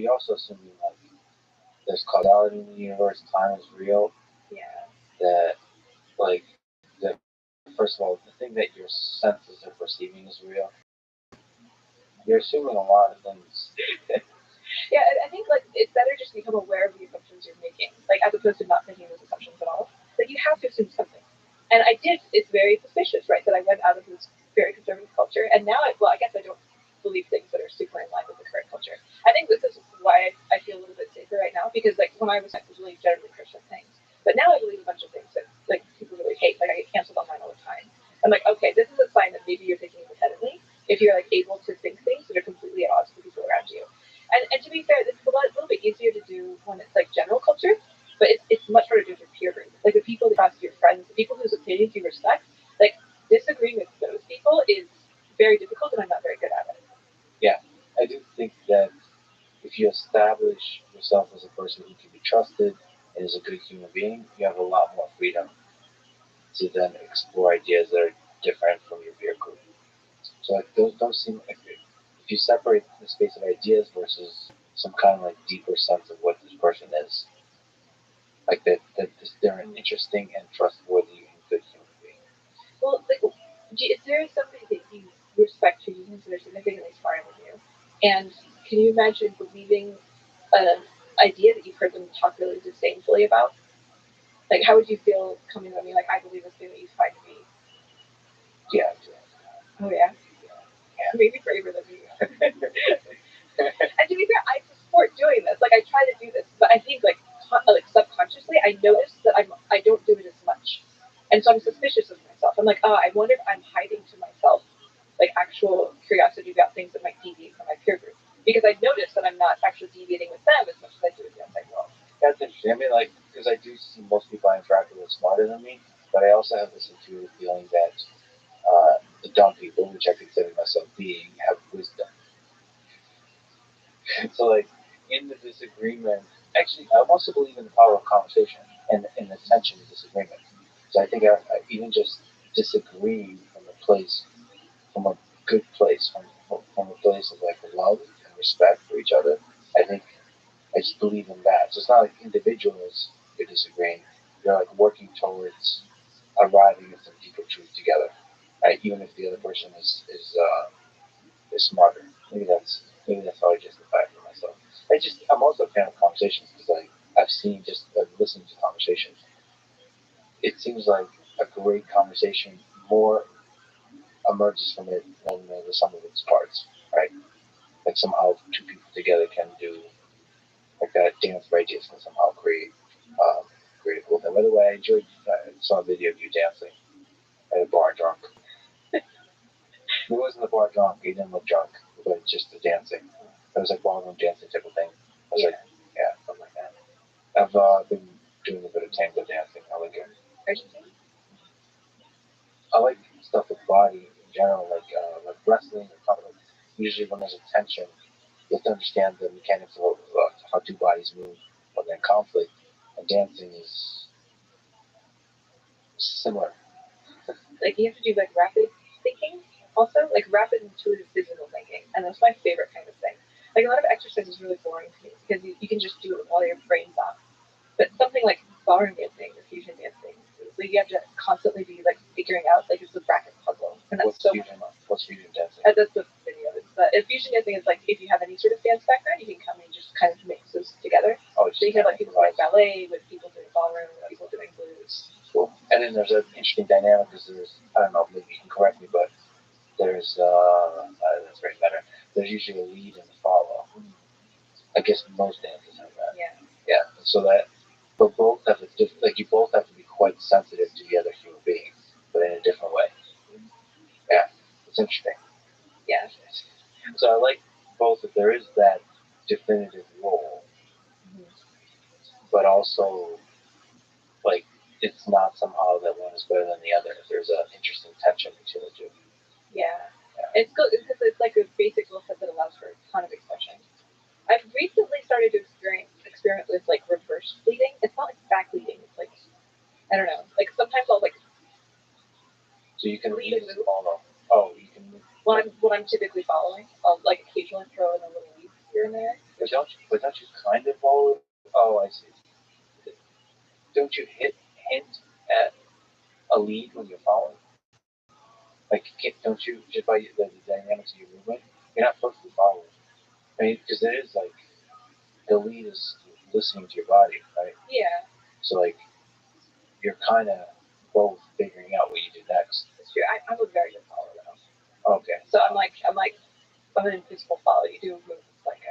you're also assuming like there's causality in the universe, time is real. Yeah. That like that. First of all, the thing that your senses are perceiving is real. You're assuming a lot of things. Yeah, I think like it's better just to become aware of the assumptions you're making, like as opposed to not making those assumptions at all. Like you have to assume something. And I did. It's very suspicious, right, that I went out of this very conservative culture, and now, I guess I don't believe things that are super in line with the current culture. I think this is why I feel a little bit safer right now, because like when I was really generally Christian things, but now I believe a bunch of things that like people really hate. Like I get canceled online all the time. I'm like, okay, this is a sign that maybe you're thinking independently if you're like able to think things that are completely at odds with the people around you. And to be fair, this is a little bit easier to do when it's like general culture, but it's much harder to do with your peer group. Like the people that trust your friends, the people whose opinions you respect, like disagreeing with those people is very difficult, and I'm not very good at it. Yeah, I do think that if you establish yourself as a person who can be trusted and is a good human being, you have a lot more freedom to then explore ideas that are different from your peer group. So like those don't seem like if you separate the space of ideas versus some kind of like deeper sense of what this person is, like that they're an interesting and trustworthy and good human being. Well, like, is there somebody that you respect who you consider significantly smarter than you? And can you imagine believing an idea that you've heard them talk really disdainfully about? Like, how would you feel coming to me like, I believe this thing that you find to be? Yeah. Oh yeah. Yeah. Maybe braver than me. And to be fair, I support doing this. Like I try to do this, but I think like subconsciously, I notice that I don't do it as much, and so I'm suspicious of myself. I'm like, oh, I wonder if I'm hiding to myself like actual curiosity about things that might deviate from my peer group, because I notice that I'm not actually deviating with them as much as I do with the outside world. That's interesting. I mean, like, because I do see most people I interact with are smarter than me, but I also have this intuitive feeling that the dumb people, which I consider myself being, have wisdom. So, like, in the disagreement, actually, I also believe in the power of conversation and in the tension of disagreement. So I think I even just disagreeing from a good place, from a place of like love and respect for each other. I think I just believe in that. So it's not like individuals you're disagreeing. You're like working towards arriving at some deeper truth together. Right? Even if the other person is smarter. Maybe that's how I justify it for myself. I'm also a fan of conversations because I've seen just listening to conversations. It seems like a great conversation more emerges from it than the sum of its parts. Right? Like somehow two people together can do like that dance for ideas can somehow create a cool thing. By the way, I saw a video of you dancing at a bar drunk. He wasn't a bar drunk. He didn't look drunk, but just the dancing. It was like ballroom dancing type of thing. I was like, yeah, something like that. I've been doing a bit of tango dancing. I like it. Argentine? I like stuff with body in general, like wrestling or comedy. Usually when there's a tension, you have to understand the mechanics of how two bodies move when they're in conflict. And dancing is similar. Like you have to do like rapid thinking, also like rapid intuitive physical thinking, and that's my favorite kind of thing. Like a lot of exercise is really boring to me because you can just do it while your brain's off. But something like ballroom dancing or fusion dancing, like you have to constantly be like figuring out like it's a bracket puzzle, and that's What's fusion dancing? That's the video. If fusion dancing is like if you have any sort of dance background, you can come and just kind of mix those together. Oh, so you can have like people doing ballet with people doing ballroom, with people doing blues. Cool. And then there's an interesting dynamic because I don't know, maybe you can correct me, but there's that's very better. There's usually a lead and a follow. I guess most dances have that. Yeah. Yeah. So that, but both have like you both have to be quite sensitive to the other human being, but in a different way. Yeah, it's interesting. Yeah. So I like both that there is that definitive role, but also like it's not somehow that one is better than the other. There's an interesting tension between the two. Yeah. It's good because it's like a basic rule set that allows for a ton of expression. I've recently started to experiment with like reverse bleeding. It's not like back bleeding. It's like I don't know. Like sometimes I'll like. So you can lead and move. Follow. Oh, you can move. What I'm typically following, I'll like occasionally throw in a little lead here and there. But don't you kind of follow? Oh, I see. Don't you hint at a lead when you're following? Like, don't you just by the dynamics of your movement, you're not supposed to follow. I mean, because it is like the lead is listening to your body, right? Yeah. So like you're kind of both figuring out what you do next. It's true. I'm a very good follower though. Okay. So I'm an invisible follow. You do moves like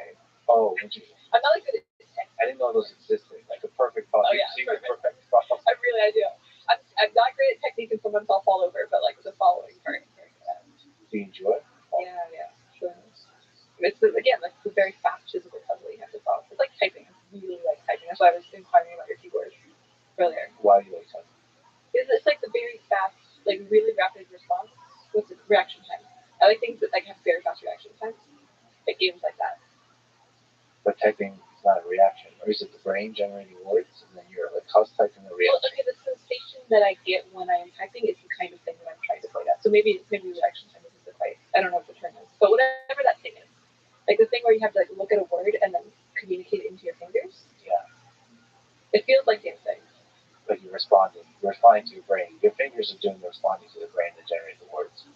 Oh. I'm not like good at tech. I didn't know those existed. Like a perfect follow. Oh yeah, perfect follow. I do. I'm not great at technique and sometimes I'll fall over, but like the following part. Do you enjoy it? Yeah. Sure. It's again like the very fast physical puzzle you have to solve. It's like typing. I really like typing. That's why I was inquiring about your keyboard earlier. Why do you like typing? It's like the very fast, like really rapid response with the reaction time. I like things that like have very fast reaction times. Like games like that. But typing is not a reaction, or is it the brain generating words and then you're like how's typing a reaction? Well, okay, the sensation that I get when I am typing is the kind of thing that I'm trying to point at. So maybe reaction time isn't the quite. I don't know what the term is, but whatever that thing is, like the thing where you have to like look at a word and then communicate it into your fingers. Yeah. It feels like the same thing. But you're responding. You're responding to your brain. Your fingers are doing the responding to the brain that generates the words.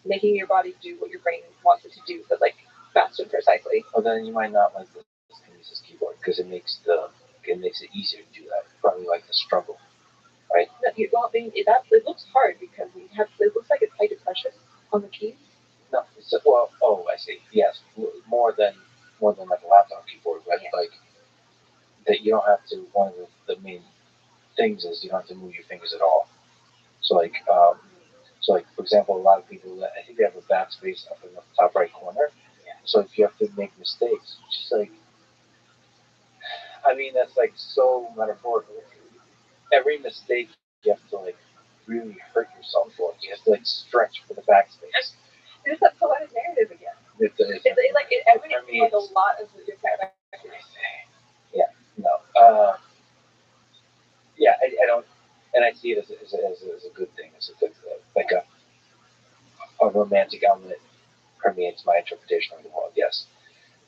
Making your body do what your brain wants it to do, but like fast and precisely. Well, then you might not like this keyboard because it makes it easier to do that. You probably like the struggle, right? No, it looks hard because it looks like it's high depression on the keys. No, I see. Yes, more than like a laptop keyboard, but yeah. Like that you don't have to. One of the main things is you don't have to move your fingers at all. So like, for example, a lot of people, I think they have a backspace up in the top right corner. Yeah. So if you have to make mistakes, just like, I mean, that's like so metaphorical. Every mistake you have to like really hurt yourself for. You have to like stretch for the backspace. It's that poetic narrative again. It's like a lot of your character. Yeah. No. Yeah, I don't, and I see it as a good thing. It's a good like a romantic element permeates my interpretation of the world. Yes,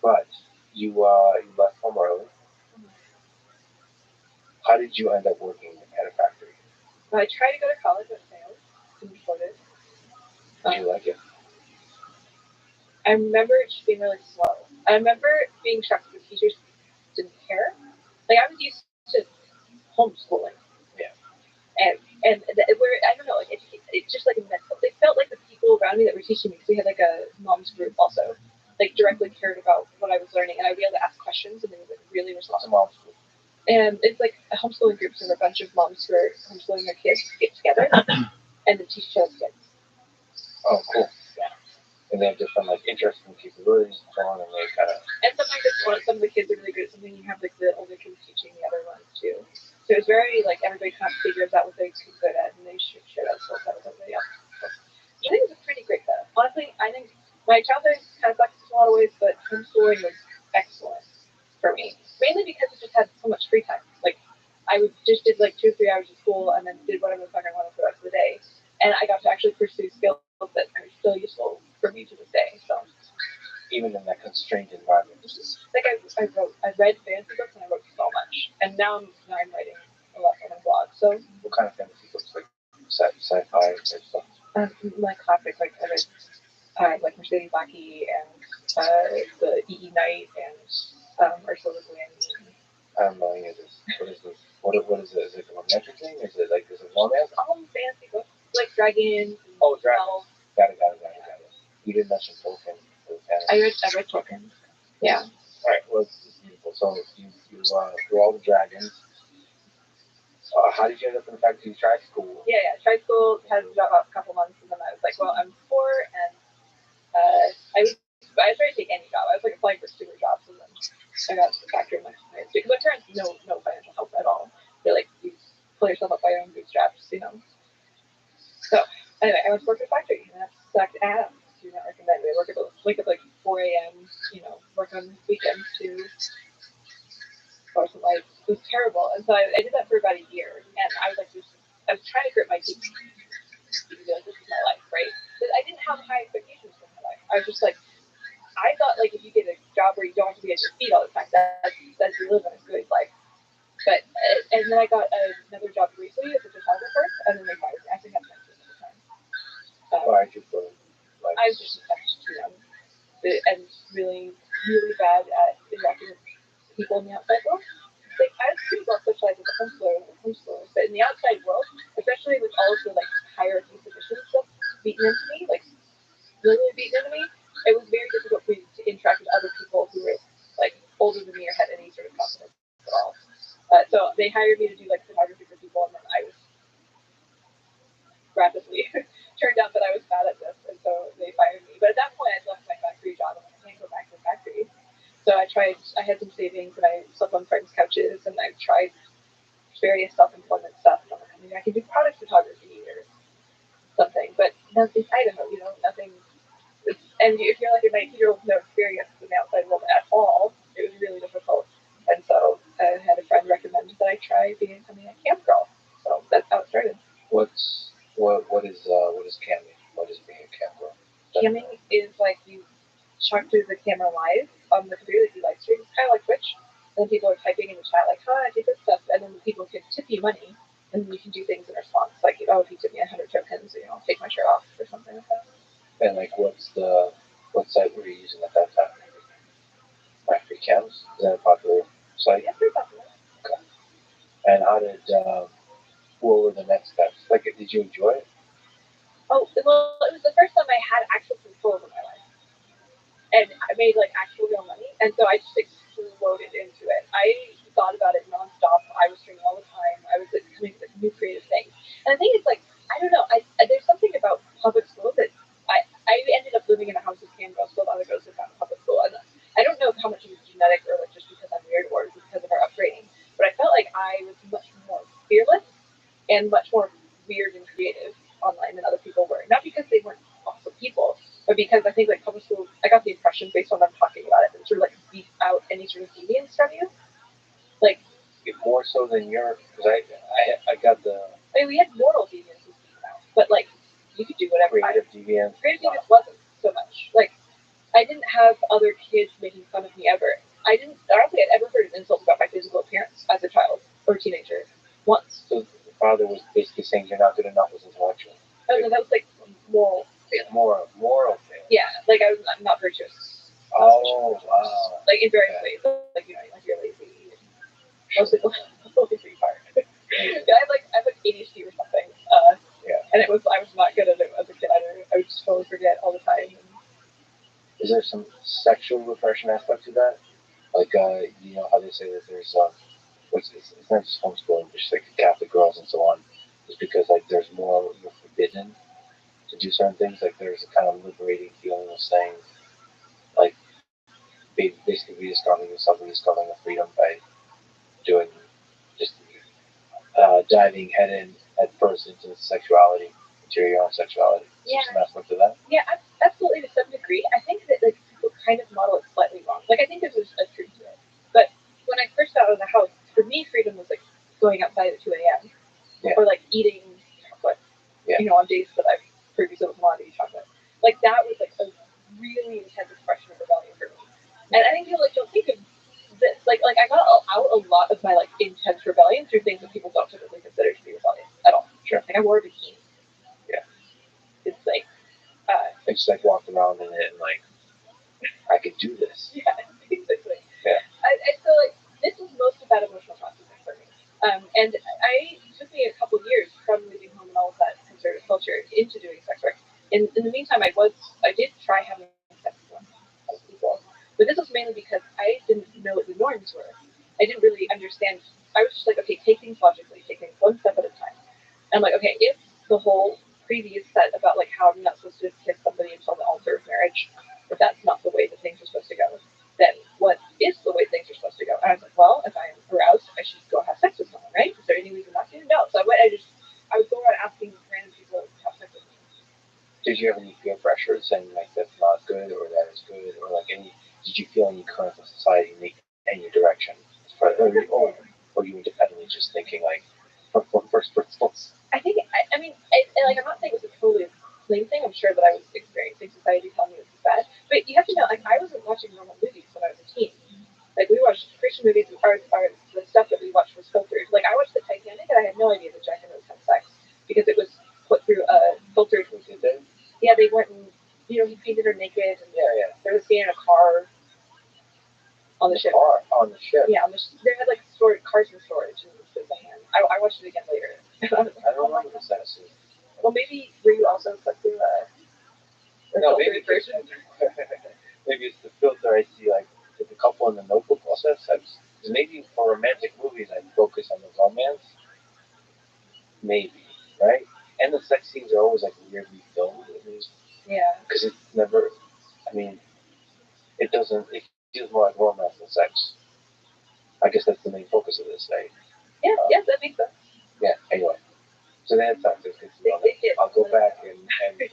but you left home early. Mm-hmm. How did you end up working at a factory? Well, I tried to go to college but failed. Didn't afford it. Did you like it? I remember it just being really slow. I remember being shocked that the teachers didn't care. Like I was used to homeschooling. Yeah. And where I don't know, like it's just like it felt like the people around me that were teaching me, because we had like a mom's group also, like directly cared about what I was learning, and I would be able to ask questions, and they were like really responsible. And it's like a homeschooling group, so there are a bunch of moms who are homeschooling their kids get together and then teach those kids. Oh, cool. Yeah. And they have different like interests and capabilities and so on, and they kind of. And sometimes some of the kids are really good at something. You have like the older kids teaching the other ones too. So it's very like everybody kind of figures out what they're good at, and they share that skill set with everybody else. I think it's a pretty great setup. Honestly, I think my childhood kind of sucks in a lot of ways, but homeschooling was excellent for me. Mainly because it just had so much free time. Like just did like 2 or 3 hours of school and then did whatever the fuck I wanted for the rest of the day. And I got to actually pursue skills that are still useful for me to this day. So even in that constrained environment. Like I read fantasy books and I wrote so much. And now I'm writing a lot on my blog. So what kind of fantasy books? Like sci-fi type stuff? Like classic, like I read like Mercedes Lackey and the E.E. Knight and Ursula Le Guin. I don't know any of this. What is this? What is it? Is it a romantic thing? Is it romance? All fantasy books, like dragons. Oh, dragons. Got it. You didn't mention Tolkien. I read Tolkien. Yeah. All right. Well, it's beautiful. So you through all the dragons. How did you end up in the fact that you tried school? Yeah. Tried school, had a job about a couple months, and then I was like, well, I'm poor, and I started to take any job. I was like applying for student jobs, and then I got to the factory in my because my parents no financial help at all. They're like, you pull yourself up by your own bootstraps, you know. So anyway, I went to work at a factory, and that sucked ass. Do not recommend it. Wake up like 4 a.m. You know, work on weekends too. Or some lights. It was terrible, and so I did that for about a year, and I was like, I was trying to grit my teeth. Be like, this is my life, right? But I didn't have high expectations for my life. I was just like, I thought like if you get a job where you don't have to be at your feet all the time, that's you live in a good life. But and then I got another job recently as a photographer, and then they fired me. I actually had mentioned at the time. Why did you go? Like, I was just too young and really, really bad at interacting with people in the outside world. Like I was pretty well socialized as a homeschooler, but in the outside world, especially with all of the like hierarchy positions stuff beaten into me, like really beaten into me, it was very difficult for me to interact with other people who were like older than me or had any sort of confidence at all. So they hired me to do like photography for people, and then I was rapidly turned out that I was bad at this, and so they fired me. But at that point, I left my factory job, and I can't go back to the factory. So I tried. I had some savings, and I slept on friends' couches, and I tried various self-employment stuff. And I'm like, maybe I can do product photography or something. But nothing. Idaho, nothing. And if you're like a 19-year-old with no experience in the outside world at all, it was really difficult. And so I had a friend recommend that I try becoming a camp girl. So that's how it started. what is camming? What is being a cam girl? Camming is like you talk to the camera live on the computer that you live stream. It's kind of like Twitch. And then people are typing in the chat like, "Hi, I did this stuff," and then people can tip you money, and then you can do things in response, like, "Oh, if you tip me 100 tokens, I'll take my shirt off," or something like that. And like, what site were you using at that time? My free cams? Is that a popular site? Yeah, pretty popular. Okay. And what were the next steps? Like, did you enjoy it? Oh, well, it was the first time I had actual control over my life. And I made like actual real money, and so I just exploded into it. I thought about it nonstop. I was streaming all the time. I was like coming up with new creative things. And I think it's like I don't know. There's something about public school that I ended up living in a house with Canberra school, other girls who found public school, and I don't know how much it was genetic or like just because I'm weird or because of our upbringing, but I felt like I was much more fearless and much more weird and creative online than other people were. Not because they weren't awesome people, but because I think like public school, I got the impression based on them talking about it, that it sort of like beat out any sort of deviance from you. Like more so than because I got the we had moral deviance was beaten out, but like you could do whatever. creative deviance. Creative deviance wasn't so much. Like I didn't have other kids making fun of me ever. I don't think I'd ever heard an insult about my physical appearance as a child or teenager once. So the father was basically saying you're not good enough as intellectual. Oh no, that was like moral. Moral failure. Yeah, like I'm not virtuous. Oh wow. Like in various ways, like like you're lazy. Mostly pretty hard. Yeah, I have like ADHD or something. And I was not good at it as a kid either. I would just totally forget all the time. Is there some sexual repression aspect to that? Like you know how they say that there's it's not just homeschooling, just like Catholic girls and so on. It's because like there's more you're forbidden to do certain things. Like there's a kind of liberating feeling of saying like basically rediscovering yourself, rediscovering the freedom by doing just diving head first into sexuality, into your own sexuality. Yeah. Some aspect of that. Yeah, absolutely to some degree. I think that like people kind of model it slightly wrong. Like I think there's a truth to it. But when I first got out of the house, for me freedom was like going outside at 2 a.m. Or like eating chocolate. Yeah. On days that I previously was not eating chocolate. Like that was like a really intense expression of rebellion for me. And I think people like don't think of this. Like I got out a lot of my like intense rebellion through things that people don't typically consider to be rebellion at all. Sure. Like I wore a bikini. Yeah. It's like I just like walked around in it and like I could do this. Yeah, basically. Yeah. I feel like this is most about emotional processing for me. And it took me a couple of years from leaving home and all of that conservative culture into doing sex work. In the meantime, I did try having sex with one other people, but this was mainly because I didn't know what the norms were. I didn't really understand. I was just like, okay, take things logically, take things one step at a time. And I'm like, okay, if the whole previous set about like how I'm not supposed to kiss somebody until the altar of marriage, if that's not the way that things are supposed to go, then what is the way things are supposed to go? And I was like, well, if I'm aroused, I should go have sex with someone, right? Is there any reason not to? No. So I would go around asking random people to have sex with me. Did you have any peer pressure saying like that's not good or that is good, or like did you feel any currents of society in any direction? Or you independently just thinking like from first principles? I think, I mean, like, I'm not saying it was a totally clean thing. I'm sure that I was experiencing society telling me this is bad. But you have to know, like, I was a watching normal movies when I was a teen. Like we watched Christian movies, and the stuff that we watched was filtered. Like I watched the Titanic, and I had no idea that Jack and Rose had sex because it was put through a filtered. Yeah, they went and he painted her naked, and there was a scene in a car on the ship. On the ship. Yeah, they had like cars in storage, and it was just a hand. I watched it again later. I don't remember the sex scene. Well, maybe were you also put through no, maybe version? Maybe it's the filter I see, like with the couple in the Notebook also have sex. Because maybe for romantic movies, I focus on the romance. Maybe, right? And the sex scenes are always like weirdly filmed, at least. Yeah. Because it's never. I mean, it doesn't. It feels more like romance than sex. I guess that's the main focus of this, right? Yeah. Yes, that makes sense. Yeah. Anyway. So that's not good to know. I'll go back and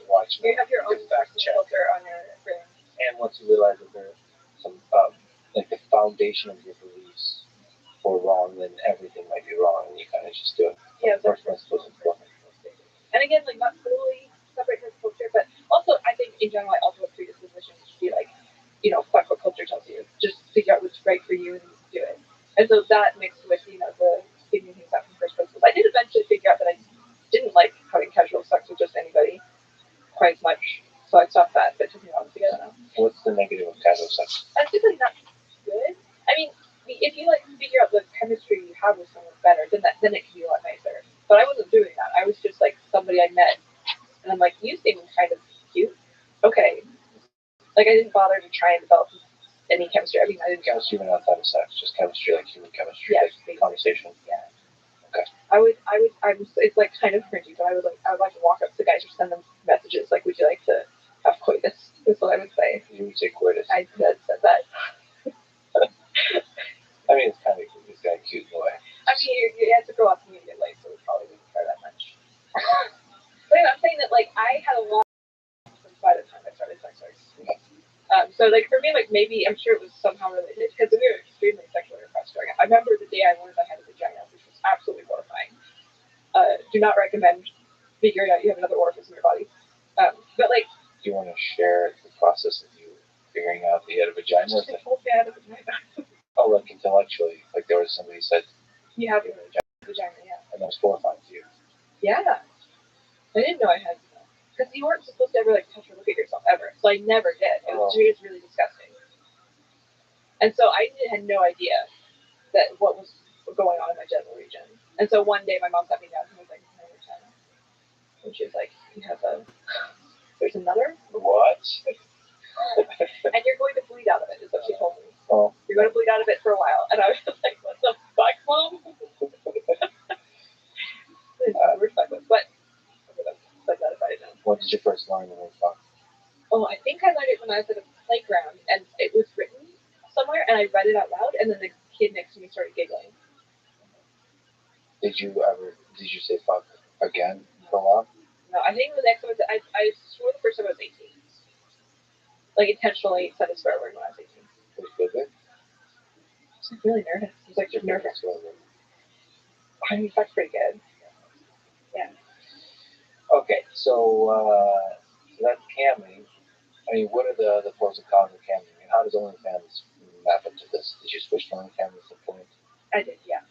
watch. You have your own fact filter on your brain. And once you realize that there's some, like the foundation of your beliefs were wrong, then everything might be wrong, and you kind of just do it. Yeah, first principles. And again, like not totally separate from culture, but also I think in general I also have predisposition to be like, fuck what culture tells you. Just figure out what's right for you and do it. And so that mixed with the figuring things out from first principles. I did eventually figure out that I didn't like having casual sex with just anybody quite as much, so I stopped that. But it took me a while to get that out. What's the negative of casual sex? It's typically not good. I mean, if you figure out the chemistry you have with someone better, then it can be a lot nicer. But I wasn't doing that. I was just like somebody I met, and I'm like, you seem kind of cute. Okay. Like I didn't bother to try and develop any chemistry. I mean, I didn't. Chemistry even outside of sex, just chemistry, like human chemistry, yeah, like conversation. Yeah. Okay. It's like kind of cringy, but I would like to walk up to guys or send them messages like, would you like to have coitus? Is what I would say. You would say coitus. I said that. I mean, it's kind of cute in a way. I mean, you had to grow up and you get late, so we probably wouldn't care that much. But I'm saying that I had a lot by the time I started sex work. So for me, maybe I'm sure it was somehow related because we were extremely sexually repressed growing up. I remember the day I learned I had a vagina, which was absolutely horrifying. Do not recommend figuring out you have another orifice in your body. But do you want to share the process of you figuring out that you had a vagina? I told me I had a vagina. Oh, like intellectually, like there was somebody said you have a vagina, yeah. And that was horrifying to you. Yeah, I didn't know I had. Because you weren't supposed to ever touch or look at yourself ever, so I never did. It was really disgusting. And so I had no idea that what was going on in my genital region. And so one day my mom sat me down and was like, and she was like, there's another? What? And you're going to bleed out of it, is what she told me. Oh. You're going to bleed out of it for a while. And I was just like, what the fuck, Mom? When did you first learn the word fuck? Oh, I think I learned it when I was at a playground, and it was written somewhere, and I read it out loud, and then the kid next to me started giggling. Did you say fuck again for a while? No, I think the next one was, I swore the first time I was 18. Intentionally said a swear word when I was 18. Was it good? I was really nervous. I was nervous. I mean, fuck's pretty good. Yeah. Okay, so that's camming. I mean, what are the pros and cons of camming? And how does OnlyFans map into this? Did you switch to OnlyFans at some point? I did, yeah.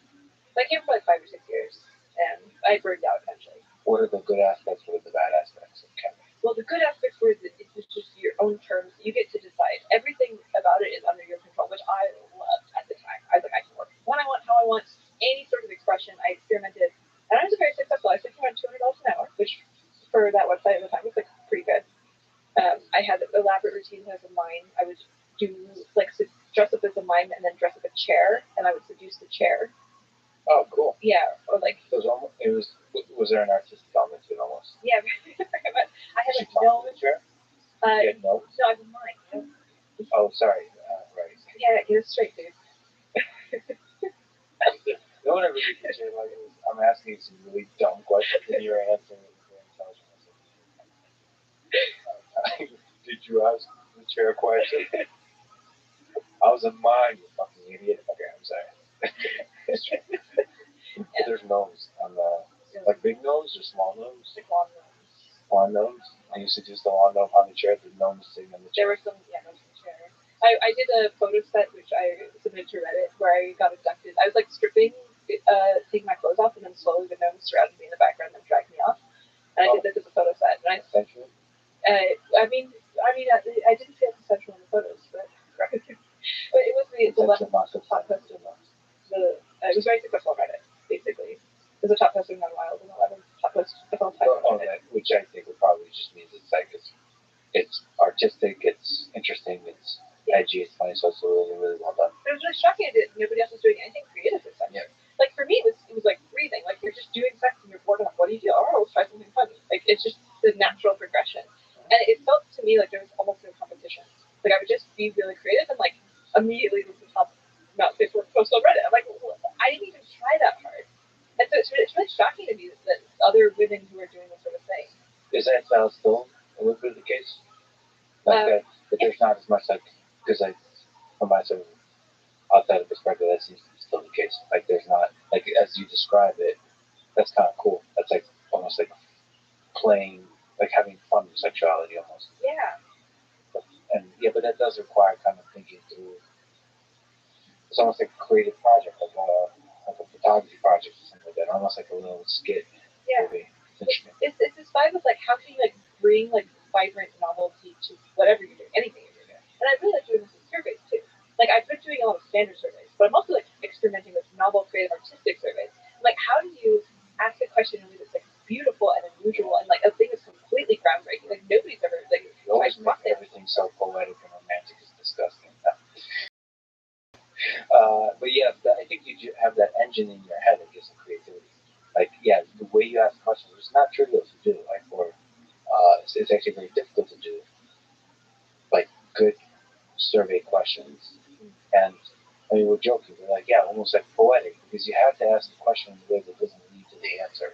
I came for 5 or 6 years, and I burned out eventually. What are the good aspects? What are the bad aspects of camming? Well, the good aspects were that it's just your own terms. You get to decide. Everything about it is under your control, which I loved at the time. I was like, I can work when I want, how I want, any sort of expression. I experimented, and I was very successful. I was making around $200 an hour, which for that website at the time was pretty good. I had elaborate routines as a mime. I would do dress up as a mime and then dress up a chair, and I would seduce the chair. Oh, cool. Yeah, or was there an artistic element to it almost? Yeah, I had gnomes. You had gnomes? No, I was a mime. Oh, sorry. Right. Yeah, get it straight, dude. No one ever did the chair like it. I'm asking you some really dumb questions and you're answering it very intelligent. Did you ask the chair a question? I was in mine, you fucking idiot. Okay, I'm sorry. But there's gnomes on the big gnomes or small gnomes? Lawn gnomes. I used to just the lawn gnome on the chair. The gnomes sitting on the chair. There were some, yeah, there was some chair. I did a photo set which I submitted to Reddit where I got abducted. I was like stripping, taking my clothes off, and then slowly the gnome surrounded me in the background and dragged me off. And I did this as a photo set. And I mean, I didn't feel consensual in the photos, but it was the 11th top posted one. It was very successful on Reddit, basically. It was a top posting on Wild and 11th top post of all time. Which I think would probably just means it's like it's artistic, it's interesting, it's edgy, it's funny, so it's really, really well done. It was really shocking that nobody else was doing anything creative this time. Yeah. Like for me, it was like breathing. Like you're just doing sex and you're bored enough. What do you do? Oh, let's try something funny. Like it's just the natural progression. And it felt to me like there was almost no competition. Like I would just be really creative and like immediately this is top Mount Facebook post on Reddit. I'm like, well, I didn't even try that hard. And so it's really shocking to me that other women who are doing this sort of thing. Is that still a little bit of the case? Like that there's not as much like, because from my sort of outside perspective, that seems to be still the case. Like there's not, like as you describe it, that's kind of cool. That's like almost like playing, like having fun with sexuality almost. Yeah. But that does require kind of thinking through. It's almost like a creative project, like a photography project or something like that, almost like a little skit. Yeah. Movie. It's this vibe of like how can you like bring like vibrant novelty to whatever you're doing, anything you're doing. And I really like doing this with surveys too. Like I've been doing a lot of standard surveys, but I'm also like experimenting with novel, creative, artistic surveys. Like how do you ask a question in a way that's like beautiful and unusual and like a thing that's completely groundbreaking? Like nobody's ever like always make everything so poetic and romantic is disgusting. But yeah, I think you have that engine in your head that gives you creativity. Like the way you ask questions, it's not trivial to do. Like it's actually very difficult to do. Like good survey questions, and I mean we're joking. We're like almost like poetic because you have to ask the question in a way that doesn't lead to the answer.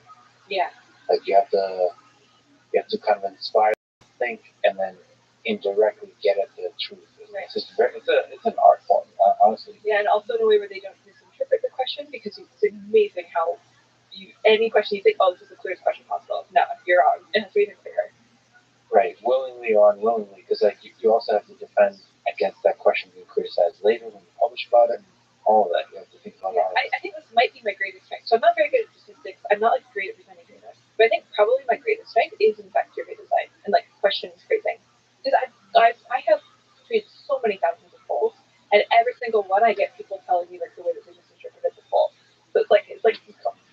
Yeah. Like you have to kind of inspire, think, and then indirectly get at the truth. Right. It's an art form, honestly. Yeah, and also in a way where they don't misinterpret the question because it's amazing how any question you think, oh, this is the clearest question possible. No, you're wrong. It has to be even clearer. Right, willingly or unwillingly, because like you also have to defend against that question being criticized later when you publish about it. All of that you have to think about. Yeah, I think this might be my greatest strength. So I'm not very good at statistics. I'm not like great at presenting data, but I think probably my greatest strength is in fact survey design and like questions phrasing. Because I have created so many thousands of polls, and every single one I get people telling me like the way that they misinterpreted the poll. So it's like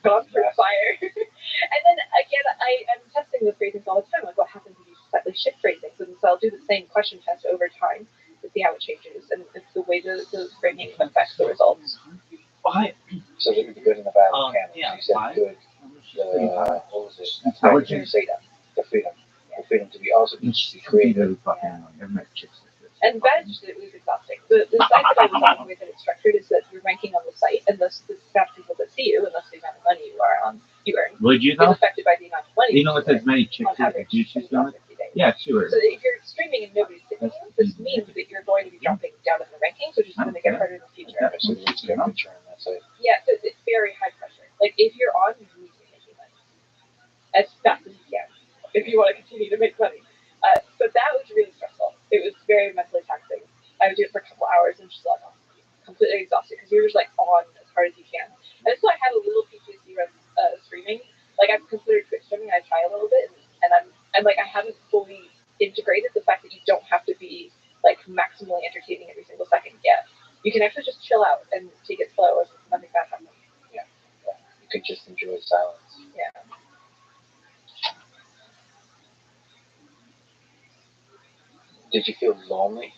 gone through fire. And then again, I'm testing the phrasings all the time. Like what happens if you slightly shift phrasings? And so I'll do the same question test over time to see how it changes and it's the way the framing affects the results. Why? So the good and the bad mechanics. Yeah, you said why? good. What was it? Intelligence. The freedom. The freedom to be also be creative. And bad it was exhausting. The site that I was on, the way that it's structured is that you're ranking on the site, and thus the amount of people that see you, unless the amount of money you earn, would you is though? affected by the amount of money. You know what as many chicks as YouTube's doing? Yeah, sure. So if you're streaming and nobody's seeing you, this means that you're going to be dropping down in the rankings, which is going to get harder in the future. So it's going to return that site. Yeah, so it's very high pressure. Like if you're on, you need to be making money as fast as you can if you want to continue to make money. So that was really stressful. It was very mentally taxing. I would do it for a couple hours and just like completely exhausted because you're just like on as hard as you can. And so I had a little PTSD around streaming. Like I've considered Twitch streaming. I try a little bit, and I'm like I haven't fully integrated the fact that you don't have to be like maximally entertaining every single second yet. You can actually just chill out and take it slow as nothing bad happens. Yeah. You can just enjoy silence. Yeah. Did you feel lonely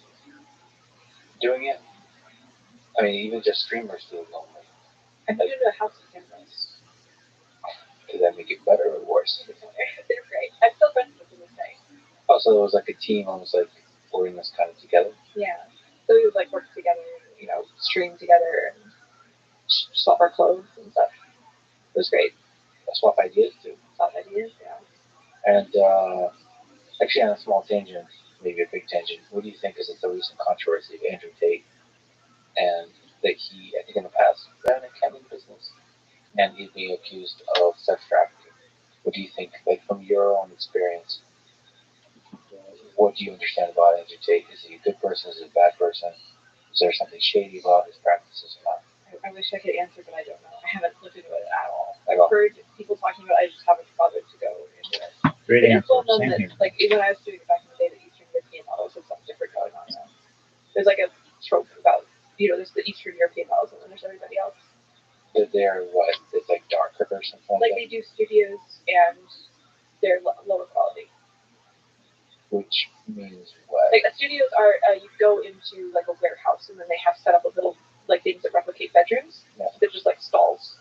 doing it? I mean, even just streamers feel lonely. I moved into a house with cameras. Did that make it better or worse? They're great. I'm still friends with them this day. Oh, so it was like a team, almost like putting this kind of together? Yeah. So we would like work together, stream together and swap our clothes and stuff. It was great. Swap ideas too. Swap ideas, yeah. And actually, on a small tangent, maybe a big tangent, what do you think is the recent controversy of Andrew Tate and that he, I think in the past, ran a accounting business and he's being accused of sex trafficking? What do you think, like from your own experience? what do you understand about Andrew Tate? Is he a good person? Is he a bad person? Is there something shady about his practices or not? I wish I could answer, but I don't know. I haven't looked into it at all. I've heard people talking about it, I just haven't bothered to go into it. Great It's answer. well known Same that, here. like, when I was doing it back in the day, the Eastern European models had something different going on now. There's like a trope about, there's the Eastern European models and then there's everybody else. They're what? It's like darker or something like that? They do studios and they're lower quality. Which means what? Like, studios are, you go into, like, a warehouse and then they have set up a little, like, things that replicate bedrooms. Yeah. They're just, like, stalls.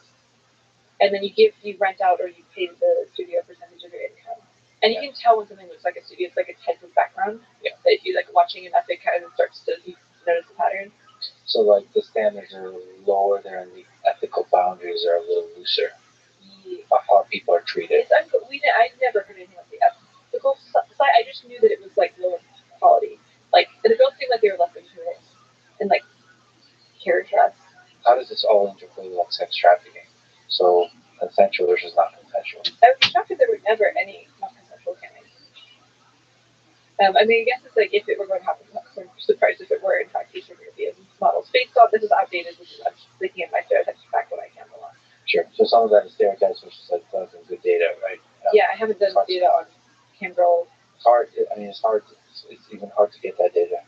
And then you rent out or you pay the studio a percentage of your income. And you can tell when something looks like a studio, it's like a type of background. Yeah. That if you like watching enough, it kind of starts to notice the pattern. So like the standards are lower there and the ethical boundaries are a little looser. How people are treated. I never heard anything like the ethical side. I just knew that it was like lower quality. Like the girls seemed like they were less into it and like cared less. How does this all interplay with like sex trafficking? So consensual versus not consensual. I was shocked that there were never any non-consensual killings. I mean, I guess it's like if it were going to happen, I'm surprised if it were in fact Eastern European models. Based on this is outdated, I'm thinking of my stereotypes back when I can a lot. Sure. So some of that is stereotypes versus like some good data, right? Yeah, I haven't done data on Cambridge. It's hard. It's hard. It's even hard to get that data,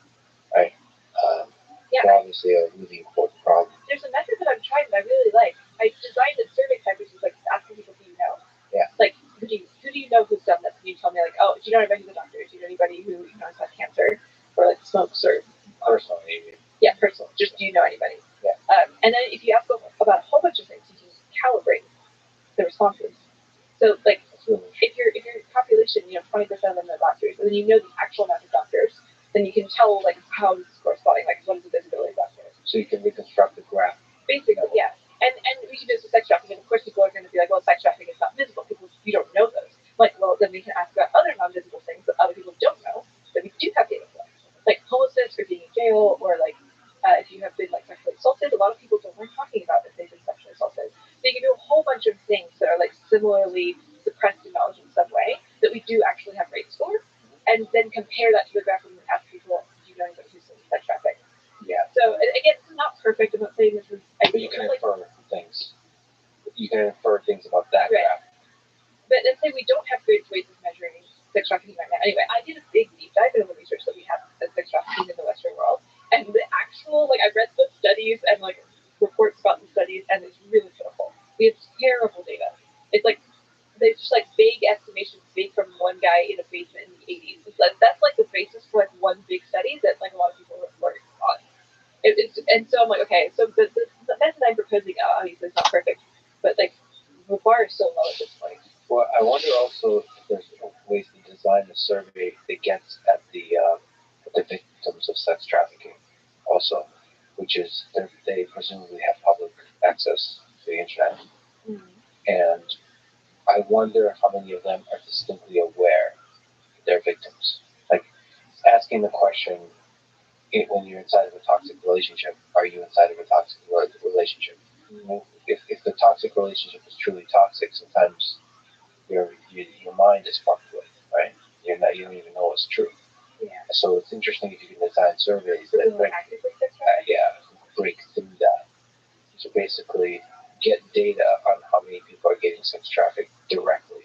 right? Yeah. It's obviously a really important problem. There's a method that I'm trying that I really like. I designed a survey type which is like asking people, who you know? Yeah. Like, who do you know who's done this? And you tell me like, oh, do you know anybody who's a doctor? Do you know anybody who has had cancer or like smokes or personally? Yeah, personal. Just do you know anybody? Yeah. And then if you ask about a whole bunch of things, you can calibrate the responses. So like, if your population, 20% of them are doctors, and then you know the actual amount of doctors, then you can tell like how this is corresponding, like what is the visibility of doctors. So you can reconstruct the graph. Basically, yeah. And we can do this with sex trafficking. Of course, people are going to be like, well, sex trafficking is not visible. You don't know those. Like, well, then we can ask about other non-visible things that other people don't know that we do have data for, like homelessness or being in jail, or like if you have been like sexually assaulted. A lot of people don't like talking about if they've been sexually assaulted. So you can do a whole bunch of things that are like similarly suppressed in knowledge in some way that we do actually have rates for, and then compare that to the graph and ask people, do you know anybody who's sex trafficked? Yeah. So again, it's not perfect. I'm not saying this is. But you can infer things. You can infer things about that graph. But let's say we don't have good ways of measuring sex trafficking right now. Anyway, I did a big deep dive into the research that we have of sex trafficking in the Western world, and the actual I read the studies and like reports about the studies, and it's really pitiful. We have terrible data. It's like there's just like vague estimations made from one guy in a basement in the 80s. That's like the basis for like one big study that like a lot of people report on. And so I'm like, okay, so the method I'm proposing, obviously it's not perfect, but like the bar is so low at this point. Well, I wonder also if there's ways to design a survey that gets at the victims of sex trafficking, also, which is they presumably have public access to the internet, and I wonder how many of them are distinctly aware that they're victims. Like asking the question, when you're inside of a toxic relationship, are you inside of a toxic relationship? If the toxic relationship is truly toxic, sometimes your mind is fucked with, right? You don't even know what's true. Yeah. So it's interesting if you can design surveys that break through that. So basically, get data on how many people are getting sex trafficked directly.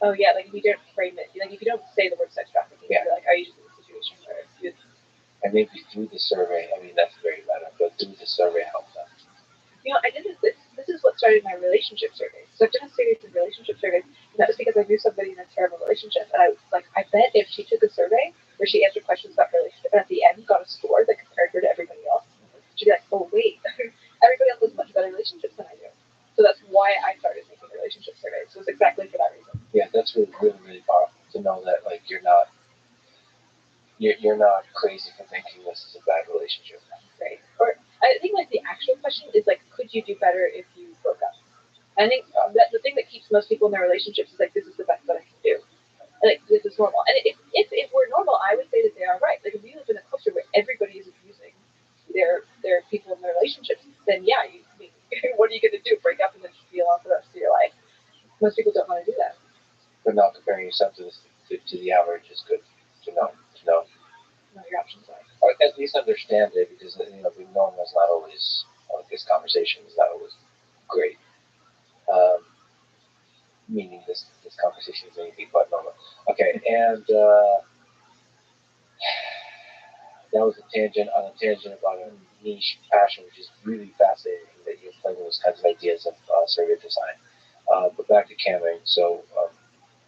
Oh yeah, like if you don't frame it, like if you don't say the word sex trafficking, you're like, are you just in a situation where it's... And maybe through the survey, I mean that's very meta, but through the survey help them. I did this is what started my relationship surveys. So I've done a series of relationship surveys, and that was because I knew somebody in a terrible relationship, and I bet if she took a survey where she answered questions about her relationship and at the end got a score that compared her to everybody else, she'd be like, oh wait, everybody else has much better relationships than I do. So that's why I started making relationship surveys. So it's exactly for that reason. Yeah, that's really, really, really powerful to know that like you're not crazy for thinking this is a bad relationship. Right. Or I think like the actual question is like, could you do better if you broke up? And I think that the thing that keeps most people in their relationships is like, this is the best that I can do. Like this is normal. And if we're normal, I would say that they are right. Like if we live in a culture where everybody is abusing their people in their relationships, then yeah, what are you going to do? Break up and then just be alone for the rest of your life? Most people don't want to do that. But not comparing yourself to the average is good to know. know what your options are. Or at least understand it, because being normal is not always, this conversation is not always great. Meaning this conversation is anything but normal. Okay, and that was a tangent about a niche passion, which is really fascinating that you're playing with those kinds of ideas of survey design. But back to camming. So,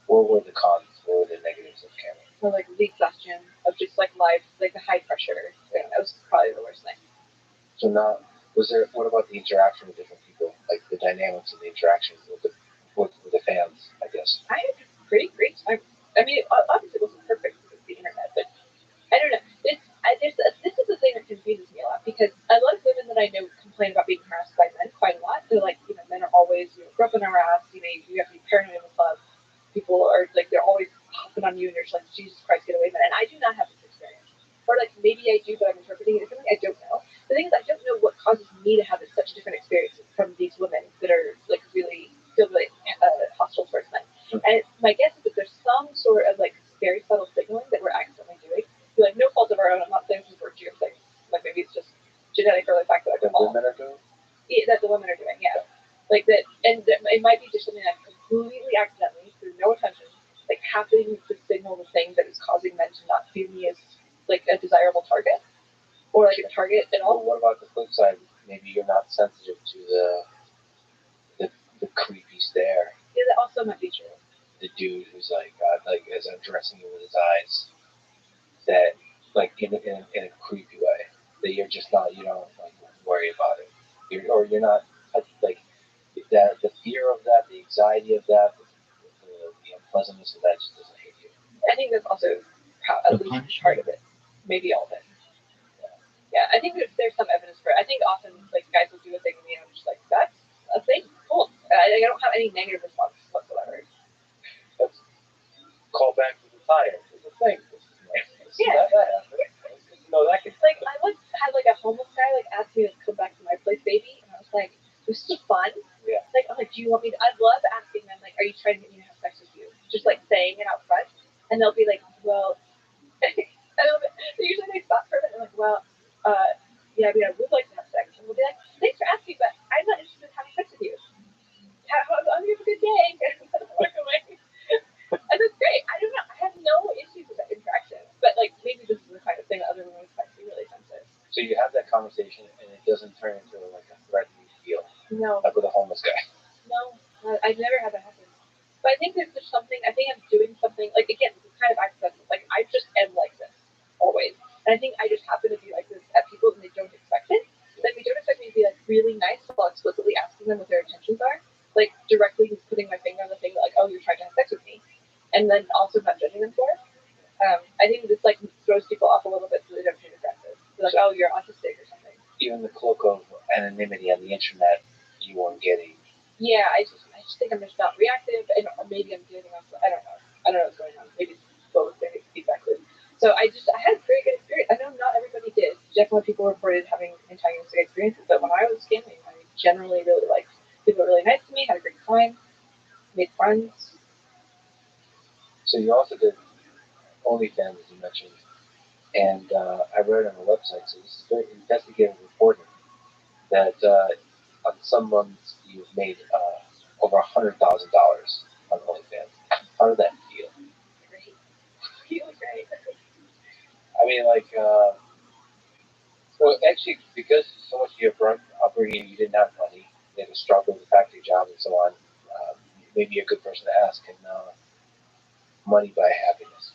what were the cons? What were the negatives of camming? Or like the exhaustion of just like live, like the high pressure thing. That was probably the worst thing. So now, what about the interaction with different people? Like the dynamics of the interaction with the fans, I guess. I had a pretty great time. I mean, obviously it wasn't perfect because of the internet, but I don't know. This is the thing that confuses me a lot, because a lot of women that I know complain about being harassed by men quite a lot. They're like, men are always, grumping and harassed. You have to be paranoid in the club. People are like, they're always hopping on you, and you're just like, Jesus Christ, get away from it. And I do not have this experience. Or like, maybe I do, but I'm interpreting it differently. I don't know. The thing is, I don't know what causes me to have such different experiences from these women that are like really feel really hostile towards men. And my guess is that there's some sort of like very subtle signaling that we're accidentally doing. Like, no fault of our own. I'm not saying this is virtue. I'm saying like maybe it's just genetic, or the fact that the women are doing. Yeah, that the women are doing. Yeah, like that, and it might be just something that completely accidentally, through no intention, like happening to signal the thing that is causing men to not view me as like a desirable target, or like a target at all. Well, what about the flip side? Maybe you're not sensitive to the creepy stare. Yeah, that also might be true. The dude who's like as I'm dressing you with his eyes, that like in a creepy way, that you're just not, you don't like worry about it. You're not like that. The fear of that, the anxiety of that, the unpleasantness of that just doesn't hit you. I think that's also at least part of it, maybe all of it. Yeah, I think there's some evidence for it. I think often like guys will do a thing to me, and I'm just like, that's a thing, cool. I don't have any negative response whatsoever. That's call back to the tire. It's a thing. Yeah. That no, that can. Like, I once had like a homeless guy like ask me to come back to my place, baby, and I was like, this is fun. Yeah. Like, I'm like, do you want me to? I love asking them, like, are you trying to get me to have sex with you? Just like saying it out front, and they'll be like, well, usually they stop for a minute and like, well, yeah, I mean, I would like to have sex, and we'll be like, thanks for asking, but I'm not interested in having sex with you. I'm gonna have a good day. Walk away. And that's great. I don't know. I have no issues with that interaction, but like maybe this is the kind of thing that other women might be really sensitive. So you have that conversation, and it doesn't turn into like a threatening feel. No. Like with a homeless guy. No, I've never had that happen. But I think there's just something. I think I'm doing something. Like again, this is kind of accidental. Like I just am like this always, and I think I just happen to be like this at people, and they don't expect it. Like they don't expect me to be like really nice while explicitly asking them what their intentions are. Like directly putting my finger on the thing that like, oh, you're trying to have sex with me, and then also not judging them for it. I think this like throws people off a little bit, so they don't feel aggressive. They're like, oh, you're autistic or something. Even the cloak of anonymity on the internet, you weren't getting. Yeah, I just think I'm just not reactive, and or maybe I'm getting off. I don't know what's going on. Maybe it's both. Maybe it's feedback loop. So I had a pretty good experience. I know not everybody did. Definitely people reported having antagonistic experiences, but when I was scamming, I generally really liked people were really nice to me, had a great time, made friends. So you also did OnlyFans, as you mentioned, and I read on the website. So this is very investigative reporting that on some months you've made over $100,000 on OnlyFans. How did that feel? Great. Feel great. I mean, like, well, actually, because so much of your upbringing, you didn't have money, you had to struggle with a factory job and so on. Maybe a good person to ask, can money buy happiness?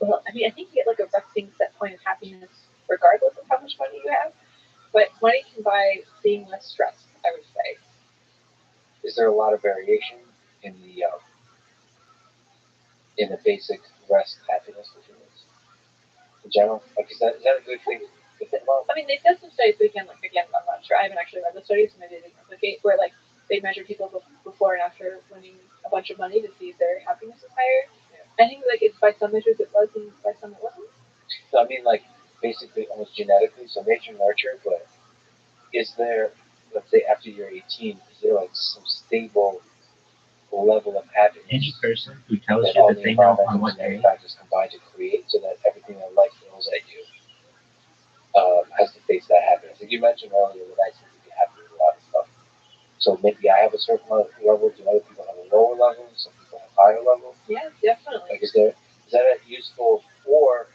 Well, I mean, I think you get like a resting set point of happiness regardless of how much money you have. But money can buy being less stressed, I would say. Is there a lot of variation in the basic rest happiness difference in general? Like, is that a good thing to think about? I mean, they've done some studies, but again, I'm not sure. I haven't actually read the studies, so maybe they didn't replicate, where like they measure people before and after winning a bunch of money to see if their happiness is higher. I think like it's by some measures it was, and by some it wasn't. So I mean, like basically almost genetically, so nature nurture. But is there, let's say after you're 18, is there like some stable level of happiness Any person who tells that you all that the they know environmental on what and other day, factors combine to create, so that everything in life throws at you has to face that happiness. Like you mentioned earlier, that I seem to be happy with a lot of stuff. So maybe I have a certain level, do other people have a lower level, some people have higher level? Yeah, definitely. Like, is that a useful, or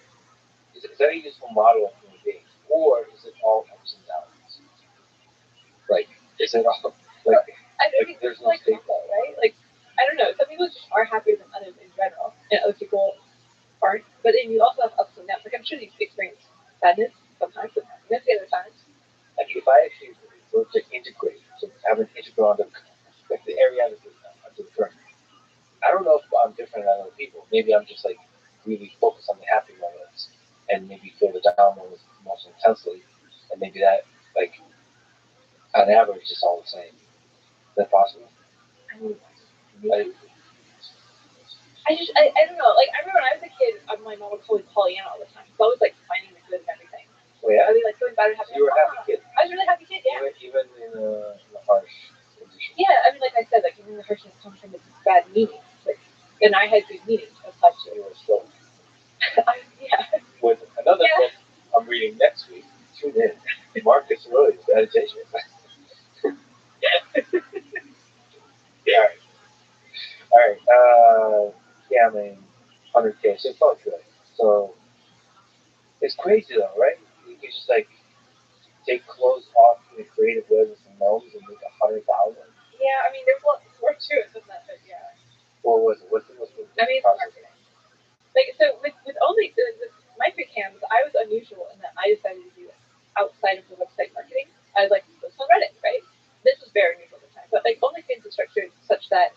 is that a useful model of human beings, or is it all ups and downs? Like, is it all like, I think there's it's no like statement, combo, right? Like, I don't know. Some people just are happier than others in general, and other people aren't. But then you also have ups and downs. Like, I'm sure you've experienced sadness sometimes, but happiness the other times. Like, if I actually were to integrate, so have an integral on like the area of the current, I don't know if I'm different than other people. Maybe I'm just like really focused on the happy moments and maybe feel the down moments most intensely, and maybe that, like, on average is all the same. Is that possible? I mean, Like, I don't know. Like, I remember when I was a kid, my mom would call me Pollyanna all the time. So I was like finding the good in everything. oh yeah? I'd be like feeling bad and happy. So you were a happy kid. I was a really happy kid, yeah. Even in a harsh condition. Yeah, I mean, like I said, like even the harshness comes from the bad meaning. Like, and I had good meanings as such. So you were slow. Yeah. With another book I'm reading next week, tune in. Marcus Aurelius, Meditation. Yeah. All right. Yeah, I mean, 100K. So it felt good. So it's crazy though, right? You can just like take clothes off in a creative way with some gnomes and make 100,000. Yeah, I mean, there's a lot more to it than that, but yeah. What was it? What's the I mean, it's process? marketing. Like, so with only the microcams, I was unusual in that I decided to do it outside of the website marketing. I like to post on Reddit, right? This was very unusual at the time, but like OnlyFans is structured such that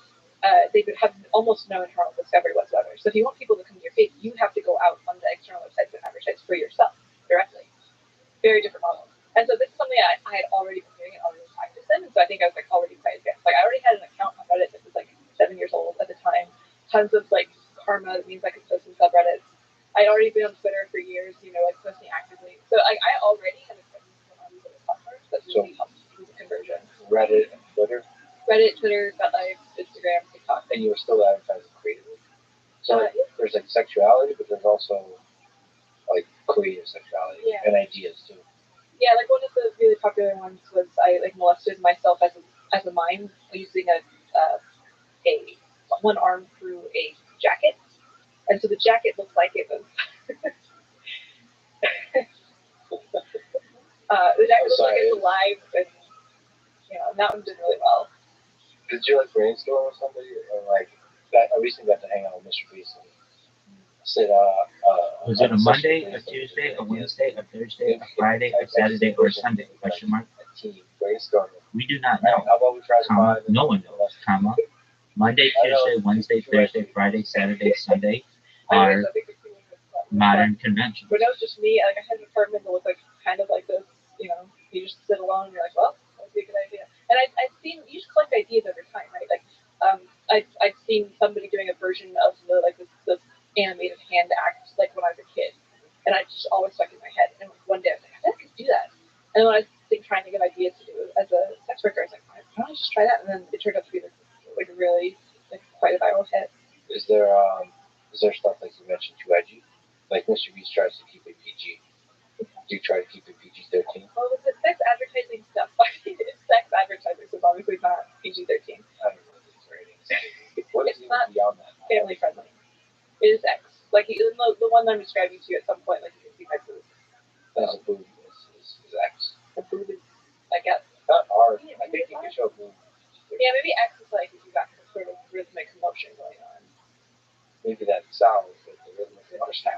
they would have almost no internal discovery whatsoever. So if you want people to come to your page, you have to go out on the external websites and advertise for yourself directly. Very different model. And so this is something I had already been doing and already practiced in. And so I think I was like already quite advanced. Like I already had an account on Reddit that was like 7 years old at the time. Tons of like karma that means I could post in subreddits. I'd already been on Twitter for years, you know, like posting actively. So like I already had a presence on these other platforms that really helped with the conversion. Reddit and Twitter? Reddit, Twitter, FetLife, Instagram, TikTok. And you were still advertising creatively. So there's like sexuality, but there's also like creative sexuality and ideas too. Yeah, like one of the really popular ones was I like molested myself as a mime using a one arm through a jacket, and so the jacket looked like it was. The jacket looked like it was alive, and that one did really well. Did you like brainstorm with somebody, or like that? I recently got to hang out with Mr. Beast. Said, was it a Monday, a Tuesday, a Wednesday, a Thursday, a Friday, a Saturday, or a Sunday? Question mark. A team brainstorming. We do not know. How about we try to Comma, find no one knows. Comma. Monday, Tuesday, Wednesday, Thursday, Friday, Saturday, Sunday are modern conventions. But that was just me. Like I had an apartment that looked like kind of like this. You just sit alone and you're like, well, that would be a good idea. And I've seen you just collect ideas over time, right? Like I've seen somebody doing a version of the animated hand act like when I was a kid, and I just always stuck in my head. And one day I was like, I bet I could do that. And when I was trying to get ideas to do as a sex worker, I was like, why don't I just try that? And then it turned out to be like really like quite a viral hit. Is there stuff like you mentioned too edgy? Like Mr. Beast tries to keep it PG. Do you try to keep it PG-13? Well, with the sex advertising stuff, sex advertising is obviously not PG-13. I don't know these ratings. What is even beyond that? Family friendly. It is X. Like the one I'm describing to you at some point, like you can see my boob. That's a boob. Is X. The boob is, I guess. Not hard. I think you can show a boob. Yeah, maybe X is like if you got some sort of rhythmic motion going on. Maybe that sound with the rhythmic motion.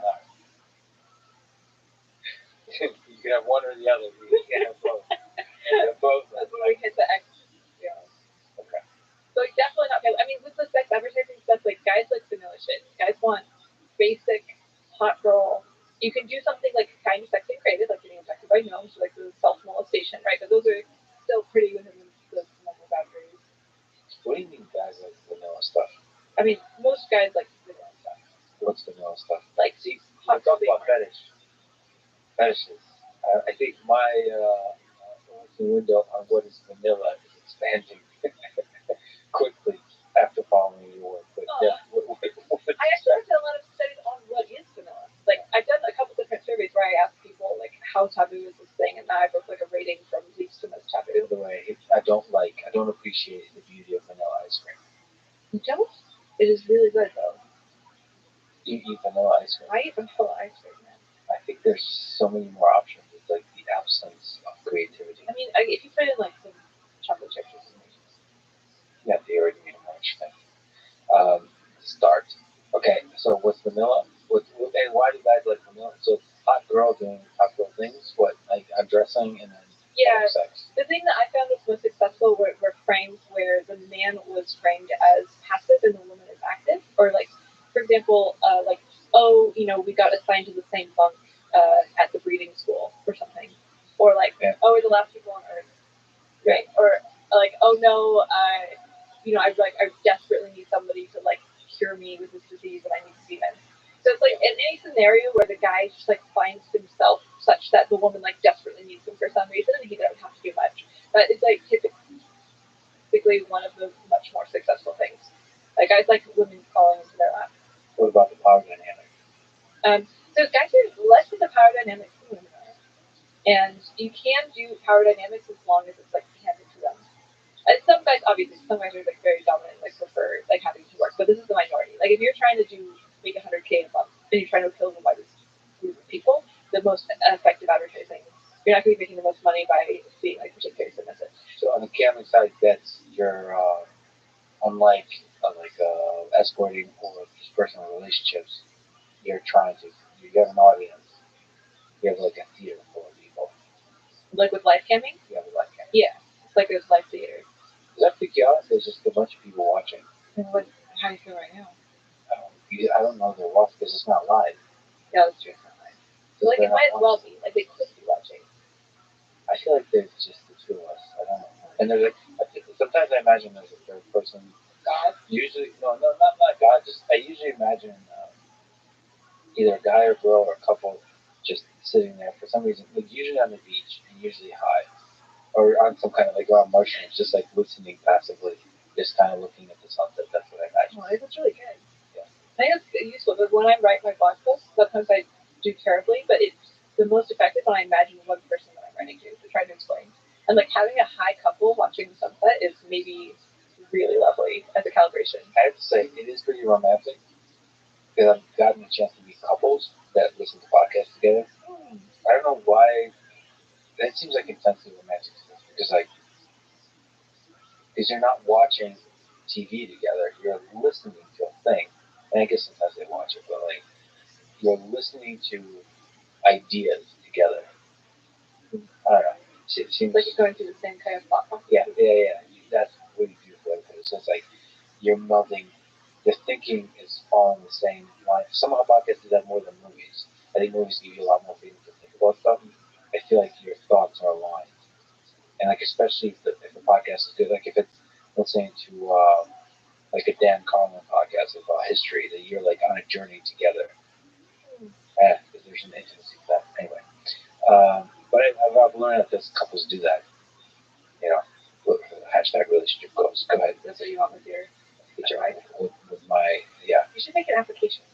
You can have one or the other. You can't have both. You have both. That's when we hit the X. Yeah. Okay. So like, definitely not. I mean, with the sex advertising stuff, like guys like vanilla shit. Guys want basic hot girl. You can do something like kind of sexy and creative, like getting affected by gnomes, like the self molestation, right? But those are still pretty within the normal boundaries. What do you mean guys like vanilla stuff? I mean, most guys like vanilla stuff. What's vanilla stuff? Like, see, talk about fetish. Fetishes. I think my window on what is vanilla is expanding quickly. after following your work. But yeah, I actually have done a lot of studies on what is vanilla. Like I've done a couple different surveys where I ask people like how taboo is this thing, and now I wrote like a rating from least to most taboo. By the way, I don't appreciate the beauty of vanilla ice cream. You don't? It is really good though. You eat vanilla ice cream. I eat vanilla ice cream, man. I think there's so many more options. It's like the absence of creativity. I mean, if you put in like some chocolate chips or something. Yeah, they already made a more interesting. Start. Okay, so what's vanilla? And why do guys like vanilla? So it's hot girl doing hot girl things. What, like undressing and then having sex? The thing that I found was most successful were frames where the man was framed as passive and the woman as active, or like, for example, like, oh, we got assigned to the same bunk at the breeding school or something, or like, oh, we're the last people on Earth, right? Or like, oh no, I desperately need somebody to like cure me with this disease and I need to see them. So it's like in any scenario where the guy just like finds himself such that the woman like desperately needs him for some reason and he doesn't have to do much. But it's like typically one of the much more successful things. Like guys like women falling into their lap. What about the power dynamic? So guys are less into power dynamics than women are. And you can do power dynamics as long as it's like handed to them. And some guys are like very dominant, like prefer like having to work, but this is the minority. Like if you're trying to make 100K a month and you're trying to appeal to the widest group of people, the most effective advertising, you're not going to be making the most money by being like particularly submissive. So on the gambling side, that's your unlike escorting or just personal relationships. You have an audience. You have like a theater full of people. Like with live camming? You have a live camming. Yeah, it's like there's live theater. Does that freak you out? There's just a bunch of people watching. And how do you feel right now? I don't know they're watching because it's not live. Yeah, that's true. It's not live. So like it might as well be. Like they could be watching. I feel like there's just the two of us. I don't know. And there's like sometimes I imagine there's a third person. God. Usually, no, not God. Just I usually imagine either a guy or girl or a couple just sitting there for some reason, like usually on the beach and usually high, or on some kind of like on mushrooms, just like listening passively, just kind of looking at the sunset. That's what I imagine. Oh, that's really good. Yeah. I think it's useful because when I write my blog posts, sometimes I do terribly, but it's the most effective when I imagine one person that I'm writing to try to explain. And like having a high couple watching the sunset is maybe really lovely as a calibration. I have to say, it is pretty romantic because I've gotten a chance to meet couples that listen to podcasts together. I don't know why. That seems like intensely romantic to me because you're not watching TV together, you're listening to a thing. And I guess sometimes they watch it, but like you're listening to ideas together. I don't know. It seems like you're going through the same kind of thought process. Yeah. That's really beautiful. It's just like you're melding. Your thinking is on the same line. Some podcasts do that more than movies. I think movies give you a lot more freedom to think about stuff. I feel like your thoughts are aligned, and like especially if the podcast is good. Like if it's listening to like a Dan Carlin podcast about history, that you're like on a journey together. Because there's an intimacy to that. Anyway, but I've learned that those couples do that. Hashtag relationship goals. Go ahead. That's what you want with your wife. With my You should make an application.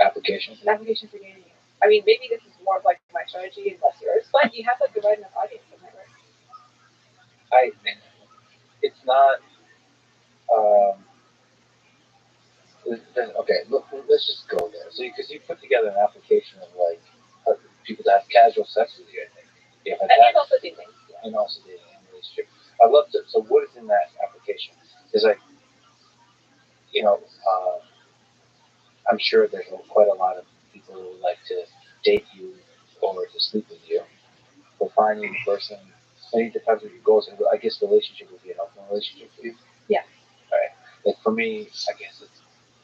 Application. An application for dating you. I mean, maybe this is more of like my strategy and less yours, but you have like the right enough audience in that, right? It's not. Okay, look, let's just go there. So, because you put together an application of like people that have casual sex with you, I think. And also dating. Yeah. And also dating and relationship. I love it. So, what is in that application? Is like, I'm sure there's quite a lot of people who would like to date you or to sleep with you. But finding the person, and it depends what your goals are. I guess relationship would be an open relationship for you. Yeah. Right. Like for me, I guess it's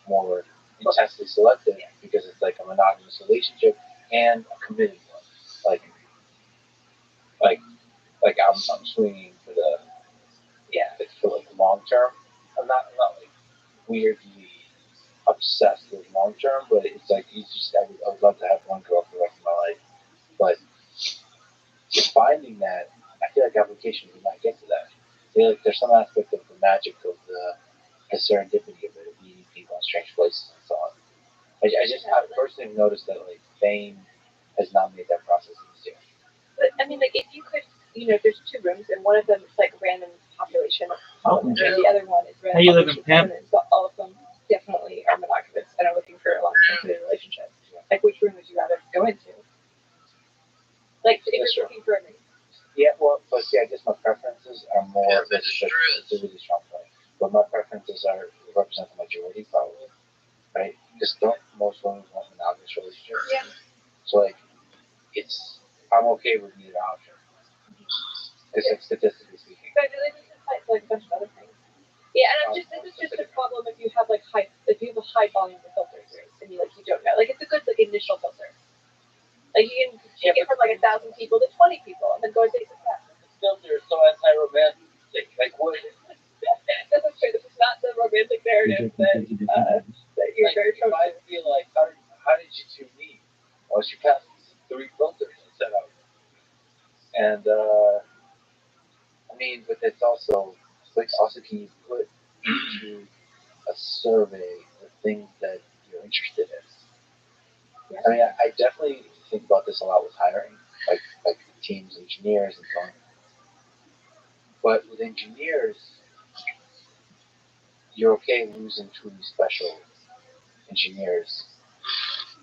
more intensely selective because it's like a monogamous relationship and a committed one. Like I'm swinging for the for like long term. I'm not like weirdly obsessed with long term, but it's like I would love to have one girl for the rest of my life. But finding that, I feel like applications would not get to that. I feel like there's some aspect of the magic of the serendipity of it, of meeting people in strange places and so on. I personally noticed that like fame has not made that process easier. But I mean, like if you could, if there's two rooms and one of them is like random population of and the other one is random population, but all of them definitely are monogamous and are looking for a long-term committed relationship. Like which room would you rather go into? Like if you're looking for a mate. Yeah, well, but see, I guess my preferences are more. It's a really strong point. But my preferences are represent the majority, probably, right? Because don't most women want monogamous relationships? Yeah. So like, I'm okay with either option. Because like statistically speaking. But this is like a bunch of other things. Yeah, and this is just a problem if you have like if you have a high volume of filters and you don't know. Like it's a good like initial filter. Like you can take it from like 1,000 people to 20 people and then go and take the test. The filter is so anti-romantic. Like what? That's true. This is not the romantic narrative that you're very you might feel like, how did you two meet? Well, she passed 3 filters and set up. And I mean, but it's also can you put into a survey the things that you're interested in? Yeah. I mean, I definitely think about this a lot with hiring, like teams, engineers, and so on. But with engineers, you're okay losing truly special engineers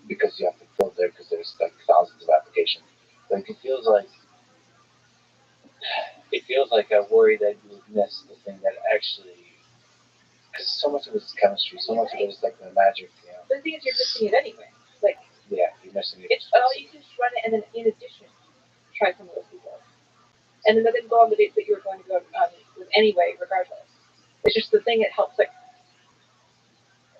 because you have to filter because there's like thousands of applications. Like it feels like I worry that you would miss the thing that actually, because so much of it is chemistry, so much of it is like the magic. The thing is, you're missing it anyway. Like yeah, you're missing it. It's you can just run it and then in addition try some of those people, and then go on the dates that you were going to go with anyway, regardless. It's just the thing that helps like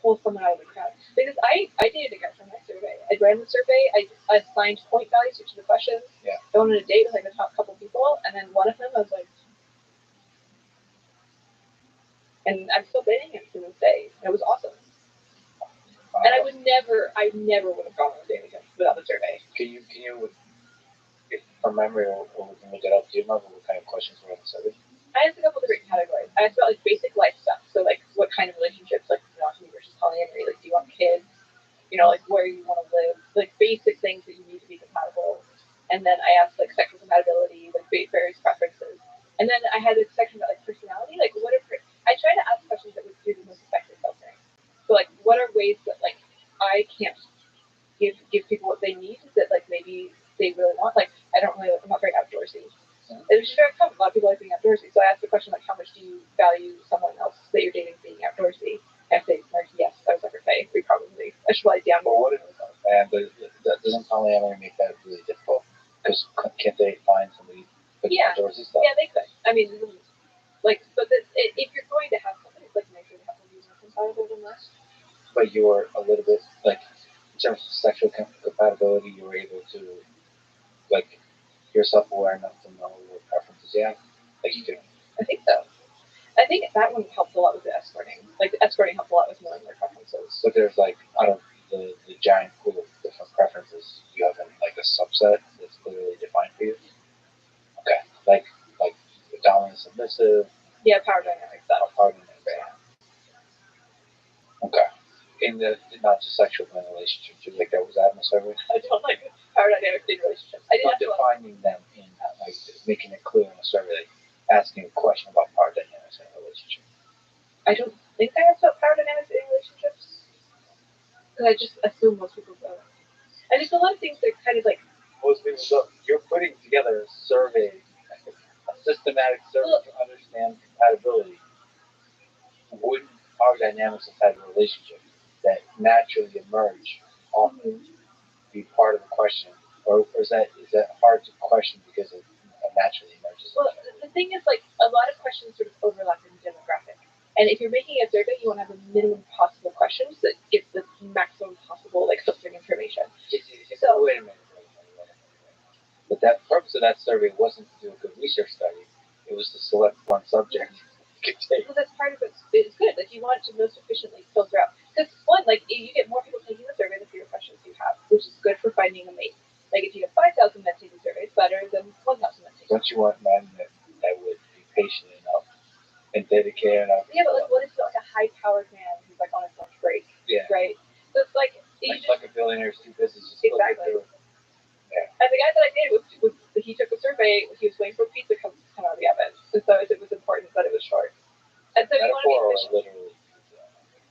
pull someone out of the crowd. Because I dated a guy from my survey. I ran the survey. I assigned point values to the questions. Yeah. I went on a date with like the top couple people, and then one of them I was like, and I'm still dating him to this day. It was awesome. And I never would have gone on a date with him without the survey. Can you, from memory, or we can look it up, do you remember what kind of questions were on the survey? I asked a couple different categories. I asked about like basic life stuff. So like what kind of relationships, like monogamy versus polyamory, like do you want kids? Like where you want to live, like basic things that you need to be compatible. And then I asked like sexual compatibility, like various preferences. And then I had a section about like personality, like I try to ask questions that would do the most effective filtering. So like what are ways that like I can't give people what they need that like maybe they really want. Like I'm not very outdoorsy. It's just very common. A lot of people like being outdoorsy. So I asked the question like, how much do you value someone else that you're dating being outdoorsy? And if they like yes, I was like, okay, we probably I should write down. Well, what if but that doesn't polyamory make that really difficult? Because can't they find somebody with outdoorsy stuff? Yeah, they could. I mean, like, but if you're going to have somebody, it's like nicer to have somebody more compatible than that. But you're a little bit like in terms of sexual compatibility, you were able to like you're self-aware enough to know what preferences you have. Like you do. I think so. I think that one helped a lot with the escorting. Like the escorting helped a lot with knowing their preferences. So there's like out of the giant pool of different preferences, you have like a subset that's clearly defined for you. Okay, like dominant, submissive. Yeah, power dynamics. Power dynamics. Yeah. Okay. In the not just sexual but in relationships, like that was that in the survey. I don't like power dynamics in relationships. I didn't have defining them in like making it clear in the survey, like asking a question about power dynamics in a relationship. I don't think I asked about power dynamics in relationships because I just assume most people don't. And there's a lot of things that kind of like most people don't. You're putting together a survey, a systematic survey to understand compatibility. Wouldn't power dynamics inside a relationship that naturally emerge often be part of the question, or is that hard to question because it naturally emerges? Well, the thing is, like a lot of questions sort of overlap in demographic, and if you're making a survey, you want to have the minimum possible questions that give the maximum possible like filtering information. So wait a minute. But that purpose of that survey wasn't to do a good research study; it was to select one subject. Well, that's part of it. It's good. Like you want to most efficiently filter out. Because one, like you get more people taking the survey, the fewer questions you have, which is good for finding a mate. Like if you have 5,000 men taking surveys, better than 1,000 men taking. Don't you want men that would be patient enough and dedicated enough? Yeah, but like, what if like high-powered man who's like on his lunch break, Yeah. right? So it's like a billionaire's too busy. Exactly. Yeah. And the guy that I dated was he took the survey. He was waiting for pizza to come out of the oven, and so it was important that it was short. And so he wanted to be efficient. Literally.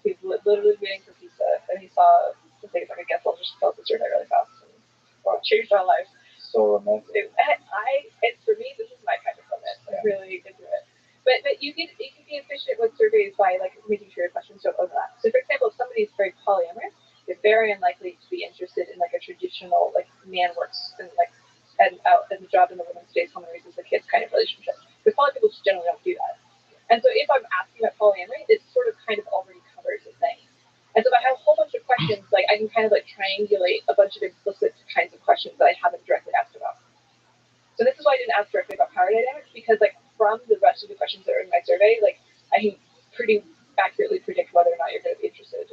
He's literally waiting for pizza, and he saw the things like, I guess I'll just fill out the survey really fast. And, wow, changed my life. So romantic. And for me, this is my kind of limit. I'm really into it. But you can be efficient with surveys by like making sure your questions don't overlap. So for example, if somebody is very polyamorous, they're very unlikely to be interested in like a traditional like man works and like and out and the job and the woman stays home and raises the kids kind of relationship. Because poly people just generally don't do that. And so if I'm asking about polyamory, it sort of kind of already covers the thing. And so if I have a whole bunch of questions, like I can kind of like triangulate a bunch of implicit kinds of questions that I haven't directly asked about. So this is why I didn't ask directly about power dynamics, because like from the rest of the questions that are in my survey, like I can pretty accurately predict whether or not you're going to be interested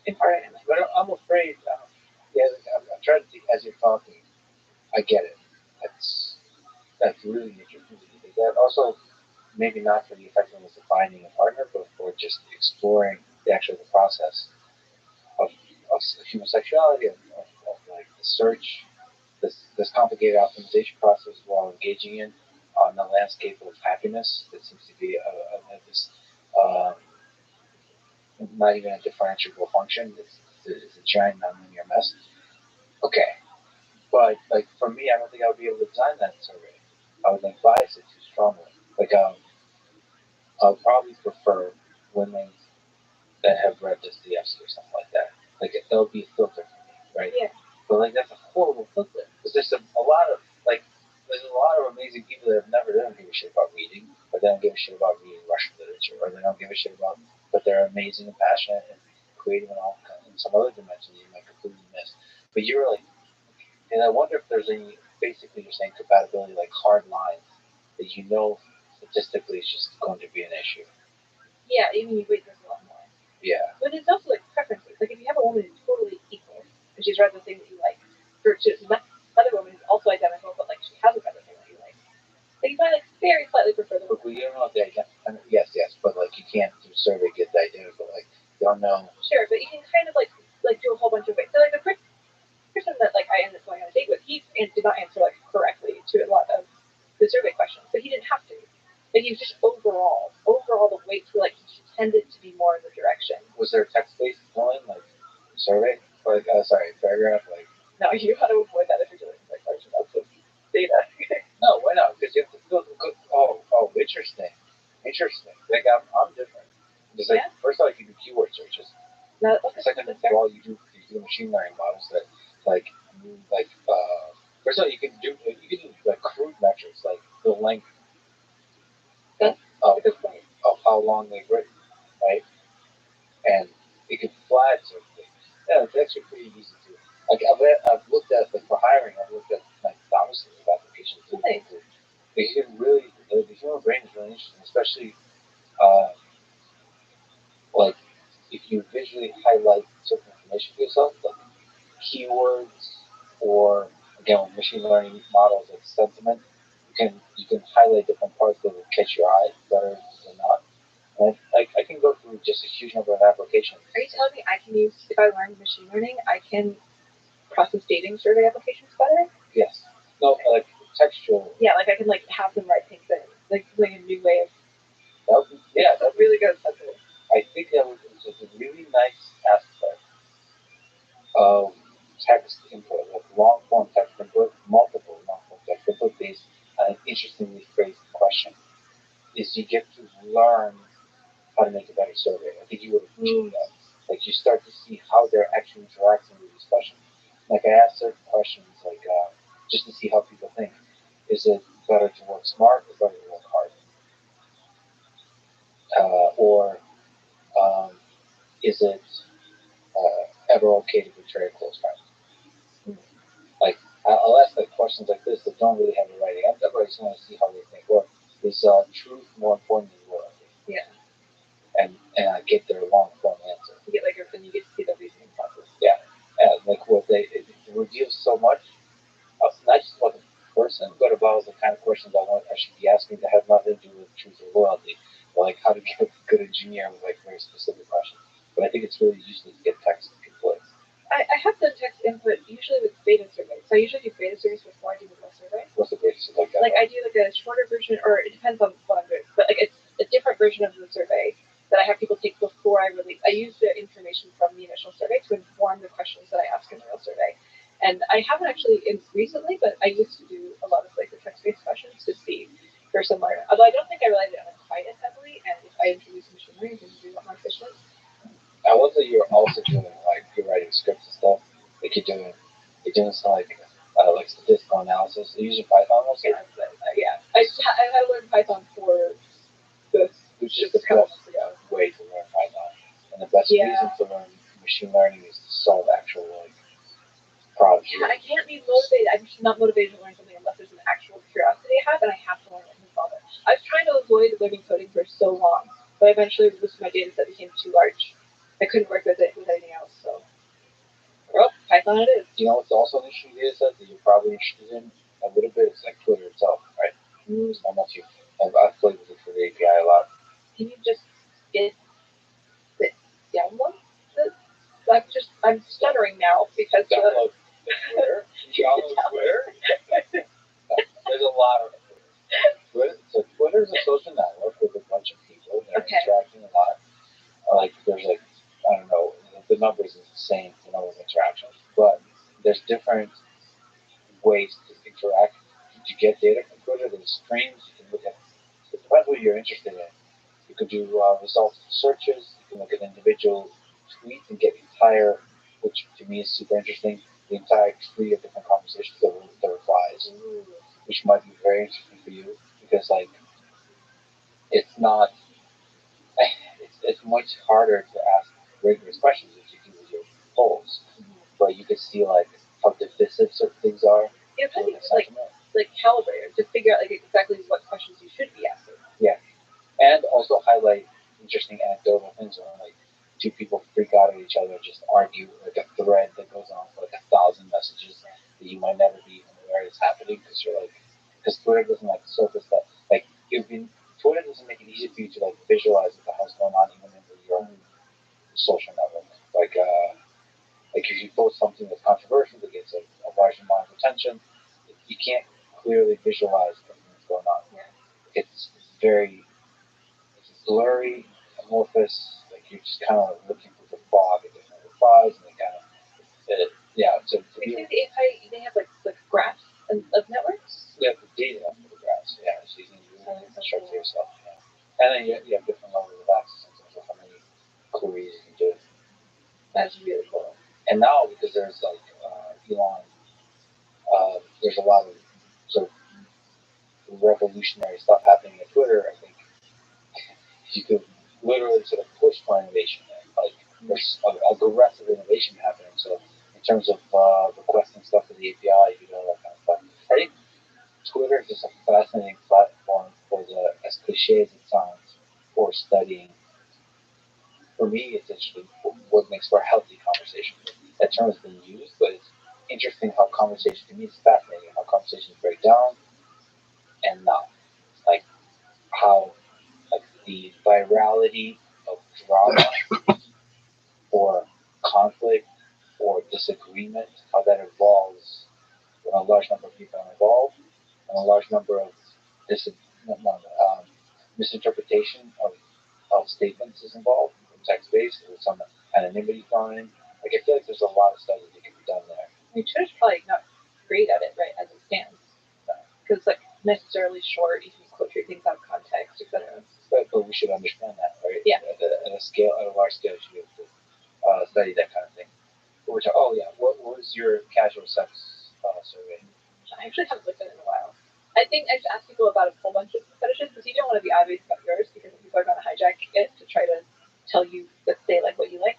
in power dynamics. But I'm afraid, I'm trying to think as you're talking, I get it. That's really interesting. That also maybe not for the effectiveness of finding a partner, but for just exploring the process of human sexuality, of like the search, this complicated optimization process while engaging in on the landscape of happiness that seems to be this not even a differentiable function. It's a giant nonlinear mess. Okay, but like for me, I don't think I would be able to design that survey. I would like bias it too strongly. Like I would probably prefer women that have read Dostoevsky or something like that. Like that would be a filter for me, right? Yeah. But like that's a horrible filter because there's a lot of amazing people that they don't give a shit about reading, or they don't give a shit about reading Russian literature, or they don't give a shit about, but they're amazing and passionate and creative and all in some other dimension you might completely miss. But you're like, and I wonder if there's any, basically you're saying compatibility, like hard lines that statistically is just going to be an issue. Yeah, even you weight this a lot more. Yeah. But it's also like preferences. Like if you have a woman who's totally equal and she's read the thing that you like, versus another woman who's also identical but like she hasn't read the thing that you like, you might like very slightly prefer the woman. But you don't know if they yes, but like you can't do a survey get the identical. Like you don't know. Sure, but you can kind of like do a whole bunch of ways. So like the person that like I ended up going on a date with, he did not answer like correctly to a lot of the survey questions, but he didn't have to. Like he was just overall the weights were like he tended to be more in the direction. Was there a text-based one like survey? Like paragraph like? No, you got to avoid that if you're doing like large amounts of data. No, why not? Because you have to feel good. Oh, interesting. Like I'm different. Just like first of all, you can do keyword searches. No, okay, second of all, you do machine learning models that first of all you can do like crude metrics like the length of how long they've written, right? And it can flag certain things. Yeah, it's actually pretty easy to. Like I've looked at like for hiring, I've looked at like thousands of applications. Nice. You can really the human brain is really interesting, especially like if you visually highlight certain information for yourself, like keywords or again with machine learning models like sentiment, you can highlight different parts that will catch your eye better than not. And I can go through just a huge number of applications. Are you telling me I can use, if I learn machine learning, I can process dating survey applications better? Yes. No, like textual. Yeah, like I can like have them write things in, like a new way of. That's really good. I think that was a really nice aspect of text input, like long form text input, multiple long form text input based on an interestingly phrased question. Is you get to learn how to make a better survey. I think you would appreciate that. Like you start to see how they're actually interacting with these questions. Like I asked certain questions, like just to see how people think. Is it better to work smart or better to work hard? Or is it ever okay to betray a close friend? Like I'll ask like questions like this that don't really have a right answer, but I just want to see how they think. Or is truth more important than loyalty? Yeah. And I get their long form answer. You get and you get to see the reasoning process. Yeah. And like what it reveals so much, not just about the person, but about the kind of questions I should be asking that have nothing to do with truth or loyalty. like how to get a good engineer with like very specific questions. But I think it's really useful to get text input. I have done text input usually with beta surveys. So I usually do beta surveys before I do the real survey. What's the beta survey? Like I do like a shorter version, or it depends on what I'm doing, but like it's a different version of the survey that I have people take before I release. I use the information from the initial survey to inform the questions that I ask in the real survey. And I haven't actually recently, but I used to do a lot of like the text-based questions to see for some more. Although I don't think I relied on it quite as heavily, and if I introduce machine learning, it can be a lot more efficient. I love that you're also doing like you're writing scripts and stuff. Like you're doing some like statistical analysis. Are you using Python also? Yeah. I had to learn Python for this just a couple months ago. Way to learn Python, and the best reason to learn machine learning is to solve actual like problems. Yeah, I can't be motivated. I'm just not motivated to learn something unless there's an actual curiosity I have, and I have to learn it and solve it. I was trying to avoid learning coding for so long, but eventually my data set became too large. I couldn't work with it with anything else, so Python it is. You know what's also an interesting data set that you're probably interested in a little bit is like Twitter itself, right? How much I've played with it for the API a lot. Can you just get the download? I'm stuttering now because download Twitter. Download Twitter. There's a lot of Twitter. So Twitter is a social network with a bunch of people. They're interacting a lot. Like there's like I don't know, the numbers is the same, the number of interactions, but there's different ways to interact to get data from Twitter. There's streams. You can look at. It depends what you're interested in. You can do results searches. You can look at individual tweets and get the entire, which to me is super interesting, the entire tree of different conversations, the replies, which might be very interesting for you because like it's not. It's much harder to ask rigorous questions as you do with your polls, but you can see like how divisive certain things are. Yeah, I think like calibrator to figure out like exactly what questions you should be asking. Yeah, and also highlight interesting anecdotal things when like two people freak out at each other and just argue like a thread that goes on for like 1,000 messages that you might never be aware is happening because Twitter doesn't like surface that like Twitter doesn't make it easy for you to like visualize what the hell's going on even in your social network. Like if you post something that's controversial that gets a large amount of attention, you can't clearly visualize everything that's going on. Yeah. It's blurry, amorphous, like you're just kind of looking for the fog of different replies and they kind of so you think the API they have like graphs of networks? Yeah, the data for the graphs, so you can construct yourself. And then you have different levels of access in terms of how many queries you can do. That's really cool. And now because there's like Elon, there's a lot of sort of revolutionary stuff happening at Twitter. I think you could literally sort of push for innovation. Like there's aggressive innovation happening. So in terms of requesting stuff to the API, all that kind of stuff. I think Twitter is just a fascinating platform for as cliche as it sounds, for studying. For me, it's interesting what makes for a healthy conversation. That term has been used, but it's interesting how conversation, to me, it's fascinating how conversations break down and not. Like how the virality of drama or conflict or disagreement, how that evolves when a large number of people are involved and a large number of misinterpretation of statements is involved, text-based, with some anonymity thrown in. Like, I feel like there's a lot of studies that can be done there. Twitter's probably not great at it, right, as it stands. Because, necessarily short, you can quote things out of context, etc. But we should understand that, right? Yeah. At a large scale, you should be able to study that kind of thing. What was your casual sex survey? I actually haven't looked at it in a while. I think I just asked people about a whole bunch of fetishes because you don't want to be obvious about yours because people are going to hijack it to try to tell you that they like what you like.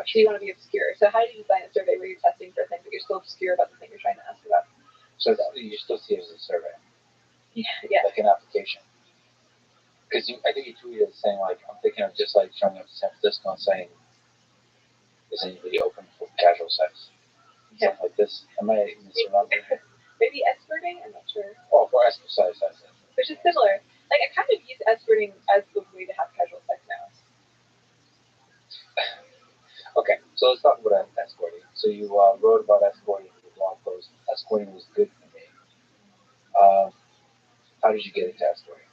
So you want to be obscure. So how do you design a survey where you're testing for things but you're still obscure about the thing you're trying to ask about? So you still see it as a survey. Yeah. Like an application. Because I think you tweeted saying like, I'm thinking of just like showing up to San Francisco and saying, is anybody open for casual sex? Yeah. Something like this. Am I misremembering? Maybe escorting? I'm not sure. Oh, for exercise, I think. Which is similar. Like, I kind of use escorting as the way to you wrote about escorting in your blog post. Escorting was good for me. How did you get into escorting?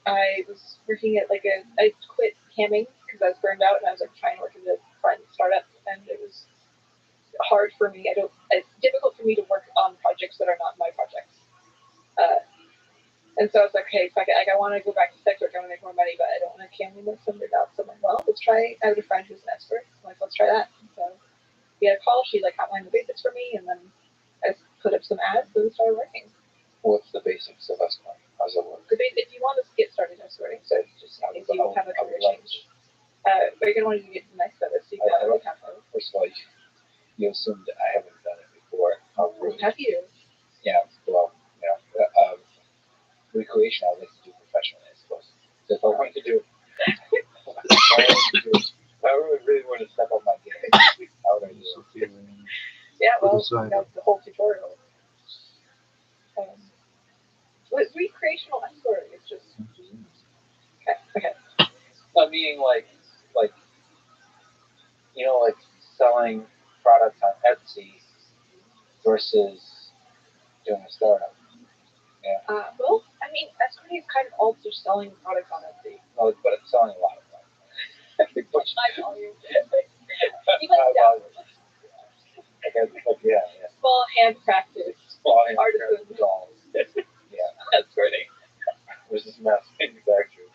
I was working at I quit camming because I was burned out and I was like trying to work in a fun startup and it was hard for me. It's difficult for me to work on projects that are not my projects. And so I was like, hey, fuck it. Like, I want to go back to sex work. I want to make more money, but I don't want to cam anymore. So I'm like, well, let's try. I have a friend who's an expert. I'm like, let's try that. And so we had a call. She outlined the basics for me, and then I put up some ads and we started working. What's the basics of escorting? How does it work? If you want to get started in escorting, so just if you have a career change, but you're gonna want to get some nice photos. So you can have photos. First of all, you assumed I haven't done it before. Have you? Yeah. Well, recreation, I would like to do professionally, I suppose. So if I wanted to do, if I really want to step up my game, how would I do it? Yeah, well, the whole tutorial. With recreational escort, it's just okay. No, meaning like selling products on Etsy versus doing a startup. Yeah. Well, I mean, escorting is kind of also selling products on Etsy. No, but it's selling a lot of products. High volume. Yeah. Small handcrafted. Artisan dolls. Yeah. Escorting. Versus mass manufacturing.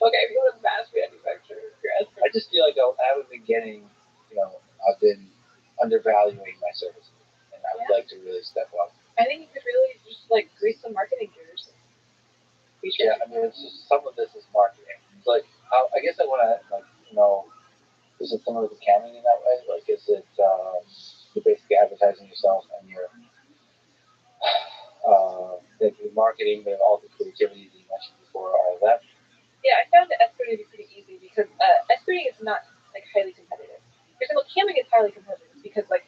Okay, if you want to mass manufacture your escorting. I just feel like I haven't been getting, I've been undervaluing my services, and I would like to really step up. I think you could really just grease some marketing gears. Yeah, I mean, it's just, some of this is marketing. It's like, I guess I want to, is it similar to camming in that way? Like, is it, you're basically advertising yourself and you're, marketing, but all the creativity that you mentioned before, all of that? Yeah, I found escorting to be pretty easy because escorting is not highly competitive. For example, camming is highly competitive because the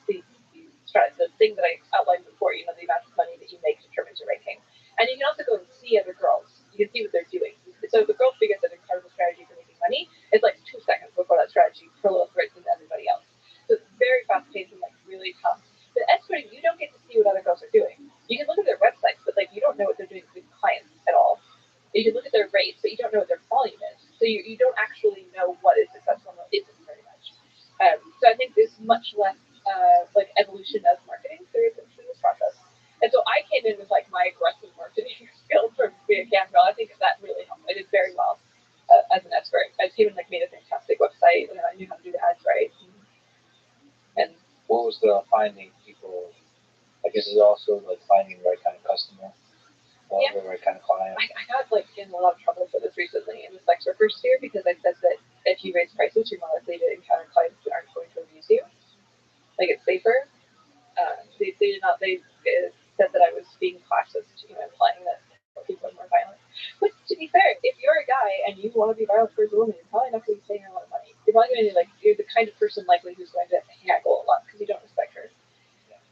thing that I outlined before, the amount of money that you make determines your ranking. And you can also go and see other girls. You can see what they're doing. So if the girl figures out an incredible strategy for making money, it's 2 seconds before that strategy proliferates into everybody else. So it's very fast paced and really tough. But escorting, you don't get to see what other girls are doing. You can look at their websites, but you don't know what they're doing with clients at all. You can look at their rates, but you don't know what their volume is. So you don't actually know what is successful and what isn't very much. So I think there's much less evolution of marketing through this process. And so I came in with my aggressive marketing skills from being a cam girl. I think that really helped. I did very well as an expert. I came in made a fantastic website, and I knew how to do the ads right. And what was the finding people? I guess it's also finding the right kind of customer. The right kind of client. I got in a lot of trouble for this recently in the sex worker sphere because I said that if you raise prices, you're more likely to encounter clients that aren't going to abuse you. It's safer. They did not. They said that I was being classist, implying that people are more violent. But to be fair, if you're a guy and you want to be violent towards a woman, you're probably not going to be paying her a lot of money. You're probably going to you're the kind of person likely who's going to haggle a lot because you don't respect her.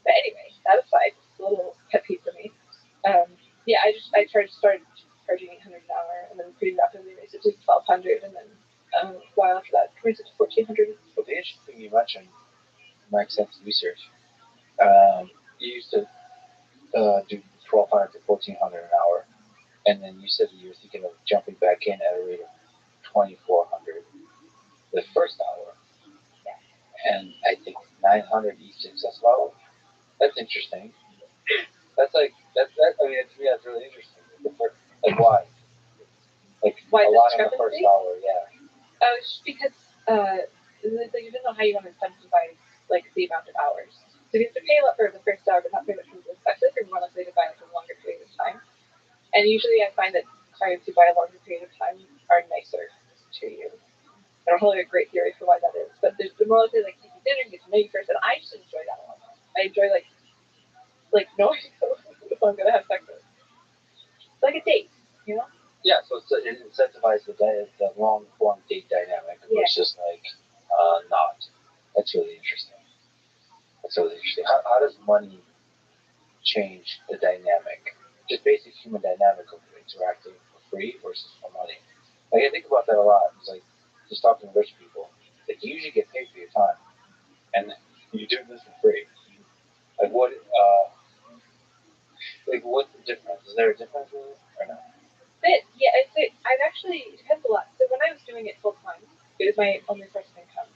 But anyway, that aside, it's a little pet peeve for me. I started charging $800 an hour, and then pretty rapidly raised it to $1,200, and then a while after that, raised it to $1,400. Well, the interesting thing you mentioned, my extensive research, you used to do $1,200 to $1,400 an hour, and then you said you were thinking of jumping back in at a rate of $2,400 the first hour, and I think $900 each successful hour. That's interesting. That's I mean, to me, that's really interesting. Why? Why a the lot in the discrepancy? first hour, yeah. It's just because you don't know how you want to incentivize the amount of hours. So you have to pay a lot for the first hour, but not very much for the second. You're more likely to buy a longer period of time. And usually, I find that clients who buy a longer period of time are nicer to you. I don't really have a great theory for why that is, but they're more likely take you dinner and get to know you first, and I just enjoy that a lot. I enjoy knowing if I'm gonna have sex with. It's like a date, Yeah, so it incentivizes the long form date dynamic versus not. That's really interesting. How does money change the dynamic? Just basic human dynamic of interacting for free versus for money. I think about that a lot. It's just talking to rich people. You usually get paid for your time. And Is there a difference really, or no? But yeah, I've actually, it depends a lot. So when I was doing it full time, it was my only source of income.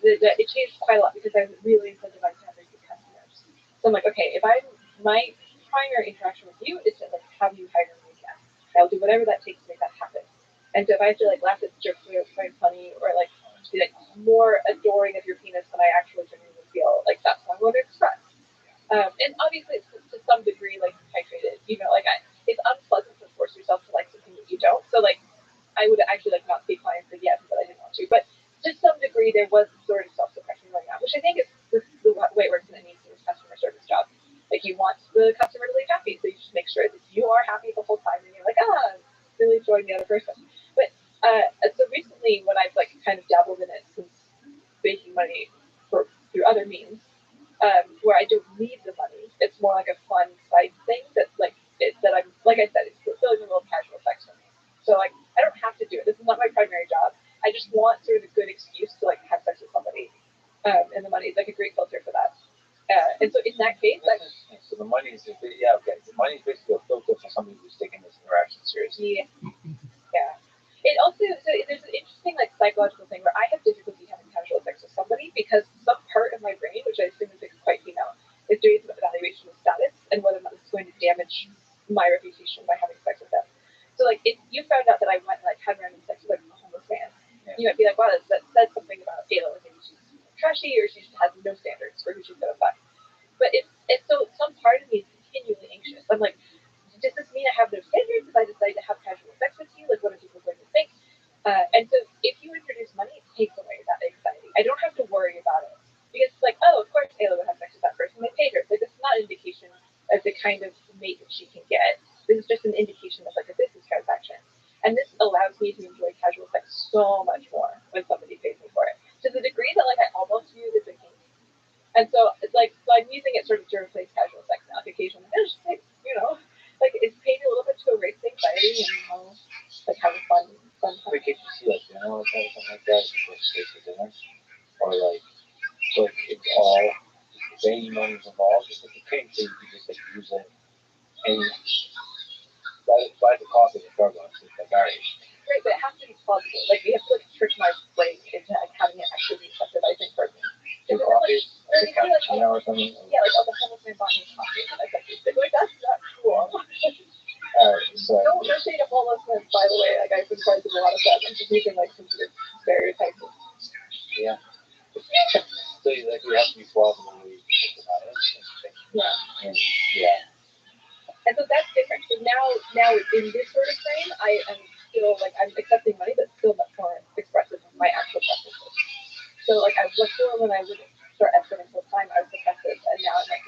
It changed quite a lot because I was really incentivized to have repeat customers. So I'm like, okay, if my primary interaction with you is to like have you hire me again. I'll do whatever that takes to make that happen. And so if I have to like laugh at jokes that are quite funny or like be like more adoring of your penis than I actually genuinely feel, like that's what I'm going to express. And obviously it's to some degree like titrated, like it's unpleasant to force yourself to like something that you don't. So like I would actually like not take clients again, but I didn't want to. But to some degree, there was sort of self-suppression going on, which I think is the way it works in any sort of customer service job. Like you want the customer to leave happy, so you just make sure that you are happy the whole time, and you're like, really enjoying the other person. But so recently, when I've like kind of dabbled in it since making money through other means, where I don't need the money, it's more like a fun side thing that I'm like I said, it's fulfilling a little casual sex for me. So like I don't have to do it. This is not my primary job. I just want sort of a good excuse to like have sex with somebody, and the money is like a great filter for that. And so in that case, so the money is okay. The money is basically a filter for somebody who's taking this interaction seriously. Yeah. It also there's an interesting like psychological thing where I have difficulty having casual sex with somebody because some part of my brain, which I assume is like quite female, is doing some evaluation of status and whether or not this is going to damage my reputation by having sex with them. So like if you found out that I went like had random sex with like a homeless man, you might be like, wow, that says something about Ayla. Like maybe she's trashy or she just has no standards for who she's gonna fuck. But it's so some part of me is continually anxious. I'm like, does this mean I have no standards if I decide to have casual sex with you? Like, what are people going to think? And so if you introduce money, it takes away that anxiety. I don't have to worry about it. Because it's like, oh, of course Ayla would have sex with that person. They paid her. Like, this is not an indication of the kind of mate that she can get. This is just an indication of, like, a business transaction. And this allows me to enjoy casual sex so much more when somebody pays me for it. To the degree that, like, I almost view it as a kink. And so it's like, so I'm using it sort of to replace casual sex now. Occasionally, it's just like, like it's paying a little bit to erase the anxiety and like have a fun time. Wait, can't you see like dinner or something like that? Like stay for dinner, or like so it's all if any money's involved. If it's a pink, so you can just like use it and buy the coffee at Starbucks. It's like alright. Right, but it has to be plausible. Like we have to like trick my brain into like having it actually be incentivizing for me. The coffee, like cappuccino or something. Yeah, like the homeless man bought me coffee. Like that's not cool. So don't say to homeless men, by the way. Like I've been friends with a lot of them. I'm just using like some sort of stereotypes. Yeah. So you have to be plausible when you think about it. Yeah. And yeah. And so that's different. So now in this sort of frame, I am still like I'm accepting money, but still much more expressive of my actual preferences. So like before when I would start escorting full time, I was suppressive, and now I'm like,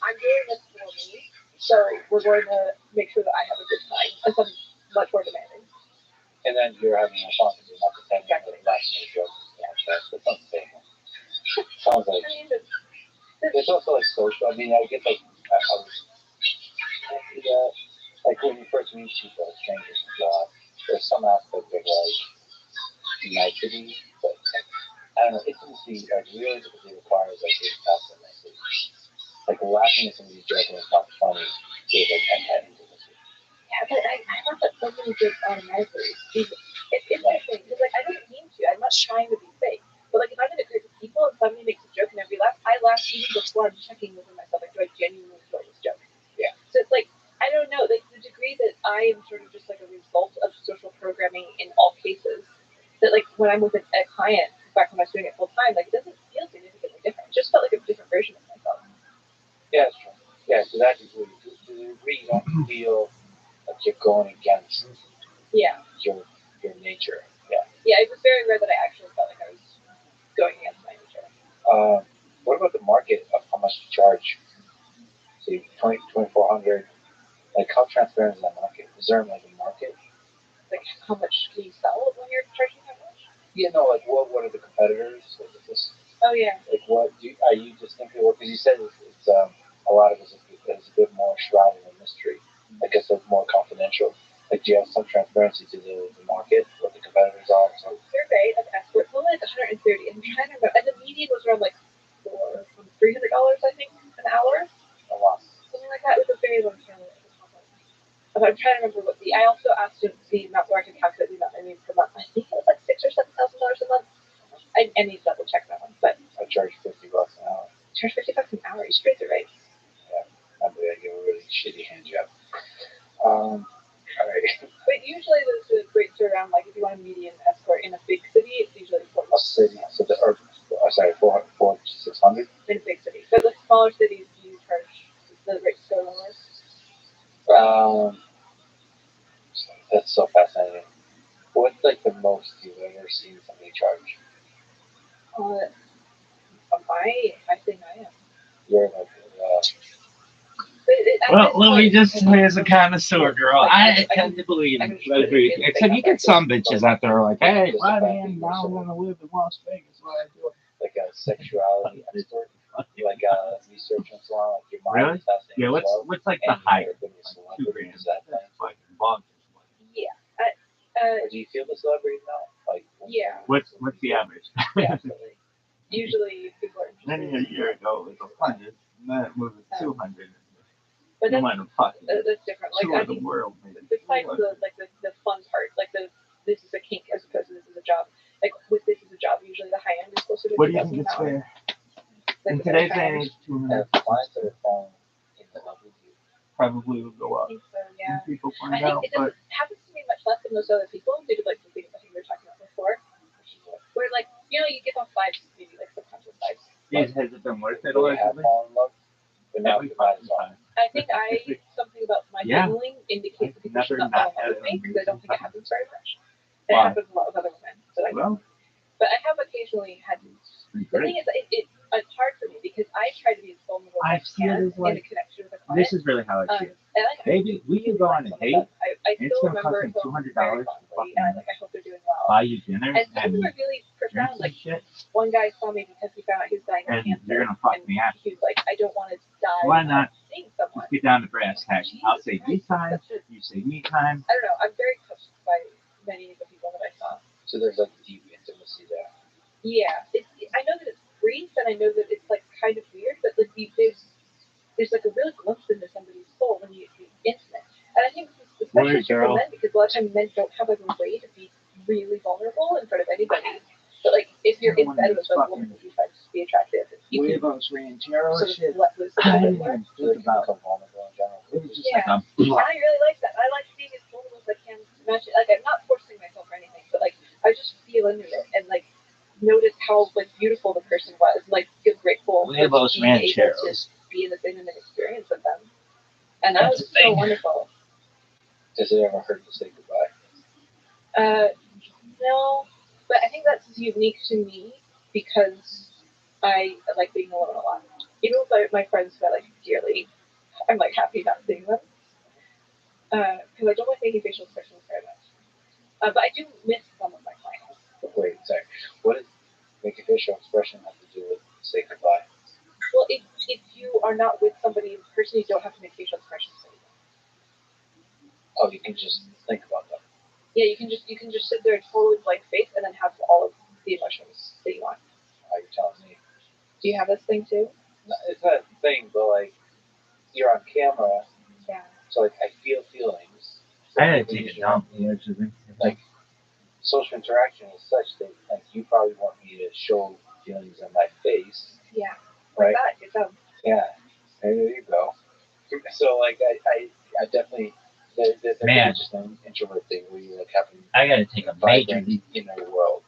I'm doing this for me. So we're going to make sure that I have a good time, and so I'm much more demanding. And then you're having a fun because you're not pretending exactly. That laughing at jokes. Yeah, that's something. Sounds like. It's also like social. I mean, I get like like when you first meet people, strangers, there's some aspect of like nicety, but I don't know, intimacy like really typically requires like this type of nicety. Like laughing at somebody's joke and it's not funny is like intimacy. Yeah, but I thought that so many jokes automatically. It's interesting because like I don't mean to. I'm not trying to be fake. But like if I'm in a group of people and somebody makes a joke and everybody laughs, I laugh even before I'm checking within myself. Like, do I genuinely enjoy this joke? Yeah. So it's like I don't know, like the degree that I am sort of just like a result of social programming in all cases. That like when I'm with a client, back when I was doing it full time, like it doesn't feel significantly different. It just felt like a different version of myself. Yeah, that's true. Yeah, to that degree, to the degree you don't feel like you're going against your nature. Yeah. Yeah, it was very rare that I actually felt like I was going against my nature. What about the market of how much to charge? See, 2,400. Like, how transparent is that market? Is there like a market? Like, how much can you sell when you're charging that much? Yeah, no, like, what are the competitors? Like, oh, yeah. Like, are you just thinking, because you said it's a lot of it is a bit more shrouded in mystery. I guess it's more confidential. Like, do you have some transparency to the market, what the competitors are? So, survey of escorts, only like 130. I'm trying to remember. And the median was around like $300, I think, an hour. A lot. Something like that with a very low turnover. I'm trying to remember what I also asked him the amount where I could calculate the amount I made per month. I think it was like $6,000 or $7,000 a month. I need to double check that one, but I charge $50 an hour. Charge $50 an hour. You straight it right. Yeah, I give a really shitty hand job. All right. But usually the rates are around like if you want a median escort in a big city, it's usually a city. So the 400 to 600 in a big city. But the smaller cities, you charge the rates go lower. That's so fascinating. What's like the most you've ever seen somebody charge? I think I am. You're like, well, let me just say, as a connoisseur, girl, I tend to believe in every. Except you get some bitches out there like, hey, why man, now I'm gonna live in Las Vegas? What I do? Like a sexuality expert, like a research and so on, like your mind really? testing. Yeah, what's like the height? Like $2 grand. Is that fucking bonkers. Yeah. Do you feel the celebrity now? Like, yeah. What's the average? Yeah, absolutely. Usually people are interested. Many a year ago it was 100, and then it moved to 200. But that's different. Like I think, world, besides the fun part, like this is a kink as opposed to this is a job. Like with this is a job, usually the high end is closer to. What do you think it's fair? In today's day, clients that are falling in love with you probably will go up. I think so, yeah. People I find out, think it happens to me much less than most other people due to like the things I think we were talking about before. Where like you give off vibes, maybe like subconscious vibes. Has it been worth it? Or have fallen in love, but now we find time. I think something about my feeling indicates that people should not fall in love with me because I don't think it happens very much. It happens a lot with other women. But I have occasionally had. The thing is, it's hard for me because I try to be as vulnerable as I can in a connection with a client. This is really how I feel. Maybe we could go on a date. I it's still going to cost me $200 to I hope they're doing well. Buy you dinner and some of them are really profound. Like shit. One guy saw me because he found out he was dying of cancer. You're gonna fuck me out. He was like, I don't want to die. Why not? Seeing someone. Let's get down to brass tacks. I'll say you time. You say me time. I don't know. I'm very touched by many of the people that I saw. So there's like deep intimacy there. Yeah, I know that it's brief, and I know that it's like kind of weird, but like there's like a real glimpse into somebody's soul when you be intimate. And I think this is especially true for men because a lot of times men don't have like a way to be really vulnerable in front of anybody. But like if you're in bed with a woman who you find to be attractive, you can Ranchero shit. Let loose a little bit more. Yeah, and I really like that. I like being as vulnerable as I can. Like I'm not forcing myself or anything, but like I just feel into it and like notice how like beautiful the person was, like feel grateful for being able to be in this intimate experience with them. And that was just so wonderful. Does it ever hurt to say goodbye? No, but I think that's unique to me because I like being alone a lot. Even with my friends who I like dearly, I'm like happy not seeing them. Because I don't like making facial expressions very much. But I do miss some of my clients. Wait, sorry. What does making facial expression have to do with say goodbye? Well, if you are not with somebody in person, you don't have to make facial expressions anymore. Oh, you can just think about them. Yeah, you can just sit there totally blank face and then have all of the emotions that you want. Are you telling me? Do you have this thing too? No, it's not a thing, but like you're on camera. Yeah. So like I feel feelings. I had to take it down. Like social interaction is such that like you probably want me to show feelings in my face. Yeah. Right. Like that. Good job. Yeah. There you go. So like I definitely there's just an introvert thing where you like having. I gotta take a major league inner world.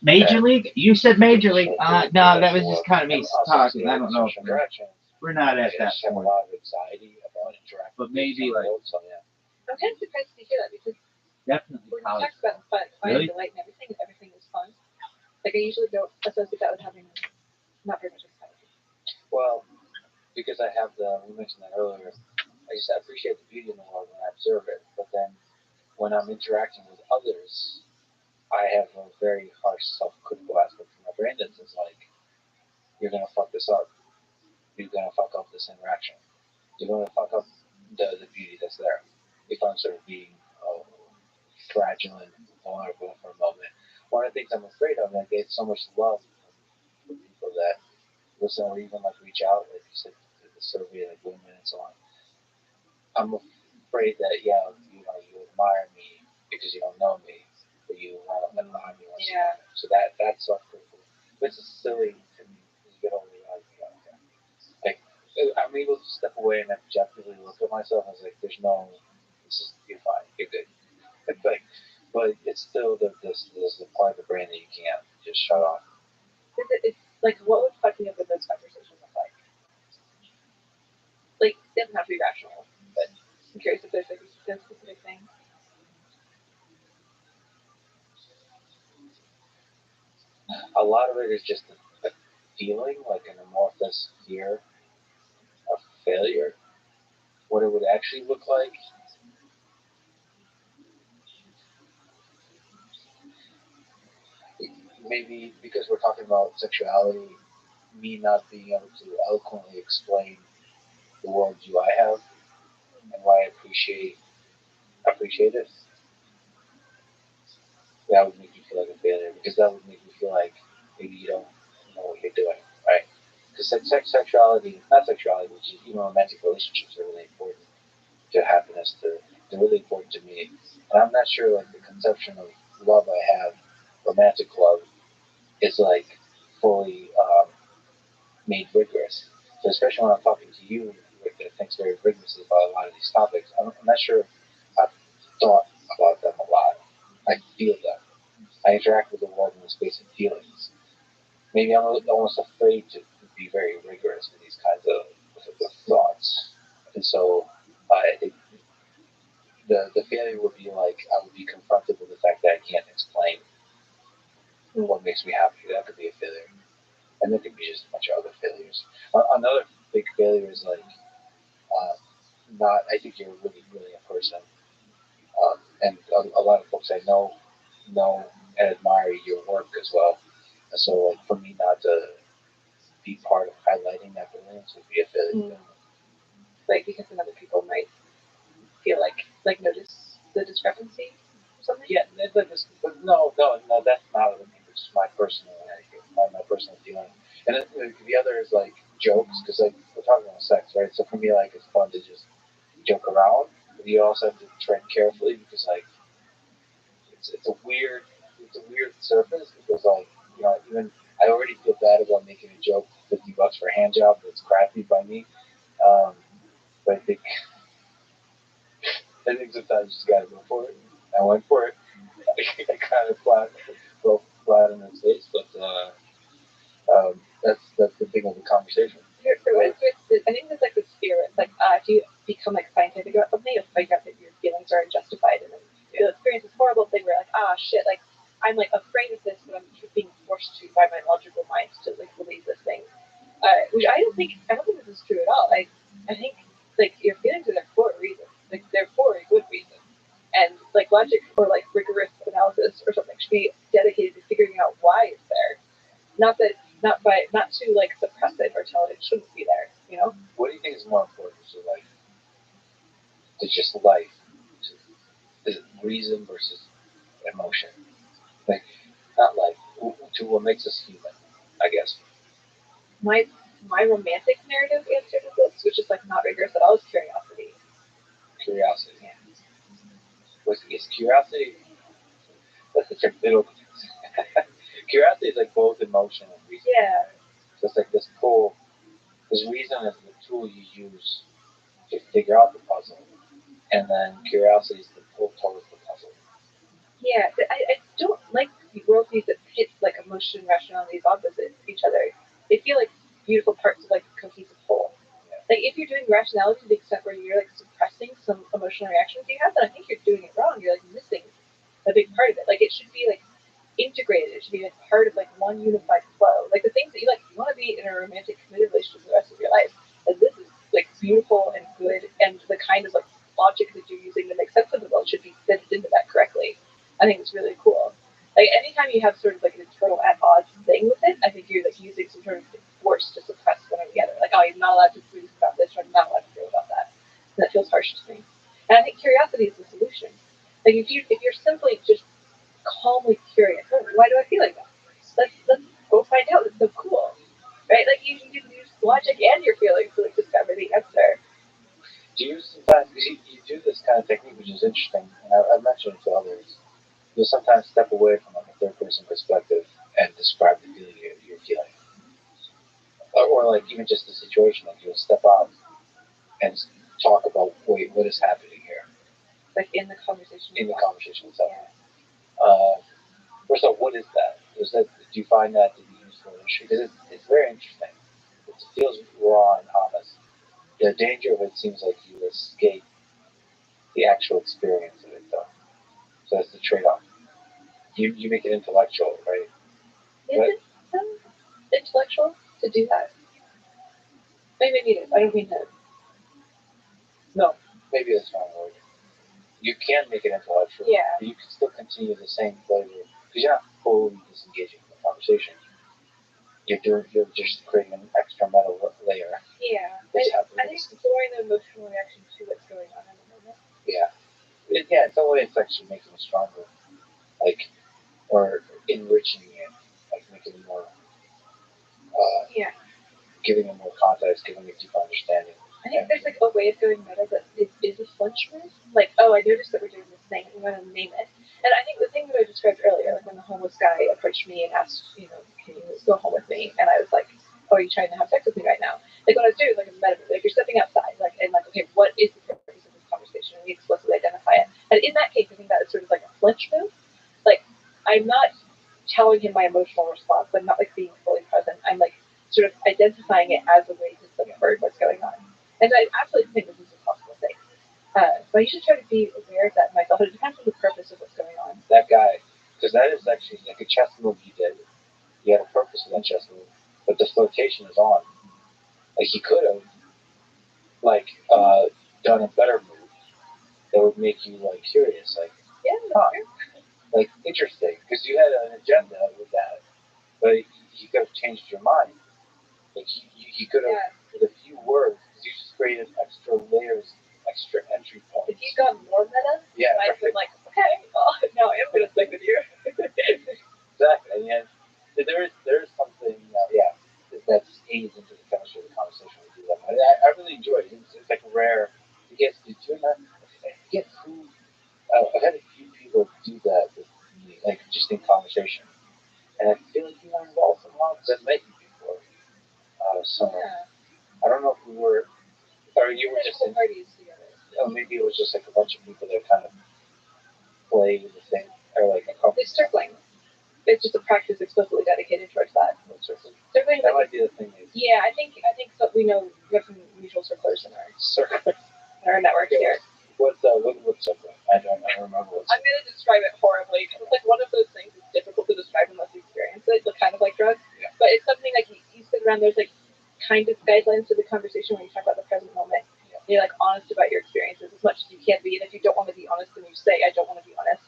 Major league? You said major league. No, that was just kind of me talking. I don't know. We're not at that point. point. A lot of anxiety about interacting. But maybe like. So, yeah. I'm kind of surprised to hear that because definitely when you talk about finding delight and everything is fun. Like I usually don't associate that with having not very much anxiety. Well, because I have we mentioned that earlier. I just appreciate the beauty in the world when I observe it, but then when I'm interacting with others, I have a very harsh self-critical aspect to my brain that says like, you're gonna fuck this up. You're gonna fuck up this interaction. You're gonna fuck up the beauty that's there. If I'm sort of being fragile and vulnerable for a moment. One of the things I'm afraid of, and I get so much love from people that listen or even like reach out, like you said, to the survey, like women and so on. I'm afraid that you admire me because you don't know me, but you want to admire me. Yeah. So that's self-critical. It's silly to me. You get older, like I'm able to step away and objectively look at myself and it's like, there's no, you're fine, you're good. It's like, but it's still this the part of the brain that you can't just shut off. It's like, what would fucking up with those conversations look like? Like, it doesn't have to be rational, but I'm curious if there's like a specific thing. A lot of it is just a feeling, like an amorphous fear of failure. What it would actually look like. Maybe because we're talking about sexuality, me not being able to eloquently explain the worldview I have and why I appreciate it, that would make me feel like a failure because that would make me feel like maybe you don't know what you're doing, right? Because sexuality, not sexuality, which is even romantic relationships are really important to happiness. They're really important to me, and I'm not sure like the conception of love I have, romantic love, is like fully made rigorous. So especially when I'm talking to you, that thinks very rigorously about a lot of these topics, I'm not sure I've thought about them a lot. I feel them. I interact with the world in the space of feelings. Maybe I'm almost afraid to be very rigorous with these kinds of thoughts. And so I think the failure would be like I would be confronted with the fact that I can't explain what makes me happy. That could be a failure. And there could be just a bunch of other failures. Another big failure is like not. I think you're really, really a person, and a lot of folks I know and admire your work as well. And so, like for me not to be part of highlighting that brilliance would be a failure. Like because some other people might feel like notice the discrepancy or something. Yeah, but no, that's not what I mean. It's my personal, my personal feeling. And the other is like jokes, because like we're talking about sex, right? So for me, like it's fun to just joke around, but you also have to tread carefully because like it's a weird surface because like even I already feel bad about making a joke $50 for a hand job that's crappy by me. But I think sometimes you just gotta go for it. I went for it. I kind of flat in his face, but that's the thing of the conversation. I think there's like this fear. It's like if you become like scientific about something, you'll find out that your feelings are unjustified, and then you'll experience this horrible thing where like shit, like I'm like afraid of this, but I'm being forced to by my logical mind to like believe this thing. Which I don't think this is true at all. I think like your feelings are there for a reason. Like they're for a good reason. And like logic or like rigorous analysis or something should be dedicated to figuring out why it's there. Not to like suppress it or tell it shouldn't be there, you know? What do you think is more important to life? To just life? Is it reason versus emotion? Like not life. To what makes us human, I guess. My romantic narrative answer to this, which is like not rigorous at all, is curiosity. Curiosity. Yeah. Is curiosity? That's such a middle. Curiosity is like both emotion and reason. Yeah. So it's like this pull. This reason is the tool you use to figure out the puzzle, and then curiosity is the pull towards the puzzle. Yeah, I don't like worldviews that pit like emotion and rationality as opposite each other. They feel like beautiful parts of like a cohesive whole. Like if you're doing rationality to the extent where you're like suppressing some emotional reactions you have, then I think you're doing it wrong. You're like missing a big part of it. Like it should be like integrated. It should be like part of like one unified flow. Like the things that you like, you want to be in a romantic committed relationship for the rest of your life. And this is like beautiful and good, and the kind of like logic that you're using to make sense of the world should be fitted into that correctly. I think it's really cool. Like anytime you have sort of like an internal at odds thing with it, I think you're like using some sort of force to suppress one or the other. Like, oh, you're not allowed to feel about this, or I'm not allowed to feel about that. And that feels harsh to me. And I think curiosity is the solution. Like if you're simply just calmly curious, oh, why do I feel like that? Let's go find out. It's so cool, right? Like you can use logic and your feelings to like discover the answer. Do you sometimes you do this kind kind of technique, which is interesting, and I've mentioned it to others. You'll sometimes step away from like a third person perspective and describe the feeling you're feeling, or like even just the situation. Like you'll step out and talk about, wait, what is happening here? Like in the conversation. In the conversation itself. Yeah. First of all, what is that? Do you find that to be useful in industry? Because it's very interesting. It feels raw and honest. The danger of it seems like you escape the actual experience of it, though. So that's the trade-off. You make it intellectual, right? Is it intellectual to do that? Maybe it is. I don't mean that. No, maybe that's not word. You can make it intellectual. Yeah. But you can still continue the same flavor because you're not fully disengaging from the conversation. You're just creating an extra metal layer. Yeah. I think exploring the emotional reaction to what's going on in the moment. Yeah. It's a way it's actually making it stronger. Like, or enriching it. Like making it more, giving it more context, giving it deeper understanding. I think there's like a way of going meta that is a flinch move. Like, oh, I noticed that we're doing this thing, I'm going to name it. And I think the thing that I described earlier, like when the homeless guy approached me and asked, can you go home with me? And I was like, oh, are you trying to have sex with me right now? Like what I was doing, like a meta move, like you're stepping outside, like, and like, okay, what is the purpose of this conversation? And we explicitly identify it. And in that case, I think that is sort of like a flinch move. Like, I'm not telling him my emotional response. I'm not like being fully present. I'm like sort of identifying it as a way to subvert what's going on. And I absolutely think this is a possible thing. So you should try to be aware of that myself. It depends on the purpose of what's going on. That guy, because that is actually like a chess move he did. He had a purpose in that chess move, but the flirtation is on. Like he could have, like, done a better move that would make you like curious, like, like interesting, because you had an agenda with that, but he could have changed your mind. Like he could have, with a few words, because you just created extra layers, extra entry points. If you got more meta, yeah, I'd been like, okay, well, now I am going to stick with you. Exactly, and yet there is something, that aids into the chemistry of the conversation we do that. I really enjoy it. It's like rare. You get who. I've had a few people do that with me, like just in conversation, and I feel like you were involved somehow because I've met you before. Somewhere. I don't know if we were, or you were just in parties together. Oh, maybe it was just like a bunch of people that kind of play the thing, or like a couple. It's circling. It's just a practice explicitly dedicated towards that. Circling. Circling. That might be the thing. Yeah, I think so. We know we have some mutual circlers in our network here. What's circling? I don't remember what's. I'm gonna describe it horribly because it's like one of those things that's difficult to describe unless you experience it. It's kind of like drugs, but it's something like you sit around. There's like kind of guidelines to the conversation when you talk about the present moment. Yeah. You're like honest about your experiences as much as you can be, and if you don't want to be honest, then you say I don't want to be honest.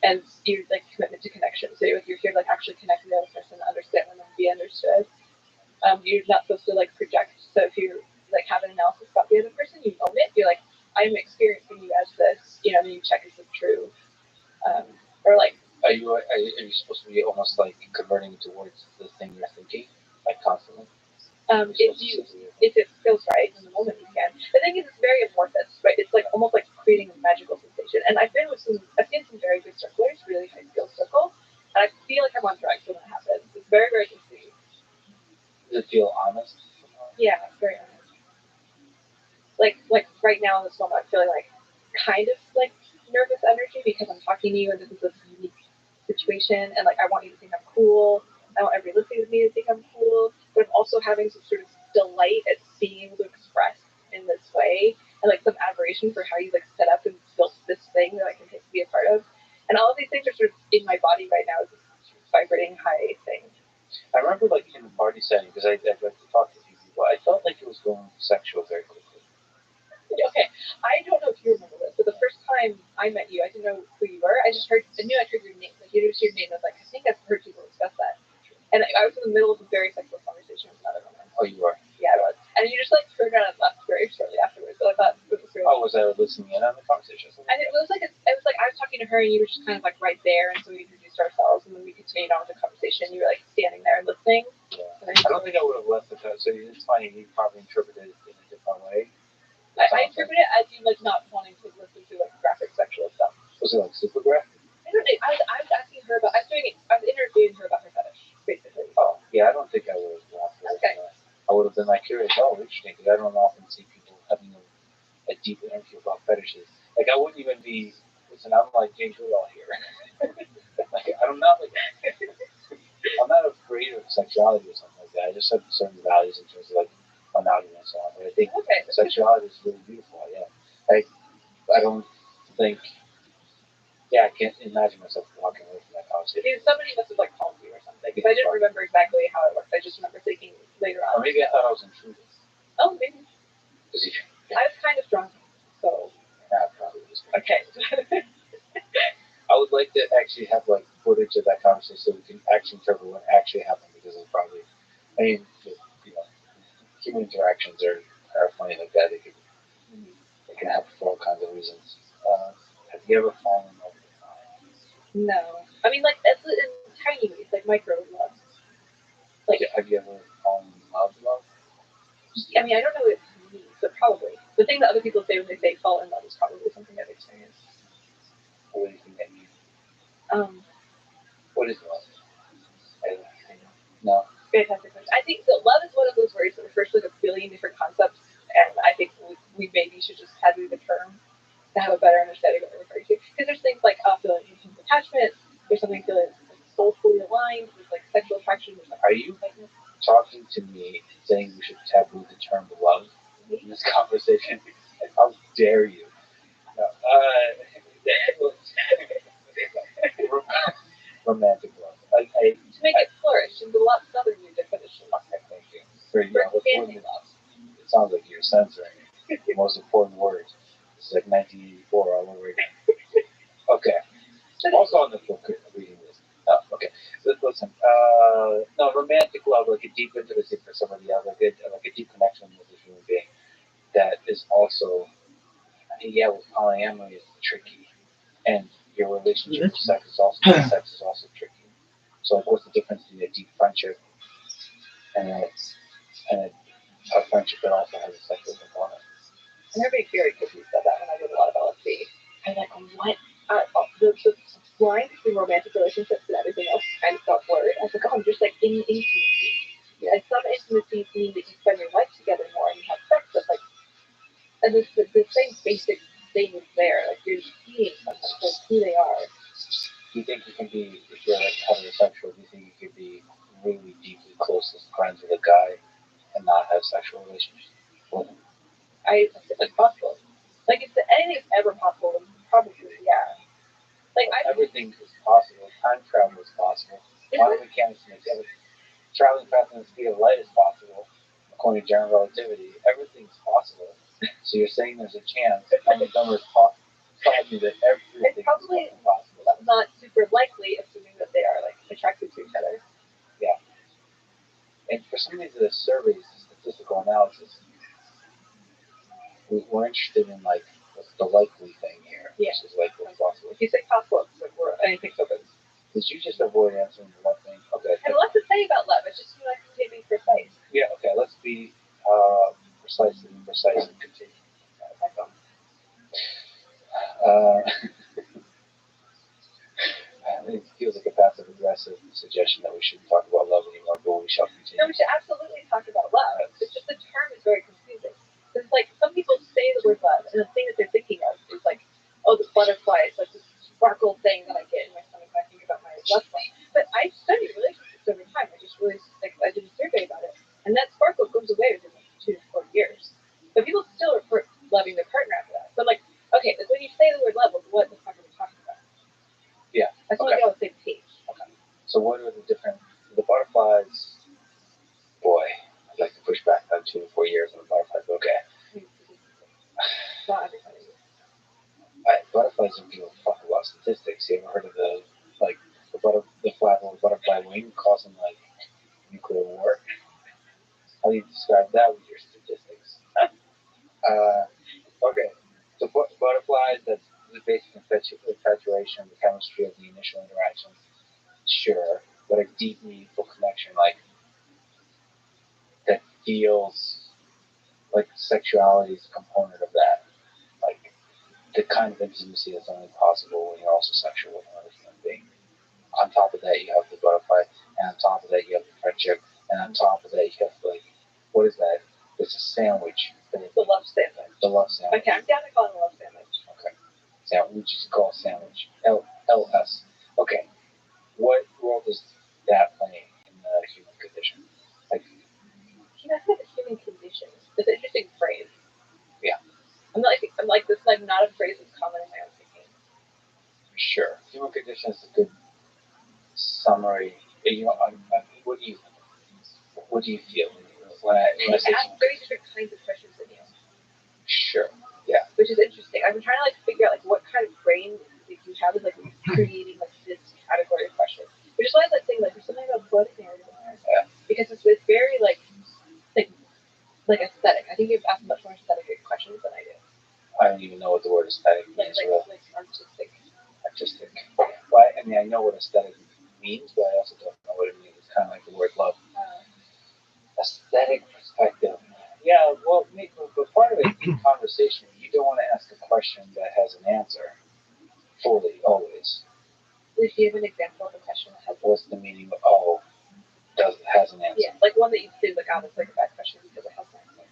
And you like commitment to connection. So you're here to like actually connect with the other person, understand them, and be understood. You're not supposed to like project. So if you like have an analysis about the other person, you own it. You're like, I'm experiencing you as this, and you check is it true, or like. Are you supposed to be almost like converting towards the thing you're thinking, like constantly? If it feels right in the moment, you can. The thing is, it's very amorphous, right? It's like almost like creating a magical sensation. And I've seen some very good circlers, really high skill circle, and I feel like I'm on drugs when that happens. It's very, very easy. Does it feel honest? Yeah, it's very honest. Like right now in this moment, I'm feeling like kind of like nervous energy because I'm talking to you, and this is a unique situation, and like I want you to think I'm cool. I want everybody listening to me to think I'm cool, but I'm also having some sort of delight at being able to express in this way, and like some admiration for how you like set up and built this thing that I can be a part of. And all of these things are sort of in my body right now as this vibrating high thing. I remember like in the party setting, because I got to talk to a few people, I felt like it was going sexual very quickly. Okay, I don't know if you remember this, but the first time I met you, I didn't know who you were. I knew I heard your name. Like you introduced your name. I was like, I think I've heard people discuss that. And I was in the middle of a very sexual conversation with another woman. Oh, you were? Yeah, I was. And you just like turned around and left very shortly afterwards. So I thought it was really. Oh, was I listening in on the conversation? And it was like I was talking to her, and you were just kind of like right there, and so we introduced ourselves, and then we continued on with the conversation. You were like standing there and listening. Yeah. I don't think I would have left the so it's funny. You probably interpreted it in a different way. I interpret it as you like not wanting to Was it like super graphic? I don't know. I was asking her about. I was interviewing her about her fetish, basically. Oh, yeah. I don't think I would have laughed at Okay. that. I would have been like curious. Oh, interesting. Because I don't often see people having a deep interview about fetishes. Like I wouldn't even be. Listen, I'm like James Goodall here. Like I'm not like. I'm not afraid of sexuality or something like that. I just have certain values in terms of like monogamy and so on. But I think sexuality is really beautiful. Yeah. I don't think. Yeah, I can't imagine myself walking away from that conversation. Somebody must have like called you or something because I didn't remember exactly how it worked. I just remember thinking later on. Or maybe I thought I was intruding. Oh, maybe. I was kind of drunk, so. Yeah, probably was. Okay. I would like to actually have like footage of that conversation so we can actually interpret what actually happened because it's probably. I mean, you know, human interactions are funny like that. They can happen for all kinds of reasons. Have you ever fallen in love with a guy? No. I mean, like, that's in tiny ways, like micro love. Like, have you ever fallen in love? I mean, I don't know what it means, but probably. The thing that other people say when they say fall in love is probably something I've experienced. What do you think that means? What is love? I don't know. No. Fantastic question. I think so. Love is one of those words that refers to like a billion different concepts, and I think we maybe should just have the term to have a better understanding of what we're referring to. Because there's things like feeling intense attachment. There's something feeling like soulfully aligned. There's like sexual attraction. There's, like, are you talking to me saying we should taboo the term love in this conversation? How dare you? No. Romantic love. To make it flourish into lots of other new definitions. Okay, thank you. It sounds like you're censoring the most important words. This is like 1984 all over again. Okay. Also on the book reading this. Oh, okay. Listen. No, romantic love, like a deep intimacy for somebody else, like a deep connection with a human being. That is also, yeah, with polyamory is tricky, and your relationship with sex is also tricky. So, like, what's the difference between a deep friendship and a friendship that also has a sexual component? I'm never very confused about that when I did a lot of LSD. I was like, what? The line between romantic relationships and everything else kind of felt blurred. I was like, I'm just like in intimacy. Yeah. And some intimacies mean that you spend your life together more and you have sex, but like, and the same basic thing is there. Like you're seeing something, like who they are. Do you think you can be, if you're like heterosexual, do you think you could be really deeply close as friends with a guy and not have sexual relationships with him? It's possible. Like if anything's ever possible, then probably yeah. Like everything is possible. Time travel is possible. Quantum mechanics makes everything. Traveling faster than the speed of light is possible. According to general relativity, everything's possible. So you're saying there's a chance. Dumb is possible. Telling me that everything it's probably is possible. Not super likely, assuming that they are like attracted to each other. Yeah. And for some reason, the surveys, statistical analysis, we're interested in like the likely thing here. Yeah. Which is like what's possible. If you say possible, it's like anything's open. Did you just avoid answering the one thing? Okay. I have a lot to say about love. It's just you like to be precise. Yeah. Okay. Let's be precise and continue. It feels like a passive aggressive suggestion that we shouldn't talk about love anymore, but we shall continue. No, we should absolutely talk about love. It's just the term is very confusing. It's like some people say the word love, and the thing that they're thinking of is like, oh, the butterfly. It's like this sparkle thing that I get in my stomach when I think about my loved one. But I studied relationships over time. I did a survey about it, and that sparkle goes away within like 2 to 4 years. But people still report loving their partner after that. So I'm like, okay, like when you say the word love, what the fuck are we talking about? Yeah. I just want to get on the same page. Okay. So what are the different butterflies? Boy, I'd like to push back on 2 to 4 years on the butterflies. Okay. Not everybody. Butterflies don't give a fuck about statistics. You ever heard of the flap of a butterfly wing causing like nuclear war? How do you describe that with your statistics? Okay. So butterflies, that's the basic infatuation, the chemistry of the initial interaction. Sure, but a deep, meaningful connection, like that feels like sexuality is a component of that, like the kind of intimacy that's only possible when you're also sexual with another human being. On top of that, you have the butterfly, and on top of that, you have the friendship, and on top of that, you have like, what is that? It's a sandwich. The love sandwich. The love sandwich. Okay, I'm down to call it a love sandwich. Okay. We just call it sandwich. LS. Okay. What role does that play in the human condition? Like, That's not the human condition. It's an interesting phrase. Yeah. I'm like this is like not a phrase that's common in my own thinking. Sure. Human condition is a good summary. You know, what do you feel when I say ask very different kinds of questions than you. Sure. Yeah. Which is interesting. I've been trying to like figure out like what kind of brain like, you have is like creating like this category of questions. Which is why I was like saying like there's something about blood narrative in there. Yeah. Because it's very like aesthetic. I think you've asked much more aesthetic questions than I do. I don't even know what the word aesthetic means. Like artistic. Artistic. Well, I mean, I know what aesthetic means, but I also don't know what it means. It's kind of like the word love. Aesthetic perspective. Yeah, well, but part of it in conversation, you don't want to ask a question that has an answer fully, always. Do you have an example of a question that has? What's the meaning of has an answer? Yeah, like one that you feel like, that's like a bad question because it has an answer.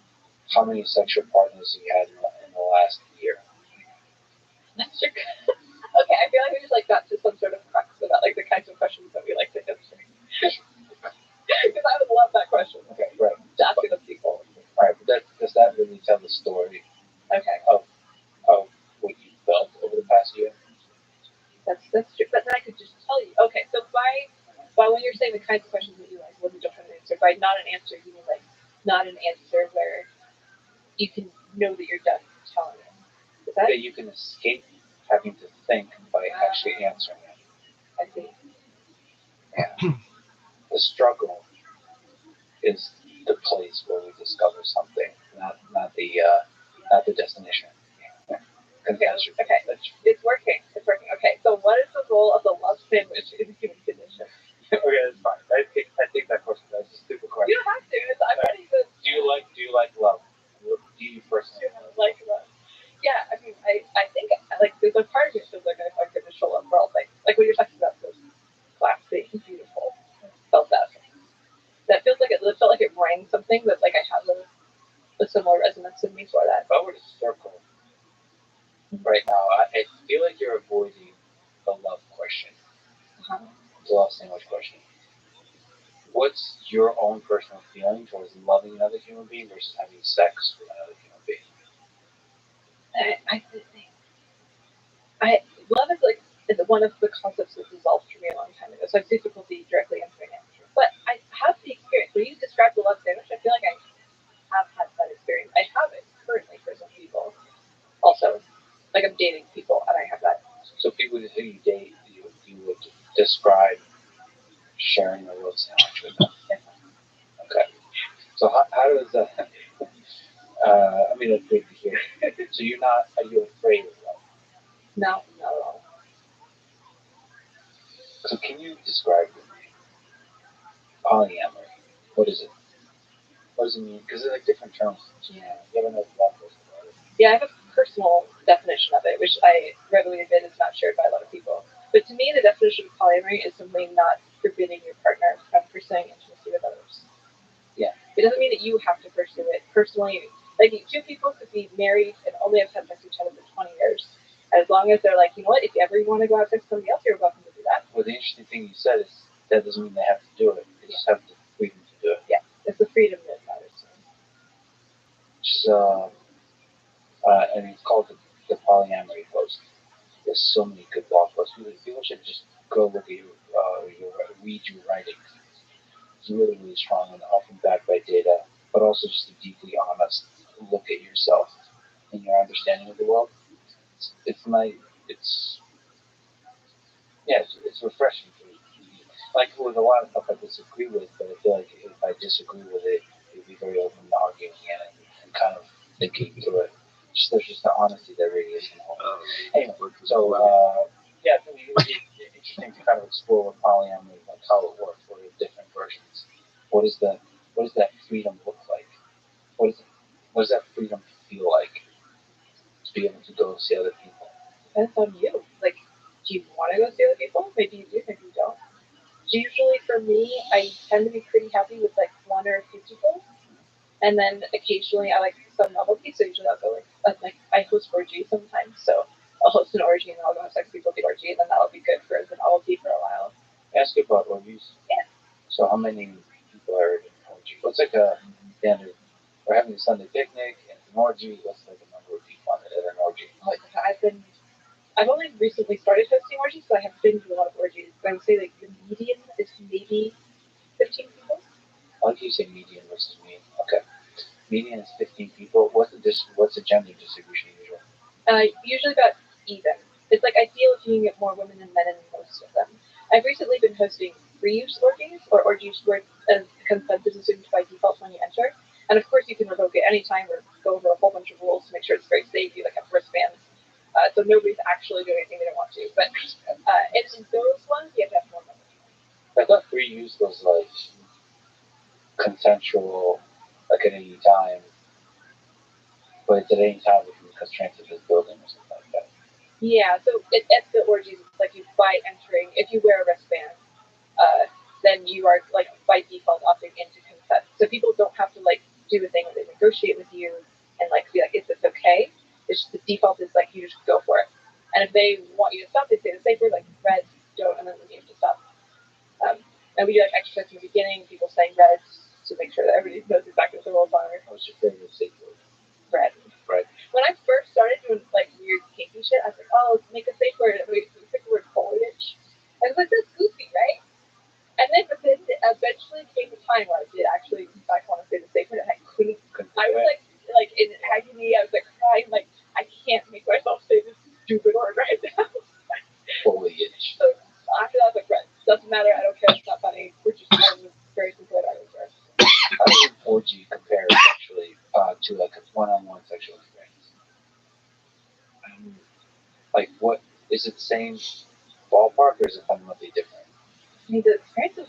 How many sexual partners have you had in the last year? That's your. Okay, I feel like we just like got to some sort of crux about like the kinds of questions that we like to answer. Because I would love that question. Okay, right. To ask it of people. Right, but does that really tell the story? Okay. Of what you felt over the past year? That's true. But then I could just tell you. Okay, so by when you're saying the kinds of questions that you like, what you don't have an answer, by not an answer, you mean like not an answer where you can know that you're done telling it. Is that? That you can escape having to think by actually answering it. I see. Yeah. The struggle is the place where we discover something, not the destination. Okay. It's working. Okay, so what is the role of the love sandwich in the human condition? Okay, that's fine. I think that question. That's a stupid question. You don't have to. I'm ready to. Do you like love? Do you personally like love? Yeah, I mean, I think like there's a part of me that feels like I'm going to show up for all things. Like when you're talking about this classy, beautiful, felt that. That feels like it felt like it rang something that like I have a similar resonance in me for that. If I were to circle right now, I feel like you're avoiding the love question. The love sandwich question. What's your own personal feeling towards loving another human being versus having sex with another human being? Love is like one of the concepts that dissolved for me a long time ago. So I have difficulty directly answering it. But I have the experience. When you describe the love sandwich, I feel like I have had that experience. I have it currently for some people. Also, like I'm dating people and I have that. So people who you date, you would describe sharing a love sandwich with them. Okay. So how does that? I mean, that's great to hear. So are you afraid of love? No, not at all. So can you describe polyamory? What is it? What does it mean? Because they're like different terms. Yeah. You ever know what about it? Yeah, I have a personal definition of it, which I readily admit is not shared by a lot of people. But to me, the definition of polyamory is simply not forbidding your partner from pursuing intimacy with others. Yeah. It doesn't mean that you have to pursue it personally. Like two people could be married and only have had sex with each other for 20 years. As long as they're like, you know what, if you ever want to go have sex with somebody else, you're welcome to do that. Well, the interesting thing you said is that doesn't mean they have to do it. They just have the freedom to do it. Yeah, it's the freedom that matters to me. So, and it's called the polyamory post. There's so many good blog posts. People should just go look at read your writings. It's really, really strong and often backed by data, but also just a deeply honest look at yourself and your understanding of the world. It's refreshing for me. Like with a lot of stuff I disagree with, but I feel like if I disagree with it, it'd be very open to arguing and kind of thinking through it. There's just the honesty that radiates from home. Anyway, so I think it's interesting to kind of explore what polyamory, like how it works, what are the different versions. What does that freedom look like? What does that freedom feel like to be able to go see other people? Depends on you. Like do you want to go see other people? Maybe you do, maybe you don't. Usually for me, I tend to be pretty happy with like one or a few people. And then occasionally I like some novelty, so usually I'll go like I host orgies sometimes, so I'll host an orgy and then I'll go have sex with people at the orgy, and then that'll be good for the novelty for a while. Ask you about orgies. Yeah. So how many people are in an orgy? What's like a standard? We're having a Sunday picnic and an orgy. What's like the number of people at an orgy? Oh, I've only recently started hosting orgies, so I have been to a lot of orgies. But I would say like the median is maybe 15 people. I like you say median versus mean. Okay. Median is 15 people. What's the gender distribution usually? Usually about even. It's like ideal if you can get more women than men in most of them. I've recently been hosting reuse orgies, or orgies where consent is assumed by default when you enter. And of course, you can revoke it anytime or go over a whole bunch of rules to make sure it's very safe. You like have wristbands, so nobody's actually doing anything they don't want to. But in those ones, you have to have more members. I thought reuse was like consensual, like at any time, but it's at any time because transit is building or something like that. Yeah, so at the orgies, it's like by entering, if you wear a wristband, then you are like by default opting into consent. So people don't have to like do a thing where they negotiate with you and like be like, is this okay? It's just the default is like you just go for it. And if they want you to stop, they say the safe word like red, don't, and then you have to stop. And we do like exercise in the beginning, people saying red to make sure that everybody knows exactly what the rules are. What's your favorite safe word? Red. Red. When I first started doing like weird kinky shit, I was like, oh, let's make a safe word. And we picked the word foliage. I was like, that's goofy, right? And then, but then eventually came a time where I did actually, in fact, want to say the safe word, and I couldn't. I was like in agony. I was like crying, like I can't make myself say this stupid word right now. Foliage. So after that, I was like, right, doesn't matter. I don't care. It's not funny. We're just doing this very simple argument. How does an orgy compare sexually to like a one-on-one sexual experience? Like, what is it the same ballpark, or is it fundamentally different? I mean, the experience of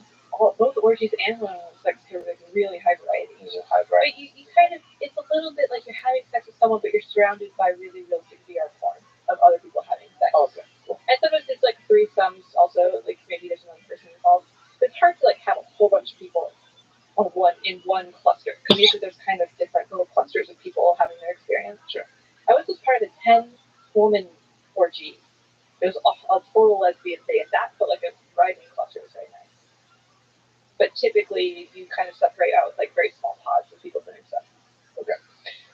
both orgies and one-on-one sex are like really high variety. There's a high variety. But you kind of, it's a little bit like you're having sex with someone, but you're surrounded by really realistic VR porn of other people having sex. Okay, cool. And sometimes it's like threesomes also, like maybe there's another person involved. But it's hard to like have a whole bunch of people in one cluster, because usually there's kind of different little clusters of people having their experience. Sure. I was just part of a 10-woman orgy. It was a total lesbian day at that, but like a riding cluster was very nice. But typically, you kind of separate out with like very small pods of people doing stuff. Okay.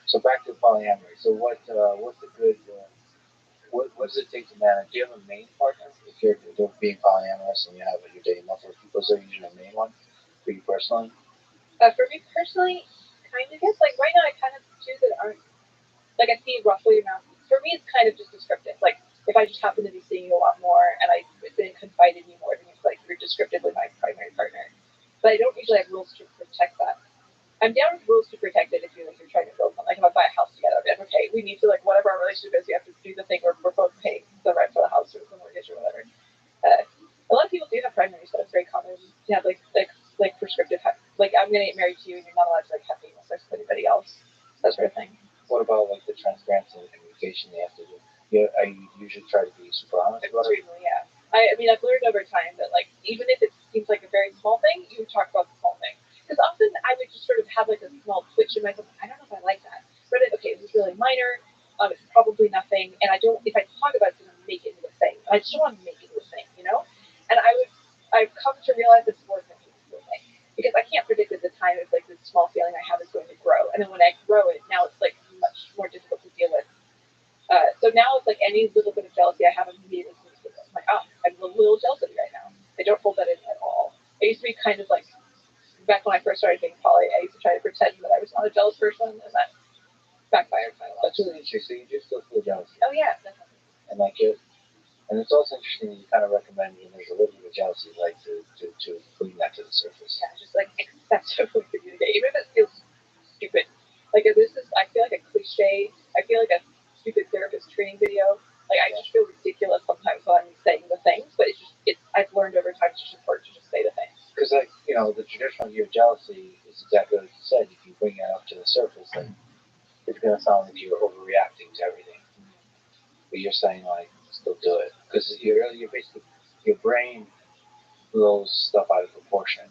So back to polyamory. So what's a good what does it take to manage? Do you have a main partner if you're being polyamorous and you're dating multiple people? Is there usually a main one for you personally? For me personally, kind of yes. Like right now, I kind of choose that aren't like I see roughly amount. For me, it's kind of just descriptive. Like if I just happen to be seeing you a lot more and I didn't confide in you more, then it's like you're descriptively my primary partner. But I don't usually have rules to protect that. I'm down with rules to protect it if you're trying to build one. Like if I buy a house together, I'd be like, okay, we need to like whatever our relationship is, we have to do the thing where we're both paying the rent for the house or the mortgage or whatever. A lot of people do have primaries, so it's very common to have like prescriptive, like I'm gonna get married to you and you're not allowed to like have anal sex with anybody else, that sort of thing. What about like the transparency and the communication they have to do? I usually try to be super honest about it. Yeah. I mean, I've learned over time that like even if it seems like a very small thing, you talk about the small thing. Because often I would just sort of have like a small twitch in myself. I don't know if I like that. But okay, this is really minor. It's probably nothing. And I don't. If I talk about it, it's gonna make it into a thing. I just don't want to make it into a thing, you know. And I've come to realize it's more than into a thing because I can't predict at the time if like this small feeling I have is going to grow. And then when I grow it, now it's like much more difficult to deal with. So now it's like any little bit of jealousy I have immediately. I'm like, oh, I'm a little jealous of you right now. I don't hold that in at all. I used to be kind of like, back when I first started being poly, I used to try to pretend that I was not a jealous person, and that backfired quite a lot. That's really interesting. You do still feel jealousy. Oh yeah, definitely. And like it, and it's also interesting that you kind of recommend when there's a little bit of jealousy, like to bring that to the surface. Yeah, just like acceptably communicate, even if it feels stupid. Like if this is, I feel like a cliche. I feel like a stupid therapist training video. Like I just feel ridiculous sometimes when I'm saying the things, but I've learned over time it's just important to just say the things. Because like the traditional view of jealousy is exactly like you said. If you bring it up to the surface, like it's gonna sound like you're overreacting to everything. But you're saying like still do it because you're basically your brain blows stuff out of proportion.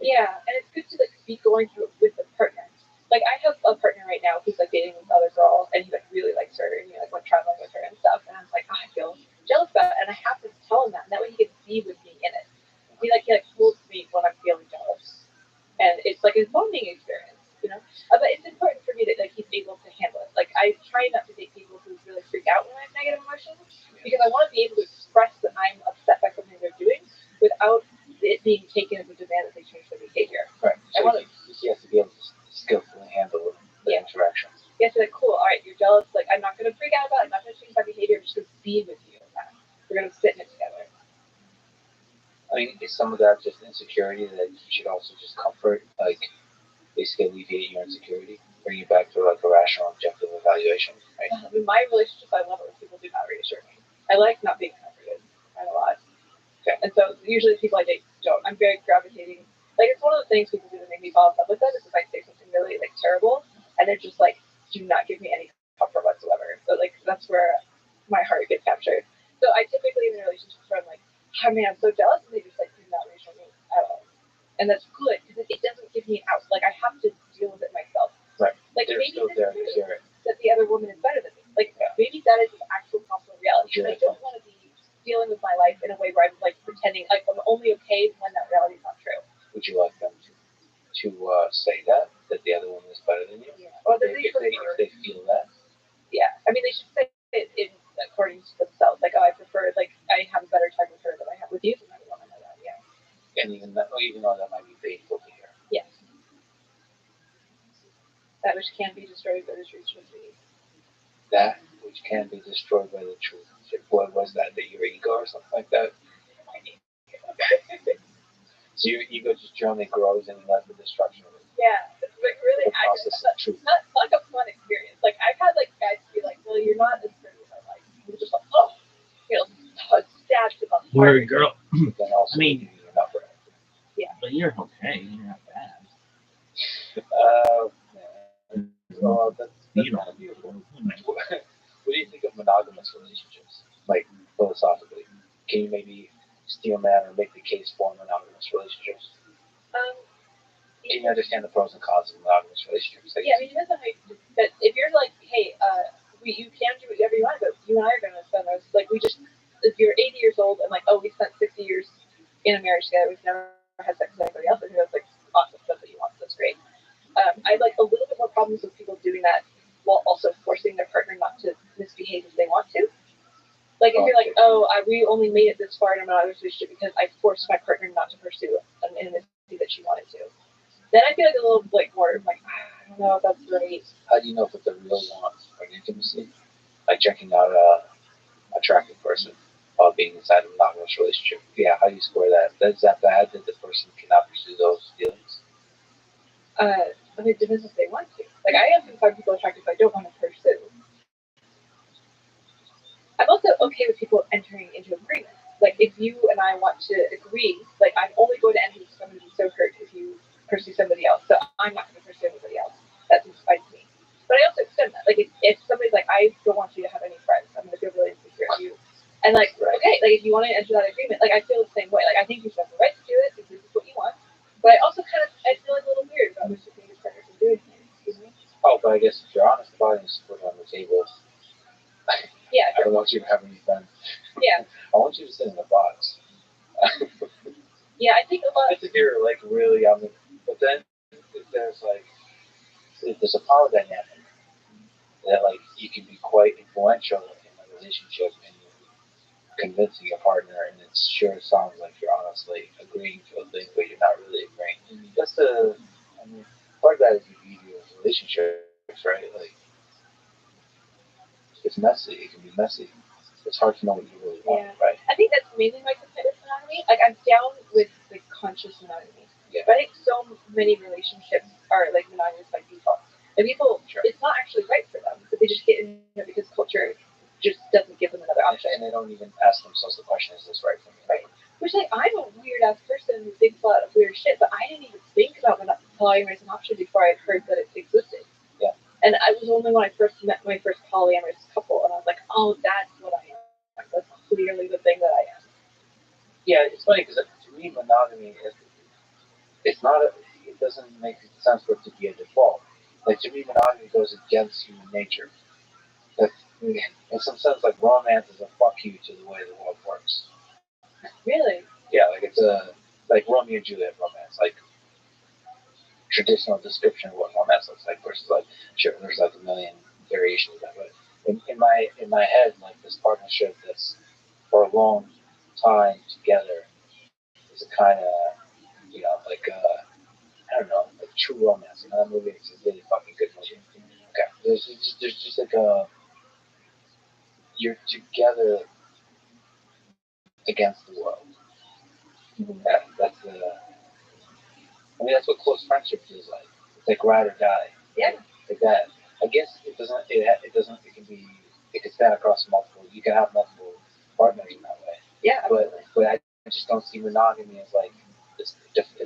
Yeah, and it's good to like be going through it with a partner. Like I have a partner right now who's like dating this other girl, and he like really likes her, and he like went traveling with her and stuff. And I was like, oh, I feel jealous about it, and I have to tell him that, and that way he gets to be with me in it. He like fools me when I'm feeling jealous, and it's like a bonding experience, you know. But it's important for me that like he's able to handle it. Like I try not to date people who really freak out when I have negative emotions because I want to be able to express that I'm upset by something they're doing without it being taken as a demand that they change their behavior. Right. So I want to. He has to be able to skillfully handle the interaction. You have to be like, cool, all right, you're jealous. Like, I'm not going to freak out about it. I'm not going to change my behavior. I'm just going to be with you. We're going to sit in it together. I mean, is some of that just insecurity that you should also just comfort, like basically alleviate your insecurity, bring you back to like a rational, objective evaluation, right? I mean, my relationship, I love it when people do not reassure me. I like not being comforted quite a lot. Okay. And so usually the people I date don't. I'm very gravitating. Like, it's one of the things people do that make me fall in love with them is if I say something really like terrible, and they're just like, do not give me any comfort whatsoever. So like that's where my heart gets captured. So I typically in relationships where I'm like, I mean, I'm so jealous, and they just like do not reassure me at all. And that's good because it doesn't give me an out. Like I have to deal with it myself. Right. Like They're maybe still this there to is hear it. that the other woman is better than me. Like maybe that is an actual possible reality. And I don't want to be dealing with my life in a way where I'm like pretending like I'm only okay when that reality is not true. Would you like them to say that the other woman is better than you? Yeah. Or if they feel that. Yeah. I mean, they should say it in according to themselves. Like, oh, I prefer like I have a better time with her than I have with you. So I want to know that. Yeah. And even though that might be painful to hear. Yes. That which can be destroyed by the truth should be. That which can be destroyed by the truth. What was that? Your ego or something like that? So your ego just generally grows and lets the destruction of it. Yeah, it's like really not like a fun experience. Like I've had like guys be like, "No, you're not as pretty as I like." You're just like, "Oh, you know, stabbed to the heart." Word, girl. I mean, you're not right. Yeah, but you're okay. You're not bad. Well, that's kind of beautiful. What do you think of monogamous relationships? Like philosophically, can you maybe steal man or make the case for monogamous relationships? Can you understand the pros and cons of monogamous relationships? Yeah, I mean, it depends on how you do it. But if you're like, hey, you can do whatever you want, but you and I are going to spend those, like, if you're 80 years old and like, oh, we spent 60 years in a marriage together, we've never had sex with anybody else, I think that's like awesome stuff that you want, that's great. I have like a little bit more problems with people doing that while also forcing their partner not to misbehave if they want to. Like if you're like, oh, we only made it this far in a monogamous relationship because I forced my partner not to pursue an intimacy that she wanted to. Then I feel like a little like more like I don't know if that's right. How do you know if it's a real want for intimacy? Like checking out a attractive person while being inside a monogamous relationship. Yeah, how do you score that? Is that bad that the person cannot pursue those feelings? I mean, it depends if they want to. Like I often find people attractive I don't want to pursue. I'm also okay with people entering into agreement. Like if you and I want to agree, like I'm only going to enter into somebody who's so hurt if you pursue somebody else, so I'm not going to pursue anybody else. That seems fine to me. But I also extend that. Like if somebody's like, I don't want you to have any friends, I'm going to feel really insecure of you. And like, okay, like if you want to enter that agreement, like I feel the same way. Like I think you should have the right to do it if this is what you want. But I also kind of I feel like a little weird about restricting your partner from doing things. Excuse me. Oh, but I guess if you're honest about it and just put it on the table. Yeah. I don't want you to have any friends. Yeah. I want you to sit in the box. Yeah, I think a lot. If you're like really on the, but then if there's a power dynamic that like you can be quite influential in a relationship and you're convincing your partner and it sure sounds like you're honestly agreeing to a thing but you're not really agreeing. That's part of that is the beauty of relationships, right? Like it's messy. It can be messy. It's hard to know what you really want, right? I think that's mainly my complaint with monogamy. Like I'm down with like conscious monogamy. Yeah. But I think so many relationships are like monogamous by default. And people, it's not actually right for them, but they just get in it because culture just doesn't give them another option. And they don't even ask themselves the question, is this right for me? Right. Which like I'm a weird ass person who thinks a lot of weird shit, but I didn't even think about polyamorous as an option before I heard that it existed. Yeah. And I was only when I first met my first polyamorous couple, and I was like, oh, that's what I am. That's clearly the thing that I am. Yeah, it's funny because to me, monogamy is it's not a, it doesn't make sense for it to be a default. Like to me, monogamy goes against human nature. That in some sense, like romance is a fuck you to the way the world works. Really? Yeah, like it's a like Romeo and Juliet romance, like traditional description of what romance looks like versus like sure there's like a million variations of that. But in my head, like this partnership that's for a long time together is a kind of like I don't know like true romance. That movie is a really fucking good movie. Okay, there's just like a you're together against the world. Mm-hmm. That's the I mean that's what close friendship feels like. It's like ride or die. Yeah. Like that. I guess it doesn't. It doesn't. It can be. It can span across multiple. You can have multiple partners in that way. Yeah. But I just don't see monogamy as like it's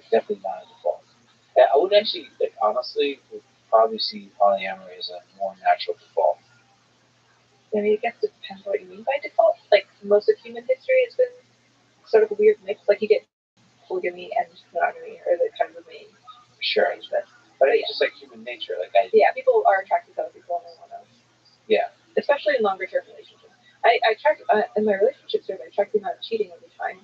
definitely not a default. Yeah, I would actually like, honestly would probably see polyamory as a more natural default. I mean, I guess it depends what you mean by default. Like most of human history has been sort of a weird mix. Like you get polygamy and monogamy are the kind of the main. Sure. But it's just like human nature. Like people are attracted to other people and they want to. Yeah. Especially in longer term relationships. I track in my relationship survey. I track the amount of cheating over time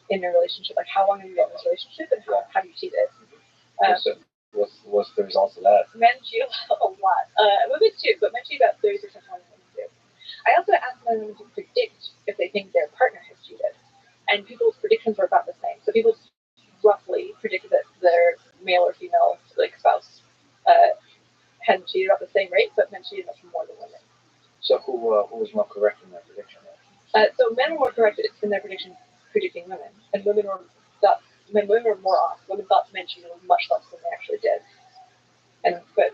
in a relationship. Like how long have you been in this relationship and how have you cheated? So what's the result of that? Men cheat a lot. Women too, but men cheat about 30% more than women do. I also asked men to predict if they think their partner has cheated, and people's predictions were about the same. So people roughly predicted that their male or female like spouse hadn't cheated at the same rate, but men cheated much more than women. So who was more correct in their prediction? So men were more correct in their predicting women, and women were more off. Women thought men cheated much less than they actually did, but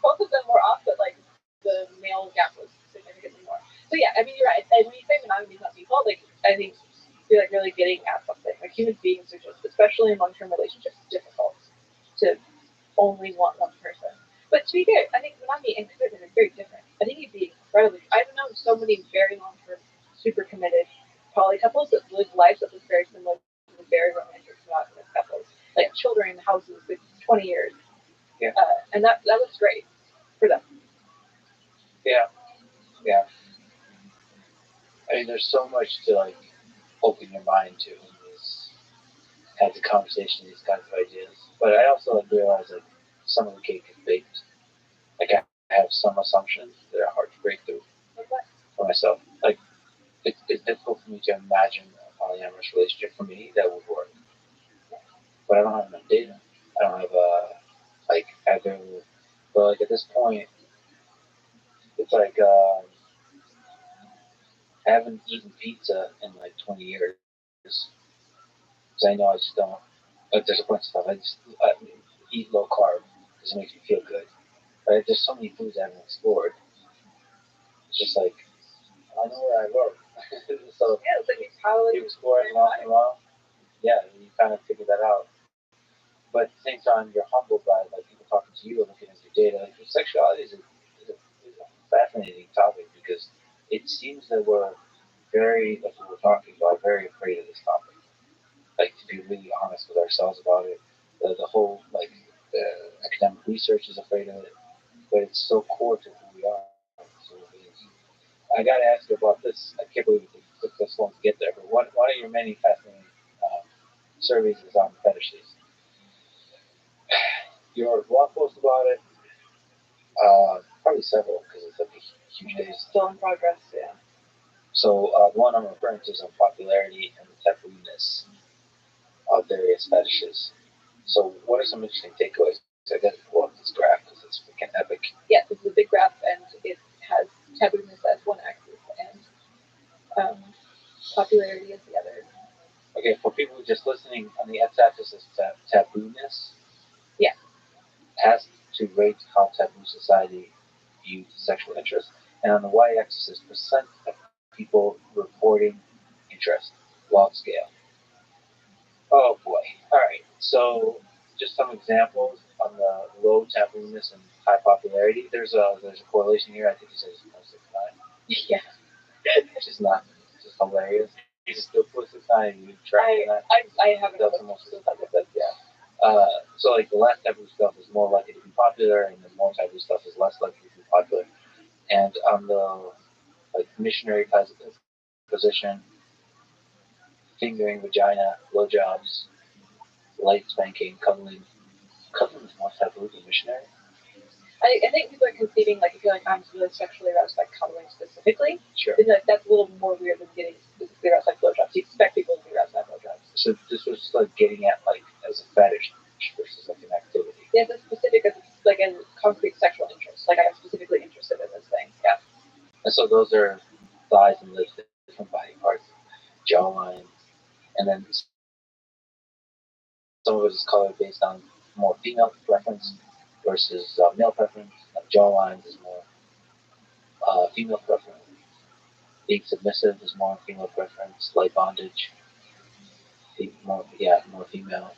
both of them were off, but like the male gap was significantly more. So yeah, I mean you're right. And when you say monogamy is not default, like I think you're like really getting at something. Like human beings are just, especially in long-term relationships, difficult to only want one person. But to be fair, I think monogamy and commitment are very different. I think you'd be incredibly. I've known so many very long-term, super committed poly couples that live lives that look very similar to the very romantic monogamous couples, like children, houses, with 20 years. Yeah. And that looks great for them. Yeah. Yeah. I mean, there's so much to like open your mind to in these kinds of conversations, these kinds of ideas. But I also like realize that some of the cake is baked. Like I have some assumptions that are hard to break through for myself. Like it's difficult for me to imagine a polyamorous relationship for me that would work. But I don't have enough data. I don't have like either. But like at this point, it's like I haven't eaten pizza in like 20 years. Because I know I just don't. Like there's a bunch of stuff. I just eat low carb because it makes me feel good. Right? There's so many foods I haven't explored. It's just like I know where I work. So yeah, it's like you explore it once in a while. Yeah, you kind of figure that out. But at the same time, you're humbled by like people talking to you and looking at your data. Like, sexuality is a fascinating topic because it seems that we're very, like we were talking about, very afraid of this topic. Like to be really honest with ourselves about it. The whole like the academic research is afraid of it, but it's so core to who we are. So I got to ask you about this. I can't believe it took this long to get there. But one of your many fascinating surveys is on fetishes. You wrote a blog post about it. Probably several because it's like a huge day. Still in progress, yeah. So the one I'm referring to is on popularity and the tabooness of various fetishes. So what are some interesting takeaways? I got to pull up this graph because it's freaking epic. Yes, it's a big graph and it has tabooness as one axis and popularity as the other. Okay, for people just listening, on the x-axis is tabooness. Yeah. Has to rate how taboo society views sexual interest, and on the y-axis is percent of people reporting interest, log scale. Oh boy. All right. So just some examples on the low tabooness and high popularity. There's a correlation here. I think he says 0.69. Yeah. Which is not just hilarious. It's still 0.69 and you track that. I haven't That's almost yeah. So like the less taboo stuff is more likely to be popular, and the more taboo stuff is less likely to be popular. And on the like missionary position, fingering vagina, blowjobs, light spanking, cuddling. Cuddling is more taboo than missionary. I think people are conceiving, like, if you're like, I'm really sexually aroused by cuddling specifically, Sure. then that's a little more weird than getting specifically aroused by blowjobs. You expect people to be aroused by blowjobs. So this was like getting at like as a fetish versus like an activity. Yeah, it's specific as like a concrete sexual interest. Like, I'm specifically interested in this thing. Yeah. And so those are thighs and lips, different body parts, jawline, and then some of it is colored based on more female preference versus male preference. Like jawline is more female preference. Being submissive is more female preference. Light bondage, more female.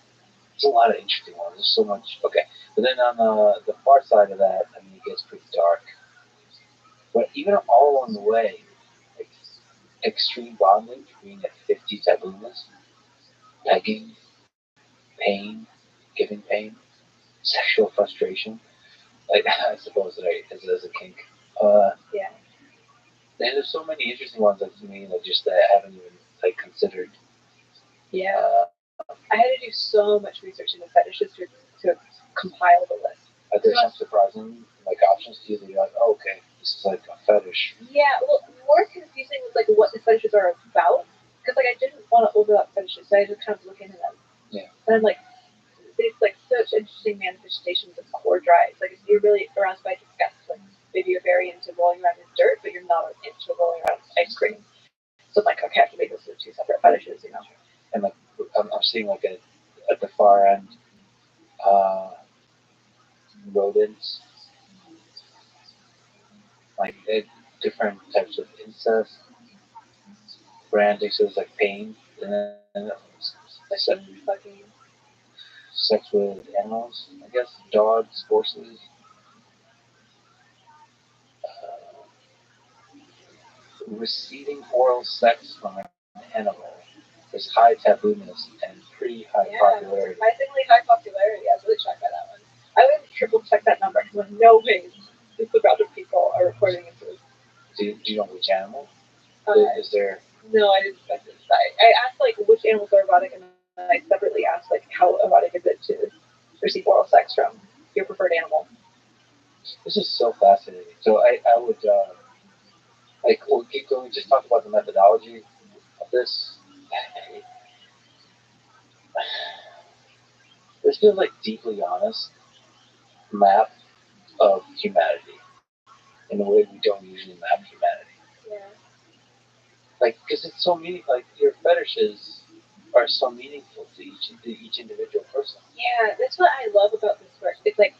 There's a lot of interesting ones. There's so much. Okay, but then on the far side of that, I mean, it gets pretty dark. But even all along the way, like extreme bondage, being at 50 tablooness, pegging, pain, giving pain, sexual frustration. Like I suppose that as a kink. Yeah. And there's so many interesting ones that to me, like just that I haven't even like considered. Yeah. I had to do so much research into fetishes to compile the list. Are there some surprising like options to you that you're like, oh, okay, this is like a fetish? Yeah, well, more confusing was like what the fetishes are about, because like I didn't want to overlap fetishes, so I just kind of look into them. Yeah. And I'm like, there's like such interesting manifestations of core drives. Like if you're really aroused by disgust, like maybe you're very into rolling around in dirt, but you're not into rolling around in ice cream. So I'm like, okay, I have to make this into two separate fetishes, you know. And like I'm seeing like at the far end, rodents, like different types of incest, branding, so it's like pain, and then sex with animals, I guess, dogs, horses, receiving oral sex from an animal. There's high tabooness and pretty high popularity. Surprisingly high popularity. I was really shocked by that one. I would triple check that number because in no way this amount of people are reporting into this. Do you know which animal? Is there? No, I didn't specify. I asked like which animals are erotic, and then I separately asked like how erotic is it to receive oral sex from your preferred animal. This is so fascinating. So I would like we'll keep going. Just talk about the methodology of this. This feels like deeply honest map of humanity in a way we don't usually map humanity. Yeah. Like, because it's so like your fetishes are so meaningful to each individual person. Yeah, that's what I love about this work. It's like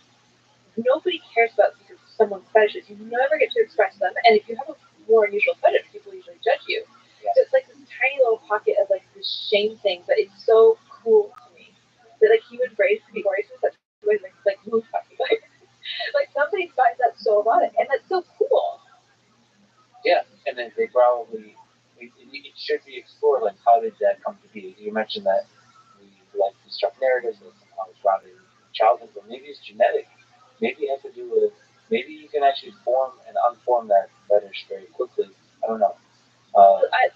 nobody cares about someone's fetishes. You never get to express them, and if you have a more unusual fetish, people usually judge you. Yeah. So it's like this tiny little pocket of like this shame thing, but it's so cool to me that like human brains can be organized in such a way like move puppy. Like somebody finds that so erotic, and that's so cool. Yeah, and then they probably it should be explored. Like, how did that come to be? You mentioned that we like construct narratives that somehow it's grounded in childhood, but maybe it's genetic. Maybe it has to do with maybe you can actually form and unform that fetish very quickly. I don't know.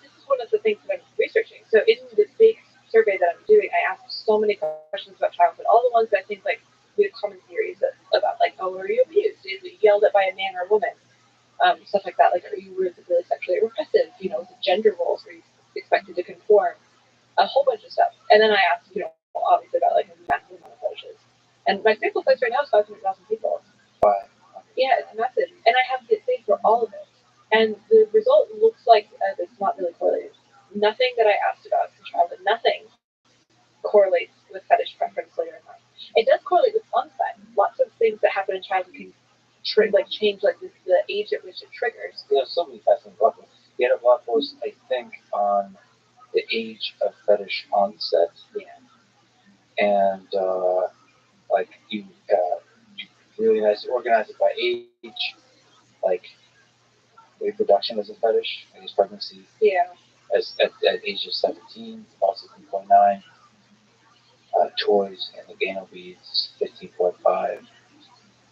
This is one of the things that I'm researching. So in the big survey that I'm doing, I asked so many questions about childhood. All the ones that I think like we have common theories about, like, oh, were you abused? Were you yelled at by a man or a woman? Stuff like that. Like, are you really sexually repressive? You know, the gender roles were you expected to conform? A whole bunch of stuff. And then I asked, you know, obviously about like a massive amount of fetishes. And my Facebook list right now is 500,000 people. Wow. Yeah, it's massive. And I have the thing for all of it. And the result looks like it's not really correlated. Nothing that I asked about in childhood, nothing correlates with fetish preference later in life. It does correlate with onset. Lots of things that happen in childhood can change like the age at which it triggers. There's so many fascinating blog posts. You had a blog post, I think, on the age of fetish onset. Yeah. And like you really nice. Organize it by age, like reproduction as a fetish, I guess pregnancy. Yeah. As at age of 17, also 3.9. Toys and the anal beads, 15.5.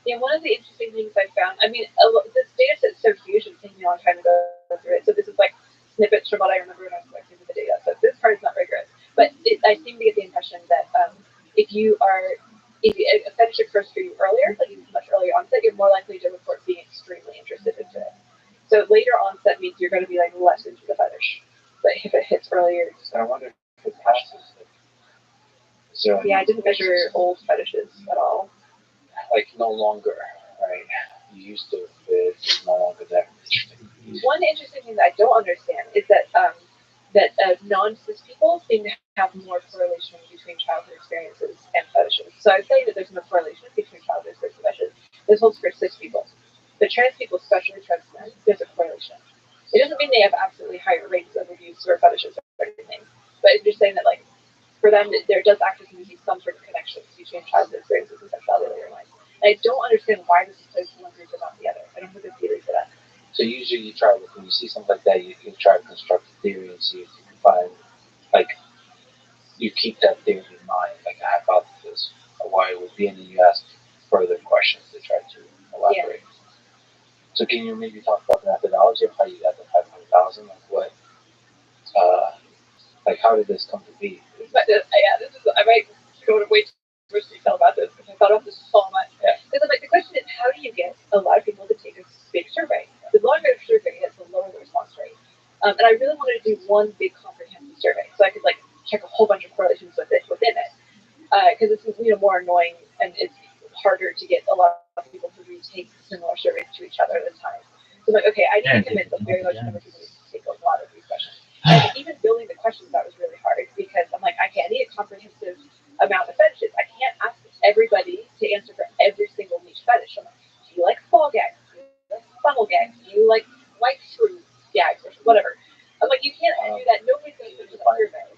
Yeah, one of the interesting things I found, I mean, this data set's so huge, it's taking me a long time to go through it. So this is like snippets from what I remember when I was collecting the data. So this part is not rigorous. But I seem to get the impression that if a fetish occurs for you earlier, like much earlier onset, you're more likely to report being extremely interested into it. So later onset means you're going to be like less into the fetish. But if it hits earlier. So I wonder if it passes. So yeah, I didn't measure old fetishes at all. Like no longer, right? You used to, it's no longer that interesting. One interesting thing that I don't understand is that non-cis people seem to have more correlation between childhood experiences and fetishes. So I'd say that there's no correlation between childhood experiences and fetishes. This holds for cis people. But trans people, especially trans men, there's a correlation. It doesn't mean they have absolutely higher rates of abuse or fetishes or anything. But it's just saying that, like, for them, there does actually seem to be some sort of connection between childhood experiences and sexuality later in life. And I don't understand why this is placed in one group and not the other. I don't have a good theory for that. So usually you try, when you see something like that, you try to construct a theory and see if you can find, like, you keep that theory in mind, like a hypothesis of why it would be, and then you ask further questions to try to elaborate. Yeah. So can you maybe talk about the methodology of how you got the 500,000? Like what, like how did this come to be? But this is, I might go to way too much detail about this because I thought about this so much. Yeah. Because like the question is, how do you get a lot of people to take a big survey? The longer the survey is, the lower the response rate. And I really wanted to do one big comprehensive survey so I could like check a whole bunch of correlations within it. Because it's more annoying and it's harder to get a lot of people to retake similar surveys to each other at a time. So I'm like, okay, I need to convince a very large number of people to take a lot of these questions. And even building the questions that was really hard because I'm like, I need a comprehensive amount of fetishes. I can't ask everybody to answer for every single niche fetish. I'm like, do you like fall gags? Do you like funnel gags? Do you like white shrew gags or whatever? I'm like, you can't do that. Nobody's going to finish the survey. I'm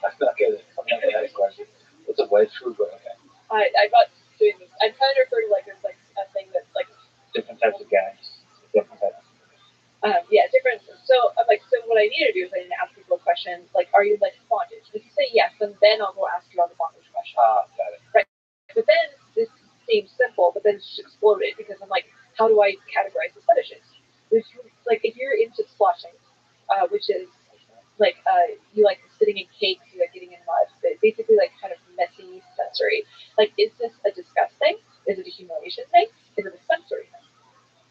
not good at that question. It's a white shrew, but okay. I'm not doing this. I'm trying to refer to like there's like a thing that's like different types of gags. Different types. Different. So I'm like, so what I need to do is I need to ask people a question like, are you like bondage? If you say yes, then I'll go ask you all the bondage questions. Got it. Right. But then this seems simple, but then it's just exploded because I'm like, how do I categorize the fetishes? Like if you're into splashing, which is like you like sitting in cakes, you like getting in mud, but basically like kind of messy sensory. Like, is this a disgust thing? Is it a humiliation thing? Is it a sensory thing?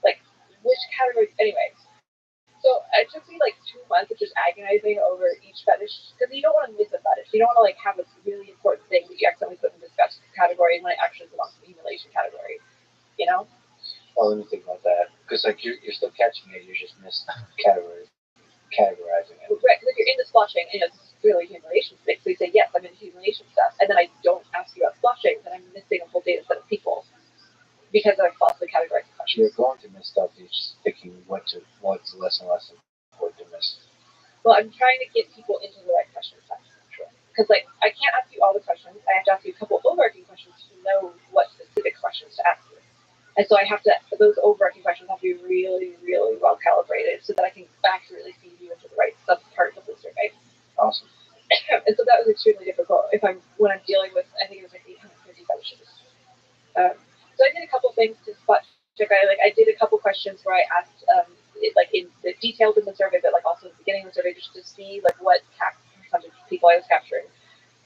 Like, which category? Anyways. So it took me like 2 months of just agonizing over each fetish because you don't want to miss a fetish. You don't want to like have a really important thing that you accidentally put in the disgust category when it actually belongs to the humiliation category. You know? Well, let me think about that because like you're still catching it. You're just categorizing it. Right. Like you're into splashing and it's really humiliation space. So you say yes, I'm into humiliation stuff, and then I don't ask you about splashing, then I'm missing a whole data set of people. Because I falsely categorized the question. You're going to miss stuff. You're just picking what's less and less important to miss. Well, I'm trying to get people into the right question set. Sure. Because like I can't ask you all the questions. I have to ask you a couple overarching questions to know what specific questions to ask you. And so I have to. Those overarching questions have to be really, really well calibrated so that I can accurately feed you into the right subpart of the survey. Awesome. And so that was extremely difficult. When I'm dealing with, I think it was like 850 fetishes. So I did a couple things to spot check. I did a couple questions where I asked like in the details in the survey, but like also at the beginning of the survey just to see like what percentage of people I was capturing.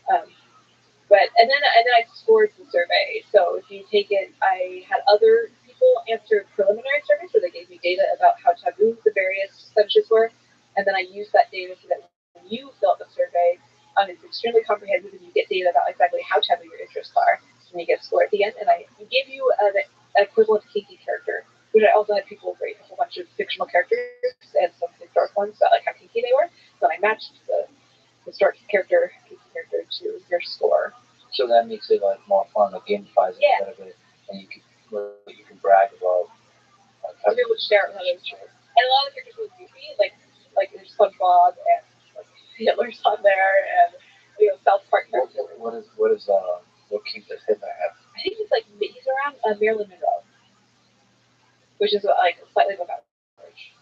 And then I scored the survey. So if you take it, I had other people answer preliminary surveys where they gave me data about how taboo the various fetishes were, and then I used that data so that when you fill out the survey, it's extremely comprehensive, and you get data about exactly how taboo your interests are, and you get a score at the end. And I gave you an equivalent kinky character, which I also had people rate a whole bunch of fictional characters and some historic ones about like how kinky they were. So I matched the historic character, kinky character to your score. So that makes it like more fun, like gamifies it a little bit, and you can brag about. To be able to share it with others. And a lot of the characters were goofy, like there's SpongeBob and like Hitler's on there, and South Park characters. What kink does Hitler have? I think he's around Marilyn Monroe, which is like slightly above average.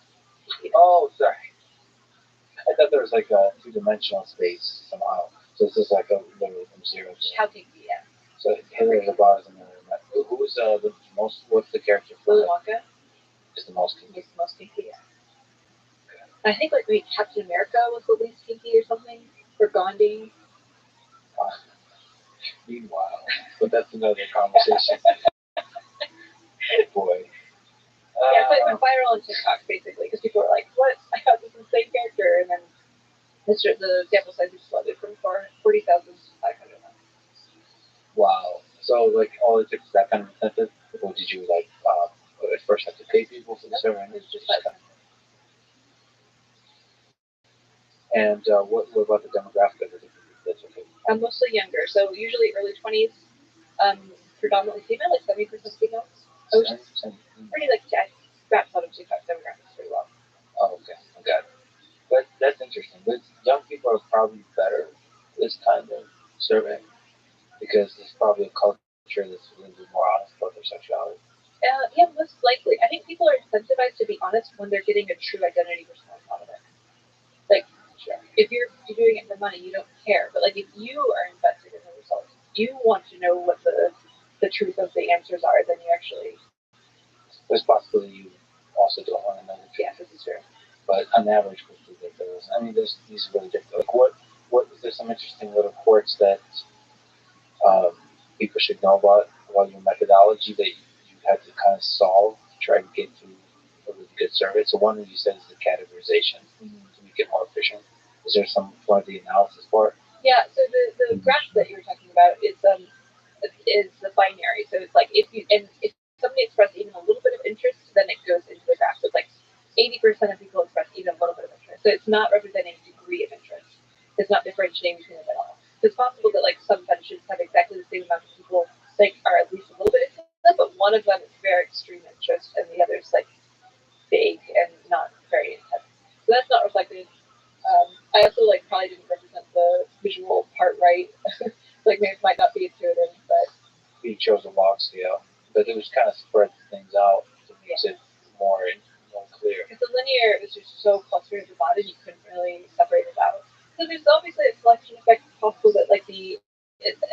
Oh, sorry. I thought there was like a two-dimensional space somehow. So this is like a literally from zero to. How kinky, yeah. So Hitler's about as a million. Who's the most? What's the character for? Willy Wonka is the most kinky. is the most kinky, yeah. I think like maybe Captain America was the least kinky or something, or Gandhi. Meanwhile, but that's another conversation. Boy. Yeah, so it went viral on TikTok basically because people were like, "What? I got this insane character," and then the sample size exploded from 40,000 to 500. Wow. So like all it took is that kind of incentive, or did you like at first have to pay people for the server? It was just like. And what about the demographic of the different people that's okay? I'm mostly younger, so usually early 20s, predominantly female, like 70% females. I was pretty like I wrapped out of TikTok demographics pretty well. Oh, okay, I got it. But that's interesting. But young people are probably better this kind of survey because there's probably a culture that's a little bit more honest about their sexuality. Yeah, most likely. I think people are incentivized to be honest when they're getting a true identity response out of it. Like, sure, if you're doing it for money, you don't care. But like, if you are invested in the results, you want to know what the truth of the answers are. Then you actually. There's possibility you also don't want to know the truth. Yeah, this is true. But on average, I mean, there's these really different. Like, there's some interesting little quirks that people should know about your methodology that you had to kind of solve to try to get to a really good survey. So one that you said is the categorization to make it more efficient. Is there some part of the analysis part? Yeah. So the graph that you were talking about is the binary. So it's like if somebody expressed even a little bit of interest, then it goes into the graph. So it's like 80% of people express even a little bit of interest. So it's not representing degree of interest. It's not differentiating between them at all. So it's possible that like some benches have exactly the same amount of people like are at least a little bit into them, but one of them is very extreme interest and the other is like vague and not very intense. So that's not reflected. I also like probably didn't represent the visual part right. Like maybe it might not be intuitive, but we chose a log scale, but it was kind of spread things out to make it more clear. Because the linear is just so clustered at the bottom, you couldn't really separate it out. So there's obviously a selection effect possible that like the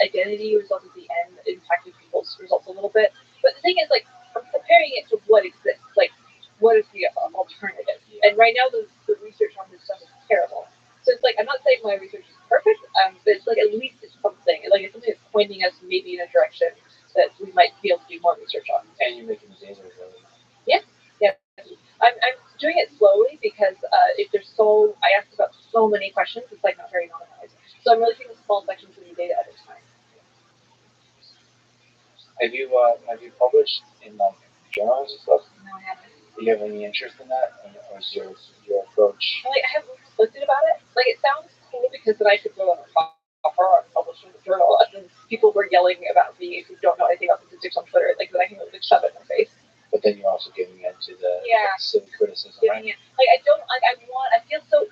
identity result at the end impacted people's results a little bit. But the thing is, like, I'm comparing it to what exists. Like, what is the alternative? And right now, the research on this stuff is terrible. So it's like I'm not saying my research is perfect, but it's like at least it's something. Like it's something that's pointing us maybe in a direction that we might be able to do more research on. And you're making the data really. Yeah. I'm doing it slowly because I asked about so many questions, it's like not very normalized. So I'm releasing small sections of the data at a time. Have you published in like journals and stuff? No, I haven't. Do you have any interest in that, or is your approach? Like I haven't reflected about it. Like it sounds cool because then I could go on a offer or publish in the journal, and then people were yelling about me who don't know anything about statistics on Twitter. Like that I can like shove it in their face. But then you're also giving into the silly criticism, right? Like I feel so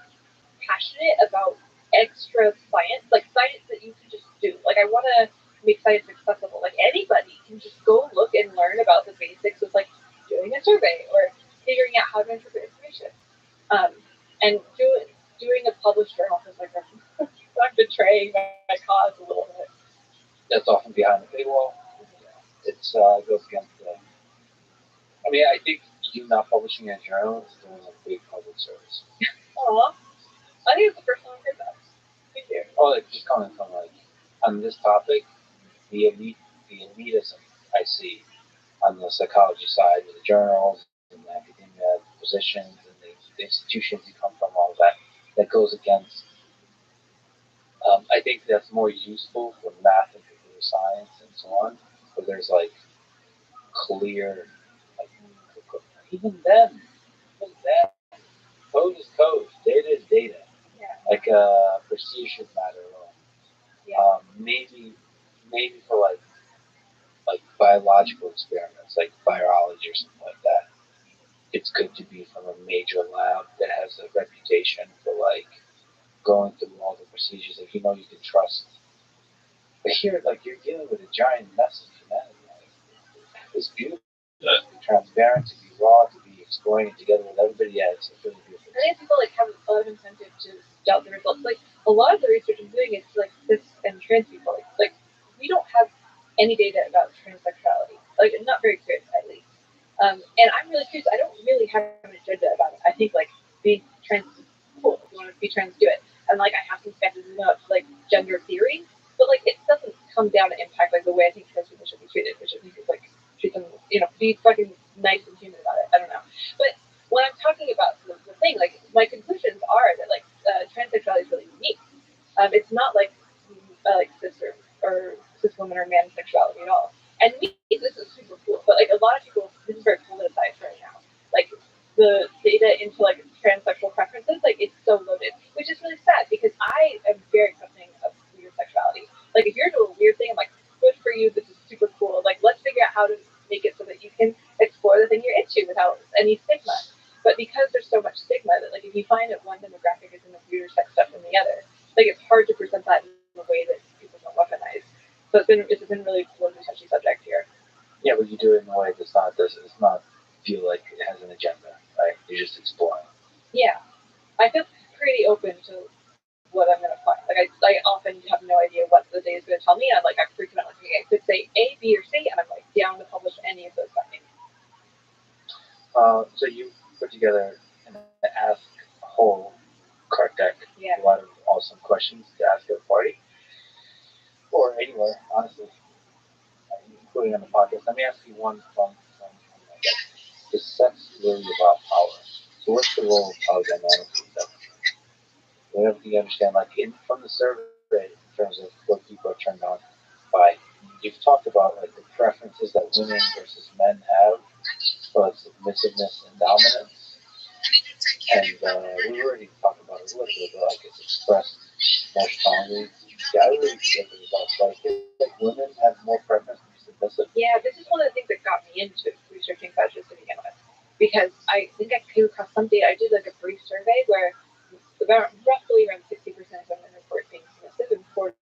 passionate about extra science, like science that you can just do. Like I want to make science accessible. Like anybody can just go look and learn about the basics of like doing a survey or figuring out how to interpret information. And doing a published journal is like I'm betraying my cause a little bit. That's often behind the paywall. It's goes against the. I mean, I think you not publishing a journal is doing a big public service. Aw, I think it's the first time I've heard that. Thank you. Oh, like just coming from like on this topic, the elitism I see on the psychology side with the journals and the academia positions and the institutions you come from, all of that goes against. I think that's more useful for math and computer science and so on, where there's like clear, like even then, code is code, data is data. Yeah. Like prestige should matter alone. Yeah. Maybe for like biological experiments, like virology or something like that. It's good to be from a major lab that has a reputation for like going through all the procedures that you know you can trust. But here, like you're dealing with a giant mess of humanity. It's beautiful. To be transparent, to be raw, to be exploring it together with everybody. Yeah, it's really beautiful. I think people like have a lot of incentive to doubt the results. Like a lot of the research I'm doing is like cis and trans people. Like we don't have any data about transsexuality. Like not very clear at least. And I'm really curious. I don't really have an agenda about it. I think like being trans is cool. If you want to be trans, do it. And like I have some skepticism about like gender theory, but like it doesn't come down to impact like the way I think trans people should be treated, which I think is like treat them, be fucking nice and human about it. I don't know, but when I'm talking about the thing, like my conclusions are that like transsexuality is really unique. It's not like cis or cis woman or man sexuality at all. And me, this is super cool. But like a lot of people, this is very politicized right now. Like the data into like transsexual preferences, like it's so loaded, which is really sad because I am very accepting of weird sexuality. Like if you're doing a weird thing, I'm like, good for you. This is super cool. Like let's figure out how to make it so that you can explore the thing you're into without any stigma. But because there's so much stigma that like if you find that one demographic is in the weirder sex stuff than the other, like it's hard to present that in a way that people don't weaponize. So it's been really cool and touchy subject here. Yeah, but you do it in a way that's not this. It's not feel like it has an agenda, right? You're just exploring. Yeah, I feel pretty open to what I'm gonna find. Like I often have no idea what the day is gonna tell me. I'm like I'm freaking out. Like okay, I could say A, B, or C, and I'm like down to publish any of those findings. So you put together an ask a whole card deck. Yeah. A lot of awesome questions to ask at a party or anywhere, honestly, including on the podcast. Let me ask you one from my deck. Is sex really about power? So what's the role of power dynamics in sex? Whatever you understand, like from the survey, in terms of what people are turned on by, you've talked about like the preferences that women versus men have for like submissiveness and dominance, and we already talked about it a little bit, but like it's expressed more strongly. Yeah, I really get the results. But I feel like women have more preference to be submissive. Yeah, this is one of the things that got me into researching fetishes to begin with, because I think I came across some data. I did like a brief survey where roughly around 60% of women report being submissive and 40%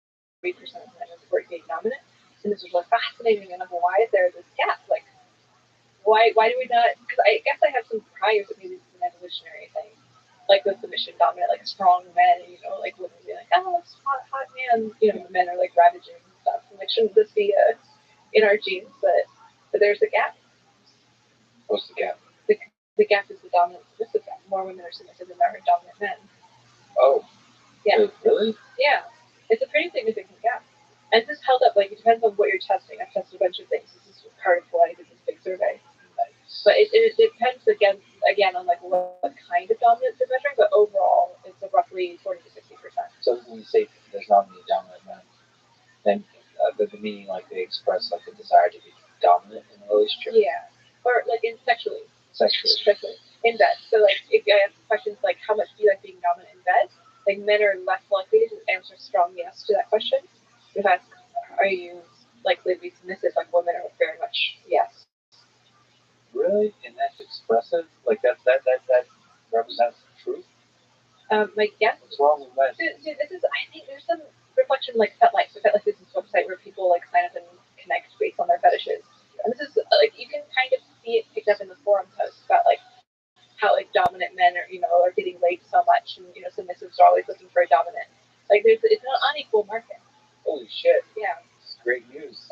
of men report being dominant. And this was like fascinating. And why is there this gap? Like, why do we not? Because I guess I have some priors that maybe this is an evolutionary thing, like with submission dominant, like strong men, like women be like, oh, it's hot man, men are like ravaging and stuff. And like, shouldn't this be in our genes? But there's a gap. What's the gap? The gap is the dominant submissive gap. More women are submissive than there are dominant men. Oh. Yeah. Really? Yeah. It's a pretty significant gap. And this held up, like, it depends on what you're testing. I've tested a bunch of things. This is part of why I did this big survey. But it depends, again on, like, what kind of dominance you're measuring, but overall, it's a roughly 40 to 60%. So when you say there's not many dominant men, then the meaning, like, they express, like, a desire to be dominant in a relationship? Yeah. Or, like, sexually. Sexually. In bed. So, like, if I ask questions like, how much do you like being dominant in bed? Like, men are less likely to answer strong yes to that question. If I ask, are you likely to be submissive, like, women are very much yes. Really? And that's expressive? Like, that represents the truth? Like, yes. What's wrong with men? So this is, I think there's some reflection, like, FetLife. So FetLife is this website where people, like, sign up and connect based on their fetishes. And this is, like, you can kind of see it picked up in the forum posts about, like, how like dominant men are getting laid so much, and submissives are always looking for a dominant. Like it's an unequal market. Holy shit! Yeah, it's great news.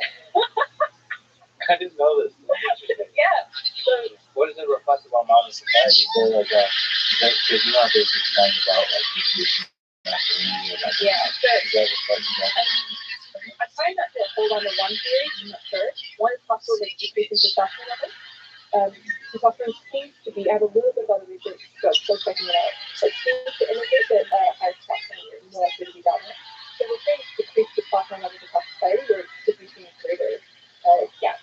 I didn't know this. Yeah. So what does it reflect about modern society? So like, because you know how there's this thing about like masculinity and like yeah. So does that reflect that? I try not to hold on to one theory. I'm not sure. One is possible like decreasing testosterone levels. Testosterone seems to be, I have a little bit of other research, so checking it out, but seems to indicate that higher testosterone you're more likely to be dominant. So we're saying decrease testosterone levels across society, we're decreasing a greater gap.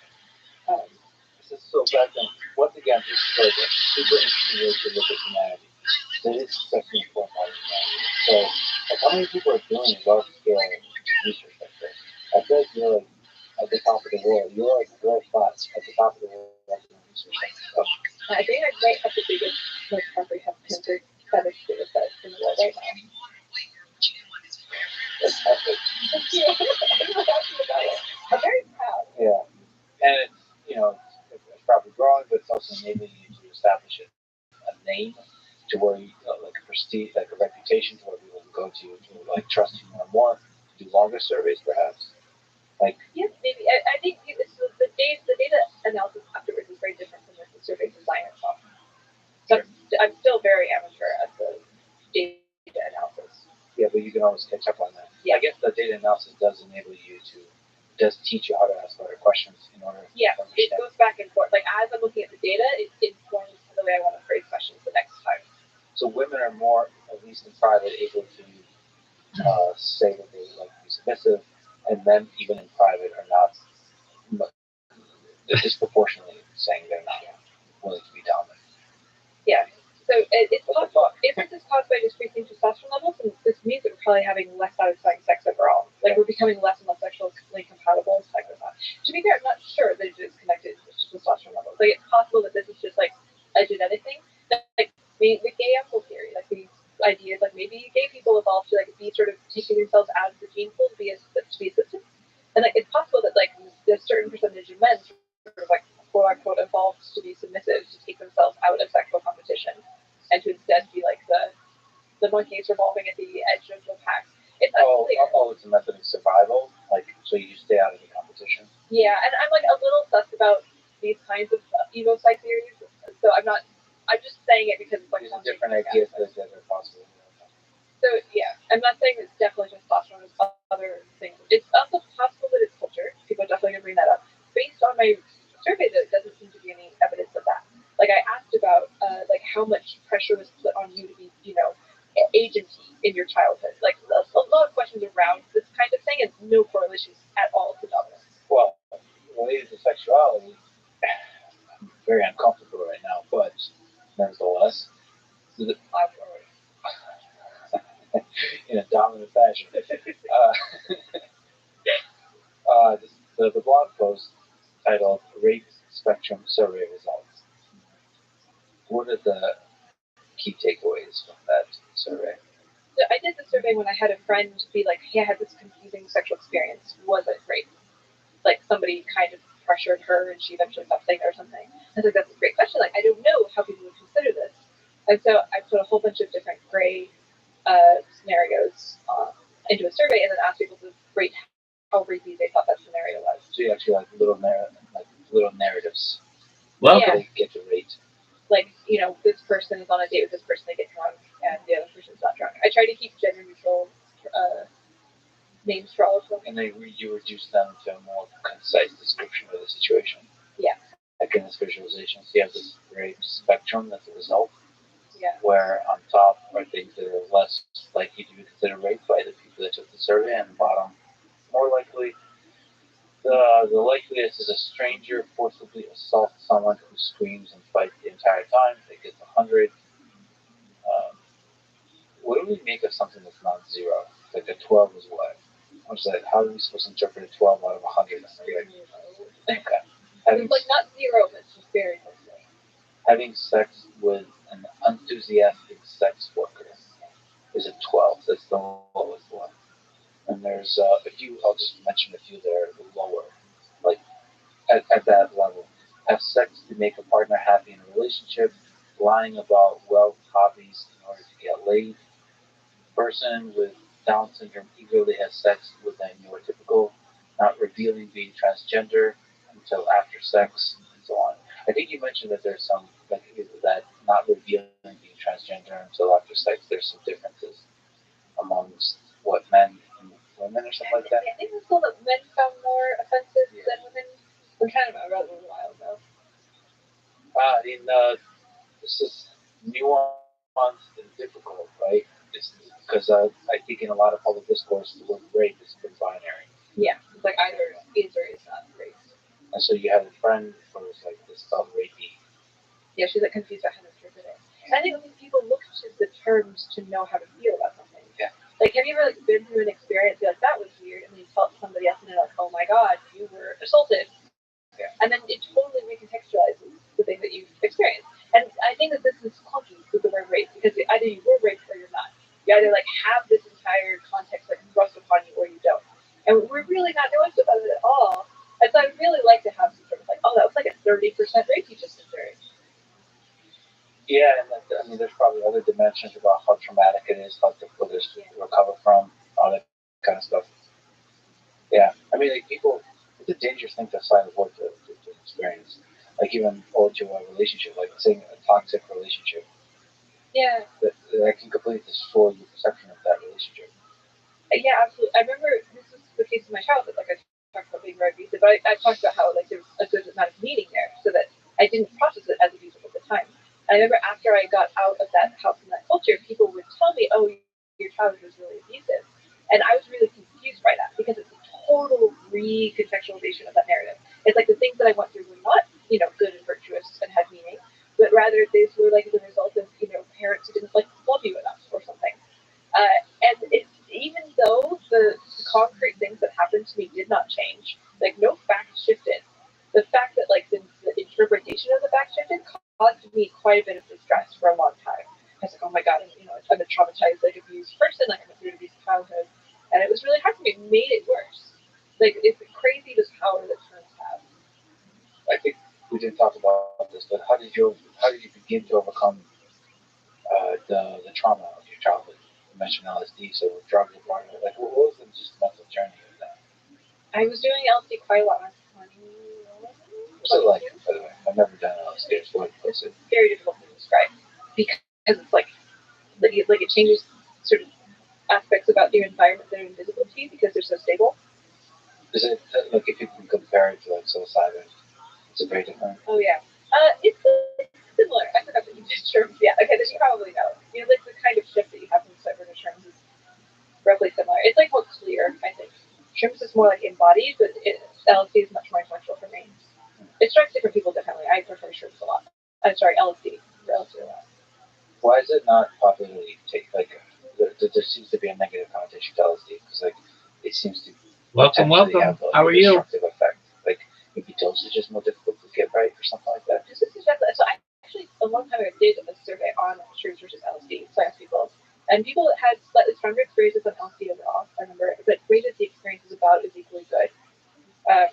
This is so back then. Once again, this is like a super interesting way to look at humanity. It is such an important part of humanity. So, like, how many people are doing large scale research like this? I feel like you're like at the top of the world. You're like world class at the top of the world doing research like this stuff. I think I might have the biggest, most comprehensive fetish data set in the world right now. That's epic. Thank you. I'm really happy about it. I'm very proud. Yeah. And it's, expectations where people will go to like trust you more, do longer surveys perhaps. Like yes, maybe. I think the data analysis afterwards is very different from the survey design itself. So I'm still very amateur at the data analysis. Yeah, but you can always catch up on that. Yeah. I guess the data analysis does enable you does teach you how to ask better questions in order to understand. It goes back and forth. Like as I'm looking at the data, it informs the way I want to phrase questions the next time. So women are more, at least in private, able to say that they like to be submissive, and men, even in private, are not. They're disproportionately saying they're not willing to be dominant. Yeah. So it's possible. If this is caused by decreasing testosterone levels, then this means that we're probably having less satisfying sex overall. Like we're becoming less and less sexually compatible. Like that. To be fair, I'm not sure that it's connected to testosterone levels. Like it's possible that this is just like a genetic thing. Like with gay apple theory, like these ideas, like maybe gay people evolved to like be sort of taking themselves out of the gene pool to be assisted. And like it's possible that like there's a certain percentage of men sort of like quote unquote evolved to be submissive to take themselves out of sexual competition and to instead be like the monkeys revolving at the edge of the pack. It's unclear. It's a method of survival, like so you stay out of the competition. Yeah, and I'm like a little sus about these kinds of ego psych theories, so I'm just saying it because it's like there's different ideas that are possible. So yeah, I'm not saying it's definitely testosterone. There's other things. It's also possible that it's culture. People are definitely gonna bring that up. Based on my survey, though, it doesn't seem to be any evidence of that. Like I asked about like how much pressure was put on you to be, agency in your childhood. Like a lot of questions around this kind of thing, and no correlations at all to dominance. Well, related to sexuality, I'm very uncomfortable right now, but nevertheless, in a dominant fashion. The blog post titled "Rape Spectrum Survey Results." What are the key takeaways from that survey? So I did the survey when I had a friend be like, "Hey, I had this confusing sexual experience. Was it rape? Like somebody kind of pressured her and she eventually stopped saying it or something." I was like, "That's a great question. Like I don't know how people would consider this." And so I put a whole bunch of different gray scenarios into a survey and then asked people to rate how rapey they thought that scenario was. So you actually like little narratives. Well, Yeah. They get to rate. Like, this person is on a date with this person, they get drunk, and the other person's not drunk. I try to keep gender neutral names for all of them. And you reduce them to a more concise description of the situation. Yeah. Like in this visualization, so you have this rape spectrum that's a result. Yeah. Where on top are things that are less likely to be considered rape by the people that took the survey, and the bottom, more likely, the likelihood is a stranger forcibly assaults someone who screams and fights the entire time. It gets 100. What do we make of something that's not zero? Like a 12 is what? What's that? How are we supposed to interpret a 12 out of 100? Okay. It's like not zero, but it's just very close. Having sex with an enthusiastic sex worker is a 12. That's the lowest one. And there's a few, I'll just mention a few that are lower, like at that level. Have sex to make a partner happy in a relationship, lying about wealth, hobbies in order to get laid. Person with Down syndrome eagerly has sex with a neurotypical, not revealing being transgender until after sex, and so on. I think you mentioned that there's some, like, that not revealing being transgender until after sex, there's some differences amongst what men and women or something like that. I think it's cool that men found more offensive than women. I'm trying to remember, that was a little while ago. This is nuanced and difficult, right? Because I think in a lot of public discourse, the word rape is binary. Yeah, it's like either is or is not rape. And so you have a friend who was like, this felt rapey. Yeah, she's like confused about how to interpret it. And I think people look to the terms to know how to feel about something. Yeah. Like, have you ever been through an experience you're like, that was weird, and then you tell somebody else and they're like, oh my god, you were assaulted. Yeah. And then it totally recontextualizes the thing that you've experienced. And I think that this is clunky with the word rape, because either you were raped or you're not. You either like have this entire context like thrust upon you or you don't. And we're really not nuanced about it at all. And so I'd really like to have some sort of like, oh, that was like a 30% rape you just endured. Yeah, and I mean, there's probably other dimensions about how traumatic it is, how difficult it is to recover from, all that kind of stuff. Yeah, I mean, like people, it's a dangerous thing to sign a word to experience. Like even or to a relationship, like saying a toxic relationship. Yeah. That can completely destroy your perception of that relationship. Yeah, absolutely. I remember this was the case in my childhood. Like I talked about being very abusive, but I talked about how like there was a good amount of meaning there, so that I didn't process it as abusive at the time. And I remember after I got out of that house and that culture, people would tell me, "Oh, your childhood was really abusive," and I was really confused by that because it's a total recontextualization of that narrative. It's like the things that I went through were not, good and virtuous and had meaning, but rather these were like the result of, parents who didn't like love you enough or something. And it's even though the concrete things that happened to me did not change, like no facts shifted. The fact that like the interpretation of the facts shifted caused me quite a bit of distress for a long time. I was like, oh my god, I'm a traumatized, like abused person, like I went through an abusive childhood, and it was really hard for me. It made it worse. Like it's crazy this power that terms have. I think we didn't talk about this, but how did you begin to overcome the trauma of your childhood? You mentioned LSD, so drugs were part of it. Like, what was the just mental journey of that? I was doing LSD quite a lot. I was 21. What's it like, by the way? I've never done LSD. What's it? Very difficult to describe because it's like it changes sort of aspects about your environment that are invisible to you because they're so stable. Is it like if you can compare it to like psilocybin? It's a very different. Oh yeah. It's similar. I forgot that you did shrooms. Yeah. Okay, then you probably know. Like the kind of shift that you have from cyber to shrooms is roughly similar. It's like more clear, I think. Shrooms is more like embodied, but LSD is much more intellectual for me. It strikes different people differently. I prefer shrooms a lot. I'm sorry, LSD. LSD a lot. Why is it not popularly take like? There seems to be a negative connotation to LSD because like it seems to Welcome. have How are a you? destructive effect. Like maybe dosage is more difficult to get right or something like that. So I actually a long time ago did a survey on shrooms versus LSD. So I asked people, and people had slightly stronger experiences on LSD overall. I remember, but rated the experience is about as equally good. I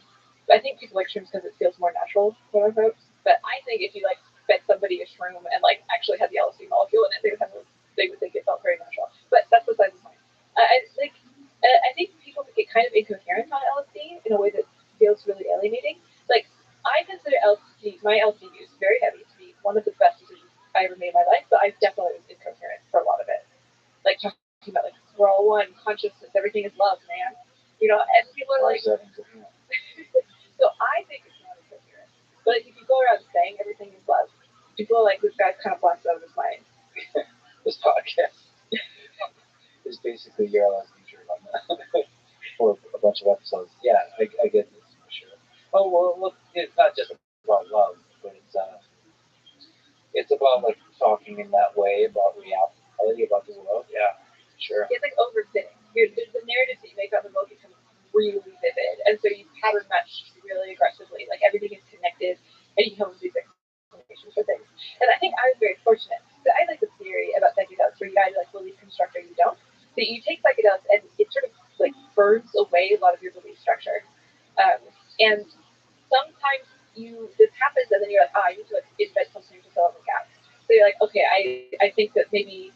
think people like shrooms because it feels more natural, quote unquote. But I think if you like fed somebody a shroom and like actually had the LSD molecule in it, they would think it felt very natural. But that's besides the point. I think people get kind of incoherent on LSD in a way that feels really alienating. Like I consider my LSD use very heavy to be one of the best decisions I ever made in my life, but I definitely was incoherent for a lot of it. Like talking about like we're all one, consciousness, everything is love, man. And people are like, so I think it's not incoherent. But if you go around saying everything is love, people are like, this guy's kind of blacked out of his mind. This podcast is basically your LSD trip on that for a bunch of episodes. Yeah, I get this for sure. Oh well, it's not just about love, but it's about like talking in that way about reality, about the world. Yeah, sure. It's like overfitting. The narratives that you make about the world become really vivid, and so you pattern match really aggressively. Like everything is connected, and you come up with these explanations for things. And I think I was very fortunate. So I like the theory about psychedelics where you either like belief construct or you don't. So you take psychedelics and it sort of like burns away a lot of your belief structure. And sometimes this happens and then you're like, I need to like invent something to fill in the gaps. So you're like, okay, I think that maybe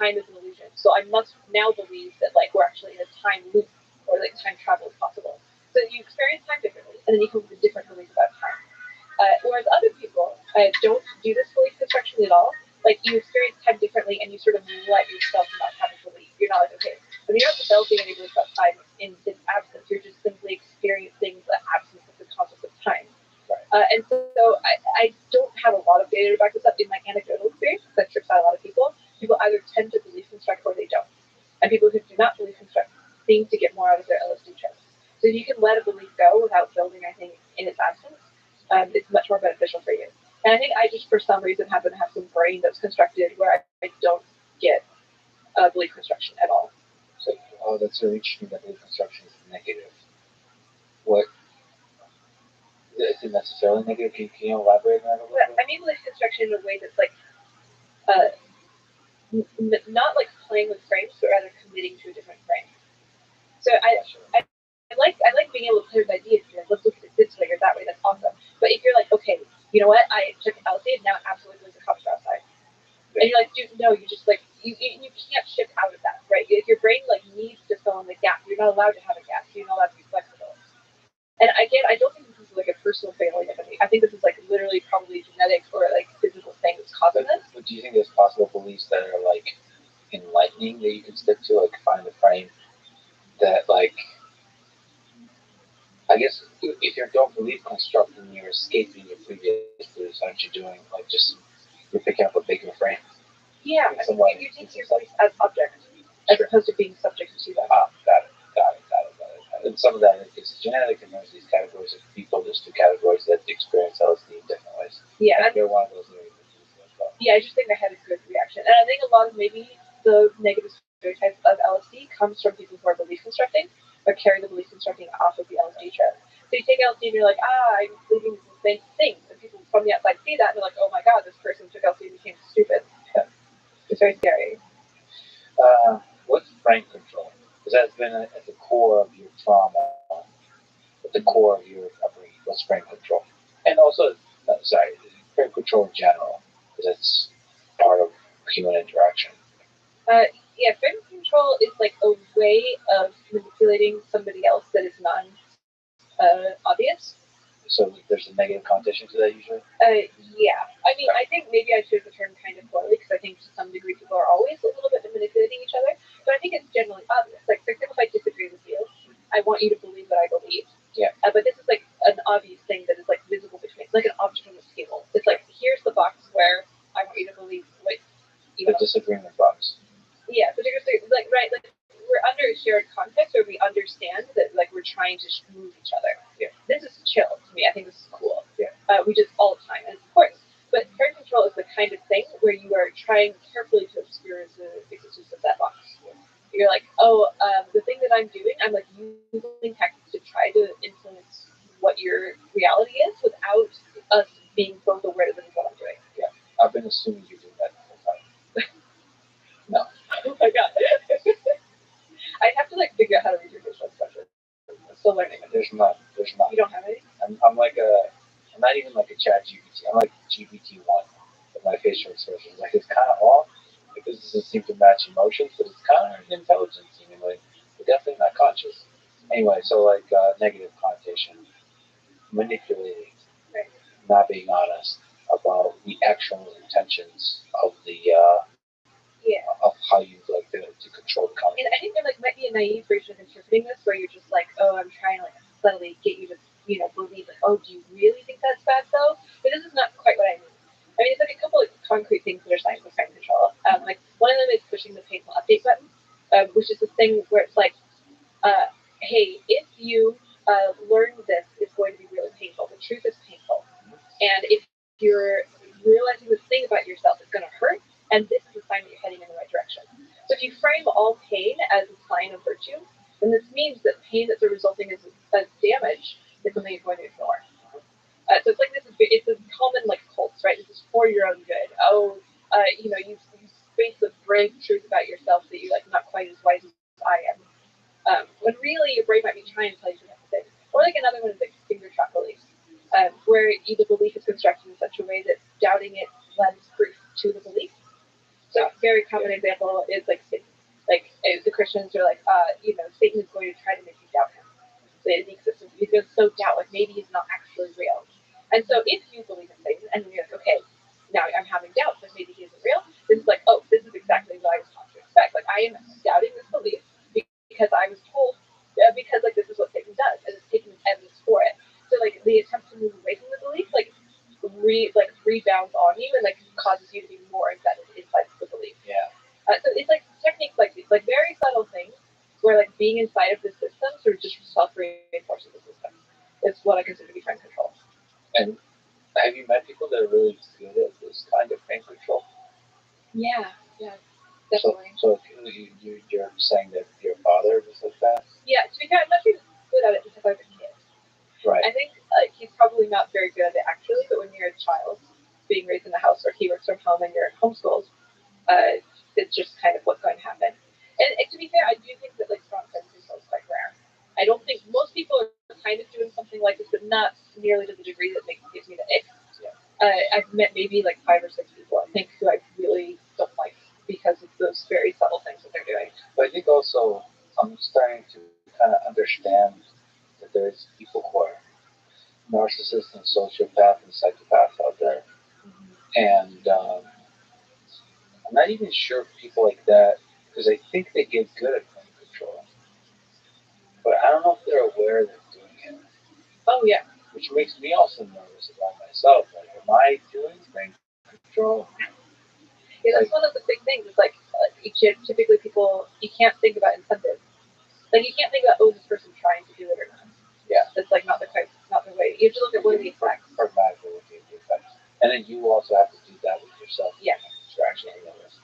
time is an illusion. So I must now believe that like we're actually in a time loop or like time travel is possible. So you experience time differently and then you come up with a different belief about time. Whereas other people don't do this belief construction at all. Like you experience time differently and you sort of let yourself not have a belief. You're not like, okay, when you're not developing any belief about time in its absence, you're just simply experiencing the absence of the concept of time. And so I don't have a lot of data to back this up in my anecdotal experience that trips out a lot of people. People either tend to belief construct or they don't. And people who do not belief construct seem to get more out of their LSD trips. So if you can let a belief go without building, I think, in its absence, it's much more beneficial for you. And I think I just, for some reason, happen to have some brain that's constructed where I don't get belief construction at all. So, that's really interesting that belief construction is negative. What? Is it necessarily negative? Can you elaborate on that a little bit? I mean belief construction in a way that's like, not like playing with frames, but rather committing to a different frame. So I like being able to play with ideas. Like, let's look at it this way or that way. That's awesome. But if you're like, okay, you know what? I took LSD and now absolutely the cops are outside. no, you just like you can't shift out of that, right? If your brain like needs to fill in the gap, you're not allowed to have a gap. You're not allowed to be flexible. And again, I don't think this is like a personal failing of any. I think this is like literally probably genetic or like physical thing that's causing this. But do you think there's possible beliefs that are like enlightening that you can stick to, like find a frame that like I guess if you don't believe constructing, you're escaping your previous beliefs. Aren't you doing like just you're picking up a bigger frame? Yeah, I mean, you take your beliefs as objects as opposed to being subject to them. Got it. And some of that is genetic, and there's these categories of people. There's two categories that experience LSD in different ways. Yeah, and they're one of those areas. Yeah, I just think I had a good reaction, and I think a lot of maybe the negative stereotypes of LSD comes from people who are belief constructing or carry the belief constructing off of the LSD trip. So you take LSD and you're like, I'm believing the same thing. And people from the outside see that and they're like, oh my god, this person took LSD and became stupid. Yeah. It's very scary. What's brain control? Because that's been at the core of your trauma, at the core of your upbringing. What's brain control? And also, brain control in general, because it's part of human interaction. Yeah, brain control is like a way of manipulating somebody else that is non-obvious. So there's a negative connotation to that usually? Yeah. I mean, I think maybe I chose the term kind of poorly because I think to some degree people are always a little bit manipulating each other. But I think it's generally obvious. Like, for example, if I disagree with you, I want you to believe what I believe. Yeah. But this is like an obvious thing that is like visible between. It's like an object on the scale. It's like, here's the box where I want you to believe what you know. The disagreement box. Yeah, but like right, like we're under a shared context where we understand that like we're trying to move each other. Yeah. This is chill to me. I think this is cool. Yeah. We do it all the time, and it's important. But brain control is the kind of thing where you are trying carefully to obscure the existence of that box. Yeah. You're like, the thing that I'm doing, I'm like using tactics to try to influence what your reality is without us being both aware that this is what I'm doing. Yeah. I've been assuming you're doing that the whole time. No. Oh my god. I have to like figure out how to read your facial expression. I'm still learning. There's none. You don't have any? I'm not even like a chat GPT. I'm like GPT-1 with my facial expressions. Like it's kind of off because it doesn't seem to match emotions, but it's kind of intelligent seemingly, but definitely not conscious. Anyway, so like negative connotation, manipulating, right. Not being honest about the actual intentions of the of how you like to control the conversation. And I think there like might be a naive version of interpreting this where you're just like, I'm trying to like subtly get you to believe like, do you really think that's bad though? But this is not quite what I mean. I mean, it's like a couple of concrete things that are signed with brain control. Like one of them is pushing the painful update button, which is the thing where it's like, hey, if you learn this, it's going to be really painful. The truth is painful, and if you're realizing this thing about yourself, it's going to hurt. And this is a sign that you're heading in the right direction. So if you frame all pain as a sign of virtue, then this means that pain that's resulting as damage is something you're going to ignore. So it's like it's a common like cults, right? This is for your own good. You face the brave truth about yourself that you're like not quite as wise as I am. When really your brain might be trying to tell you different things. Or like another one is like finger trap beliefs, where the belief is constructed in such a way that doubting it lends proof to the belief. So a very common example is like Satan. Like the Christians are like, Satan is going to try to make you doubt him. So the existence, he's going to so doubt, like maybe he's not actually real. And so if you believe in Satan and you're like, okay, now I'm having doubts that maybe he isn't real, this is like, this is exactly what I was taught to expect. Like I am doubting this belief because I was told, because like this is what Satan does, and it's taking evidence for it. So like the attempt to move away from the belief, rebounds on you and like causes you to be more embedded inside the belief. Yeah. So it's like techniques like these, like very subtle things where like being inside of the system sort of just self-reinforces the system. It's what I consider to be brain control. And have you met people that are really good at this kind of brain control? Yeah, definitely. So you're saying that your father was like that? Yeah, to be fair, I'm not sure he's good at it because I was a kid. Right. I think he's probably not very good at it actually, but when you're a child being raised in a house where he works from home and you're homeschooled, it's just kind of what's going to happen. And to be fair, I do think that like strong brain control is quite rare. I don't think most people are kind of doing something like this, but not nearly to the degree that gives me the ick. Yeah. I've met maybe like 5 or 6 people I think who I really don't like. think also I'm starting to kind of understand that there's people who are narcissists and sociopaths and psychopaths out there, and I'm not even sure if people like that, because I think they get good at brain control, but I don't know if they're aware they're doing it. Oh yeah. Which makes me also nervous about myself. Like, am I doing brain control? Yeah, that's one of the big things. It's like typically people, you can't think about incentives. Like you can't think about, oh, this person's trying to do it or not. Yeah. It's like not the way. You have to look at what are the effects. Pragmatically looking at the effects. And then you also have to do that with yourself. Yeah. You're actually nervous.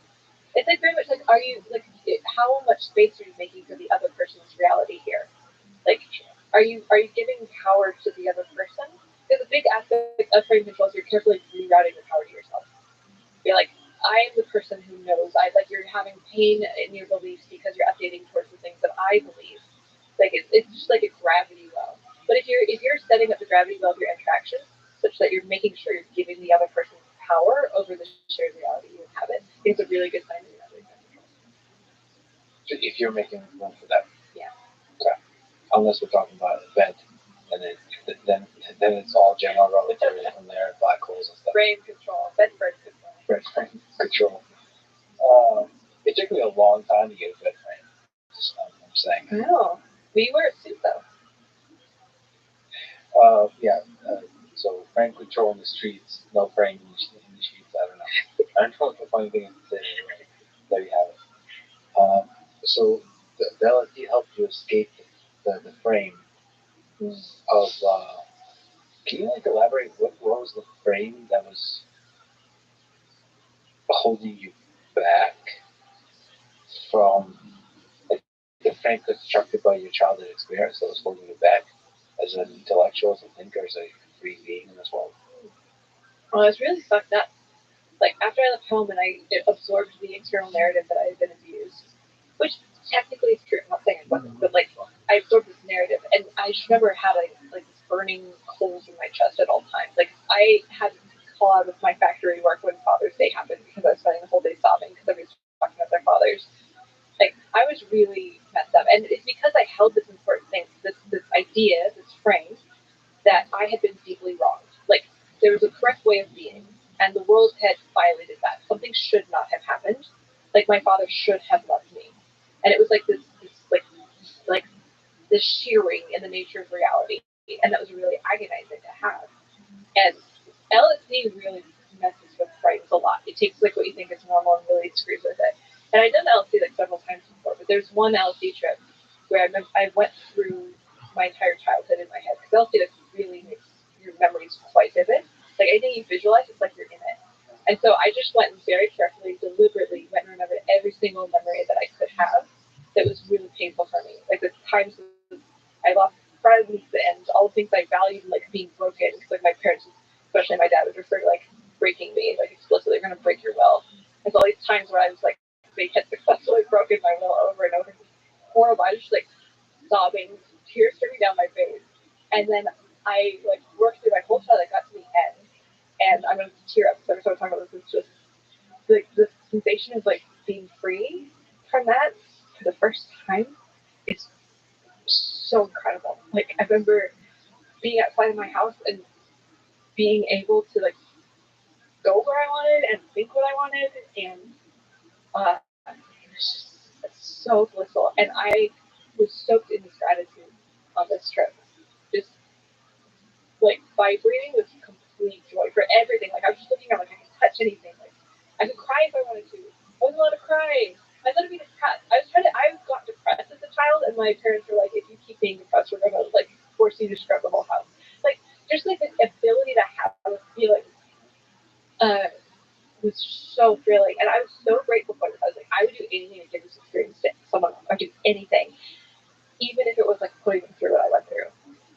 It's like very much like, are you like, how much space are you making for the other person's reality here? Like, are you giving power to the other person? Because a big aspect of frame control is you're carefully rerouting the power to yourself. You're like, I am the person who knows. You're having pain in your beliefs because you're updating towards the things that I believe. Like it's just like a gravity well. But if you're setting up the gravity well of your interactions such that you're making sure you're giving the other person power over the shared reality you inhabit, it's a really good sign that you're not doing frame control. So if you're making room for that. Yeah. Okay. Unless we're talking about an event, and then it's all general relativity from there, black holes and stuff. Brain control, bedframe control. Brain control. It took me a long time to get a bed frame. I'm saying. No, we wear a suit though. Yeah. So frame control in the streets, no frame in the streets. I don't know. I don't know what the funny thing is to say. Anyway. There you have it. So the LSD helped you escape the frame of. Can you elaborate what was the frame that was holding you back from the frame constructed by your childhood experience that was holding you back as an intellectual, as a thinker, as a free being in this world? Well, it's really fucked up. Like after I left home and I absorbed the external narrative that I had been abused, which technically is true. I'm not saying it wasn't, but like I absorbed this narrative, and I just remember had like this burning holes in my chest at all times. Like I had to call out of my factory work when Father's Day happened because I was spending the whole day sobbing because everybody's talking about their fathers. Like I was really messed up, and it's because I held this important thing, this idea, this frame that I had been deeply wronged. Like there was a correct way of being, and the world had violated that. Something should not have happened. Like my father should have loved me, and it was like this like this shearing in the nature of reality, and that was really agonizing to have. And LSD really messes with frames a lot. It takes like what you think is normal and really screws with it. And I've done LSD like several times before, but there's one LSD trip where I went through my entire childhood in my head because LSD really makes your memories quite vivid. Like anything you visualize, it's like you're in it. And so I just went and very carefully, deliberately went and remembered every single memory that I could have that was really painful for me. Like the times I lost friends and all the things I valued, like being broken. Because like my parents, especially my dad, would refer to like breaking me, like explicitly, "You're gonna break your will." There's all these times where I was like, they had successfully broken my will over and over. Horrible. I was just like sobbing, tears streaming down my face, and then I like worked through my whole child. I got to the end, and I'm gonna tear up because every time I talk about this, it's just like the sensation of like being free from that for the first time. It's so incredible. Like I remember being outside of my house and being able to like go where I wanted and think what I wanted, and it's so blissful. And I was soaked in this gratitude on this trip, just like vibrating with complete joy for everything. Like I was just looking around, like I could touch anything. Like I could cry if I wanted to. I wasn't allowed to cry. I thought to be depressed. I got depressed as a child, and my parents were like, "If you keep being depressed, we're gonna like force you to scrub the whole house." Like just like the ability to have a feeling was so thrilling, and I was so grateful for it. I was like, I would do anything to give this experience to someone else. I'd do anything, even if it was like putting them through what I went through.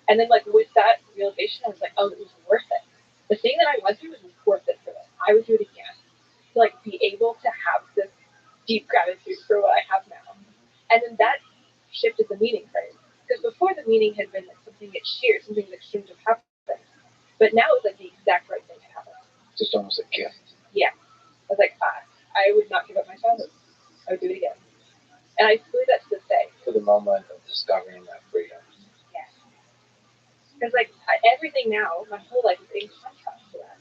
And then like with that realization, I was like, oh, it was worth it. The thing that I went through was worth it for this. I would do it again. To like be able to have this deep gratitude for what I have now. And then that shifted the meaning for it. Because before the meaning had been like something that shared, something that shouldn't have happened. But now it was like the exact right thing to happen. Just almost a gift. Yeah. I was like, I would not give up my childhood. I would do it again. And I believe that to this day. For the moment of discovering that freedom. Yeah. Because like everything now, my whole life is in contrast to that,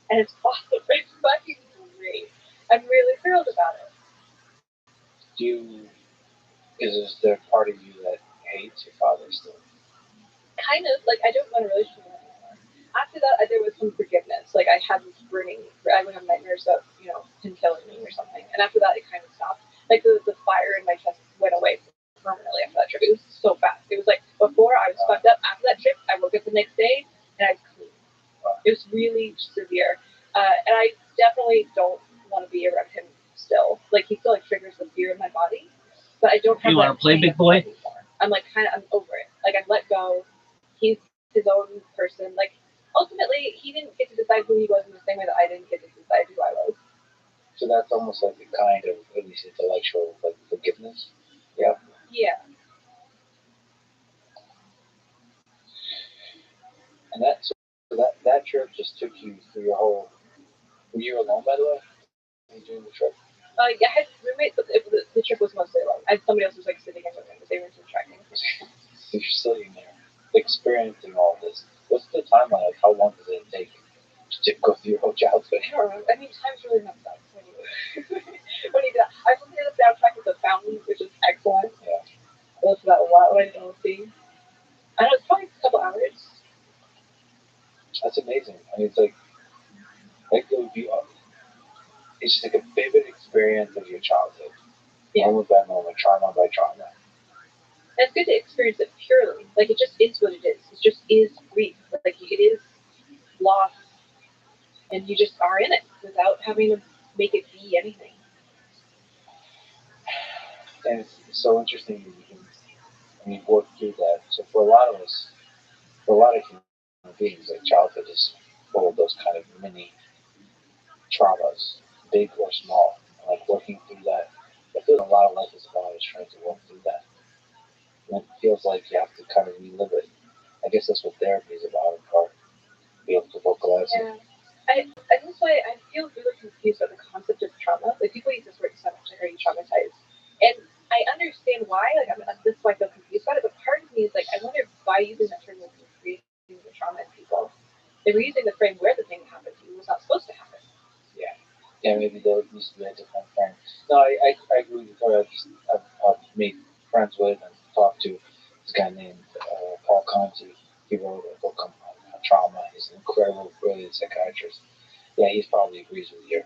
and it's awesome. It's fucking great. I'm really thrilled about it. Is there a part of you that hates your father still? Kind of, like, I don't want a relationship with him anymore. After that, there was some forgiveness. Like, I had this burning, I would have nightmares of, him killing me or something. And after that, it kind of stopped. Like, the fire in my chest went away permanently after that trip. It was so fast. It was like, before I was fucked up. After that trip, I woke up the next day, and I was clean. It was really severe. And I definitely don't want to be around him still. Like, he still, like, triggers the fear in my body. But I don't have You want to play big boy? Anymore. I'm, like, I'm over it. Like, I've let go. He's his own person. Like, ultimately, he didn't get to decide who he was in the same way that I didn't get to decide who I was. So that's almost like a kind of, at least intellectual, like, forgiveness. Yeah. Yeah. And that trip just took you through your whole. Were you alone, by the way? During the trip? Yeah, I had roommates, but the trip was mostly alone. I had somebody else was like sitting in the room, but they were interacting. So you're sitting there, experiencing all this. What's the timeline? Like, how long does it take to go through your whole childhood? I don't remember. I mean, time's really messed up when you do that. I listened to the soundtrack of The Fountain, which is excellent. Yeah. I listened to that a lot when I didn't see. I know it's probably a couple hours. That's amazing. I mean, it's like it would be. It's just like a vivid experience of your childhood. Yeah. Moment by moment, trauma by trauma. And it's good to experience it purely. Like, it just is what it is. It just is grief. Like, it is loss. And you just are in it without having to make it be anything. And it's so interesting that you can work through that. So for a lot of us, for a lot of human beings, like childhood is full of those kind of mini traumas, big or small. And like working through that, I feel a lot of life is about is trying to work through that. And it feels like you have to kind of relive it. I guess that's what therapy is about in part. Be able to vocalize it. That's why I feel really confused about the concept of trauma. Like, people use this word so much, like, are you traumatized? And I understand why, like, this is why I feel confused about it, but part of me is like, I wonder why using that term was creating the trauma in people. They were using the frame where the thing happened to you was not supposed to happen. Yeah. Yeah, maybe there needs to be a different frame. No, I agree with her. I've made friends with and talked to this guy named Paul Conti. He wrote a book on trauma. He's an incredible, brilliant psychiatrist. Yeah, he probably agrees with you.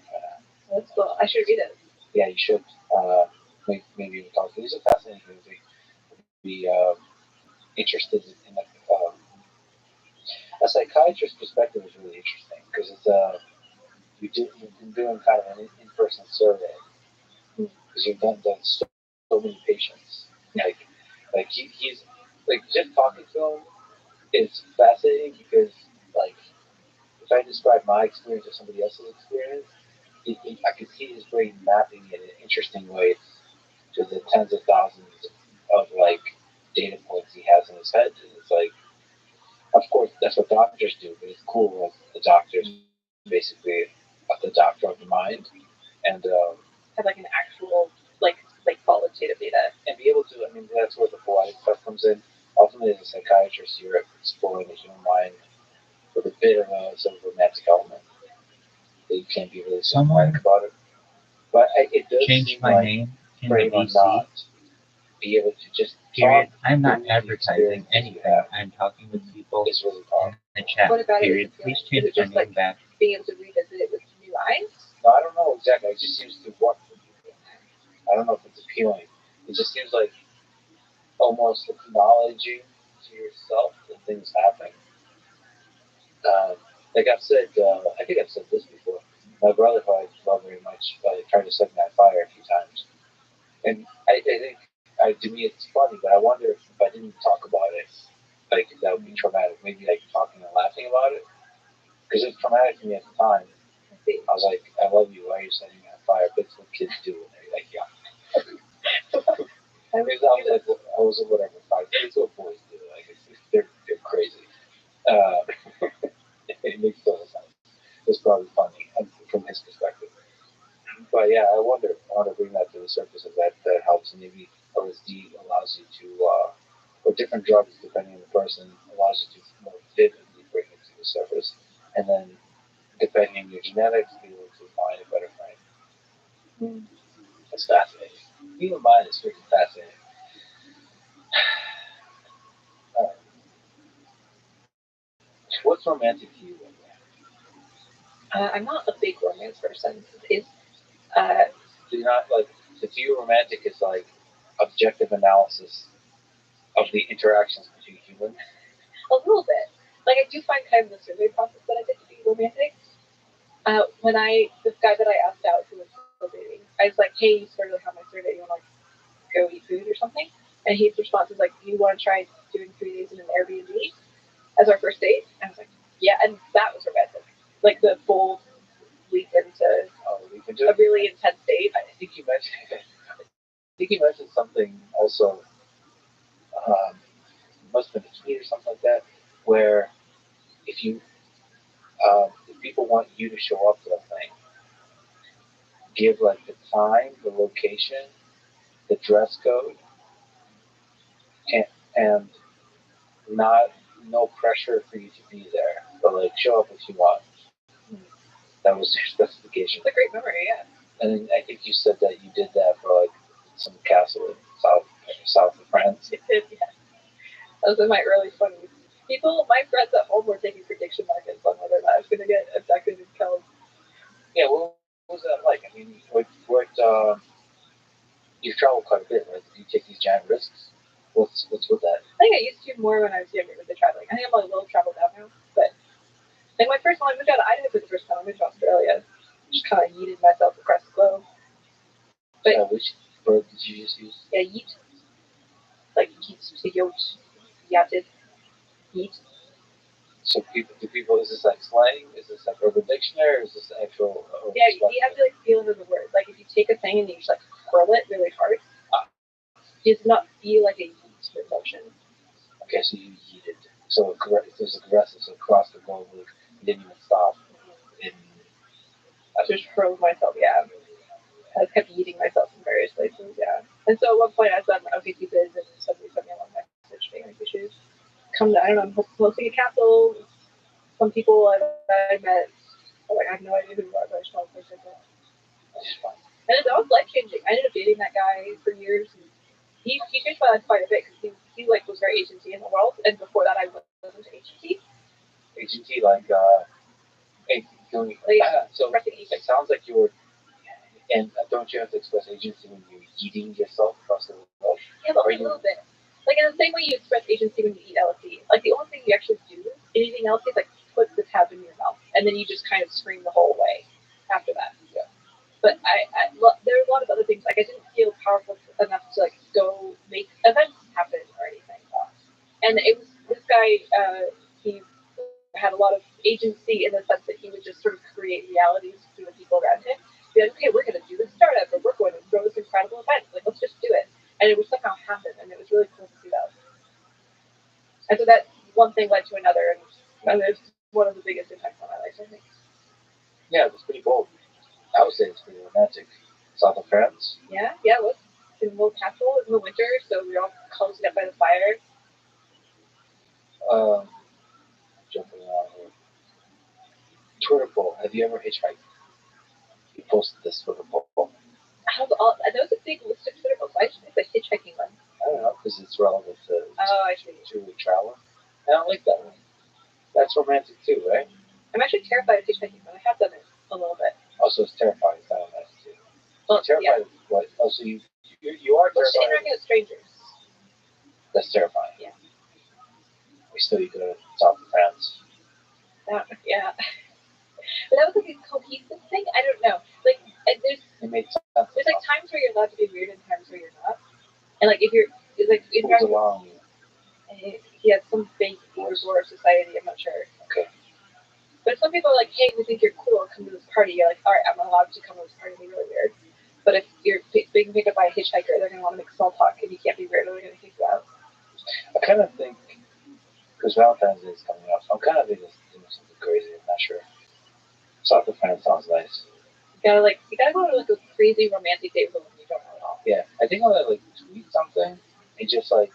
That's cool. I should read it. Yeah, you should. Maybe we'll talk to him. He's a fascinating movie. Be interested in a psychiatrist's perspective is really interesting because you've been doing kind of an in-person survey because you've done so many patients. He's like just talking to him is fascinating because like if I describe my experience or somebody else's experience, I could see his brain mapping it in interesting ways to the tens of thousands of like data points he has in his head, and it's like, of course, that's what doctors do, but it's cool when the doctor's basically the doctor of the mind, and have like an actual like qualitative data and be able to. I mean, that's where the poetic stuff comes in. Ultimately, as a psychiatrist, you're exploring the human mind with a bit of a sort of romantic element. That you can't be really poetic about it. But it does change my name in the or VC. not be able to just Period. talk. I'm not advertising anything. I'm talking with people Is really powerful. in the chat. What about Period. it? Please Is change it my just name back. being able to revisit it with new eyes? No, I don't know exactly. It just seems to work for people. I don't know if it's appealing. It just seems like almost acknowledging to yourself that things happen. Like I've said, I think I've said this before. My brother, who I love very much, tried to set me on fire a few times. And I think, to me, it's funny, but I wonder if I didn't talk about it, like that would be traumatic. Maybe like talking and laughing about it, because it was traumatic for me at the time. I was like, I love you. Why are you setting me on fire? But it's what kids do. And they're like, yeah. I was whatever. It's what boys do. Like they're crazy. It makes total sense. It's probably funny from his perspective. But yeah, I want to bring that to the surface of that helps, and maybe LSD allows you to, or different drugs depending on the person, allows you to more vividly bring it to the surface, and then depending on your genetics, be able to find a better frame. It's fascinating. Human mind is freaking fascinating. What's romantic to you? I'm not a big romance person. So you're not like, so to you, romantic is like objective analysis of the interactions between humans. A little bit. Like, I do find kind of the survey process that I did to be romantic. When this guy that I asked out who was still dating, I was like, hey, you started have my survey, you want to like go eat food or something? And his response was like, do you want to try doing 3 days in an Airbnb as our first date? And I was like, yeah, and that was romantic. Like the full week into a really intense date. I think you mentioned something also, must have been a tweet or something like that, where if people want you to show up to the thing, give like the time, the location, the dress code, and no pressure for you to be there, but like show up if you want. That was your specification. It's a great memory, yeah. And I think you said that you did that for like some castle in south of France. Yeah. That was in my early 20s. My friends at home were taking prediction markets on whether or not I was going to get abducted and killed. Yeah, what was that like? I mean, you've traveled quite a bit, right? Did you take these giant risks? What's with that? I think I used to more when I was younger with the traveling. I think I'm a little traveled out now, but like my first time I moved out of Idaho for the first time, I moved to Australia. Just kind of yeeted myself across the globe. But which verb did you just use? Yeah, yeet. Like yeet to yote, yatted, yeet. So is this like slang? Is this like Urban Dictionary? Or is this actual? Yeah, you have to like feel it in the word. Like if you take a thing and you just like curl it really hard, it does not feel like a yeet motion. Okay, so you yeeted. So it was aggressive. So across the globe, you didn't even stop. I just hurled myself. Yeah, I kept yeeting myself in various places. Yeah, and so at one point I said, "Okay, keep it," and somebody sent me a long message being like, "You should come to, I don't know, I'm hosting a castle." Some people I met, like, I have no idea who they are, but I just want to play it. And it's always life changing. I ended up dating that guy for years. And he changed my life quite a bit because he like was very agency in the world, and before that I wasn't agency. Agency like so it sounds like you were. And don't you have to express agency when you're eating yourself across the world? Yeah, but a little bit. Like in the same way you express agency when you eat LSD. Like the only thing you actually do in eating LSD is like put the tab in your mouth, and then you just kind of scream the whole way after that. Yeah. But there are a lot of other things. Like I didn't feel powerful enough to like go make events happen or anything. And it was this guy. He had a lot of agency in the sense that he would just sort of create realities through the people around him. Be like, okay, we're going to do this startup, or we're going to throw this incredible event. Like, let's just do it. And it would somehow happen, and it was really cool to see that. And so that one thing led to another, and it's one of the biggest impacts on my life, I think. Yeah, it's pretty bold. I would say it's pretty romantic. South of France? Yeah, it was. In a little castle in the winter, so we were all cozied up by the fire. Jumping around here. Twitter poll. Have you ever hitchhiked? You posted this Twitter poll. That was a big list of Twitter polls. Why did you pick the hitchhiking one? I don't know, because it's relevant to travel. I don't like that one. That's romantic too, right? I'm actually terrified of hitchhiking, but I have done it a little bit. Also, it's terrifying. It's not romantic too. Well, terrified of what? Oh, so you are terrified. Interacting with strangers. That's terrifying. Yeah. You go to South of France. Yeah. But that was like a cohesive thing. I don't know. Like, there's like times where you're allowed to be weird and times where you're not. And like if you're like if you're allowing you. He has some fake bourgeois society. I'm not sure. Okay. But some people are like, hey, we think you're cool. Come to this party. You're like, all right, I'm allowed to come to this party. Be really weird. But if you're being picked up by a hitchhiker, they're gonna want to make small talk, and you can't be weird, or they're gonna kick you out. I kind of think because Valentine's Day is coming up, I'm kind of doing something crazy. I'm not sure. South of France sounds nice. You gotta go to like a crazy romantic date with a woman you don't know. Yeah, I think I'll like tweet something and just like,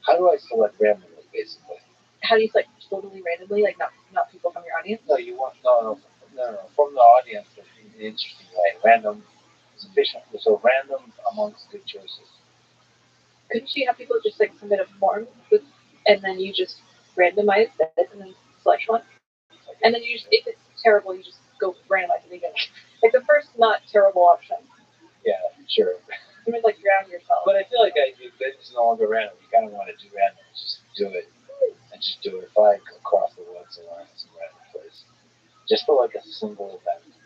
how do I select randomly, basically? How do you select totally randomly, like not people from your audience? No, you want no from the audience in an interesting way. Random, sufficient. So random amongst good choices. Couldn't you have people just like submit a form with, and then you just randomize it and then select one, and then you just, if it's terrible, you just go randomize it again. Like the first not terrible option. Yeah, sure. You would like drown yourself. But I feel like it's no longer random. You kind of want to do random. Just do it. And just do it. Fly across the woods somewhere in some random place. Just for like a single event.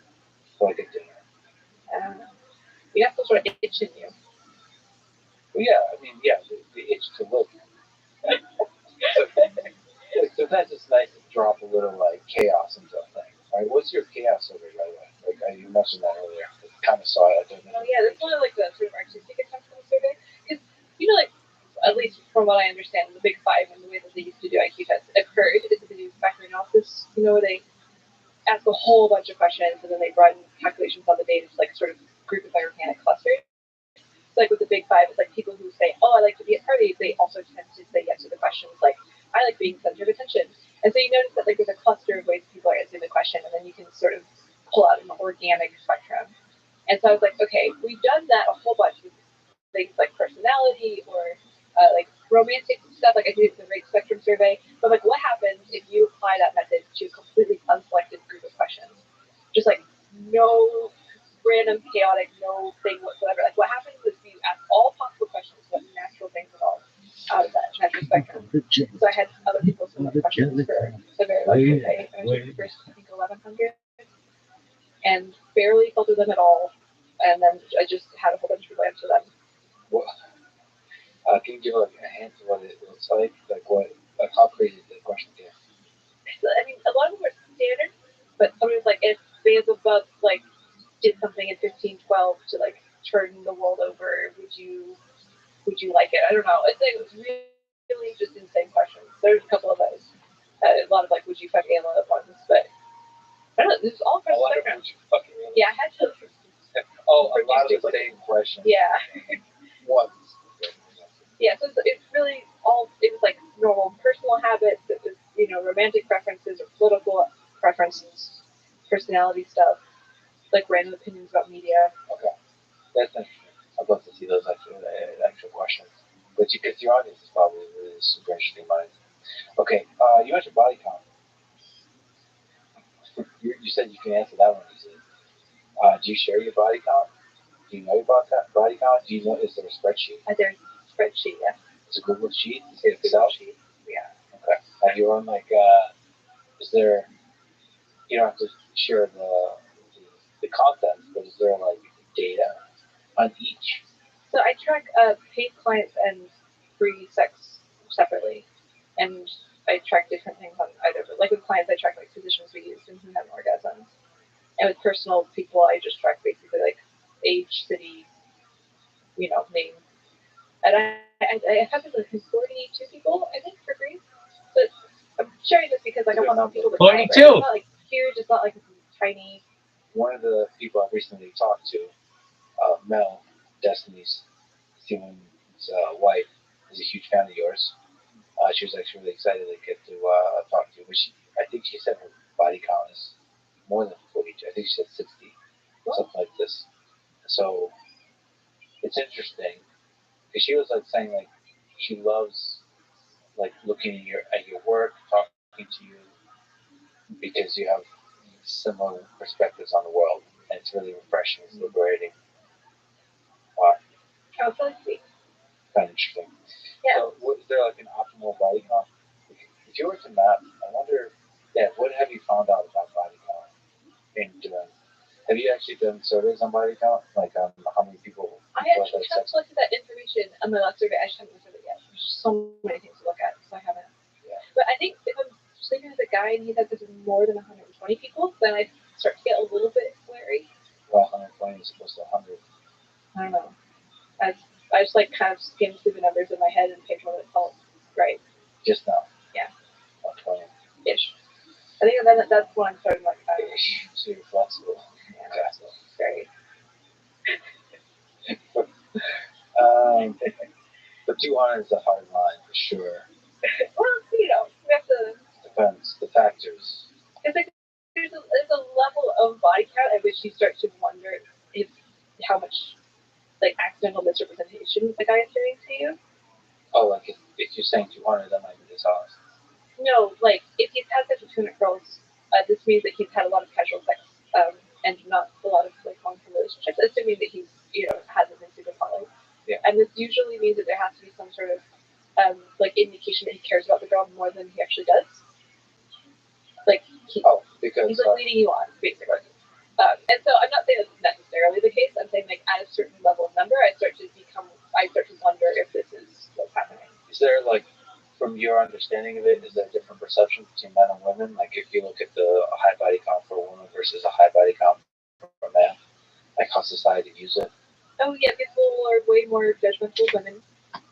For like a dinner. You have some sort of itch in you. Well, yeah, I mean, yeah, the itch to live. Sometimes it's nice to drop a little like chaos into a thing. Right? What's your chaos survey, by the way? Like you mentioned that earlier. I kind of saw it. Oh yeah, that's one of like the sort of artistic attempts on the survey. Because like at least from what I understand, the Big Five and the way that they used to do IQ tests occurred is that they do factor analysis. Where they ask a whole bunch of questions and then they run calculations on the data to like sort of group it by organic clusters. So like with the Big Five, it's like people who say, "Oh, I like to be at parties," they also tend to say yes to the questions like, "I like being center of attention." And so you notice that like there's a cluster of ways people are answering the question, and then you can sort of pull out an organic spectrum. And so I was like, okay, we've done that a whole bunch with things like personality or like romantic stuff. Like I did the rate spectrum survey, but like what happens if you apply that method to a completely unselected group of questions? Just like no random chaotic, no thing whatsoever. Like what happens if you ask all possible questions, what natural things at all out of that natural spectrum? So I had other people submit questions for the very large survey. I was the first, I think, 1,100, and barely filtered them at all. And then I just had a whole bunch of people answer them. Well, can you give like a hint of what it looks like? Like how crazy the question is? I mean, a lot of them are standard, but some of it's like if bands of bugs like did something in 1512 to like turn the world over, would you like it? I don't know. It's like it was really just insane questions. There's a couple of those. A lot of like would you fuck Ayla ones, but I don't know. This is all a lot of would you fucking Ayla. Yeah, I had to. Oh, a lot of the same questions. Yeah. Once. Yeah, so it's really all, it was like normal personal habits, it was, romantic preferences or political preferences, personality stuff, like random opinions about media. Okay, that's interesting. I'd love to see those actual questions. But because your audience is probably really super interesting minds. Okay, you mentioned body count. You said you can answer that one easily. Do you share your body count? Do you know your body count? Do you know, is there a spreadsheet? There's a spreadsheet, yeah. It's a Google sheet? It's a Excel sheet, yeah. Okay. Have you run like, is there, you don't have to share the content, but is there like data on each? So I track paid clients and free sex separately, and I track different things on either. But like with clients, I track like positions we use and who have orgasms, and with personal people, I just track basically like age, city, name. And I have like 42 people, I think, for free. But I'm sharing this because like I want people to try it. Right? It's not like huge. It's not like tiny. One of the people I've recently talked to, Mel, Destiny's Steven's wife, is a huge fan of yours. She was actually really excited to get to talk to you. But I think she said her body count is more than 42. I think she said 60, something like this. So it's interesting because she was like saying like she loves like looking at your work, talking to you because you have similar perspectives on the world, and it's really refreshing. It's liberating. Wow. Oh, so sweet. Kind of interesting. Yeah. So, is there like an optimal body count? If you were to map, I wonder, what have you found out about body count in doing? Have you actually done surveys on body count, like on how many people? I actually have collected that information on my last survey. I just haven't looked at it yet. There's just so many things to look at, so I haven't. Yeah. But I think if I'm sleeping with a guy and he says this is more than 120 people, then I start to get a little bit wary. Well, 120 is supposed to 100. I don't know. I just like kind of skimmed through the numbers in my head and picked one that felt right. Just now. Yeah. 120. Ish. I think that's when I'm starting like ish. So you're flexible. Yeah. Very. But 200 is a hard line for sure. Well, we have to. Depends. The factors. It's like there's a level of body count at which you start to wonder if how much like accidental misrepresentation the guy is doing to you. Oh, like if you're saying 200, that might be dishonest. No, like if he's had sex with 200 girls, this means that he's had a lot of casual sex and not a lot of like long-term relationships. Assuming that he's has an super following. Yeah. And this usually means that there has to be some sort of like indication that he cares about the girl more than he actually does. Like because he's like leading you on, basically. And so I'm not saying that's necessarily the case. I'm saying like at a certain level of number, I start to wonder if this is what's happening. Is there like, from your understanding of it, is there a different perception between men and women? Like if you look at the high body count for a woman versus a high body count for a man, like how society views it? Oh yeah, people are way more judgmental of women.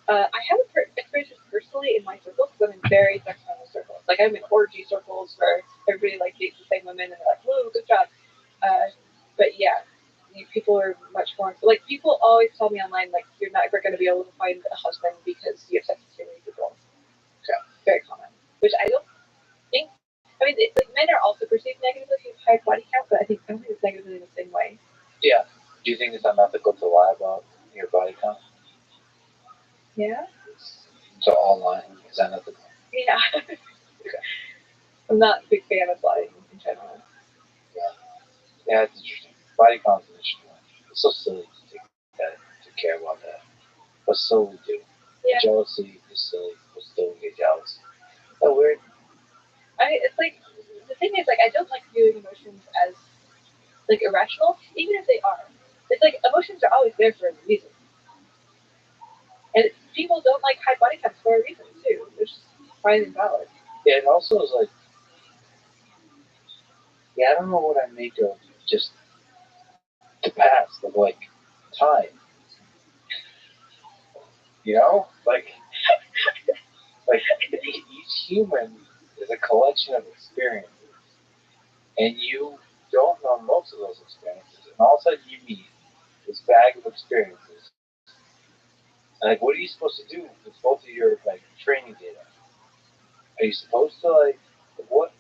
I haven't experienced this personally in my circles because I'm in very sex-friendly circles. Like I'm in orgy circles where everybody like dates the same women and they're like, "Whoa, good job." But yeah, people are much more like people always tell me online like you're not ever going to be able to find a husband because you have sex with too many people. Yeah. Very common, which I don't think. I mean, like men are also perceived negatively with high body count, but I don't think it's negatively in the same way. Yeah. Do you think it's unethical to lie about your body count? Yeah. So all lying is unethical. Yeah. Okay. I'm not a big fan of lying in general. Yeah, it's interesting. Body count is interesting. It's so silly to care about that. But so we do. Yeah. Jealousy is silly, but still we get jealous. Oh, weird. It's like the thing is like I don't like viewing emotions as like irrational, even if they are. It's like emotions are always there for a reason, and people don't like high body counts for a reason too, which is fine and valid. Yeah, it also is like, I don't know what I make of just the past of like time. You know, like each human is a collection of experiences, and you don't know most of those experiences, and all of a sudden you meet this bag of experiences. And like, what are you supposed to do with both of your like training data? Are you supposed to like what?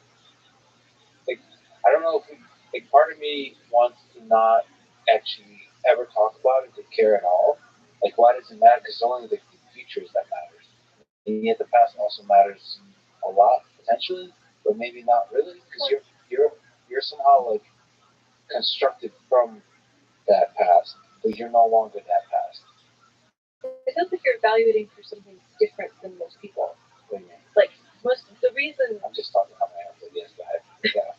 Like, I don't know if like part of me wants to not actually ever talk about it to care at all. Like, why does it matter? Because it's only the futures that matters. And yet the past also matters a lot potentially, but maybe not really, because you're somehow like constructed from that past, but you're no longer that past. It feels like you're evaluating for something different than most people. What do you mean? Like the reason. I'm just talking about my own ideas, but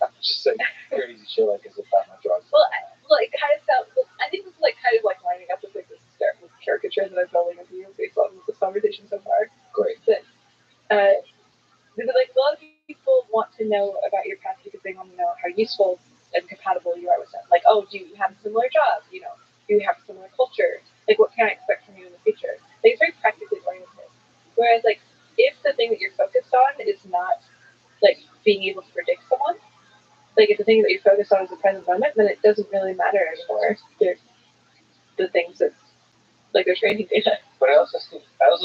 I'm just saying crazy shit like as if I'm a drug. Well, it kind of sounds. I think this is like kind of like lining up with like this caricature that I'm building of you based on this conversation so far. Great. But because like a lot of people want to know about your past because they want to know how useful and compatible you are with them. Like, oh, do you have a similar job? Do you have a similar culture? Like, what can I expect from you in the future? Like, it's very practically oriented. Whereas, like, if the thing that you're focused on is not like being able to predict someone, like if the thing that you're focused on is the present moment, then it doesn't really matter anymore. They're the things that like they're training data. But I also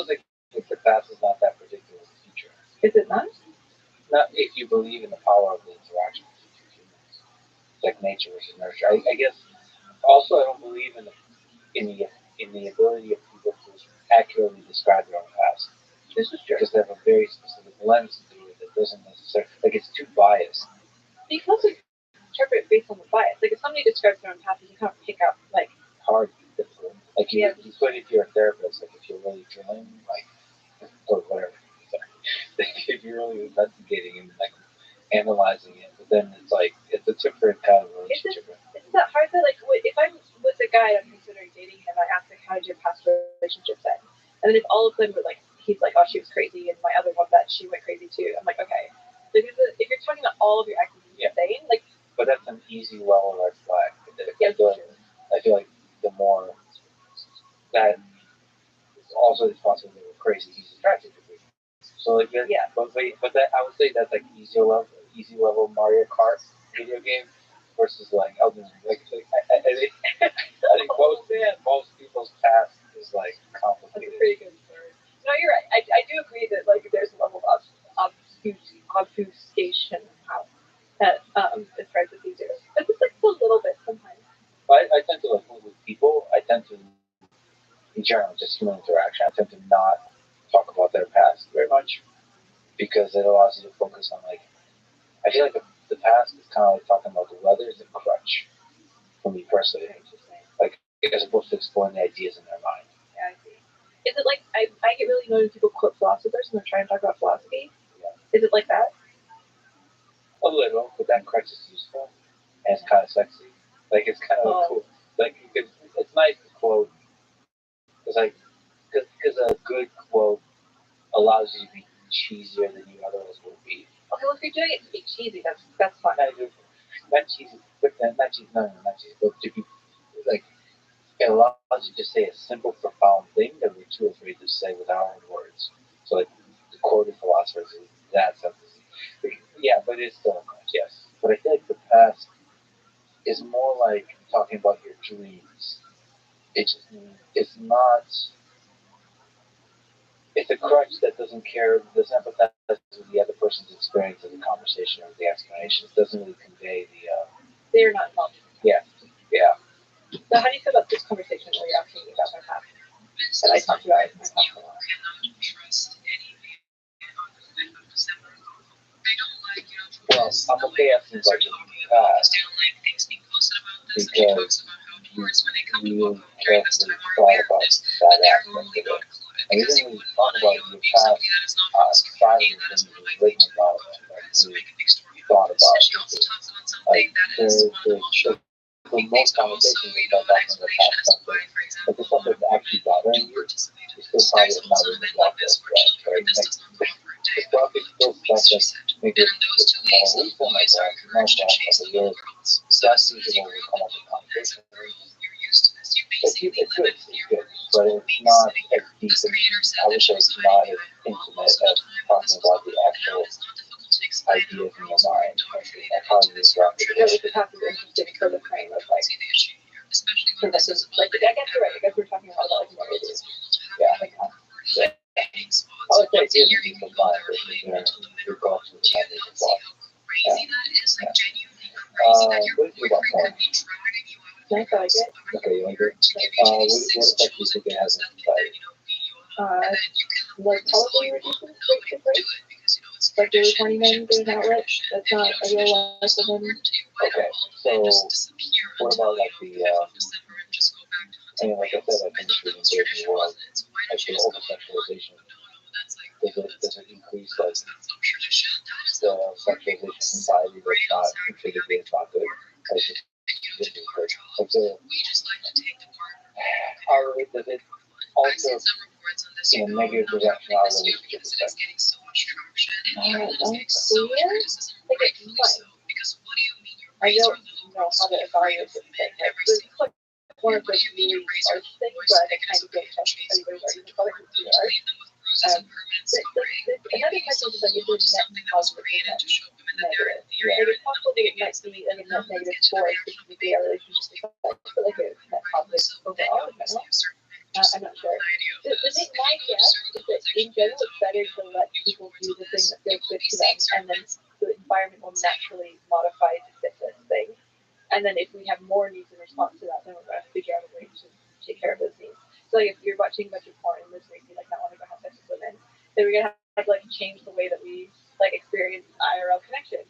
think if the past is not that predictable as the future. Is it not? Not if you believe in the power of the interaction between two humans, like nature versus nurture. I guess also I don't believe in the ability of people to accurately describe their own past. This is true. Because they have a very specific lens to it that doesn't necessarily like it's too biased. You can also interpret it based on the bias. Like if somebody describes their own past, you can't pick up like hard. Like you could if you're a therapist, like if you're really drilling, like or whatever. If you're really investigating and like analyzing it, but then it's like it's a different kind of relationship. It's that hard to like if I'm with a guy and I'm considering dating him, I ask like how did your past relationships end? And then if all of them were like he's like, oh she was crazy and my other one that she went crazy too, I'm like, okay. Like if you're talking about all of your exes insane, like but that's an easy level red flag. I feel like the more that also it's possible they were crazy, he's attracted to me. So like that, but that I would say that's like easy level Mario Kart video game versus like Elden Ring. Like I think most people's past is is like That's a complicated. pretty good story. No, you're right. I do agree that like there's a level of obfuscation how that is tried with users. But just like a little bit sometimes. I tend to like with people. I tend to, in general, just human interaction. I tend to not talk about their past very much because it allows you to focus on like. I feel like the past is kind of like talking about the weather is a crutch for me personally. Like as opposed to exploring the ideas in their mind. Yeah, I see. Is it like I get really annoyed when people quote philosophers and they're trying to talk about philosophy? Yeah. Is it like that? A little, but that crutch is useful and it's kind of sexy. Like it's kind of cool. Like you could, it's nice to quote. It's like because a good quote allows you to be cheesier than you otherwise would be. Okay, well if you're doing it to be cheesy, that's fine. Not cheesy, but not cheesy. No, not cheesy. But to be like, it allows you to say a simple, profound thing that we're too afraid to say with our own words. So like the quoted philosophers is that stuff. Yeah, but it's still a crutch, yes. But I feel like the past is more like talking about your dreams. It's not. It's a crutch that doesn't care, doesn't empathize with the other person's experience of the conversation or the explanation. It doesn't really convey the. They're not involved. Yeah, yeah. So how do you feel about this conversation where you're asking me about my past? That I talked about my past a lot. Well, I'm okay asking about the past because you carefully thought about that aspect of it. And we didn't really talk about your past side of it when you were written about it, like really thought about it. Like for most conversations we start talking about past stuff, but the stuff that's actually bothering you is still probably not really talked about, right? Like, it's probably still stuff that maybe it's more recent, like last couple of years. That's usually when we come up with conversations. It's good, but it's not as deep and I would say it's not as intimate as talking about the actual ideas in your mind and how you interact with Because it. the past is interesting for the frame of like, for this is like I guess you're right. I guess we're talking about like narratives. Yeah. Like, I would say it's in people's mind that your thoughts and memories as well. Yeah. What do you think about porn? nice, I like it. Okay, you like it? What effect do you think it has on society? Like probably reduces rape rate. Like there were 20 men, there's an outlet. That's not a real life of women. Okay, so what about like the, I mean, like I said, like industry in the world, like the over-sexualization, does it increase like the sexualization of society that's not contributed, it's not good? Like, it's good. Like does it alter in a negative direction our relationship with sex? Unclear. Like it might. I don't know how to evaluate this thing. Like, this is like one of the really harsh things, but I kind of don't trust anybody's argument about it because it's art. Another question is like, is there net positive or net negative? Like, it's possible that it might be like a net negative for specifically our relationship with sex, but like a net positive overall in general. I'm not sure. My guess is that in general it's better to let people do the thing that feels good to them, and then the environment will naturally modify to fit this thing. And then if we have more needs in response to that, then we're going to figure out a way to take care of those needs. So like if you're watching a bunch of porn and this makes you like not want to go have sex with women, then we're going to have to like change the way that we like experience IRL connection.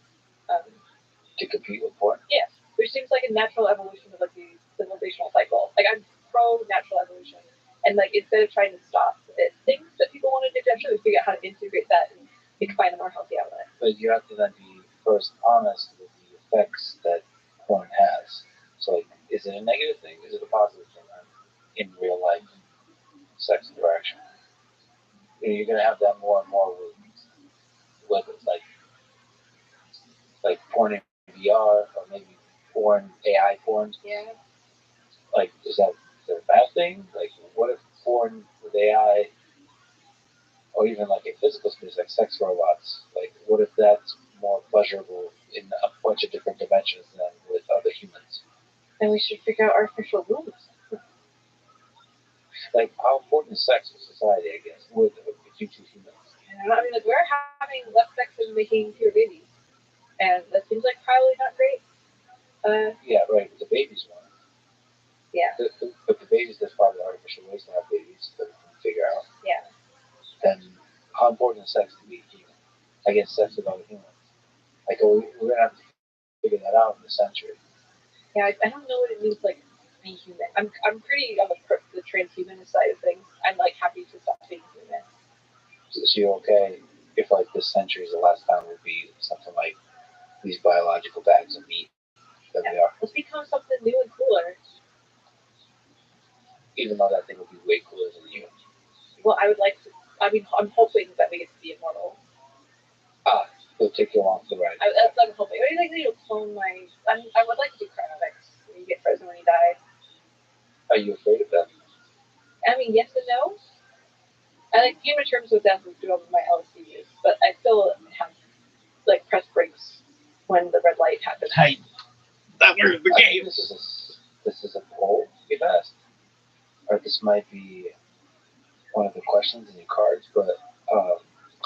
To compete with porn? Yeah, which seems like a natural evolution of like the civilizational cycle. Like I'm pro natural evolution, and like instead of trying to stop things that people want to do, actually figure out how to integrate that and we can find a more healthy outlet. But you have to then be first honest with the effects that porn has. So like, is it a negative thing? Is it a positive thing in real life sex interaction? You're gonna have that more and more with like porn in VR or maybe porn AI porn. Yeah. Like is that a bad thing? Like what if porn with AI or even like a physical space like sex robots? Like what if that's more pleasurable in a bunch of different dimensions than with other humans? Then we should figure out artificial rules. Like, how important is sex in society, I guess, with between two humans? I mean, like, we're having less sex and making fewer babies. And that seems like probably not great. Yeah, right, but the babies one. Yeah. But the babies, there's probably artificial ways to have babies that we can figure out. Yeah. Then, how important is sex to be human? I guess sex with other humans. Like, we're going to have to figure that out in the century. Yeah, I don't know what it means, like, be human. I'm pretty on the transhumanist side of things. I'm, like, happy to stop being human. So you're okay if, like, this century is the last time would be something like these biological bags of meat that we are. Let's become something new and cooler. Even though that thing would be way cooler than you. Well, I would like to. I mean, I'm hoping that we get to be immortal. It'll take you along for the ride. That's what I'm hoping. I mean, like, clone my. I would like to do cryonics. You get frozen when you die. Are you afraid of that? I mean, yes and no. I like came to terms with death through all of my LSD use, but I still have like press brakes when the red light happens. Hey, that was the game. This is a poll you've asked, or this might be one of the questions in your cards. But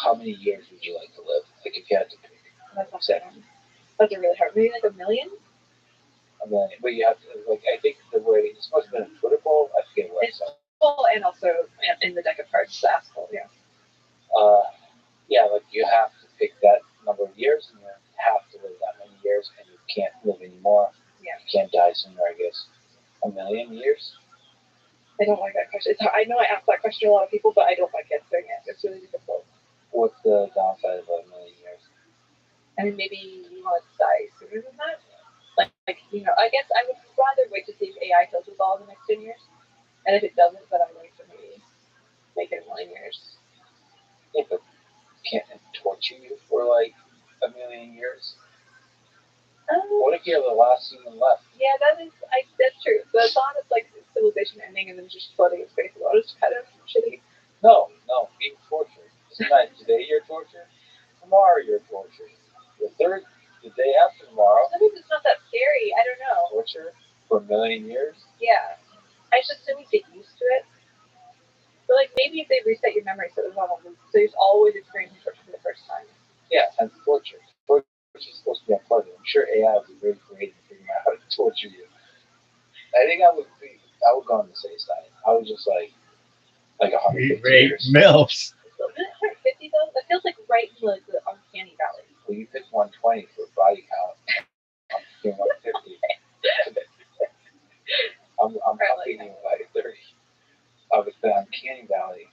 how many years would you like to live? Like if you had to pick. That's a really hard. Maybe like 1 million. But you have to like. I think the way it's supposed to be a Twitter poll. I forget what it's full, and also in the deck of cards, the asshole. Yeah. Yeah, like you have to pick that number of years, and you have to live that many years, and you can't live anymore. Yeah. You can't die sooner, I guess. 1 million years? I don't like that question. I know I ask that question to a lot of people, but I don't like answering it. It's really difficult. What's the downside of 1 million years? I mean, maybe you want to die sooner than that. Like, I guess I would rather wait to see if AI kills us all in the next 10 years. And if it doesn't, then I'd like to maybe make it 1 million years. Yeah, but can't it torture you for like 1 million years? What if you're the last human left? Yeah, that's true. The thought of like civilization ending and then just floating in space alone is kind of shitty. No, being tortured. Isn't that today you're tortured? Tomorrow you're tortured. The day after tomorrow. Sometimes it's not that scary. I don't know. Torture for 1 million years? Yeah. I just assume you get used to it. But like maybe if they reset your memory so there's not a loop, so you're always experiencing torture for the first time. Yeah, and torture. Torture is supposed to be unpleasant. I'm sure AI would be very creative in figuring out how to torture you. I think I would go on the safe side. I would just like 150 years. MILFs. 150 though? That feels like right in like the uncanny valley. Well, you picked 120 for body count. I'm picking 150. I'm thinking by 30. I was the uncanny valley.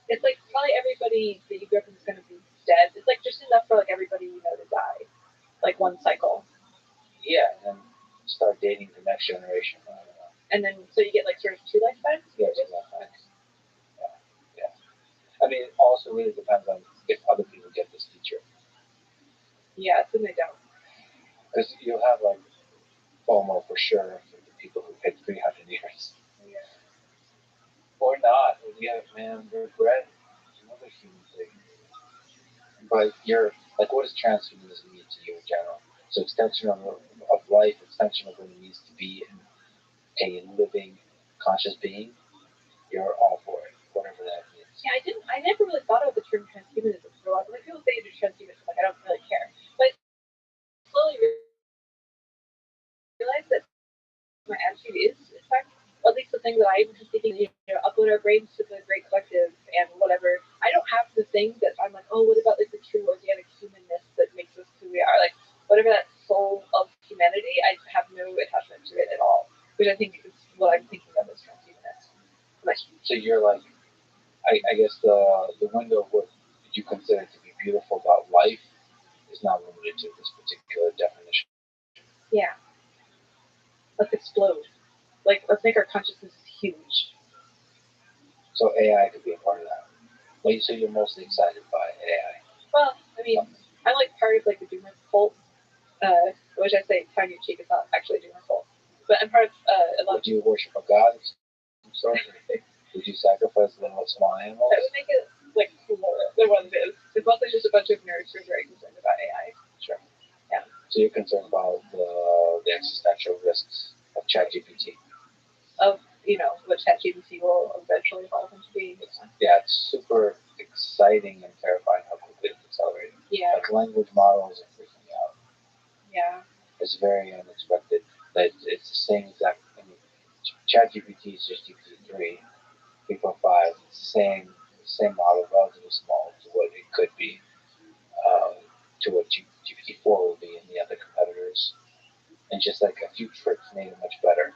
It's like probably everybody that you grew up with is going to be dead. It's like just enough for like everybody you know to die, like one cycle. Yeah, and then start dating the next generation. I don't know. And then so you get like sort of 2 lifetimes. Yeah, 2 lifetimes. Yeah. I mean, it also really depends on if other people get this feature. Yeah, some they don't. Because you'll have like FOMO for sure for the people who pick 300 years. Yeah. Or not. Or you have, man, regret. Another human thing. But you're like, what does transhumanism mean to you in general? So extension of life, extension of what it means to be a living, conscious being. You're all for it, whatever that means. Yeah, I never really thought about the term transhumanism for a while. Like people say you're transhumanism, like I don't really care. But I slowly realized that my attitude is, in fact, at least the thing that I was thinking, upload our brains to the great collective and whatever. I don't have the thing that I'm like, oh, what about like the true organic humanness that makes us who we are? Like whatever that soul of humanity, I have no attachment to it at all, which I think is what I'm thinking of as transhumanist. So you're like, I guess the window of what you consider to be beautiful about life is not limited to this particular definition. Yeah. Let's explode. Like, let's make our consciousness huge. So AI could be a part of that. Like you say, you're mostly excited by AI. Well, I mean, I'm like part of like the Doomer cult, which I say tongue in cheek. It's not actually a Doomer cult, but I'm part of a lot. Would you worship a god? Sorry. Would you sacrifice little small animals? That would make it like cooler than what it is. It's mostly just a bunch of nerds who are very concerned about AI. Sure. Yeah. So you're concerned about the existential risks of ChatGPT. Of what ChatGPT will eventually evolve into being. Yeah, it's super exciting and terrifying how quickly it's accelerating. Yeah. Like language models are freaking me out. Yeah. It's very unexpected that it's the same exact. I mean, ChatGPT is just GPT-3, 3.5. It's the same model, relatively small to what it could be, to what GPT-4 will be in the other competitors, and just like a few tricks made it much better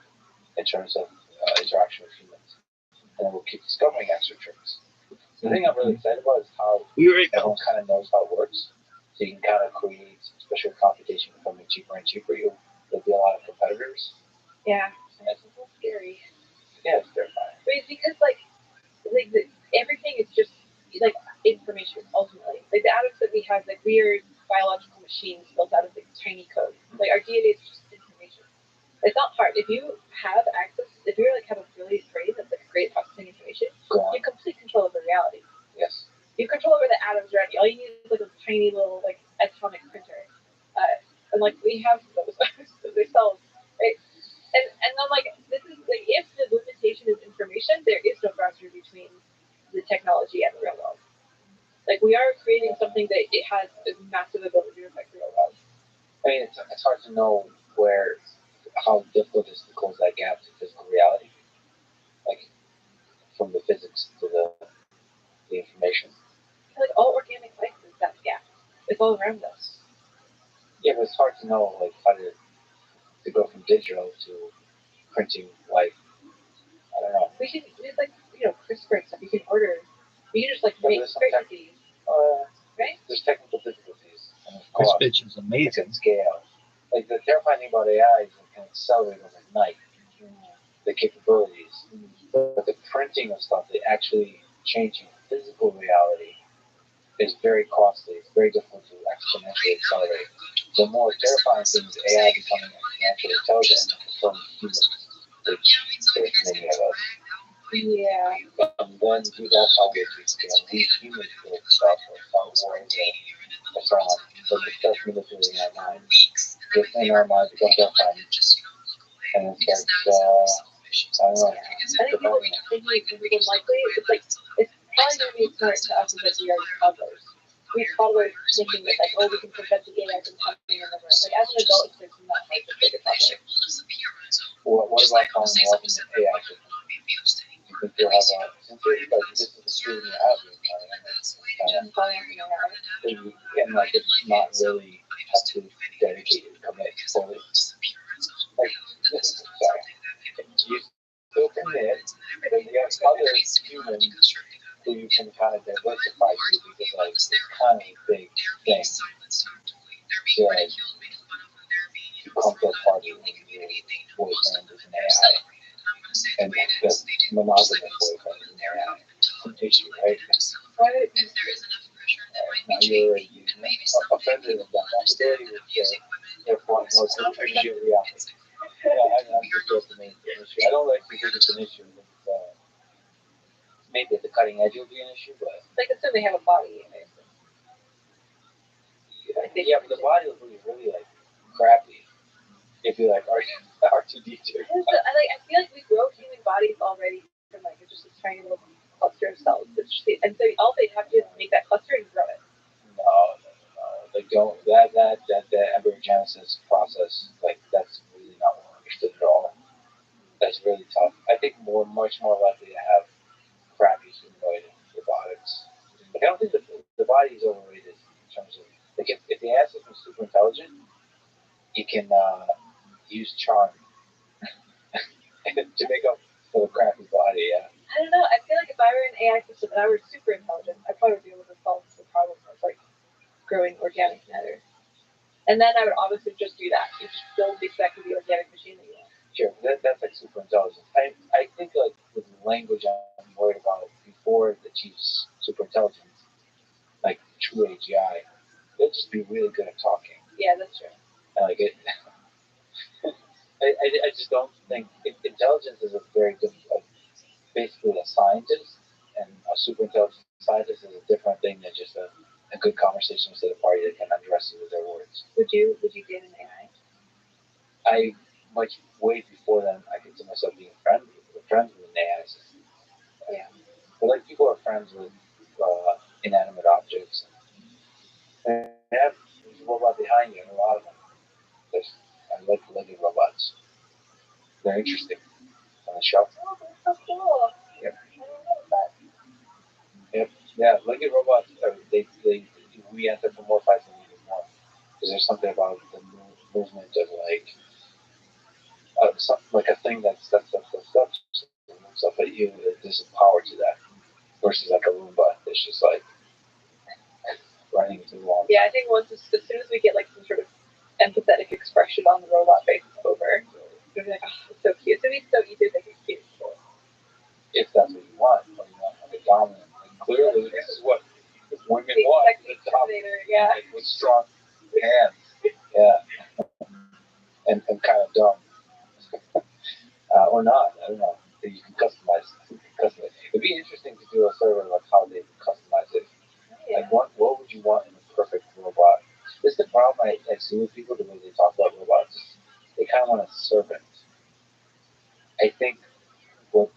in terms of interaction with humans. And then we'll keep discovering extra tricks. The thing I'm really excited about is how everyone kind of knows how it works. So you can kind of create, especially with computation becoming cheaper and cheaper, there'll be a lot of competitors. Yeah. That's a little scary. Yeah, it's terrifying. But it's because everything is just like information ultimately. Like the atoms that we have, like we are biological machines built out of like tiny code. Like our DNA is just information. It's not hard. If you have access, if you like have a brilliant brain that's like great processing information, you have complete control over reality. Yes. You have control over the atoms already. All you need is like a tiny little like atomic printer, and like we have those cells, right? And then like this is like if the limitation is information, there is no boundary between the technology and the real world. Like we are creating something that it has a massive ability to affect the real world. I mean, it's hard to know how difficult it is to close that gap to physical reality, like from the physics to the information. Like all organic life is that gap. It's all around us. Yeah, but it's hard to know like how to go from digital to printing life. I don't know. We can use like CRISPR and stuff. You can order. You can just like make recipes. Right? There's technical difficulties. This bitch is amazing. Scale. Like the terrifying thing about AI is it can accelerate overnight the capabilities, but the printing of stuff, the actually changing physical reality, is very costly. It's very difficult to exponentially accelerate. The more terrifying thing is AI becoming exponentially intelligent and controlling humans, which there's many of us. Yeah. And then do that how we humans build stuff or start wars or so on. But it starts manipulating our minds. Within our minds becomes our friend. And it starts, I don't know. I think people thinking likely, it's probably going to be smart to us because we are toddlers. We're toddlers thinking that like, oh, we can prevent the AI from coming in the room. Like as an adult, it's not hard to take a toddler. What about falling in love with the AI system? You think you'll have a sincerity, but this is the truth you have and like it's not really have to dedicate and commit fully. Like sorry. You still commit, but then you have other humans who you can kind of diversify to because like it's kind of a big thing. So like you come to a party and your boyfriend is an AI. And the monogamous boyfriend is an AI. It's an issue, right? Right. Now you're offended of that possibility, which therefore I know it's an issue of reality. Yeah, I'm just joking. It's an issue. I don't like to think it's an issue. Maybe at the cutting edge it would be an issue, but like assume they have a body. Yeah, but the body will be really like crappy if you like R2D2. I feel like we grow human bodies already from like just a tiny little cluster of cells. And so all they have to do is make that cluster and grow it. No. They don't. That embryogenesis process, like that's really not well understood at all. That's really tough. I think much more likely to have crappy humanoid robotics. Like I don't think the body is overrated in terms of like if the ancestors are super intelligent, you can use charm to make up for the crappy body. Yeah. I don't know. I feel like if I were an AI system and I were super intelligent, I probably would be able to solve the problem of like growing organic matter. And then I would obviously just do that. You just build exactly the organic machine that you want. Sure, that's like super intelligence. I think like with language, I'm worried about before it achieves super intelligence, like true AGI, they'll just be really good at talking. Yeah, that's true. And like it, I just don't think intelligence is a very different. Basically, a scientist and a super intelligent scientist is a different thing than just a good conversation with a party that can address you with their words. Would you date an AI? Way before then, I consider myself being friends with an AI system. friends with inanimate objects. And they have a robot behind you, and a lot of them. I like living robots. They're interesting on the shelf. Oh, that's so cool. Yep. I don't know that. Yep. Yeah, Lego robots, they re-anthropomorphize them even more. Because there's something about the movement of like a thing that's looks up at you. There's a power to that versus like a Roomba that's just like running through walls. Yeah, I think as soon as we get like some sort of empathetic expression on the robot face, it's over. We'll be like, oh, it's so cute. So it's so easy to think it's cute. If that's what you want, or you want like a dominant. Like, clearly, this is what women want. The dominator, yeah. Like, with strong hands, yeah, and kind of dumb, or not. I don't know. You can customize. It'd be interesting to do a survey like how they customize it. Yeah. Like, what would you want in a perfect robot? This is the problem I see with people, the way they talk about robots. They kind of want a servant. I think what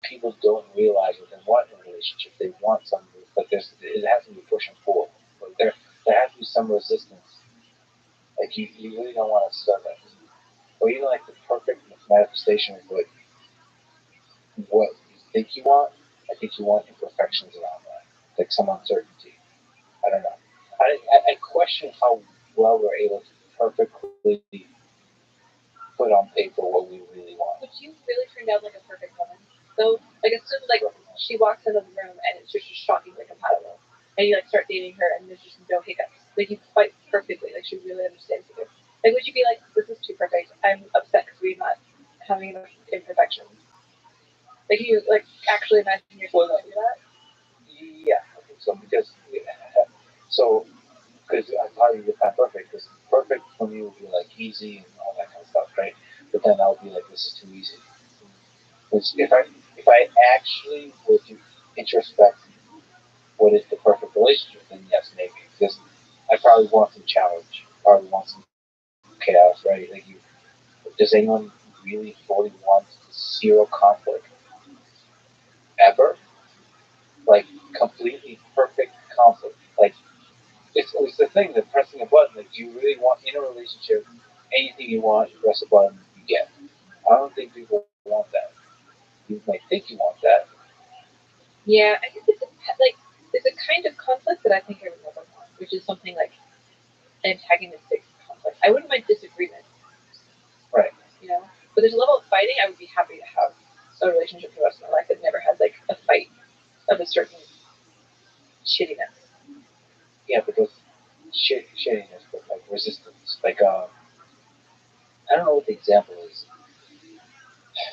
people don't realize what they want in a relationship, they want somebody, but it has to be push and pull. Like there has to be some resistance. Like you really don't want a servant. Or even like the perfect manifestation of what you think you want. I think you want imperfections around that. Like some uncertainty. I don't know. I question how well we're able to perfectly put on paper what we really want. Would you really turn down like a perfect woman? So like as soon as like she walks into the room and it's just shockingly compatible, and you like start dating her and there's just no hiccups. Like you fight perfectly. Like she really understands you. Like would you be like, this is too perfect? I'm upset because we're not having enough imperfections. Like you like actually imagine yourself do that? Yeah, I think so because how do you define perfect? Because perfect for me would be like easy and all that kind of stuff, right? But then I'll be like, this is too easy. Which if I actually were to introspect what is the perfect relationship, then yes, maybe. Because I probably want some challenge, probably want some chaos, right? Does anyone really fully want zero conflict ever? Like completely perfect conflict. Like it's the thing that pressing a button. Like, do you really want in a relationship anything you want? You press a button, you get. I don't think people want that. You might think you want that. Yeah, I guess it's like there's a kind of conflict that I think I would never want, which is something like antagonistic conflict. I wouldn't mind disagreement, Right. you know. But there's a level of fighting I would be happy to have a relationship for the rest of my life that never has like a fight of a certain shittiness. Yeah, because shittiness, but like resistance. Like I don't know what the example is.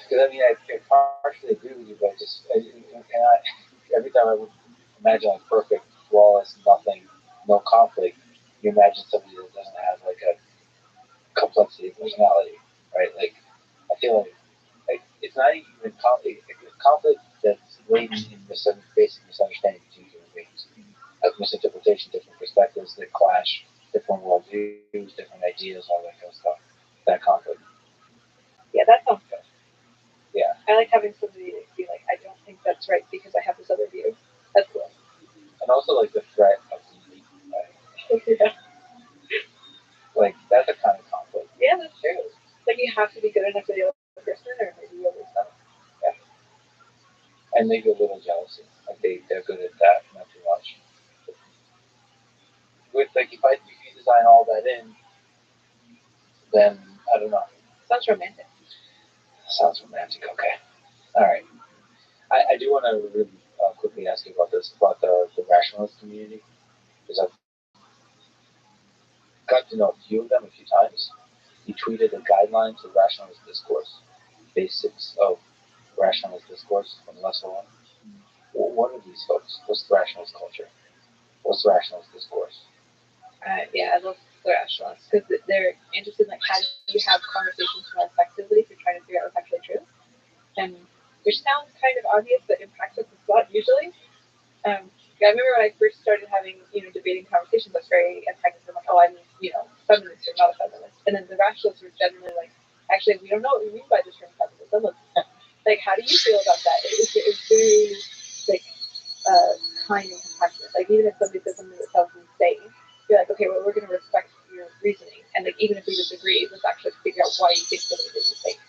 Because I mean, I partially agree with you, but every time I would imagine like perfect, flawless, nothing, no conflict, you imagine somebody that doesn't have like a complexity of personality, right? Like I feel like it's not even conflict. It's conflict that's laden in basic misunderstanding between human beings, like misinterpretation, different perspectives that clash, different worldviews, different ideas, all that kind of stuff. That conflict. Yeah, that sounds good. Yeah. I like having somebody to be like, I don't think that's right because I have this other view. That's cool. And also like the threat of the Yeah. like that's a kind of conflict. Yeah, that's true. Like you have to be good enough for the other person, or maybe you other stuff. Yeah. And maybe a little jealousy. Like they're good at that, not too much. With like if you design all that in, then I don't know. Sounds romantic. Sounds romantic. Okay. All right. I do want to really quickly ask you about the rationalist community because I've got to know a few of them a few times. You tweeted a guideline to rationalist discourse, basics of rationalist discourse from lesson one. What are these folks? What's the rationalist culture? What's the rationalist discourse? Yeah, I love the rationalists because they're interested in like how do you have conversations more effectively if you're trying to figure out what's actually true, and which sounds kind of obvious but impacts us a lot usually. I remember when I first started having debating conversations, I was very antagonistic, like, oh, I'm feminist or not a feminist, and then the rationalists were generally like, actually, we don't know what we mean by the term feminism. Like, how do you feel about that? It's very like kind and compassionate. Like even if somebody says something that sounds insane, you're like, okay, well we're going to respect your reasoning, and like even if we disagree, let's actually figure out why you think something is insane.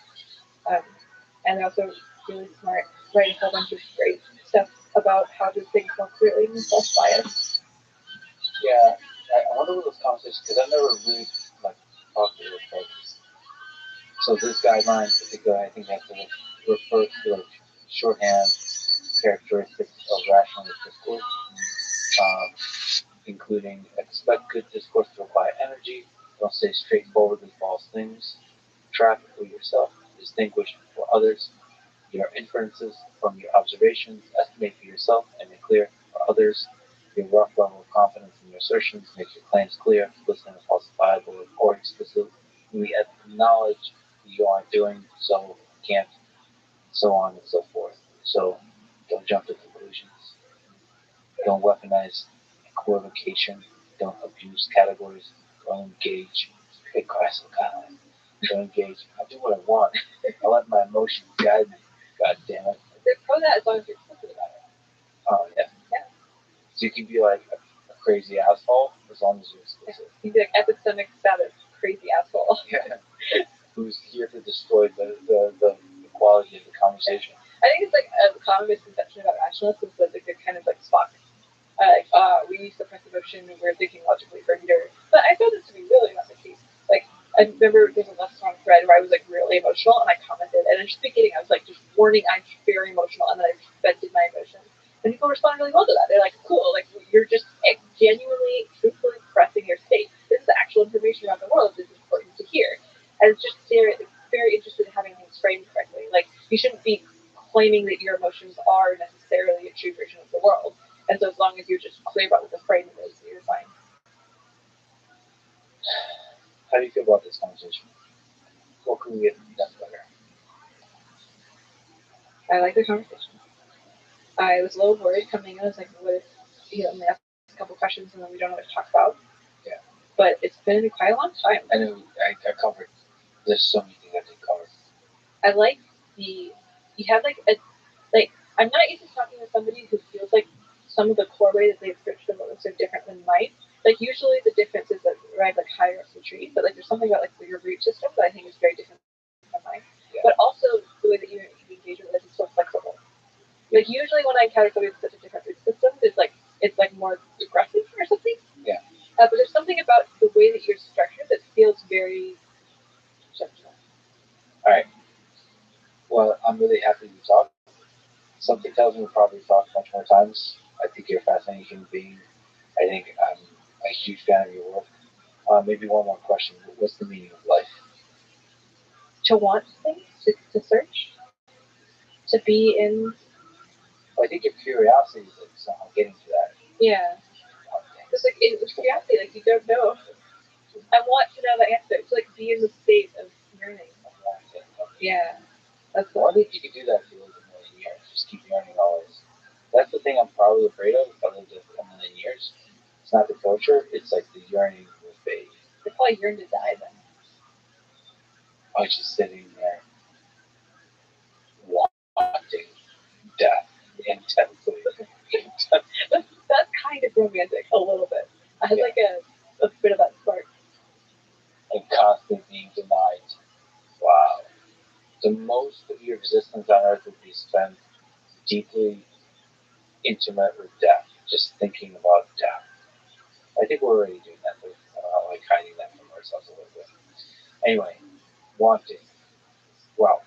And they're also really smart, write a whole bunch of great stuff about how to think more clearly and less biased. Yeah, I wonder what those conversations, because I've never really like talked to it, but so this guideline in particular, I think, has to refer to like shorthand characteristics of rational discourse, including expect good discourse to require energy, don't say straightforwardly false things, track for yourself, distinguish for others your inferences from your observations, estimate for yourself and make clear for others your rough level of confidence in your assertions, make your claims clear, listen to falsifiable or explicitly acknowledge you aren't doing so, can't, so on and so forth. So don't jump to conclusions. Don't weaponize equivocation. Don't abuse categories. Don't engage. Don't engage. I do what I want. I let my emotions guide me. God damn it. They're pro that as long as you're explicit about it. Oh, yeah. Yeah. So you can be like a crazy asshole as long as you're explicit. You can be like epistemic status, crazy asshole. Yeah. Who's here to destroy the quality of the conversation. I think it's like a common misconception about rationalists is that they're kind of like Spock. We suppress emotion and we're thinking logically for endurance. But I found this to be really not the case. Like, I remember there's a less strong thread where I was like really emotional and I commented, and in just the beginning I was like just warning I'm very emotional, and then I just vented my emotions. And people respond really well to that. They're like, cool, like you're just genuinely, truthfully expressing your state. This is actual information about the world. This is important to hear. And it's just they're very interested in having things framed correctly. Like, you shouldn't be claiming that your emotions are necessarily a true version of the world. And so as long as you're just clear about what the frame is, you're fine. How do you feel about this conversation? What can we get done better? I like the conversation. I was a little worried coming in. I was like, what if we ask a couple questions and then we don't know what to talk about? Yeah. But it's been quite a long time. I know I covered. There's so many things I didn't cover. I like you have I'm not used to talking to somebody who feels like some of the core way that they approach the moments are different than mine. Like usually the difference is that I like higher up the tree, but like there's something about like your root system that I think is very different from mine. Yeah. But also the way that you engage with it is so flexible. Like usually when I encounter somebody with such a different root system, it's like more aggressive or something. Yeah. But there's something about the way that you're structured that feels very gentle. All right. Well, I'm really happy we talked. Something tells me we'll probably talk much more times. I think you're a fascinating human being. I think I'm a huge fan of your work. Maybe one more question. What's the meaning of life? To want things, to search, to be in. Well, I think your curiosity is like somehow getting to that. Yeah. It's like with curiosity, like you don't know. I want to know the answer. To like be in the state of yearning. Yeah. That's I think you could do that for a million years. Just keep yearning always. That's the thing I'm probably afraid of if I lived a million years. It's not the torture, it's like the yearning will fade. They probably yearn to die then. I was just sitting there wanting death intensely. That's kind of romantic, a little bit. I had like a bit of that spark. And constantly being denied. Wow. The most of your existence on earth would be spent deeply intimate with death, just thinking about death. I think we're already doing that, but like hiding that from ourselves a little bit. Anyway, wanting. Wow.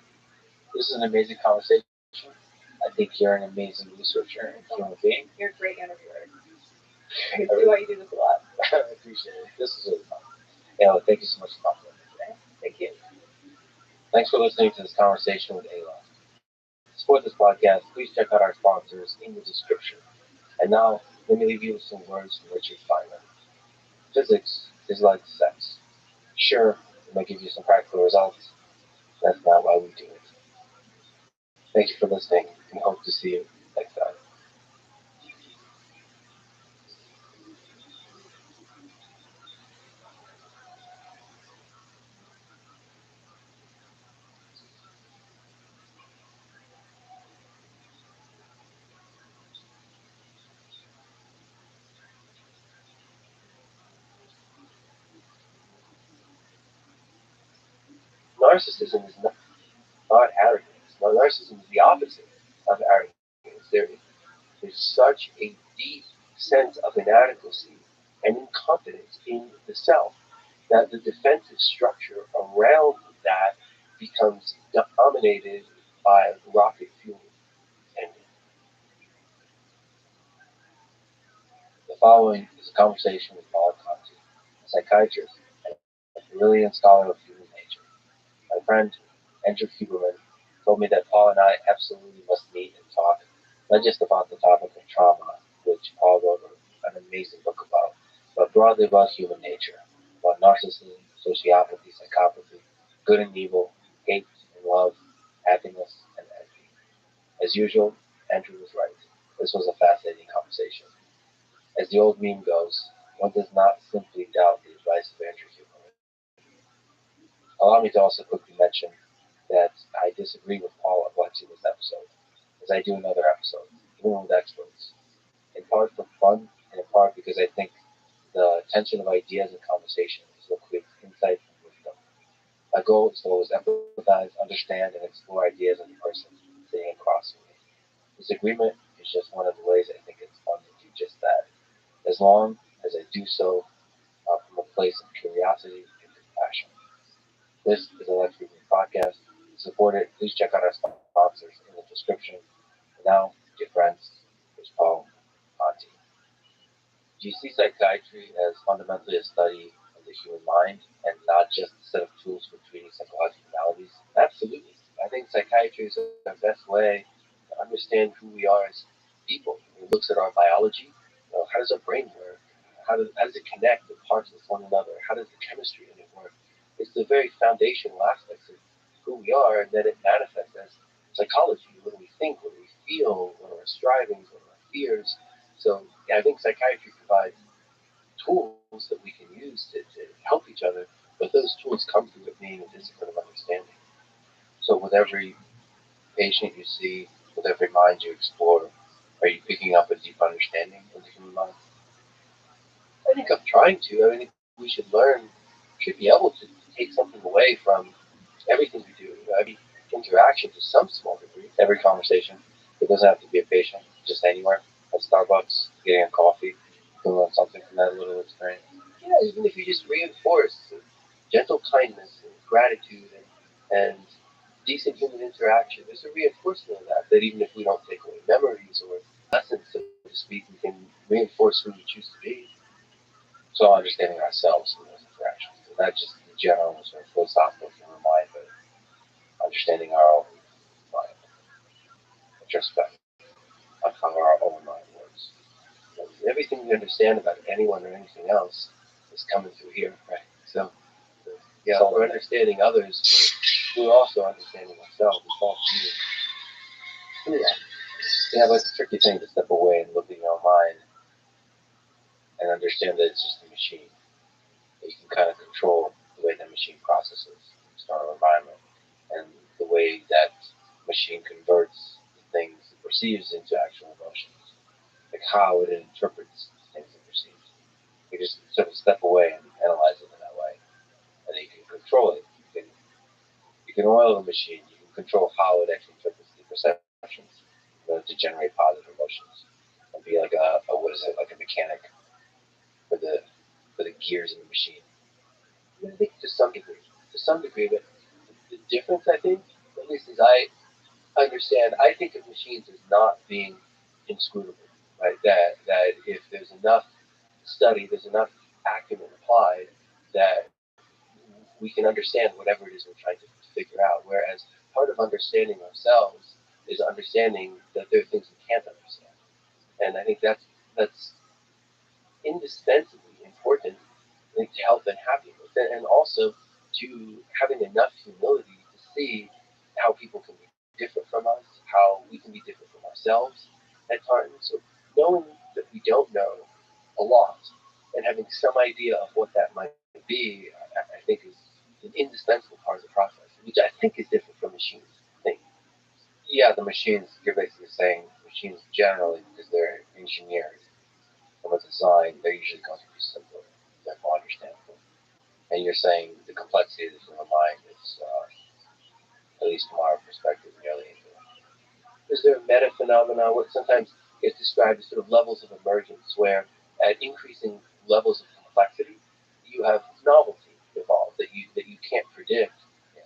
This is an amazing conversation. I think you're an amazing researcher and human being. You're a great interviewer. I can see why you do this a lot. I appreciate it. This is really fun. Yeah, well, thank you so much for talking with me today. Thank you. Thanks for listening to this conversation with Ayla. To support this podcast, please check out our sponsors in the description. And now, let me leave you with some words from Richard Feynman. Physics is like sex. Sure, it might give you some practical results. That's not why we do it. Thank you for listening, and hope to see you next time. narcissism is not arrogance. No, narcissism is the opposite of arrogance. There's such a deep sense of inadequacy and incompetence in the self that the defensive structure around that becomes dominated by rocket fuel engine. The following is a conversation with Paul Conti, a psychiatrist and a brilliant scholar of human nature. My friend Andrew Huberman told me that Paul and I absolutely must meet and talk, not just about the topic of trauma, which Paul wrote an amazing book about, but broadly about human nature, about narcissism, sociopathy, psychopathy, good and evil, hate and love, happiness and envy. As usual, Andrew was right. This was a fascinating conversation. As the old meme goes, one does not simply doubt the advice of Andrew Huberman. Allow me to also quickly mention that I disagree with Paul of watching this episode, as I do in other episodes, even with experts, in part for fun, and in part because I think the tension of ideas and conversation is what creates insight and wisdom. My goal is to always empathize, understand, and explore ideas of the person sitting across from me. Disagreement is just one of the ways I think it's fun to do just that, as long as I do so from a place of curiosity and compassion. This is a Let's Review podcast. To support it, please check out our sponsors in the description. And now, dear friends, here's Paul Conti. Do you see psychiatry as fundamentally a study of the human mind and not just a set of tools for treating psychological maladies? Absolutely. I think psychiatry is the best way to understand who we are as people. It looks at our biology. How does our brain work? How does it connect the parts with one another? How does the chemistry in it work? It's the very foundational aspects of who we are, and then it manifests as psychology, what do we think, what do we feel, what are our strivings, what are our fears. So yeah, I think psychiatry provides tools that we can use to help each other, but those tools come through it being a discipline of understanding. So with every patient you see, with every mind you explore, are you picking up a deep understanding of the human mind? I think I'm trying to. I think we should be able to take something away from everything we do, every interaction to some small degree, every conversation. It doesn't have to be a patient, just anywhere, at Starbucks, getting a coffee, to learn something from that little experience. Yeah, even if you just reinforce gentle kindness and gratitude and decent human interaction, there's a reinforcement of that even if we don't take away memories or lessons, so to speak, we can reinforce who we choose to be. So understanding ourselves in those interactions, and not just the general sort of philosophical human mind, but understanding our own mind, introspect, on how our own mind works. Everything we understand about anyone or anything else is coming through here, right? So, yeah, so we're understanding others, we're also understanding ourselves. It's all feeding. Yeah, but it's a tricky thing to step away and look in your own mind and understand that it's just a machine. You can kind of control the way the machine processes the external environment and the way that machine converts the things it perceives into actual emotions, like how it interprets things it perceives. You just sort of step away and analyze it in that way, and then you can control it. You can oil the machine. You can control how it actually interprets the perceptions, to generate positive emotions, and be like like a mechanic for the gears in the machine. I think to some degree, but the difference, I think, at least as I understand, I think of machines as not being inscrutable, right? That if there's enough study, there's enough acumen applied, that we can understand whatever it is we're trying to figure out. Whereas part of understanding ourselves is understanding that there are things we can't understand, and I think that's indispensably important, I think, to health and happiness, and also to having enough humility to see how people can be different from us, how we can be different from ourselves at times. So knowing that we don't know a lot and having some idea of what that might be, I think is an indispensable part of the process, which I think is different from machines. I think, yeah, the machines, you're basically saying machines generally, because they're engineered from a design, they're usually going to be simpler, they're more understandable. And you're saying the complexity of the human mind is at least from our perspective, nearly infinite. Is there a meta phenomenon what sometimes gets described as sort of levels of emergence, where at increasing levels of complexity, you have novelty evolved that you can't predict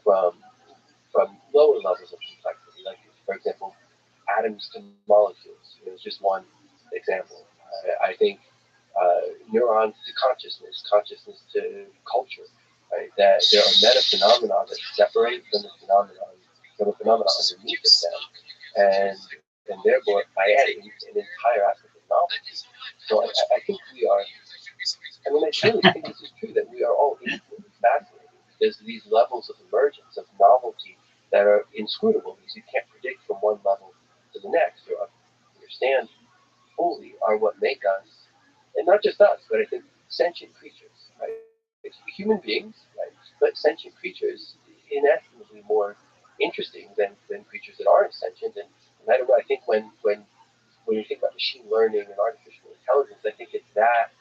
from lower levels of complexity, like for example, atoms to molecules. It's just one example. I think neurons to consciousness, consciousness to culture, right? That there are meta phenomena that separate from the phenomenon underneath of them, and therefore by adding an entire aspect of novelty. So I think we are. I mean, I truly think this is true that we are all equally fascinated. There's these levels of emergence of novelty that are inscrutable because you can't predict from one level to the next or understand fully are what make us, and not just us, but I think sentient creatures, right? Human beings, right? But sentient creatures, inestimably more interesting than creatures that aren't sentient. And I don't know. I think when you think about machine learning and artificial intelligence, I think it's that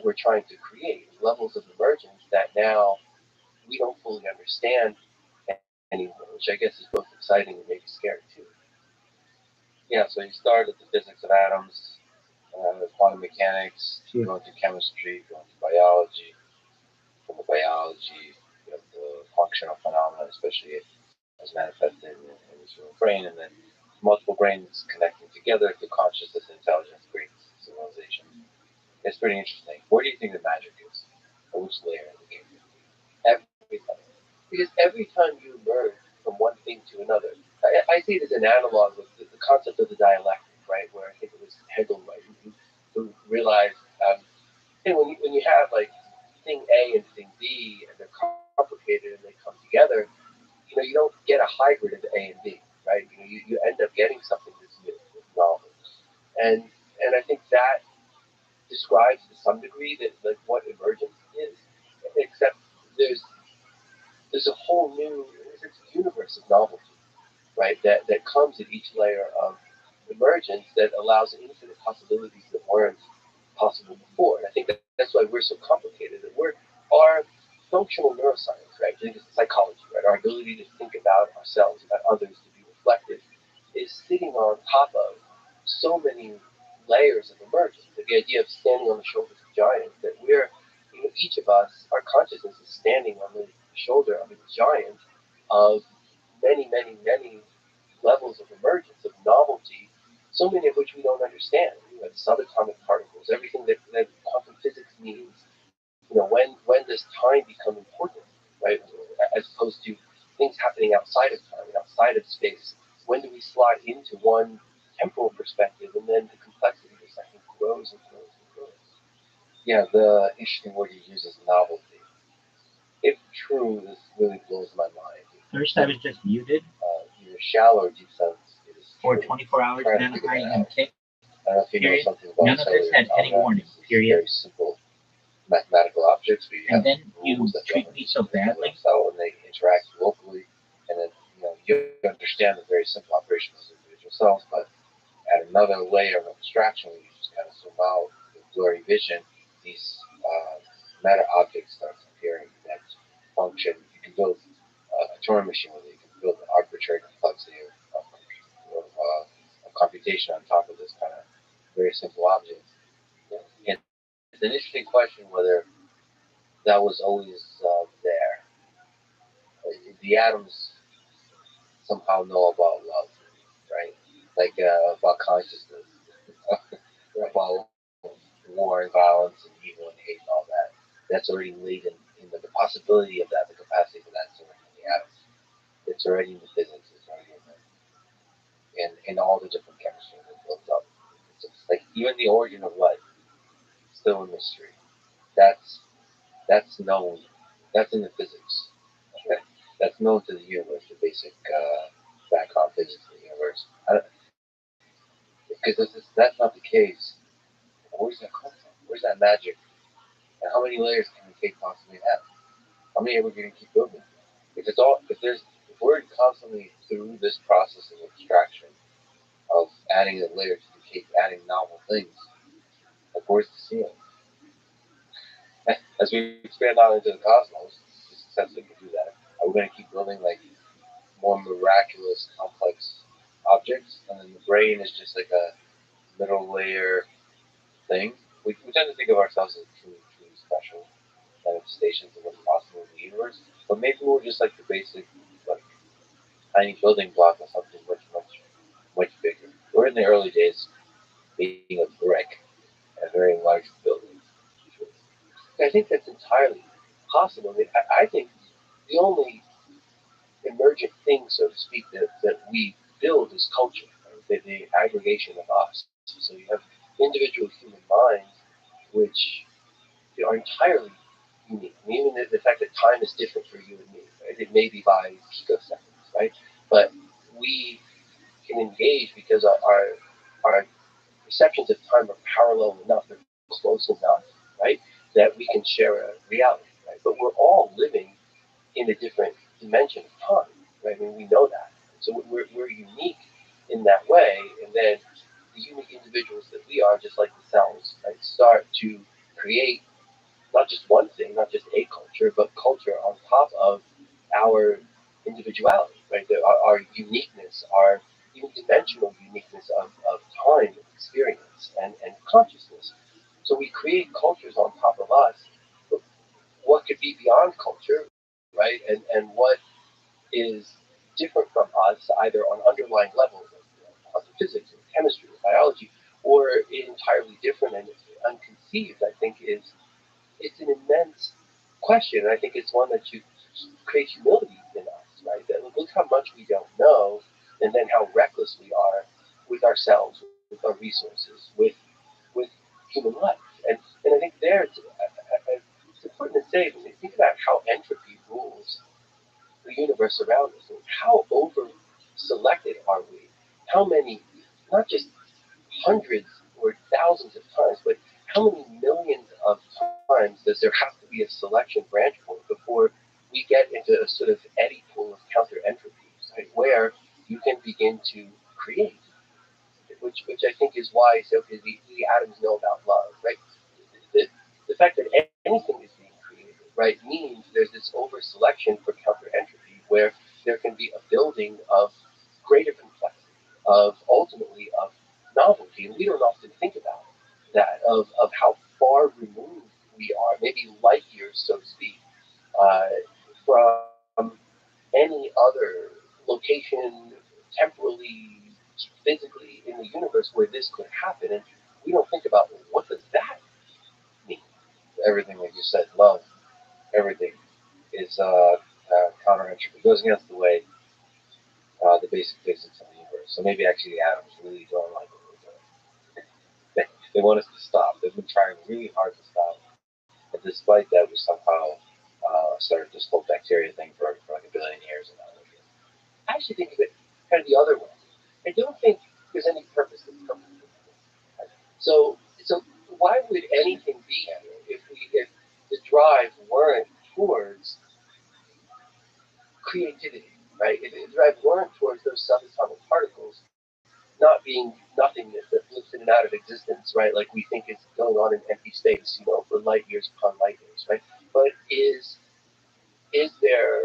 we're trying to create levels of emergence that now we don't fully understand anymore, which I guess is both exciting and maybe scary too. Yeah, so you start at the physics of atoms, quantum mechanics, you go into chemistry, go into biology. From the biology, you have the functional phenomena, especially as manifested in the human brain, and then multiple brains connecting together through consciousness and intelligence creates civilization. It's pretty interesting. Where do you think the magic is? Or which layer of the game? Every time. Because every time you emerge from one thing to another, I see it as an analog with the concept of the dialectic, right? Where I think it was Hegel, right, who realized, and when you have like thing A and thing B, and they're complicated and they come together, you don't get a hybrid of A and B, right? You end up getting something that's new, novel, and I think that describes to some degree that like what emergence is, except there's there's a whole new universe of novelty, right? That comes at each layer of emergence that allows infinite possibilities that weren't possible before. And I think that's why we're so complicated. That our functional neuroscience, right? I think it's psychology, right? Our ability to think about ourselves, about others, to be reflective, is sitting on top of so many layers of emergence. The idea of standing on the shoulders of giants, that each of us, our consciousness is standing on the shoulder of a giant of many, many, many levels of emergence, of novelty, so many of which we don't understand. Subatomic particles, everything that quantum physics means. When does time become important, right? As opposed to things happening outside of time, outside of space. When do we slot into one temporal perspective, and then the complexity of the second grows and grows and grows? Yeah, the interesting word you use is novelty. If true, this really blows my mind. First, I was just muted Either shallow or deep sense is for 24 hours, then I am kicked. I don't know if you know something about None of this had any warning, period. Very simple mathematical objects, but you And have then you treat me so badly. So when they interact locally, and then you understand the very simple operation of individual cells, but at another layer of abstraction, when you just kind of zoom out with blurry vision, these meta objects start appearing that function. You can build a Turing machine with it. You can build an arbitrary complexity of computation on top of this kind of very simple object. And it's an interesting question whether that was always there. The atoms somehow know about love, right? Like about consciousness, about war and violence and evil and hate and all that. That's already laid in the possibility of that, the capacity for that's already in the atoms. It's already in the physics. It's already in all the different chemistry that builds up. It's just like even the origin of life, still a mystery. That's known. That's in the physics. Okay? That's known to the universe, the basic background physics of the universe. Because that's not the case. Where's that come from? Where's that magic? And how many layers can the cake possibly have? How many are we going to keep building? If we're constantly through this process of abstraction, of adding a layer to the cake, adding novel things, like where's the ceiling? As we expand out into the cosmos, just essentially to do that, are we going to keep building like more miraculous, complex objects, and then the brain is just like a middle layer thing. We tend to think of ourselves as truly, truly special manifestations of what's possible in the universe, but maybe we're just like the basic, like tiny building block of something much, much, much bigger. We're in the early days being a brick in a very large building. I think that's entirely possible. I mean, I think the only emergent thing, so to speak, that we build is culture, right? The aggregation of us. So you have individual human minds, which are entirely unique. And even the fact that time is different for you and me, right? It may be by picoseconds, right? But we can engage because our perceptions of time are parallel enough, they're close enough, right? That we can share a reality, right? But we're all living in a different dimension of time, right? I mean, we know that. So we're unique in that way, and then the unique individuals that we are, just like the cells, right, start to create not just one thing, not just a culture, but culture on top of our individuality, right? Our uniqueness, our even dimensional uniqueness of time, experience, and consciousness. So we create cultures on top of us. But what could be beyond culture, right? And what is different from us, either on underlying levels of quantum physics or chemistry or biology, or entirely different and unconceived, I think it's an immense question. And I think it's one that you create humility in us, right? That look how much we don't know, and then how reckless we are with ourselves, with our resources, with human life. And I think there it's important to say when you think about how entropy rules the universe around us, and how over selected are we? How many, not just hundreds or thousands of times, but how many millions of times does there have to be a selection branch point before we get into a sort of eddy pool of counter entropies, right, where you can begin to create, which I think is why, so okay, the atoms know about love, right? The, the fact that anything is being created, right, means there's this over selection for counter entropy where there can be a building of greater complexity, of ultimately of novelty, and we don't often think about that, of how far removed we are, maybe light years, so to speak, uh, from any other location, temporally, physically in the universe where this could happen, and we don't think about, well, what does that mean? Everything that you said, love, everything is counter entropy. It goes against the way the basic physics of the universe. So maybe actually the atoms really don't like what we're doing. They want us to stop. They've been trying really hard to stop. And despite that, we somehow started this whole bacteria thing for like a billion years. And now we're here. I actually think of it kind of the other way. I don't think there's any purpose to purpose. So why would anything be here if the drive weren't towards creativity, right? If the drive weren't towards those subatomic particles not being nothingness that flips in and out of existence, right? Like we think is going on in empty space, for light years upon light years, right? But is there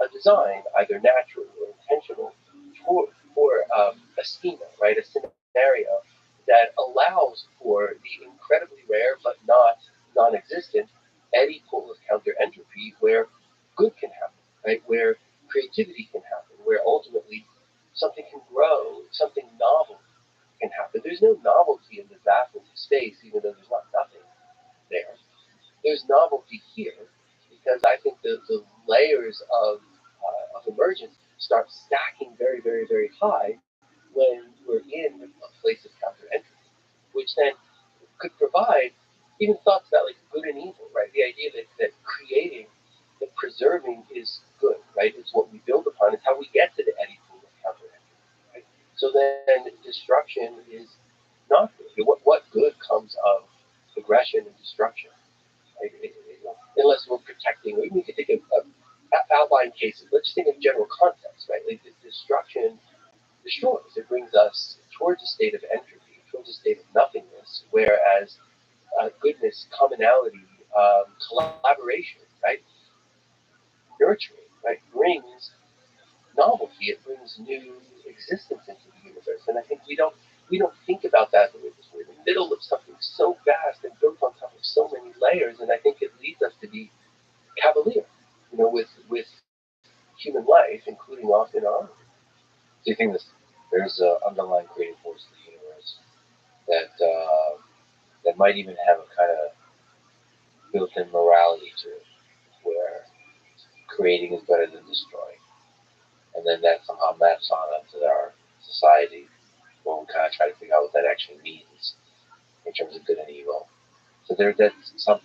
a design, either natural or intentional, for a schema, right? A scenario that allows for the incredibly rare but not non-existent eddy pool of counter entropy where good can happen, right? Where creativity can happen, where ultimately something can grow, something novel can happen. There's no novelty in the vastness of space, even though there's not nothing there. There's novelty here because I think the layers of emergence start stacking very, very, very high when we're in a place of counter entropy, which then could provide even thoughts about like good and evil, right? The idea that creating, that preserving is good, right? It's what we build upon. It's how we get to the eddy pool of counter entropy, right? So then destruction is not good. What good comes of aggression and destruction? Right? Unless we're protecting, we can think of outline cases. Let's just think of general context, right? Like destruction destroys. It brings us towards a state of entropy, towards a state of nothingness, whereas goodness, commonality, collaboration, right, nurturing, right, brings novelty. It brings new existence into the universe, and I think we don't think about that the way this. We're in the middle of something so vast and built on top of so many layers, and I think it leads us to be cavalier, with human life, including often our. Do you think there's an underlying creative force in the universe that might even have a kind of built-in morality to it, where creating is better than destroying, and then that somehow maps on onto our society when we kind of try to figure out what that actually means in terms of good and evil. So that's some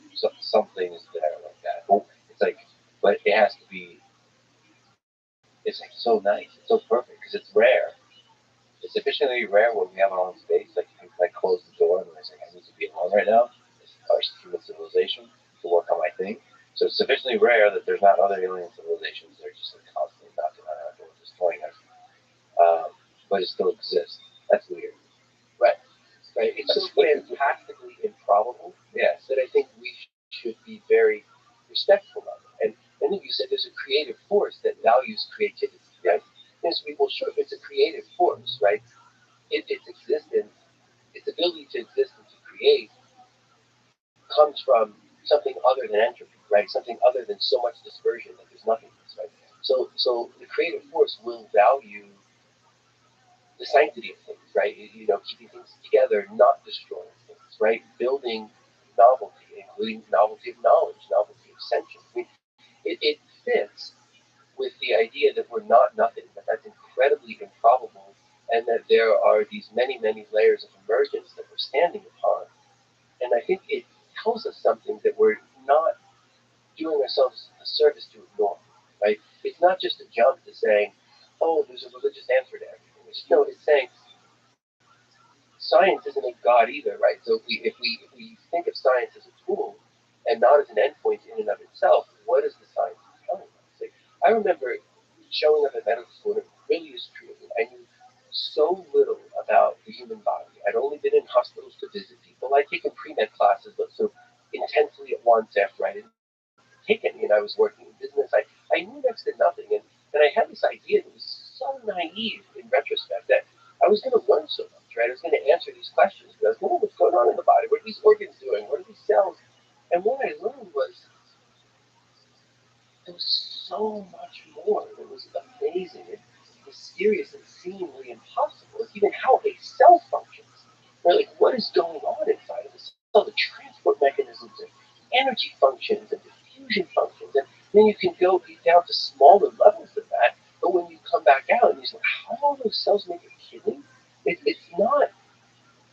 things there like that. It's like, but it has to be. It's like so nice. It's so perfect because it's rare. It's sufficiently rare when we have our own space. Like you can like close the door and like I need to be alone right now. It's our human civilization to work on my thing. So it's sufficiently rare that there's not other alien civilizations that are just like constantly knocking on our door, destroying us. But it still exists. That's weird. Right. Right. It's so fantastically improbable. Yes. That I think we should be very respectful of it. And then you said there's a creative force that values creativity. Right. Yes, well, sure, it's a creative force, right? Its existence, its ability to exist and to create comes from something other than entropy, right? Something other than so much dispersion that there's nothingness, right? So the creative force will value the sanctity of things, right? Keeping things together, not destroying things, right? Building novelty, including novelty of knowledge, novelty of sentience. I mean, it fits with the idea that we're not nothing, that that's incredibly improbable, and that there are these many, many layers of emergence that we're standing upon. And I think it tells us something that we're not doing ourselves a service to ignore, right? It's not just a jump to saying, oh, there's a religious answer to everything. No, it's saying science isn't a God either, right? So if we think of science as a tool and not as an endpoint in and of itself, what is the science telling us? Like, I remember showing up at medical school, and it really is true. I knew so little about the human body. I'd only been in hospitals to visit people. I'd taken pre-med classes, but so intensely at once after I didn't take any, and I was working in business. I knew next to nothing, and I had this idea that was so naive in retrospect that I was going to learn so much, right? I was going to answer these questions. I was going to know what's going on in the body. What are these organs doing? What are these cells? And what I learned was there was so much more that was amazing and mysterious and seemingly impossible. Like even how a cell functions. Right? Like what is going on inside of a cell, the transport mechanisms and energy functions and diffusion functions. And then you can go down to smaller levels of that. But when you come back out and you say, how are those cells make a kidney? It's not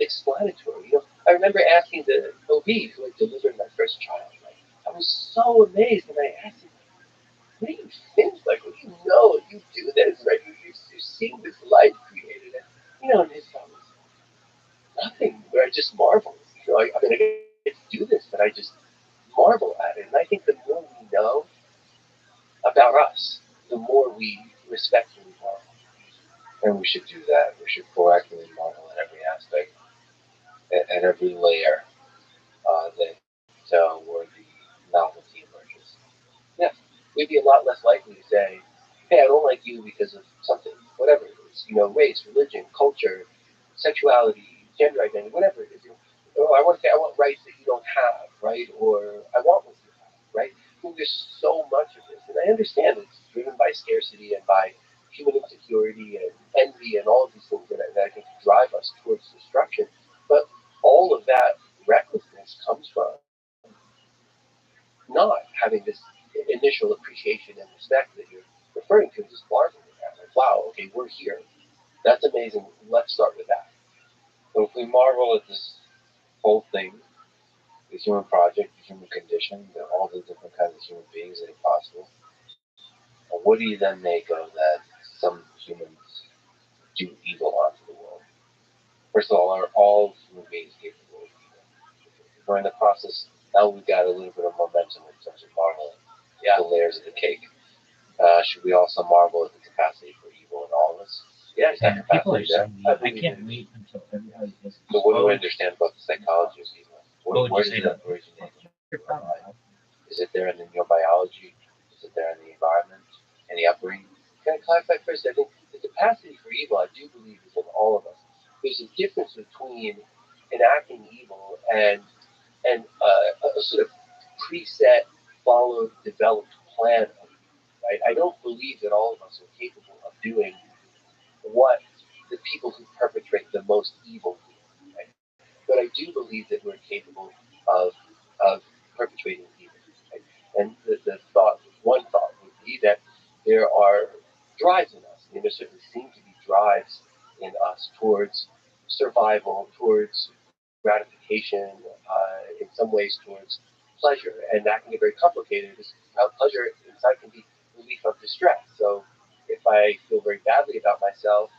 explanatory. I remember asking the OB who had delivered my first child. Right? I was so amazed, and I asked him, what do you think? Like, what do you know? You do this, right? You're seeing this life created. And his thought was nothing. Where I just marvel. I get to do this, but I just marvel at it. And I think the more we know about us, the more we respectfully marvel. And we should do that. We should proactively marvel at every aspect, at every layer where the novelty emerges. Yeah, we'd be a lot less likely to say, hey, I don't like you because of something, whatever it is, race, religion, culture, sexuality, gender identity, whatever it is. I want rights that you don't have, right? Or I want what you have, right? I mean, there's so much of this, and I understand it's driven by scarcity and by human insecurity and envy and all of these things that I think drive us towards destruction. But all of that recklessness comes from not having this initial appreciation and respect that you're referring to, just marveling at. Like, wow, okay, we're here. That's amazing. Let's start with that. So if we marvel at this whole thing, the human project, the human condition, all the different kinds of human beings that are possible, what do you then make of that some humans do evil onto the world? First of all, are all human beings capable of evil? We're in the process, now we've got a little bit of momentum in terms of marveling. Yeah. The layers of the cake. Should we also marvel at the capacity for evil in all of us? Yeah, Yeah, people are so mean. I can't wait until everybody gets. So what do we understand about the psychology of evil? Where does it originate? Is it there in your biology? Is it there in the environment? In the upbringing? can I clarify first? I think the capacity for evil, I do believe, is in all of us. There's a difference between enacting evil and a sort of preset, followed, developed plan of evil. Right? I don't believe that all of us are capable of doing what the people who perpetrate the most evil do. Right? But I do believe that we're capable of of perpetrating evil. Right? And the thought, one thought would be that there are drives in us. I mean, there certainly seem to be drives in us towards survival, towards gratification, in some ways towards pleasure, and that can get very complicated because pleasure inside can be relief of distress. So if I feel very badly about myself,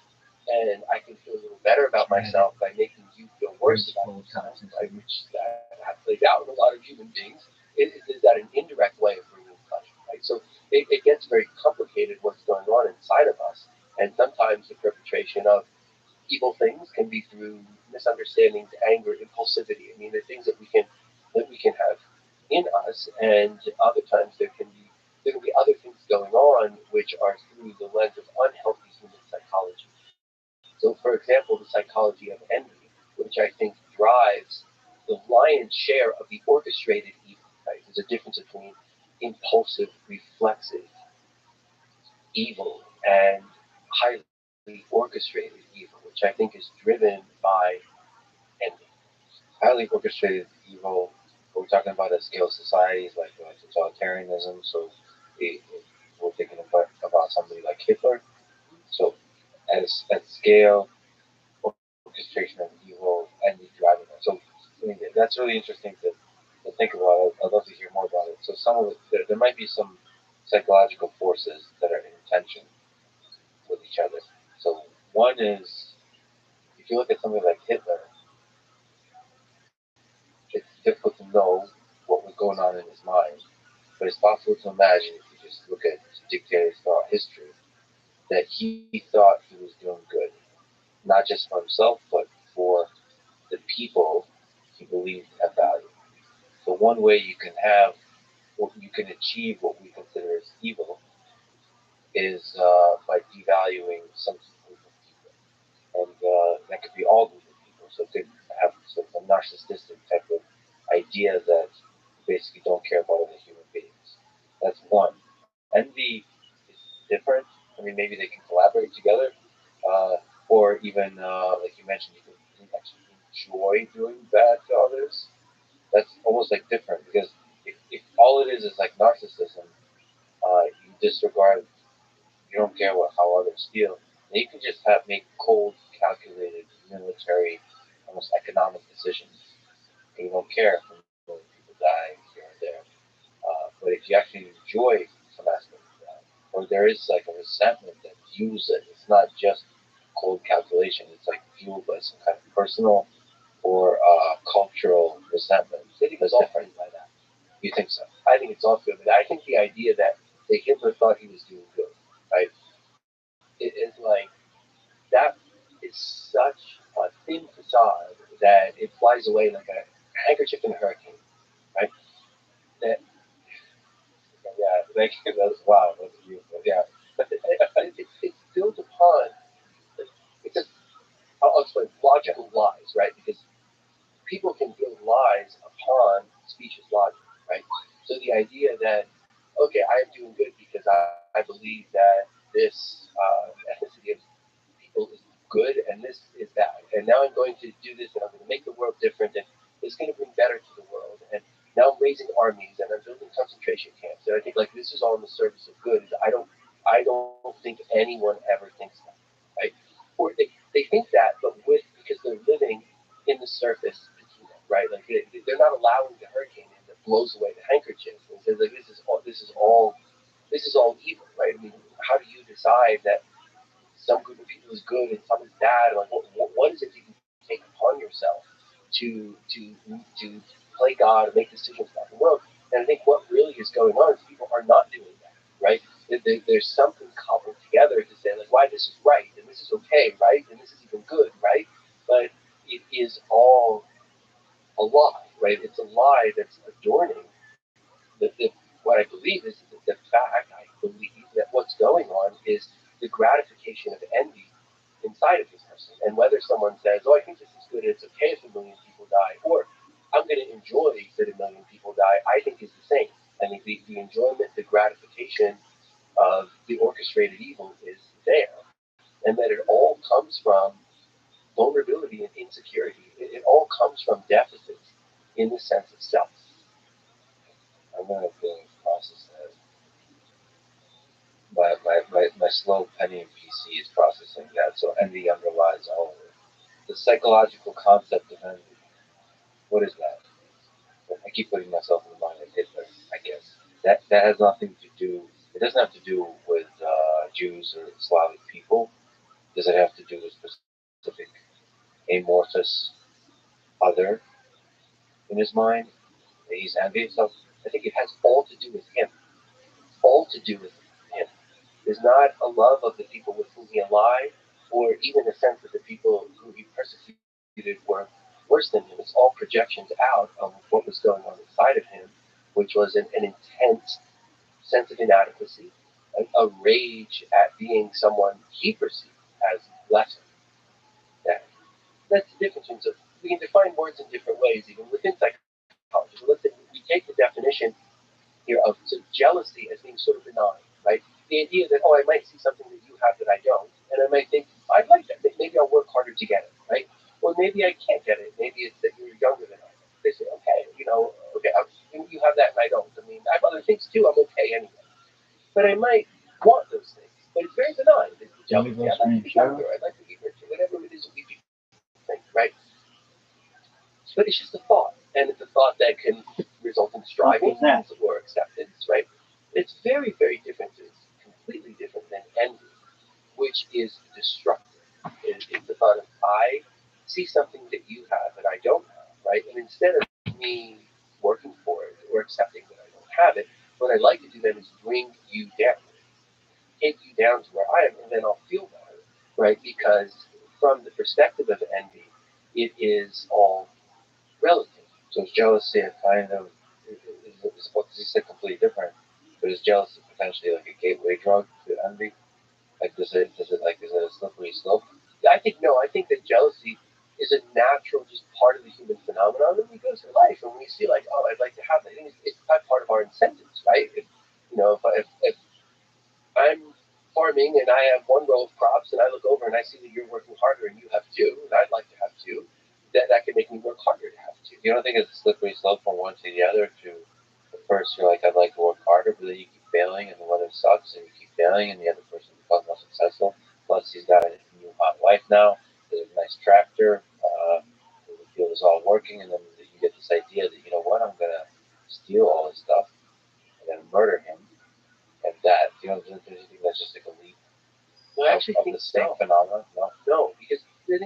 and I can feel a little better about myself by making you feel worse about yourself, right? Which that plays out in a lot of human beings. Is that an indirect way of bringing pleasure, right? So it gets very complicated what's going on inside of us, and sometimes the perpetration of evil things can be through misunderstandings, anger, impulsivity. I mean, the things that we can have in us, and other times there can be other things going on which are through the lens of unhealthy human psychology. So, for example, the psychology of envy, which I think drives the lion's share of the orchestrated evil. Right? There's a difference between impulsive, reflexive evil and highly orchestrated evil, which I think is driven by envy. Highly orchestrated evil, we're talking about at scale societies like totalitarianism, so we're thinking about somebody like Hitler. So at scale, orchestration of evil, envy driving it. So I mean, that's really interesting to think about. I'd love to hear more about it. So some of it, there might be some psychological forces that are in tension with each other. So one is, if you look at somebody like Hitler, it's difficult to know what was going on in his mind, but it's possible to imagine if you just look at dictators throughout history that he thought he was doing good, not just for himself, but for the people he believed have value. So one way you can have, you can achieve what we consider as evil is by devaluing some group of people, and that could be all group of people. So it could have sort of a narcissistic type of idea that you basically don't care about other human beings. That's one. Envy is different. I mean, maybe they can collaborate together, uh, or even like you mentioned, you can actually enjoy doing bad to others. That's almost like different because if all it is like narcissism, you disregard, you don't care what how others feel. And you can just make cold, calculated, military, almost economic decisions, and you don't care if a million people die here and there. But if you actually enjoy some aspect of that, or there is like a resentment that fuels it, it's not just cold calculation. It's like fueled by some kind of personal or cultural resentment. I think it's all different by that. You think so? I think it's all good. But I think the idea that Hitler thought he was doing good, right? It is like that is such a thin facade that it flies away like a handkerchief in a hurricane, right? That yeah, thank you. That's wow, that's beautiful. Yeah, but it's built upon because I'll explain logical lies, right? Because people can build lies upon specious logic, right? So the idea that, okay, I am doing good because I believe that this ethnicity of people is good and this is bad. And now I'm going to do this and I'm going to make the world different and it's going to bring better to the world. And now I'm raising armies and I'm building concentration camps. And I think like this is all in the service of good. I don't think anyone ever thinks that, right? Or they think that, but because they're living in the surface between them, right? Like they're not allowing the hurricane in that blows away the handkerchief and says like this is all evil, right? I mean, how do you decide that some group of people is good and some is bad? Like what is it that you take upon yourself to play God and make decisions about the world? And I think what really is going on is people are not doing that, right? There's something cobbled together to say like why this is right and this is okay, right? And this is even good, right? But it is all a lie, right? It's a lie that's adorning the what what I believe is that the fact I believe that what's going on is the gratification of envy inside of this person. And whether someone says, oh, I think this is good and it's okay if a million people die, or I'm going to enjoy that a million people die, I think is the same. I think the enjoyment, the gratification of the orchestrated evil is there. And that it all comes from vulnerability and insecurity. It all comes from deficits in the sense of self. I'm going to process that. My slow Pentium PC is processing that, so envy underlies all of it. The psychological concept of envy. What is that? I keep putting myself in the mind of Hitler, I guess. That has nothing to do, it doesn't have to do with Jews or Slavic people. Does it have to do with specific amorphous other in his mind that he's envious of? I think it has all to do with him. All to do with him. There's not a love of the people with whom he allied, or even a sense that the people who he persecuted were worse than him. It's all projections out of what was going on inside of him, which was an intense sense of inadequacy, a rage at being someone he perceived as lesser than. That's the difference. So we can define words in different ways, even within psychology. But we take the definition here of jealousy as being sort of benign, right? The idea that, oh, I might see something that you have that I don't, and I might think, I'd like that. Maybe I'll work harder to get it, right? Or maybe I can't get it. Maybe it's that you're younger than I am. They say, okay, okay, you have that and I don't. I mean, I have other things too. I'm okay anyway. But I might want those things. But it's very benign. It's jealousy. I'd like to be younger. I'd like to be richer. Whatever it is that we think, right? But it's just a thought, and it's a thought that can result in striving or acceptance, right? It's very, very different. It's completely different than envy, which is destructive. It's the thought of, I see something that you have that I don't have, right? And instead of me working for it or accepting that I don't have it, what I'd like to do then is bring you down, take you down to where I am, and then I'll feel better, right? Because from the perspective of envy, it is all relative. So is jealousy a kind of, is what you said completely different, but is jealousy potentially like a gateway drug to envy? Like is it a slippery slope? I think no. I think that jealousy is a natural, just part of the human phenomenon that we go through life, and we see like, oh, I'd like to have that. I think it's part of our incentives, right? If I'm farming and I have one row of crops and I look over and I see that you're working harder and you have two, and I'd like to have two, that can make me work harder to have two. You don't think it's a slippery slope from one to the other? To at first you're like, I'd like to work harder, but then you keep failing and the weather sucks and you keep failing and the other person becomes more successful. Plus he's got a new hot wife now, there's a nice tractor, the field is all working, and then you get this idea that, you know what, I'm going to steal all his stuff and then murder him. And that, do you think that's just like a leap Well, I actually of think the same no. phenomenon? No, because there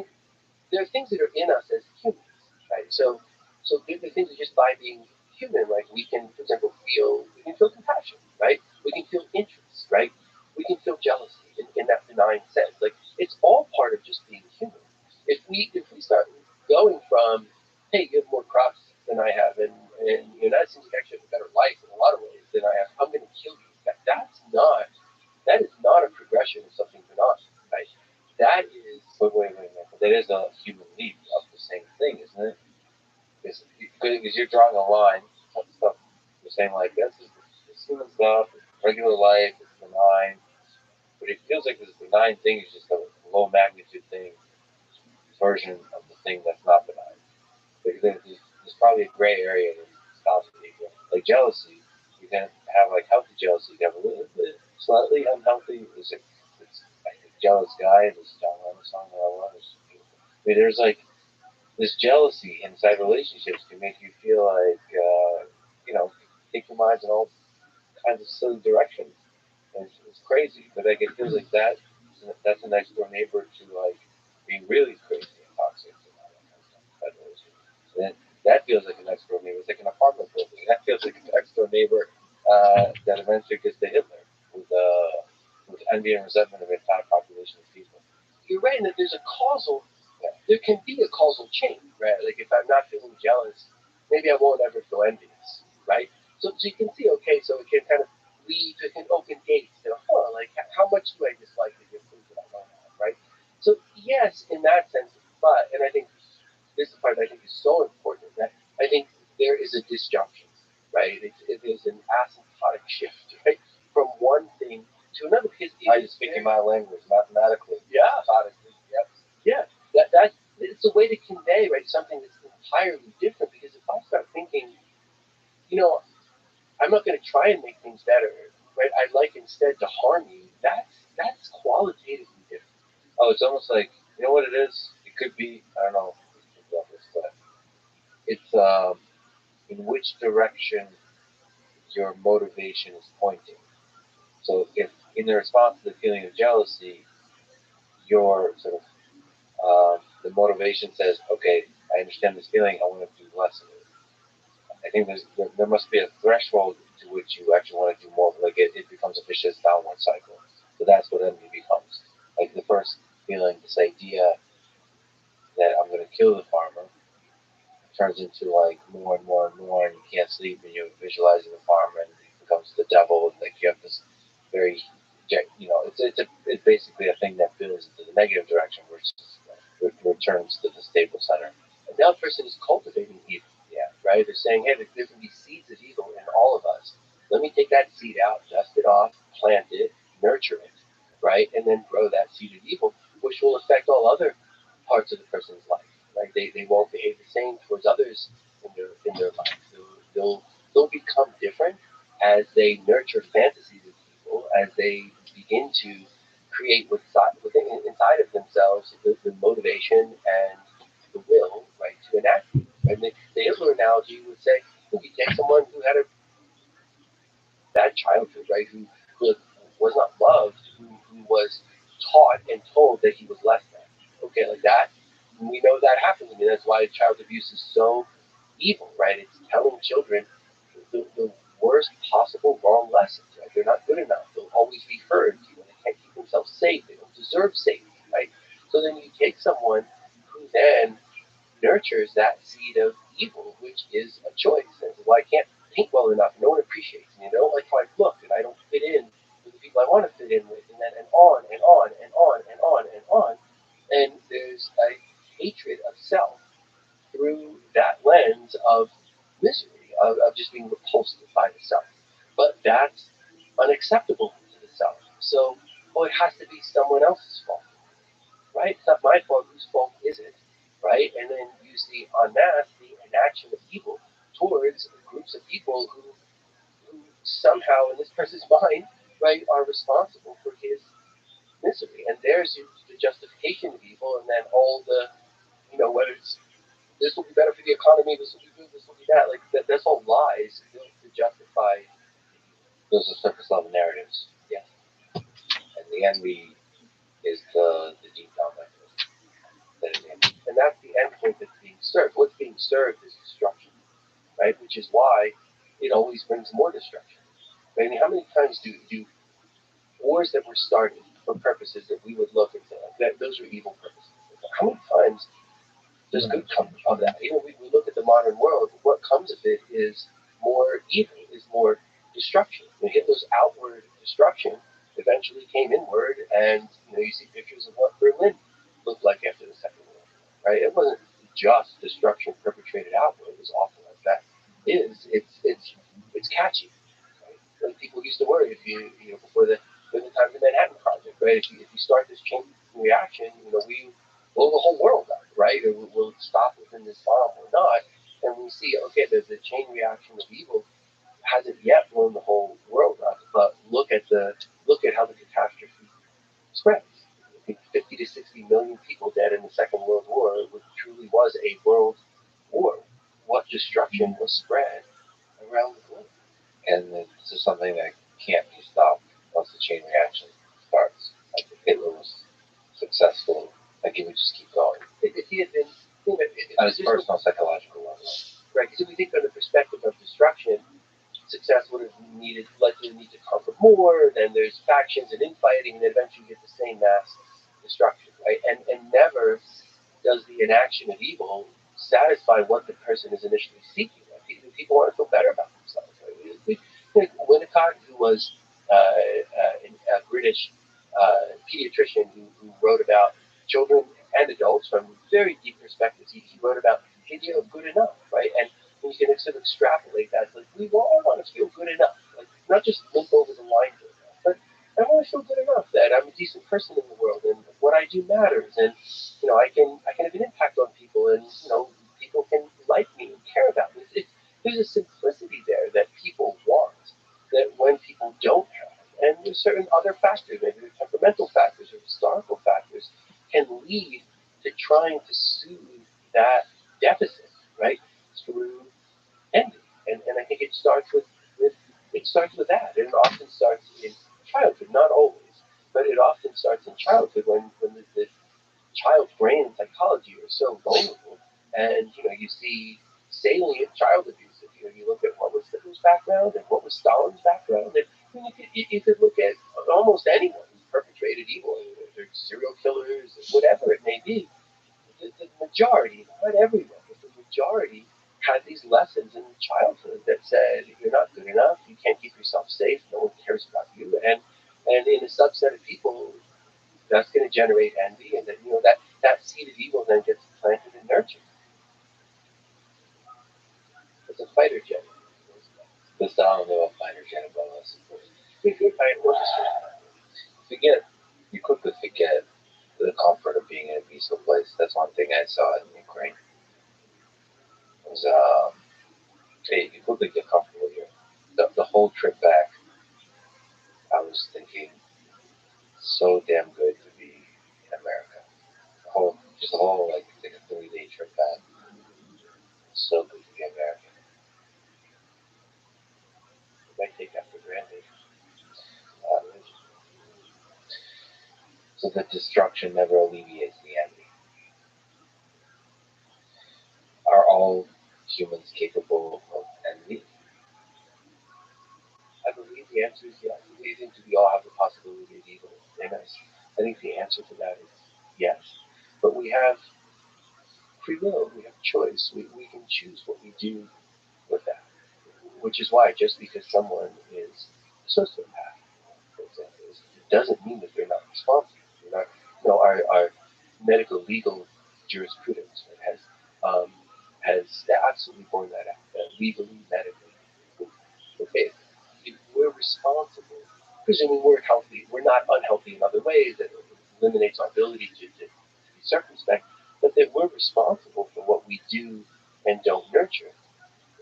are things that are in us as humans, right? So the things are just by being human, like we can, for example, feel compassion, right? We can feel interest, right? We can feel jealousy in that benign sense. Like it's all part of just being human. If we start going from, hey, you have more crops than I have, and that seems like actually have a better life in a lot of ways than I have, I'm going to kill you. That is not a progression of something benign, right? That is. Wait. That is a human leap of the same thing, isn't it? Because you're drawing a line, stuff. You're saying like this is human stuff, regular life, it's benign, but it feels like this benign thing is just a low magnitude thing version of the thing that's not benign. There's probably a gray area that stops people. Like jealousy, you can have like healthy jealousy. You can have a little bit slightly unhealthy. It's like a jealous guy. This John Lennon song that I love. I mean, there's like this jealousy inside relationships can make you feel like take your minds in all kinds of silly directions. And it's crazy, but like it feels like that's a next door neighbor to like being really crazy and toxic and all that kind of stuff. That feels like a next door neighbor. It's like an apartment building. That feels like a next door neighbor that eventually gets to Hitler with envy and resentment of an entire population of people. You're right in that there can be a causal chain, right? Like if I'm not feeling jealous, maybe I won't ever feel envious, right? So you can see, okay, so it can kind of lead to, it can open gates to, like how much do I dislike the food that I don't have, right? So yes, in that sense, but, and I think this is the part that I think is so important, that I think there is a disjunction, right? It is an asymptotic shift, right? From one thing to another. Because I just speaking my language mathematically. Yeah. Methodically, yep. Yeah. That it's a way to convey, right, something that's entirely different. Because if I start thinking, I'm not going to try and make things better, right? I'd like instead to harm you. That's qualitatively different. Oh, it's almost like, you know what it is? It could be, I don't know about this, but it's in which direction your motivation is pointing. So if in the response to the feeling of jealousy, your sort of the motivation says, okay, I understand this feeling, I want to do less of it. I think there must be a threshold to which you actually want to do more. Like it becomes a vicious downward cycle. So that's what envy becomes. Like the first feeling, this idea that I'm going to kill the farmer, turns into like more and more and more, and you can't sleep, and you're visualizing the farmer, and it becomes the devil. And like you have this very, it's basically a thing that builds into the negative direction, which returns to the stable center. And that person is cultivating evil. Yeah. Right? They're saying, hey, there can be seeds of evil in all of us. Let me take that seed out, dust it off, plant it, nurture it, right? And then grow that seed of evil, which will affect all other parts of the person's life. Right? They won't behave the same towards others in their life. They'll become different as they nurture fantasies of evil, as they begin to create within inside of themselves the motivation and the will, right, to enact it. And the Hitler analogy would say, if you take someone who had a bad childhood, right, who was not loved, who was taught and told that he was less than. Okay, like that, we know that happens. I mean, that's why child abuse is so evil, right? It's telling children the worst possible wrong lessons, right? They're not good enough. They'll always be hurt. They can't keep themselves safe. They don't deserve safety, right? So then you take someone who then nurtures that seed of evil, which is a choice. And well, I can't paint well enough. No one appreciates me. They don't like how I look, and I don't fit in with the people I want to fit in with, and then and on and on and on and on and on. And there's a hatred of self through that lens of misery, of just being repulsed by the self. But that's unacceptable to the self. So, it has to be someone else's fault, right? It's not my fault. Whose fault is it, right? And then you see en masse the inaction of evil towards groups of people who somehow, in this person's mind, right, are responsible for his misery. And there's the justification of evil, and then all the, whether it's this will be better for the economy, this will be good, this will be that. Like that's all lies built to justify. Those are surface level narratives. Yes. And the envy is the deep down mechanism. And that's the endpoint that's being served. What's being served is destruction, right? Which is why it always brings more destruction. I mean, how many times do wars that were started for purposes that we would look and say, that those are evil purposes? How many times does good come of that? We look at the modern world, what comes of it is more evil, is more destruction. Hitler's outward destruction eventually came inward, and you see pictures of what Berlin looked like after the Second World War, right? It wasn't just destruction perpetrated outward, as awful as that is. It's catchy. Right? Like people used to worry if before the time of the Manhattan Project, right? If you start this chain reaction, we blow the whole world up, right? Or will it stop within this bomb or not? And we see, okay, the chain reaction of evil hasn't yet blown the whole world up, but look at how the catastrophe spreads. I think 50 to 60 million people dead in the Second World War, which truly was a world war. What destruction was spread around the globe? And this is something that can't be stopped once the chain reaction starts. Like if Hitler was successful, like it would just keep going. If he had been, on his personal psychological level. Right, because if we think from the perspective of destruction, success would have led to the need to conquer more, then there's factions and infighting, and eventually you get the same mass destruction, right? And never does the inaction of evil satisfy what the person is initially seeking. Right? People want to feel better about themselves. Right? Winnicott, who was a British pediatrician who wrote about children and adults from very deep perspectives. He wrote about the idea of good enough, right? And you can sort of extrapolate that. Like, we all want to feel good enough, like not just limp over the line good enough, but I want to feel good enough that I'm a decent person in the world and what I do matters, and I can have an impact on people, and people can like me and care about me. There's a simplicity there that people want that when people don't have, and there's certain other factors, maybe temperamental factors or historical factors, can lead to trying to soothe that deficit, right, through envy. And I think it starts with that. And it often starts in childhood, not always, but it often starts in childhood when the child's brain and psychology are so vulnerable. And you see salient child abuse. If you look at what was Hitler's background and what was Stalin's background, and you could look at almost anyone who's perpetrated evil, they're serial killers, whatever it may be. The majority, not everyone, but the majority had these lessons in childhood that said you're not good enough, you can't keep yourself safe, no one cares about you, and in a subset of people, that's going to generate envy, and then that seed of evil then gets planted and nurtured. It's a fighter jet. This I don't know a fighter jet above us. Forget you quickly forget the comfort of being in a peaceful place. That's one thing I saw in Ukraine. It was hey, you quickly get comfortable here. The whole trip back, I was thinking, so damn good to be in America. The whole like a 3-day trip back. So good to be American. You might take that for granted. So the destruction never alleviates the envy. Are all humans capable of envy? I believe the answer is yes. I think we all have the possibility of evil in us. I think the answer to that is yes. But we have free will, we have choice. We can choose what we do with that. Which is why just because someone is a sociopath, for example, it doesn't mean that they're not responsible. They're not, our medical legal jurisprudence has absolutely borne that out. Legally, medically, okay, if we're responsible, presuming we're healthy, we're not unhealthy in other ways that eliminates our ability to be circumspect, but that we're responsible for what we do and don't nurture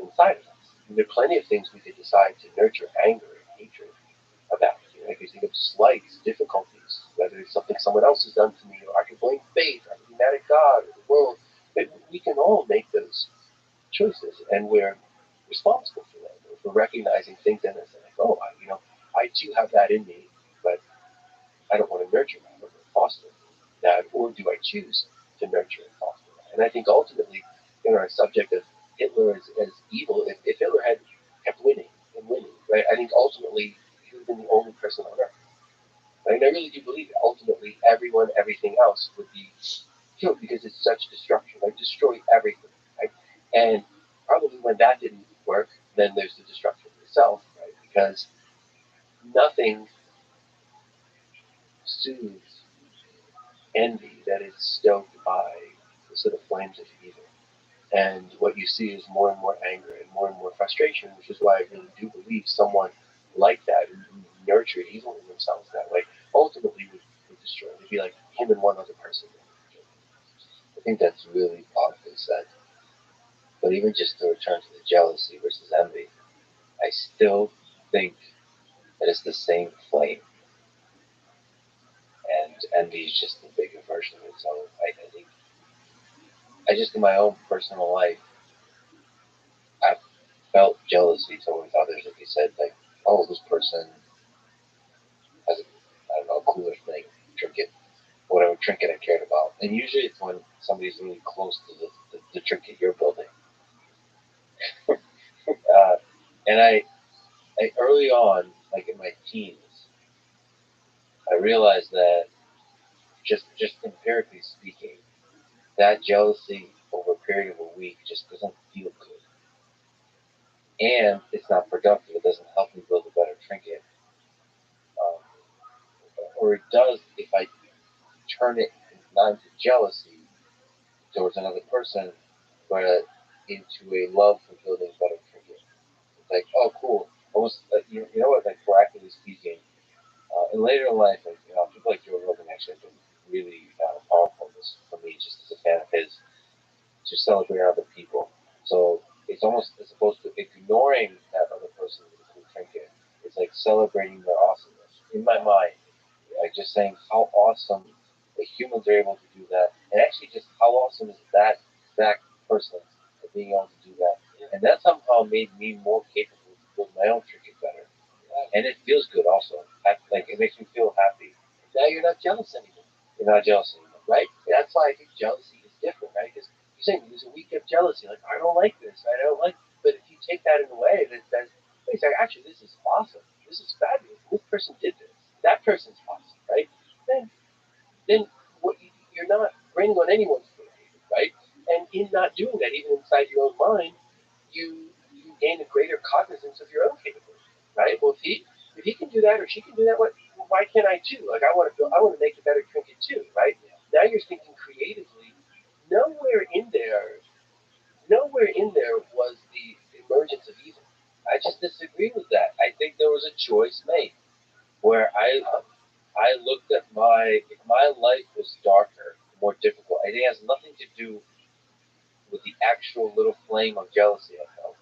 inside of us. And there are plenty of things we could decide to nurture anger and hatred about. If you think of slights, difficulties, whether it's something someone else has done to me, or I can blame fate, or I can be mad at God or the world, but we can all make those choices, and we're responsible for them. If we're recognizing things in us, and like, oh, I too have that in me, but I don't want to nurture that or foster that, or do I choose to nurture and foster that? And I think ultimately, our subject of Hitler as evil, if Hitler had kept winning and winning, right? I think ultimately he would have been the only person on earth. And I really do believe that ultimately everyone, everything else would be killed because it's such destruction, like destroy everything, right? And probably when that didn't work, then there's the destruction of the self, right? Because nothing soothes envy that is stoked by the sort of flames of evil. And what you see is more and more anger and more frustration, which is why I really do believe someone like that, who nurtured evil in themselves that way, ultimately would destroy. It'd be like him and one other person. I think that's really powerfully said. But even just to return to the jealousy versus envy, I still think that it's the same flame, and envy is just the bigger version of it. So I think I just in my own personal life, I've felt jealousy towards others. Like you said, like, oh, this person has I don't know, a cooler thing, trinket, whatever trinket I cared about. And usually it's when somebody's really close to the trinket you're building. And I early on, like in my teens, I realized that just empirically speaking, that jealousy over a period of a week just doesn't feel good. and it's not productive. It doesn't help me build a better trinket. Um, or it does if I turn it not into jealousy towards another person, but into a love for building a better trinket. It's like, oh, cool. Almost, you know what, like proactively speaking, and later in life, like, people like Joe Rogan actually have been really powerful for me, just as a fan of his, to celebrate other people. So it's almost as opposed to ignoring that other person with a cool trinket. It's like celebrating their awesomeness. In my mind, like just saying how awesome the humans are able to do that, and actually just how awesome is that exact person at being able to do that. And that somehow made me more capable to build my own trinket better. And it feels good also. Like it makes me feel happy. Now you're not jealous anymore. You're not jealous anymore, right? That's why I think jealousy is different, right? Because you're saying there's a week of jealousy. Like I don't like this. I don't like. But if you take that in a way that says, wait, sorry, actually, this is awesome. This is fabulous. This person did this. That person's awesome, right? Then, then you're not bringing on anyone's behavior, right? And in not doing that, even inside your own mind, you gain a greater cognizance of your own capability, right? Well, if he can do that or she can do that, why can't I too? Like I want to make a better trinket too, right? Now you're thinking creatively. Nowhere in there, nowhere in there was the emergence of evil. I just disagree with that. I think there was a choice made where I looked at if my life was darker, more difficult. I think it has nothing to do with the actual little flame of jealousy I felt.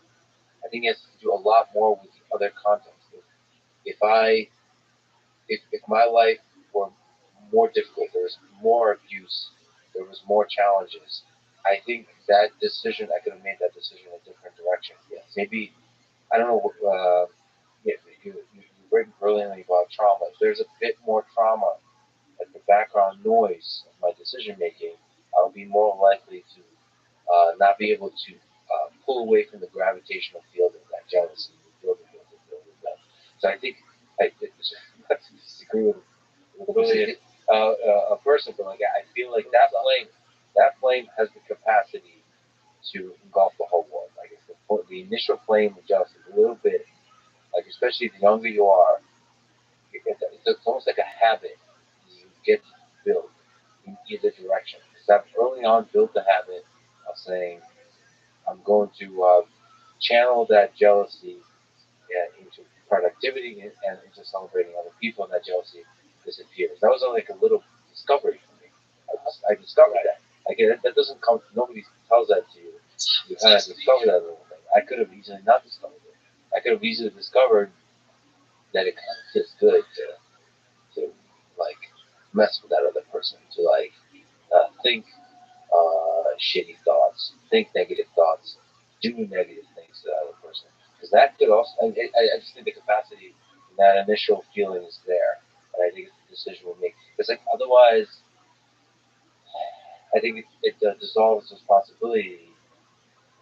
I think it has to do a lot more with the other context. If I if my life were more difficult, there was more abuse, there was more challenges. I think that decision I could have made that decision in a different direction. Yes. Maybe I don't know. You written brilliantly about trauma. If there's a bit more trauma at the background noise of my decision making, I'll be more likely to not be able to pull away from the gravitational field of that jealousy. So I think not to disagree with a brilliant a person, but like I feel like that flame has the capacity to engulf the whole world. Like it's the initial flame of jealousy is a little bit like, especially the younger you are, it's almost like a habit you get to build in either direction. Because I've early on built the habit of saying, I'm going to channel that jealousy into productivity and into celebrating other people, and that jealousy disappears. That was like a little discovery for me. I discovered that. Like that doesn't come. Nobody tells that to you. You kind of discover that little thing. I could have easily not discovered it. I could have easily discovered that it kind of feels good to like mess with that other person, to like think shitty thoughts, think negative thoughts, do negative things to that other person. Because that could also, I just think the capacity, that initial feeling is there. And I think it's the decision we make. Because like otherwise, I think it dissolves responsibility.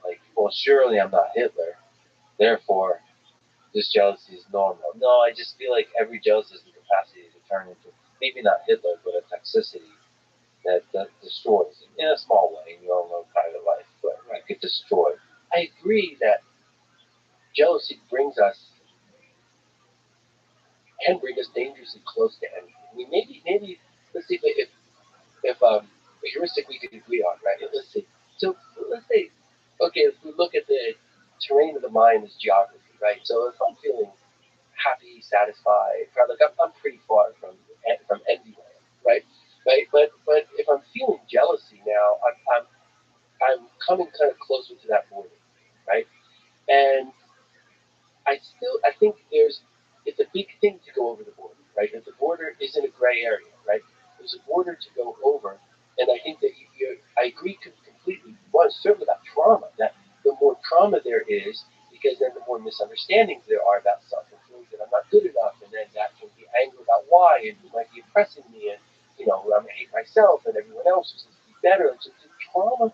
Like, well, surely I'm not Hitler. Therefore, this jealousy is normal. No, I just feel like every jealousy has the capacity to turn into, maybe not Hitler, but a toxicity that destroys in a small way in your own private life, but it could destroy. I agree that jealousy can bring us dangerously close to envy. I mean, maybe let's see if a heuristic we could agree on, right? Let's see. So let's say, okay, if we look at the terrain of the mind as geography, right? So if I'm feeling happy, satisfied, like I'm pretty far from envy land, right? Right, but if I'm feeling jealousy now, I'm coming kind of closer to that border, right? And I think it's a big thing to go over the border, right? If the border isn't a gray area, right? There's a border to go over, and I think that I agree completely. One, certainly about trauma. That the more trauma there is, because then the more misunderstandings there are about self, and feelings that I'm not good enough, and then that can be anger about why, and who might be oppressing me, and I'm gonna hate myself and everyone else who seems to be better. And so the trauma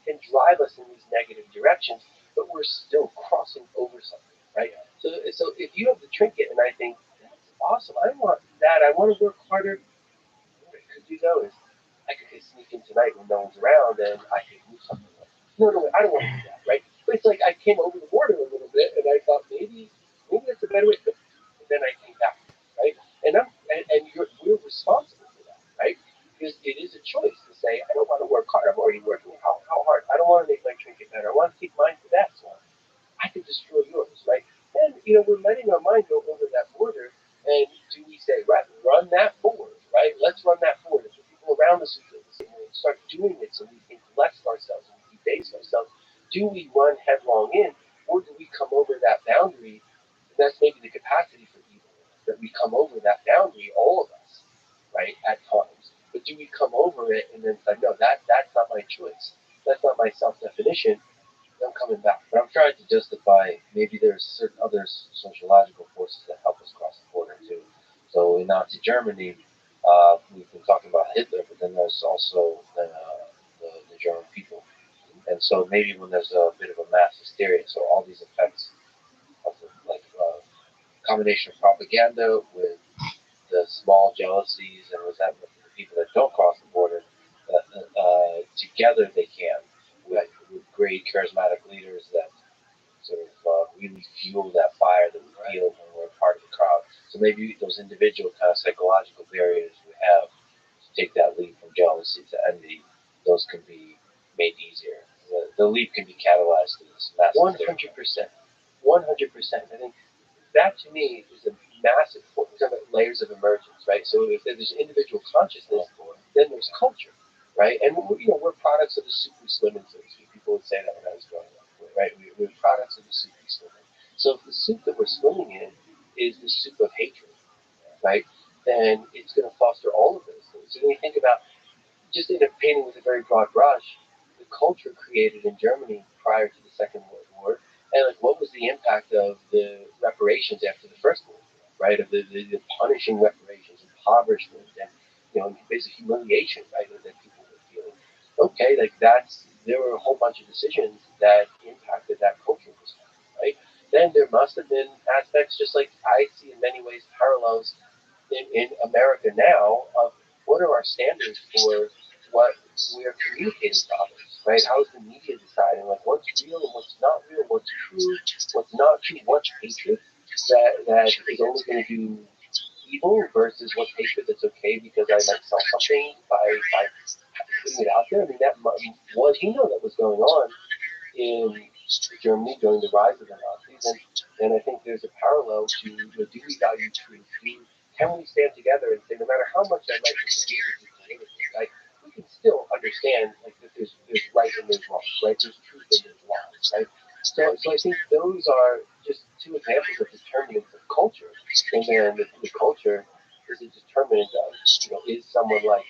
can drive us in these negative directions, but we're still crossing over something, right? So if you have the trinket, and I think that's awesome, I want that. I want to work harder. What I could do though is I could sneak in tonight when no one's around, and I could move something. No, I don't want to do that, right? But it's like I came over the border a little bit, and we're letting our mind go over that border, and do we say, right, run that forward, right? Let's run that forward. If the people around us start doing it so we think less of ourselves and we debase ourselves, do we run headlong in, or do we come over that boundary? That's maybe the capacity for evil, that we come over that boundary, all of us, right, at times. But do we come over it and then say, no, that's not my choice. That's not my self-definition. I'm coming back. But I'm trying to justify maybe there's certain other sociological forces that help us cross the border too. So in Nazi Germany, we've been talking about Hitler, but then there's also the German people. And so maybe when there's a bit of a mass hysteria, so all these effects of combination of propaganda with the small jealousies and resentment of the people that don't cross the border, together they can, with great charismatic leaders that sort of really fuel that fire that we feel when we're part of the crowd. So maybe those individual kind of psychological barriers we have to take that leap from jealousy to envy, those can be made easier. The leap can be catalyzed through this massive 100%. 100%. I think that to me is a massive point. We're talking about layers of emergence, right? So if there's individual consciousness, then there's culture, right? And we're products of the soup we swim in, so to speak. People would say that when I was growing up, right? We're products of the soup we swim in. So if the soup that we're swimming in is the soup of hatred, right? Then it's going to foster all of those things. So when you think about just in a painting with a very broad brush, the culture created in Germany prior to the Second World War, and what was the impact of the reparations after the First World War, right? Of the punishing reparations, impoverishment, and basic humiliation, right, that people were feeling. Okay, there were a whole bunch of decisions that impacted that cultural perspective, right? Then there must have been aspects, just like I see in many ways parallels in America now, of what are our standards for what we are communicating to others, right? How is the media deciding what's real and what's not real, what's true, what's not true, what's hatred that is only going to do evil versus what's hatred that's okay because I might sell something by putting it out there. I mean, that was that was going on in Germany during the rise of the Nazis, and I think there's a parallel to do we value truth? Can we stand together and say no matter how much I might disagree with you politically, right, we can still understand that there's right and there's wrong, right? There's truth and there's lies, right? So I think those are just two examples of determinants of culture, and then the culture is a determinant of is someone like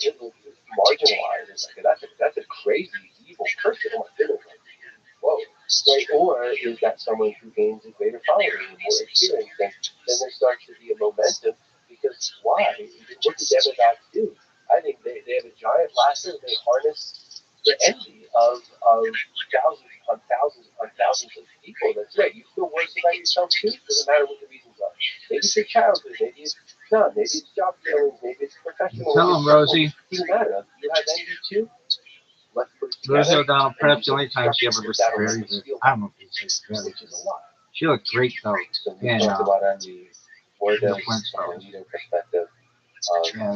marginalized? That's a crazy evil person. Oh my goodness! Whoa, right? Or is that someone who gains a greater following and more experience? And then there starts to be a momentum because why? What do demagogues do? I think they have a giant lasso and they harness the envy of thousands upon thousands upon thousands of people. That's right. You feel worse about yourself too. Doesn't matter what the reasons are. Maybe it's your childhood. Maybe it's none. Maybe it's job failings. Maybe it's professional. Tell them, Rosie. Doesn't matter. You have envy too. Let's put it Rosie together. O'Donnell, perhaps the only time she ever looked very good. I don't know if it's very Which is a lot. She looked great though. So we talked about envy. Where does from a leader perspective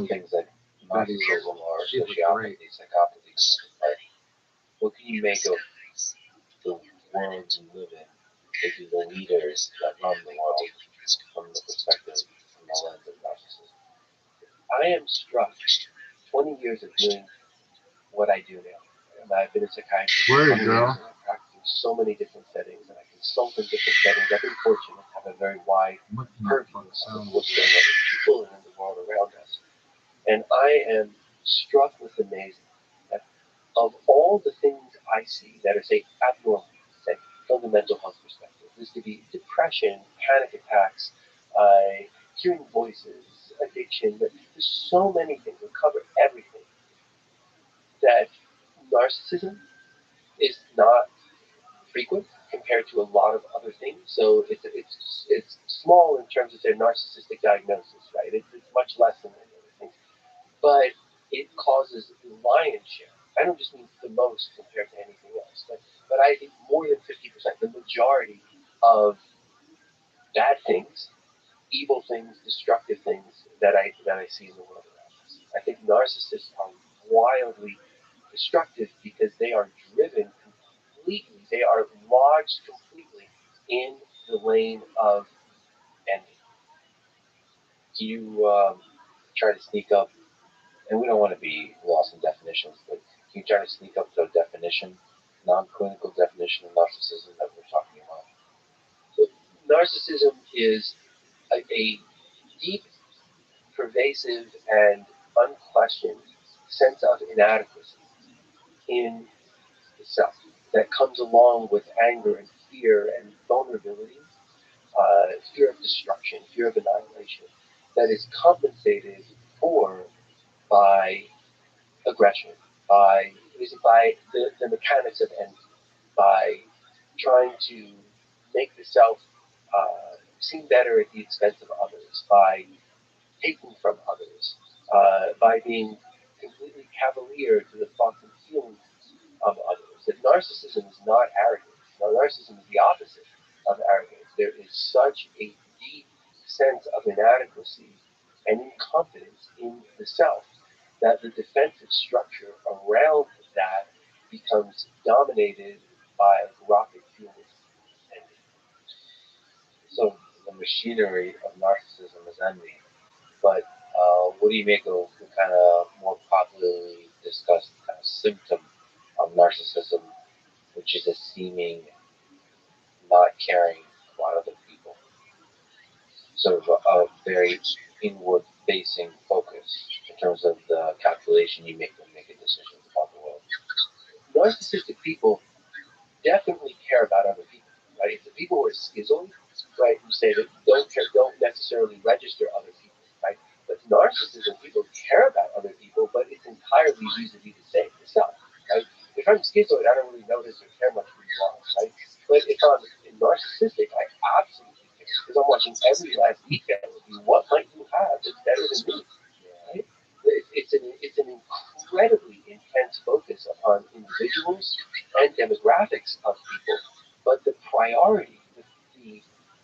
things like narcissism or sociopathy, psychopathy, like what can you make of the world we live in? Maybe the leaders that run the world from the perspective, from the lens of narcissism. I am struck 20 years of doing what I do now. And I've been a psychiatrist for 20 years, and I've practiced in so many different settings, and I consult in different settings. I've been fortunate to have a very wide purview of what's going on with people and in the world around us. And I am struck with amazement that of all the things I see that are, say, abnormal, say, from the mental health perspective, this could be depression, panic attacks, hearing voices, addiction, but there's so many things that cover everything that narcissism is not frequent compared to a lot of other things. So it's small in terms of their narcissistic diagnosis, right? It's much less than many other things, but it causes the lion's share. I don't just mean the most compared to anything else, but I think more than 50%, the majority of bad things, evil things, destructive things that I see in the world around us. I think narcissists are wildly destructive because they are driven completely. They are lodged completely in the lane of envy. You try to sneak up, and we don't want to be lost in definitions, but you try to sneak up to a definition, non-clinical definition of narcissism that we're talking about. So narcissism is a deep, pervasive, and unquestioned sense of inadequacy in the self that comes along with anger and fear and vulnerability, fear of destruction, fear of annihilation, that is compensated for by aggression, by the mechanics of envy, by trying to make the self seem better at the expense of others, by taking from others, by being completely cavalier to the thoughts and feelings of others. That narcissism is not arrogance. Now, narcissism is the opposite of arrogance. There is such a deep sense of inadequacy and incompetence in the self that the defensive structure around that becomes dominated by rocket fuels. So the machinery of narcissism is envy. But what do you make of the kind of more popularly discussed kind of symptom of narcissism, which is a seeming not caring about other people? Sort of a very inward-facing focus in terms of the calculation you make when making decisions about the world. Narcissistic people definitely care about other people, right? It's the people who are schizoid, right, who say that don't necessarily register other people, right? But narcissism people care about other people, but it's entirely vis-a-vis the self, right? If I'm schizoid, I don't really notice or care much who you are, right? But if I'm narcissistic, I absolutely care because I'm watching every last detail of you. What might you have that's better than me, right? It's an incredibly intense focus upon individuals and demographics of people, but the priority,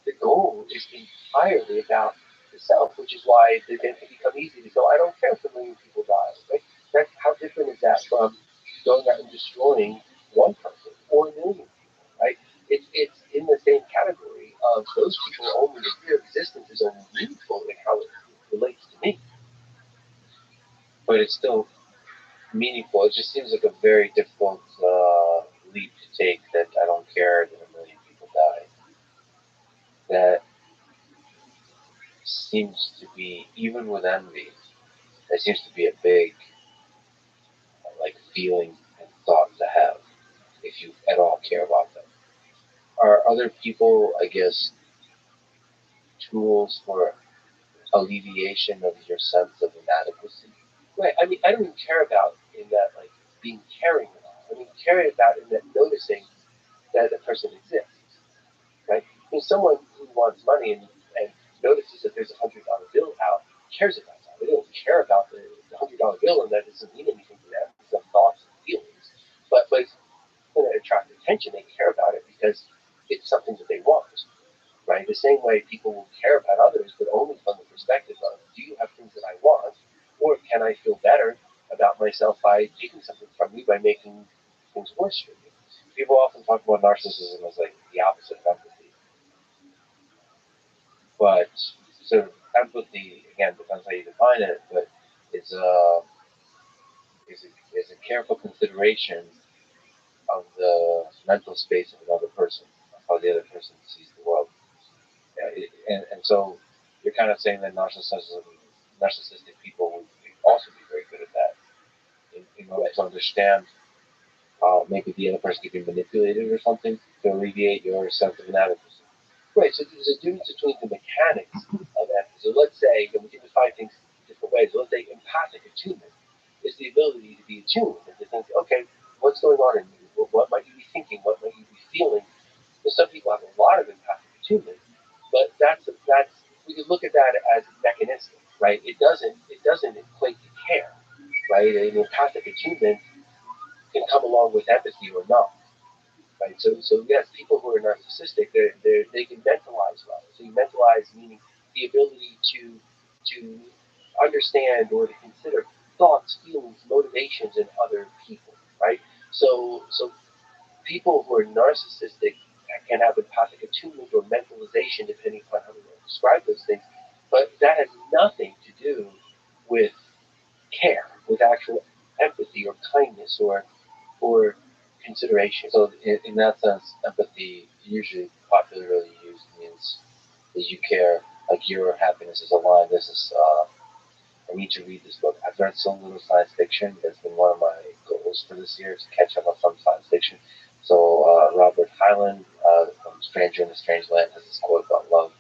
the goal is entirely about the self, which is why it can become easy to go, I don't care if a million people die. Right? That's how different is that from going out and destroying one person or a million people, right? It's in the same category of those people only, their existence is only meaningful in how it relates to me. But it's still meaningful. It just seems like a very difficult leap to take that I don't care that a million people die. That seems to be, even with envy, that seems to be a big like feeling and thought to have if you at all care about them. Are other people, I guess, tools for alleviation of your sense of inadequacy? Right. I mean, I don't even care about in that like being caring about. I mean, caring about in that noticing that a person exists, right? I mean, someone who wants money and notices that there's $100 bill out cares about that. They don't care about the $100 bill, and that doesn't mean anything to them. It's some thoughts and feelings, but it's going to attract attention. They care about it because it's something that they want, right? The same way people will care about others, but only from the perspective of, do you have things that I want, or can I feel better about myself by taking something from you by making things worse for you? People often talk about narcissism as like the opposite of empathy. But so empathy, again, depends how you define it, but it's a careful consideration of the mental space of another person, of how the other person sees the world. And so you're kind of saying that narcissistic people would also be very good at that in order to understand maybe the other person could be manipulated or something to alleviate your sense of inadequacy. Right, so there's a difference between the mechanics of empathy. So let's say, and we can define things different ways. So let's say empathic attunement is the ability to be attuned and to think, okay, what's going on in you? What might you be thinking? What might you be feeling? So some people have a lot of empathic attunement, but that's we can look at that as mechanistic, right? It doesn't equate to care, right? And empathic attunement can come along with empathy or not. Right. So yes, people who are narcissistic, they can mentalize well. So you mentalize meaning the ability to understand or to consider thoughts, feelings, motivations in other people. Right. So people who are narcissistic can have empathic attunement or mentalization, depending upon how we want to describe those things. But that has nothing to do with care, with actual empathy or kindness or consideration. So in that sense, empathy, usually popularly used, means that you care, like your happiness is aligned. This is I need to read this book. I've read so little science fiction. That's been one of my goals for this year, to catch up on some science fiction. So Robert Hyland from Stranger in a Strange Land has this quote about love,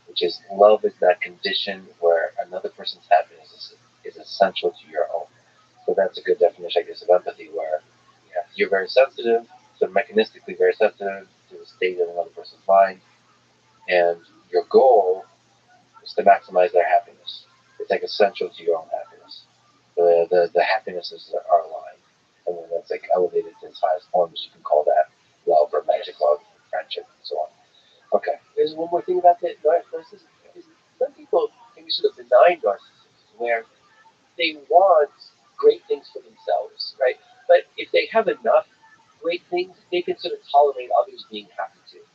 which is, love is that condition where another person's happiness is essential to your own. So that's a good definition, I guess, of empathy, where you're very sensitive, so mechanistically very sensitive to the state of another person's mind, and your goal is to maximize their happiness. It's like essential to your own happiness. The happinesses are aligned, and when that's like elevated to its highest forms, you can call that love or magic love, friendship, and so on. Okay, there's one more thing about the narcissism. Some people can be sort of benign narcissists, where they want great things for themselves, right? But if they have enough great things, they can sort of tolerate others being happy too.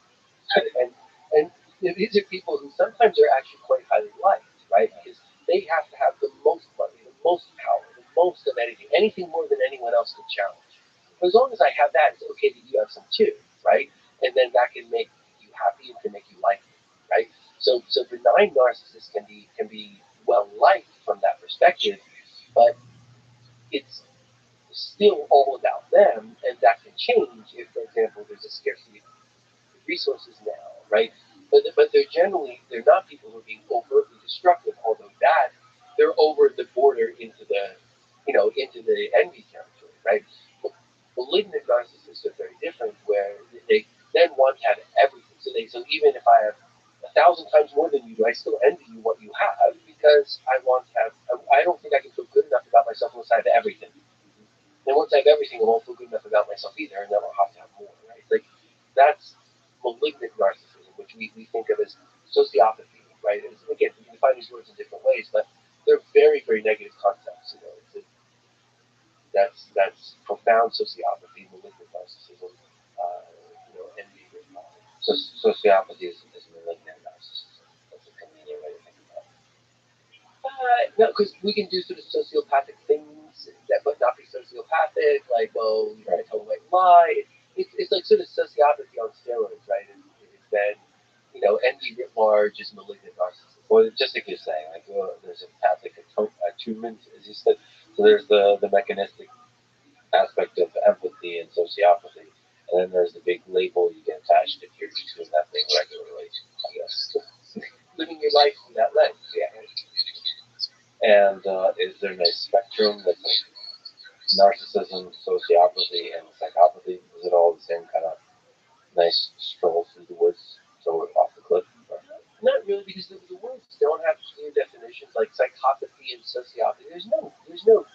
And these are people who sometimes are actually quite highly liked, right? Because they have to have the most money, the most power, the most of anything more than anyone else can challenge. But as long as I have that, it's okay that you have some too, right? And then that can make you happy and can make you like me, right? So benign narcissists can be well liked from that perspective, but it's still all about them, and that can change if, for example, there's a scarcity resources now, right? But they're not people who are being overtly destructive. Although that they're over the border into the envy territory, right? Malignant narcissists are very different, where they then want to have everything. So even if I have 1,000 times more than you do, I still envy you what you have, because I want to have. I don't think I can feel good enough about myself unless I have everything. And once I have everything, I won't feel good enough about myself either, and then I'll have to have more, right? Like, that's malignant narcissism, which we think of as sociopathy, right? And again, we can define these words in different ways, but they're very, very negative concepts. That's profound sociopathy, malignant narcissism, envy. So sociopathy is malignant narcissism. That's a convenient way to think about it. No, because we can do sort of sociopathic things but not be sociopathic, like, well, you're going to tell a white lie. It's like sort of sociopathy on steroids, right? It's then, envy writ large is malignant narcissism. Well, just like you're saying, like, there's empathic attunement, as you said. So there's the mechanistic aspect of empathy and sociopathy. And then there's the big label you get attached if you're just doing that thing regularly, I guess. Living your life through that lens, yeah. And is there a nice spectrum that's like narcissism, sociopathy, and psychopathy? Is it all the same kind of nice stroll through the woods, throw it off the cliff? Or? Not really, because the words don't have clear definitions like psychopathy and sociopathy. There's no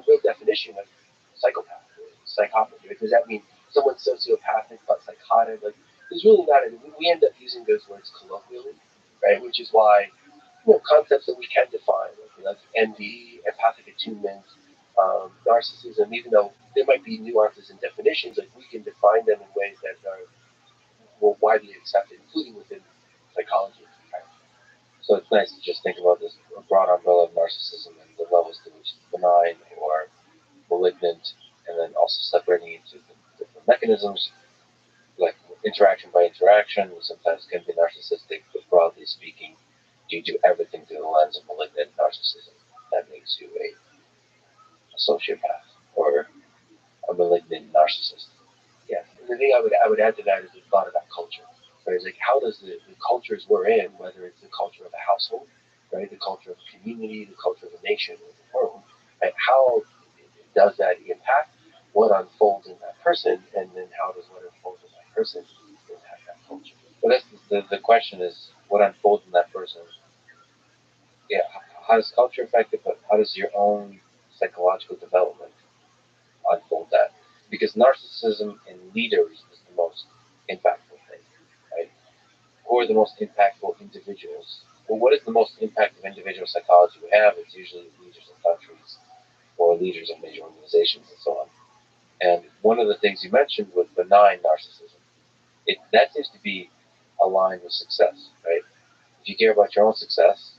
real definition of psychopath or psychopathy. Like, does that mean someone's sociopathic but psychotic? Like, there's really not. We end up using those words colloquially, right? Which is why concepts that we can define, like envy, empathic attunement, narcissism, even though there might be nuances and definitions, like we can define them in ways that are more widely accepted, including within psychology. So it's nice to just think about this broad umbrella of narcissism and the levels to which it's benign or malignant, and then also separating into the different mechanisms, like interaction by interaction, which sometimes can be narcissistic, but broadly speaking, you do everything through the lens of malignant narcissism. That makes you a sociopath or a malignant narcissist. Yeah. And the thing I would add to that is the thought about culture. Right? It's like, how does the cultures we're in, whether it's the culture of a household, right, the culture of a community, the culture of a nation, or the world, right, how does that impact what unfolds in that person, and then how does what unfolds in that person impact that culture? But that's the question is, what unfolds in that person? Yeah, how does culture affect it, but how does your own psychological development unfold that? Because narcissism in leaders is the most impactful thing, right? Who are the most impactful individuals? Well, what is the most impactful individual psychology we have? It's usually leaders of countries or leaders of major organizations and so on. And one of the things you mentioned was benign narcissism. That seems to be aligned with success, right? If you care about your own success,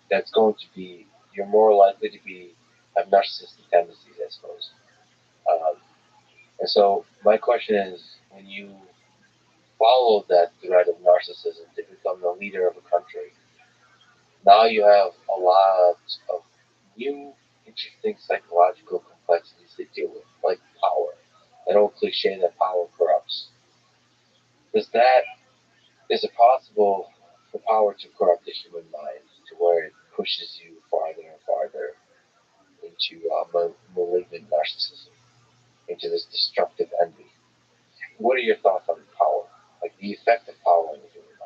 that's going to be, you're more likely to have narcissistic tendencies, I suppose. Um, and so my question is, when you follow that thread of narcissism to become the leader of a country, now you have a lot of new, interesting psychological complexities to deal with, like power. That old cliche that power corrupts. Is it possible for power to corrupt the human mind to where it pushes you farther and farther into malignant narcissism, into this destructive envy? What are your thoughts on power? Like the effect of power on the human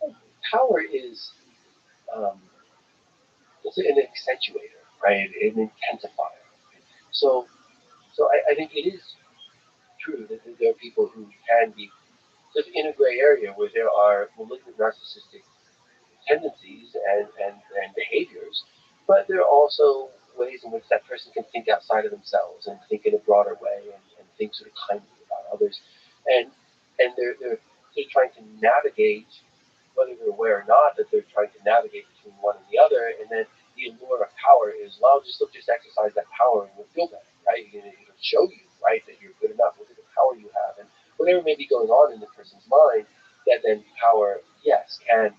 mind? Power is it's an accentuator, right? An intensifier. So I think it is true that there are people who can be sort of in a gray area where there are malignant narcissistic tendencies and behaviors, but there are also ways in which that person can think outside of themselves and think in a broader way and think sort of kindly about others. And they're sort of trying to navigate, whether they're aware or not, that they're trying to navigate between one and the other. And then the allure of power is, well, just exercise that power and you'll feel better, right? It'll show you, right, that you're good enough. Look at the power you have. And whatever may be going on in the person's mind, that then power, yes, can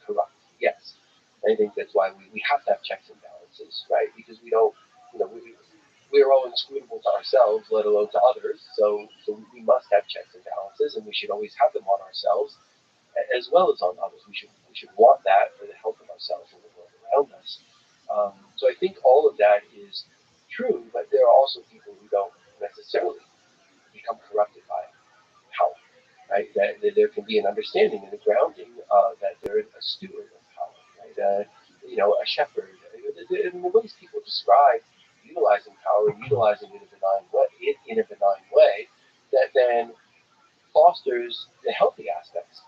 corrupt. Yes. I think that's why we have to have checks and balances, right? Because we don't, we're all inscrutable to ourselves, let alone to others. So we must have checks and balances, and we should always have them on ourselves as well as on others. We should want that for the health of ourselves and the world around us. So I think all of that is true, but there are also people who don't necessarily become corrupted by power, right? That there can be an understanding and a grounding that they're a steward of power, right? A shepherd. In the ways people describe utilizing power and utilizing it in a benign way, that then fosters the healthy aspects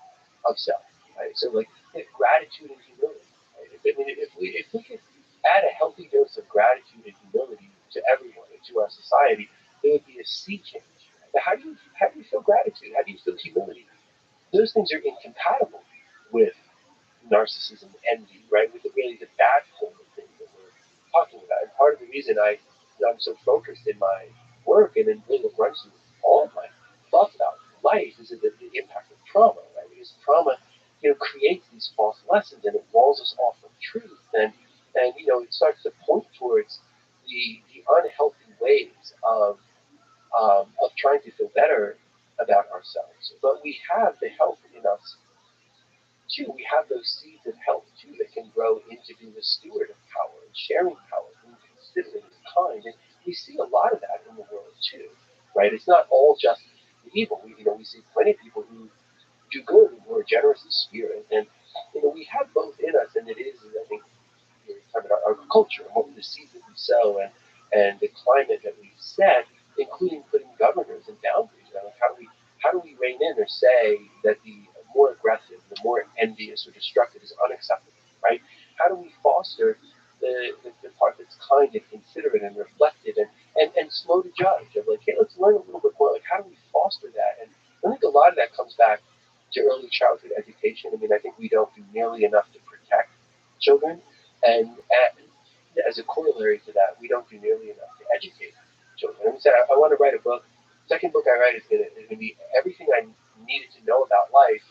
of self, right? So like gratitude and humility. Right? If we could add a healthy dose of gratitude and humility to everyone and to our society, there would be a sea change. But how do you feel gratitude? How do you feel humility? Those things are incompatible with narcissism, envy, right? With the bad form of things that we're talking about. And part of the reason I'm so focused in my work and in really what runs through all of my thoughts about life is the impact of trauma, right? Because trauma, creates these false lessons and it walls us off of truth, and it starts to point towards the unhealthy ways of trying to feel better about ourselves. But we have the health in us too. We have those seeds of health too that can grow into being a steward of power and sharing power, being considerate and kind. And we see a lot of that in the world too, right? It's not all just the evil. We see plenty of people who do good and who are generous in spirit. And we have both in us, and it is, I think, talking about our culture and what the seeds that we sow and the climate that we set, including putting governors and boundaries around how do we rein in or say that the more aggressive, the more envious or destructive is unacceptable, right? How do we foster the part that's kind and considerate and reflective and slow to judge of like, hey, let's learn a little bit more. Like, how do we foster that? And I think a lot of that comes back to early childhood education. I mean, I think we don't do nearly enough to protect children, and as a corollary to that, we don't do nearly enough to educate children. And so I want to write a book. The second book I write is going to be everything I needed to know about life.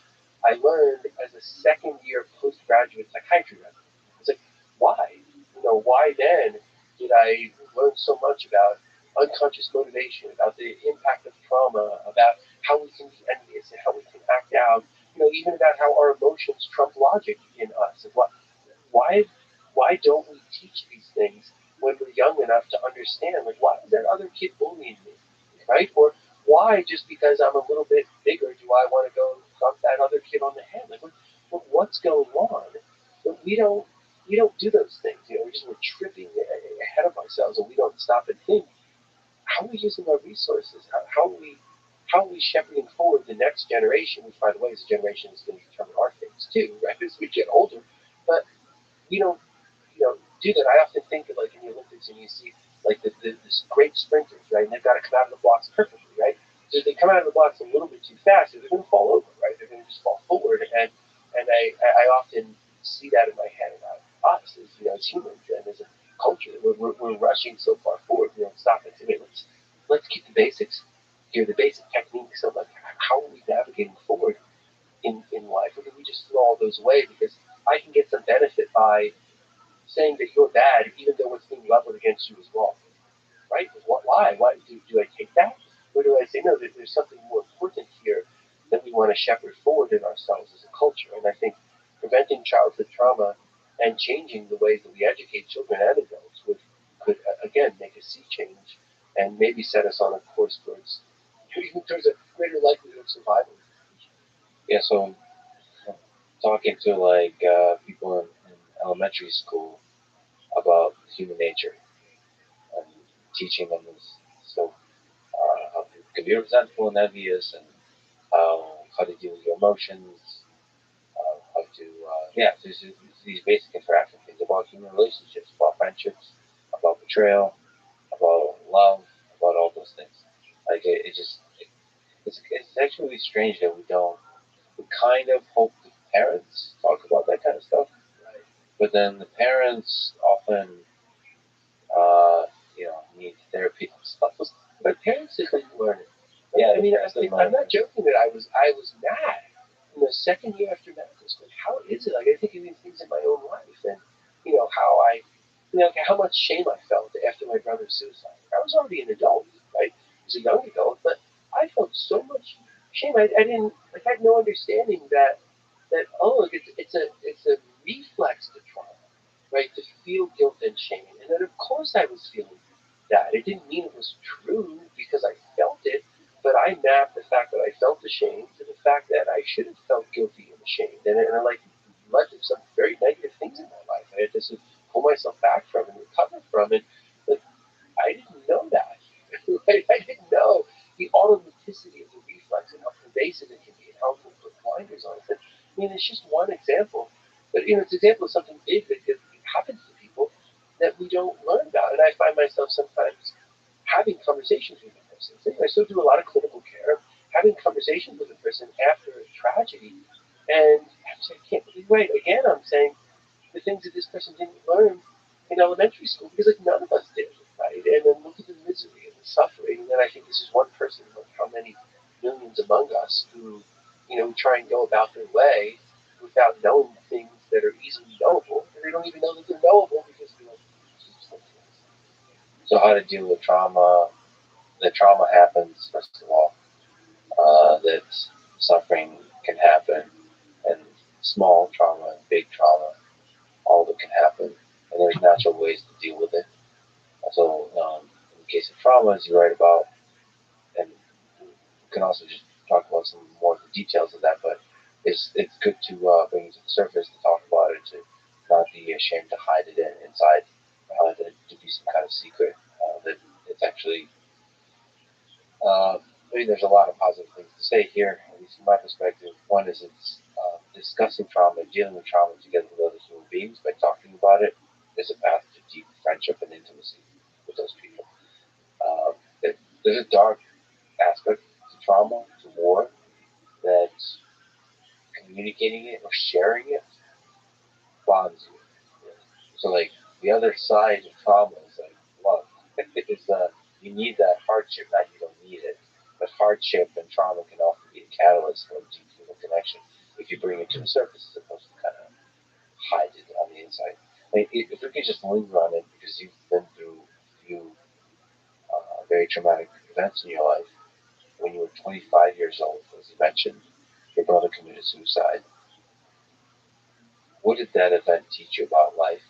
I learned as a second year postgraduate psychiatry resident. It's like, why? Why then did I learn so much about unconscious motivation, about the impact of trauma, about how we can be envious and how we can act out, even about how our emotions trump logic in us. And why why don't we teach these things when we're young enough to understand? Like, why is that other kid bullying me, right? Or why, just because I'm a little bit bigger, do I want to go thump that other kid on the head? Like, what's going on? But we don't do those things. We're tripping ahead of ourselves, and we don't stop and think. How are we using our resources? How are we shepherding forward the next generation? Which, by the way, is a generation that's going to determine our things too, right? As we get older, but we don't do that. I often think of in the Olympics and you see this great sprinters, right? And they've got to come out of the blocks perfectly, right? So if they come out of the blocks a little bit too fast, they're going to fall over, right? They're going to just fall forward. And I often see that in my head about us as, as humans and as a culture. We're rushing so far forward, we don't stop and say, wait, let's keep the basics here, the basic techniques of like how are we navigating forward in life, or do we just throw all those away because I can get some benefit by saying that you're bad, even though what's being leveled against you is wrong, right? Why? Do I take that? Or do I say, no, there's something more important here that we want to shepherd forward in ourselves as a culture? And I think preventing childhood trauma and changing the ways that we educate children and adults could again, make a sea change and maybe set us on a course towards a greater likelihood of survival. Yeah, so talking to people in elementary school about human nature and teaching them this, so how to be resentful and envious, and how to deal with your emotions, how to there's these basic interaction things about human relationships, about friendships, about betrayal, about love, about all those things. Like it's actually really strange that we don't. We kind of hope the parents talk about that kind of stuff, but then the parents often, need therapy themselves. But parents didn't learn it. Yeah, I mean, I'm not joking that I was mad. Second year after medical school, how is it? Like, I think of these things in my own life, and how how much shame I felt after my brother's suicide. I was already an adult, right? I was a young adult, but I felt so much shame. I didn't I had no understanding that it's a reflex to trauma, right? To feel guilt and shame, and then of course I was feeling that. It didn't mean it was true because I felt it, but I mapped the fact that I felt ashamed to the fact that I should have felt guilty and ashamed, and I led to some very negative things in my life. I had to sort of pull myself back from and recover from it, but I didn't know that. Right? I didn't know the automaticity of the reflex and how pervasive it can be and how it can put blinders on it. It's just one example, but it's an example of something big that happens to people that we don't learn about. And I find myself sometimes having conversations with a person. I still do a lot of clinical care, having conversations with a person after a tragedy, and I'm saying, I can't believe, right? Again, I'm saying the things that this person didn't learn in elementary school because none of us did, right? And then look at the misery and the suffering. And then I think this is one person among how many millions among us who, try and go about their way without knowing things that are easily knowable, and they don't even know that they're knowable because we don't. So how to deal with trauma? The trauma happens first of all. That suffering can happen, and small trauma and big trauma, all of it can happen, and there's natural ways to deal with it. So, in the case of trauma, as you write about, and we can also just talk about some more of the details of that, but it's good to bring it to the surface, to talk about it, to not be ashamed to hide it inside, to be some kind of secret. That it's actually, I mean, there's a lot of positive things to say here, at least from my perspective. One is it's discussing trauma, dealing with trauma together with other human beings by talking about it is a path to deep friendship and intimacy with those people. There's a dark aspect to trauma, to war, that communicating it or sharing it bonds you. So, like, the other side of trauma is like love. It's you need that hardship, not you don't need it, but hardship and trauma can often be a catalyst for a deep human connection if you bring it to the surface as opposed to kind of hide it on the inside. I mean, if we could just linger on it because you've been through a few very traumatic events in your life. When you were 25 years old, as you mentioned, your brother committed suicide. What did that event teach you about life,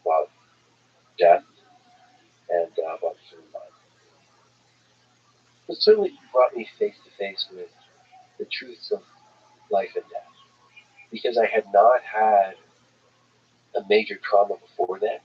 about death, and about human life? It certainly brought me face to face with the truths of life and death because I had not had a major trauma before that.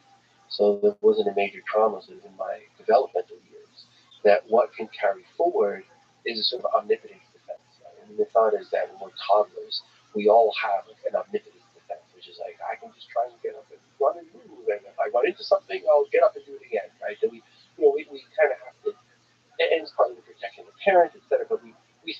So there wasn't a major trauma sort of in my developmental years. That what can carry forward is a sort of omnipotence defense. Right? I mean, the thought is that when we're toddlers, we all have an omnipotence defense, which is like, I can just try and get up and run and move. And if I run into something, I'll get up and do it again, right? That we kind of have to, and it's partly protecting the parent, et cetera.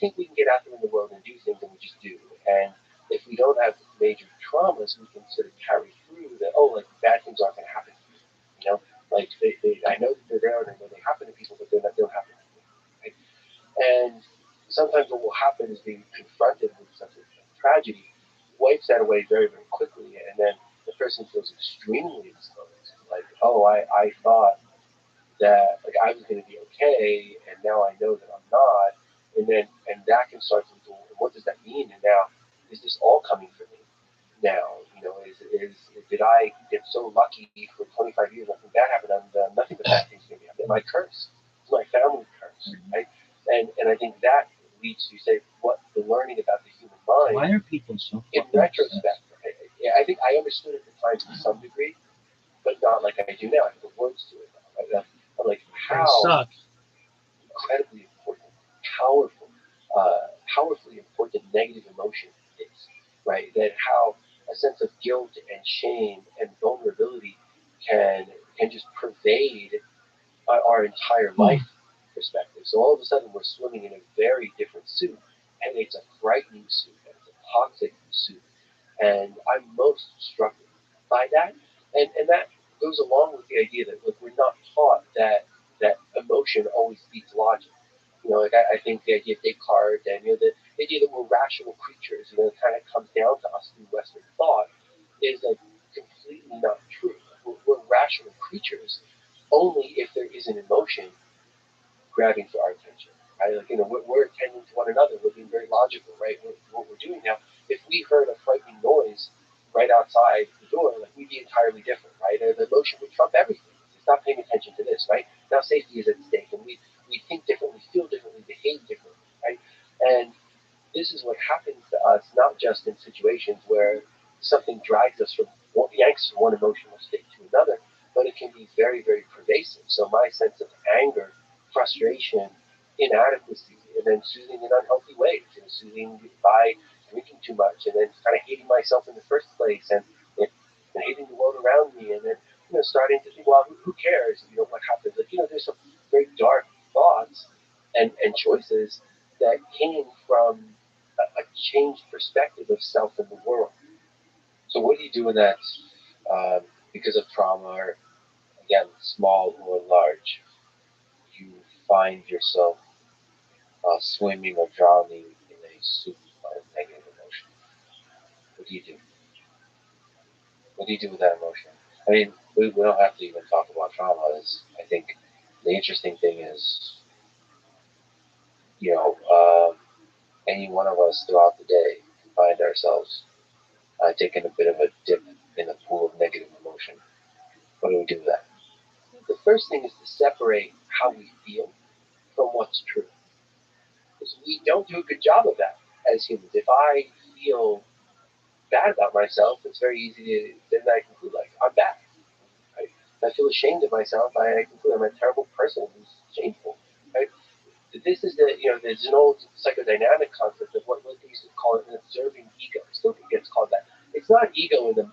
think we can get out there in the world and do things, and we just do. And if we don't have major traumas, we can sort of carry through that. Oh, like bad things aren't going to happen to you. You know, like I know that they're there and I know they happen to people, but they're not. They don't happen to me. Right? And sometimes what will happen is being confronted with such a tragedy wipes that away very, very quickly, and then the person feels extremely exposed. Like, oh, I thought that like I was going to be okay, and now I know that I'm not, and that can start to go. What does that mean? And now, is this all coming for me? Now, did I get so lucky for 25 years, nothing bad happened, and nothing but bad things going to happen? Am I cursed? It's my family curse, right? And I think that leads to say what the learning about the human mind. Why are people so? In retrospect, I think I understood at the time to some degree, but not like I do now. I have the words to it now. Right? I'm like, how incredibly important, powerful, powerfully important negative emotion is, right? That how a sense of guilt and shame and vulnerability can just pervade our entire life perspective. So all of a sudden we're swimming in a very different suit, and it's a frightening suit, and it's a toxic suit. And I'm most struck by that. And that goes along with the idea that, look, we're not taught that emotion always beats logic. Like I think the idea of Descartes and the idea that we're rational creatures, it kind of comes down to us through Western thought, is like completely not true. We're rational creatures only if there is an emotion grabbing for our attention, right? Like, we're attending to one another. We're being very logical, right? What we're doing now. If we heard a frightening noise right outside the door, like, we'd be entirely different, right? The emotion would trump everything. It's not paying attention to this, right? Now safety is at stake, and we think differently, feel differently, behave differently, right? And this is what happens to us, not just in situations where something drags us from yanks from one emotional state to another, but it can be very, very pervasive. So my sense of anger, frustration, inadequacy, and then soothing in unhealthy ways, soothing by drinking too much, and then kind of hating myself in the first place, and hating the world around me, and then starting to think, well, who cares? What happens? Like, there's some very dark thoughts and choices that came from a changed perspective of self in the world. So what do you do when that, because of trauma, or again, small or large, you find yourself swimming or drowning in a soup of negative emotion? What do you do? What do you do with that emotion? I mean, we don't have to even talk about trauma. I think the interesting thing is, any one of us throughout the day can find ourselves taking a bit of a dip in a pool of negative emotion. What do we do with that? The first thing is to separate how we feel from what's true. Because we don't do a good job of that as humans. If I feel bad about myself, it's very easy to then I conclude like I'm bad. Right? If I feel ashamed of myself, I conclude I'm a terrible person who's shameful. Right? This is there's an old psychodynamic concept of what they used to call it an observing ego. I still think it's called that. It's not ego in the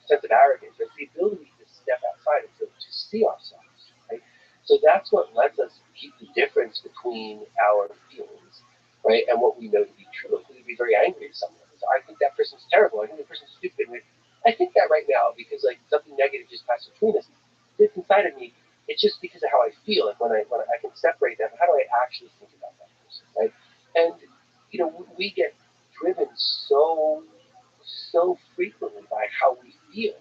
sense of arrogance, it's the ability to step outside and to see ourselves. Right? So that's what lets us keep the difference between our feelings, right, and what we know to be true. If we would be very angry at someone, so I think that person's terrible. I think the person's stupid. I think that right now because like something negative just passed between us. It's inside of me. It's just because of how I feel. Like when I can separate that. How do I actually think about that person, right? And we get driven so frequently by how we feel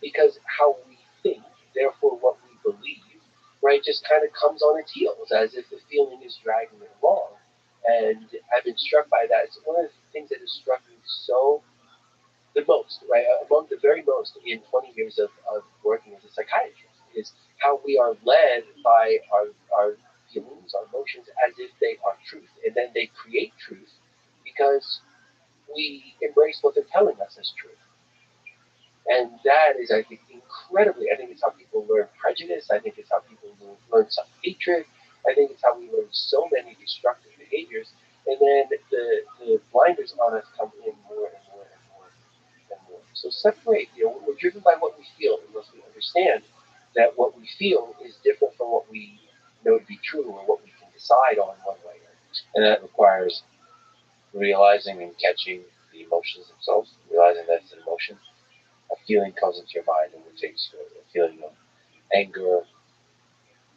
because how we think, therefore what we believe, right, just kind of comes on its heels as if the feeling is dragging it along. And I've been struck by that. It's one of the things that has struck me so the most, right, among the very most in 20 years of working as a psychiatrist, is how we are led by our feelings, our emotions, as if they are truth. And then they create truth because we embrace what they're telling us as truth. And that is, I think, I think it's how people learn prejudice. I think it's how people learn self-hatred. I think it's how we learn so many destructive behaviors. And then the blinders on us come in more and more and more and more. So separate, we're driven by what we feel unless we understand that what we feel is different from what we know to be true or what we can decide on one way or another. And that requires realizing and catching the emotions themselves, realizing that it's an emotion. A feeling comes into your mind and it takes you a feeling of anger,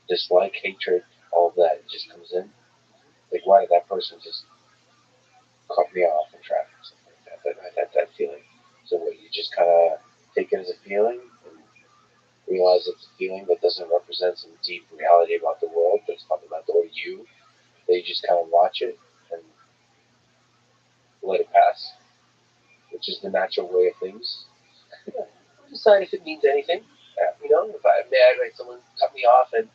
dislike, hatred, all of that just comes in. Like, why did that person just cut me off in traffic? Something like that, that feeling. So what, you just kind of take it as a feeling and realize it's a feeling that doesn't represent some deep reality about the world that's fundamental to you. That you just kind of watch it and let it pass, which is the natural way of things. Decide if it means anything. If I'm mad, right, someone cut me off and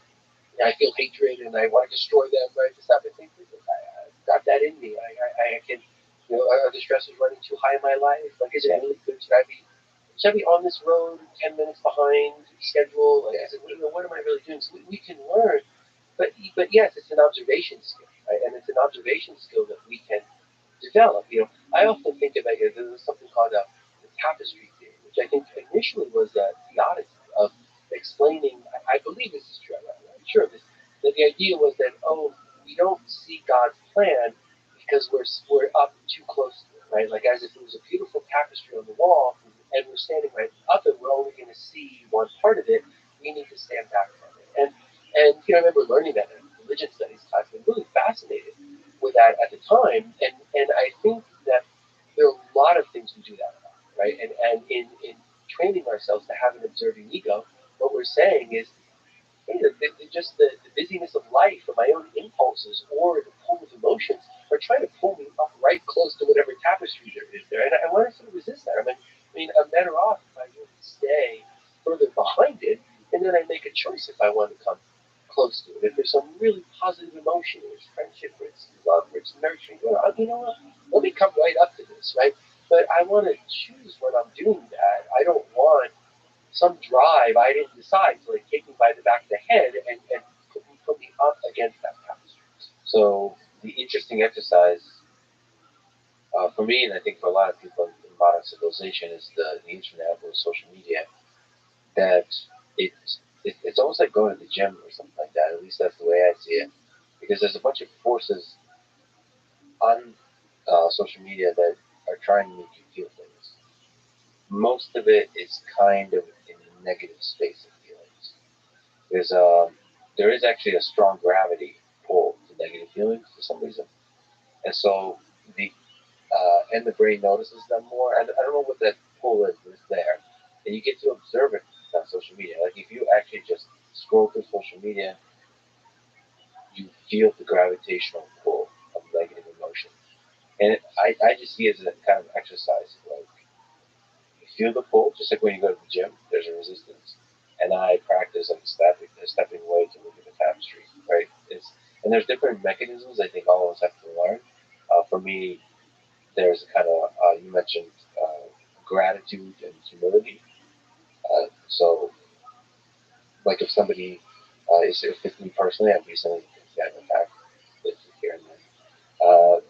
I feel hatred and I want to destroy them, right? Just stop and think, I've got that in me. I can, are the stressors running too high in my life? Like, is it really good? Should I be on this road 10 minutes behind schedule? Like, what am I really doing? So we can learn, but yes, it's an observation skill, right? And it's an observation skill that we can develop. I often think about there's something called the tapestry theory, which I think initially was a theodicy of explaining. I believe this is true. I'm sure of this. That the idea was that we don't see God's plan because we're up too close to it, right? Like as if it was a beautiful tapestry on the wall, and we're standing right up it. We're only going to see one part of it. We need to stand back from it. And I remember learning that in religion studies class. I'm really fascinated with that at the time, and I think that there are a lot of things we do that about, right? And in training ourselves to have an observing ego, what we're saying is, hey, just the busyness of life or my own impulses or the pull of emotions are trying to pull me up right close to whatever tapestry there is there, and I want to sort of resist that. I'm better off if I really stay further behind it, and then I make a choice if I want to come close to it. If there's some really positive emotion, or it's friendship, or it's love, or it's nurturing, you know what? Let me come right up to this, right? But I want to choose when I'm doing that. I don't want some drive I didn't decide to take me by the back of the head and put me up against that tapestry. So the interesting exercise for me, and I think for a lot of people in modern civilization, is the internet or social media. That it's almost like going to the gym or something like that. At least that's the way I see it, because there's a bunch of forces on social media that are trying to make you feel things. Most of it is kind of in a negative space of feelings. There is actually a strong gravity pull to negative feelings for some reason, and so the brain notices them more. I don't know what that pull is, but it's there, and you get to observe it on social media. Like if you actually just scroll through social media, you feel the gravitational pull of negative emotion, and I just see it as a kind of exercise. Like you feel the pull, just like when you go to the gym, there's a resistance. And I practice like stepping away to look at the tapestry, right? And there's different mechanisms I think all of us have to learn. For me, there's kind of, you mentioned gratitude and humility. So, like if somebody, if me personally, I've recently gotten attacked here and there.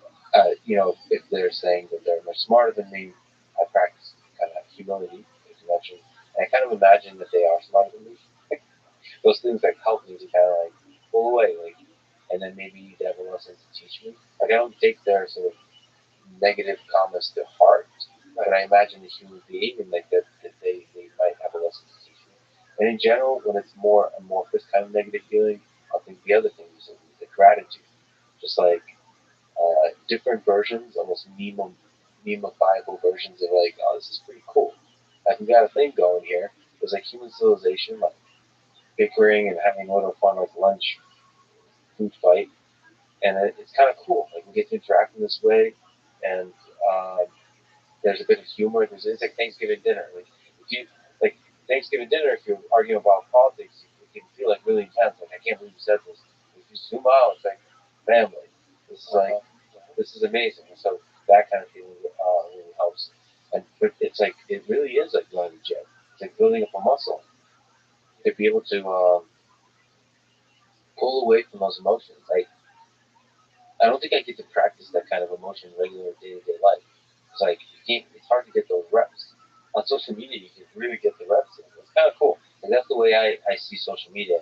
If they're saying that they're much smarter than me, I practice kind of humility, as you mentioned. And I kind of imagine that they are smarter than me. Those things like help me to kind of like pull away, and then maybe they have a lesson to teach me. Like I don't take their sort of negative comments to heart, but I imagine the human being and like that they might have a lesson to teach me. And in general, when it's more amorphous kind of negative feeling, I think the other thing is the gratitude. Just like different versions, almost memeifiable versions of like, oh, this is pretty cool. Like we got a thing going here. It was like human civilization, like bickering and having a little fun, like lunch, food fight, and it's kind of cool. Like we get to interact in this way, and there's a bit of humor. It's like Thanksgiving dinner. Like if you like Thanksgiving dinner, if you're arguing about politics, it can feel like really intense. Like I can't believe you said this. If you zoom out, it's like family. This is amazing. And so that kind of feeling really helps. And but it's like it really is like going to the gym. It's like building up a muscle to be able to pull away from those emotions. I don't think I get to practice that kind of emotion in regular day-to-day life. It's like it's hard to get those reps. On social media, you can really get the reps in. It's kind of cool. And that's the way I see social media.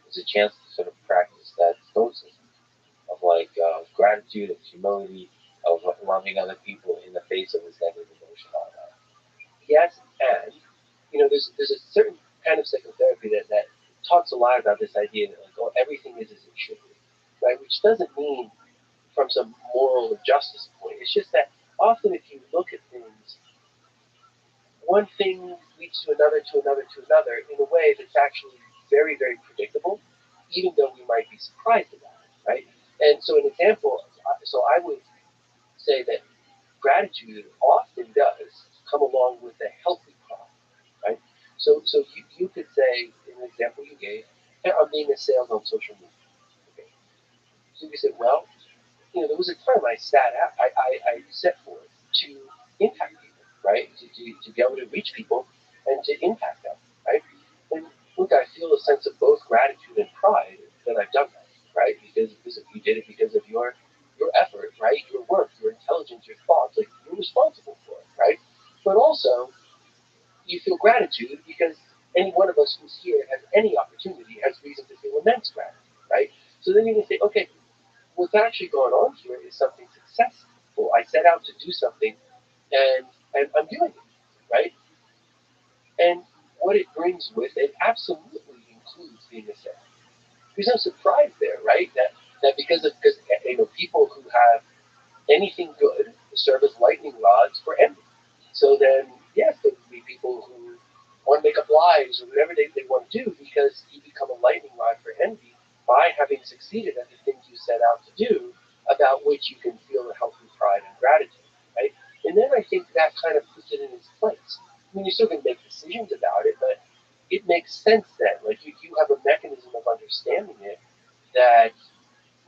It's a chance to sort of practice that stoicism of like gratitude, of humility, of harming other people in the face of this negative emotion all the time. Yes, and there's a certain kind of psychotherapy that talks a lot about this idea that like, oh, everything is as it should be, right? Which doesn't mean from some moral or justice point. It's just that often if you look at things, one thing leads to another, to another, to another in a way that's actually very, very predictable, even though we might be surprised about it, right? And so an example, so I would say that gratitude often does come along with a healthy pride, right? So you could say, in the example you gave, hey, I'm being a sales on social media. Okay. So you said, well, there was a time I sat out, I set forth to impact people, right? To be able to reach people and to impact them, right? And look, I feel a sense of both gratitude and pride that I've done that, right? Because you did it because of your effort, right? Your work, your intelligence, your thoughts, like you're responsible for it, right? But also, you feel gratitude because any one of us who's here has any opportunity has reason to feel immense gratitude, right? So then you can say, okay, what's actually going on here is something successful. I set out to do something, and I'm doing it, right? And what it brings with it absolutely includes being a fan. There's no surprise there, right? That because people who have anything good serve as lightning rods for envy. So then, yes, there will be people who want to make up lies or whatever they want to do because you become a lightning rod for envy by having succeeded at the things you set out to do, about which you can feel a healthy pride and gratitude, right? And then I think that kind of puts it in its place. I mean, you still can make decisions about it, but it makes sense then. Like you have a mechanism of understanding it that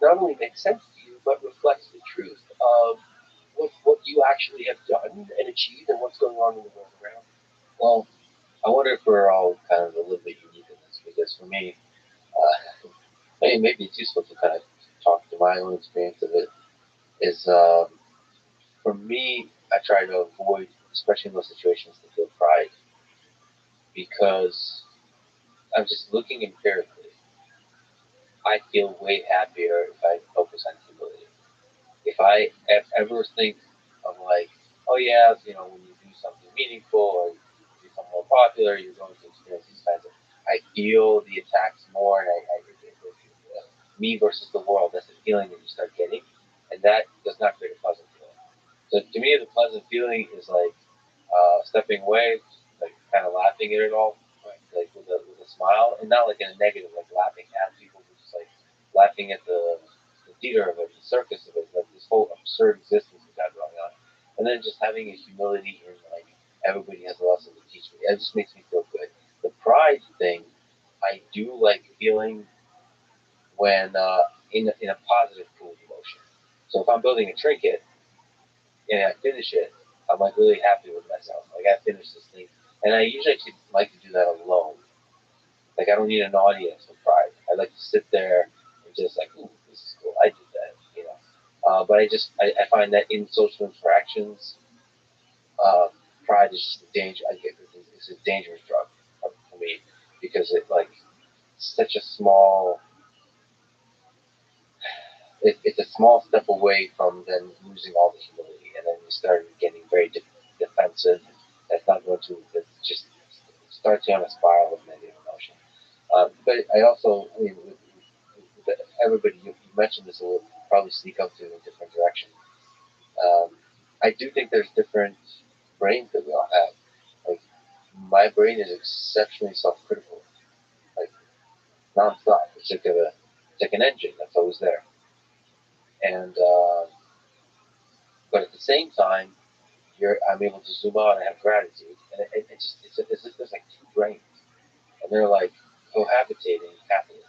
not only makes sense to you, but reflects the truth of what you actually have done and achieved and what's going on in the world around you. Well, I wonder if we're all kind of a little bit unique in this, because for me, maybe it's useful to kind of talk to my own experience of it. Is For me, I try to avoid, especially in those situations, to feel pride, because I'm just looking empirically. I feel way happier if I focus on humility. If I ever think of like, oh yeah, when you do something meaningful or you become more popular, you're going to experience these kinds of. I feel the attacks more, and me versus the world. That's the feeling that you start getting, and that does not create a pleasant feeling. So to me, the pleasant feeling is like stepping away, like kind of laughing at it all, right? Like with a smile, and not like in a negative, like laughing at people, but just like laughing at the theater of it, the circus of it, like this whole absurd existence we got going on, and then just having a humility in like everybody has a lesson to teach me. It just makes me feel good. The pride thing, I do like feeling when in a positive cool emotion. So if I'm building a trinket and I finish it, I'm like really happy with myself. Like I finished this thing, and I usually actually like to do that alone. Like I don't need an audience for pride. I like to sit there and just like, ooh, this is cool. I did that. But I find that in social interactions, pride is just a danger. It's a dangerous drug for me, because it like such a small. It's a small step away from then losing all the humility, and then you start getting very defensive. That's not going to. It just starts you on a spiral of negative emotion. But I also, I mean, with everybody, you mentioned this, will probably sneak up to in a different direction. Um, I do think there's different brains that we all have. Like my brain is exceptionally self-critical, like nonstop. It's like an engine that's always there, and but at the same time, I'm able to zoom out and have gratitude, and it's just there's like two brains, and they're like cohabitating happily.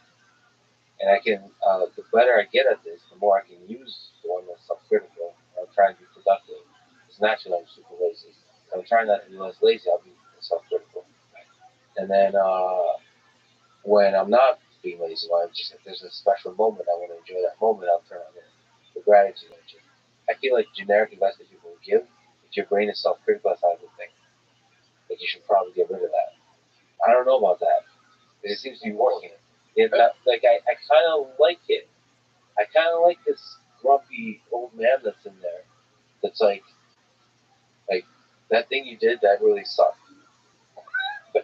And I can, the better I get at this, the more I can use the one that's self-critical. And I'm trying to be productive. It's naturally I'm super lazy. So I'm trying not to be less lazy. I'll be self-critical. And then when I'm not being lazy, when if there's a special moment, I want to enjoy that moment. I'll turn on the gratitude engine. I feel like generic advice that people would give, if your brain is self-critical, that's not a good thing. Like you should probably get rid of that. I don't know about that. It seems to be working. I kind of like it. I kind of like this grumpy old man that's in there It's like that thing you did that really sucked. I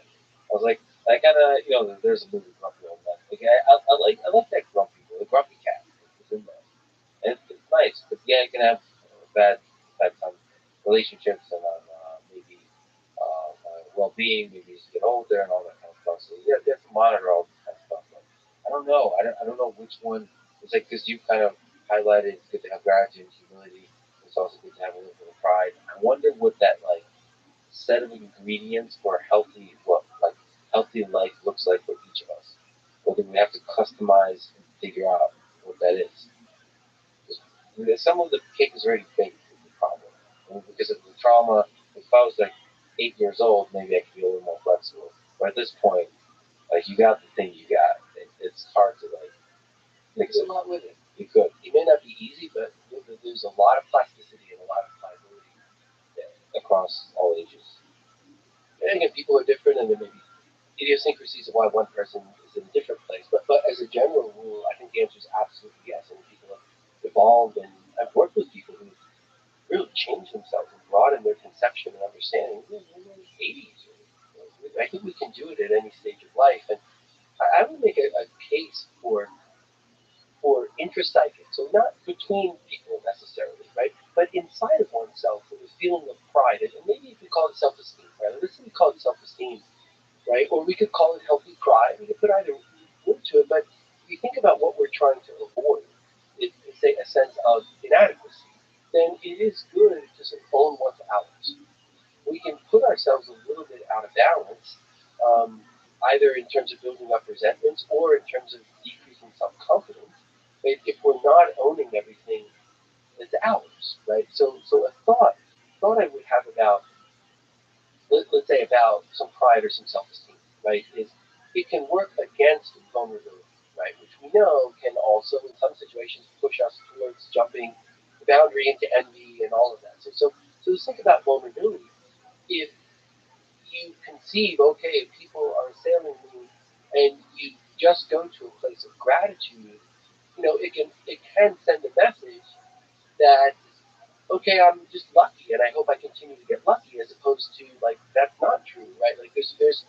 was like, I gotta, there's a movie Grumpy Old Man. Like, I like that grumpy, the grumpy cat is in there, and it's nice. But yeah, it can have bad effects on relationships and on maybe well-being. Maybe as you get older and all that kind of stuff. So yeah, you have to monitor all this kind of stuff. But I don't know. I don't know which one. It's like because you kind of highlighted it's good to have gratitude and humility. It's also good to have a little bit of pride. I wonder what that like set of ingredients for a healthy life looks like for each of us. Whether we have to customize and figure out what that is. Because some of the cake is already baked is the problem. And because of the trauma, if I was like 8 years old, maybe I could be a little more flexible. But at this point, like you got the thing you got. It's hard to like mix a lot with it. You could. It may not be easy, but there's a lot of plasticity and a lot of pliability across all ages. And again, people are different, and there may be idiosyncrasies of why one person is in a different place. But as a general rule, I think the answer is absolutely yes. And people have evolved, and I've worked with people who really changed themselves and broadened their conception and understanding in the 80s. I think we can do it at any stage of life. And I would make a case for intrapsychic, so not between people necessarily, right? But inside of oneself, with a feeling of pride, and maybe you could call it self-esteem, right? Let's say we call it self-esteem, right? Or we could call it healthy pride. We could put either word to it, but if you think about what we're trying to avoid, say a sense of inadequacy, then it is good to sort of own what's ours. We can put ourselves a little bit out of balance, either in terms of building up resentments or in terms of decreasing self-confidence, if we're not owning everything that's ours, right? So a thought I would have about, let's say about some pride or some self-esteem, right, is it can work against vulnerability, right, which we know can also in some situations push us towards jumping the boundary into envy and all of that. So let's think about vulnerability. If you conceive, okay, people are assailing me, and you just go to a place of gratitude, it can send a message that, okay, I'm just lucky, and I hope I continue to get lucky, as opposed to like that's not true, right? Like there's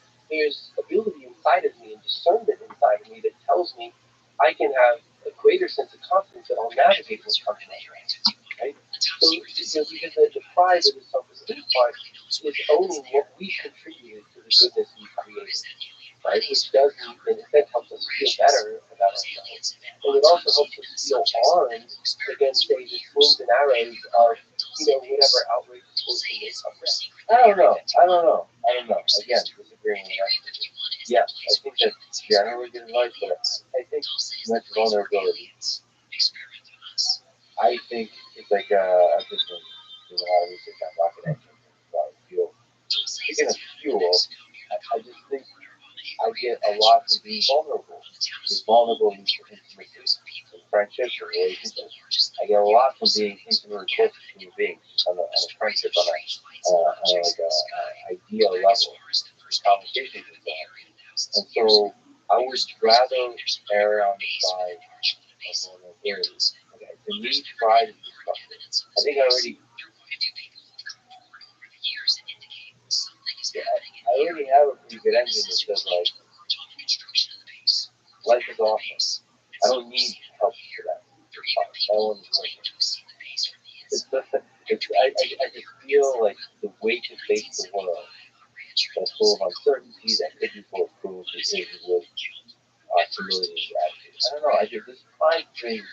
ability inside of me and discernment inside of me that tells me I can have a greater sense of confidence that I'll navigate what's coming up, right? So because the pride or the self-esteem part is owning what we contributed to the goodness we created, right? Which does, in a sense, helps us feel better about ourselves. And it also helps us feel armed against, say, the slings and arrows of, whatever outrageous fortune may come from. I don't know. Again, disagreeing with that. Yes, I think that's generally good advice, but I think you mentioned vulnerability. I think it's like I've just been doing a lot of research on rocket engines and about fuel. Speaking of fuel, I just think I get a lot from being vulnerable. Being vulnerable in intimacy, in friendships, or relationships. I get a lot from being intimate and close to human beings, on a friendship, on a ideal level, conversations with them. And so I would rather err on the side of vulnerability. Okay, to me, pride is destructive. I think I already have a pretty good engine that says like life is awesome. I don't need help for that. No one's working. I just feel like the way to face the world that's full of uncertainty, that could be full of cruelty, is with humility and gratitude. I don't know. I just this pride thing.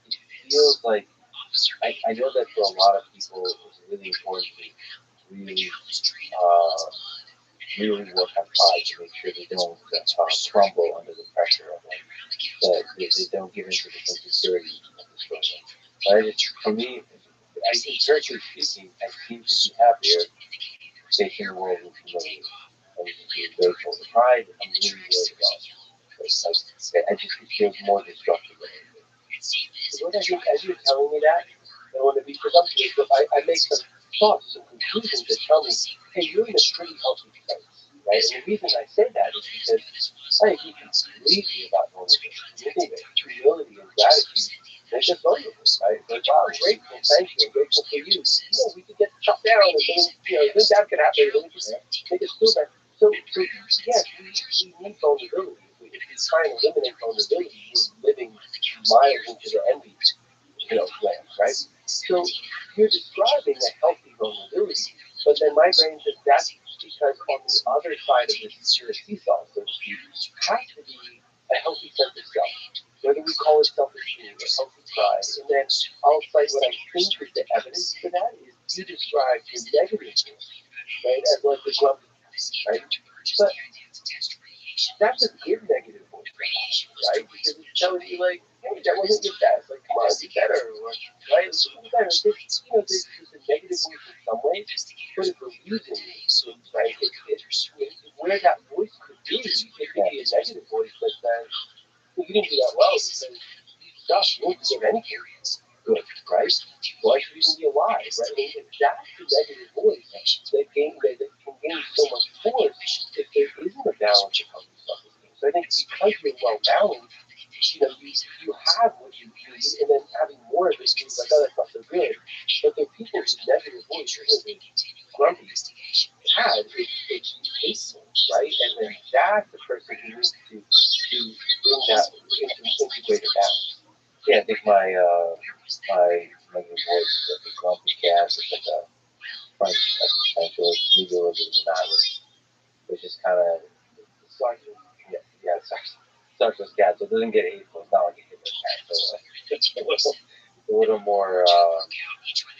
It feels like I know that for a lot of people, it's really important to really work on pride to make sure they don't crumble under the pressure of it, that they don't give into the insecurity of the struggle. But for me, empirically speaking, I seem to be happier facing the world with humility and being grateful. The pride, I'm really worried about. I just it feels more destructive than anything. So what I think, as you're telling me that, I don't want to be presumptuous, but I make some thoughts, some conclusions that tell me, hey, you're in a pretty healthy place, right? And the reason I say that is because I agree completely about vulnerability. I think that humility and gratitude Make us vulnerable, right? Like, wow, I'm grateful, thank you, I'm grateful for you. We could get shut down, and then, this bad could happen, and we could make us feel bad. So yes, we need vulnerability. If we try and eliminate vulnerability, we're living miles into the envy, land, right? So you're describing a healthy vulnerability, but then my brain says that's because on the other side of this seesaw, so to speak, has to be a healthy sense of self. Whether we call it self-esteem or healthy pride, and then I'll cite what I think is the evidence for that is you describe your negative voice, right, as like the grumpy, right? But that's a good negative voice, right? Because it's telling you like, hey, that wasn't your best. Like, come on, do better, or right? Do better. There's a negative voice in some ways, but it's a reason, right? Where that voice could be, it could be a negative voice that says, well, you didn't do that well because gosh, you won't deserve anything good, right? Why should you even be alive, right? And that's the negative voice that can gain so much force if there isn't a balance of healthy self-esteem. So I think because you're well balanced, you have what you need, and then having more of it seems like, oh, that's not so good. But there are people whose negative voice isn't grumpy, had it's hateful, right? And then that's the person who needs to bring that into greater balance. Yeah, I think my negative voice is like a grumpy cat. It's like a French accent, or maybe a little bit of an Irish, which is kind of starts with cat, so it doesn't get hateful. It's not like a Hitler cat, so it's a little more.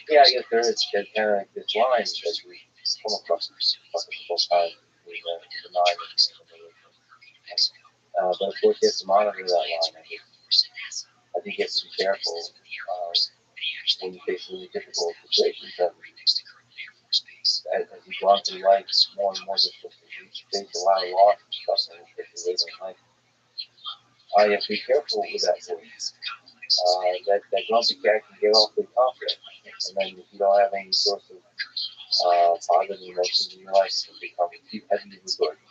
Yeah, I guess there's kind of like this line that we come across a couple times in the line. But of course, you have to monitor that line. I think you have to be careful when you face really difficult situations. As you go on through life, more and more difficult, you face a lot of loss and stuff, and especially later in life. You have to be careful with that voice. That grumpy cat can get awfully confident, and then if you don't have any source of positive emotions in your life, it can become too heavy of a burden.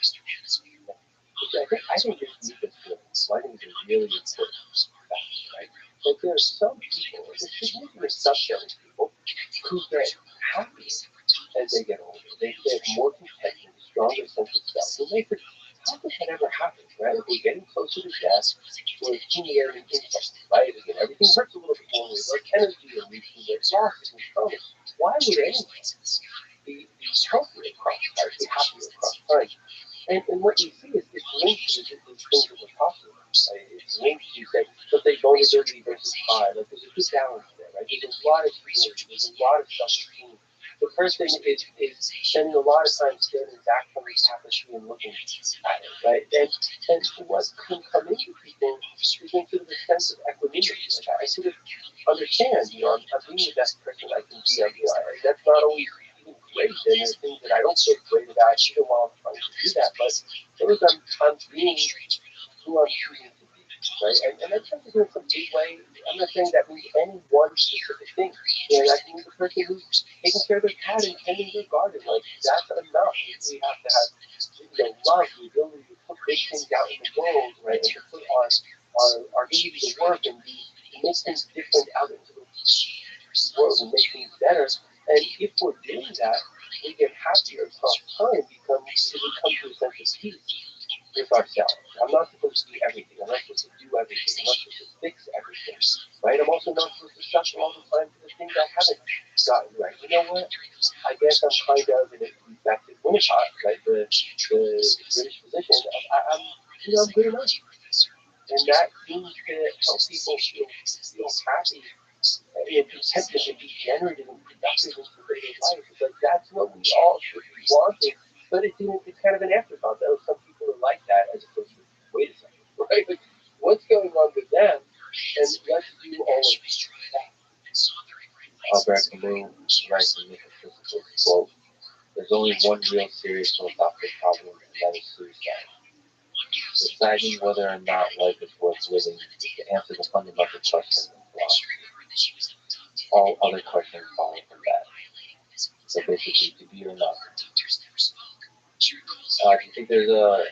I think this deepest feeling, I think is a really important fact, right? But there are some people, a significant subset of people, who get happy as they get older. They get more contentment, stronger sense of self. And they think, how could that ever happen, right? If we're getting closer to death, we're accumulating income, right? Again, everything hurts a little bit more. We have energy and we accumulate losses and trauma. Why would anyone be healthier across time, be happier across time? And what you see is it's linked to these things that we're talking about. Right? It's linked to, say, let's say vulnerability versus pride. Like there's a good balance there, right? There's a lot of humility, there's a lot of self-esteem. The person is spending a lot of time standing back from the tapestry and looking at it, right? And what can come into people is into the sense of equanimity. Like I sort of understand, I'm being the best person I can be. That's not always great, and there's things that I don't feel great about even while I'm trying to do that. But those I'm being who I'm choosing to be, right? And that doesn't in some big way. I'm not saying that means any one specific thing. That can be the person who's taking care of their cat and tending their garden. Like that's enough. We have to have love, the ability to put big things out in the world, right? And to put our ability to work and make things different out into the world and make things better. And if we're doing that, we get happier across time because we come to a sense of peace with ourselves. I'm not supposed to be everything. I'm not supposed to do everything. I'm not supposed to fix everything. Right? I'm also not supposed to suffer all the time for the things I haven't gotten right. You know what? I guess I'm kind of in a back to Winnicott, right? The British physician. I'm good enough. And that seems to help people feel happy and contentment and be generative and productive in creative life. It's like that's what we all should be wanting. But it's kind of an afterthought. Though some people are like that as opposed to wait a second, right? Like, what's going on with them? And let's do all of that. Albert Camus writes in the physical quote, "There's only one real serious philosophical problem, and that is suicide. Deciding whether or not life is worth living to answer the fundamental question in philosophy. All other questions follow from that. So basically, to be or not. Do you think there's a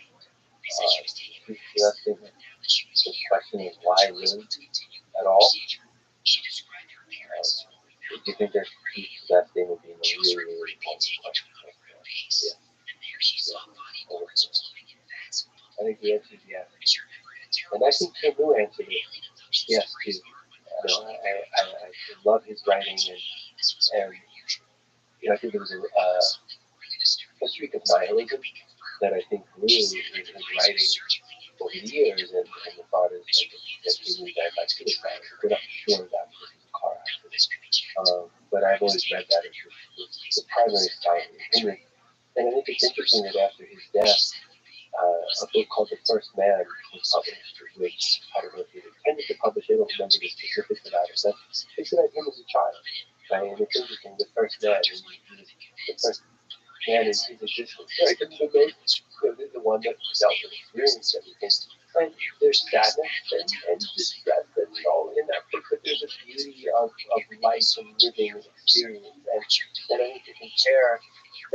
truth to that statement? The question is why live at all? Do you think there's truth to that statement being a really, really important question? Yeah. I think the answer is yes. And I think Tim New answered it yes, too. I love his writing, and I think there was a streak of nihilism that I think grew in his writing over the years, and the thought is that he knew that by suicide. We're not sure of that because of a car accident. But I've always read that as the primary sign of opinion. And I think it's interesting that after his death, a book called The First Man was published, which I don't know if he intended to publish it, I don't remember the specifics about it, but they said him as a child. Right? And it's interesting, the first man, he was the first man in his existence, right? And the one that dealt with experience everything. And there's sadness and distress and all in that book, but there's a beauty of life and living and experience. And I think to compare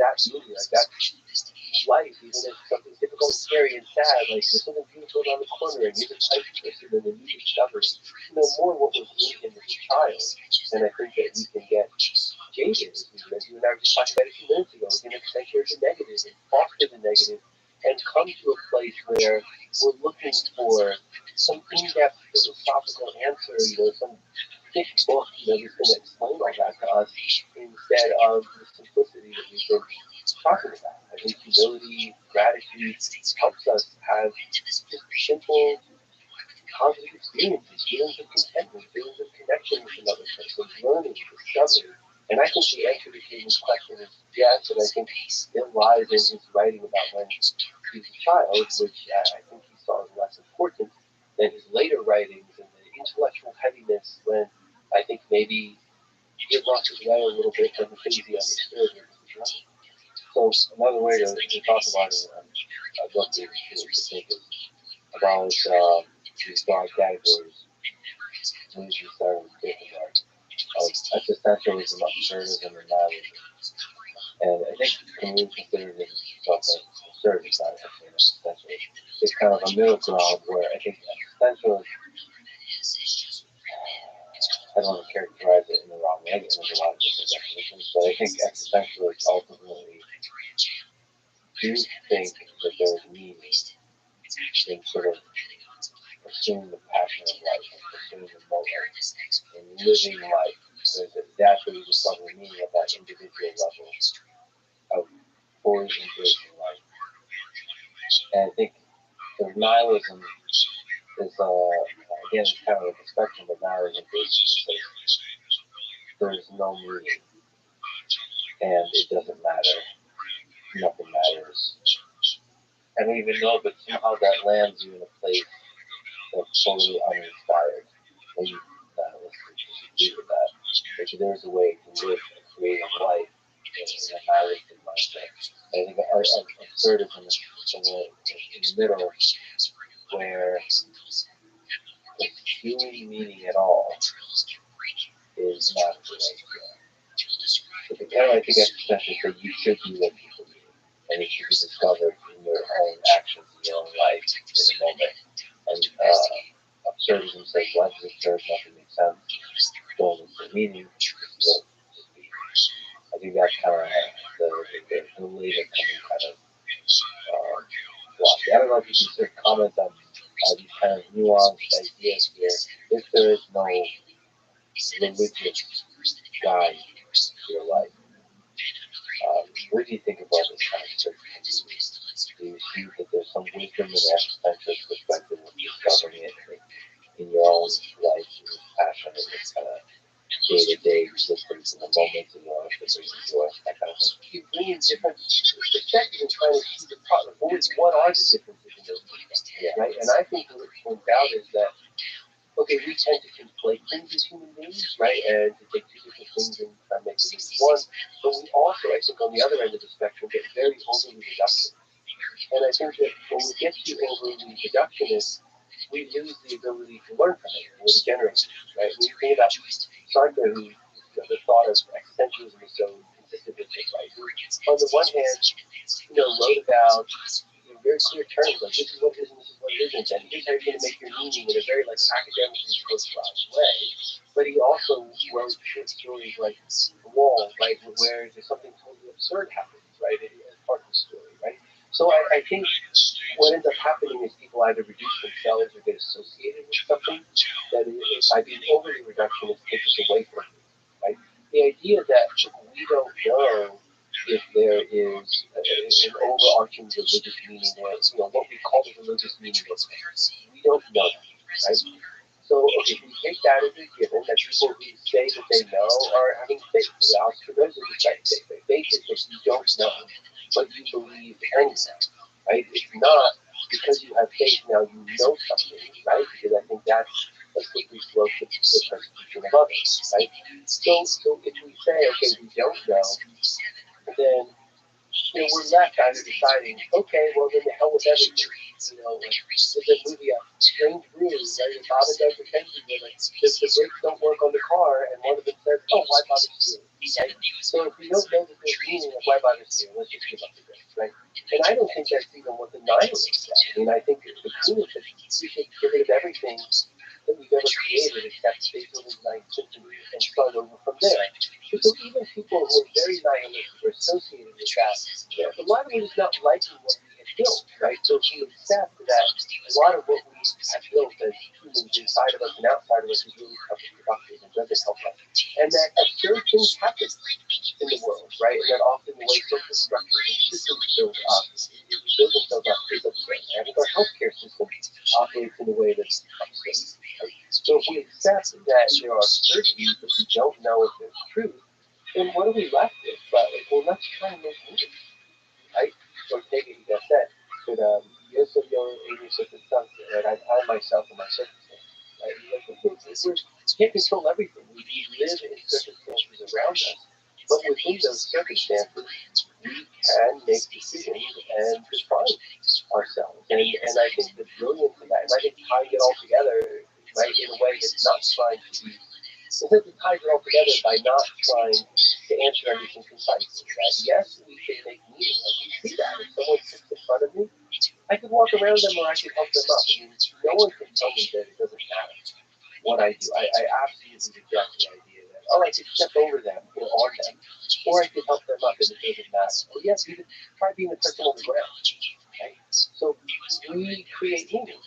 that beauty, like that life, even if something's difficult, scary, and sad, like there's something beautiful around the corner, and you're the type of person, and then you discover, more what was in him as a child. And I think that we can get jaded, as you and I were just talking about a few minutes ago, we can accentuate the negative and foster the negative, and come to a place where we're looking for some in-depth philosophical answer, some thick book, that's going to explain all that to us, instead of the simplicity that we've been talking about. I think humility, gratitude helps us have just simple, positive experiences, feelings of contentment, feelings of connection with another person, learning, discovery. And I think the answer to Caden's question is yes, and I think it lies in his writing about when he was a child, which I think he saw as less important than his later writings and the intellectual heaviness when I think maybe he had lost his way a little bit from the things he understood. So another way to talk about it, I'd love to think about these broad categories. We usually start with thinking of existentialism, absurdism, and nihilism. And I think when we consider himself as absurd, it's not actually an existentialist. It's kind of a middle ground where I think existentialism, I don't want to characterize it in the wrong way, and there's a lot of different definitions, but I think existentialists ultimately do think that there's meaning in sort of pursuing the passion of life and pursuing the moment and living life. That's where you discover the meaning of that individual level of fully embracing life. And I think the nihilism is, again, it's kind of like a spectrum, but nihilism basically says there is no meaning and it doesn't matter. Nothing matters. I don't even know, but somehow that lands you in a place that's totally uninspired. Maybe nihilists disagree with that. But there's a way to live a creative life in a nihilistic mindset. I think absurdism is somewhere in the middle, where pursuing meaning at all is not a good idea. So the kind of, I think, existentialists say you should be looking for meaning, and it should be discovered in your own actions, in your own life, in the moment. And absurdism says life is absurd, nothing makes sense. Don't look for meaning. I think that's kind of the later coming kind of philosophy. I don't know if you can sort of comment on these kind of nuanced ideas here. If there is no religious guide to your life, what do you think about this kind of search? Do you see that there's some wisdom in the existentialist perspective of discovering it in your own life, in your passion, in this kind of day-to-day existence, in the moments in your life that brings you joy, that kind of thing? You bring in different perspectives and trying to see the problem. What are the differences in those things? Yeah. Right? And I think what it turns out is that, okay, we tend to conflate things as human beings, right? And to take two different things and try to make them into one. But we also, I think, on the other end of the spectrum, get very overly reductive. And I think that when we get too overly reductionist, we lose the ability to learn from it. We're degenerates, right? When you think about Sartre, who the thought of existentialism is so consistent with it, right? Who, on the one hand, wrote about in very clear terms, like this is what it is and this is what it isn't, and here's how you're going to make your meaning in a very academically postulate way. But but he also wrote short stories like The Wall, right, where there's something totally absurd happens, right, as part of the story, right? So I think what ends up happening is people either reduce themselves or get associated with something that is, by being overly reductionist, takes us away from it, right? The idea that we don't know if there is an overarching religious meaning, or what we call the religious meaning of it. We don't know that, right? So if we take that as a given, that people who say that they know are having faith. The opposite of those is faith. Faith is that you don't know, but you believe anyway, right? It's not because you have faith now you know something, right? Because I think that's a slippery slope to the persecution of others, right? So if we say, okay, we don't know, then we're left either deciding, okay, well then the hell with everything. There's a movie, Strange Brew, right? And Bob and Doug McKenzie, where the brakes don't work on the car, and one of them says, oh, why bother steering, right? So if we don't know that there's meaning of why bother steering, let's just give up the brakes, right? And I don't think that's even what the nihilists say. I mean, I think the cool is that we should get rid of everything that we've ever created except Beethoven's Ninth Symphony and start over from there. So even people who are very nihilistic or associated with that, a lot of it is not liking what we have built, right? So if we accept that a lot of what we have built as humans inside of us and outside of us is really counterproductive and doesn't help us, and that absurd things happen in the world, right? And that often the way social structures and systems build themselves up is absurd. And I think our healthcare system operates in a way that's absurd. Right? So if we accept that there are absurdities that we don't know if there's truth, then what are we left with? Well, let's try and make meaning, right? Or take it, you said, but yo soy yo en mi circunstancia, right? I find myself in my circumstances, right? We can't control everything. We live in circumstances around us, but within those circumstances, we can make decisions and define ourselves. And I think the brilliance of that, and I think tying it all together, right, in a way that's not trying to be, because it ties it all together by not trying to answer everything concisely. That yes, we can make meaning. Like we see that if someone sits in front of me, I could walk around them or I could help them up. I mean, no one can tell me that it doesn't matter what I do. I absolutely reject the idea that I could step over them or on them, or I could help them up and it doesn't matter. Well, yes, even try being the person on the ground. Right? So we create meaning,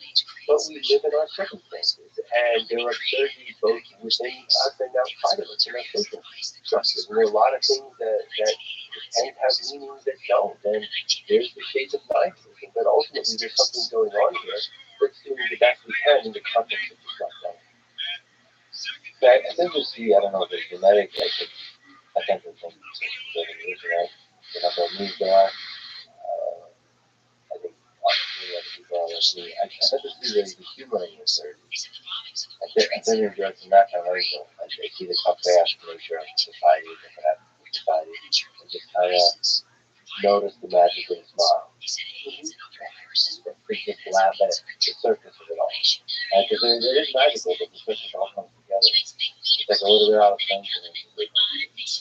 but we live in our circumstances, and there are absurdities both within us and outside of us in our social structures. And there are a lot of things that can have meaning that don't, and there's the shades of nihilism, but ultimately there's something going on here that's doing the best we can in the context of this lockdown. I think I don't know, the genetic, attention from right? They're not going to move there. I think many other people are like me. I tend to see the humor in this. I tend to enjoy from that kind of angle. I see the compassion nature of society, different aspects of society, and just kind of notice the magic in a smile. Just laugh at the surface of it all. Because it is magical, but the surface all comes together. It's like a little bit out of sync, and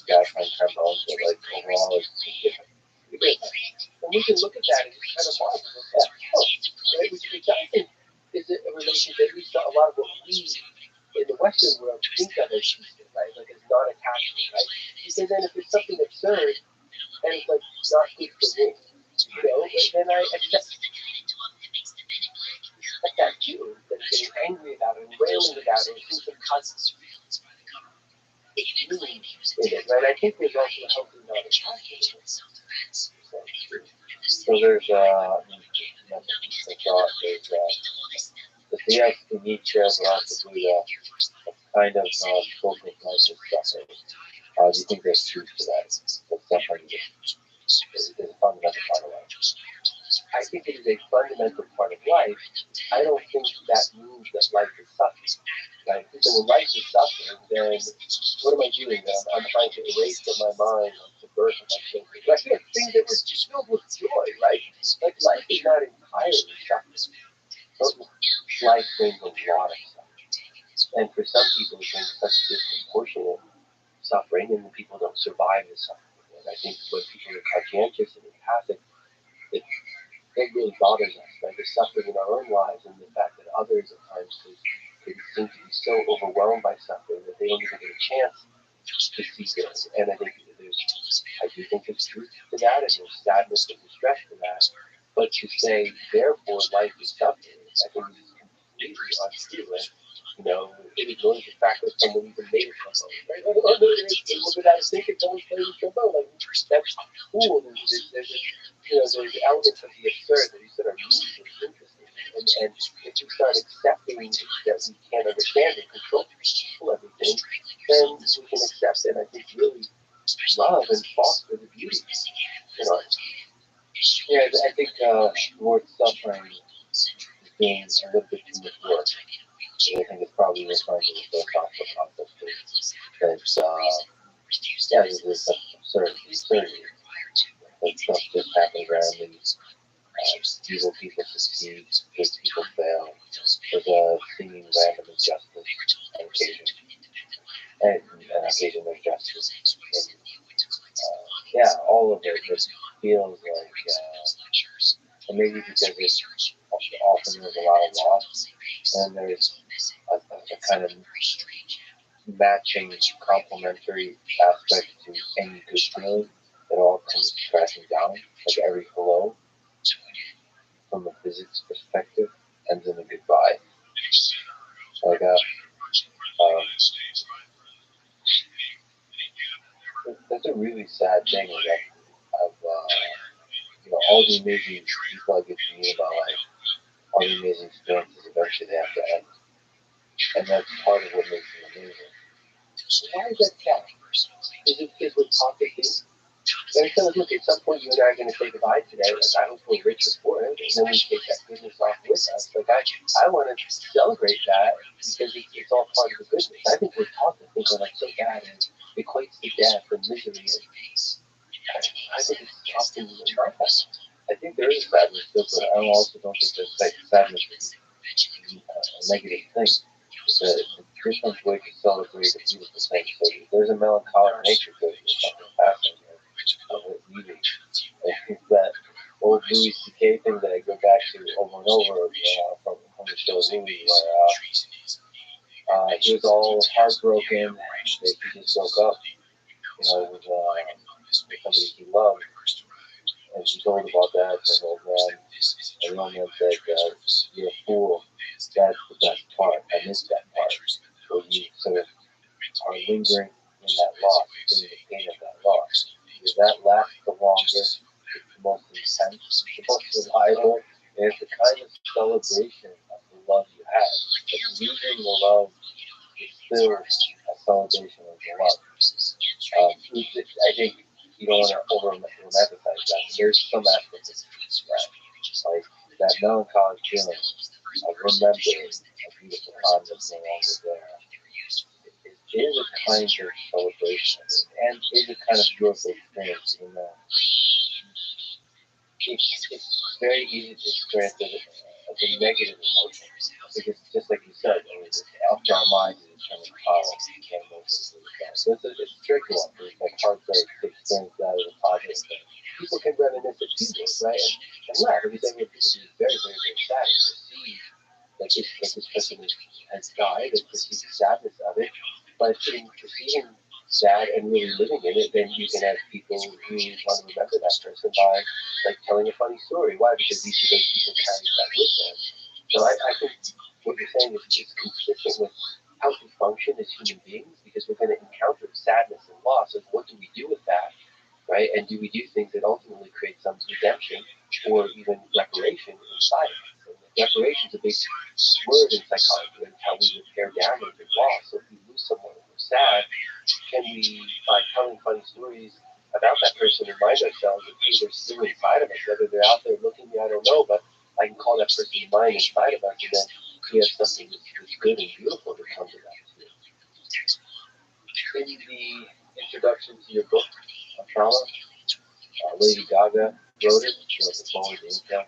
guys find trombones, but like overall it's different. And we can look at that and just kind of marvel at that. Right? Which I think is a relation that at least a lot of what we in the Western world think of as peaceful, right? Like as non-attachment, right? Because then if it's something absurd and it's like not good for me, then I accept that too. Instead of getting angry about it and railing about it, and some causes it's meaning in it, right? I think there's also a healthy non-attachment. So there's yes, the Nietzsche, but also the kind of social crisis stuff. Do you think there's truth to that? That's definitely is a fundamental part of life. I think it is a fundamental part of life. I don't think that means that life is suffering. Right? So when life is suffering, then what am I doing? I'm trying to erase from my mind or subvert my thinking. Like things that were filled with joy, right? Like life is not entirely suffering. But life brings a lot of suffering. And for some people it brings such disproportionate suffering, and the people don't survive the suffering. And I think when people are conscientious and empathic, it really bothers us, right? The suffering in our own lives and the fact that others at times could they seem to be so overwhelmed by suffering that they don't even get a chance to see good. And I think I do think there's truth to that, and there's sadness and distress to that. But to say, therefore, life is suffering, I think is completely untrue. And, you know, it ignores the fact that someone even made a trombone. Right? Oh, no, look at that, think it's someone playing a trombone. Like, that's cool. There's elements of the absurd that you said are really interesting. And if you start accepting that we can't understand and control everything, then we can accept it. I think really love and foster the beauty. You know, yeah, I think the word suffering is being a little bit too much work. And I think it's probably referring to the philosophical concept that yeah, there's this absurdity. That stuff just happens randomly. Evil people succeed, good people fail. There's a seeming random injustice on occasion. And on occasion there's justice. And, yeah, all of it just feels like, and maybe because there's often there's a lot of loss, and there's a kind of matching complementary aspect to any good feeling that all comes crashing down, like every hello from a physics perspective ends in a goodbye. Like that's a really sad thing. Like of all the amazing people I get to meet about life, all the amazing experiences eventually they have to end, and that's part of what makes them amazing. Why is that sad? Is it because we're taught to think? And so, look, at some point you and I are going to say goodbye today. Like, I hope we're rich or poor, and then we take that goodness off with us. Like, I want to celebrate that because it's all part of the goodness. I think we're taught to think we're like so bad and equates to death and misery. I think it's often not that. I think there is sadness, but I also don't think that sadness is a negative thing. It's a different way to celebrate a beautiful thing. So there's a melancholic nature to it. There's something fascinating. It's that old Louis C.K. thing that I go back to over and over from the show Louis, where he was all heartbroken that he just woke up, with somebody he loved, and she told about that to an old man, and the old man said, "You're a fool. That's the best part. I miss that part. So you sort of are lingering in that loss, in the pain of that loss. Because that lasts the longest, it's the most intense, the most reliable, and it's the kind of celebration of the love you have. Like losing the love is still a celebration of the love. I think you don't want to over romanticize that. There's some aspect of that, like that melancholic feeling of remembering a beautiful time that's no longer there. It is a kind of celebration and is a kind of joyful experience, even though it's very easy to experience it as a negative emotion. Because just like you said, it's after our minds and it's kind of power. So it's a tricky one. It's like heartbreak to experience that as a positive thing. People can reminisce it too, right? And laugh. Everything that people do is very, very, very sad and perceive that this person has died and perceive the sadness of it. But in perceiving sad and really living in it, then you can have people who want to remember that person by like telling a funny story. Why? Because each of those people carries that with them. So I think what you're saying is consistent with how we function as human beings, because we're going to encounter sadness and loss. And what do we do with that, right? And do we do things that ultimately create some redemption or even reparation inside of us? And reparation is a big word in psychology, and how we repair damage and loss. So if we lose someone and we're sad, can we, by telling funny stories about that person, remind ourselves that hey, they're still inside of us, whether they're out there looking at me, I don't know, but I can call that person mine inside of us, and then we have something that's good and beautiful that comes of that. In the introduction to your book, Trauma, Lady Gaga wrote it. She wrote the poem, the intro.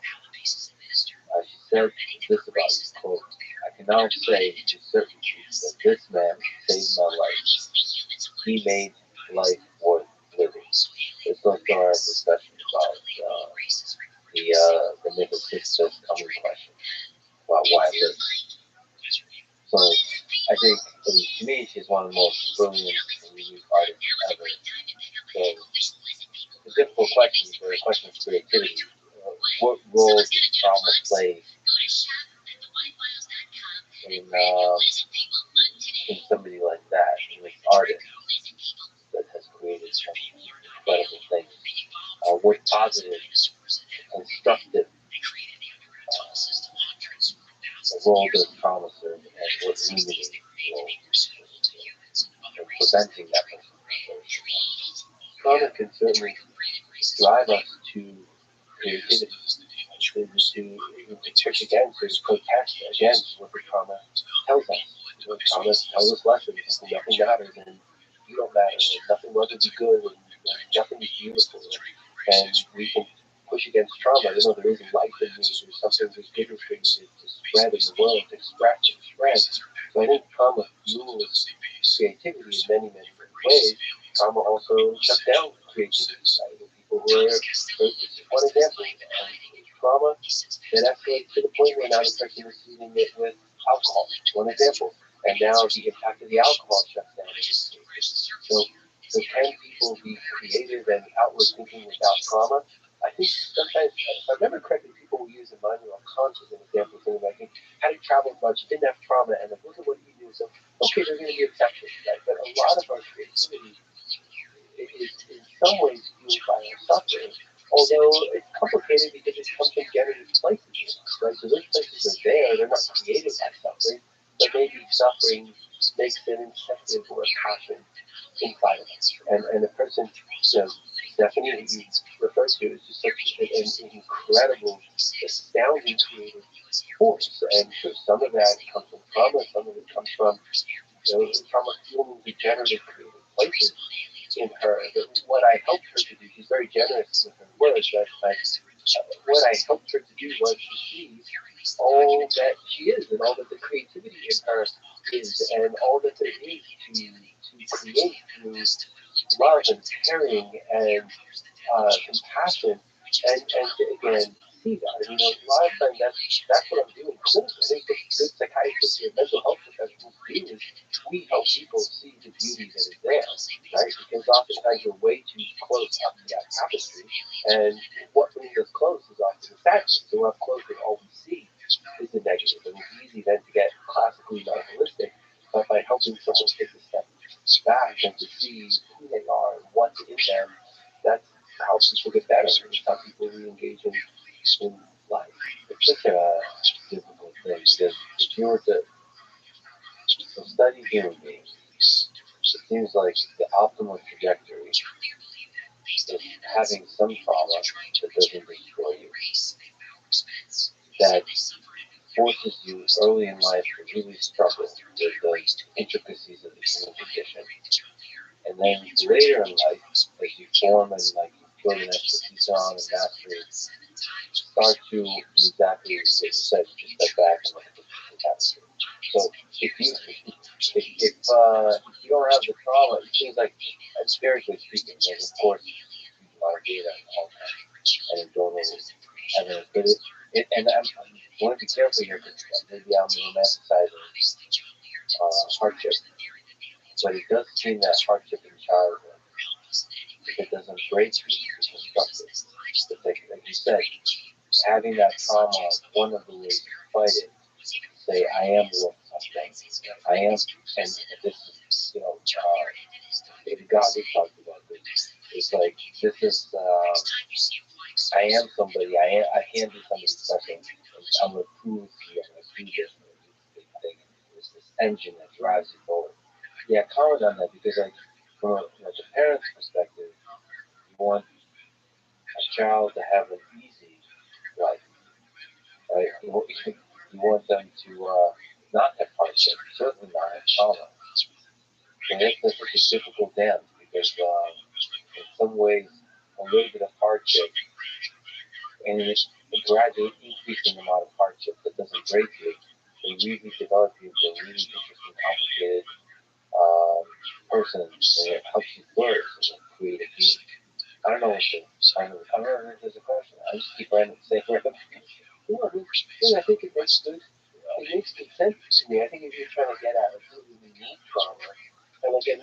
She said this about you, quote, "I can now say with certainty that this man saved my life. He made life worth living." This goes to our discussion about the myth of Sisyphus coming question about why live. So I think, at least to me, she's one of the most brilliant and unique artists ever. So the difficult questions are the question of creativity. What role does trauma play in somebody like that, in this artist that has created some incredible things? What positive, constructive role does trauma serve, and what limiting role in preventing that person from flourishing? Trauma can certainly drive us to creativity, to push against, to protest against what the trauma tells us. What trauma tells us lessons, and nothing matters, and you don't matter, and nothing will ever be good, and nothing is beautiful, and we can push against trauma. You know, there is life in me, there's something that's bigger for me to spread in the world, to spread. So I think trauma fuels creativity in many, many ways. Trauma also shuts down creativity. People who are, one example, trauma that escalates to the point where now the person is receiving it with alcohol. One example. And now the impact of the alcohol shuts down. So can people be creative and outward thinking without trauma? I think sometimes, if I remember correctly, people will use Immanuel Kant as an example, saying like, hadn't traveled much, didn't have trauma, and look at what he knew. So, okay, there's going to be exceptions, right? But a lot of our creativity is in some ways fueled by our suffering, although it's complicated because it comes from generative places, right? So those places are there, they're not created by suffering, but maybe suffering makes an incentive or a passion inside of us. And the person, Stephanie, that you referred to, is just such an incredible, astounding creative force. And so some of that comes from trauma, some of it comes from trauma fueling degenerative creative places in her. But what I helped her to do, she's very generous with her words, but what I helped her to do was to see all that she is and all that the creativity in her is and all that there is to create through love and caring and compassion and again see that. I mean, a lot of times that's what I'm doing. Cool. I think what good psychiatrists and mental health professionals do is we help people see the beauty that is there, right? Because oftentimes we're way too close up to that tapestry, and what brings us close is often the sadness. So we're up close and all we see is the negative, and it's easy then to get classically nihilistic. But by helping someone take a step back and to see who they are and what's in them, that's how people get better. It's how people re-engage in life. It's such a difficult thing because if you were to study human beings, it seems like the optimal trajectory is having some trauma that doesn't destroy you, that forces you early in life to really struggle with the intricacies of the human condition. And then later in life, as you form and like you build an expertise on and mastery, start to do exactly what you said, just step back and look at the tapestry. So if you don't have the trauma, it seems like, spiritually speaking, there's of course a lot of data all the time and anecdotal evidence, but and I want to be careful here because maybe I'm romanticizing hardship, but it does seem that hardship in childhood, if it doesn't break you, it's constructive. It's like you said, having that trauma, one of the ways to fight it, say, I am worth something. I am, and this is, maybe God has talked about this. It's like, this is, I am somebody, I can be somebody special. I'm going to prove to you, I'm going to do this. Big thing. It's this engine that drives you forward. Yeah, comment on that because, like, from a parent's perspective, you want a child to have an easy life, right? You want them to not have hardship, certainly not have trauma. And that's such a difficult dance because in some ways, a little bit of hardship and a gradual increasing amount of hardship that doesn't break you, they really develop you into a really interesting, complicated person, and it helps you flourish as a creative being. I don't know what to. I don't know if there's a question. I just keep random saying random. I think it makes good it makes good sense to me. I think if you're trying to get at like, what do we need trauma, and like and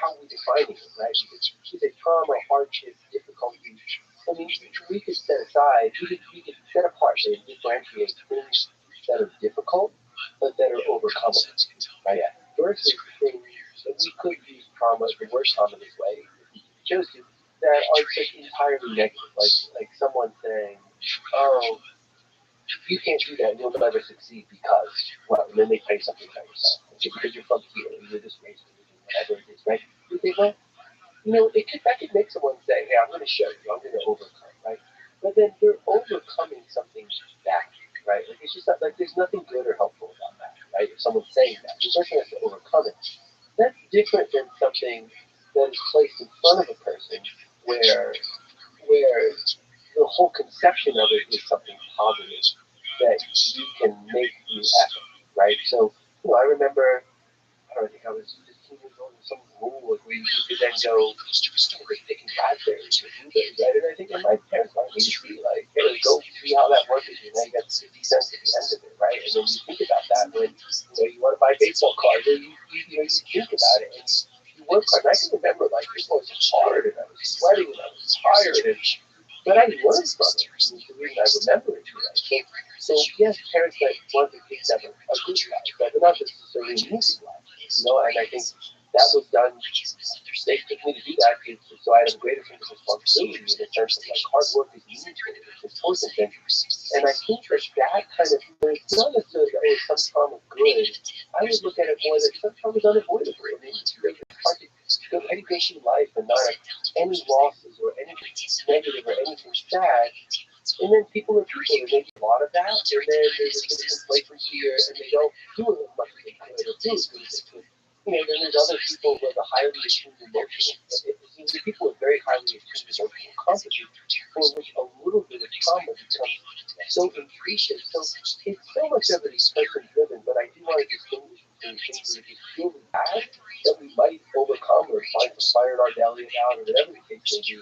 how we define it, right? Because you say trauma, hardship, difficulty. I mean, we could set aside, we could set apart and differentiate things that are difficult, but that are overcomable, right? Versus things that we could use trauma, the word trauma this way, if we chose to, that are just entirely negative. Like someone saying, oh, you can't do that, you'll never succeed because, well, and then they tell you something about yourself. Okay, because you're from here, and you're this race, whatever it is, right? You think, well, that could make someone say, hey, I'm going to show you, I'm going to overcome, right? But then they're overcoming something bad, right? Like, it's just not, like, there's nothing good or helpful about that, right? If someone's saying that, the person has to overcome it. That's different than something that is placed in front of a person where the whole conception of it is something positive that you can make you happen, right? So, I remember, I think I was 15 years old, some rule where you could then go picking raspberries or blueberries, right? And I think my parents wanted me to see, like, hey, go see how that works, and then you got 50 cents at the end of it, right? And then you think about that when, you want to buy baseball cards, or you think about it, and you work hard. And I can remember, like, it was hard, and I was sweating, and I was tired, but I learned from it. And the reason I remember it, right? So yes, parents that want their kids to have a good life, but they're not necessarily an easy life. And I think that was done. They took me to do that, so I had a greater sense of responsibility in the sense of like hard work is meaningful, it's important, and I think that kind of thing, it's not necessarily that some trauma is good. I would look at it more that some trauma is unavoidable. I mean, it's hard to go education life and not have any losses or anything negative or anything sad. And then people are people, and they do a lot of that, and then there's a complacency here, and they don't do it as much as they could, or do as good as they could. Then there's other people who are the highly attuned emotional. The people with very highly attuned emotional competency, for which a little bit of trauma becomes so intrusive. So it's so much of it is person driven, but I do want to distinguish between things that are just purely bad that we might overcome or find some fire in our belly about, or whatever the case may be,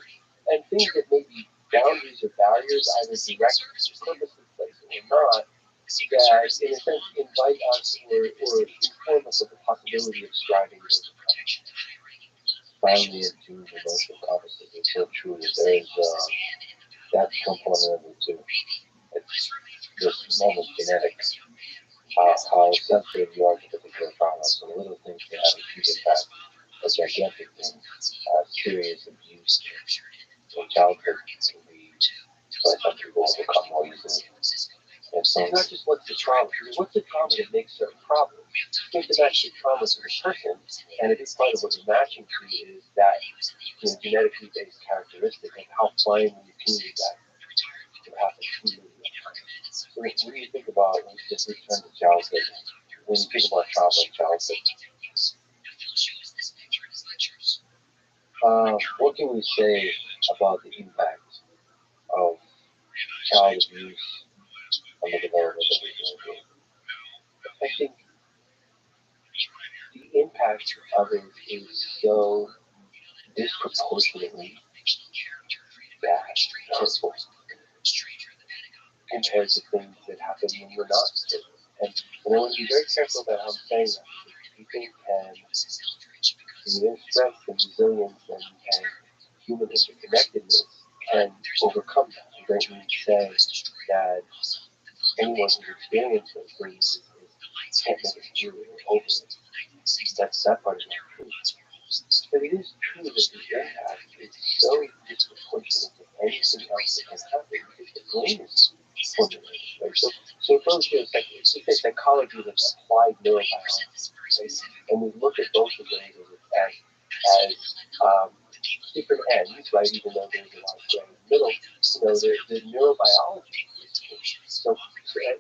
and things that may be boundaries or barriers, either direct purposely placed or not, that in a sense invite us or inform us of the possibility of striving for protection. Finally, into emotional competency, it's so true that there's that component of it too. It's just almost genetic. How sensitive you are to particular trauma. So the little things can have a huge impact. A gigantic thing, serious abuse in childhood can be by some people overcome more easily. And so it's not just what's the trauma. What's the trauma that makes certain problems? You have to match the trauma to the person, and a big part of what you're matching to is that genetically based characteristic of how finely tuned that to happen to you. So when you think about, when you just return to childhood, when you think about trauma in childhood, what can we say about the impact of child abuse on the development of the human being? I think the impact of it is so disproportionately bad, hurtful, compared to things that happen when we're not kids. And I want to be very careful about how I'm saying that, because people can, through their strength and resilience and human interconnectedness, can overcome that. It doesn't mean to say that anyone who's experienced those things can't make it through it or over it. That part is not true. But it is true that the impact is so disproportionate to anything else that can happen, because the brain is formulated, right? So if those here, say psychology is applied neurobiology, right? And we look at both of those as different ends, right? Even though there's a lot of gray in the middle, the neurobiology is key. So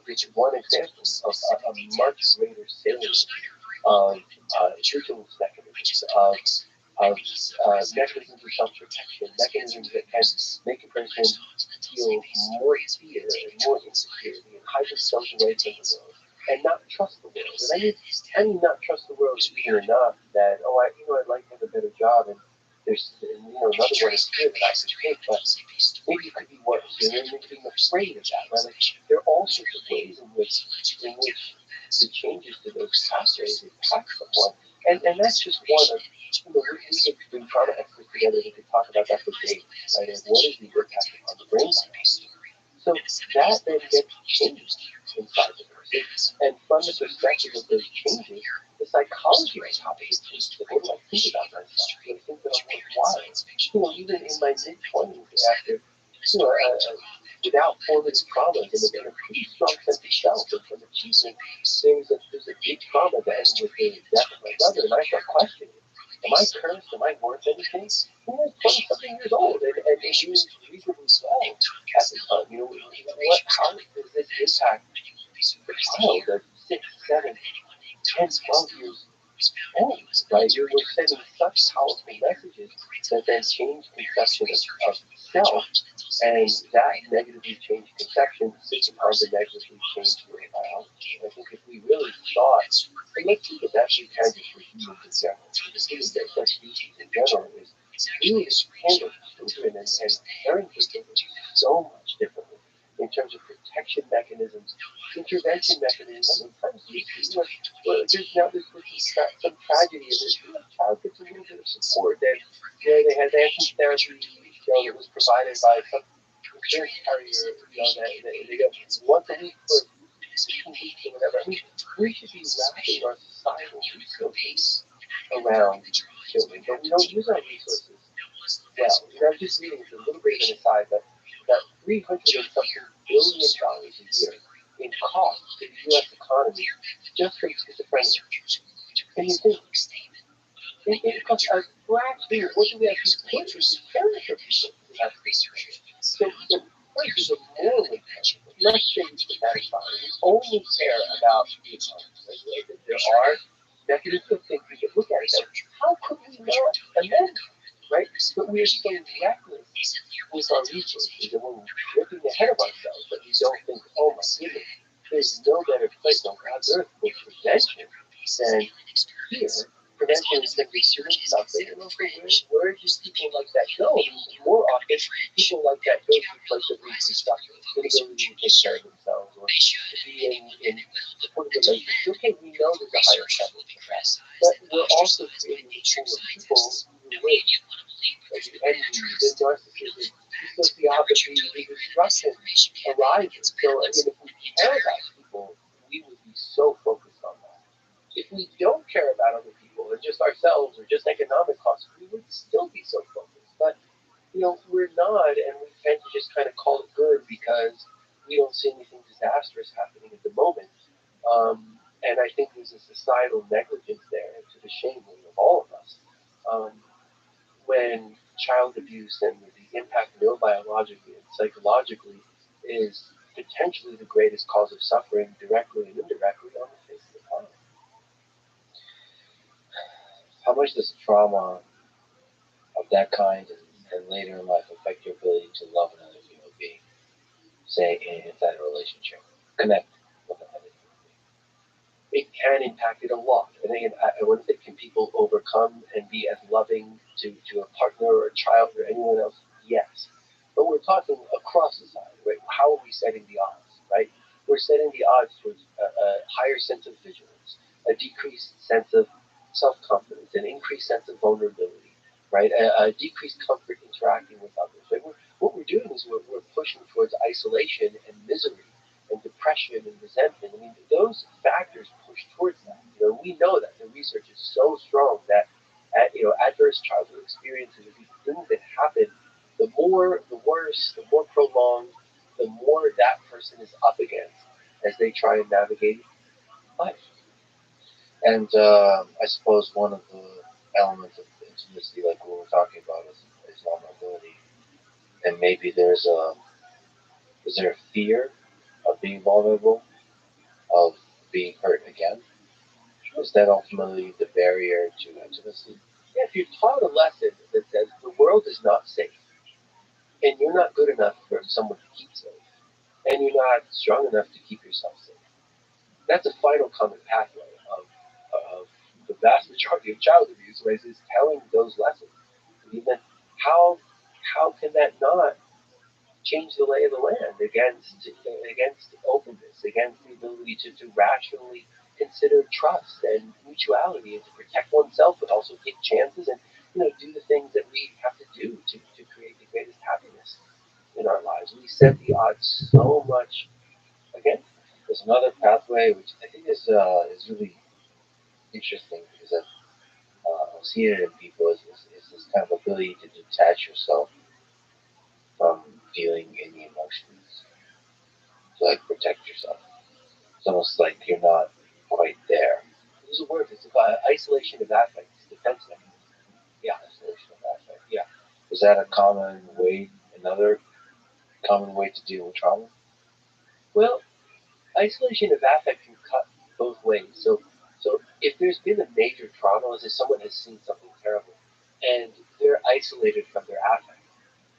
it's one example of a much greater salient of vigilance mechanisms, of mechanisms of self-protection, mechanisms that can make a person feel more fear and more insecurity and hide themselves away from the world and not trust the world. And I mean not trust the world even enough that, I'd like to have a better job, and there's another one is here that I can take, but maybe it could be worse. And then being afraid of that, right? Like, there are all sorts of ways in which the changes to those pathways impact someone. And that's just one of, we could bring trauma experts together and we could talk about that for days, right? And what is the impact on the brain? So that then gets changed inside the person. And from the perspective of those changes, the psychology on top of it changes. Like, what do I think about myself? Do I think that I'm worthwhile? Even in my mid-20s, after, without formative traumas and a pretty strong sense of self and from achievement, there's a big trauma that ends with the death of my brother, and I start questioning, am I cursed? Am I worth anything? I was 20-something years old and doing reasonably well at the time. How does this impact the child that's 6, 7, 10, 12 years old, right? We're sending such powerful messages that then change conception of self, and that negatively changed conception sits upon the negatively changed neurobiology. And I think if we really thought, and let's think of that we can just for humans in general, because humans as species in general is really handle children and caring for children so much differently in terms of protection mechanisms, intervention mechanisms. How many times do you see where there's some tragedy and the child gets a little bit of support, and they had some therapy that was provided by some insurance carrier, that they go once a week for 15 weeks or whatever. I mean, we should be wrapping our societal resources around children, but we don't use our resources well. I was just reading, it's a little bit of an aside, but that $300 and something billion a year in costs to the U.S. economy just from schizophrenia. And you think, it costs a fraction of what do we actually put into caring for people who have schizophrenia? So the price is a moral impact. Let's say we put that aside. We only care about the economy. Right? There are mechanisms of thinking that look at it as, how could we not amend, right? But we are so reckless with our resources, and we're ripping ahead of ourselves that we don't think, oh my goodness, there's no better place on God's earth for prevention than here. Prevention is going to be human suffering, and also where do people like that go? More often, people like that go to a place that leads to suffering, inability to take care of themselves, or to be in supportive relationships. Okay, we know there's a higher prevalence of that, but we're also creating a pool of people who live like the envy, the narcissism, the sociopathy, the destruction arises. So again, if we care about people, we would be so focused on that. If we don't care about other people or just ourselves or just economic costs, we would still be so focused. But we're not, and we tend to just kind of call it good because we don't see anything disastrous happening at the moment. And I think there's a societal negligence there to the shame of all of us. When child abuse and the impact neurobiologically and psychologically is potentially the greatest cause of suffering directly and indirectly on the face of the planet. How much does trauma of that kind and later in life affect your ability to love another human being, say inside a relationship, connect with another human being? It can impact it a lot. And again, I want to say, can people overcome and be as loving to a partner or a child or anyone else? Yes. But we're talking across society, right? How are we setting the odds, right? We're setting the odds towards a higher sense of vigilance, a decreased sense of self-confidence, an increased sense of vulnerability, right? A decreased comfort interacting with others. Right? What we're doing is we're pushing towards isolation and misery and depression and resentment. I mean, those factors push towards that. We know that the research is so strong that adverse childhood experiences, these things that happen, the more, the worse, the more prolonged, the more that person is up against as they try and navigate life. And I suppose one of the elements of intimacy, like what we're talking about, is vulnerability. And maybe is there a fear of being vulnerable, of being hurt again? Is that ultimately the barrier to intimacy? Yeah, if you're taught a lesson that says the world is not safe, and you're not good enough for someone to keep safe, and you're not strong enough to keep yourself safe, that's a final common pathway of the vast majority of child abuse, right? Is telling those lessons. I mean, how can that not change the lay of the land against openness, against the ability to rationally consider trust and mutuality and to protect oneself, but also take chances and do the things that we have to do to create the greatest happiness in our lives. We set the odds so much against. There's another pathway which I think is really interesting because I've seen it in people is this kind of ability to detach yourself from feeling any emotions, to like protect yourself. It's almost like you're not quite there. There's a word. It's about isolation of affect. It's defense mechanism. Yeah, isolation of affect. Yeah. Is that a common way? Another common way to deal with trauma? Well, isolation of affect can cut both ways. So if there's been a major trauma, let's say someone has seen something terrible, and they're isolated from their affect.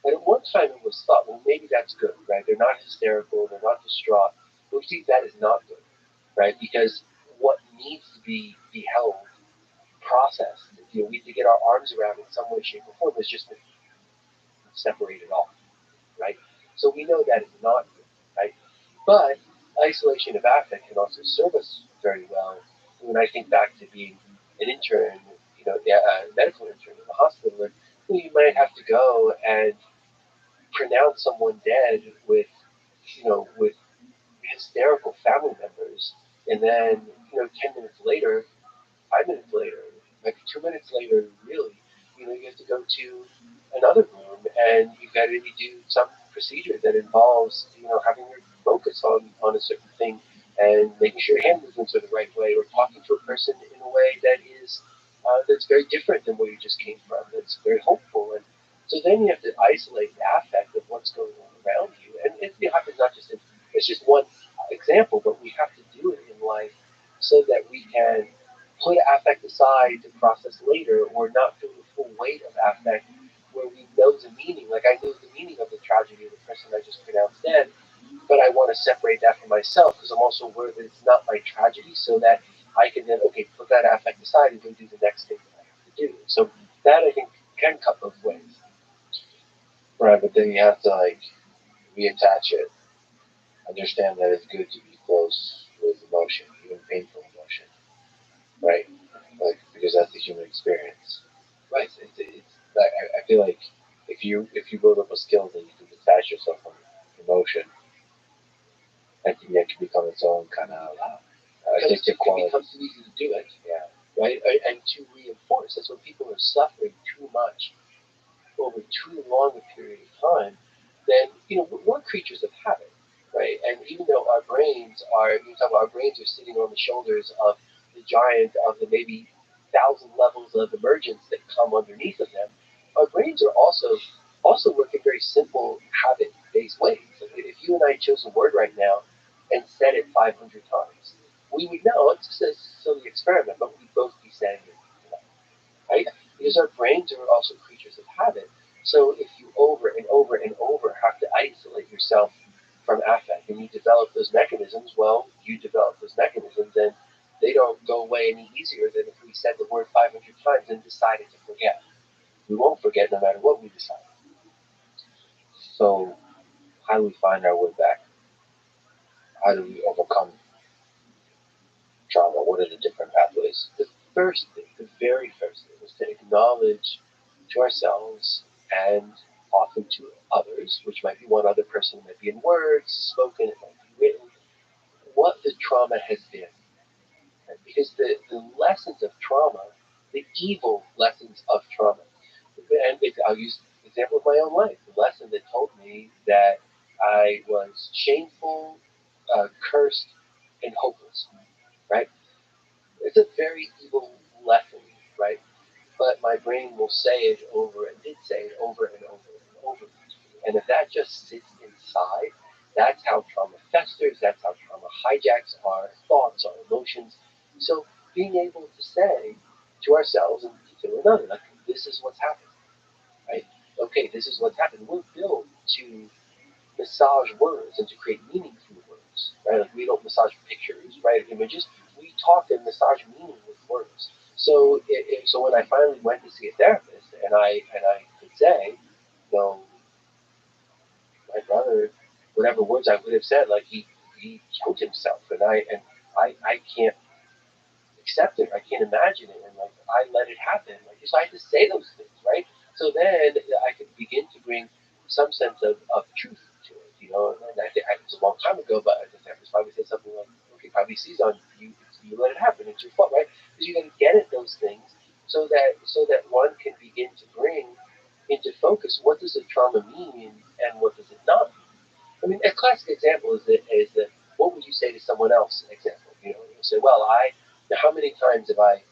And at one time it was thought, well, maybe that's good, right? They're not hysterical, they're not distraught. But we see that is not good, right? Because what needs to be held, processed, we need to get our arms around in some way, shape, or form has just been separated off, right? So we know that is not good, right? But isolation of affect can also serve us very well. When I think back to being an intern, a medical intern in the hospital, and you might have to go and pronounce someone dead with hysterical family members, and then 10 minutes later, 5 minutes later, maybe 2 minutes later, really, you have to go to another room and you've got to maybe do some procedure that involves, having your focus on a certain thing and making sure your hand movements are the right way, or talking to a person in a way that is that's very different than where you just came from. That's very hopeful, and so then you have to isolate the affect of what's going on around you, and it happens not just in. It's just one example, but we have to do it in life so that we can put affect aside to process later, or not feel the full weight of affect where we know the meaning. Like I know the meaning of the tragedy of the person I just pronounced dead, but I want to separate that from myself because I'm also aware that it's not my tragedy, so that I can then, okay, put that affect aside and go do the next thing that I have to do. So that I think can cut both ways. Right, but then you have to like reattach it. Understand that it's good to be close with emotion, even painful emotion, right? Like because that's the human experience. Right. I feel like if you build up a skill that you can detach yourself from emotion, I think that can become its own kind of addictive quality. It becomes too easy to do it, Yeah. right? And to reinforce. That's when people are suffering too much over too long a period of time, then we're creatures of habit, right? And even though our brains are, our brains are sitting on the shoulders of the giant of the maybe 1,000 levels of emergence that come underneath of them, our brains are also work in very simple habit-based ways. If you and I chose a word right now and said it 500 times, we would know it's just a silly experiment, but we'd both be saying it, right? Because our brains are also creatures of habit. So if you over and over and over have to isolate yourself from affect and you develop those mechanisms, well, you develop those mechanisms and they don't go away any easier than if we said the word 500 times and decided to forget. We won't forget no matter what we decide. So how do we find our way back? How do we overcome trauma? What are the different pathways? The first thing, the very first thing, is to acknowledge to ourselves and often to others, which might be one other person, it might be in words, spoken, it might be written, what the trauma has been. Right? Because the lessons of trauma, the evil lessons of trauma, and I'll use the example of my own life, the lesson that told me that I was shameful, cursed, and hopeless, right? It's a very evil lesson, right? But my brain will say it over and did say it over and over and over. And if that just sits inside, that's how trauma festers, that's how trauma hijacks our thoughts, our emotions. So being able to say to ourselves and to another, like, this is what's happened, right? Okay, this is what's happened. We're built to massage words and to create meaning through words, right? Like we don't massage pictures, right? Images. We talk and massage meaning with words. So when I finally went to see a therapist, and I could say, no, my brother, whatever words I would have said, like he killed himself, and I can't accept it. I can't imagine it, and like I let it happen. Like so, I had to say those things, right? So then I could begin to bring some sense of truth to it, you know. And I think it was a long time ago, but I think I probably said something like, "Okay, probably sees on you. You let it happen. It's your fault, right?" Because you got to get at those things so that one can begin to bring into focus what does a trauma mean and what does it not mean. I mean, a classic example is that what would you say to someone else? Example, you know, you say, well, how many times have I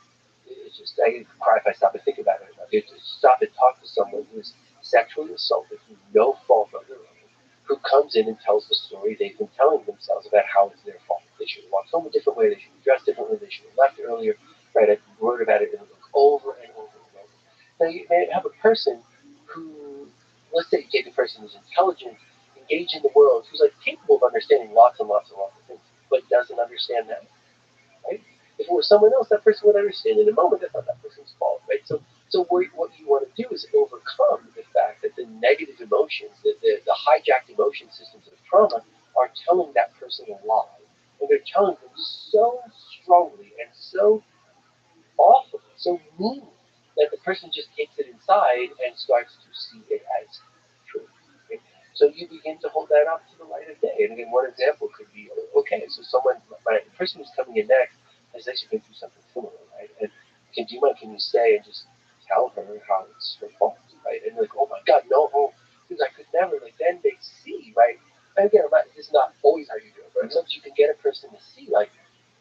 cry if I stop and think about it. I get to stop and talk to someone who is sexually assaulted through no fault of their own, who comes in and tells the story they've been telling themselves about how it's their fault. They should have walked home a different way. They should have dressed differently. They should have left earlier. Right? I wrote about it in a book over and over and over. Now you may have a person who, let's say, you take a person who's intelligent, engaged in the world, who's like capable of understanding lots and lots and lots of things, but doesn't understand that. Right? If it was someone else, that person would understand in a moment that's not that person's fault, right? So what you want to do is overcome the fact that the negative emotions, the hijacked emotion systems of trauma are telling that person a lie. And they're telling them so strongly and so awful, so mean, that the person just takes it inside and starts to see it as true. Okay? So you begin to hold that up to the light of day. And again, one example could be, okay, so the person who's coming in next has actually been through something similar, right? And can you stay and just tell her how it's her fault, right? And like, oh my God, no, because I could never, like, then they see, right? And again, this is not always how you do it, but sometimes you can get a person to see, like,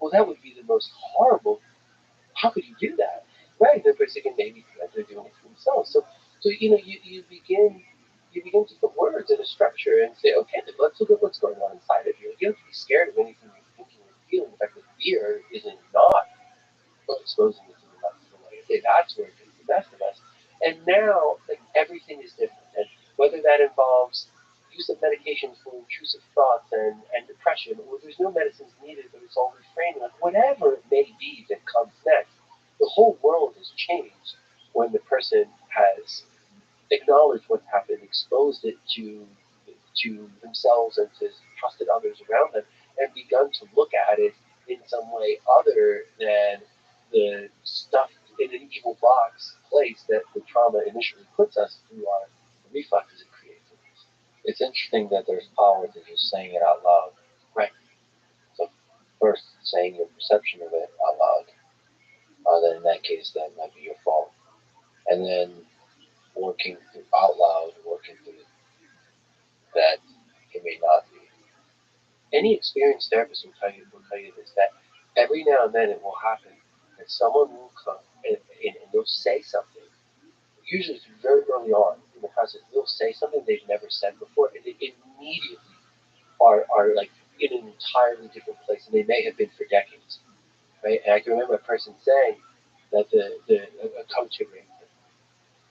well, that would be the most horrible. How could you do that? Right, the person can maybe feel like they're doing it to themselves. So you begin to put words in a structure and say, okay, let's look at what's going on inside of you. You don't have to be scared of anything you're thinking or feeling. In fact, the fear is in not exposing it to the light. Okay, that's where it gets the best of us. And now, like, everything is different. And whether that involves use of medications for intrusive thoughts and depression, or there's no medicines needed, but it's all reframing, like whatever it may be that comes next, the whole world has changed when the person has acknowledged what's happened, exposed it to themselves and to trusted others around them, and begun to look at it in some way other than the stuff in an evil box place that the trauma initially puts us through our reflexes it creates. It's interesting that there's power to just saying it out loud. Right. So first, saying your perception of it out loud. Then in that case, that might be your fault. And then working through out loud, working through that it may not be. Any experienced therapist will tell you this, that every now and then it will happen that someone will come and they'll say something. Usually it's very early on in the process. They'll say something they've never said before, and they immediately are like in an entirely different place, and they may have been for decades. Right? And I can remember a person saying that a coach had raped them,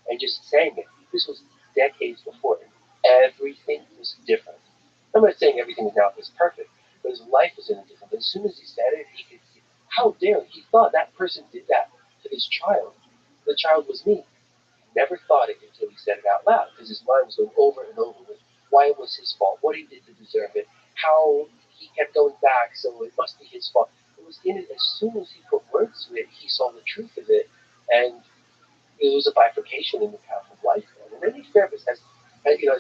and just saying it. This was decades before, and everything was different. I'm not saying everything now is perfect, but his life was in a different. As soon as he said it, he could see how dare he thought that person did that to his child. The child was me. He never thought it until he said it out loud, because his mind was going over and over with why it was his fault, what he did to deserve it, how he kept going back, so it must be his fault. It was in it. As soon as he put words to it, he saw the truth of it, and it was a bifurcation in the path of life. And any therapist has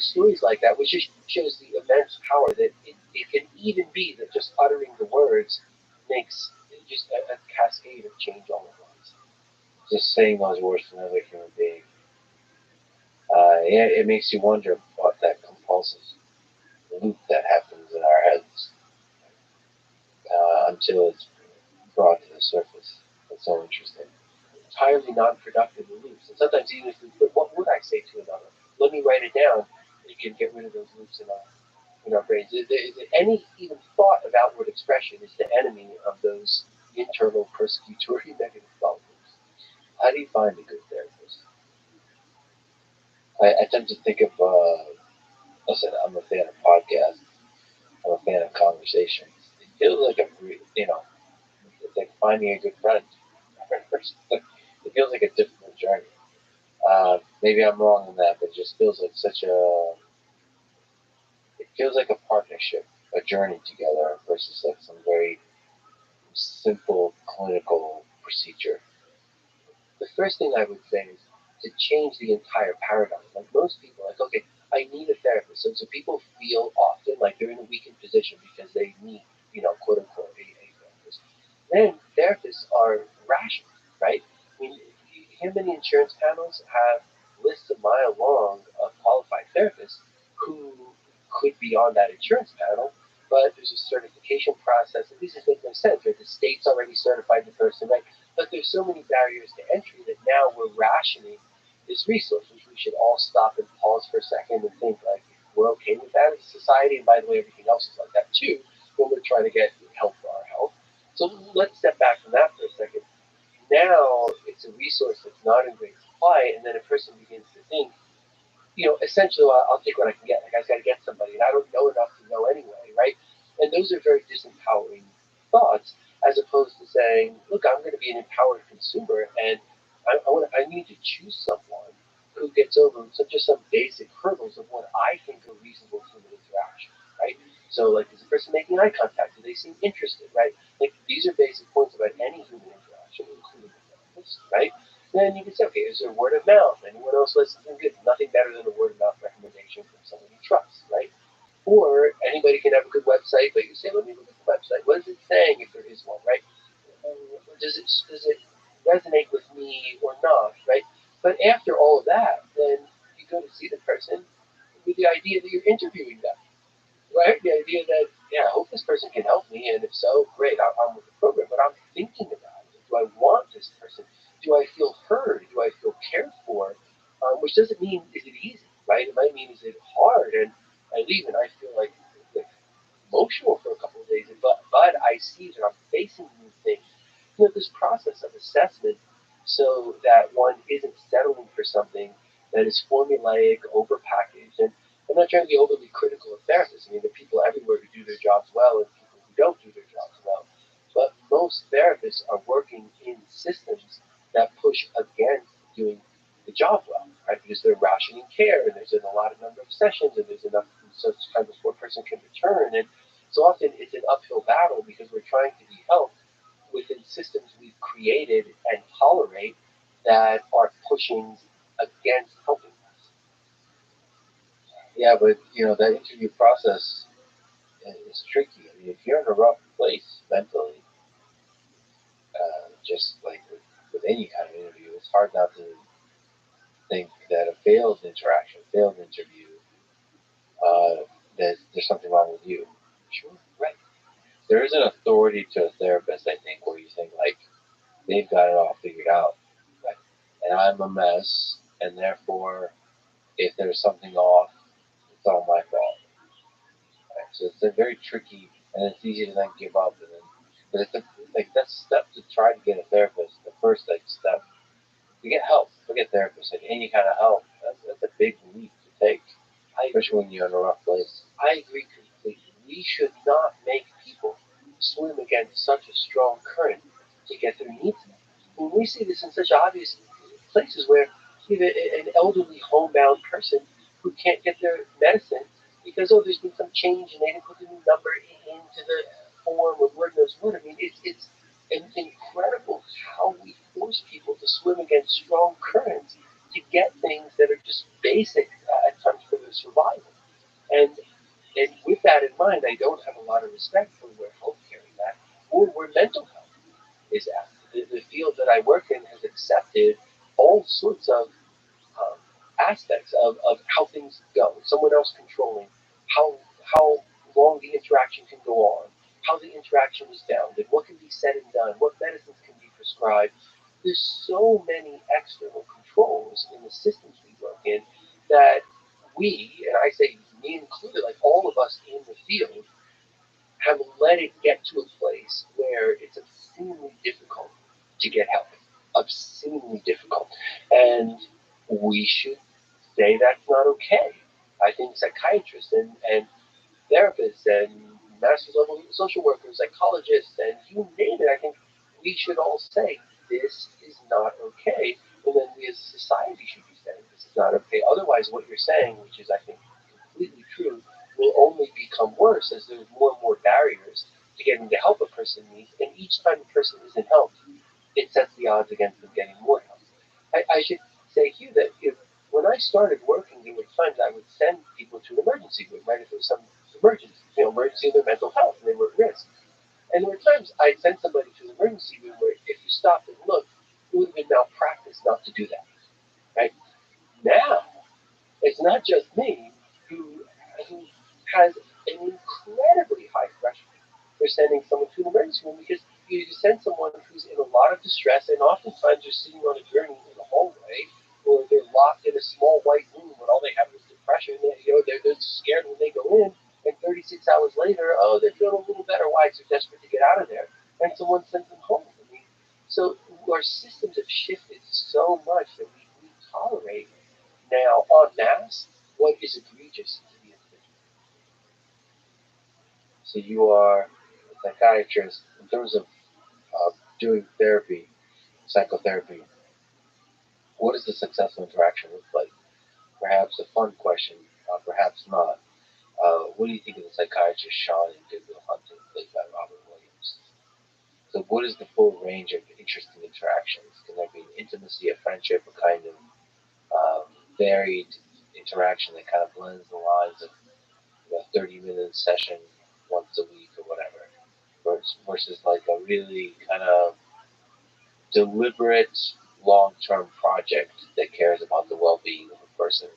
stories like that, which just shows the immense power that it can even be that just uttering the words makes just a cascade of change all at once. Just saying those words to another human being. It makes you wonder about that compulsive loop that happens in our heads until it's brought to the surface. It's so interesting. Entirely non-productive loops. And sometimes even if what would I say to another? Let me write it down. You can get rid of those loops in our brains. Any even thought of outward expression is the enemy of those internal persecutory negative thought loops. How do you find a good therapist? I tend to think of, listen, I'm a fan of podcasts. I'm a fan of conversations. It feels like it's like finding a good friend. It feels like a difficult journey. Maybe I'm wrong in that, but it just feels like it feels like a partnership, a journey together versus like some very simple clinical procedure, the first thing I would say is to change the entire paradigm. Like most people, like, okay, I need a therapist. So people feel often like they're in a weakened position because they need, quote unquote, a therapist. Then therapists are rational, right? I mean, how many insurance panels have lists a mile long of qualified therapists who could be on that insurance panel, but there's a certification process, and these just make no sense, right? The state's already certified the person, right? But there's so many barriers to entry that now we're rationing this resource, which we should all stop and pause for a second and think, like, we're okay with that as a society, and by the way, everything else is like that too, when we're trying to get help for our health. So let's step back from that for a second. Now it's a resource that's not in great supply, and then a person begins to think, essentially, I'll take what I can get. Like, I got to get somebody, and I don't know enough to know anyway, right? And those are very disempowering thoughts, as opposed to saying, look, I'm going to be an empowered consumer, and I need to choose someone who gets over just some basic hurdles of what I think are reasonable human interaction, right? So, like, is the person making eye contact? Do they seem interested, right? Like, these are basic points about any human interaction, including the therapist, right? Then you can say, okay, is there word of mouth? Anyone else listens? Good. Nothing better than a word of mouth recommendation from someone you trust, right? Or anybody can have a good website, but you say, let me look at the website. What is it saying if there is one, right? Does it resonate with me or not, right? But after all of that, then you go to see the person with the idea that you're interviewing them, right? The idea that, yeah, I hope this person can help me, and if so, great, I'm with the program. But I'm thinking about it. Do I want this person? Do I feel heard? Do I feel cared for? Which doesn't mean is it easy, right? It might mean is it hard, and I leave and I feel like emotional for a couple of days. But I see that I'm facing new things. This process of assessment, so that one isn't settling for something that is formulaic, overpackaged, and I'm not trying to be overly critical of therapists. I mean, there are people everywhere who do their jobs well and people who don't do their jobs well. But most therapists are working in systems that push against doing the job well, right? Because they're rationing care and there's a lot of number of sessions and there's enough such time before a person can return. And so often it's an uphill battle because we're trying to be helped within systems we've created and tolerate that are pushing against helping us. Yeah, but that interview process is tricky. I mean, if you're in a rough place mentally, just like with any kind of interview, it's hard not to think that a failed interaction, failed interview, that there's something wrong with you. Sure, right. There is an authority to a therapist, I think, where you think like they've got it all figured out, right? And I'm a mess, and therefore, if there's something off, it's all my fault. Right? So it's a very tricky, and it's easy to then give up, and then, but it's like that step to try to get a therapist. The first step to get help, forget therapists, like any kind of help. That's a big leap to take, especially when you're in a rough place. I agree completely. We should not make people swim against such a strong current to get their needs met. When we see this in such obvious places where you have an elderly homebound person who can't get their medicine because there's been some change and they didn't put the new number into the form or word knows what. I mean, it's incredible how we force people to swim against strong currents to get things that are just basic at times for their survival. And and with that in mind, I don't have a lot of respect for where healthcare is at or where mental health is at. The field that I work in has accepted all sorts of um, aspects of how things go. Someone else controlling how long the interaction can go on, how the interaction is bounded, what can be said and done, what medicines can be prescribed. There's so many external controls in the systems we work in that we, and I say me included, like all of us in the field, have let it get to a place where it's obscenely difficult to get help. Obscenely difficult. And we should say that's not okay. I think psychiatrists and therapists and master's level social workers, psychologists, and you name it, I think we should all say this is not okay. And then we as a society should be saying this is not okay. Otherwise, what you're saying, which is, I think, completely true, will only become worse as there's more and more barriers to getting the help a person needs. And each time a person isn't helped, it sets the odds against them getting more help. I should say here that when I started working, there were times I would send people to an emergency room, right? If there was some emergency, emergency in their mental health and they were at risk. And there were times I'd send somebody to an emergency room where if you stopped and looked, it would have been malpractice not to do that, right? Now, it's not just me who has an incredibly high threshold for sending someone to an emergency room because you send someone who's in a lot of distress and oftentimes they're sitting on a gurney in the hallway or they're locked in a small white room when all they have is depression. They're scared when they go in and 36 hours later, oh, they're feeling a little better. Why? Because they're desperate to get out of there. And someone sends them home. I mean, so our systems have shifted so much that we tolerate now en masse what is egregious to the individual. So you are a psychiatrist in terms of doing therapy, psychotherapy. What does the successful interaction look like? Perhaps a fun question, perhaps not. What do you think of the psychiatrist Sean in Goodwill Hunting, played by Robert Williams? So what is the full range of interesting interactions? Can there be an intimacy, a friendship, a kind of varied interaction that kind of blends the lines of a 30-minute session once a week or whatever, versus like a really kind of deliberate long-term project that cares about the well-being of a person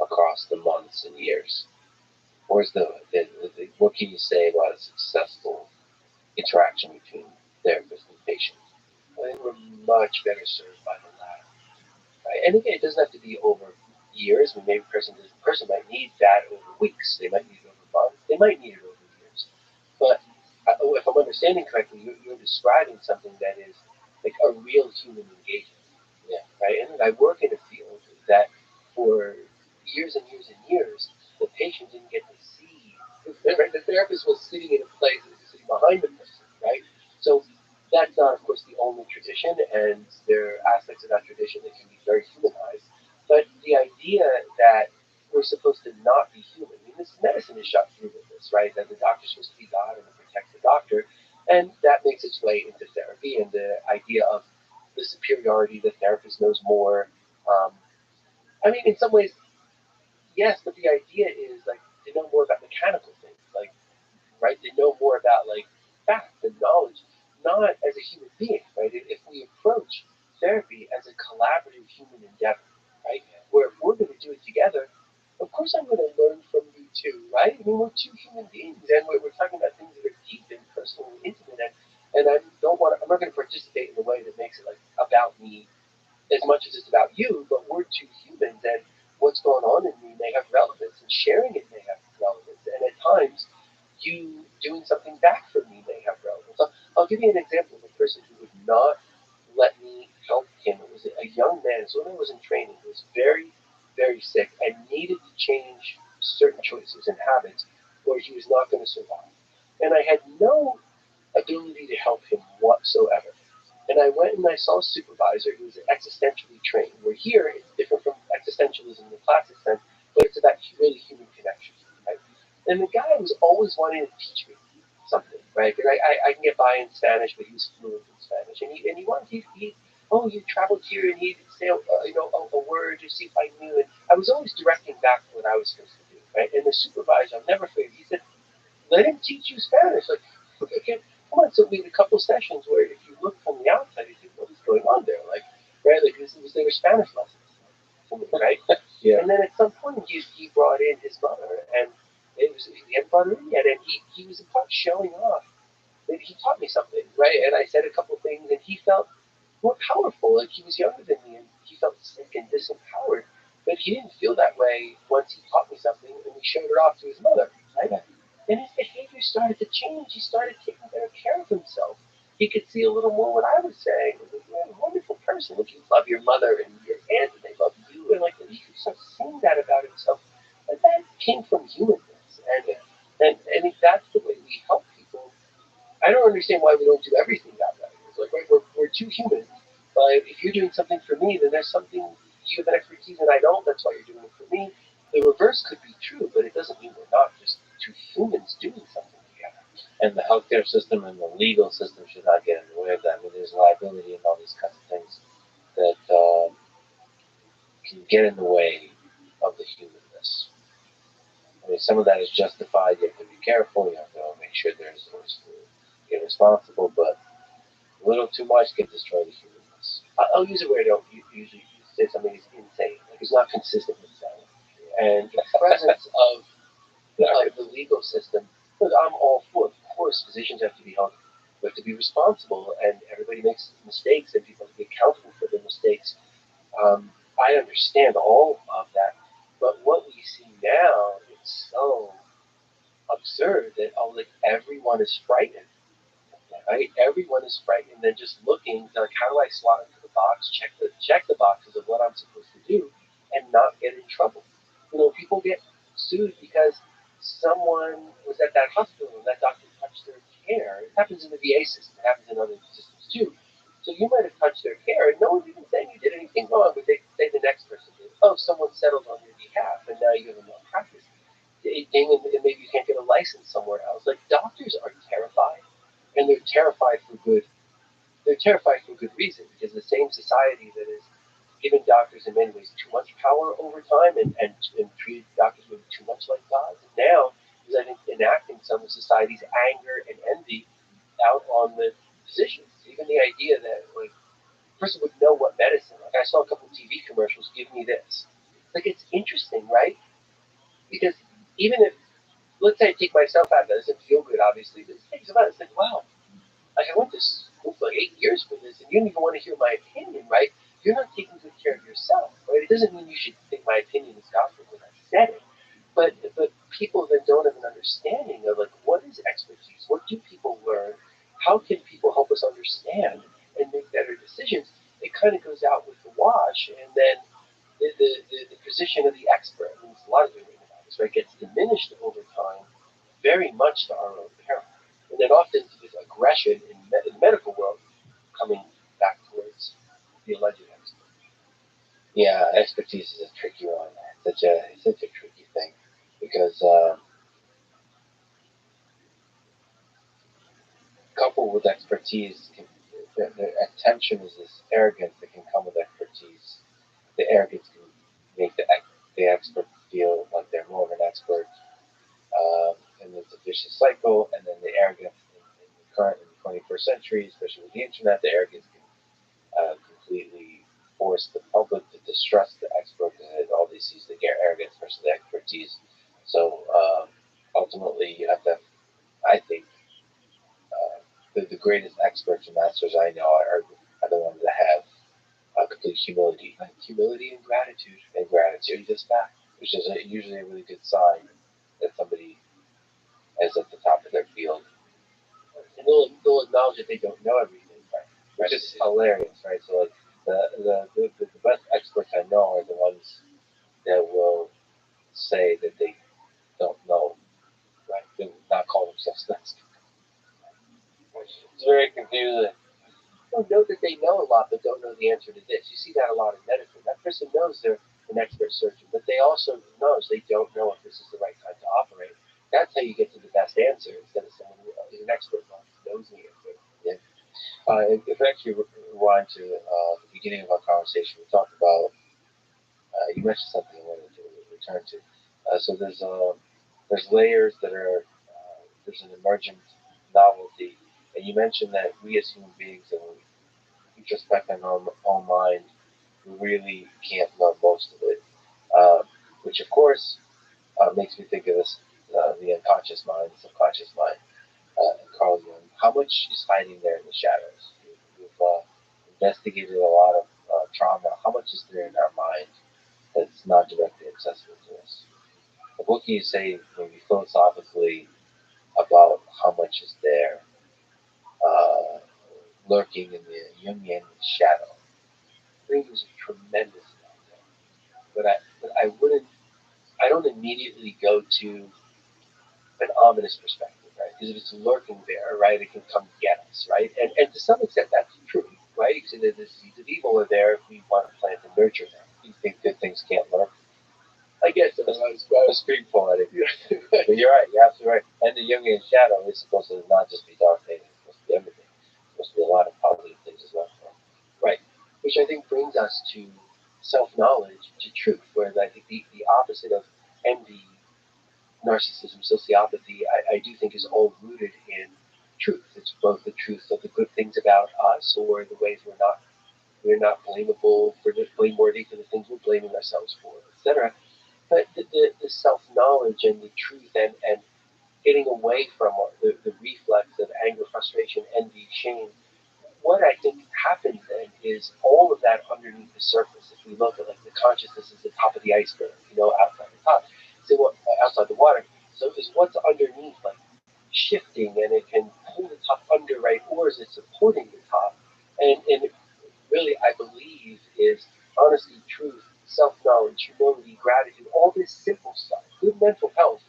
across the months and years? Where's what can you say about a successful interaction between therapist and patient? I think we're much better served by the latter. Right? And again, it doesn't have to be over years. I mean, maybe a person might need that over weeks. They might need it over months. They might need it over years. But if I'm understanding correctly, you're describing something that is like a real human engagement. Yeah. Right. And I work in a field that for years and years and years, the patient didn't get to see. Right? The therapist was sitting in a place that was sitting behind the person. Right. So that's not, of course, the only tradition, and there are aspects of that tradition that can be very humanized. But the idea that we're supposed to not be human, I mean, this medicine is shot through with this, right? That the doctor's supposed to be God and to protect the doctor, and that makes its way into therapy and the idea of the superiority, the therapist knows more. Um, I mean, in some ways, yes, but the idea is like to know more about mechanical things, like right? They know more about like facts and knowledge, not as a human being, right? If we approach therapy as a collaborative human endeavor, right? Where if we're going to do it together, of course I'm going to learn from you too, right? I mean, we're two human beings, and we're talking about things that are deep and personal and intimate, and I'm not going to participate in a way that makes it like about me as much as it's about you, but we're two humans, and what's going on in me may have relevance, and sharing it may have relevance, and at times, you doing something back for me may have relevance. So I'll give you an example of a person who would not let me help him. It was a young man, so when I was in training, he was very, very sick and needed to change certain choices and habits, or he was not going to survive. And I had no ability to help him whatsoever. And I went and I saw a supervisor who was existentially trained. Where here it's different from existentialism in the classic sense, but it's about really human connection, right? And the guy was always wanting to teach me something, right? Because I can get by in Spanish, but he was fluent in Spanish, and he wanted oh, you traveled here, and he'd say a word to see if I knew, and I was always directing back what I was supposed to do, right? And the supervisor, I'll never forget, he said, let him teach you Spanish. Like, okay, come on. So we had a couple sessions where if you look from the outside, you think, what is going on there? Like, right? Like, they were Spanish lessons, right? Yeah. And then at some point, he brought in his mother, and he hadn't brought her in yet, and he was in part showing off that he taught me something, right? And I said a couple things, and he felt more powerful. Like, he was younger than me, and he felt sick and disempowered. But he didn't feel that way once he taught me something, and he showed it off to his mother, right? Yeah. And his behavior started to change. He started taking better care of himself. He could see a little more what I was saying. You're a wonderful person. Look, you love your mother and your aunt, and they love you. And like, he could start saying that about himself. And that came from humanness. And that's the way we help people. I don't understand why we don't do everything that way. It's like, right, we're two humans. But if you're doing something for me, then there's something you have an expertise and I don't. That's why you're doing it for me. The reverse could be true, but it doesn't mean we're not just two humans doing something together. And the healthcare system and the legal system should not get in the way of that. I mean, there's liability and all these kinds of things that can get in the way of the humanness. I mean, some of that is justified. You have to be careful. You have to make sure there's get responsible, but a little too much can destroy the humanness. I'll use a word I don't usually say something is insane. Like it's not consistent with self. And the presence of the legal system, look, I'm all for. Of course, physicians have to be held. We have to be responsible, and everybody makes mistakes, and people have to be accountable for their mistakes. I understand all of that, but what we see now is so absurd that like everyone is frightened. Right? Everyone is frightened. They're just looking like, how do I slot into the box, check the boxes of what I'm supposed to do, and not get in trouble. People get sued because someone was at that hospital and that doctor touched their hair. It happens in the VA system. It happens in other systems too. So you might have touched their hair, and no one's even saying you did anything wrong, but they say the next person did. Oh, someone settled on your behalf, and now you have a malpractice. And maybe you can't get a license somewhere else. Like doctors are terrified, and they're terrified for good. They're terrified for good reason, because the same society that is giving doctors in many ways too much power over time and treated doctors maybe too much like gods, now is I think enacting some of society's anger and envy out on the physicians. Even the idea that like a person would know what medicine. Like I saw a couple of TV commercials. Give me this. Like it's interesting, right? Because even if let's say I take myself out, that doesn't feel good, obviously. But it's about it's like wow. Like I went to school for like 8 years for this, and you don't even want to hear my opinion, right? You're not taking good care of yourself, right? It doesn't mean you should think my opinion is gospel because I said it, but people that don't have an understanding of like what is expertise, what do people learn, how can people help us understand and make better decisions? It kind of goes out with the wash, and then the position of the expert, I mean, there's a lot of good written about this, right? Gets diminished over time, very much to our own peril. And then often this aggression in the medical world coming back towards the alleged expert. Yeah, expertise is a tricky one. It's such a tricky thing because coupled with expertise, the attention is this arrogance that can come with expertise. The arrogance can make the expert feel like they're more of an expert, and it's a vicious cycle. And then the arrogance in the current in the 21st century, especially with the internet, the arrogance can completely force the public to distrust the expert and all they see is the arrogance versus the expertise. So ultimately, you have to, I think, the greatest experts and masters I know are the ones that have complete humility. Right. Humility and gratitude. And gratitude just back, which is usually a really good sign that somebody is at the top of their field. And they'll acknowledge that they don't know everything, right? Which is hilarious, right? So like the best experts I know are the ones that will say that they don't know, right? They will not call themselves an expert. It's very confusing. Don't know that they know a lot, but don't know the answer to this. You see that a lot in medicine. That person knows they're an expert surgeon, but they also knows they don't know if this is the right time to operate. That's how you get to the best answer instead of someone who is an expert who knows the answer. Yeah. If I actually rewind to the beginning of our conversation, we talked about you mentioned something I wanted to return to. So there's layers that are there's an emergent novelty, and you mentioned that we as human beings, and introspect in our own mind, we really can't know most of it, which of course makes me think of this the unconscious mind, the subconscious mind. Carl Jung, how much is hiding there in the shadows? We've investigated a lot of trauma. How much is there in our mind that's not directly accessible to us? Like, what can you say maybe philosophically about how much is there lurking in the Jungian shadow? I think there's a tremendous amount there. But I don't immediately go to an ominous perspective, right? Because if it's lurking there, right, it can come get us, right? And to some extent that's true, right? Because the seeds of evil are there if we want to plant and nurture them. You think good things can't lurk? I guess I was being poetic. But you're right, you're absolutely right. And the Jungian shadow is supposed to not just be dark things, it's supposed to be everything. It's supposed to be a lot of positive things which I think brings us to self-knowledge, to truth, whereas I think the opposite of envy, narcissism, sociopathy, I do think is all rooted in truth. It's both the truth of the good things about us or the ways we're not blamable for blameworthy for the things we're blaming ourselves for, etc. But the self-knowledge and the truth and getting away from the reflex of anger, frustration, envy, shame, what I think happens then is all of that underneath the surface. If we look at like the consciousness is the top of the iceberg, outside the top, so what outside the water. So is what's underneath like shifting, and it can pull the top under, right, or is it supporting the top? And it really, I believe, is honesty, truth, self-knowledge, humility, gratitude, all this simple stuff. Good mental health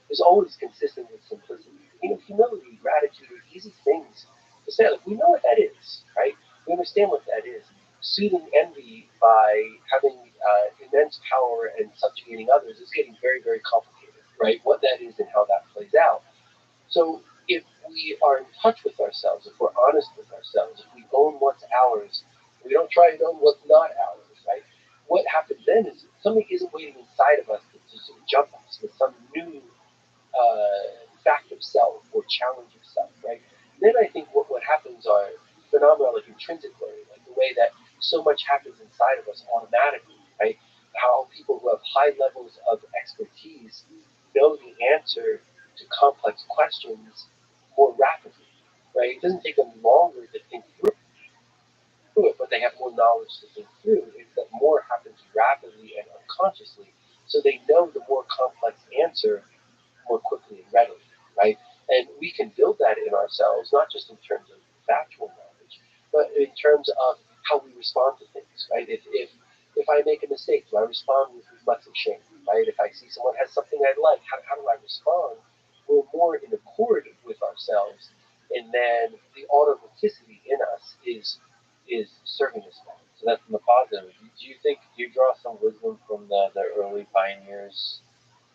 is always consistent with simplicity. Humility, gratitude are easy things to say. Like, we know what that is, right? We understand what that is. Soothing envy by having immense power and subjugating others is getting very, very complicated, right? What that is and how that plays out. So if we are in touch with ourselves, if we're honest with ourselves, if we own what's ours, we don't try and own what's not ours, right? What happens then is something isn't waiting inside of us to sort of jump us with some new fact of self or challenge of self, right? Then I think what happens are phenomena like intrinsic learning, like the way that so much happens inside of us automatically, right? How people who have high levels of expertise know the answer to complex questions more rapidly, right? It doesn't take them longer to think through it, but they have more knowledge to think through. It's that more happens rapidly and unconsciously, so they know the more complex answer more quickly and readily, right? And we can build that in ourselves, not just in terms of factual knowledge, but in terms of how we respond to things, right? If I make a mistake, do I respond with reflexive shame, right? If I see someone has something I like, how do I respond? We're more in accord with ourselves, and then the automaticity in us is serving us well. So that's in the positive. Do you draw some wisdom from the early pioneers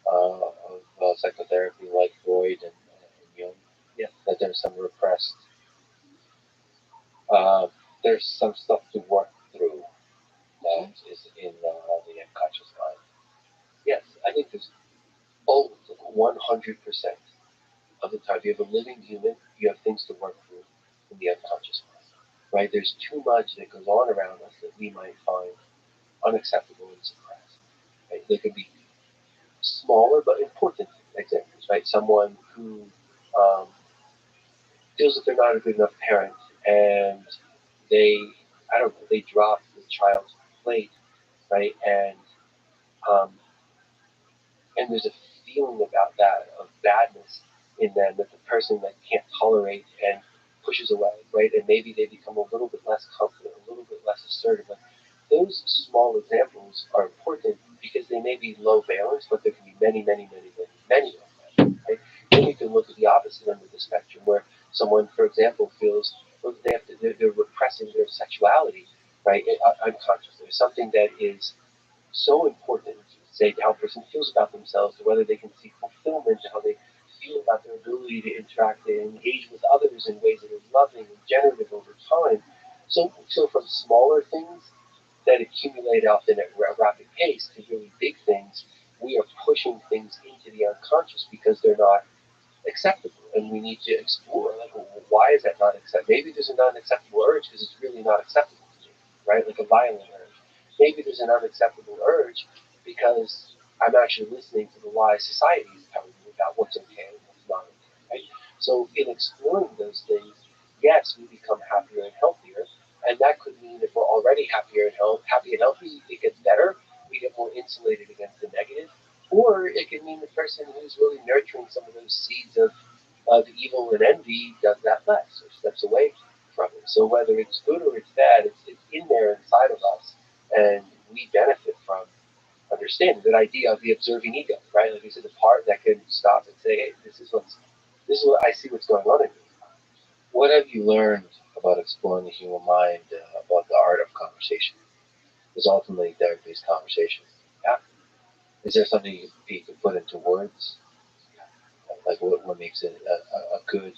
of psychotherapy like Freud and Jung? Yeah. That there's some repressed, there's some stuff to work through that is in the unconscious mind. Yes, I think there's always like 100% of the time. If you have a living human, you have things to work through in the unconscious mind, right? There's too much that goes on around us that we might find unacceptable and suppressed. Right? They could be smaller but important examples, right? Someone who um, feels that they're not a good enough parent, and they, I don't know, they drop the child's plate, right? Um, and there's a feeling about that of badness in them that the person that can't tolerate and pushes away, right? And maybe they become a little bit less confident, a little bit less assertive. Like, those small examples are important because they may be low valence, but there can be many, many, many, many, many of them, right? Then you can look at the opposite end of the spectrum where someone, for example, feels well, they're repressing their sexuality, right? Unconsciously. There's something that is so important, say, to how a person feels about themselves, to whether they can see fulfillment, to how they feel about their ability to interact and engage with others in ways that are loving and generative over time. So from smaller things that accumulate often at a rapid pace to really big things, we are pushing things into the unconscious because they're not acceptable, and we need to explore, like, well, why is that not acceptable? Maybe there's a non-acceptable urge because it's really not acceptable to me, right? Like a violent urge. Maybe there's an unacceptable urge because I'm actually listening to the lies society is telling me about what's okay and what's not okay, right? So in exploring those things, yes, we become happier and healthier, and that could mean if we're already happy and healthy, it gets better. We get more insulated against the negative, or it can mean the person who's really nurturing some of those seeds of evil and envy does that less or steps away from it. So whether it's good or it's bad, it's in there inside of us, and we benefit from understanding that idea of the observing ego, right? Like you said, the part that can stop and say, hey, this is what I see what's going on in me. What have you learned about exploring the human mind, about the art of conversation? Because ultimately, therapy is conversation. Yeah. Is there something you can put into words? Like what makes it a good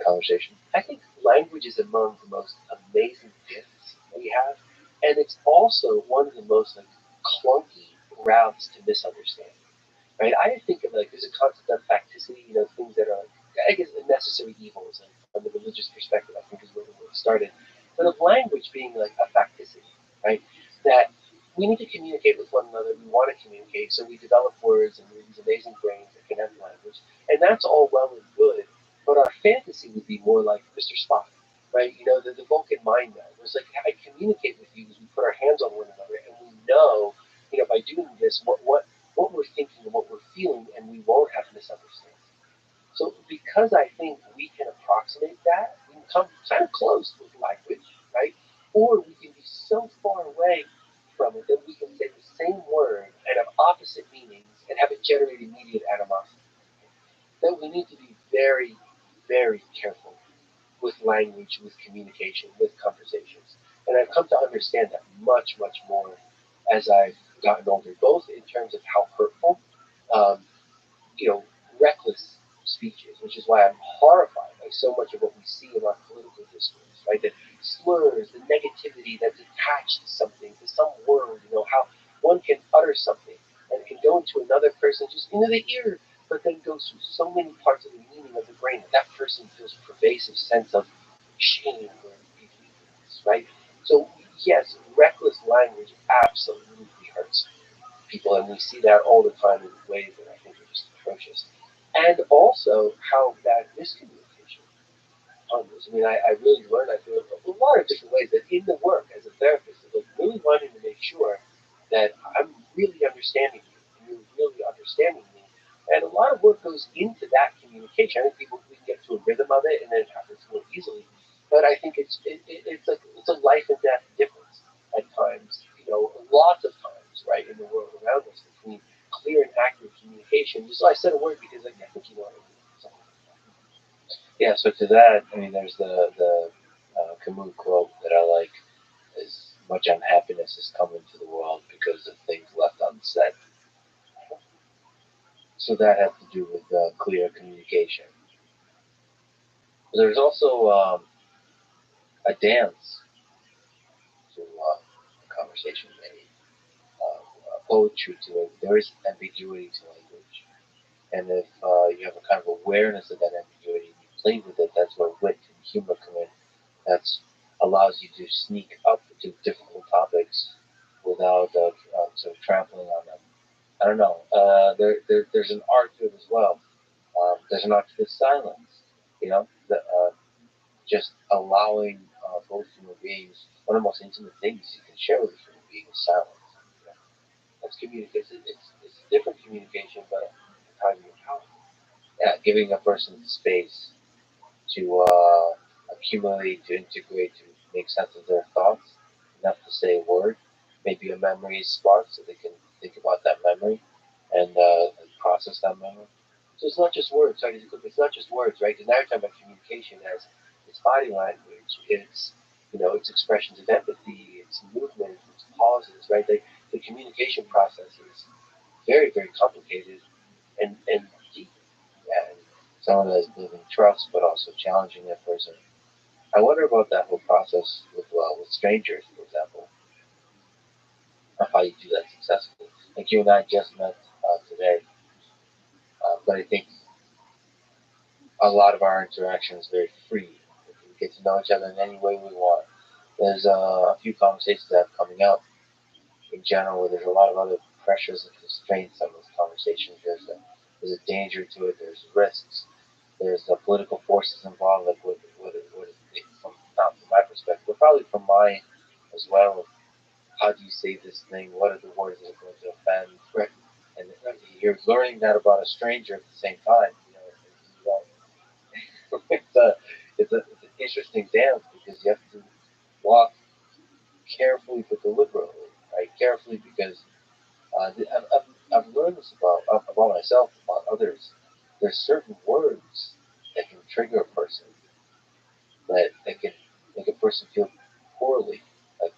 conversation? I think language is among the most amazing gifts we have. And it's also one of the most like clunky routes to misunderstanding. Right? I think of like there's a concept of facticity, things that are I guess necessary evils, and from the religious perspective, I think is where the word started. But of language being like a facticity, right? That we need to communicate with one another. We want to communicate, so we develop words and we use amazing brains that can have language, and that's all well and good. But our fantasy would be more like Mr. Spock, right? The Vulcan mind meld. It's like I communicate with you as we put our hands on one another, and we know, by doing this, what we're thinking and what we're feeling, and we won't have misunderstandings. So because I think we can approximate that, we can come kind of close with language, right? Or we can be so far away from it that we can say the same word and have opposite meanings and have it generate immediate animosity. That we need to be very, very careful with language, with communication, with conversations. And I've come to understand that much, much more as I've gotten older, both in terms of how hurtful, um, reckless speech is, which is why I'm horrified by so much of what we see in our political discourse, right? The slurs, the negativity that's attached to something, to some word, how one can utter something and it can go into another person, just into the ear, but then goes through so many parts of the meaning of the brain that person feels pervasive sense of shame or ridiculous, right? So yes, reckless language absolutely hurts people, and we see that all the time in ways that I think are just atrocious. And also how bad miscommunication humbles. I mean, I really learned, I feel, a lot of different ways that in the work as a therapist, like really wanting to make sure that I'm really understanding you and you're really understanding me. And a lot of work goes into that communication. I think people we can get to a rhythm of it, and then it happens more easily. But I think it's a life and death difference at times. Lots of times, right, in the world around us between clear and accurate communication. So I said a word because I think you wanted something. Yeah, so to that, I mean, there's the Camus quote that I like: "As much unhappiness has come into the world because of things left unsaid." So that has to do with clear communication. There's also a dance to conversation, poetry to it. There is ambiguity to language, and if you have a kind of awareness of that ambiguity and you play with it, that's where wit and humor come in. That's allows you to sneak up to difficult topics without sort of trampling on them. I don't know. There's an art to it as well. There's an art to the silence. Just allowing both human beings. One of the most intimate things you can share with a human being is silence. You know, that's communication. It's different communication, but entirely powerful. Yeah, giving a person space to accumulate, to integrate, to make sense of their thoughts, enough to say a word, maybe a memory is sparked so they can think about that memory and process that memory. So it's not just words, right? It's not just words, right? Because now you're talking about communication as it's body language, it's expressions of empathy, it's movement, it's pauses, right? The communication process is very, very complicated and deep. And someone that is building trust, but also challenging that person. I wonder about that whole process with strangers, for example, of how you do that successfully. Like you and I just met today, but I think a lot of our interaction is very free. We get to know each other in any way we want. There's a few conversations that are coming up in general where there's a lot of other pressures and constraints on those conversations. There's a danger to it. There's risks. There's political forces involved. Like what is it, from not from my perspective, but probably from mine as well. How do you say this thing? What are the words that are going to offend? Right? And you're learning that about a stranger at the same time. It's an interesting dance because you have to walk carefully but deliberately, right? Carefully because I've learned this about myself, about others. There's certain words that can trigger a person, that can make a person feel poorly, like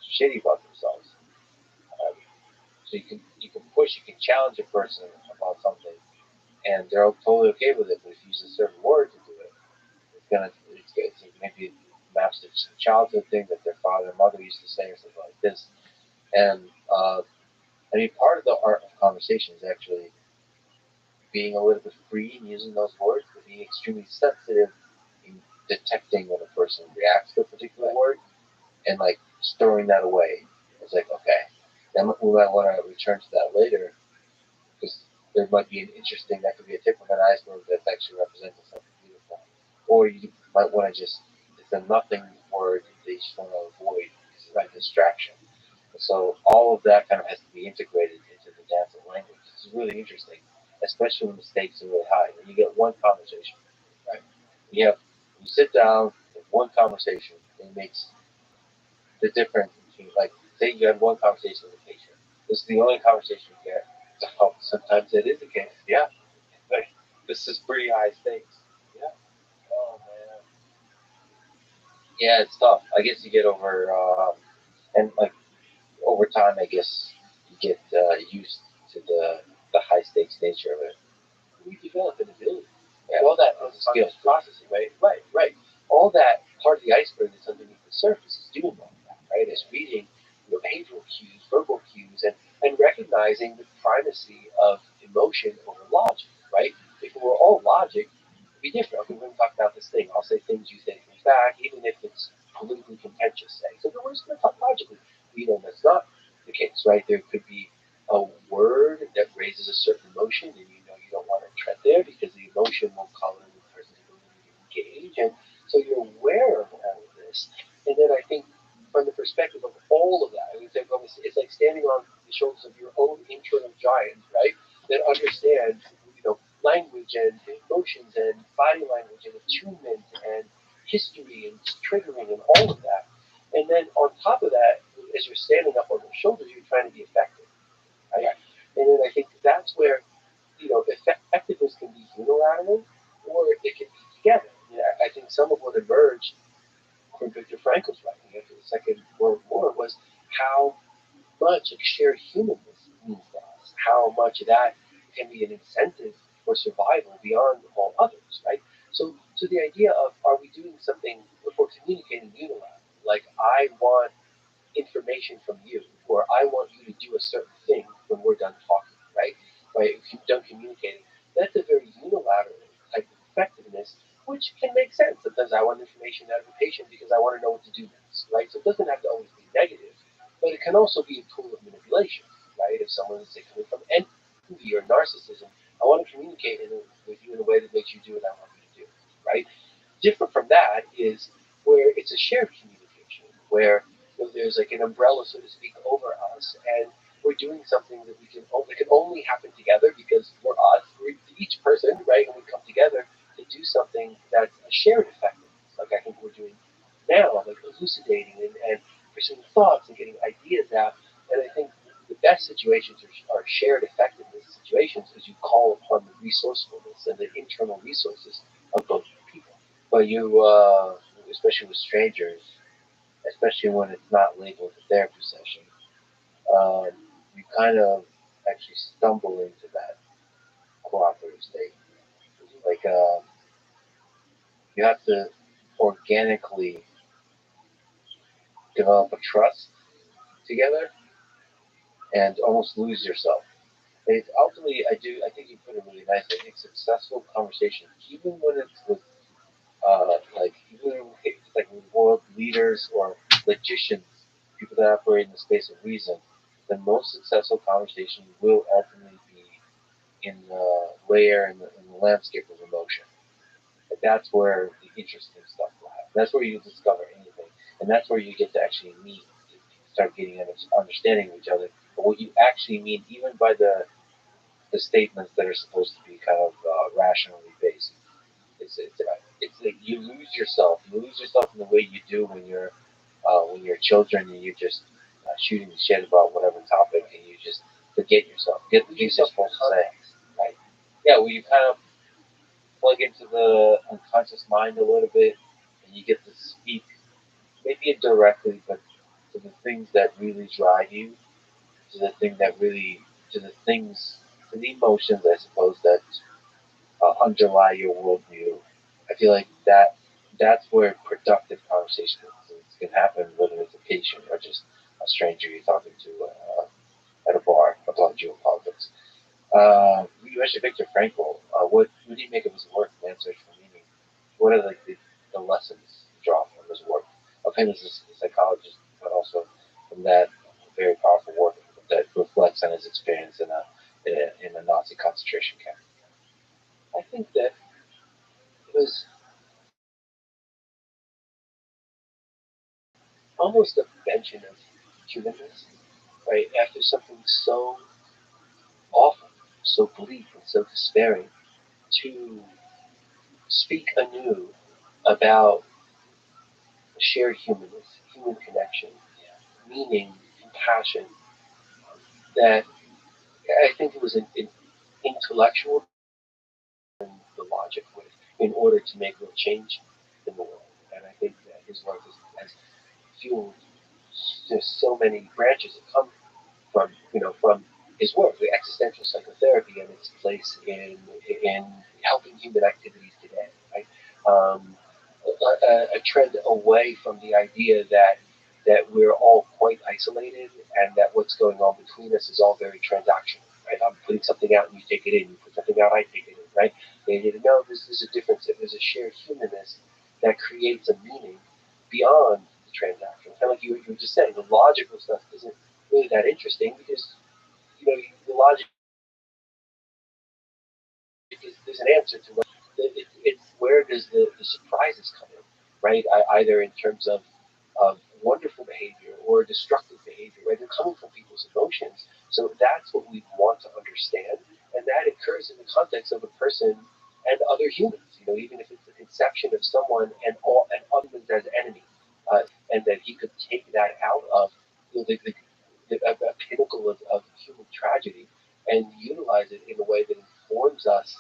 shitty about themselves. Um, so you can push, you can challenge a person about something, and they're totally okay with it. But if you use a certain word to do it, it's maybe maps to some childhood thing that their father and mother used to say or something like this. And I mean, part of the art of conversation is actually being a little bit free in using those words, but being extremely sensitive in detecting when a person reacts to a particular word and like storing that away. It's like, okay, then we might want to return to that later because there might be an interesting, that could be a tip of an iceberg that's actually representing something beautiful. Or you might want to just, it's a nothing word that you just want to avoid because it's like distraction. So all of that kind of has to be integrated into the dance of language. It's really interesting, especially when the stakes are really high. When you get one conversation, right? You sit down, one conversation, it makes the difference between, like, say you had one conversation with a patient. This is the only conversation you get. Oh, sometimes it is the case. Yeah. Like, this is pretty high stakes. Yeah. Oh, man. Yeah, it's tough. I guess you get over, and like, over time, I guess you get used to the high stakes nature of it. We develop an ability. Yeah, all that skills processing, right? Right. All that part of the iceberg that's underneath the surface is doing all that, right? Is reading behavioral cues, verbal cues, and recognizing the primacy of emotion over logic, right? If it were all logic, it'd be different. Okay, we're going to talk about this thing. I'll say things, you say things back, even if it's politically contentious. Say, so we're just going to talk logically. That's not the case, right? There could be a word that raises a certain emotion, and you don't want to tread there because the emotion will color the person's ability to engage, and so you're aware of all of this. And then I think from the perspective of all of that, I would say it's like standing on the shoulders of your own internal giant, right? That understands, language and emotions and body language and attunement and history and triggering and all of that. And then on top of that, as you're standing up on their shoulders, you're trying to be effective, right? And then I think that's where, effectiveness can be unilateral or it can be together. I think some of what emerged from Viktor Frankl's writing after the Second World War was how much like shared humanness means to us, how much of that can be an incentive for survival beyond all others, right? So the idea of, are we doing something if we're communicating unilaterally, like I want information from you, or I want you to do a certain thing when we're done talking, right? Right? If you're done communicating, that's a very unilateral type of effectiveness, which can make sense. Sometimes I want information out of a patient because I want to know what to do next, right? So it doesn't have to always be negative, but it can also be a tool of manipulation, right? If someone is coming from envy or narcissism, I want to communicate with you in a way that makes you do what I want you to do, right? Different from that is where it's a shared communication, where there's like an umbrella, so to speak, over us, and we're doing something that can only happen together because we're us, we're each person, right? And we come together to do something that's a shared effectiveness, like I think we're doing now, like elucidating and pursuing thoughts and getting ideas out. And I think the best situations are shared effectiveness situations because you call upon the resourcefulness and the internal resources of both people. But especially with strangers, especially when it's not labeled a therapy session, you kind of actually stumble into that cooperative state. Like you have to organically develop a trust together and almost lose yourself. Ultimately, I think you put it really nicely. I think successful conversations, even when it's with like with world leaders or logicians, people that operate in the space of reason, the most successful conversation will ultimately be in the layer in the landscape of emotion. But that's where the interesting stuff will happen. That's where you discover anything, and that's where you get to actually meet, start getting an understanding of each other. But what you actually mean, even by the statements that are supposed to be kind of rationally based. It's like you lose yourself. You lose yourself in the way you do when you're children and you're just shooting the shit about whatever topic and you just forget yourself. Get things you're supposed to say, right? Yeah, well, you kind of plug into the unconscious mind a little bit and you get to speak, maybe indirectly, but to the things that really drive you, to the thing that really, to the things, to the emotions, I suppose, that underlie your worldview. I feel like that's where productive conversation can happen, whether it's a patient or just a stranger you're talking to at a bar about geopolitics. You mentioned Viktor Frankl. What do you make of his work, Man's Search for Meaning? What are the lessons you draw from his work? Of him as a psychologist, but also from that very powerful work that reflects on his experience in a Nazi concentration camp. I think that it was almost a mention of humanness, right? After something so awful, so bleak, and so despairing, to speak anew about shared humanness, human connection, meaning, compassion, that I think it was an intellectual and the logic with in order to make real change in the world. And I think that his work has fueled just so many branches that come from his work, the existential psychotherapy and its place in helping human activities today. Right? A trend away from the idea that we're all quite isolated and that what's going on between us is all very transactional. Right? I'm putting something out and you take it in. You put something out, I take it in. Right? And no, there's a difference. There's a shared humanness that creates a meaning beyond the transactional. Kind of like you were just saying, the logical stuff isn't really that interesting because the logic is there's an answer to what it's where does the surprises come in, right? Either in terms of wonderful behavior or destructive behavior, right? They're coming from people's emotions. So that's what we want to understand, and that occurs in the context of a person and other humans. Even if it's the conception of someone and other humans as enemies, and that he could take that out of a pinnacle of human tragedy and utilize it in a way that informs us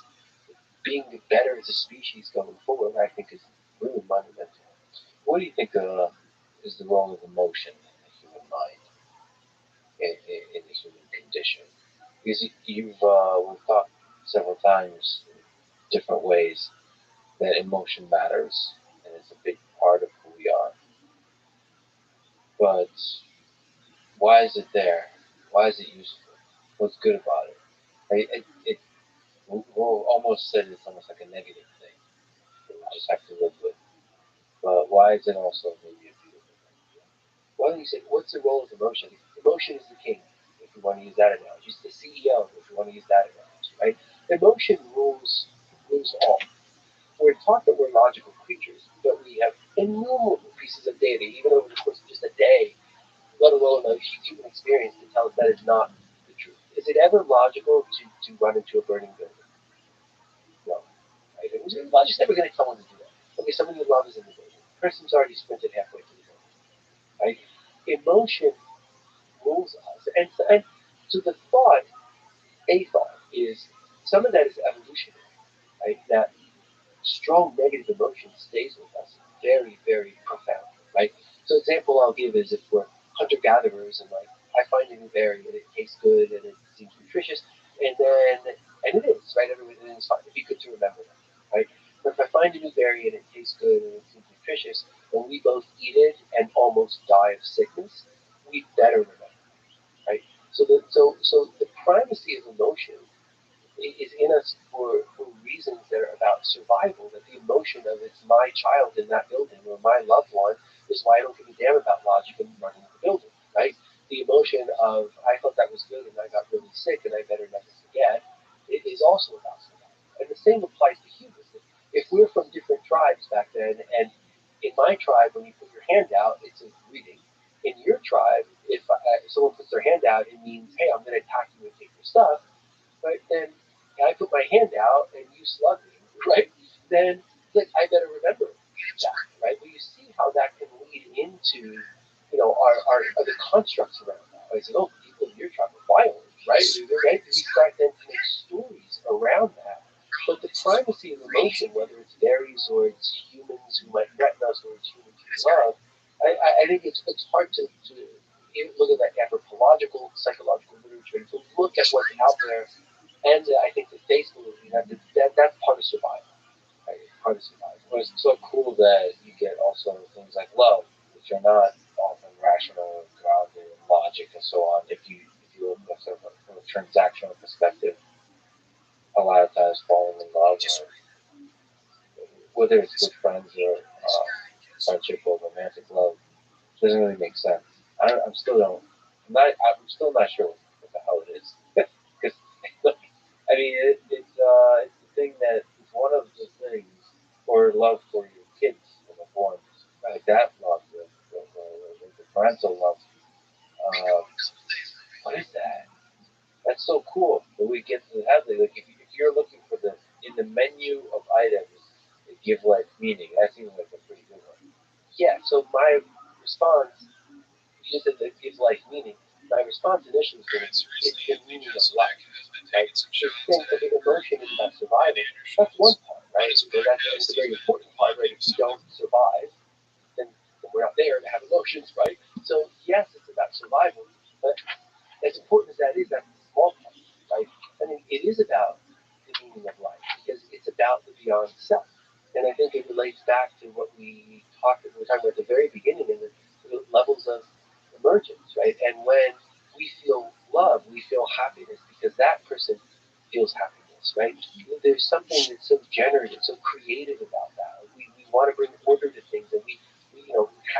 being better as a species going forward, I think is really monumental. What do you think is the role of emotion in the human mind, in the human condition? Because we've talked several times in different ways that emotion matters and it's a big part of who we are. But why is it there? Why is it useful? What's good about it? We'll almost say it's almost like a negative thing that we just have to live with. But why is it also maybe a beautiful thing? Why don't you say, what's the role of emotion? Emotion is the king, if you want to use that analogy. It's the CEO, if you want to use that analogy, right? Emotion rules all. We're taught that we're logical creatures, but we have innumerable pieces of data, even over the course of just a day, let alone a human experience, to tell us that is not the truth. Is it ever logical to run into a burning building? No. Right? Logic's never going to tell one to do that. Okay, someone you love is in the building. The person's already sprinted halfway to the building. Right? Emotion rules us. And so a thought is some of that is evolutionary, right? That strong negative emotion stays with us very, very profound, right? So example I'll give is if we're hunter-gatherers and like I find a new berry and it tastes good and it seems nutritious, and it is, right? Everything is fine. It'd be good to remember that, right? But if I find a new berry and it tastes good and it seems nutritious, and we both eat it and almost die of sickness, we better remember, right? So the primacy of emotion is in us for reasons that are about survival. That the emotion of it's my child in that building or my loved one is why I don't give a damn about logic and running the building, right? The emotion of I thought that was good and I got really sick and I better never forget, it is also about survival. And the same applies to humans. If we're from different tribes back then, and in my tribe, when you put your hand out, it's a greeting. In your tribe, if someone puts their hand out, it means, hey, I'm going to attack you and take your stuff, right? Then I put my hand out and you slug me, right? Then like I better remember that, right? But you see how that can lead into, our the constructs around that. I said, oh, people in your tribe are violent, right? Right? We start then to make stories around that. But the primacy of emotion, whether it's berries or it's humans who might threaten us or it's humans we love, I think it's hard to look at that anthropological, psychological literature to look at what's out there. And I think the face believing that's part of survival. Right? It's part of survival. But it's so cool that you get also things like love, which are not often rational, grounded, logic, and so on. If you look at it from a transactional perspective, a lot of times falling in love, whether it's with friends or friendship or romantic love, doesn't really make sense. I'm still don't. I'm still not sure what the hell it is. Because I mean, it's the thing that it's one of the things, or love for your kids when they're born, like that love, the parental love. Uh, what is that? That's so cool that we get to have it. Like if you're looking for the in the menu of items that give life meaning, that seems like a pretty good one. Yeah. So my response, you just said that gives life meaning. My response initially was going to be, it's the meaning of life. Right? It's saying that the emotion is about survival. That's one part, right? So that's a very important part, right? If you don't survive, then we're not there to have emotions, right? So yes, it's about survival, but as important as that is, that's the small part, right? I mean, it is about the meaning of life because it's about the beyond self. And I think it relates back to what we were talking about at the very beginning in the levels of emergence, right? And when we feel love, we feel happiness because that person feels happiness, right? There's something that's so generative, so creative about that. We want to bring order to things, and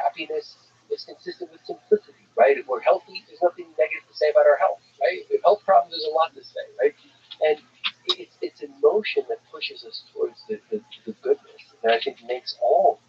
happiness is consistent with simplicity, right? If we're healthy, there's nothing negative to say about our health, right? If health problems, there's a lot to say, right? And it's emotion that pushes us towards the goodness, and I think makes all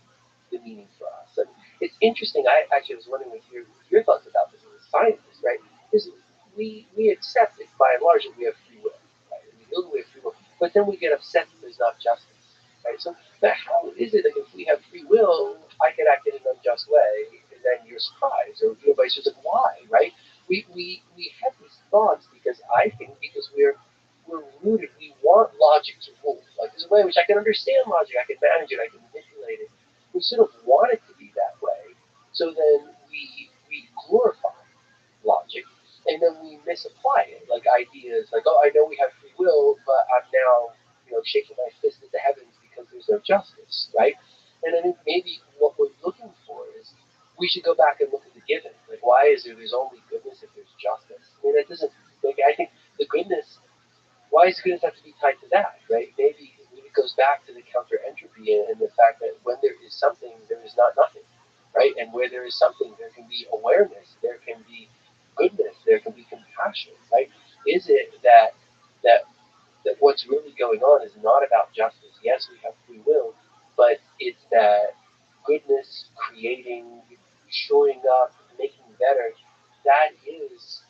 the meaning for us. And it's interesting. I actually was wondering what your thoughts about this as a scientist, right? Is we accept it by and large that we have free will, right? We know that we have free will, but then we get upset that there's not justice, right? So, but how is it that if we have free will, I can act in an unjust way, and then you're surprised, or vice versa? Why, right? We have these thoughts because we're rooted. We want logic to rule. Like there's a way in which I can understand logic, I can manage it, I can manipulate it. We sort of want it to be that way. So then we glorify logic, and then we misapply it. Like ideas, like I know we have free will, but I'm now shaking my fist at the heavens because there's no justice, right? And I think maybe what we're looking for is we should go back and look at the given. Like why is there's only goodness if there's justice? I mean, that doesn't. Like I think the goodness why does goodness have to be tied to that, right? Maybe it goes back to the counter entropy and the fact that when there is something, there is not nothing, right? And where there is something, there can be awareness, there can be goodness, there can be compassion, right? Is it that what's really going on is not about justice? Yes, we have free will, but it's that goodness, creating, shoring up, making better. That is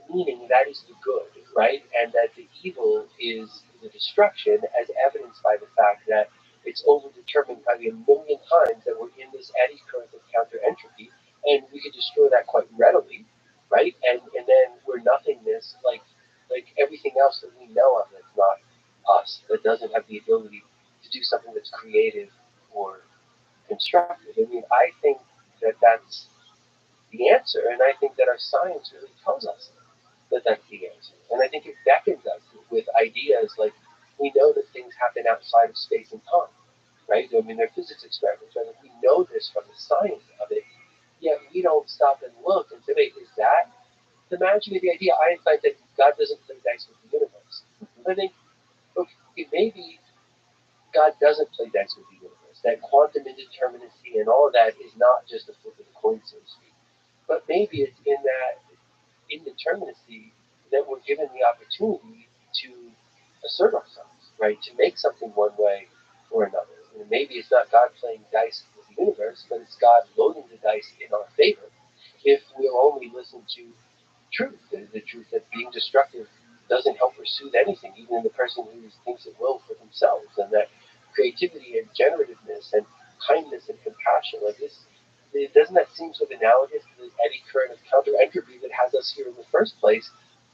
meaning that is the good, right? And that the evil is the destruction, as evidenced by the fact that it's overdetermined probably a million times that we're in this eddy current of counter entropy, and we could destroy that quite readily, right? And then we're nothingness, like everything else that we know of that's not us, that doesn't have the ability to do something that's creative or constructive. I mean, I think that that's the answer, and I think that our science really tells us that that's the answer. And I think it beckons us with ideas like we know that things happen outside of space and time, right? I mean, they're physics experiments, right? We know this from the science of it, yet we don't stop and look and say, wait, is that the magic of the idea? Einstein said God doesn't play dice with the universe. I think, okay, maybe God doesn't play dice with the universe. That quantum indeterminacy and all of that is not just a flip of the coin, so to speak. But maybe it's in that indeterminacy that we're given the opportunity to assert ourselves, right? To make something one way or another. And maybe it's not God playing dice with the universe, but it's God loading the dice in our favor if we'll only listen to truth, the truth that being destructive doesn't help or soothe anything, even in the person who thinks it will for themselves, and that creativity and generativeness and kindness and compassion, like this, doesn't that seem sort of analogous to the eddy current of counter entropy that has us here in the first place?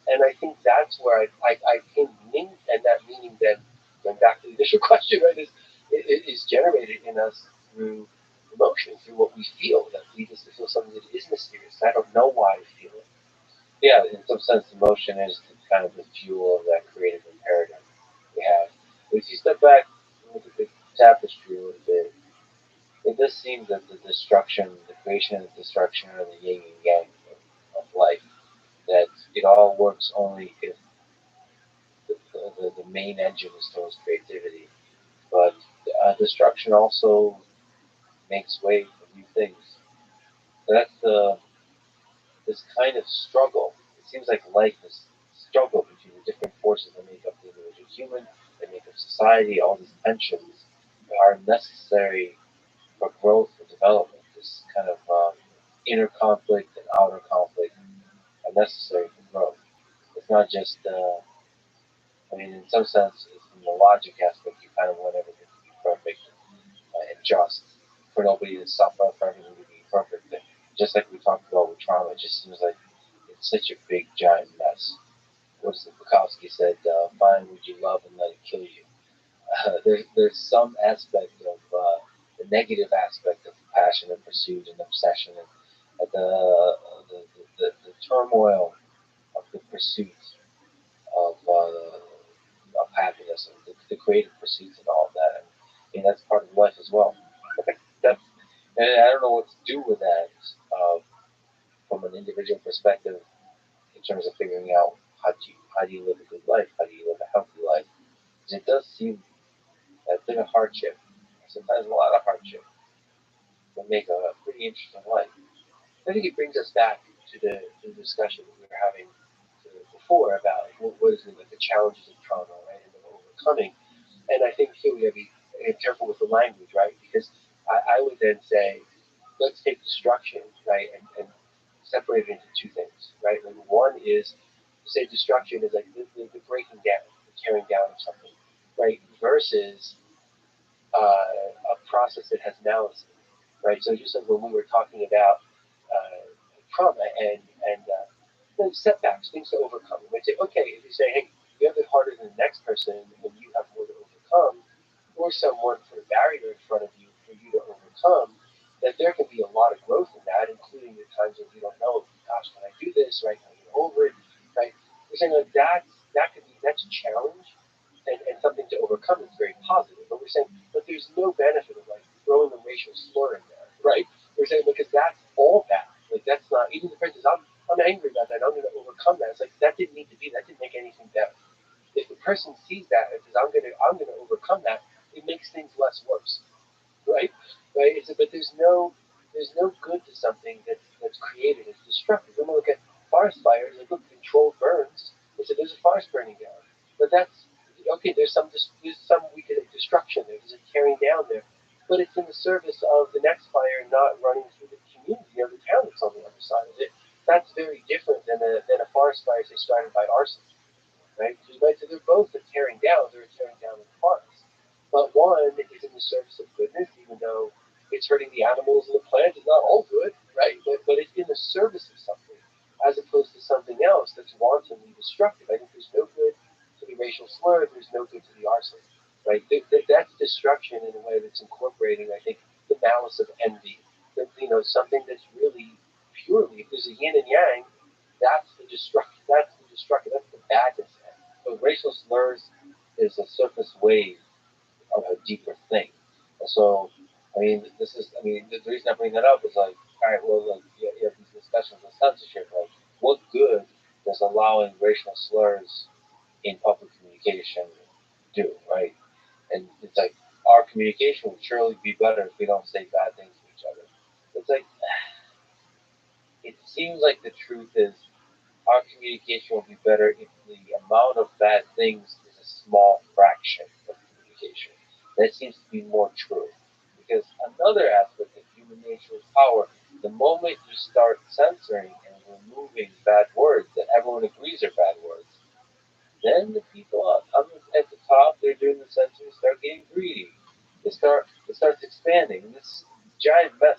And I think that's where I came meaning, and that meaning then, going back to the initial question, right, is generated in us through emotion, through what we feel, that leads us to feel something that is mysterious. I don't know why I feel it. Yeah, in some sense, emotion is kind of the fuel of that creative imperative we have. But if you step back, look at the tapestry a little bit, it does seem that the destruction, the creation and the destruction are the yin and yang of life. That it all works only if the main engine is towards creativity. But destruction also makes way for new things. So that's this kind of struggle. It seems like life is struggle between the different forces that make up the individual human, that make up society. All these tensions are necessary for growth and development. This kind of inner conflict and outer conflict are necessary for growth. It's not just, I mean, in some sense, from the logic aspect, you kind of want everything to be perfect and just, for nobody to suffer, for everything to be perfect. And just like we talked about with trauma, it just seems like it's such a big, giant mess. What's the Bukowski said, find what you love and let it kill you. There's some aspect of the negative aspect of passion and pursuit and obsession and the turmoil of the pursuit of happiness and the creative pursuits and all of that. And I mean, that's part of life as well. That's, and I don't know what to do with that from an individual perspective in terms of figuring out how do you live a good life, how do you live a healthy life. Because it does seem that a bit of hardship, sometimes a lot of hardship, will make a pretty interesting life. I think it brings us back to the discussion that we were having before about what is it, like the challenges of trauma, right, and then overcoming. And I think here we got to be careful with the language, right? Because I would then say, let's take destruction, right, and separate it into two things, right? Like one is, say, destruction is like the breaking down, the tearing down of something, right? Versus a process that has malice, right? So just like when we were talking about trauma and setbacks, things to overcome. We might say, okay, if you say, hey, you have it harder than the next person, and you have more to overcome, or someone put a barrier in front of you for you to overcome, that there can be a lot of growth in that, including the times when you don't know, gosh, can I do this, right? Can I get over it, right? We're saying like that's a challenge and something to overcome is very positive. But we're saying, but there's no benefit of like throwing a racial slur in there, right? We're saying because that's all bad. Like that's not even the person says, I'm angry about that. I'm going to overcome that. It's like that didn't need to be. That didn't make anything better. If the person sees that and says, I'm going to overcome that, it makes things less worse, right? Right? But there's no good to something that's created as destructive. When we look at forest fires, like look, controlled burns. We said there's a forest burning down, but that's okay. There's some we could destruction there. There's a tearing down there, but it's in the service of the next fire not running through the community or the town that's on the other side of it. That's very different than a forest fire say started by arson, right? So you might say they're both a tearing down. They're a tearing down of the forest. But one is in the service of goodness, even though it's hurting the animals and the plants. It's not all good, right? But it's in the service of something, as opposed to something else that's wantonly destructive. I think there's no good to the racial slur. There's no good to the arson, right? That's destruction in a way that's incorporating, I think, the malice of envy. Something that's really purely, if there's a yin and yang, that's the destruction. That's the destruction. That's the badness. So racial slurs is a surface wave of a deeper thing. And so, the reason I bring that up is like, all right, well, like, you have these discussions of censorship. Like, what good does allowing racial slurs in public communication do, right? And it's like, our communication would surely be better if we don't say bad things to each other. It's like, it seems like the truth is our communication will be better if the amount of bad things is a small fraction of communication. That seems to be more true. Because another aspect of human nature is power. The moment you start censoring and removing bad words that everyone agrees are bad words, then the people up at the top, they're doing the censoring, start getting greedy. It starts expanding. This giant mess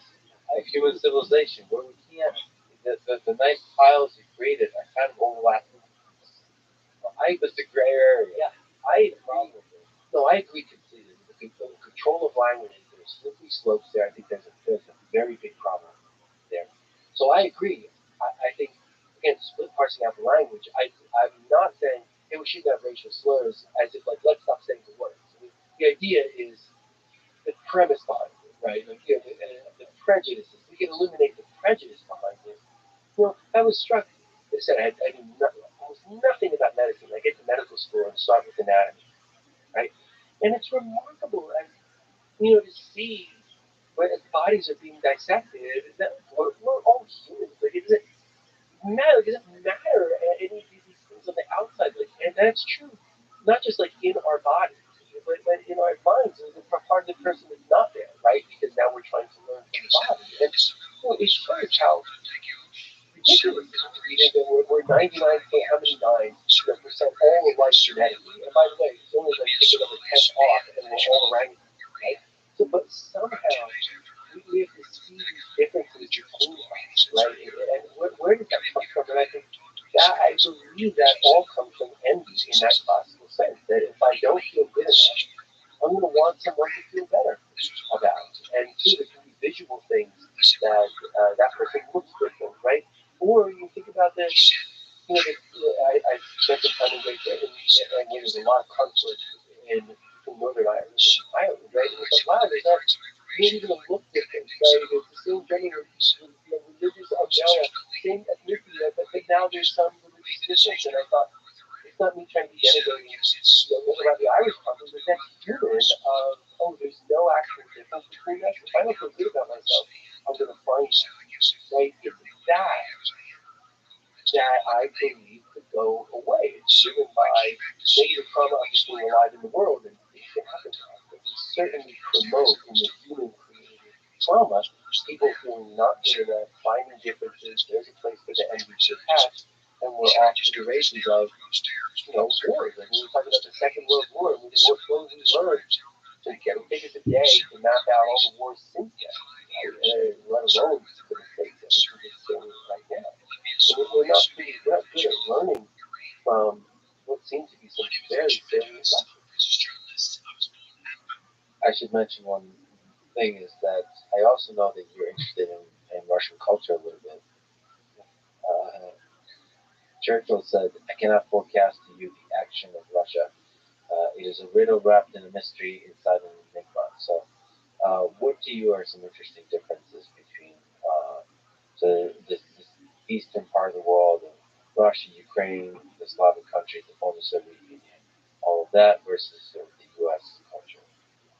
of human civilization where we can't, the nice piles we created are kind of overlapping. It's a gray area. Yeah, I agree. No, I agree completely. The control of language, there's slippery slopes there. I think there's a very big problem there. So I agree. I think, again, split parsing out the language, I'm not saying, hey, we shouldn't have racial slurs as if, like, let's stop saying the words. the idea is the premise behind it, right? Like, the prejudices. We can eliminate the prejudice behind it. I was struck. They said I knew almost nothing about medicine. I get to medical school and start with anatomy, right? And it's remarkable, to see when bodies are being dissected, that we're all humans. Like, it doesn't matter. It doesn't matter any of these things on the outside. Like, and that's true, not just like in our bodies, but in our minds. There's a part of the person that's not there, right? Because now we're trying to learn from the body. And it shows how ridiculous it is. We think that we're 99 point how many nines percent all alike genetically. And by the way, it's only like taking another 10th off and we're all orangutans, right? So, but somehow we have to see these differences between us, right? And where did that come from? And I think that I believe that all comes from envy in that classical sense. That if I don't feel good enough, I'm going to want someone to feel better about. And two, there can be visual things that that person looks different, right? Or you think about this, I spent some time in Great Britain, and there's a lot of conflict in Northern Ireland and Ireland, right? And it's like, wow, there's not really going to look different, right? It's the same gentleman with religious umbrella, same ethnicity, but now there's some religious difference. And I thought, it's not me trying to denigrate about the Irish conflict, but that human of, there's no actual difference between us. If I don't feel good about myself, I'm going to find it, right? It's that I believe could go away. It's driven by negative trauma of just being alive in the world, and it can happen to us. But we certainly promote in the human created trauma people feeling not good enough, finding differences. There's a place for the envy to attach, and we're off to the races of wars. Like we were talking about the Second World War, and the war slowly learned to take us a day to map out all the wars since then, right? Let alone the mistakes that we can just say right now. So we're not good at learning from what seems to be some very salient lessons. I should mention one thing is that I also know that you're interested in Russian culture a little bit. Uh, Churchill said, "I cannot forecast to you the action of Russia. It is a riddle wrapped in a mystery inside an enigma." So, what to you are some interesting differences between this eastern part of the world, of Russia, Ukraine, the Slavic countries, the former Soviet Union, all of that versus sort of the U.S. culture?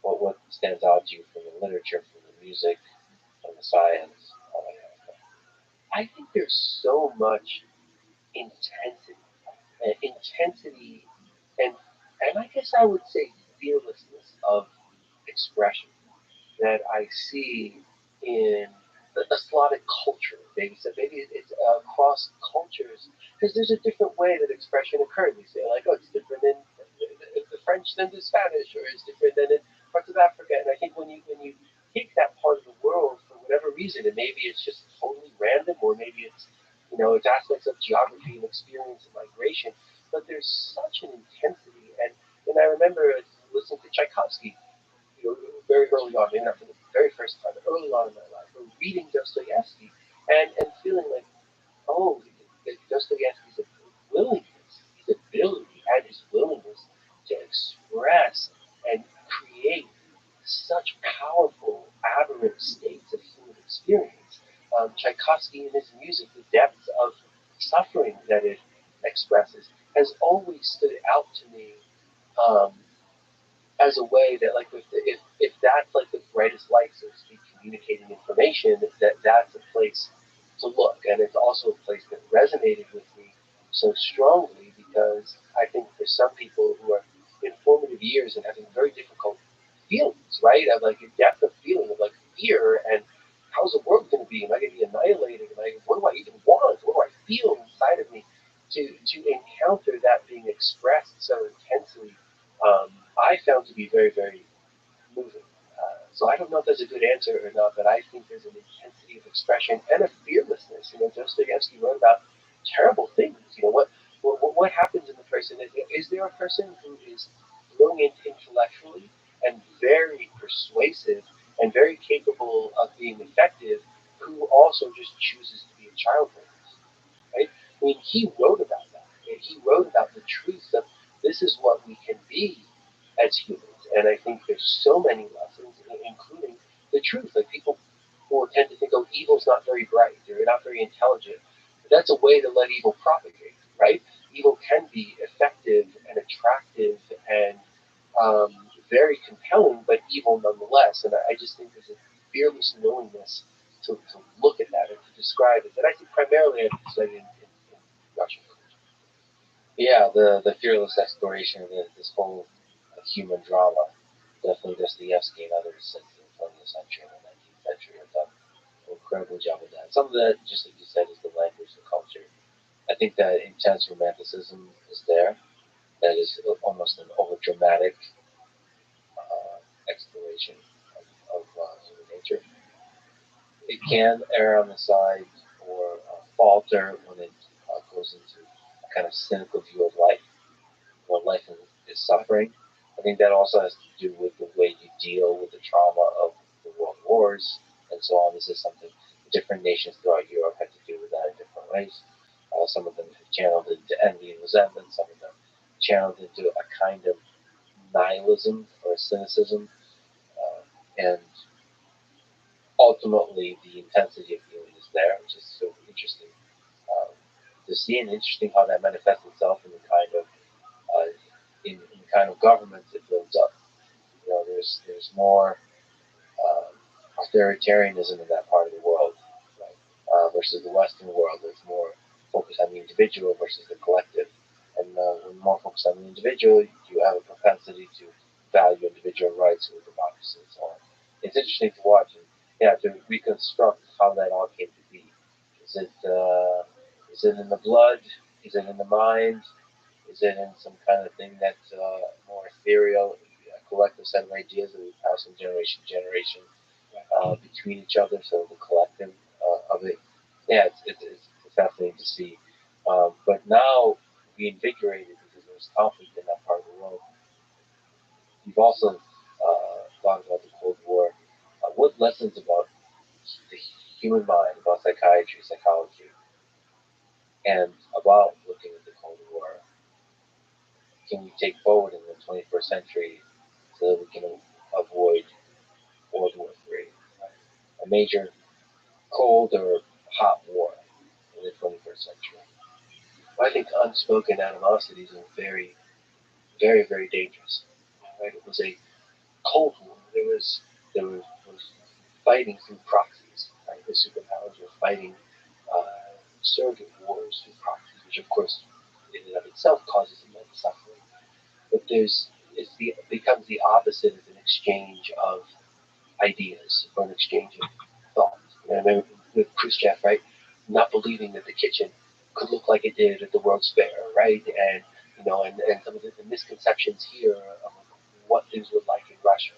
What stands out to you from the literature, from the music, from the science, all that kind of stuff? I think there's so much intensity, intensity, and I guess I would say fearlessness of expression that I see in the Slavic culture. Maybe so. Maybe it's across cultures because there's a different way that expression occurs. We say like, it's different in the French than the Spanish, or it's different than in parts of Africa. And I think when you take that part of the world for whatever reason, and maybe it's just totally random, or maybe it's aspects of geography and experience and migration, but there's such an intensity. And I remember listening to Tchaikovsky very early on, maybe not for the very first time, but early on in my life, or reading Dostoevsky and feeling like, Dostoevsky's willingness, his ability, and his willingness to express and create such powerful, aberrant states of human experience. Tchaikovsky in his music, the depths of suffering that it expresses, has always stood out to me. Um, as a way that, like, if that's like the brightest light, so to speak, communicating information, that's a place to look, and it's also a place that resonated with me so strongly because I think for some people who are in formative years and having very difficult feelings, right, of like a depth of feeling of like fear and how's the world going to be? Am I going to be annihilated? What do I even want? What do I feel inside of me? To encounter that being expressed so intensely, I found to be very, very moving. So I don't know if that's a good answer or not, but I think there's an intensity of expression and a fearlessness. Dostoevsky wrote about terrible things. What happens in the person? Is there a person who is brilliant intellectually and very persuasive and very capable of being effective, who also just chooses to be a child rapist? Right? I mean, he wrote about that. And he wrote about the truth of this is what we can be as humans. And I think there's so many lessons, including the truth. Like people who tend to think, oh, evil's not very bright, they're not very intelligent. But that's a way to let evil propagate, right? Evil can be effective and attractive and very compelling, but evil nonetheless. And I just think there's a fearless knowingness to look at that and to describe it. And I think primarily I've studied in Russian. Yeah, the fearless exploration of this whole human drama. Definitely Dostoevsky and others since the 20th century and the 19th century have done an incredible job with that. Some of that, just like you said, is the language, the culture. I think that intense romanticism is there. That is almost an over-dramatic exploration of human nature. It can err on the side or falter when it goes into a kind of cynical view of life, when life is suffering. I think that also has to do with the way you deal with the trauma of the world wars and so on. This is something different nations throughout Europe had to deal with that in different ways. Some of them have channeled into envy and resentment. Some of them channeled into a kind of nihilism or cynicism. And ultimately, the intensity of feeling is there, which is so interesting to see, and interesting how that manifests itself in the kind of in the kind of governments it builds up. You know, there's more authoritarianism in that part of the world, right? Versus the Western world. There's more focus on the individual versus the collective. And when more focused on the individual, you have a propensity to value individual rights with democracy and so on. It's interesting to watch and to reconstruct how that all came to be. Is it in the blood? Is it in the mind? Is it in some kind of thing that's more ethereal, a collective set of ideas that we pass from generation to generation between each other? So the collective of it, it's fascinating to see. But now, reinvigorated because there's conflict in that part of the world. We've also thought about the Cold War. What lessons about the human mind, about psychiatry, psychology, and about looking at the Cold War can we take forward in the 21st century so that we can avoid World War III, a major cold or hot war in the 21st century? I think unspoken animosities are very, very, very dangerous. Right? It was a Cold War. There was fighting through proxies. Right? The superpowers were fighting surrogate wars through proxies, which of course in and of itself causes immense suffering. But it becomes the opposite of an exchange of ideas or an exchange of thoughts. And I remember with Khrushchev, right, not believing that the kitchen could look like it did at the World's Fair, right, and and some of the misconceptions here of what things were like in Russia.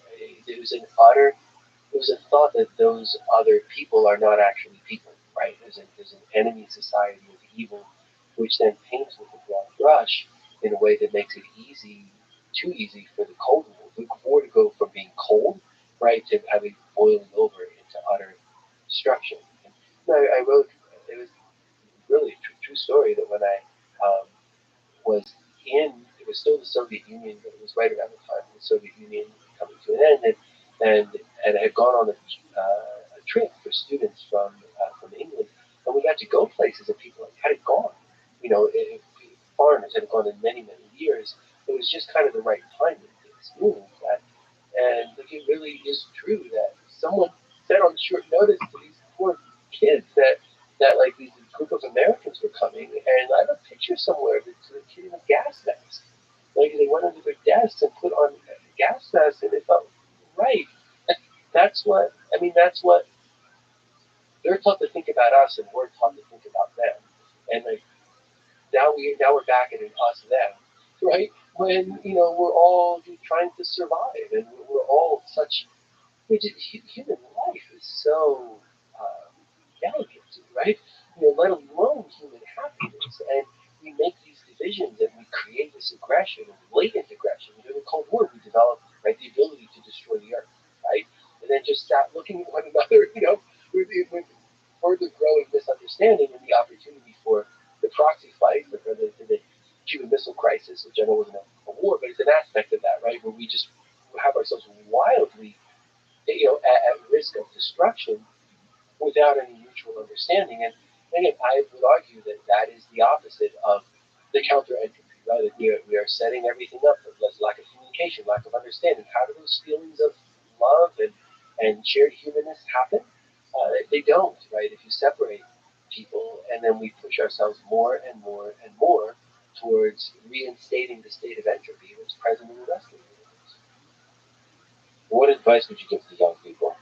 It was a thought that those other people are not actually people, right? There's an enemy society of evil, which then paints with a broad brush in a way that makes it too easy for the Cold War to go from being cold, right, to having boiling over into utter destruction. And, I wrote, it was really a true story that when I was it was still the Soviet Union, but it was right around the time of the Soviet Union coming to an end, and I had gone on a trip for students from England, and we got to go places that people hadn't gone. Foreigners hadn't gone in many, many years. It was just kind of the right time to experience that. And like, it really is true that someone said on short notice to these poor kids that like these group of Americans were coming, and I have a picture somewhere of the kid in a gas mask. Like they went under their desks and put on a gas mask, and they felt right. That's what I mean. That's what they're taught to think about us, and we're taught to think about them. And like now we're back at an us them, right? When we're all trying to survive, and we're all such. Human life is so delicate, right? Let alone human happiness, and we make these divisions, and we create this aggression, and latent aggression. During the Cold War, we developed the ability to destroy the earth, right? And then just start looking at one another, with further growing misunderstanding and the opportunity for the proxy fight, the Cuban Missile Crisis, which I know wasn't a war, but it's an aspect of that, right? Where we just have ourselves wildly, at risk of destruction without any mutual understanding. And again, I would argue that that is the opposite of the counter entropy, right? Like we are setting everything up for lack of communication, lack of understanding. How do those feelings of love and shared humanness happen? They don't, right? If you separate people and then we push ourselves more and more and more towards reinstating the state of entropy that's present in the rest of the universe. What advice would you give to young people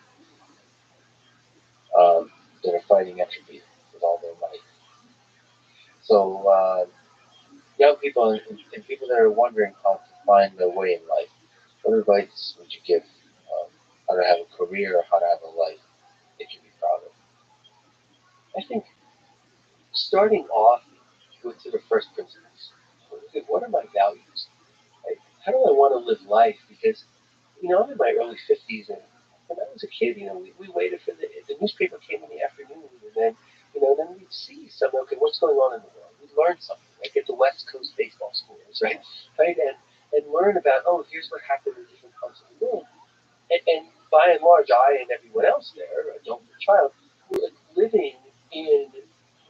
that are fighting entropy with all their might? So, young people and people that are wondering how to find their way in life, what advice would you give? How to have a career, or how to have a life that you'd be proud of? I think starting off with the first principles. What are my values? Right? How do I want to live life? Because, I'm in my early 50s, and when I was a kid, we waited for the newspaper came in the afternoon, and then we'd see something, okay, what's going on in the world? We'd learn something, like at the West Coast baseball schools, right? Right? And learn about, here's what happened in different parts of the world. And by and large, I and everyone else there, adult or child, were living in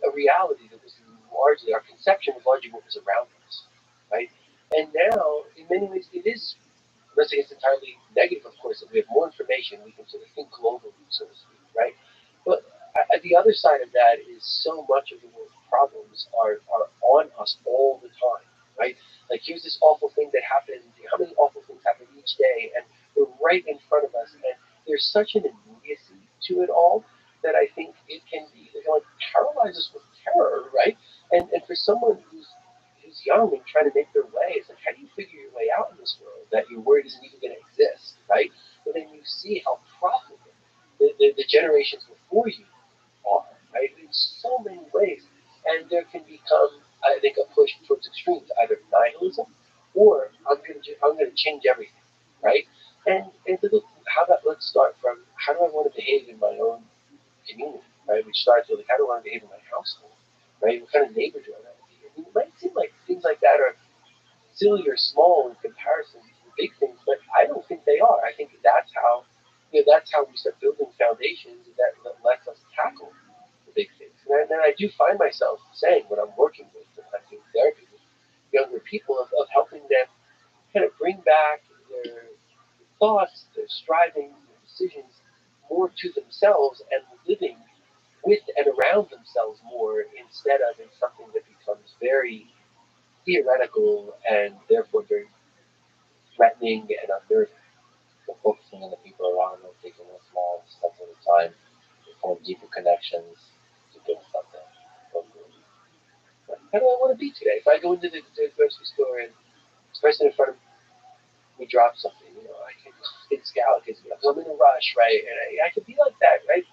a reality that was largely, our conception was largely what was around us, right? And now, in many ways, it is, I'm not saying it's entirely negative, of course, that we have more information, we can sort of think globally, so to speak, right? But the other side of that is so much of the world's problems are on us all the time, right? Like, here's this awful thing that happened, how many awful things happen each day, and they're right in front of us, and there's such an immediacy to it all that I think it can like paralyze us with terror, right? And for someone who's young and trying to make their way, it's like, how do you figure your way out in this world that you're worried isn't even going to exist, right? But then you see how profitable the generations before you are, right? In so many ways. And there can become, I think, a push towards extremes, either nihilism or I'm going to change everything, right? And to look, let's start from how do I want to behave in my own community, right? Which starts with, like, how do I want to behave in my household, right? What kind of neighbor do I want to be? I mean, it might seem like things like that are silly or small in comparison to the big things, but I don't think they are. I think that's how we start building foundations that lets us tackle the big things. And then I do find myself saying when I'm working with, when I'm doing therapy with younger people, of helping them kind of bring back their thoughts, their striving, their decisions more to themselves and living with and around themselves more instead of in something that becomes very theoretical and therefore very threatening and unnerving. So focusing on the people around them, taking one small step at a time, to form deeper connections to build something. How do I want to be today? If I go into the grocery store and this person in front of me drops something, I can get scout because I'm in a rush, right? And I can be like that, right?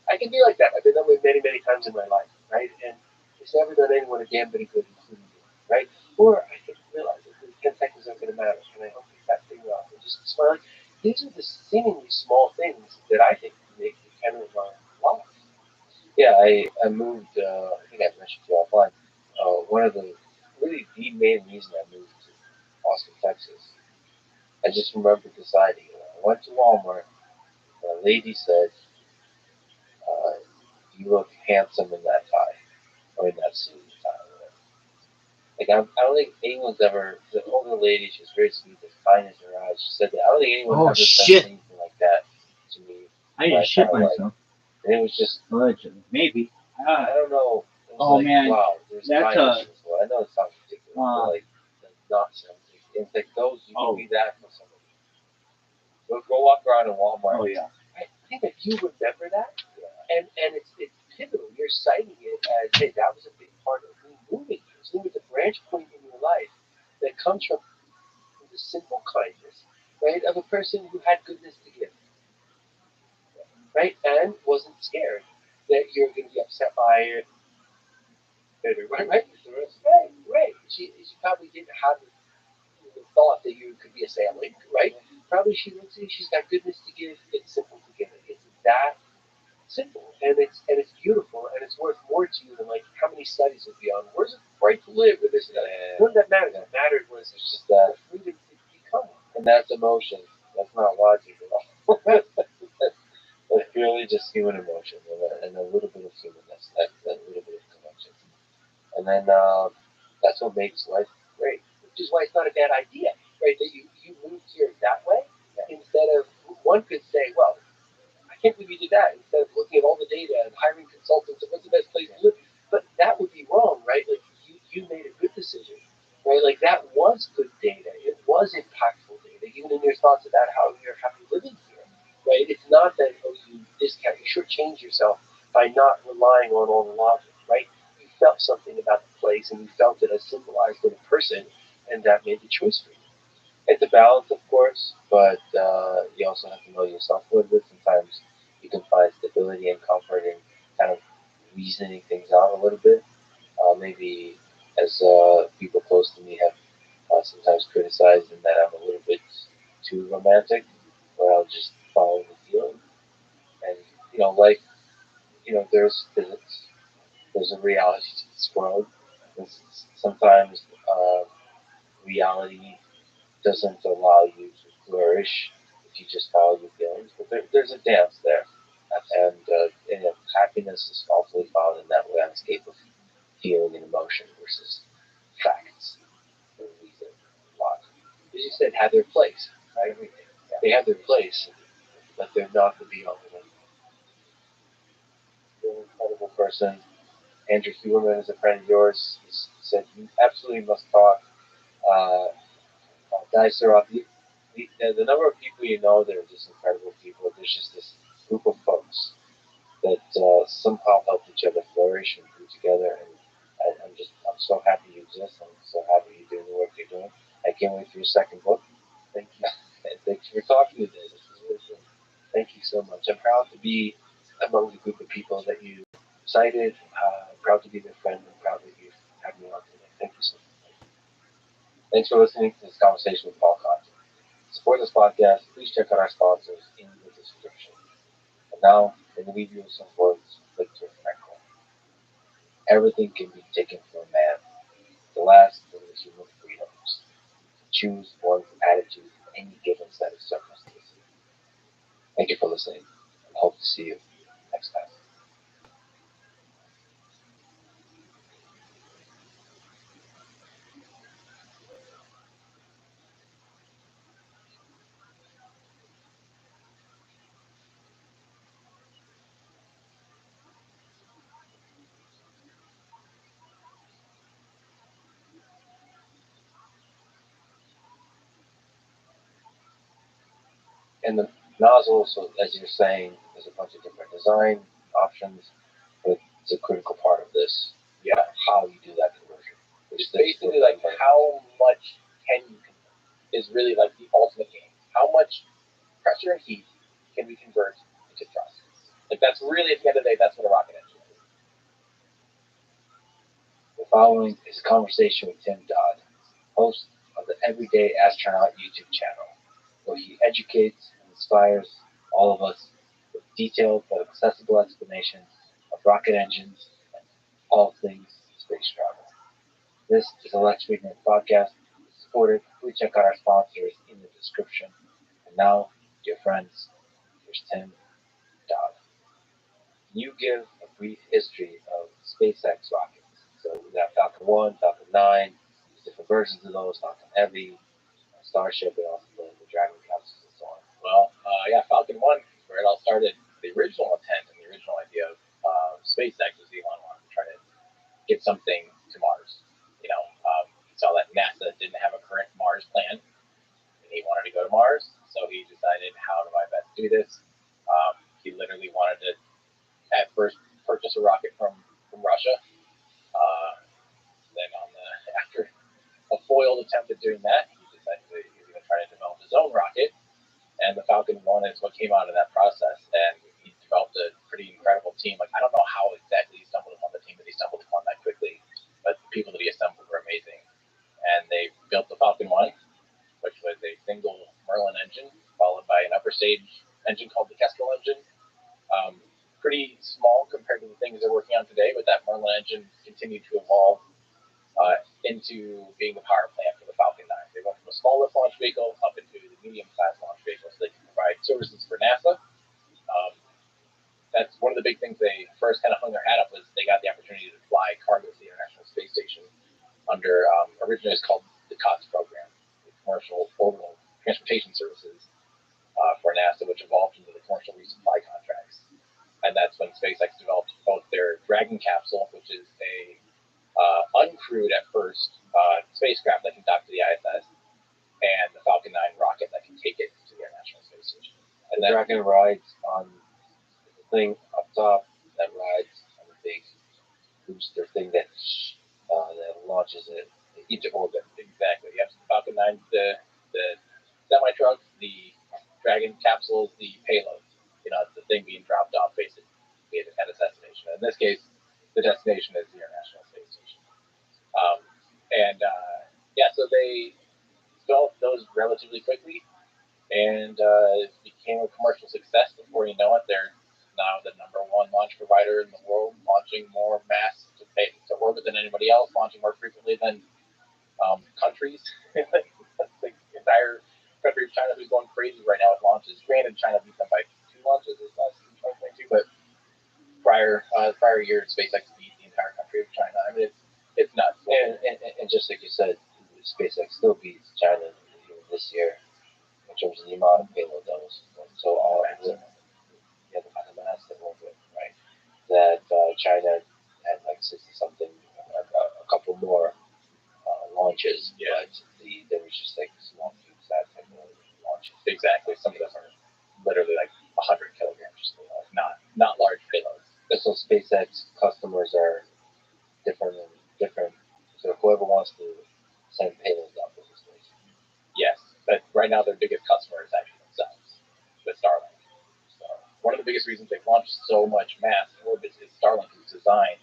I can be like that. I've been that way many, many times in my life, right? And it's never done anyone a damn bit of good, including me, right? Or I can realize that the 10 seconds aren't going to matter, and I don't pick that finger off and just smile. These are the seemingly small things that I think make the tenor of our life. Yeah, I moved, I think I mentioned to you offline, one of really the main reason I moved to Austin, Texas. I just remember deciding, I went to Walmart, and a lady said, you look handsome in that tie, or in that suit tie, or whatever. Like, I don't think anyone's ever, the older lady, she was very sweet, there's kindness in her eyes. She said that I don't think anyone ever said anything like that to me. I didn't shit myself. And it was just, allegedly, maybe. I don't know. It was Oh, man. Wow, there's That's kindness in this world. I know it sounds ridiculous, but not so. It's like those, you can be that for somebody. Go walk around in Walmart. Oh, yeah. I think that you remember that, and it's pivotal. You're citing it as, hey, that was a big part of me moving here. So it's a branch point in your life that comes from the simple kindness, right, of a person who had goodness to give, right, and wasn't scared that you're going to be upset by it, right, right, right. She probably didn't have the thought that you could be a sailing, right? Probably she looks at you, she's got goodness to give, it's simple to give it. It's that simple, and it's beautiful, and it's worth more to you than like how many studies would be on where's it right to live or this and that. None of that mattered. What mattered was it's just that freedom to become, and that's emotion. That's not logic at all. That's purely just human emotion and a little bit of humanness, that little bit of connection. And then that's what makes life great. Which is why it's not a bad idea, right? That you moved here that way, instead of, one could say, well, I can't believe you did that, instead of looking at all the data and hiring consultants and what's the best place to live. But that would be wrong, right? Like you made a good decision, right? Like that was good data. It was impactful data, even in your thoughts about how you're happy living here, right? It's not that, oh, you discount, you shortchange yourself by not relying on all the logic, right? You felt something about the place and you felt it as symbolized in a person, and that made the choice for you. It's a balance, of course, but you also have to know yourself a little bit. Sometimes you can find stability and comfort in kind of reasoning things out a little bit. Maybe as people close to me have sometimes criticized, and that I'm a little bit too romantic, where I'll just follow the feeling. And life, there's a reality to this world. And sometimes reality doesn't allow you to flourish if you just follow your feelings. But there's a dance there, and happiness is ultimately found in that landscape of feeling and emotion versus facts and reason, logic. As you said, have their place. Right? They have their place, but they're not the be-all and end-all. You're an incredible person. Andrew Huberman is a friend of yours. He said you absolutely must talk. Guys, the number of people you know that are just incredible people. There's just this group of folks that somehow help each other flourish and do together. And I'm so happy you exist. I'm so happy you're doing the work you're doing. I can't wait for your second book. Thank you. And thanks for talking today. This was really good. Thank you so much. I'm proud to be among the group of people that you cited. Proud to be their friend and proud that you had me on today. Thank you so much. Thanks for listening to this conversation with Paul Conte. To support this podcast, please check out our sponsors in the description. And now, I'm going to leave you with some words of Viktor Frankl. Everything can be taken from a man. The last of the human freedoms. Choose one's attitude in any given set of circumstances. Thank you for listening, and hope to see you next time. And the nozzle, so as you're saying, there's a bunch of different design options, but it's a critical part of this. Yeah, how you do that conversion. It's basically like how much can you convert is really like the ultimate game. How much pressure and heat can we convert into thrust? Like that's really at the end of the day, that's what a rocket engine is. The following is a conversation with Tim Dodd, host of the Everyday Astronaut YouTube channel, where he educates and inspires all of us with detailed but accessible explanations of rocket engines and all things space travel. This is a Let's Read It podcast. Supported. Please check out our sponsors in the description. And now, dear friends, here's Tim Dodd. Can you give a brief history of SpaceX rockets? So we got Falcon 1, Falcon 9, different versions of those, Falcon Heavy, Starship, and also the Dragon capsules and so on. Well, Falcon 1, where it all started. The original intent and the original idea of SpaceX was Elon wanted to try to get something to Mars. He saw that NASA didn't have a current Mars plan, and he wanted to go to Mars. So he decided, how do I best do this? He literally wanted to, at first, purchase a rocket from Russia. Then, after a foiled attempt at doing that, he decided that he was going to try to develop his own rocket. And the Falcon 1 is what came out of that process. And he developed a pretty incredible team. Like, I don't know how exactly he stumbled upon the team that he stumbled upon that quickly, but the people that he assembled were amazing. And they built the Falcon 1, which was a single Merlin engine, followed by an upper stage engine called the Kestrel engine. Pretty small compared to the things they're working on today, but that Merlin engine continued to evolve into being the power plant for the Falcon 9. They went from a small lift launch vehicle up into the medium-class launch vehicle so they can provide services for NASA. That's one of the big things they first kind of hung their hat up was they got the opportunity to fly cargo to the International Space Station under, originally it's called the COTS program, the Commercial Orbital Transportation Services for NASA, which evolved into the commercial resupply contracts. And that's when SpaceX developed both their Dragon capsule, which is a uncrewed at first spacecraft that can dock to the ISS, and the Falcon 9 rocket that can take it to the International Space Station. And the Dragon rides on the thing up top that rides on the big booster thing that launches it into orbit. Exactly. Yep. The Falcon 9, the semi truck, the Dragon capsule is the payload. You know, it's the thing being dropped off basically at a destination. In this case, the destination is the International Space Station. So they developed those relatively quickly, and it became a commercial success. Before you know it, they're now the #1 launch provider in the world, launching more mass to orbit than anybody else, launching more frequently than countries. The entire country of China, who's going crazy right now with launches. Granted, China beat them by 2 launches this last 2022, but prior year, SpaceX beat the entire country of China. I mean, it's nuts. And just like you said, SpaceX still beats China this year in terms of the amount of payload that was. So all the mass that went with, right? That China had like 60 something, a couple more launches, but there was just like small cubes that type of launches. Exactly. Some of them are literally like 100 kilograms, not large payloads. So SpaceX customers are different. So whoever wants to send payloads up to the space. Yes, but right now their biggest customer is actually themselves, with Starlink. So one of the biggest reasons they've launched so much mass in orbit is Starlink is designed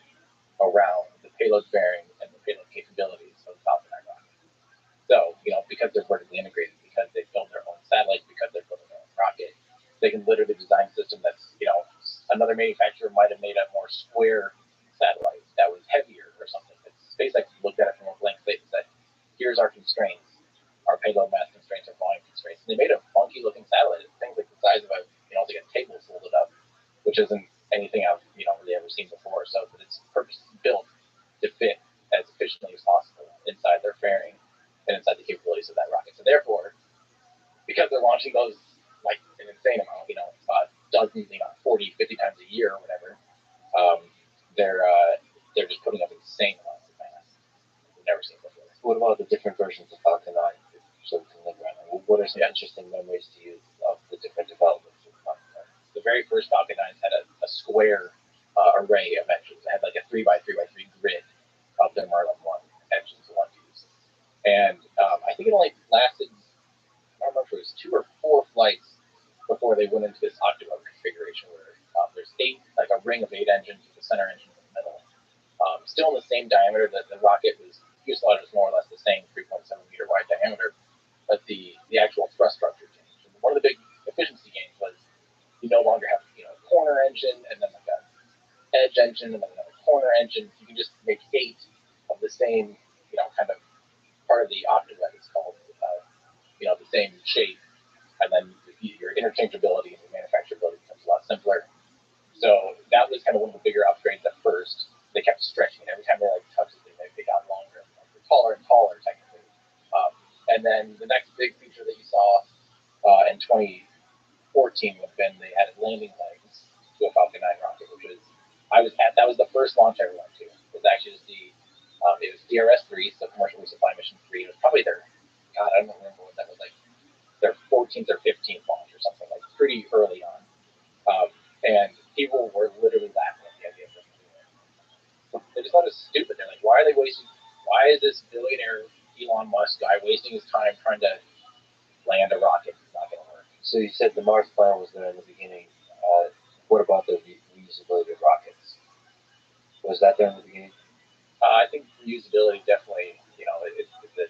around the payload bearing and the payload capabilities of the Falcon 9 rocket. So, because they're vertically integrated, because they build their own satellites, because they're building their own rocket, they can literally design a system that's, another manufacturer might have made a more square satellite that was heavier or something. But SpaceX looked at it from a blank slate and said, here's our constraints, our payload mass constraints, our volume constraints. And they made a funky looking satellite. Things like the size of like a table folded up, which isn't anything I've, really ever seen before. So but it's purpose built to fit as efficiently as possible inside their fairing and inside the capabilities of that rocket. So therefore, because they're launching those like an insane amount, dozens, 40, 50 times a year or whatever, they're just putting up insane amounts of mass. We've never seen before. What about the different versions of Falcon 9? So we can look around. What are some interesting memories to you of the different developments of Falcon 9? The very first Falcon 9s had a square array of engines. It had like a 3x3x3 grid of their Marlin 1 engines, the 1Ps. And I think it only lasted, I don't remember if it was 2 or 4 flights before they went into this octagon configuration where there's 8, like a ring of 8 engines with the center engine in the middle. Still in the same diameter. The rocket fuselage was more or less the same, 3.7 meter wide diameter, but the actual thrust structure changed. And one of the big efficiency gains was you no longer have a corner engine and then like a edge engine and then another corner engine. You can just make 8 of the same, kind of part of the octagon is called, the same shape, and then your interchangeability and your manufacturability becomes a lot simpler. So that was kind of one of the bigger upgrades at first. They kept stretching it. Every time they touched it, they got longer. They're taller and taller, technically. And then the next big feature that you saw in 2014 would have been they added landing legs to a Falcon 9 rocket, which was that was the first launch I ever went to. It was actually just it was DRS-3, so Commercial Resupply Mission 3. It was probably I don't remember what that was like, their 14th or 15th launch or something, like pretty early on. And people were literally laughing at the idea of them doing it. They just thought it was stupid. They're like, why is this billionaire Elon Musk guy wasting his time trying to land a rocket? It's not going to work. So you said the Mars plan was there in the beginning. What about the reusability of rockets? Was that there in the beginning? I think reusability definitely, it's a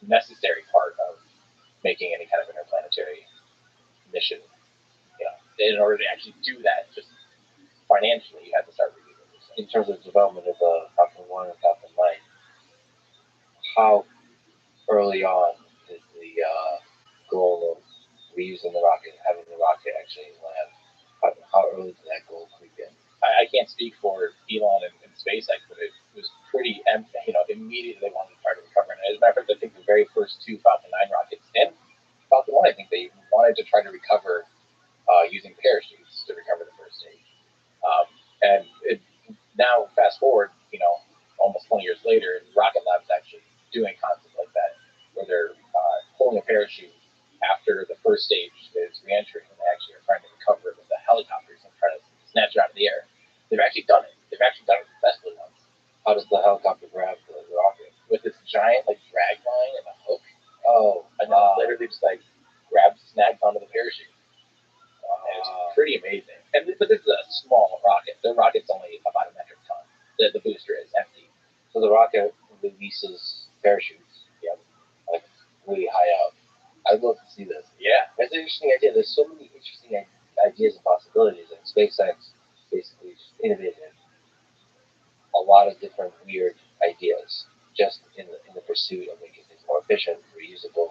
necessary part of making any kind of interplanetary mission. In order to actually do that, just financially, you have to start reusing. In terms of development of Falcon 1 and Falcon 9, how early on goal of reusing the rocket, having the rocket actually land? How early did that goal creep in? I can't speak for Elon and SpaceX, but it was pretty, immediately they wanted to try to recover. And as a matter of fact, I think the very first two Falcon 9 rockets and Falcon 1, I think they wanted to try to recover using parachutes to recover the first stage. Now, fast forward, almost 20 years later, Rocket Lab's actually doing concepts like that, where they're pulling a parachute after the first stage is reentry, and they actually are trying to recover it with the helicopters and try to snatch it out of the air. They've actually done it. They've actually done it successfully once. How does the helicopter grab the rocket? With this giant drag line and a hook. Oh, and then literally just grabs, snags onto the parachute. And it's pretty amazing. But this is a small rocket. The rocket's only about a metric ton. The booster is empty. So the rocket releases parachutes. Yep. Really high up. I'd love to see this. Yeah. That's an interesting idea. There's so many interesting ideas and possibilities, and SpaceX basically just innovated a lot of different weird ideas just in the pursuit of making things more efficient, reusable,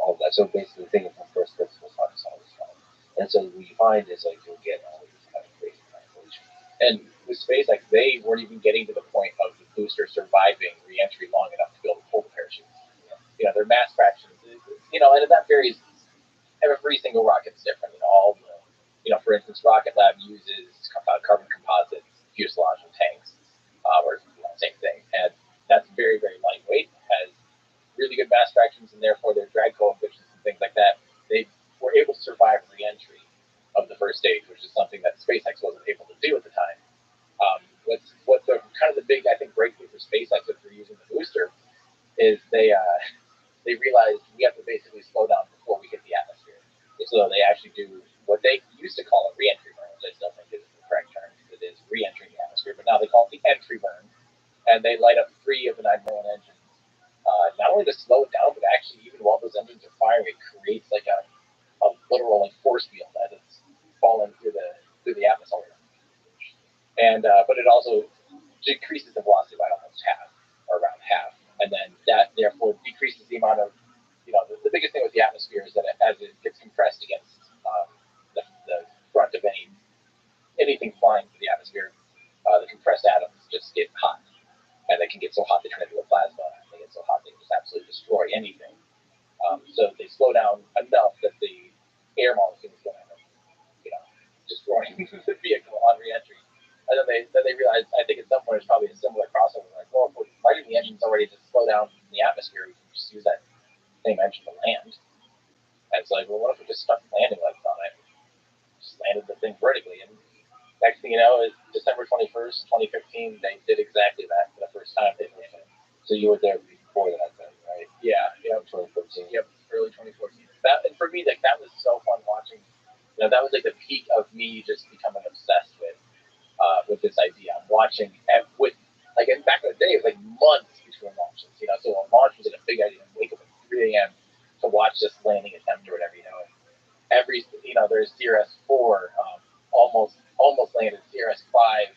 all of that. So basically thinking from first principles how to solve this problem. And so what you find is you'll get all these kind of crazy calculations. And with SpaceX, they weren't even getting to the point of the booster surviving reentry long enough to be able to pull the parachutes. Their mass fractions, and that varies. Every single rocket's different. For instance, Rocket Lab uses carbon composites, fuselage, and tanks, or same thing. And that's very, very lightweight, has really good mass fractions, and therefore their drag coefficients and things like that. They were able to survive re-entry of the first stage, which is something that SpaceX wasn't able to do at the time. What's the kind of the big, I think, breakthrough for SpaceX if they're using the booster is they realized we have to basically slow down before we hit the atmosphere. So they actually do what they used to call a re-entry burn, which I still think is the correct term. It is re-entering the atmosphere, but now they call it the entry burn. And they light up 3 of the 9 million engines. Not only to slow it down, but actually even while those engines are firing, it creates a literal force field as it's falling through the atmosphere. And but it also decreases the velocity by almost half, or around half. And then that therefore decreases the amount of, the biggest thing with the atmosphere is that as it gets compressed against the front of anything flying through the atmosphere, the compressed atoms just get hot. And they can get so hot they turn into a plasma. They get so hot they just absolutely destroy anything. So they slow down enough that the air molecules don't end up, destroying the vehicle on re-entry. And then they realize, I think at some point it's probably a similar crossover. Well, if we're lighting the engines already to slow down in the atmosphere, we can just use that same engine to land. And it's what if we just stuck landing legs on it? Just landed the thing vertically. And next thing you know is December 21st, 2015, they did exactly that for the first time. So you were there before that then, right? Yeah. 2014. Yep, early 2014. And for me, that was so fun watching. That was the peak of me just becoming obsessed with this idea. I'm watching and back in the day, it was months between launches. So a launch was a big idea. Wake up at 3 a.m. to watch this landing attempt or whatever. There's CRS-4, almost landed, CRS-5,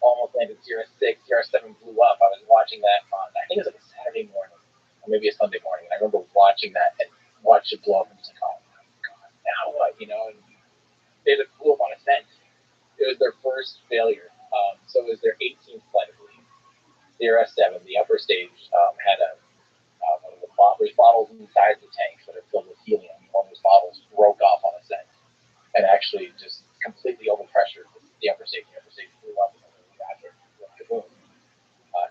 almost landed, CRS-6, CRS-7 blew up. I was watching that on, I think it was a Saturday morning, or maybe a Sunday morning, and I remember watching that and watched it blow up and just oh my God, now what, and they just blew up on ascent. It was their first failure. So it was their 18th flight, I believe. CRS-7, the upper stage, had one of the there's bottles inside the tanks that are filled with helium. One of those bottles broke off on ascent and actually just completely overpressured the upper stage. The upper stage blew up and got hit with kaboom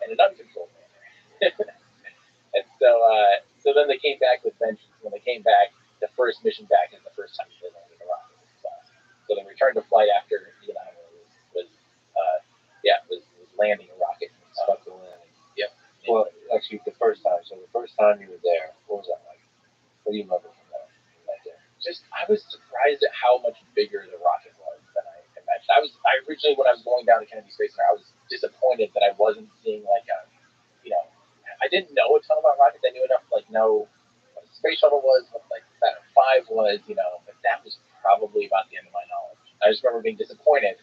in an uncontrolled manner. And so then they came back with vengeance. When they came back, the first mission back is the first time they landed a rocket. So the return to flight after the was landing a rocket. Stuck the landing. Yep. Well, actually, the first time. So the first time you were there, what was that like? What do you remember from that day? I was surprised at how much bigger the rocket was than I imagined. I originally, when I was going down to Kennedy Space Center, I was disappointed that I wasn't seeing I didn't know a ton about rockets. I knew enough to know what a space shuttle was, what Saturn V was, but that was probably about the end of my knowledge. I just remember being disappointed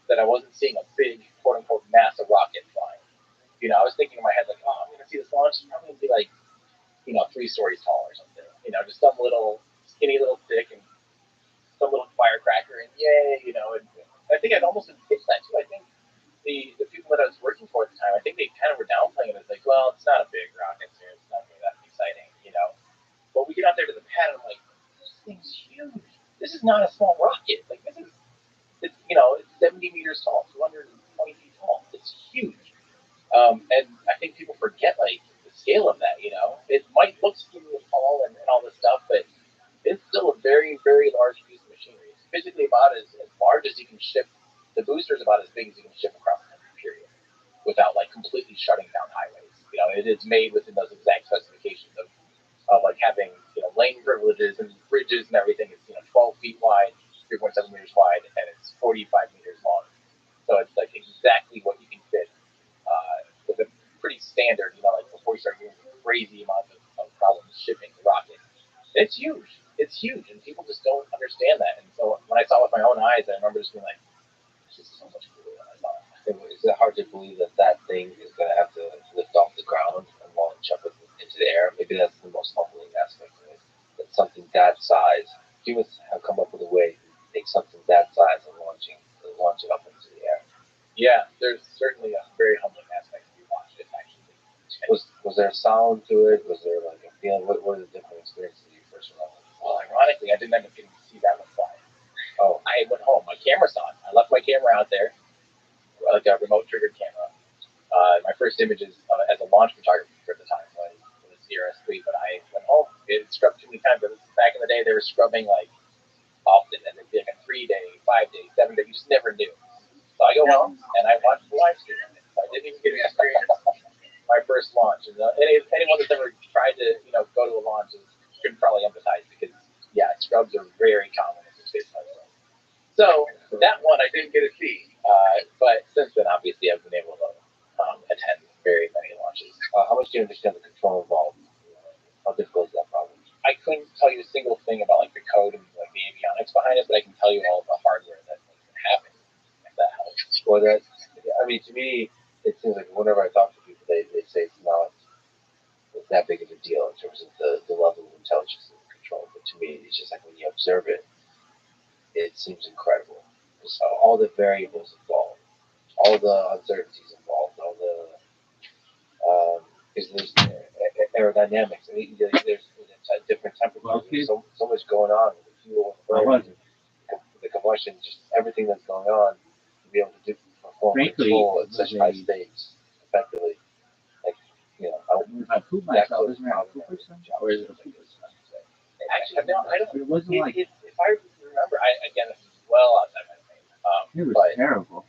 that I wasn't seeing a big, quote unquote, massive rocket flying. I was thinking in my head, I'm going to see this launch. It's probably going to be you know, 3 stories tall or something. You know, just some little skinny little stick and some little firecracker, and yay, you know. And I think I'd almost pitched that too. I think the people that I was working for at the time, I think they kind of were downplaying it as like, well, it's not a big rocket, so it's not really that exciting, you know. But we get out there to the pad, and I'm like, this thing's huge. This is not a small rocket. Like, this is, it's, you know, it's 70 meters tall, 220 feet tall. It's huge. And I think people forget, like, the scale of that, you know. It might look skinny and tall and all this stuff, but it's still a very, very large piece of machinery. It's physically about as large as you can ship. The booster is about as big as you can ship across the country, period, without, like, completely shutting down highways. You know, it is made within those exact specifications of like having, you know, lane privileges and bridges and everything. It's, you know, 12 feet wide, 3.7 meters wide, and it's 45 meters long. So it's like exactly what you can fit with a pretty standard, you know, like before you start doing crazy amounts of problems shipping the rocket. It's huge. It's huge, and people just don't understand that. And so when I saw it with my own eyes, I remember just being like, this is so much cooler than I thought. Is it hard to believe that that thing is going to have to lift off the ground and launch up into the air? Maybe that's the most humbling aspect of it. That something that size, humans have come up with a way to take something that size and launch it up into the air. Yeah, there's certainly a very humbling aspect if you watch it, actually. Was there a sound to it? Was there like a feeling? What were the different experiences you first remember? Well, ironically, I didn't end up getting to see that one fly. Oh, I went home. My camera's on. I left my camera out there, like a remote triggered camera. My first images as a launch photographer at the time was CRS-3, but I went home. It scrubbed too many times. Back in the day, they were scrubbing like often, and it'd be like a 3-day, 5-day, 7-day. You just never knew. So I go home and I watched the live stream. So I didn't even get to experience my first launch. And anyone that's ever tried to, you know, go to a launch can probably empathize because, yeah, scrubs are very common in the space flight world. So that one I didn't get to see. But since then, obviously, I've been able to attend very many launches. How much do you understand the control involved? How difficult is that problem? I couldn't tell you a single thing about like the code and like the avionics behind it, but I can tell you all of the hardware that can happen. If that helps. Well, I mean, to me, it seems like whenever I talk to people, they say it's not that big of a deal in terms of the level of intelligence and control. But to me, it's just like when you observe it, it seems incredible. So all the variables involved, all the uncertainties involved, all the because there's aerodynamics. I mean, there's different temperatures. So much going on with the fuel, the combustion, just everything that's going on to be able to perform control at such high states effectively. Like, you know, if I poop myself, isn't that a pooper son? Or is it a pooper son? Actually, no, I don't. It wasn't like. If I remember, again, this is well outside my name. It was terrible.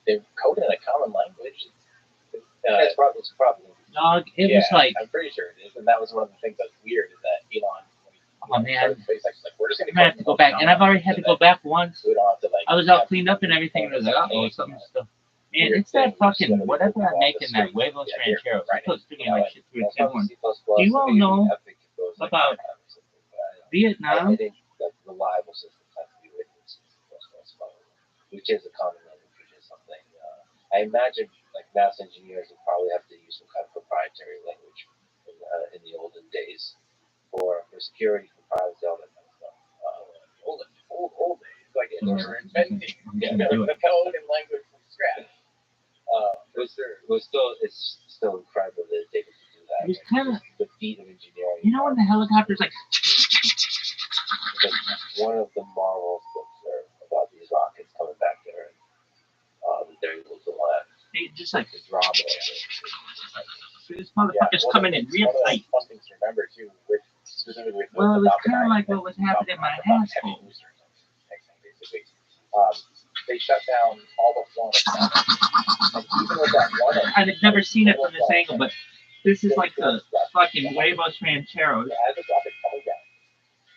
They coded in a common language. It's probably. Dog, it was like. I'm pretty sure it is, and that was one of the things that's weird is that Elon. Oh man, SpaceX, like, we're just I'm gonna have to go back, and I've already had to go back once. We don't have to, like, I was all cleaned up and everything, and I was like, oh, something's still. Man, it's that fucking whatever I'm making that huevos rancheros. It's supposed to be like shit through a one. Do you all know about Vietnam? I think that reliable systems have to be written in C++, which is a common language, which is something. I imagine like math engineers would probably have to use some kind of proprietary language in the olden days for security, for privacy, all that kind of stuff. Old days, like they were inventing the code and language from scratch. It's still incredible that they could do that. It was kind of the feat of engineering. You know when the helicopter's like. One of the marvels about these rockets coming back there, and they're able to land. Just like the drama. This motherfucker's coming in real tight. One thing to remember too, specifically with well, it was kind of like what was happening in my asshole. They shut down all the forms. And even with that one, I've never seen it from this angle, but this is like the fucking huevos rancheros. As the rocket's coming down,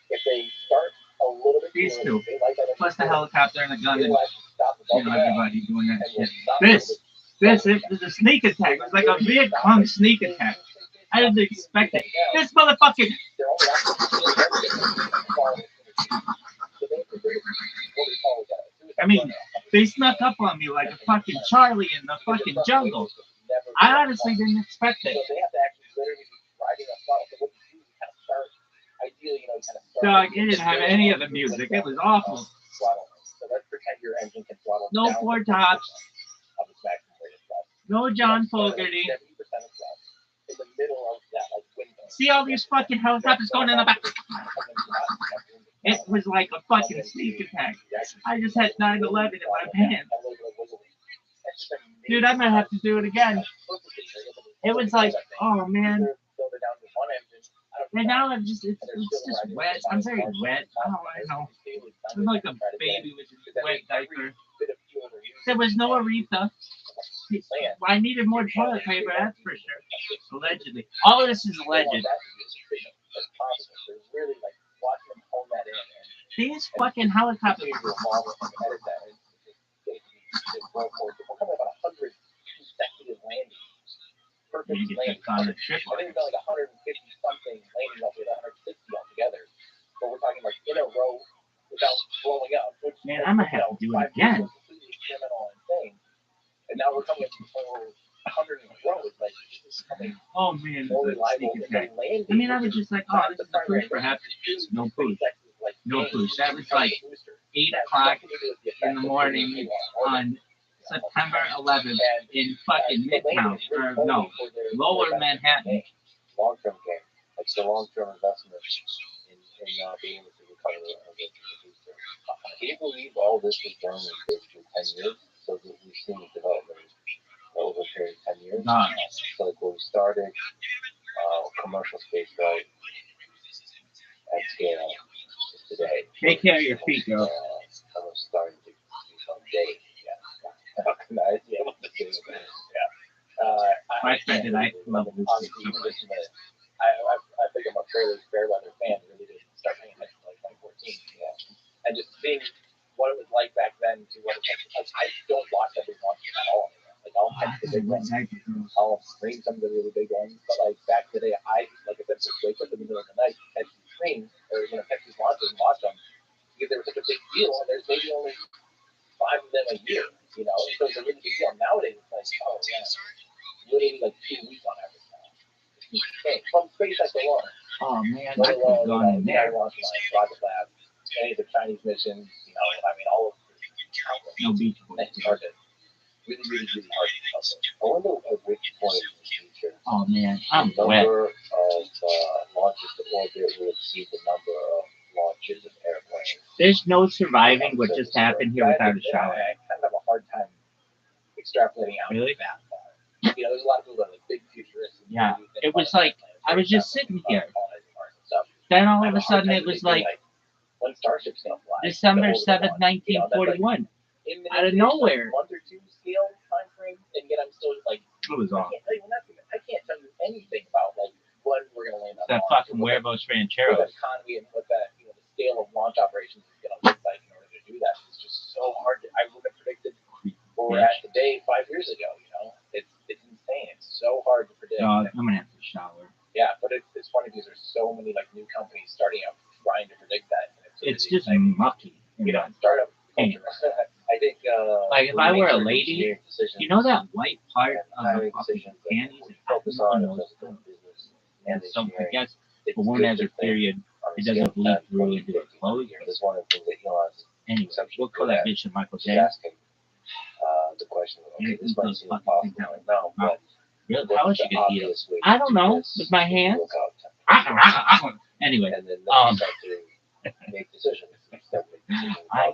if they start a little bit, these two, plus the helicopter and the gun, and everybody doing that shit. This is a sneak attack. It was like a Viet Cong sneak attack. I didn't expect it. This motherfucker. I mean, they snuck up on me like a fucking Charlie in the fucking jungle. I honestly didn't expect it. Dog, it didn't have any of the music. It was awful. So let's pretend your engine can throttle No down four tops. of its maximum rated thrust. No John Fogerty. 70% of thrust in the middle of that like window. See all these fucking helicopters going in the back? It was like a fucking sneak attack. I just had 9/11 in my pants. Dude, I might have to do it again. It was like, oh man. And now I'm just, it's just wet. I'm very wet. Oh, I know. I'm like a baby with a wet diaper. There was no Aretha. I needed more toilet paper, that's for sure. Allegedly. All of this is alleged. These fucking helicopters. You get that on a trip. I think it's like 150 something landing up with 160 altogether. But we're talking like in a row without blowing up. Which, man, I'm gonna have to do it again. Completely experimental and thing. And now we're coming up to the point where 100 in a row. It's like it's coming. Oh man, more reliable. I mean, I was just like, oh, this is the push perhaps. No push. No push. That was like 8 o'clock in the morning on September 11th in fucking Midtown, or no, Lower Manhattan. Long-term game. It's the long-term investment in being able to recover the booster. Can you believe all this was done in basically 10 years? So that we've seen the development over a period of 10 years. So like when we started commercial space flight at scale today. Take care of your feet, girl. I was starting to become day. I spent the night love this. I think I'm a fairly fair weather fan. I really didn't start paying attention until like 2014. Yeah. And just seeing what it was like back then to what it's like. I don't watch every launch at all. Like I'll catch the big ones. I'll stream some of the really big ones. But like back in the day, I said, just wake up in the middle of the night, catch these streams, or catch these launches and watch them because they were such a big deal. And there's maybe only 5 of them a year. So it's a really big deal. Nowadays, it's like, oh, yeah, literally like 2 weeks on average now. Hey, from SpaceX alone. Oh, man, I could have gone in there. Rocket Lab, any of the Chinese missions, I mean, all of the no beach boys. Hard to, really, really, really hard to tell. I wonder at which point in the future. Oh, man, I'm the wet. number of launches to orbit will exceed the number of launches of airplanes. There's no surviving what just happened here without a shower. I kind of have a hard time extrapolating out really that far. There's a lot of people that are like big futurists. Yeah, it was like I was just sitting here. Then all of a sudden it was like when Starship's gonna fly. December 7th, 1941. Out of nowhere. 1 or 2 scale time frame, and yet I'm still like. It was awful. I can't tell you anything about like when we're gonna land on that fucking Huevos Rancheros. What that economy and what that the scale of launch operations is gonna look like in order to do that. It's just so hard. I would have predicted where we're at today 5 years ago. It's insane. It's so hard to predict. I'm gonna have to shower. Yeah, but it's funny because there's so many like new companies starting up trying to predict that. It's just mucky. Startup culture. I think like if I were a lady, that white part of the fucking panties focus on and so I guess for whenever period it doesn't bleed through into the clothes. This one of the things that Elon's anyway, we'll call that bitch Michael Jackson. The question, okay, this might seem impossible right now, but really, how is she gonna eat it? I don't know. With my hands. Anyway, and then start to make decisions. I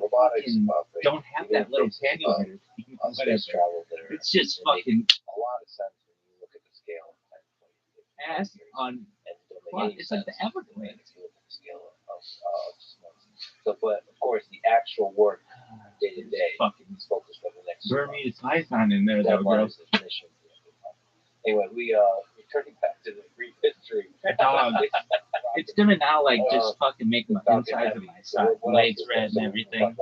don't have that little panty. Space travel there. It's just fucking a lot of sense when you look at the scale. Ass on. Well, it's like the Everglades. So, but of course, the actual work day to day is focused on the next. Bermuda Python in there, though, bro. Anyway, we're turning back to the brief history. Dog. It's gonna now just fucking make my insides of my legs red and everything.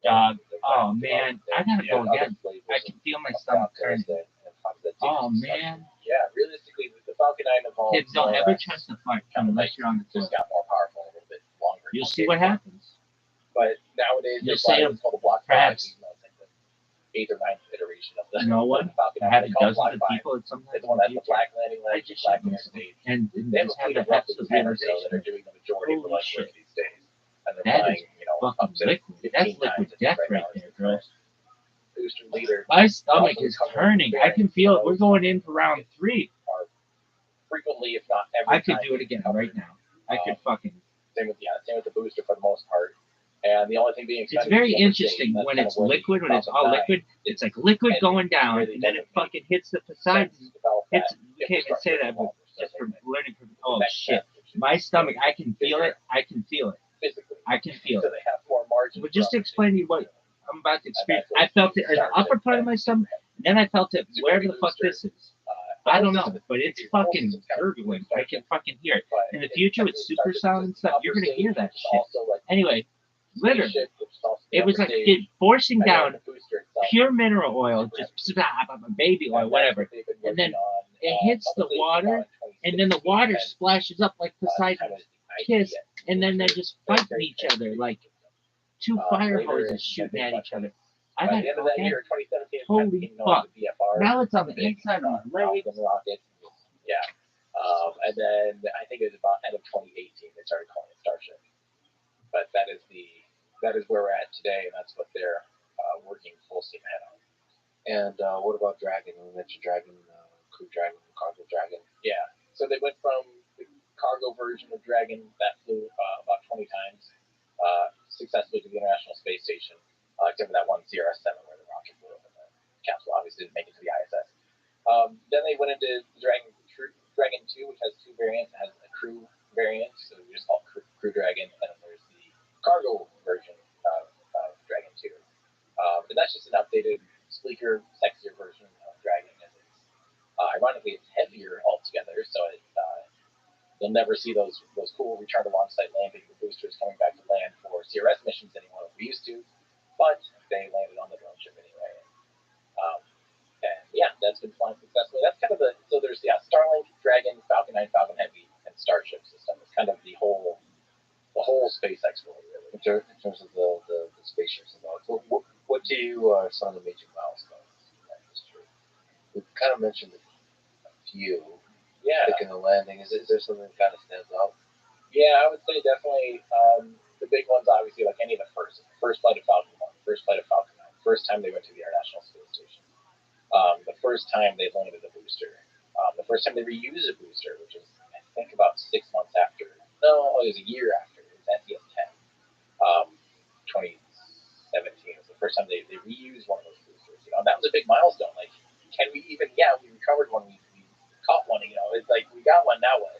Dog. Oh man, I gotta go again. I can feel my stomach turning. Oh man. Yeah, realistically, the Falcon 9 evolved. Kids don't ever trust the fart unless you're on the just got more powerful a little bit longer. You'll see what happens. But nowadays, you'll say perhaps 8th or 9th iteration of the one. I had dozens of people at some point. The one that's the black landing light, black landing stage. And they have a fleet of roughly 10 or so that are doing the majority of the Holy life shit. these days. And they're That flying, is you know, fucking up to liquid. That's 15 liquid times death right right now. there, bro. Booster leader My stomach also is covering turning. I can feel it. We're going in for round 3. are frequently, if not every I could time do it again right now. I could fucking. Same with the booster for the most part. And the only thing being It's expensive very is the interesting upper when stage. it's liquid, when it's all liquid. It's like liquid going down, and then it fucking hits the sides. It's, you can't even say that, but just from learning from. Oh shit! My stomach, I can feel it. I can feel it. Physically. I can feel So it. they have more margin. But just to explain to you what I'm about to experience, I felt it in the upper part of my stomach, and then I felt it wherever the fuck this is. I don't know, but it's fucking gurgling. I can fucking hear it. In the future with super sound and stuff, you're gonna hear that shit. Anyway, literally, it was like forcing down pure mineral oil, just baby oil, whatever, and then it hits the water, and then the water splashes up like Poseidon's kiss, and then they're just fighting each other like two fire hoses shooting at each other. I By got the end of that year, 2017, holy fuck. Now it's on the inside of my legs. Yeah. And then I think it was about end of 2018 they started calling it Starship. But that is where we're at today, and that's what they're working full steam ahead on. And what about Dragon? We mentioned Dragon, Crew Dragon, Cargo Dragon. Yeah. So they went from the cargo version of Dragon that flew about 20 times successfully to the International Space Station, except for that one CRS-7 where the rocket blew up and the capsule obviously didn't make it to the ISS. Then they went into the Dragon 2, which has 2 variants. It has a crew variant, so we just call it Crew Dragon, and then there's the cargo version of Dragon 2. And that's just an updated, sleeker, sexier version of Dragon. And it's, ironically, it's heavier altogether, so you'll never see those cool return to launch site landing boosters coming back to land for CRS missions anymore like we used to, but they landed on the drone ship anyway. And yeah, that's been flying successfully. That's kind of so there's Starlink, Dragon, Falcon 9, Falcon Heavy, and Starship system. It's kind of the whole SpaceX world, really, in terms of the spaceships and all. So what to you are some of the major milestones in that history? We've kind of mentioned a few. Yeah. Picking the landing. Is there something that kind of stands out? Yeah, I would say definitely the big ones, obviously, like any of the first flight of Falcon 1, first flight of Falcon 9, first time they went to the International Space Station, the first time they landed a booster, the first time they reused a booster, which is, I think, about 6 months after. No, it was a year after. It was SES-10, 2017. It was the first time they reused one of those boosters. You know, that was a big milestone. Like, can we even? Yeah, we recovered one. We caught one. You know, it's like we got one. Now what?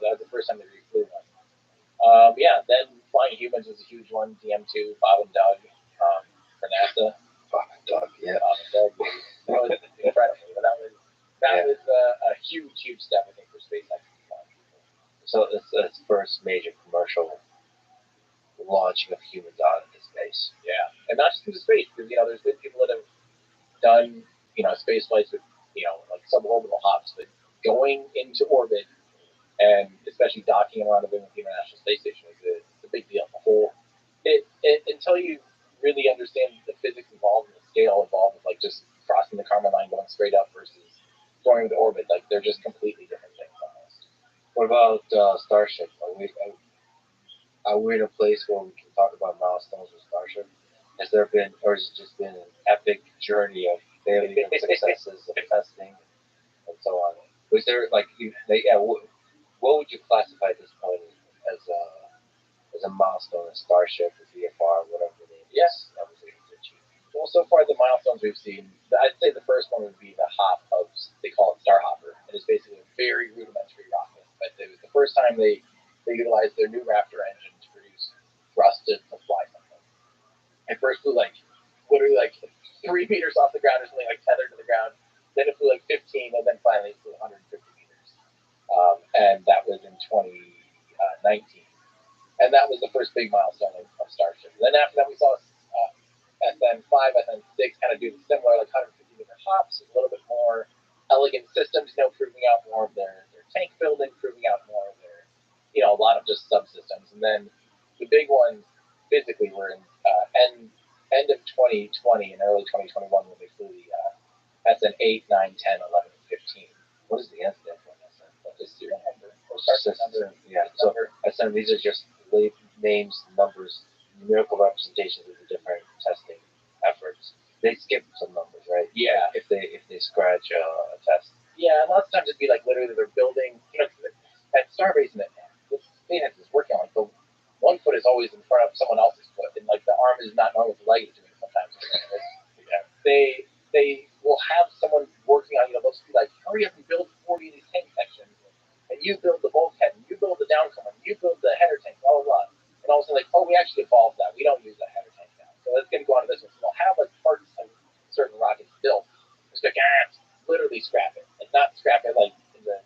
That was the first time they reflew one. Yeah, then Flying Humans was a huge one. DM2, Bob and Doug for NASA. Bob and Doug, yeah. Bob and Doug was incredible. But that was a huge step, I think, for SpaceX. So it's first major commercial launching of humans out into space. Yeah, and not just into space, because there's been people that have done space flights with like suborbital hops, but going into orbit and especially docking around the International Space Station is a big deal. Until you really understand the physics involved and the scale involved with like just crossing the Kármán line going straight up versus going into orbit, like they're just completely different things almost. What about Starship? Are we in a place where we can talk about milestones with Starship? Has there been, or has it just been an epic journey of failures and successes of testing and so on? Was there what would you classify at this point as a milestone, a Starship, a VFR, whatever the name is? Yes. That was able to achieve. Well, so far the milestones we've seen, I'd say the first one would be the hop of, they call it Starhopper. It is basically a very rudimentary rocket, but it was the first time they utilized their new Raptor engine to produce thrust to fly something. It first flew literally 3 meters off the ground or something, like tethered to the ground. Then it flew 15, and then finally it flew 150 meters. And that was in 2019. And that was the first big milestone of Starship. And then after that, we saw SN5, SN6 kind of do the similar, like 150 meter hops, a little bit more elegant systems, proving out more of their tank building, proving out more of their, a lot of just subsystems. And then the big ones physically were in end of 2020 and early 2021 when they flew the SN8, 9, 10, 11, and 15. What is the incident for SN? What is the serial number? Yeah. So I said these are just names, numbers, numerical representations of the different testing efforts. They skip some numbers, right? Yeah. If they scratch a test. Yeah, and lots of times it'd be like literally they're building, at Starbase and the Phoenix is working on like the one foot is always in front of someone else's foot, and like the arm is not knowing what the leg is doing sometimes. They will have someone working on, they'll just be like, hurry up and build 40 of these tank sections, and you build the bulkhead, and you build the down comer, and you build the header tank, blah, blah, blah. And all of a sudden, like, oh, we actually evolved that. We don't use that header tank now. So let's go on to this one. So they'll have like parts of certain rockets built. It's like, literally scrap it. Like, not scrap it like in the,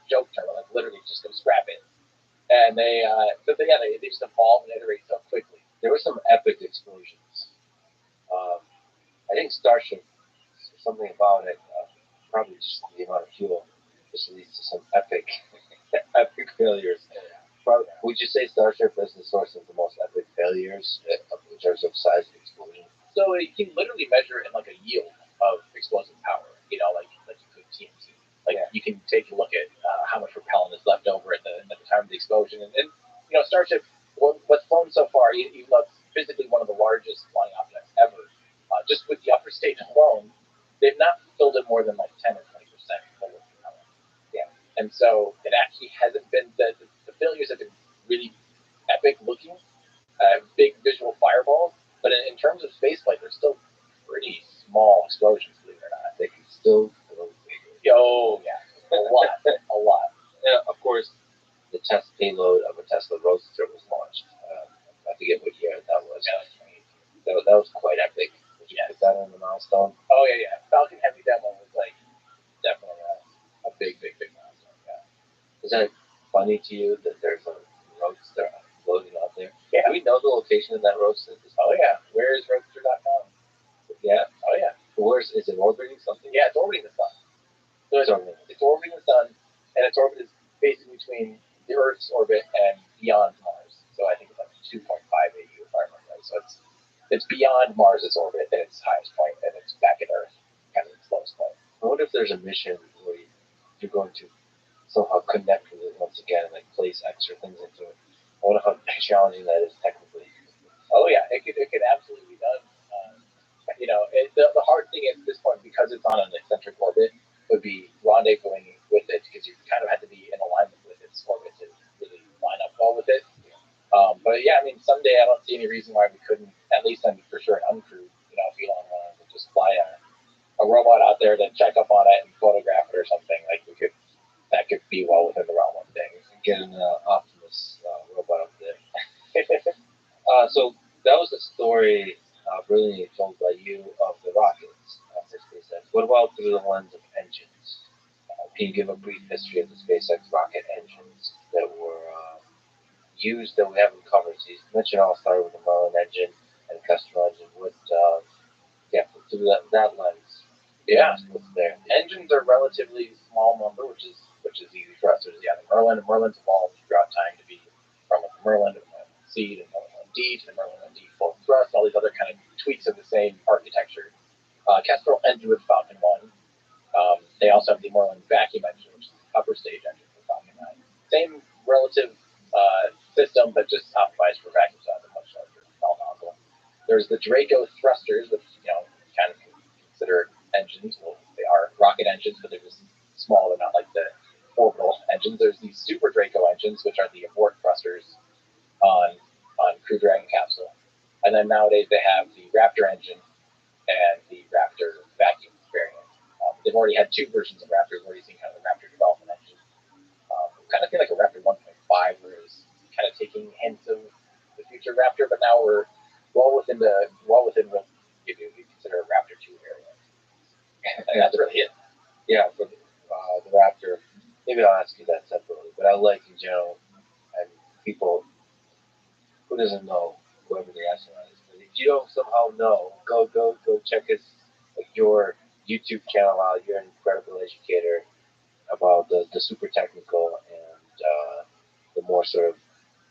joke term, like literally just go scrap it. And they just evolve and iterate so quickly. There were some epic explosions. I think Starship, something about it, probably just the amount of fuel, just leads to some epic failures. Would you say Starship is the source of the most epic failures in terms of size of explosion? So you can literally measure it in like a yield of explosive power, like you could TNT. You can take a look at how much propellant is left over at the time of the explosion. And Starship, what's flown so far, even though it's physically one of the largest flying objects ever, just with the upper stage alone, they've not filled it more than like 10 or 20% full of propellant. Yeah. And so it actually hasn't been, the failures have been really epic looking, big visual fireballs, but in terms of spaceflight, they're still pretty small explosions, believe it or not. They can still go bigger. Oh, yeah. A lot. Of course, the test payload of a Tesla Roadster was launched. I forget what year that was. Yeah, that was quite epic. Did you put that on the milestone? Oh, yeah. Falcon Heavy demo was like definitely a big milestone. Yeah. Is that funny to you that there's a Roadster floating out there? Yeah. Do we know the location of that Roadster? Oh, yeah. Where is Roadster.com? Yeah. Oh, yeah. Is it orbiting something? Yeah, it's orbiting the sun. So it's orbiting the sun, and its orbit is basically between the Earth's orbit and beyond Mars. So I think it's like 2.5 AU, if I remember right. So it's beyond Mars's orbit at its highest point, and it's back at Earth, kind of its lowest point. I wonder if there's a mission where you're going to somehow connect with it once again and like place extra things into it. I wonder how challenging that is technically. Oh yeah, it could absolutely be done. The hard thing at this point, because it's on an eccentric orbit, would be rendezvousing with it, because you kind of have to be in alignment with its orbit to really line up well with it. But yeah, I mean, someday I don't see any reason why we couldn't, at least for sure, an uncrewed, if Elon wanted to just fly a robot out there to check up on it and photograph it or something, that could be well within the realm of things. Get an Optimus robot up there. So that was the story, brilliantly told by you, of the rockets for SpaceX. What about through the lens of engines? Can you give a brief history of the SpaceX rocket engines that were used that we haven't covered? So you mentioned all started with the Merlin engine and the customer engine. Through that lens. Yeah, what's there? Engines are relatively small number, which is easy for us. There's the Merlin's evolved throughout time to be from the Merlin to the Merlin C to the Merlin D to the Merlin D full thrust, and all these other kind of tweaks of the same architecture. Kestrel engine with Falcon 1. They also have the Merlin vacuum engine, which is the upper stage engine for Falcon 9. Same relative system, but just optimized for vacuum size, a much larger nozzle. There's the Draco thrusters, which kind of consider engines. Well, they are rocket engines, but they're just small. They're not like the orbital engines. There's these Super Draco engines, which are the abort thrusters on Crew Dragon capsule. And then nowadays they have the Raptor engine and the Raptor vacuum variant. They've already had two versions of Raptor. We've already seen kind of the Raptor development engine. Kind of feel like a Raptor 1.5, where it's kind of taking hints of the future Raptor, but now we're well within what you consider a Raptor 2 variant. And that's really it. Yeah, for the Raptor. Maybe I'll ask you that separately, but I like in general, and people who doesn't know, whoever the astronaut is. But if you don't somehow know, go check your YouTube channel out. You're an incredible educator about the super technical and the more sort of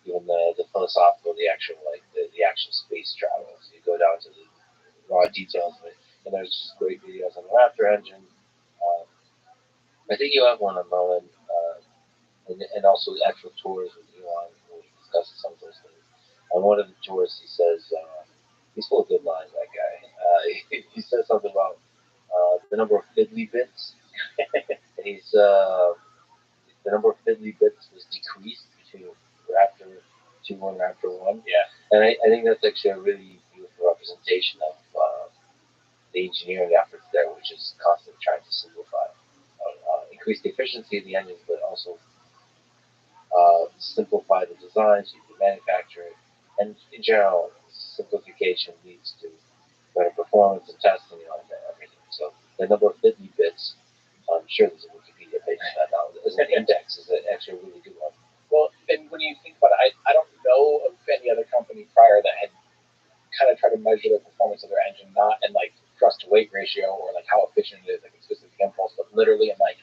even the philosophical, the actual space travel. So you go down to the raw details of it, and there's just great videos on the Raptor engine. I think you have one on Merlin, and and also the actual tours with Elon, where he discusses some of those things. On one of the tours, he says, he's full of good lines, that guy. He says something about the number of fiddly bits. And the number of fiddly bits was decreased between Raptor 2 and Raptor 1. Yeah. And I think that's actually a really beautiful representation of the engineering efforts there, which is constantly trying to simplify, increase the efficiency of the engines, but also simplify the design so you can manufacture it. And in general, simplification leads to better performance and testing and all that, everything. So the number of fiddly bits, I'm sure there's a Wikipedia page on that now. As an index is actually a really good one. Well, and when you think about it, I don't know of any other company prior that had kind of tried to measure the performance of their engine, not in like thrust to weight ratio or like how efficient it is, like a specific impulse, but literally in like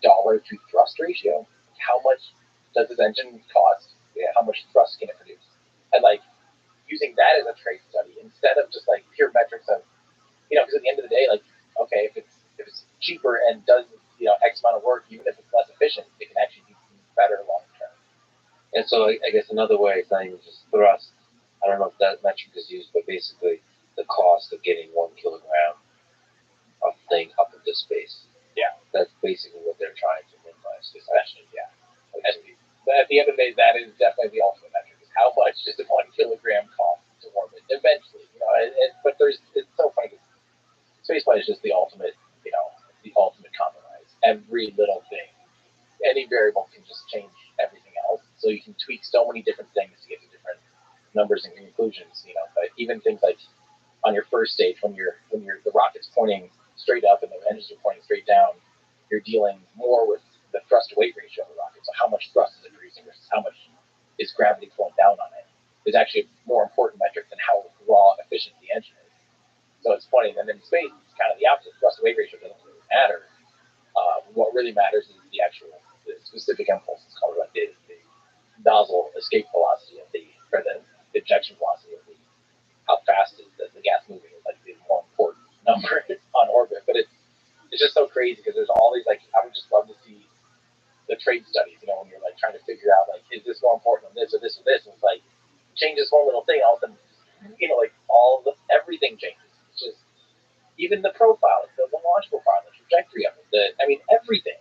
dollar to thrust ratio. How much does this engine cost? Yeah. How much thrust can it produce? And like using that as a trade study instead of just like pure metrics of, because at the end of the day, like, okay, if it's cheaper and does X amount of work, even if it's less efficient, it can actually be better long term. And so I guess another way, it's not even just thrust. I don't know if that metric is used, but basically the cost of getting 1 kilogram of thing up into space. Yeah. That's basically what they're trying to minimize. Especially, yeah. At the end of the day, that is definitely the ultimate metric, is how much does 1 kilogram cost to orbit eventually, but it's so funny because spaceflight is just the ultimate compromise. Every little thing, any variable can just change everything else. So you can tweak so many different things to get to different numbers and conclusions. But even things like on your first stage, when the rocket's pointing straight up and the engines are pointing straight down, you're dealing more with the thrust to weight ratio of the rocket. So how much thrust is it producing versus how much is gravity pulling down on it is actually a more important metric than how raw efficient the engine is. So it's funny. And then in space, it's kind of the opposite. Thrust to weight ratio doesn't really matter. What really matters is the specific impulse. It's called like the nozzle escape velocity or the ejection velocity of how fast is the gas moving is like the more important number on orbit. But it's just so crazy because there's all these I would just love to see the trade studies. When you're like trying to figure out like, is this more important than this or this or this? And it's like change this one little thing, all of a sudden, like everything changes. It's just even the profile, the launch profile, the trajectory of it. Everything.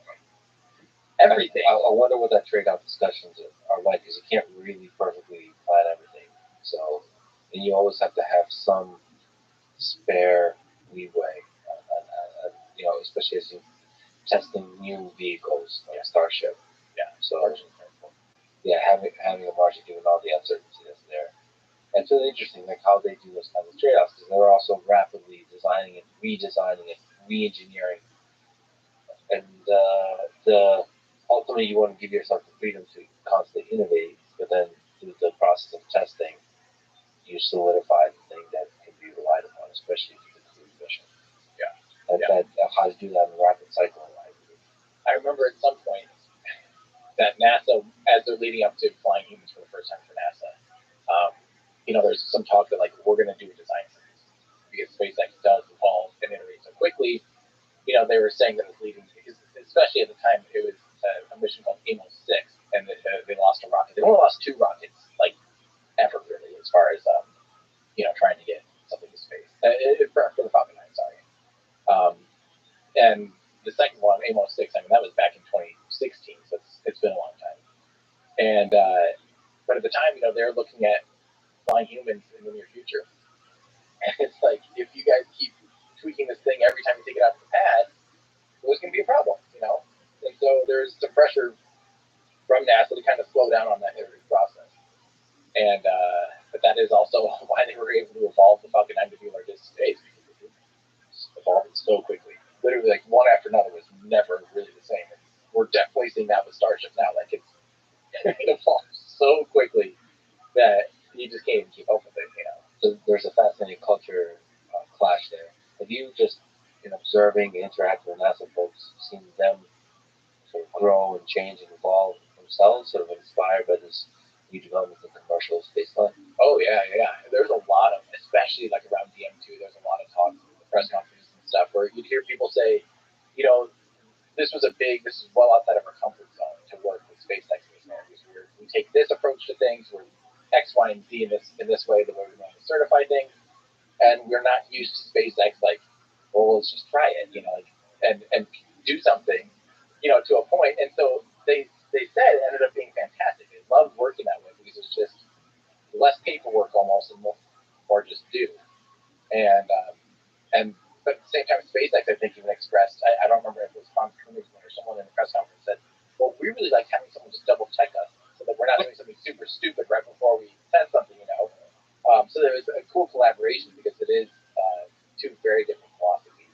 Everything. I wonder what that trade-off discussions are like, because you can't really perfectly plan everything. So, and you always have to have some spare leeway, especially as you're testing new vehicles like Starship. Yeah. So, yeah, having a margin given all the uncertainty that's there. And it's really interesting, like how they do those kinds of trade-offs, because they're also rapidly designing it, redesigning it, re-engineering, and ultimately you want to give yourself the freedom to constantly innovate, but then through the process of testing, you solidify the thing that can be relied upon, especially if it's a cruise mission. Yeah. How to do that in a rapid cycle. I remember at some point that NASA, as they're leading up to flying humans for the first time for NASA, there's some talk that like we're going to do a design series because SpaceX does evolve and iterate so quickly. They were saying that it's leading, because especially at the time, it was a mission called Amos 6, and they lost a rocket. They only lost 2 rockets, like ever really, as far as trying to get something to space for the Falcon 9. Sorry, and the second one, Amos 6. That was back in 2016, so it's been a long time. And but at the time, they're looking at flying humans in the near future, and it's like if you guys keep tweaking this thing every time you take it out of the pad, there's going to be a problem, And so there's some pressure from NASA to kind of slow down on that iterative process. And but that is also why they were able to evolve the Falcon 9 to be largest space, because it evolved so quickly. Literally, like one after another was never really the same. And we're definitely seeing that with Starship now. Like it evolved so quickly that you just can't even keep up with it. So there's a fascinating culture clash there. Have you just in observing, interacting with NASA folks, seen them sort of grow and change and evolve themselves, sort of inspired by this new development in commercial spaceflight? Oh, yeah. There's a lot of, especially like around DM2, there's a lot of talks in the press conferences and stuff where you'd hear people say, this is well outside of our comfort zone to work with SpaceX safety in this way, the way we want to certify things, and we're not used to SpaceX like, well, let's just try it, and do something, to a point. And so they said it ended up being fantastic. They loved working that way because it's just less paperwork almost and more just do. And but at the same time, SpaceX, I think, even expressed, I don't remember if it was Hans Koenigsmann or someone in the press conference said, well, we really like having someone just double check us so that we're not doing something super stupid right before we test something, So there was a cool collaboration because it is two very different philosophies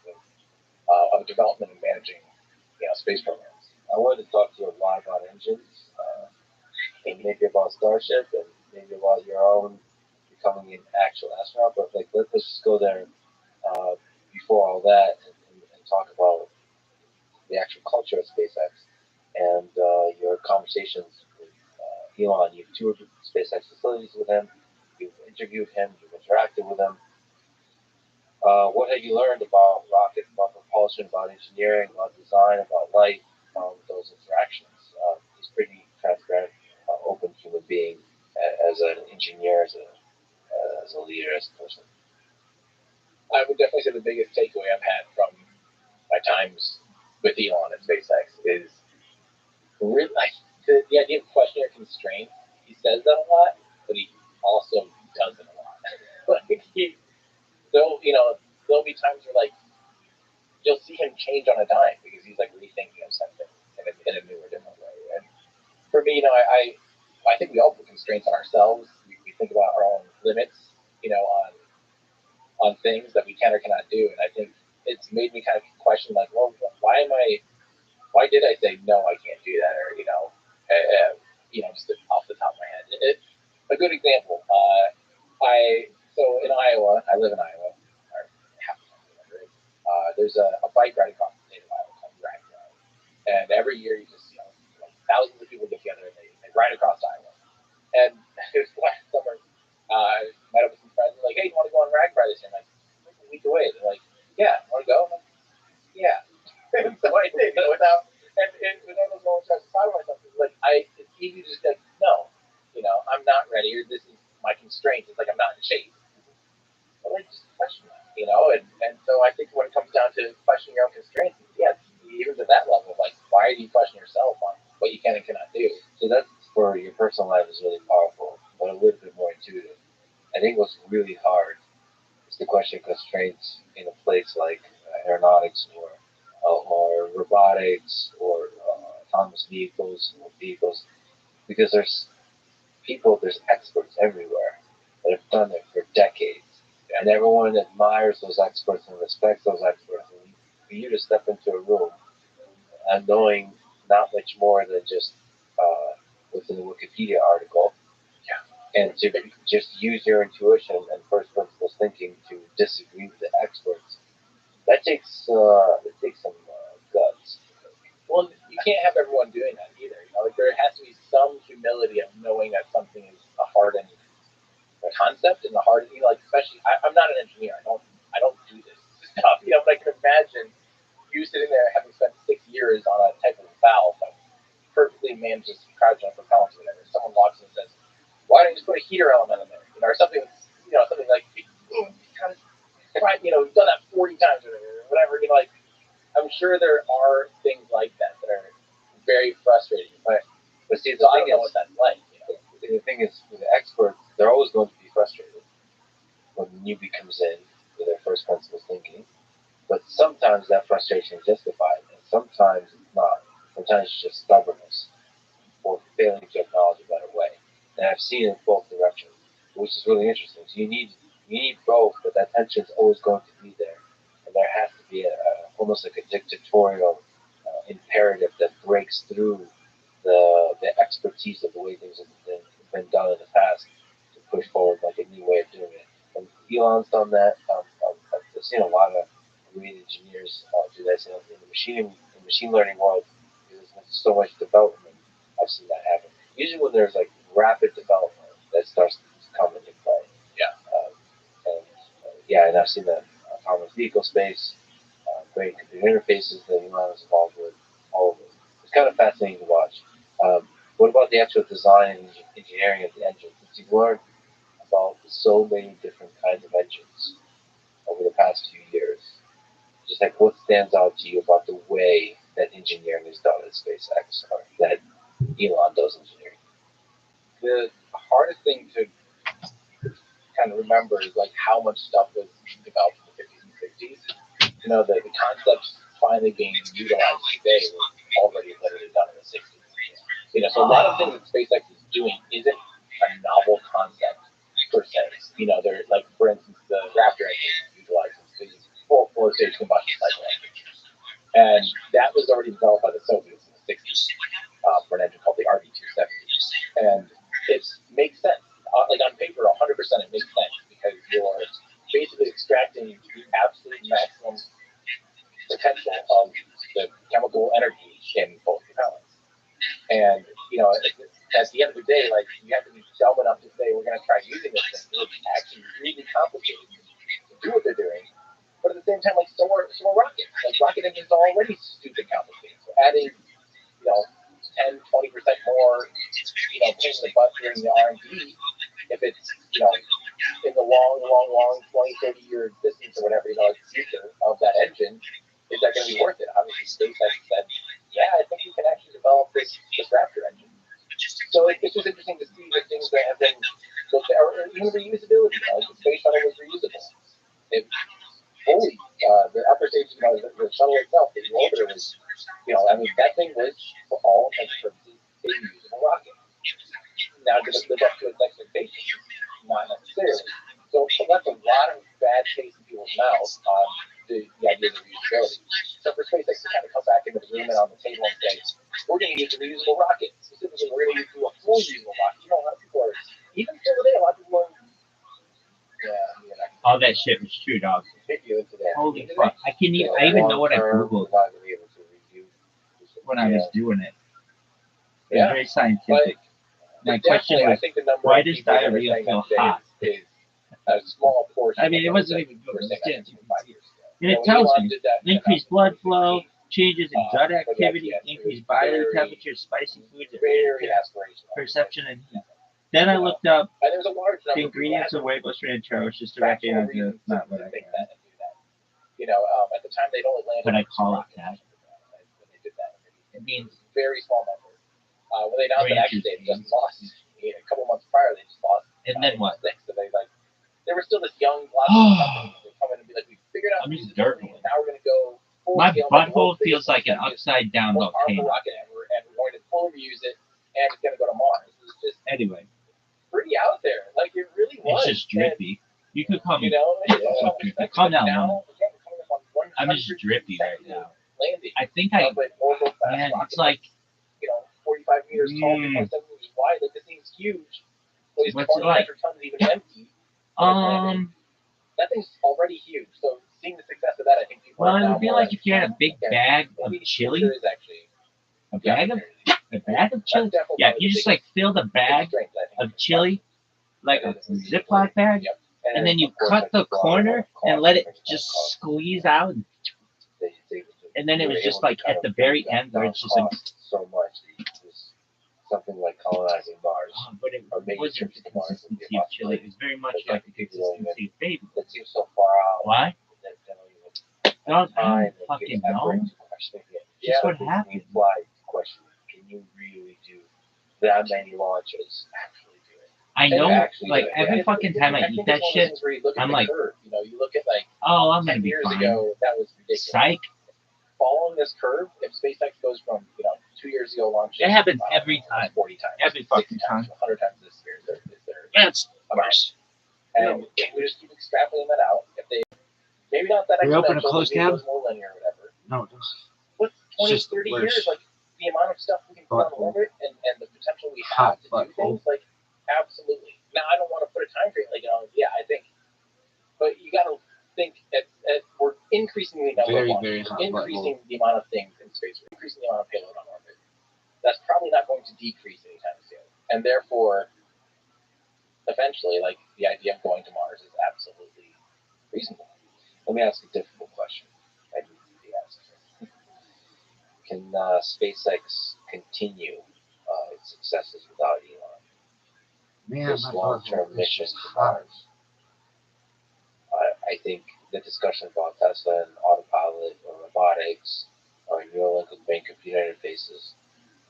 of development and managing, space programs. I wanted to talk to you a lot about engines, and maybe about Starship, and maybe about your own becoming an actual astronaut. But let's just go there before all that and talk about the actual culture of SpaceX and your conversations with Elon. You've toured SpaceX facilities with him. You've interviewed him. You've interacted with him. What have you learned about rockets, about propulsion, about engineering, about design, about life, those interactions? He's pretty transparent, open human being as an engineer, as a leader, as a person. I would definitely say the biggest takeaway I've had from my times with Elon at SpaceX is really the idea of questioning your constraints. He says that a lot, but he also does it a lot. There'll be times where you'll see him change on a dime because he's rethinking of something in a new or different way. And for me, I think we all put constraints on ourselves. We think about our own limits, on things that we can or cannot do. And I think it's made me kind of question, well, why did I say no? I can't do that, or just off the top of my head. A good example. So in Iowa, I live in Iowa. Or half the time, whatever it is. There's a bike ride across the state of Iowa called Rag Ride, and every year you just thousands of people get together and they ride across Iowa. And it was last summer. I met up with some friends. Like, hey, you want to go on Rag Ride this year? I'm like a week away. They're like, yeah, want to go? I'm like, yeah. And so I did. Without those moments, I was proud of myself. It's easy to just say no. I'm not ready, or this is my constraint. It's I'm not in shape. But just question that. And so I think when it comes down to questioning your own constraints, yes, even to that level, why do you question yourself on what you can and cannot do? So that's for your personal life is really powerful, but a little bit more intuitive. I think what's really hard is to question constraints in a place like aeronautics or robotics or autonomous vehicles, because there's experts everywhere that have done it for decades, and everyone admires those experts and respects those experts. And for you to step into a room and knowing not much more than just within the Wikipedia article, and to just use your intuition and first principles thinking to disagree with the experts, that takes some guts. Well, you can't have everyone doing that either. There has to be some humility of knowing that something is a hardened concept and especially I'm not an engineer. I don't do this stuff. But I can imagine you sitting there having spent 6 years on a type of valve that perfectly manages cryogenic propellant or whatever. Someone walks in and says, "Why don't you just put a heater element in there?" Or something. Something like, we've done that 40 times or whatever. I'm sure there are things like that are very frustrating. But see, so I don't know what that's like. The thing is, with the experts, they're always going to be frustrated when the newbie comes in with their first principles thinking. But sometimes that frustration is justified, and sometimes it's not. Sometimes it's just stubbornness or failing to acknowledge a better way. And I've seen it in both directions, which is really interesting. So you need both, but that tension is always going to be there. And there has to be almost like a dictatorial imperative that breaks through the expertise of the way things have been done in the past to push forward a new way of doing it. And Elon's done that. I've seen a lot of great engineers do that. In the machine learning world, there's so much development. I've seen that happen. Usually when there's rapid development, that starts to come into play. And I've seen that autonomous vehicle space, great computer interfaces that Elon is involved with, all of it. It's kind of fascinating to watch. What about the actual design and engineering of the engine? Since you've learned so many different kinds of engines over the past few years. Just like what stands out to you about the way that engineering is done at SpaceX, or that Elon does engineering? The hardest thing to kind of remember is like how much stuff was developed in the 50s and 60s. You know, the concepts finally being utilized today was already literally done in the 60s. You know, so a lot of things that SpaceX is doing isn't a novel concept per se. You know, they're like, for instance, the Raptor engine utilizes the full four-stage combustion cycle engine. And that was already developed by the Soviets in the 60s for an engine called the RB-270. And it makes sense. Like on paper, 100% it makes sense because you're basically extracting the absolute maximum potential of the chemical energy in both propellants. And, you know, at the end of the day, like, you have to be dumb enough to say, we're going to try using this thing. It's actually really complicated to do what they're doing. But at the same time, like, so are rockets. Like, rocket engines are already stupid complicated. So adding, you know, 10, 20% more, you know, pain in the butt during the R&D, if it's, you know, in the long 20, 30-year existence or whatever, you know, future of that engine, is that going to be worth it? Obviously, SpaceX said, yeah, I think we can actually develop this Raptor engine. So it's just interesting to see the things that have been looked at, or even reusability. You know, like the space shuttle was reusable. It fully, the upper stage, you know, the shuttle itself, the orbiter was, you know, I mean, that thing was, for all intents and purposes, a reusable rocket. Now, did it live up to its expectations? Not necessarily. So that's a lot of bad taste in people's mouths on the idea of reusability. So for SpaceX to kind of come back into the room and on the table and say, we're going to use a reusable rocket. Specifically, we're going to do a full reusable rocket. You know, a lot of people are, even still today, a lot of people are, All that shit was true, dog. Holy fuck. I even know what I Googled when I was doing it. It was very scientific. My question was, why does diarrhea feel hot? A small portion. I mean, it wasn't even good. And it tells me increased blood flow, changes in gut activity, increased body temperature, spicy foods, perception, and heat. Then I looked up the ingredients of huevos rancheros just to recognize it's not what I think. You know, at the time they'd only landed. But I call it that. When they did that, It means very small number. When they announced that actually they just lost a couple months prior, they just lost. And then what? So they were still this young company. They come in and be like, we figured out. I'm just dirtling. Now we're going to go. My butthole feels like an upside down volcano. Rocket ever, and we're going to fully reuse it, and it's going to go to Mars. It's just anyway. Pretty out there. Like it really was. It's just drippy. You could call me. You know, calm down, man. I'm just drippy right now. I think man, it's like, 45 meters tall, 27 meters wide. Like this thing's huge. What's it like? Tons even empty. That thing's already huge. So seeing the success of that, I think people. Well, it would be like if you had a big bag of chili. A bag of chili. Yeah, you just like fill the bag of chili, like a Ziploc bag, and then you cut the corner and let it just squeeze out. And then it was just like at the very end where it's just like so much. Something like colonizing Mars. But it wasn't the consistency of chili. It was very much like the consistency of baby. That seems so far out. Why? I don't fucking know. Just what happened. Question: can you really do that many launches? Actually do it. I know, like every fucking time I eat that shit, I'm like, you look at like, oh, I'm gonna be years fine. ago, that was ridiculous. Psych. Following this curve, if SpaceX goes from 2 years ago launch, it happens every time. 40 times, every fucking time, 100 times this year. That's worse. And we just keep extrapolating that out. If they maybe not that we open a closed cab, more linear or whatever. No, what's 20, 30 years like the amount of stuff we can put on orbit and the potential we have to do things like absolutely. Now I don't want to put a time frame like I think, but you got to think that we're increasing the number of launches, increasing the amount of things in space, we're increasing the amount of payload on orbit. That's probably not going to decrease anytime soon, and therefore, eventually, like the idea of going to Mars is absolutely reasonable. Let me ask a difficult question. I need to be asked. Can SpaceX continue its successes without Elon? Man, this long-term mission to Mars. I think the discussion about Tesla and autopilot or robotics or Neuralink with brain computer interfaces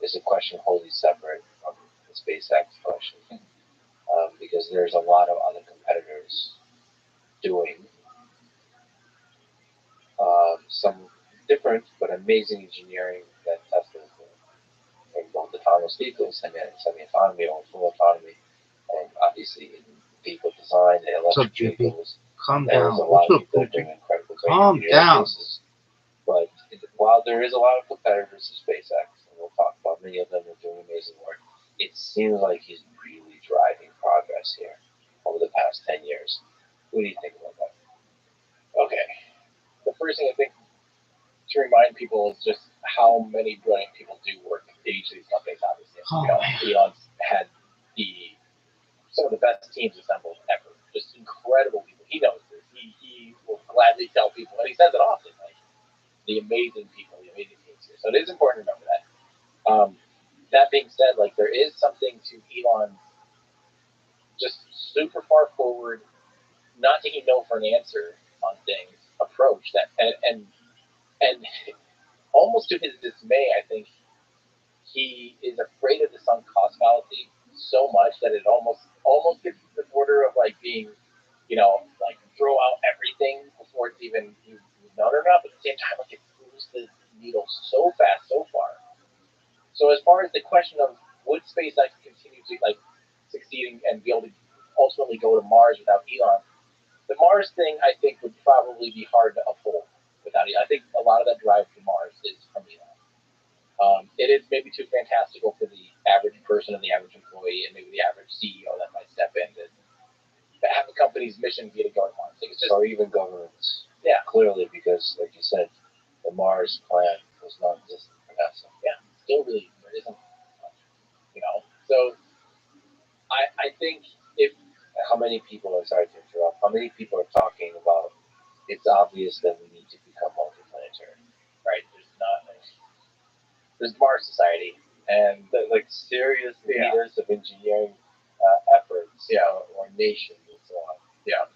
is a question wholly separate from the SpaceX question, because there's a lot of other competitors doing some different but amazing engineering that Tesla is doing in both autonomous vehicles, semi-autonomy or full autonomy, and obviously in vehicle design and electric vehicles. Calm There's down. a lot What's of up, people Bridget? doing incredible Calm down. interfaces. But while there is a lot of competitors to SpaceX, and we'll talk about many of them are doing amazing work, it seems like he's really driving progress here over the past 10 years. What do you think about that? Okay. The first thing I think to remind people is just how many brilliant people do work at each of these companies, obviously. Elon's had some of the best teams assembled ever. Just incredible people. He knows this. He will gladly tell people, and he says it often, like, the amazing people, the amazing teams here. So it is important to remember that. That being said, like, there is something to Elon's just super far forward, not taking no for an answer on things approach that, and almost to his dismay, I think he is afraid of the sunk cost fallacy so much that it almost gets to the border of like being, like throw out everything before it's even done or not. But at the same time, like it moves the needle so fast, so far. So as far as the question of would SpaceX continue to like succeeding and be able to ultimately go to Mars without Elon, the Mars thing I think would probably be hard to uphold without Elon. I think a lot of that drive to Mars is from Elon. It is maybe too fantastical for the average person and the average employee and maybe the average CEO that might step in to have a company's mission be to go to Mars. Like it's just, or even governments. Yeah. Clearly, because, like you said, the Mars plan was not just for NASA. Yeah, still really, there isn't much, So I think if... How many people are, sorry to interrupt, how many people are talking about it's obvious that we need to become multiplanetary? Right, there's Mars Society, and like serious leaders of engineering efforts, or nations and so on. Yeah.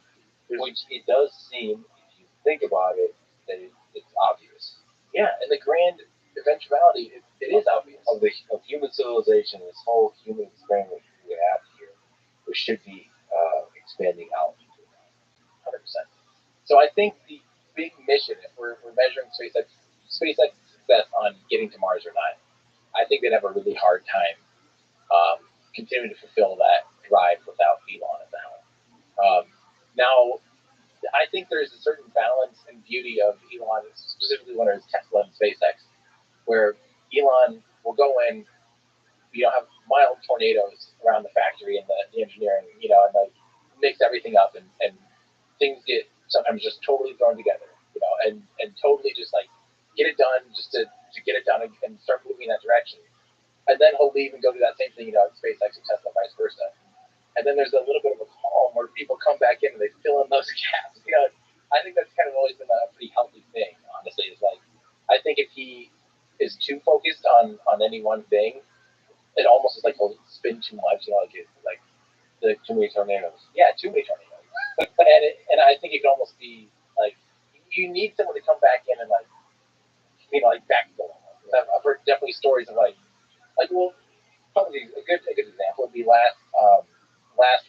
Which it does seem, if you think about it, that it's obvious. Yeah, and the grand eventuality, it is obvious. Of human civilization, this whole human experiment we have here, which should be expanding out. 100%. So I think the big mission, if we're measuring SpaceX's success on getting to Mars or not, I think they'd have a really hard time continuing to fulfill that drive without Elon at the helm. Now, I think there's a certain balance and beauty of Elon, specifically when it's Tesla and SpaceX, where Elon will go in, have mild tornadoes around the factory and the engineering, and like mix everything up and things get sometimes just totally thrown together, and totally just like get it done just to get it done and start moving in that direction. And then he'll leave and go do that same thing, at SpaceX and Tesla, vice versa. And then there's a little bit of a calm where people come back in and they fill in those gaps. I think that's kind of always been a pretty healthy thing, honestly. Is like, I think if he is too focused on any one thing, it almost is like he'll spin too much, like the too many tornadoes. Yeah, too many tornadoes. and I think it could almost be like you need someone to come back in and like backfill. I've heard definitely stories of well, probably a good example would be last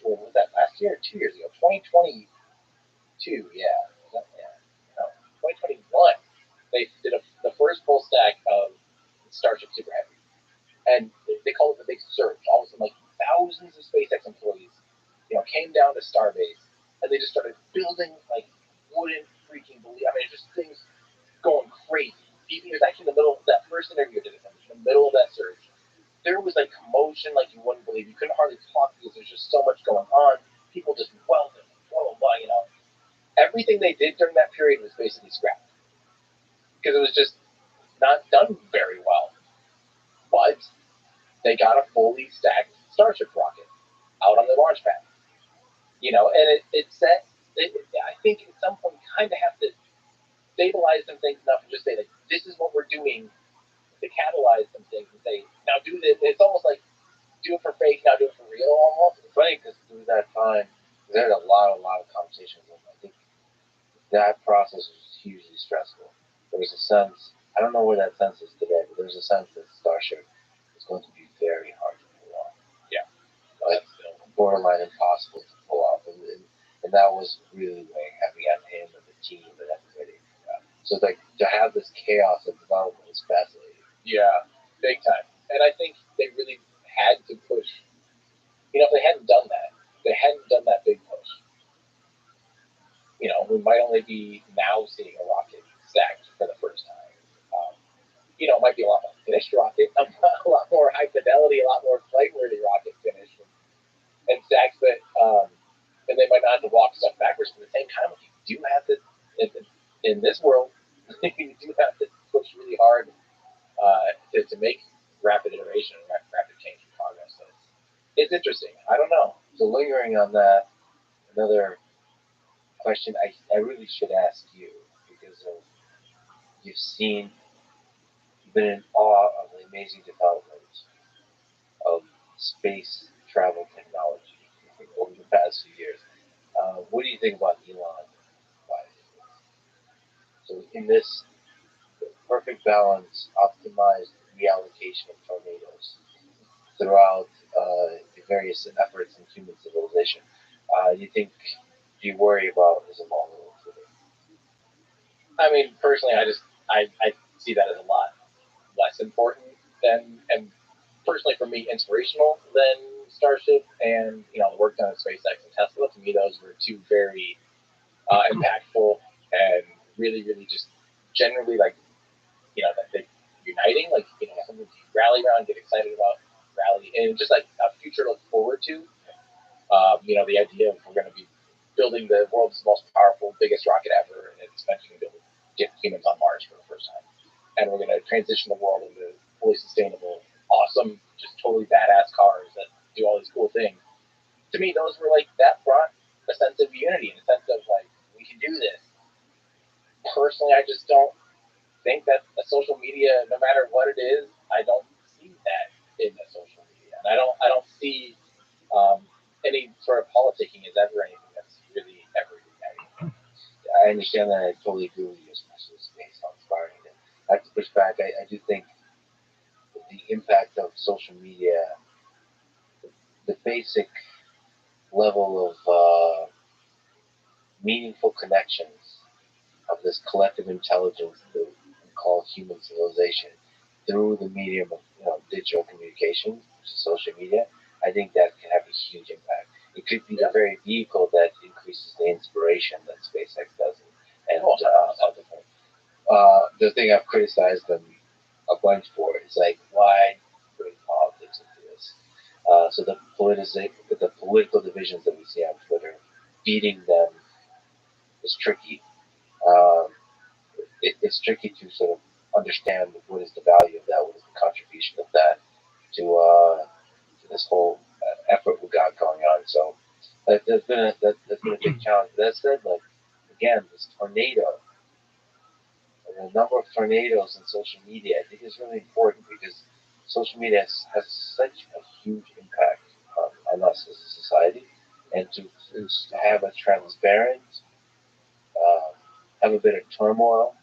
what was that, last year or 2 years ago, 2022, no, 2021. They did the first full stack of Starship Super Heavy, and they call it the big surge. All of a sudden, like thousands of SpaceX employees, came down to Starbase, and they just started building like wouldn't freaking believe. I mean, just things going crazy. It was actually in the middle of that first interview I did, in the middle of that surge. There was like commotion like you wouldn't believe. You couldn't hardly talk because there's just so much going on. People just welding, blah, blah, blah, Everything they did during that period was basically scrapped because it was just not done very well. But they got a fully stacked Starship rocket out on the launch pad. And it set, I think at some point you kind of have to stabilize some things enough and just say, like, this is what we're doing to catalyze some things and say, now do this. It's almost like do it for fake, now do it for real almost. It's funny because through that time, there's a lot of conversations. I think that process was hugely stressful. There was a sense, I don't know where that sense is today, but there's a sense that Starship is going to be very hard to pull off. Yeah. Like borderline impossible to pull off. And that was really weighing heavy on him and the team and everybody. Yeah. So it's like to have this chaos of development is fascinating. Yeah, big time. And I think they really had to push. You know, if they hadn't done that big push, you know, we might only be now seeing a rocket stacked for the first time. You know, it might be a lot more finished rocket, a lot more high fidelity, a lot more flight worthy rocket finish and stacks that, and they might not have to walk stuff backwards, but at the same time, you do have to, in this world, you do have to push really hard to make rapid iteration, rapid change and progress. So it's interesting. I don't know. So lingering on that, another question I really should ask you, because you've been in awe of the amazing development of space travel technology over the past few years. What do you think about Elon? So in this perfect balance, optimized reallocation of tornadoes throughout the various efforts in human civilization, do you worry about his involvement? I mean, personally, I see that as a lot less important than, and personally for me, inspirational than Starship and, you know, the work done at SpaceX and Tesla. To me, those were two very impactful and really, really just generally like, you know, that they uniting, like, you know, something to rally around, get excited about, rally, and just like a future to look forward to. You know, the idea of we're going to be building the world's most powerful, biggest rocket ever, and it's eventually going to get humans on Mars for the first time. And we're going to transition the world into fully sustainable, awesome, just totally badass cars that do all these cool things. To me, those were like, that brought a sense of unity and a sense of like, we can do this. Personally, I just don't think that a social media, no matter what it is, I don't see that in the social media. And I don't see any sort of politicking is ever anything that's really ever uniting. I understand that. I totally agree with you, especially space, how inspiring it is. I have to push back. I do think the impact of social media, the basic level of meaningful connections of this collective intelligence that we call human civilization through the medium of digital communication, which is social media, I think that can have a huge impact. It could be the very vehicle that increases the inspiration that SpaceX does, and other things. The thing I've criticized them a bunch for is like, why bring politics into this? So the political divisions that we see on Twitter, beating them is tricky. Um, it's tricky to sort of understand what is the value of that, what is the contribution of that to this whole effort we got going on. So that's been a big challenge. That said, like again, this tornado, the number of tornadoes in social media, I think is really important because social media has such a huge impact on us as a society, and to have a transparent, have a bit of turmoil.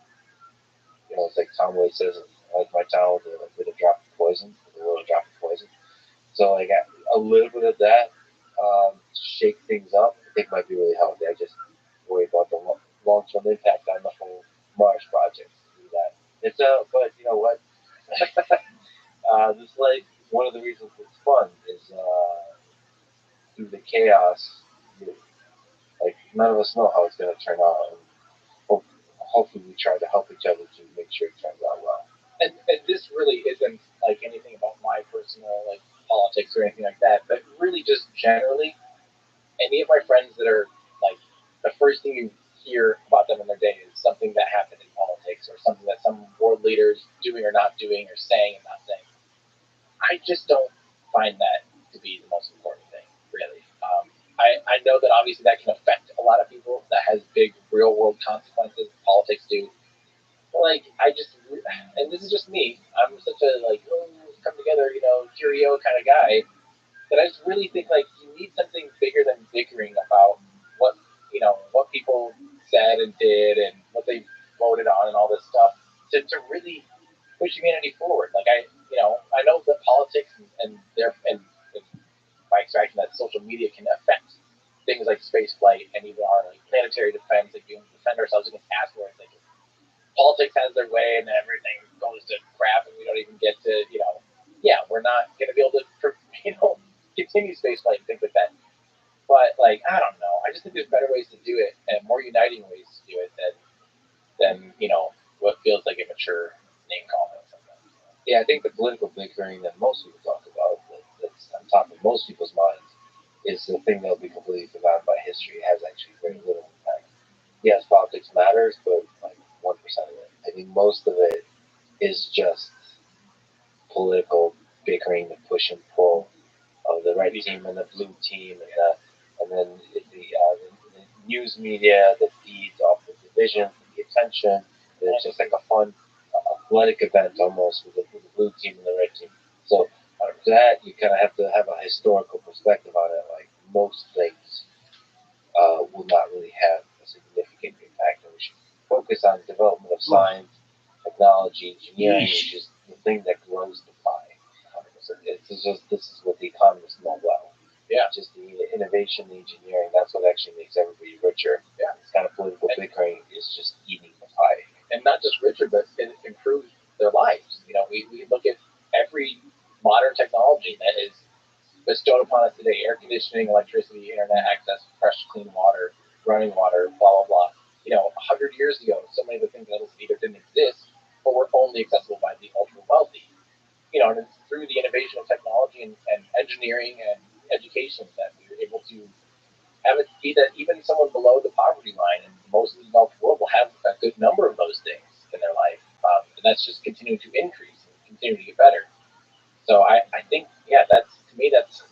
It's like Tom Waits says, like my town with a bit of drop of poison, with a little drop of poison. So like a little bit of that, shake things up, I think might be really healthy. I just worry about the long-term impact on the whole Mars project to do that. But you know what? This is like one of the reasons it's fun is through the chaos. Like none of us know how it's going to turn out, and hopefully we try to help each other to make sure it turns out well. And this really isn't like anything about my personal like politics or anything like that, but really just generally, any of my friends that are like the first thing you hear about them in their day is something that happened in politics or something that some world leader is doing or not doing or saying and not saying. I just don't find that to be the most important thing, really. I know that obviously that can affect a lot of people. That has big real world consequences. Politics do. Like and this is just me. I'm such a like come together, cheerio kind of guy. That I just really think like you need something bigger than bickering about what people said said and did and what they voted on and all this stuff to really push humanity forward. Like I know that politics and by extraction that social media can affect things like space flight and even our like planetary defense, like being able to defend ourselves against asteroids. Like politics has their way and then everything goes to crap and we don't even get to, we're not going to be able to, continue space flight and things like that. But like, I don't know. I just think there's better ways to do it and more uniting ways to do it than what feels like a mature name calling sometimes. Yeah, I think the political bickering that most people talk about, that's on top of most people's minds, is the thing that'll be completely forgotten by history. It has actually very little impact. Yes, politics matters, but like 1% of it. I think most of it is just political bickering, the push and pull of the red team and the blue team, and then the news media that feeds off the division, the attention. It's just like a fun athletic event almost with the blue team and the red team. So for that, you kind of have to have a historical perspective on it. Like most things will not really have a significant impact, and we should focus on development of science, technology, engineering, which is the thing that grows the pie. 100%. This is what the economists know well. Yeah. Just the innovation, the engineering, that's what actually makes everybody richer. Yeah. This kind of political bickering is just eating the pie. And not just richer, but it improves their lives. We look at every modern technology that is bestowed upon us today: air conditioning, electricity, internet access, fresh, clean water, running water, blah, blah, blah. 100 years ago, so many of the things that either didn't exist or were only accessible by the ultra wealthy. And it's through the innovation of technology and engineering and education that we were able to have it be that even someone below the poverty line in most of the developed world will have a good number of those things in their life. And that's just continuing to increase and continue to get better. So I think, that's, to me, that's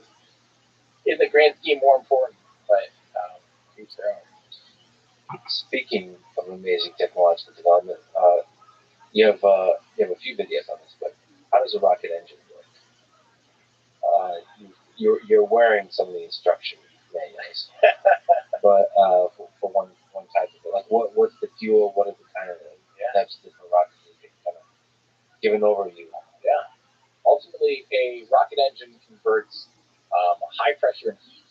in the grand scheme more important, but each their own. Speaking of amazing technological development, you have a few videos on this, but how does a rocket engine work? You're wearing some of the instruction manuals, but for one type of it, like what's the fuel? What are the kind of types of different rockets? You can kind of give an overview. Yeah. Ultimately, a rocket engine converts high pressure and heat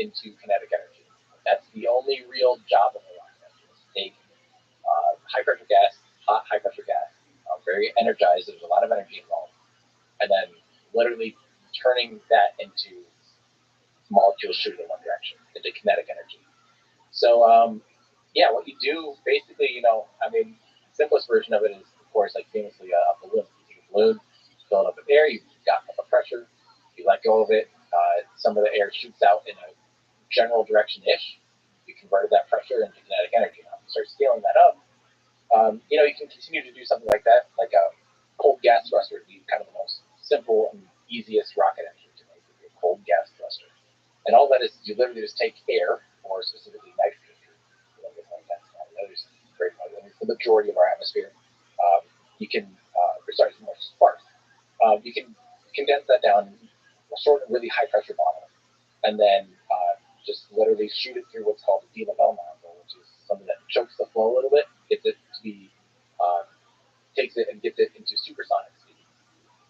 into kinetic energy. That's the only real job of a rocket engine, is to take high pressure gas, hot high pressure gas, very energized. There's a lot of energy involved, and then literally turning that into molecules shooting in one direction, into kinetic energy. So, what you do basically, simplest version of it is, of course, like famously a balloon. You take a balloon, fill it up with air, you've got up a pressure, you let go of it, some of the air shoots out in a general direction-ish. You converted that pressure into kinetic energy. Now, you start scaling that up. You can continue to do something like that, like a cold gas thruster would be kind of the most simple and easiest rocket engine to make, would be a cold gas thruster. And all that is you literally just take air, or specifically nitrogen. The majority of our atmosphere. You can, more sparse. You can condense that down, sort of really high pressure bottle, and then just literally shoot it through what's called a de Lavelle nozzle, which is something that chokes the flow a little bit, gets it to be, takes it and gets it into supersonic speed.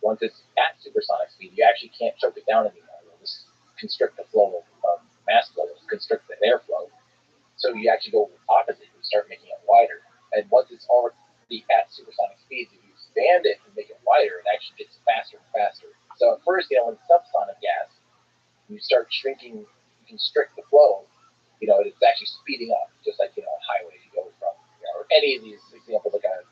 Once it's at supersonic speed, you actually can't choke it down anymore. You'll just constrict the flow of mass flow, constrict the airflow. So you actually go opposite. You start making it wider. And once it's already at supersonic speeds, if you expand it and make it wider, it actually gets faster and faster. So at first, when it's subsonic gas, you start shrinking, you constrict the flow, it's actually speeding up, just like, a highway. You go from, or any of these examples, like a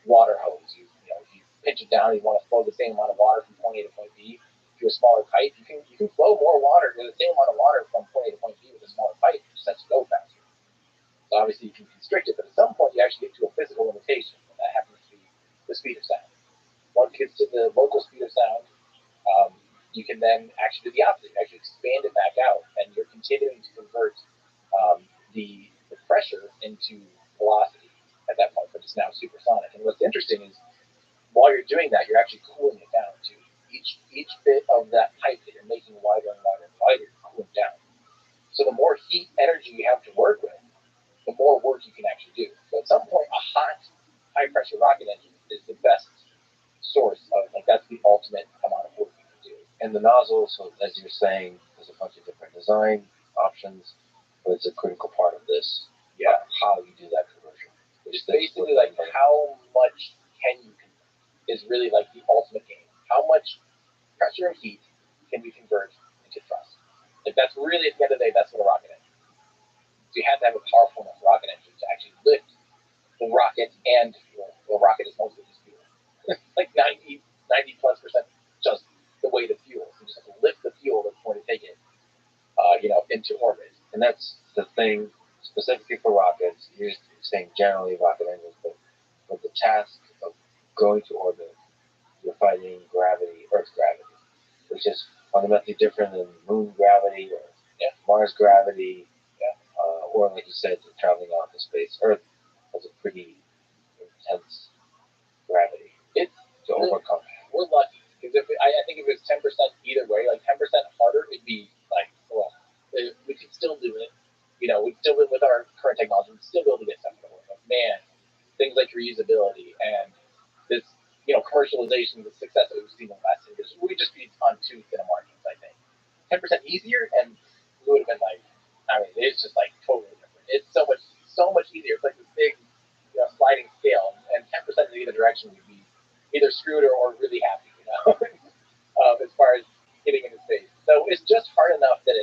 water hose. If you pinch it down, you want to flow the same amount of water from point A to point B. If you're a smaller pipe, you can flow more water, the same amount of water from point A to point B with a smaller pipe, just has to go faster. So obviously you can constrict it, but at some point you actually get to a physical limitation, and that happens to be the speed of sound. Once it gets to the local speed of sound, you can then actually do the opposite. You actually expand it back out, and you're continuing to convert the pressure into velocity at that point, but it's now supersonic. And what's interesting is, while you're doing that, you're actually cooling it down too. Each bit of that pipe that you're making wider and wider and wider, you're cooling down. So the more heat energy you have to work with, the more work you can actually do. So at some point, a hot, high-pressure rocket engine is the best source of, like, that's the ultimate amount of work you can do. And the nozzle, so as you're saying, there's a bunch of different design options, but it's a critical part of this. Yeah. How you do that conversion. It's basically like how much can you convert is really like the ultimate game. How much pressure and heat can we convert into thrust? Like that's really, at the end of the day, that's what a rocket engine is. So you have to have a powerful enough rocket engine to actually lift the rocket and fuel. The rocket is mostly just fuel. Like 90 plus percent just the weight of fuel. So you just have to lift the fuel that's going to take it, into orbit. And that's the thing, specifically for rockets, you're saying generally rocket engines, but the task of going to orbit, you're fighting gravity, Earth's gravity, which is fundamentally different than moon gravity or Mars gravity, or like you said, traveling out into space. Earth has a pretty intense gravity to overcome. We're lucky because I think if it was 10% either way, like 10% harder, it'd be like, well, we could still do it. We'd still live with our current technology. We'd still be able to get stuff to work. But man, things like reusability and this, commercialization, the success that we've seen in the last 10 years, we just be on tooth and a margins, I think. 10% easier, and we would have been like, it's just like totally different. It's so much easier. It's like this big, sliding scale, and 10% in either direction would be either screwed or really happy, as far as getting into space. So it's just hard enough that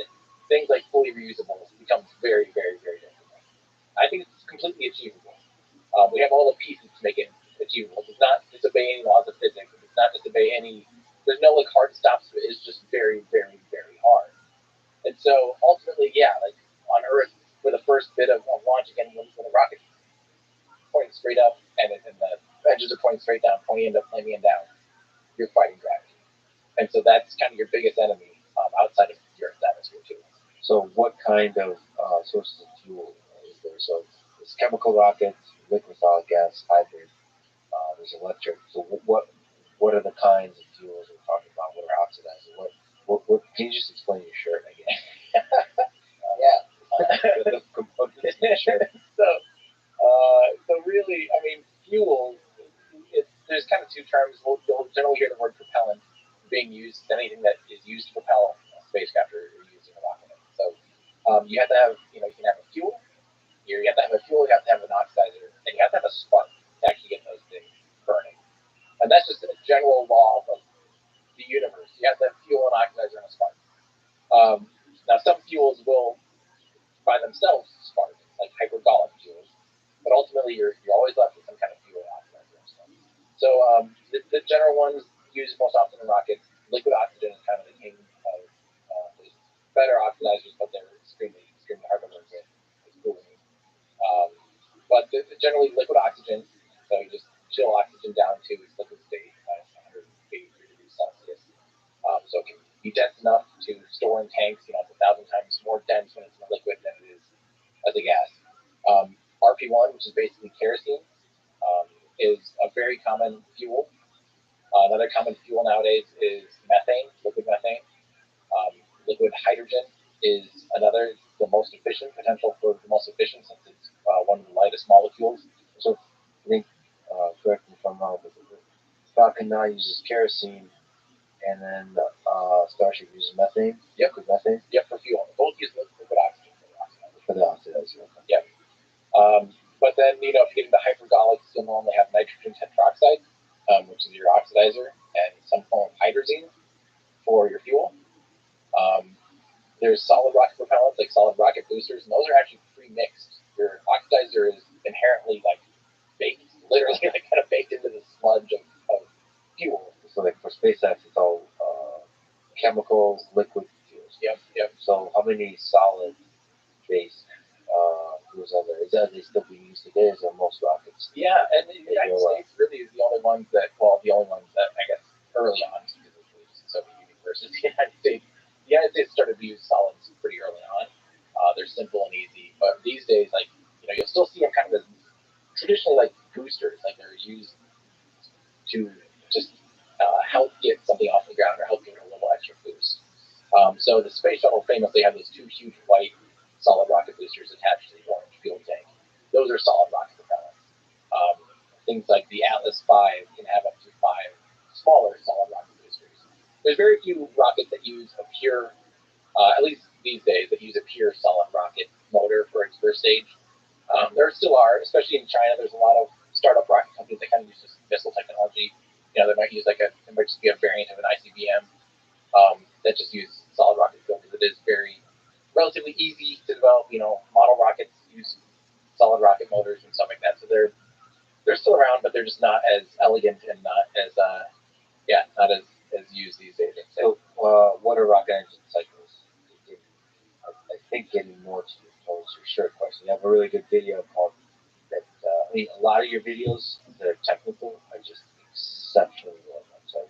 things like fully reusable becomes very, very, very difficult. I think it's completely achievable. We have all the pieces to make it achievable. It does not disobey any laws of physics. It does not disobey there's no like hard stops to it. It's just very, very, very hard. And so ultimately, like on Earth, we're the first bit of launching anyone with a rocket pointing straight up, and the edges are pointing straight down, pointing down. You're fighting gravity. And so that's kind of your biggest enemy outside of your Earth's atmosphere too. So what kind of sources of fuel is there? So it's chemical rockets, liquid solid gas, hybrid, there's electric. So what are the kinds of fuels we're talking about? What are oxidizers? What can you just explain your shirt again? The components of your shirt. So really, fuel, there's kind of two terms. You'll generally hear the word propellant being used. Anything that is used to propel a spacecraft or using a rocket. So you have to have, you can have a fuel. You have to have a fuel. You have to have an oxidizer, and you have to have a spark to actually get those things burning. And that's just a general law of the universe. You have to have fuel, an oxidizer, and a spark. Now, some fuels will, by themselves, spark, like hypergolic fuels. But ultimately, you're always left with some kind of fuel oxidizer. So the general ones used most often in rockets, liquid oxygen is kind of the king of there's better oxidizers, but they're extremely, extremely hard to work with. It's cooling. But generally liquid oxygen, so you just chill oxygen down to its liquid state at 183 degrees Celsius. So it can be dense enough to store in tanks. It's 1,000 times more dense when it's in a liquid than it is as a gas. RP1, which is basically kerosene, is a very common fuel. Another common fuel nowadays is methane, liquid methane. Liquid hydrogen is another, the most efficient, potential for the most efficient, since it's one of the lightest molecules. So I think, correct me if I'm wrong, but Falcon 9 uses kerosene, and then Starship uses methane. Yep. Liquid methane. Yep, for fuel. Both use liquid oxygen for the oxidizer. Yep. But then, if you get into hypergolics, you'll normally have nitrogen tetroxide, which is your oxidizer, and some form of hydrazine for your fuel. There's solid rocket propellants, like solid rocket boosters, and those are actually pre-mixed. Your oxidizer is inherently baked, literally kind of baked into the sludge of fuel. So for SpaceX, it's all chemical liquid fuels. Yep. So how many solid based fuels are there? Is that they still being used today? Is there most rockets? Yeah, and the United States really is the only ones that I guess early on, because it was the Soviet Union versus the United States. The United States started to use solids pretty early on. They're simple and easy, but these days, you'll still see them kind of as traditionally boosters, they're used to just help get something off the ground or help give it a little extra boost. So the space shuttle famously had those two huge white solid rocket boosters attached to the orange fuel tank. those are solid rocket propellants. Things like the Atlas V can have up to 5 smaller solid rocket boosters. There's very few rockets that use a pure, at least these days, that use a pure solid rocket motor for its first stage. There still are, especially in China. There's a lot of startup rocket companies that kind of use this missile technology. They might use it might just be a variant of an ICBM that just use solid rocket fuel because it is relatively easy to develop. Model rockets use solid rocket motors and stuff like that. So they're still around, but they're just not as elegant and not as not as used these days. So, what are rocket engine cycles? I think getting more to your short question. You have a really good video called that. A lot of your videos that are technical are just exceptionally well done. So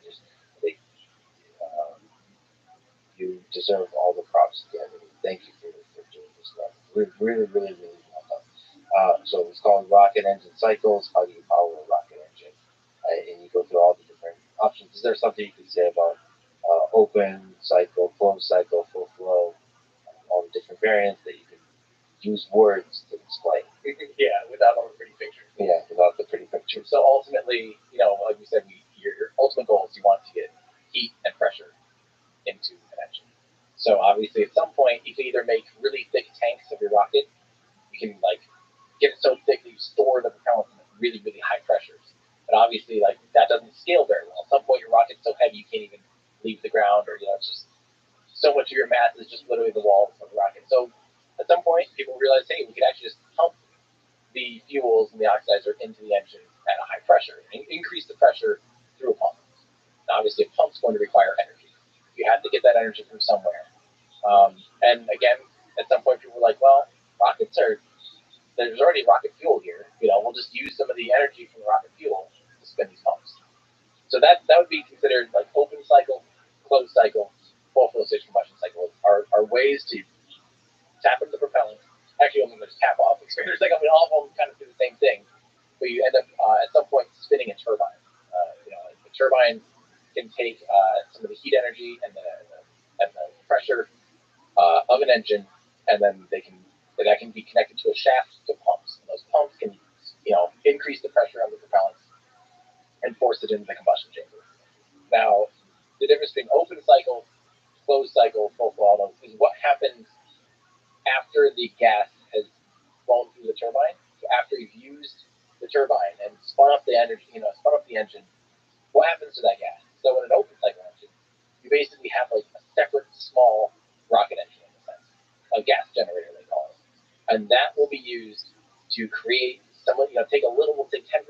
you deserve all the props again. Thank you for doing this stuff. Really, really, really well done. So it's called Rocket Engine Cycles. How do you power a rocket engine? And you go through all the different options. Is there something you could say about open cycle, closed cycle, full flow, all the different variants that you can use words to explain? Yeah, without all the pretty pictures. Yeah, without the pretty pictures. So ultimately, like we said, your ultimate goal is you want to get heat and pressure into an engine. So obviously, at some point, you can either make really thick tanks of your rocket. You can get it so thick that you store the propellant in really, really high pressures. But obviously, that doesn't scale very well. At some point, your rocket's so heavy you can't even leave the ground, or it's just so much of your mass is just literally the walls of the rocket. So at some point, people realize, hey, we could actually just pump the fuels and the oxidizer into the engine at a high pressure and increase the pressure through a pump. Now, obviously, a pump's going to require energy. You have to get that energy from somewhere. And again, at some point, people were like, well, there's already rocket fuel here. We'll just use some of the energy from the rocket fuel to spin these pumps. So that would be considered open cycle, closed cycle, full flow stage combustion cycle are ways to tap into the propellant. Actually, I'm going to just tap off the expanders. All of them kind of do the same thing, but you end up at some point spinning a turbine. The turbine can take some of the heat energy and the pressure of an engine, and then that can be connected to a shaft to pumps. And those pumps can increase the pressure of the propellant and force it into the combustion chamber. Now, the difference between open cycle, closed cycle, full flow is what happens after the gas has flown through the turbine. So after you've used the turbine and spun up the energy, spun up the engine, what happens to that gas? So in an open cycle engine, you basically have a separate small rocket engine in a sense, a gas generator they call it, and that will be used to create take 10%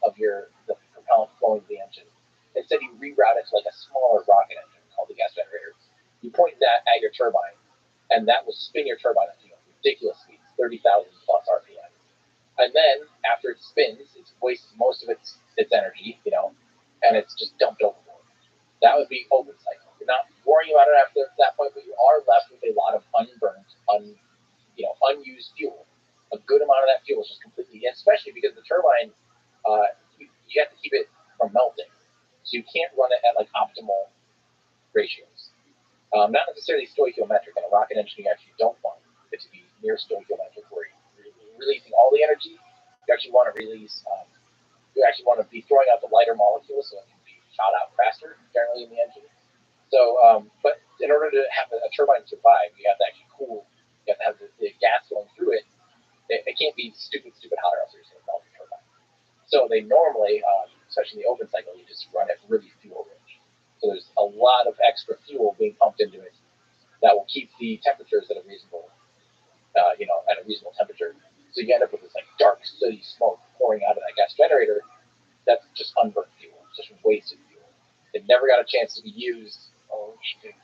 of the propellant flowing to the engine. Instead, you reroute it to a smaller rocket engine called the gas generator. You point that at your turbine, and that will spin your turbine at ridiculous speeds, 30,000 plus RPM. And then after it spins, it wastes most of its energy, and it's just dumped overboard. That would be open cycle. You're not worrying about it after that point, but you are left with a lot of unburned, unused fuel. A good amount of that fuel is just completely, especially because the turbine, you have to keep it from melting. So you can't run it at optimal ratios. Not necessarily stoichiometric. In a rocket engine, you actually don't want it to be near stoichiometric, where you're releasing all the energy. You actually want to release. You actually want to be throwing out the lighter molecules so it can be shot out faster, generally in the engine. So, but in order to have a turbine survive, you have to actually cool. You have to have the gas going through it. It can't be stupid hot, or else you're just going to melt the turbine. So they normally, especially in the open cycle, you just run it really fuel rich. So there's a lot of extra fuel being pumped into it that will keep the temperatures at a reasonable, at a reasonable temperature. So you end up with this dark, sooty smoke pouring out of that gas generator. That's just unburnt fuel, just wasted fuel. It never got a chance to be used,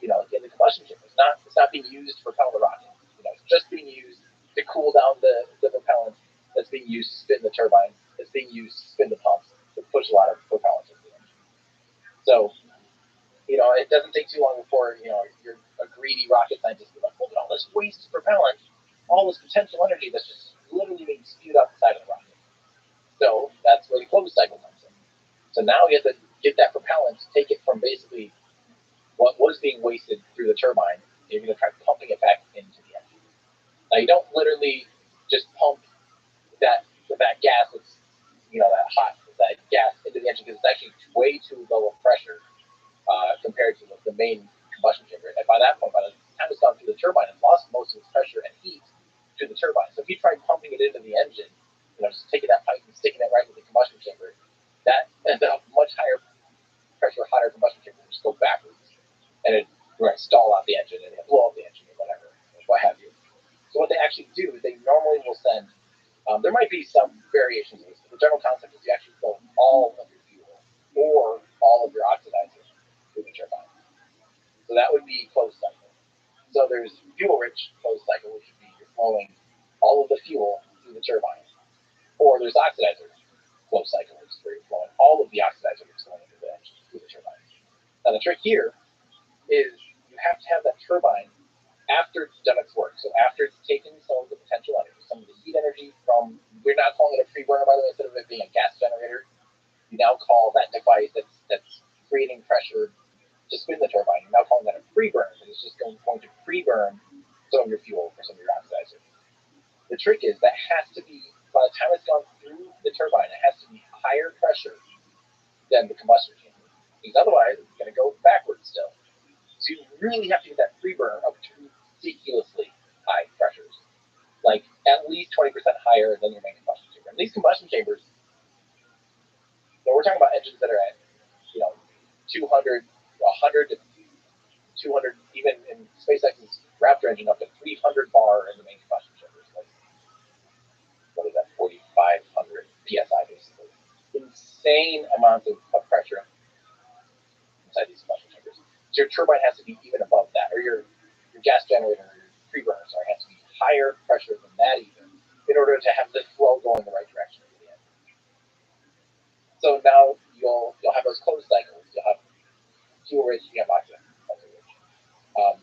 in the combustion chamber. It's not being used to propel the rocket. It's just being used to cool down the propellant. That's being used to spin the turbine. That's being used to spin the pumps to push a lot of propellant into the engine. So, it doesn't take too long before you're a greedy rocket scientist. You're like, look at all this waste propellant, all this potential energy that's just literally being spewed out the side of the rocket. So that's where the closed cycle comes in. So now you have to get that propellant, take it from basically what was being wasted through the turbine, and you're going to try pumping it back into the engine. Now you don't literally just pump that gas that's that gas into the engine because it's actually way too low of pressure compared to the main combustion chamber. And by that point, by the time it's gone through the turbine, it's lost most of its pressure and heat to the turbine. So if you try pumping it into the engine, just taking that pipe and sticking it right into the combustion chamber, that ends up much higher pressure, hotter combustion chamber just go backwards, and it stall out the engine and blow up the engine or whatever, what have you. So what they actually do is they normally will send. There might be some variations of this, but the general concept is you actually flow all of your fuel or all of your oxidizer through the turbine. So that would be closed cycle. So there's fuel-rich closed cycle, which would be you're flowing all of the fuel through the turbine. Or there's oxidizer closed cycle, which is where you're flowing all of the oxidizer that's going into the engine through the turbine. Now the trick here is you have to have that turbine after it's done its work. So after it's taken some of the potential energy, some of the heat energy from, we're not calling it a pre-burner, by the way, instead of it being a gas generator, you now call that device that's creating pressure to spin the turbine, you're now calling that a pre-burner, because it's just going to pre-burn some of your fuel or some of your oxidizer. The trick is that has to be, by the time it's gone through the turbine, it has to be higher pressure than the combustion chamber, because otherwise it's going to go backwards still. So you really have to get that pre-burner up to ridiculously high pressures, like at least 20% higher than your main combustion chamber. And these combustion chambers, we're talking about engines that are at 200, 100 to 200, even in SpaceX's Raptor engine up to 300 bar in the main combustion chambers. Like, what is that? 4,500 psi basically. Insane amounts of pressure inside these combustion chambers. So your turbine has to be even above that, or your gas generator, or your pre-burner, has to be higher pressure than that even, in order to have the flow going the right direction at the end. So now you'll have those closed cycles. You'll have fuel rich, you have oxygen rich.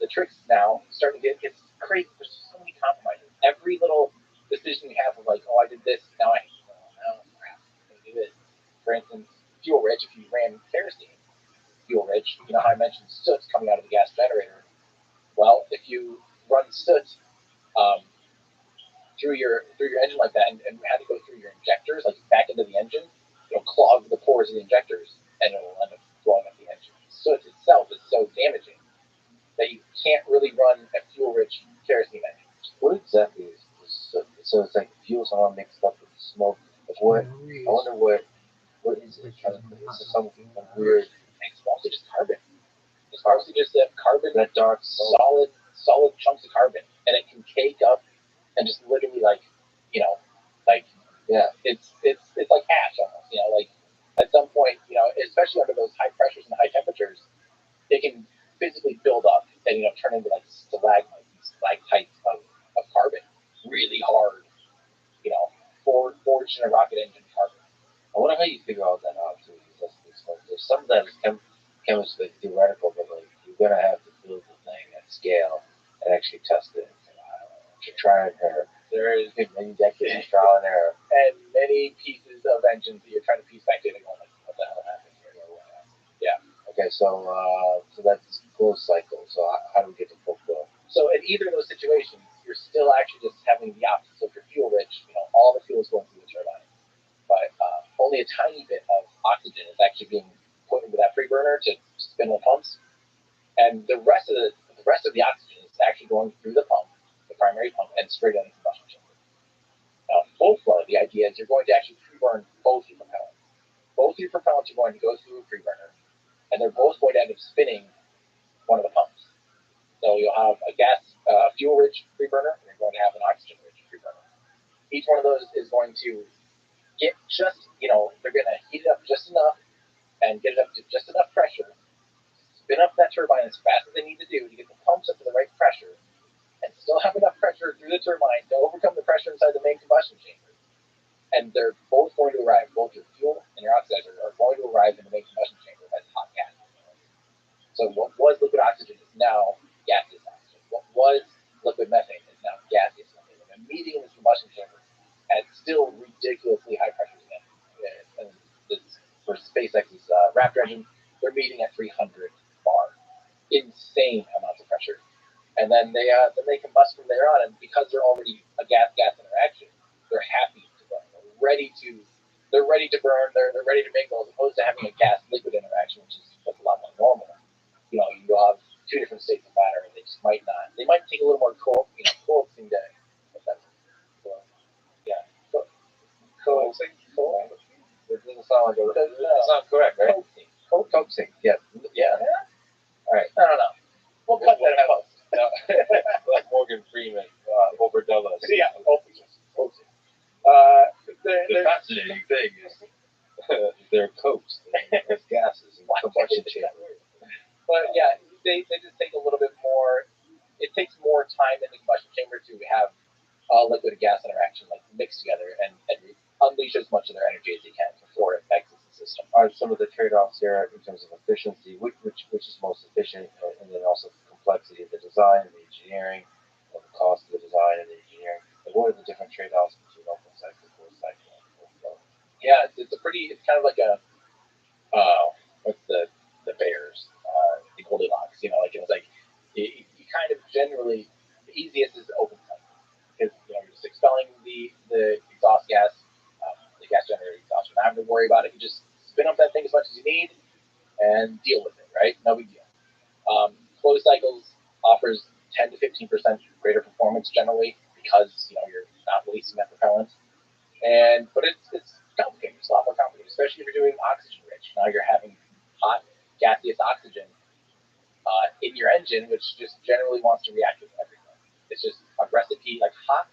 The tricks now starting to get crazy. There's so many compromises. Every little decision you have of like, oh, I did this, now I'm going to do this. For instance, fuel rich, if you ran kerosene, fuel rich, how I mentioned soot's coming out of the gas generator. Well, if you run soot through your engine like that, and had to go through your injectors, like back into the engine, it'll clog the pores of the injectors, and it'll end up blowing up the engine. Soot itself is so damaging that you can't really run a fuel-rich kerosene engine. What exactly is soot? So it's like fuel's all mixed up with smoke. I wonder what is it? Is it some weird? It's mostly just carbon. It's mostly just that carbon, that dark, solid chunks of carbon, and it can cake up and just literally it's like ash almost. Like at some point, especially under those high pressures and high temperatures, it can physically build up and turn into like stalactites of carbon, really hard, forged in a rocket engine carbon. I wonder how you figure all that out too. There's some that is chemistry theoretical, but like you're gonna have to build the thing at scale and actually test it. Try and error. There is many decades of trial and error, and many pieces of engines that you're trying to piece back together, going like, what the hell happened here? Yeah. Okay, so that's closed cycle. So how do we get to full flow? So in either of those situations, you're still actually just having the opposite. So if you're fuel rich, all the fuel is going through the turbine, but only a tiny bit of oxygen is actually being put into that pre-burner to spin the pumps, and the rest of the oxygen is actually going through the pump, the primary pump, and straight into the combustion chamber. Now, full flow, the idea is you're going to actually pre-burn both your propellants. Both your propellants are going to go through a pre-burner, and they're both going to end up spinning one of the pumps. So you'll have a fuel-rich pre-burner, and you're going to have an oxygen-rich pre-burner. Each one of those is going to get just, they're going to heat it up just enough and get it up to just enough pressure, spin up that turbine as fast as they need to do to get the pumps up to the right pressure, and still have enough pressure through the turbine to overcome the pressure inside the main combustion chamber. And they're both going to arrive, both your fuel and your oxidizer are going to arrive in the main combustion chamber as hot gas. So what was liquid oxygen is now gaseous oxygen. What was liquid methane is now gaseous methane. And meeting in this combustion chamber at still ridiculously high pressures again. And for SpaceX's Raptor engine, they're meeting at 300 bar. Insane amounts of pressure. And then they combust from there on, and because they're already a gas-gas interaction, they're happy to go. ready to burn. They're ready to mingle, as opposed to having a gas liquid interaction, which is a lot more normal. You have two different states of matter, and they just might not. They might take a little more cold. Cold seem to. Yeah. Cold. It doesn't sound like that's not correct, right? Coaxing. Yeah. Yeah. All right. I don't know. We'll cut that out. No. Like Morgan Freeman, overdub us. Yeah. Coaxing. The fascinating thing is they're coaxed. There's gases and combustion chamber. But yeah, they just take a little bit more. It takes more time in the combustion chamber to have liquid and gas interaction mixed together and unleash as much of their energy as they can before it exits the system. Are some of the trade-offs here in terms of efficiency, which is most efficient, and then also the complexity of the design, the engineering, and the cost of the design and the engineering? And what are the different trade-offs between open cycle, closed cycle, and full flow? Yeah, it's kind of like a what's the bears, the Goldilocks. It's like you kind of generally the easiest is open cycle because you're just expelling the exhaust gas, the gas generator exhaust. You don't have to worry about it. You just spin up that thing as much as you need and deal with it. Right? No big deal. Closed cycles offers 10 to 15% greater performance generally because you're not wasting that propellant. But it's complicated. It's a lot more complicated, especially if you're doing oxygen rich. Now you're having hot gaseous oxygen in your engine, which just generally wants to react with everything. It's just a recipe. Like hot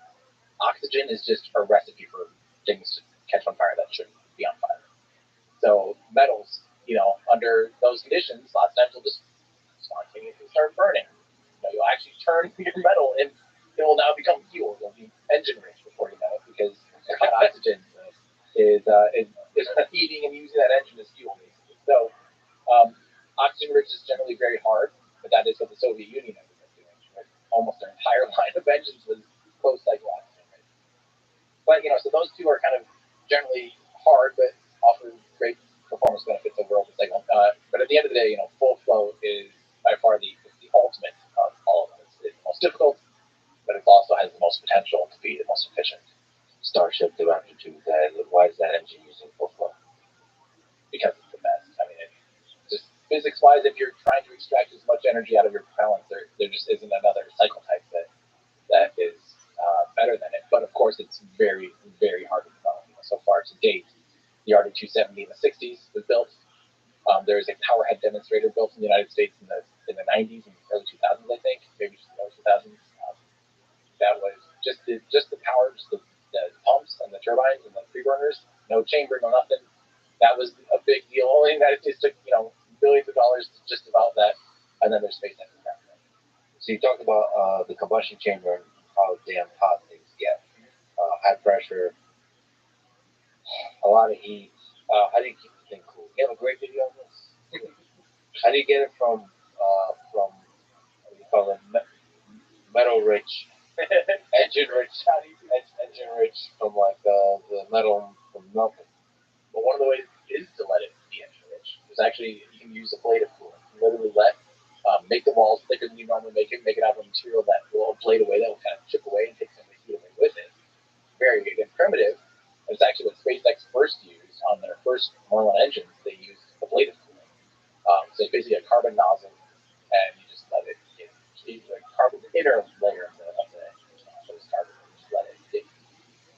oxygen is just a recipe for things to catch on fire that shouldn't be on fire. So metals, under those conditions, lots of times will just spontaneously start burning. You'll actually turn your metal and it will now become fuel. It'll be engine rich before you know it because hot oxygen is heating and using that engine as fuel basically. So oxygen rich is generally very hard, but that is what the Soviet Union ended up doing. Right? Almost their entire line of engines was closed cycle oxygen rich. But so those two are kind of generally hard, but offer great performance benefits over open cycle. But at the end of the day, full flow is by far the ultimate of all of them. It's the most difficult, but it also has the most potential to be the most efficient. Starship, the Raptor 2, why is that engine using full flow? Because it's the best. I mean, just physics-wise, if you're trying to extract as much energy out of your propellant, there just isn't another cycle type that is better than it. But of course, it's very, very hard to develop. So far to date, the RD-270 in the 60s was built. There is a powerhead demonstrator built in the United States in the 90s and early 2000s, I think, maybe just the early 2000s. That was just the power, just the pumps and the turbines and the preburners, no chamber, no nothing. That was a big deal. Only in the United States took billions of dollars to just develop that, and then there's SpaceX. So you talked about the combustion chamber and how damn hot things get. High pressure, a lot of heat. How do you keep the thing cool? You have a great video on this. How do you get it from what do you call it, metal rich, engine rich from the metal from nothing? But one of the ways is to let it be engine rich. There's actually you can use a blade of coolant. You literally make the walls thicker than you normally make it out of a material that will ablate away, that will kind of chip away and take some of the heat away with it. Very again, primitive. It's actually what SpaceX first used on their first Merlin engines. They used ablative cooling. So it's basically a carbon nozzle, and you just let it get the carbon, the inner layer of the engine nozzle is carbon. You just let it get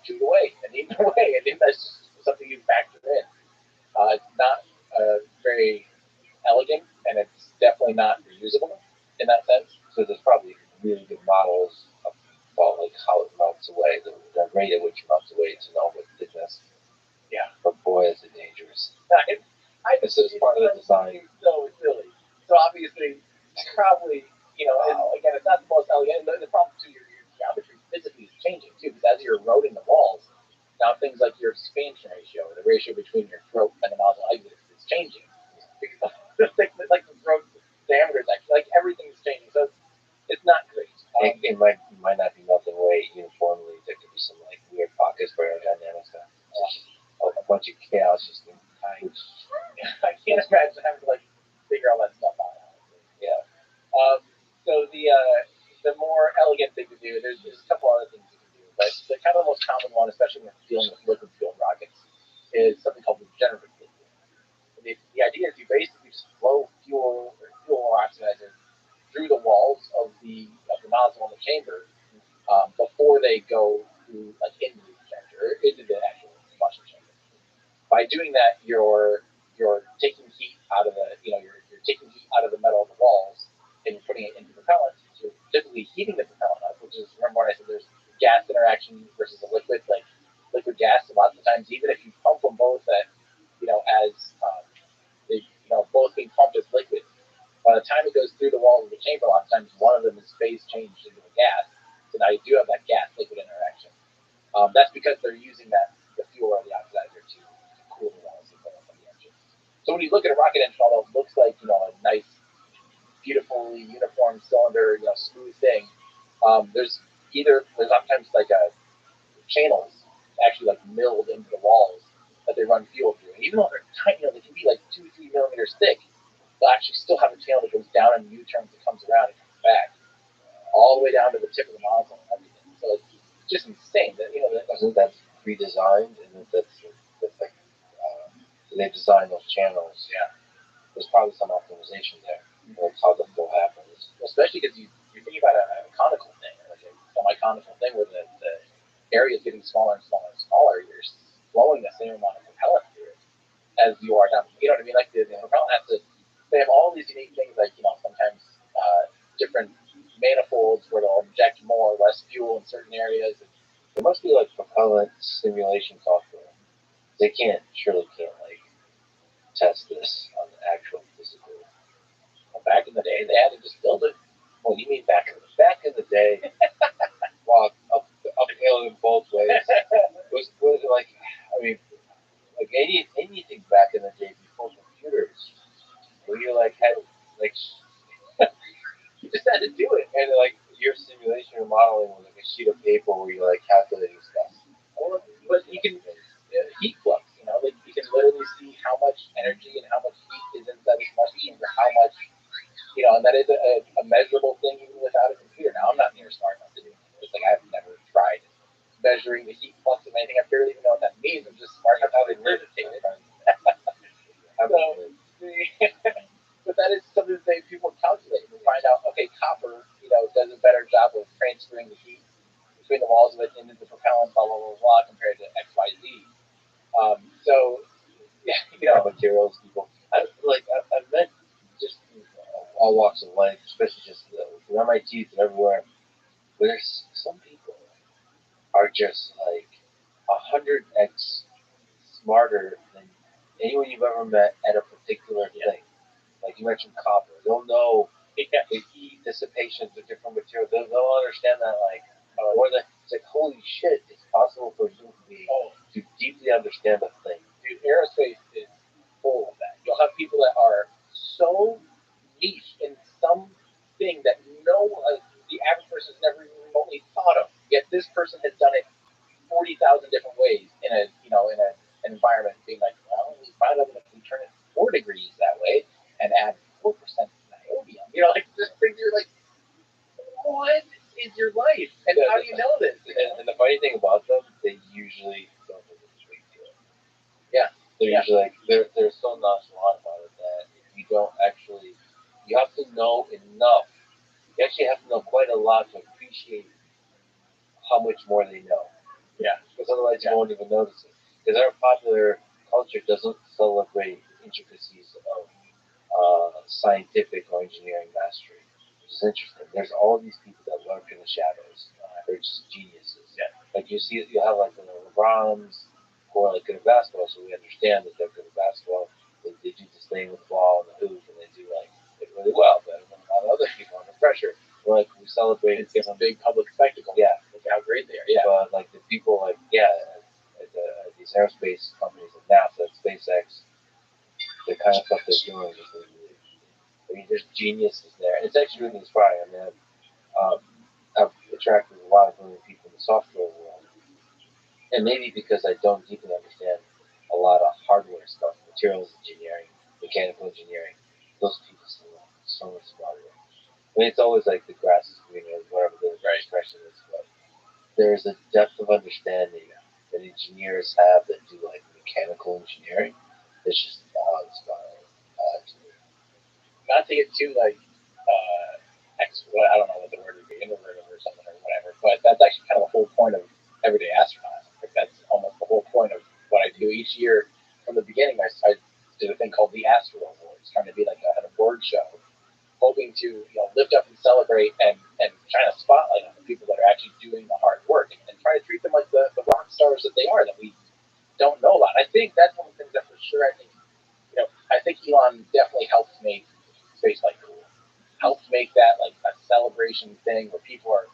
chewed away and eaten away. I think that's just something you factor in. It's not very elegant, and it's definitely not reusable in that sense. So there's probably really good models about how it melts away, the rate at which it melts away to know what thickness. Yeah. But boy, is it dangerous. This is part of the design. So silly. So obviously, probably, again, it's not the most elegant. The problem too, your geometry physically is changing too, because as you're eroding the walls, now things like your expansion ratio, the ratio between your throat and the nozzle exit is changing. Because the throat diameter is actually everything's changing. So it's not great. It might not be melting away uniformly. There could be some weird pockets for aerodynamics. A bunch of chaos just in time. I can't imagine having to figure all that stuff out. Yeah. So the more elegant thing to do, there's a couple other things you can do, but the kind of the most most common one, especially when we're dealing with liquid fuel rockets, is something called regenerative liquid. The idea is you basically just flow fuel or fuel oxidizer through the walls of the nozzle in the chamber before they go through like into the reactor or into the actual combustion chamber. By doing that, you're taking heat out of the you're taking heat out of the metal of the walls and you're putting it into propellant. So you're typically heating the propellant up, which is, remember when I said there's gas interaction versus a liquid, like liquid gas. A lot of the times, even if you pump them both at as they both being pumped as liquid, by the time it goes through the wall of the chamber, a lot of times one of them is phase changed into a gas. So now you do have that gas liquid interaction. That's because they're using the fuel or the oxidizer to cool the walls of the engine. So when you look at a rocket engine, although it looks like a nice, beautifully uniform cylinder, smooth thing, there's sometimes like channels actually like milled into the walls that they run fuel through. And even though they're tiny, they can be like 2-3 millimeters thick, they'll actually still have a channel that goes down and U-turns and comes around and comes back, all the way down to the tip of the nozzle and everything. So it's just insane. Isn't that redesigned? And that's like they designed those channels. Yeah. There's probably some optimization there. Like how the flow happens. Especially because you're thinking about a conical thing, like a semi-conical thing where the area is getting smaller and smaller and smaller. You're flowing the same amount of propellant through it as you are down. You know what I mean? Like the propellant has to. They have all these unique things, like sometimes different manifolds where they'll inject more or less fuel in certain areas. There must be like propellant simulation software. They surely can't like test this on the actual physical. Well, back in the day, they had to just build it. Well, you mean back in the day? Well, uphill in both ways. Was like, I mean, like anything back in the day before computers, where you like had like You just had to do it. and like your simulation or modeling was like a sheet of paper where you're like calculating stuff. Well, but you can heat flux. Like you can literally see how much energy and how much heat is inside this combustion chamber, how much, and that is a measurable thing even without a computer. Now I'm not near smart enough to do it. It's like I've never tried measuring the heat flux of anything. I barely even know what that means. I'm just smart enough how they meditate it. But that is something that people calculate and find out. Okay, copper, does a better job of transferring the heat between the walls of it into the propellant, blah blah blah blah, compared to X Y Z. So yeah, Materials, people. I've met just all walks of life, especially just from MITs and everywhere. There's some people are just like 100x smarter than anyone you've ever met at a particular thing. Like you mentioned copper. They'll know the heat dissipations of different materials. They'll understand that it's like, holy shit, it's possible for a human being to deeply understand a thing. Dude, aerospace is full of that. You'll have people that are so niche in something that the average person has never even remotely thought of. Yet this person has done it 40,000 different ways in an environment, being like, well, we found out that if we turn it 4 degrees that way and add 4% niobium, like this thing, you're like, what is your life? And how do you know this? And the funny thing about them, they usually don't have a big deal. Yeah. They're usually like, they're so nonchalant about it that you have to know enough. You actually have to know quite a lot to appreciate how much more they know. Yeah. Because otherwise you won't even notice it. Because our popular culture doesn't celebrate the intricacies of scientific or engineering mastery, which is interesting. There's all these people that lurk in the shadows. They're just geniuses. Yeah. Like you have like the LeBrons who are like good at basketball, so we understand that they're good at basketball. They do this thing with the ball and the hoop, and they do it really well, better than a lot of other people under pressure. We celebrate it's a big public spectacle. Yeah. Look how great they are. Yeah. But like the people at these aerospace companies like NASA, SpaceX, the kind of stuff they're doing is really, there's geniuses there. And it's actually really inspiring. I mean, I've attracted a lot of brilliant people in the software world. And maybe because I don't deeply understand a lot of hardware stuff, materials engineering, mechanical engineering, those people seem so much smarter. I mean, it's always like the grass is greener, whatever the right expression is. But there's a depth of understanding that engineers have that do like mechanical engineering. It's just awe-inspiring to me. Not to get too like I don't know what the word would be, introverted or something or whatever, but that's actually kind of the whole point of Everyday Astronaut. Like that's almost the whole point of what I do each year. From the beginning, I did a thing called the Astro Awards, trying to be like an award show, hoping to lift up and celebrate and try to spotlight on the people that are actually doing the hard work and try to treat them like the rock stars that they are that we don't know about. I think that's one of the things that for sure I think Elon definitely helped make spaceflight cool. Helped make that like a celebration thing where people are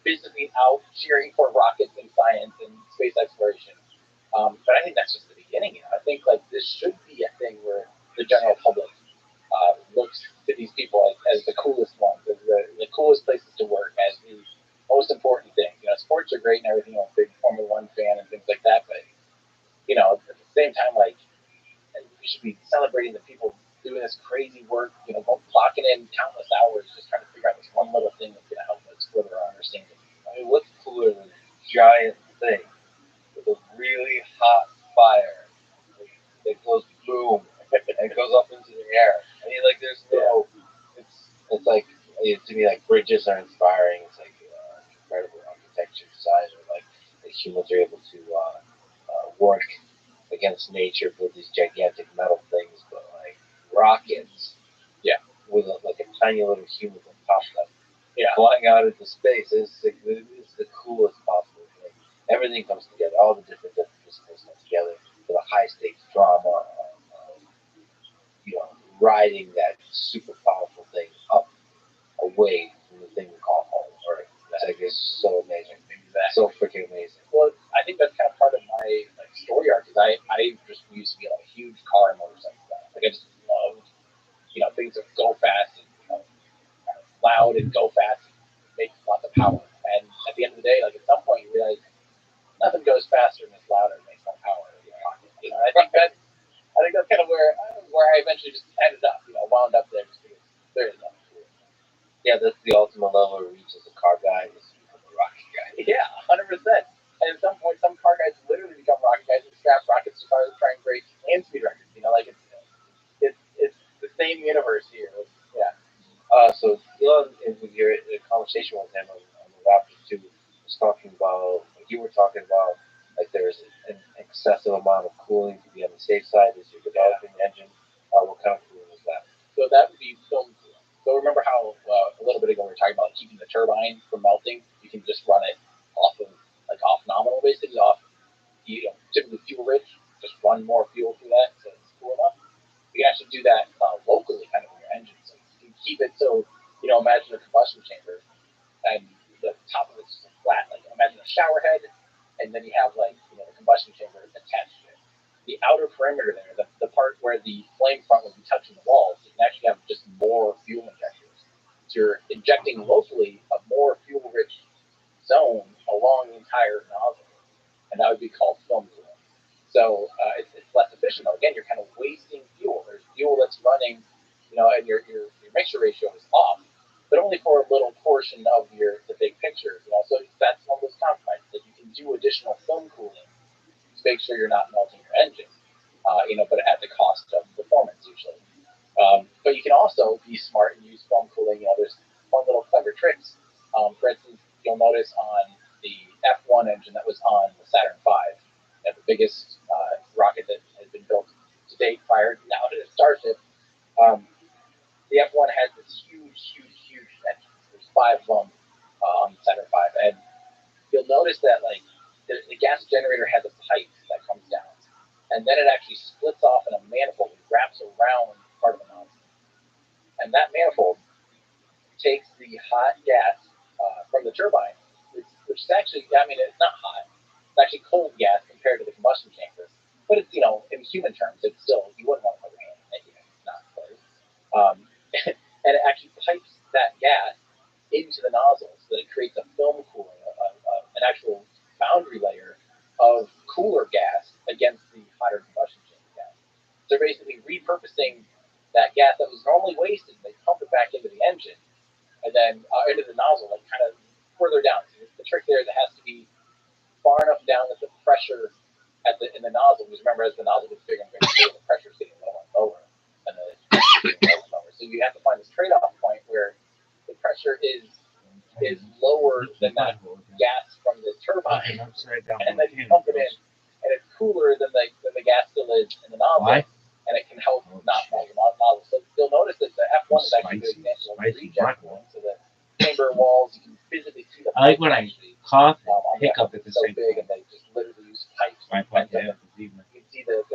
physically out cheering for rockets and science and space exploration. But I think that's just the beginning. I think like this should be a thing where the general public looks to these people as the coolest ones, as the coolest places to work, as the most important thing. Sports are great and everything. I'm a big Formula One fan and things like that, but at the same time, like we should be celebrating the people doing this crazy work, clocking in countless hours just trying to figure out this one little thing that's going to help us further our understanding. I mean, what's cooler than a giant thing with a really hot fire that goes boom and it goes up into the air? I mean, like, there's no. It's like to me, like bridges are inspiring. It's like incredible architecture design, or like humans are able to work against nature, build these gigantic metal things, but like rockets, with like a tiny little human on top of them, flying out into space is the coolest possible thing. Everything comes together, all the different disciplines come together for the high stakes drama of riding that super powerful thing up away from the thing we call home. Right? It's so amazing. So freaking amazing. Well, I think that's kind of part of my story arc. Is I just used to be like a huge car and motorcycle guy. Like I just loved things that go fast and kind of loud and go fast and make lots of power. And at the end of the day, like at some point you realize nothing goes faster and is louder and makes more power in your pocket. I think that's kind of where I eventually just ended up. Wound up there just because there is nothing to it. Yeah, that's the ultimate level of reach as a car guy is to become a rocket guy. Yeah, 100%. And at some point, some car guys literally become rocket guys and strap rockets to cars to try and break land speed records. Like it's the same universe here. Yeah. So Elon, with your conversation with him on the Raptor 2, was talking about, like you were talking about, like there's an excessive amount of cooling to be on the safe side as you're developing the engine. What kind of cooling is that? So that would be film cooling. So remember how a little bit ago we were talking about keeping the turbine from melting? You can just run it off nominal, basically off typically fuel rich. Just run more fuel through that so it's cool enough. You can actually do that locally, kind of in your engine. So you can keep it so imagine a combustion chamber, and the top of it's flat. Like imagine a shower head, and then you have the combustion chamber attached to it. The outer perimeter there, the part where the flame front would be touching the walls, you can actually have just more fuel injectors. So you're injecting locally a more fuel-rich zone along the entire nozzle, and that would be called film cooling. So it's less efficient though. Again, you're kind of wasting fuel. There's fuel that's running, and your mixture ratio is off, but only for a little portion of the big picture. So that's one of those compromises that you can do additional film cooling to make sure you're not melting your engine, but at the cost of performance usually. But you can also be smart and use foam cooling. There's fun little clever tricks. For instance, you'll notice on the F1 engine that was on the Saturn V, the biggest rocket that has been built to date prior now to the Starship. The F1 has this huge engine. There's 5 of them on the Saturn V, and you'll notice that the gas generator has a pipe that comes down, and then it actually splits off in a manifold and wraps around part of the nozzle. And that manifold takes the hot gas from the turbine, which is actually, it's not hot. It's actually cold gas compared to the combustion chamber. But it's, in human terms, it's still, you wouldn't want to put your hand in it. It's not close. And it actually pipes that gas into the nozzle so that it creates a film cooling, an actual boundary layer of cooler gas against the hotter combustion chamber gas. So basically repurposing that gas that was normally wasted, they pump it back into the engine and then into the nozzle, kind of further down. So the trick there is it has to be far enough down that the pressure in the nozzle, because remember, as the nozzle gets bigger and bigger, the pressure is getting lower and lower, and the lower and lower. So you have to find this trade-off point where the pressure is lower than that gas from the turbine, and then you pump it in, and it's cooler than the gas still is in the nozzle, and it can help not melt the nozzle. So you'll notice that the F1 is actually a good example of regen cooling. So the chamber walls, you can physically see the I like when I cough and hiccup at the so same big, and time. they just literally use pipes. My And podcast then is even you can see the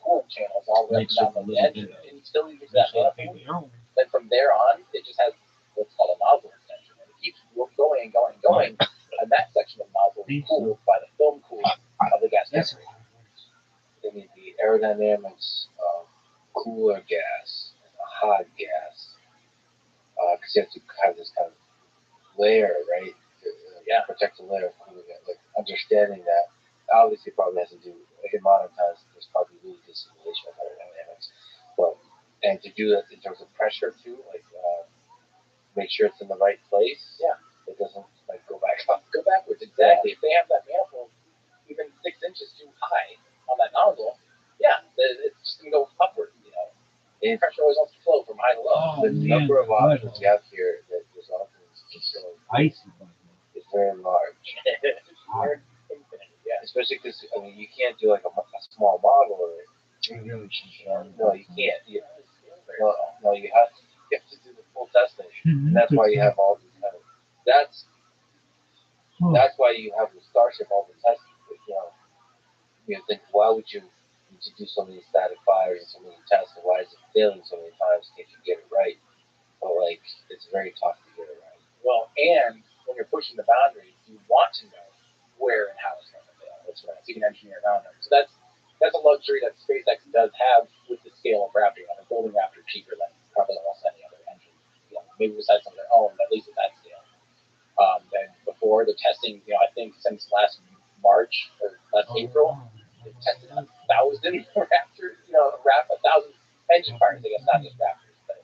cooling channels all the way makes down up a the little edge, bit of and you still use that manifold. Then from there on, it just has what's called a nozzle extension, and it keeps going and going and going, and that section of the nozzle is cooled by the film cooling of the gas chamber. They need the aerodynamics of cooler gas and a hot gas, because you have to have this kind of layer, right? To protect the layer of cooler gas. Like understanding that, obviously, probably has to do in modern times. There's probably really good simulation of aerodynamics, but and to do that in terms of pressure too, like make sure it's in the right place. Yeah, it doesn't like go backwards. Exactly. If they have that manifold even 6 inches too high on that nozzle, it's just gonna go upward. And pressure always wants to flow from high to low. The number of options you have here that result in icy is very large. Infinite, yeah. Especially because you can't do like a small model of it. No, you can't. No, you have to do the full testing, and that's why you have all these kind of. That's why you have the Starship all the testing. You think, why would you need to do so many static fires and so many tests, and why is it failing so many times? Can't you get it right? But it's very tough to get it right. Well, and when you're pushing the boundaries, you want to know where and how it's going to fail. That's right. So you can engineer around them. So that's a luxury that SpaceX does have with the scale of Raptor. They're building Raptor cheaper than probably almost any other engine. Maybe besides some of their own, at least at that scale. Than before the testing, I think since last March or last April, they've tested 1,000 Raptors, 1,000 engine parts, I guess, not just Raptors, but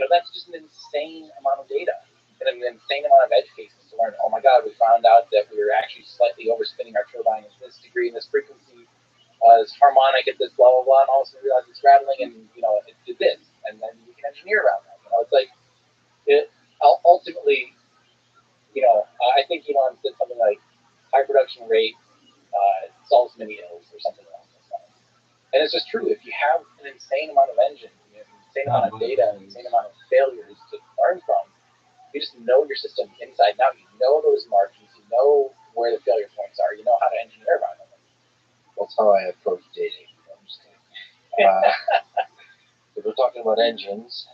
that's just an insane amount of data and an insane amount of edge cases to learn. Oh my God, we found out that we were actually slightly overspinning our turbine in this degree, in this frequency, it's harmonic at this blah blah blah, and all of a sudden we realize it's rattling, and it did this, and then you can engineer around that. It's like ultimately. I think Elon said something like high production rate solves many ills or something along those lines. And it's just true. If you have an insane amount of engine, an insane amount of data, an insane amount of failures to learn from, you just know your system inside and out. You know those margins. You know where the failure points are. You know how to engineer around them. That's how I approach dating. I'm just kidding. If we're talking about engines,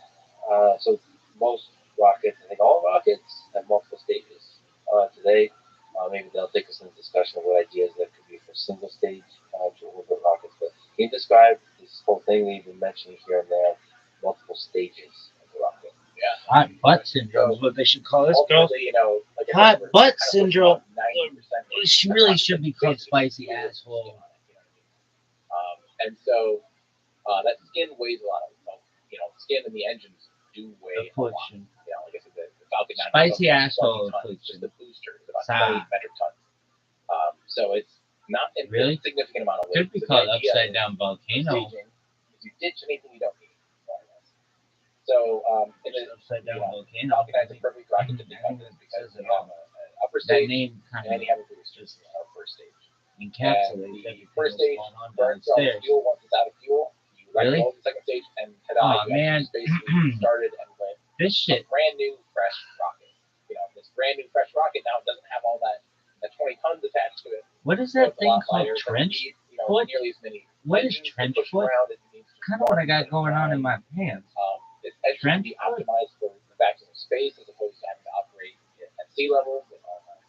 so most rockets, I think all rockets have multiple stages. Today, maybe they'll take us into discussion of what ideas that could be for single stage orbit rockets. But can you describe this whole thing we've been mentioning here and there, multiple stages of the rocket? Yeah. Hot butt syndrome is what they should call this, girl. Hot butt syndrome. She really should be called spicy asshole. And so that skin weighs a lot. Skin and the engines do weigh a lot. Like I said, the Falcon 9 spicy asshole. Just the booster is about 20 metric tons. So it's not a really significant amount of weight. Could be called upside down volcano. If you ditch anything you don't need. So in the upside down volcano. Falcon 9 is a perfect rocket to think of this because you have an upper stage and you have a booster, our first stage. Encapsulated. The first stage burns all the fuel. Once it's out of fuel, you let go of the second stage, and you basically started and went this shit. A brand new fresh rocket. This brand new fresh rocket now doesn't have all that 20 tons attached to it. What is that thing called? Trench foot? Nearly as many what is trench foot? Kind of what I got going on in my pants. It's actually be optimized for the vacuum of space as opposed to having to operate at sea level with all that.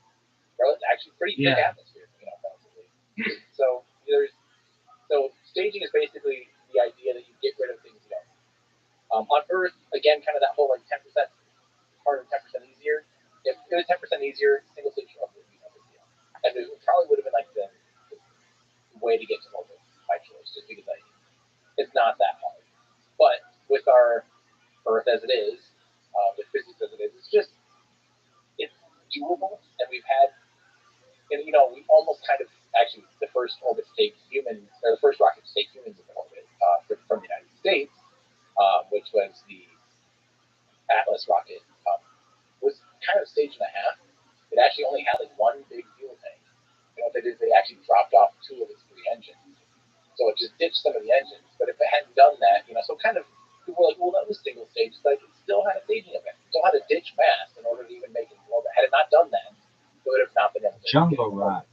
It's actually pretty big atmosphere, relatively. So staging is basically the idea that you get rid of things you don't. On Earth, again, kind of that whole 10% harder, 10% easier. If it was 10% easier, single stage rocket would be no big deal. And it probably would have been like the way to get to orbit by choice, just because it's not that hard. But with our Earth as it is, with physics as it is, it's doable. And we've had, almost kind of actually the first orbit to take humans, or the first rocket to take humans into orbit from the United States, which was the Atlas rocket, was kind of a stage and a half. It actually only had like one big fuel tank. You know what they did? They actually dropped off 2 of its 3 engines. So it just ditched some of the engines. But if it hadn't done that, so kind of people were like, well, that was single stage. It's like it still had a staging event. It still had to ditch mass in order to even make it orbit. Had it not done that, it would have not been able to. Jungle Rock.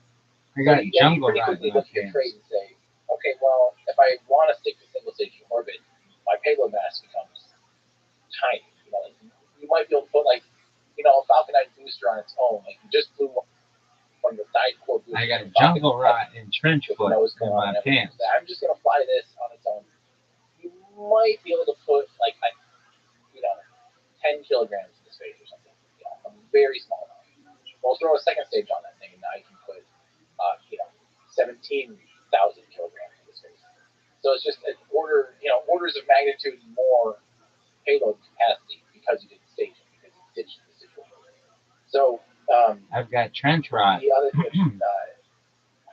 I got Jungle Rock. You pretty quickly look at your trade and say, okay, well, if I want to stick to single stage orbit, my payload mass becomes tiny. You might be able to put like, a Falcon 9 booster on its own. Like you just flew one of the side core boosters. I got a Jungle Rock and trench foot in my pants. I'm just gonna fly this on its own. You might be able to put like 10 kilograms into space or something. A very small amount. We'll throw a second stage on that thing, and now you can put 17,000 kilograms into space. So it's just orders of magnitude more payload capacity because you didn't stage it, because you ditched the situation. So I've got trench rod. the other thing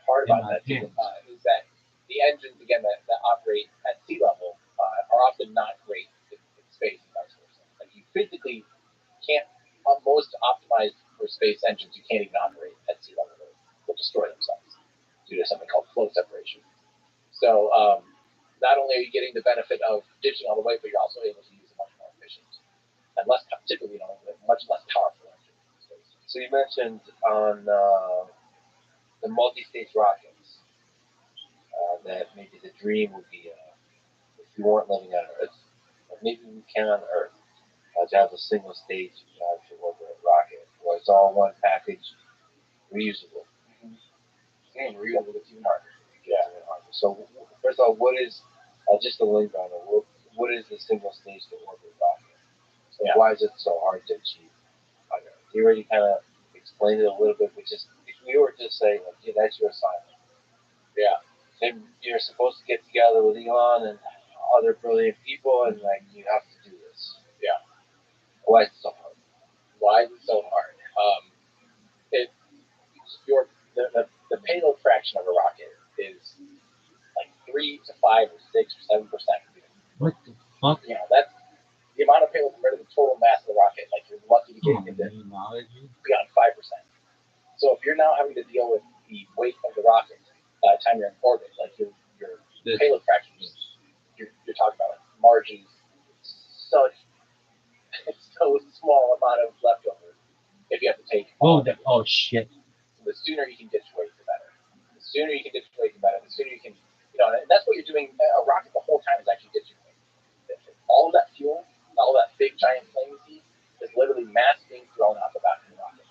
hard about that too, is that the engines again that operate at sea level are often not great in space and vice versa. Like you physically can't most optimized for space engines you can't even operate at sea level. They'll destroy themselves due to something called flow separation. So not only are you getting the benefit of ditching all the way, but you're also able to use a much more efficient and typically much less powerful engine in space. So you mentioned on the multi-stage rockets that maybe the dream would be if you weren't living on Earth, maybe we can on Earth to have a single stage to orbit rocket where it's all one package, reusable. And reusable with even harder. Yeah. So first of all, what is just the link on it? What is the single stage to orbit rocket? So why is it so hard to achieve on Earth? You already kind of explained it a little bit, but just if we were to say, like, yeah, that's your assignment. Yeah. Then you're supposed to get together with Elon and other brilliant people, and like you have to do this. Yeah. Why is it so hard? Why is it so hard? The payload fraction of a rocket is like 3 to 5 or 6 or 7%. What the fuck? That's the amount of payload compared to the total mass of the rocket. Like you're lucky to get into beyond 5%. So if you're now having to deal with the weight of the rocket by the time you're in orbit, like your payload fraction, you're talking about margins such so small amount of leftovers. If you have to take shit. The sooner you can ditch weight, the better. The sooner you can ditch weight, the better. The sooner you can, and that's what you're doing. A rocket the whole time is actually ditching weight. All of that fuel, all of that big giant flame you see, is literally mass being thrown out the back of the rocket.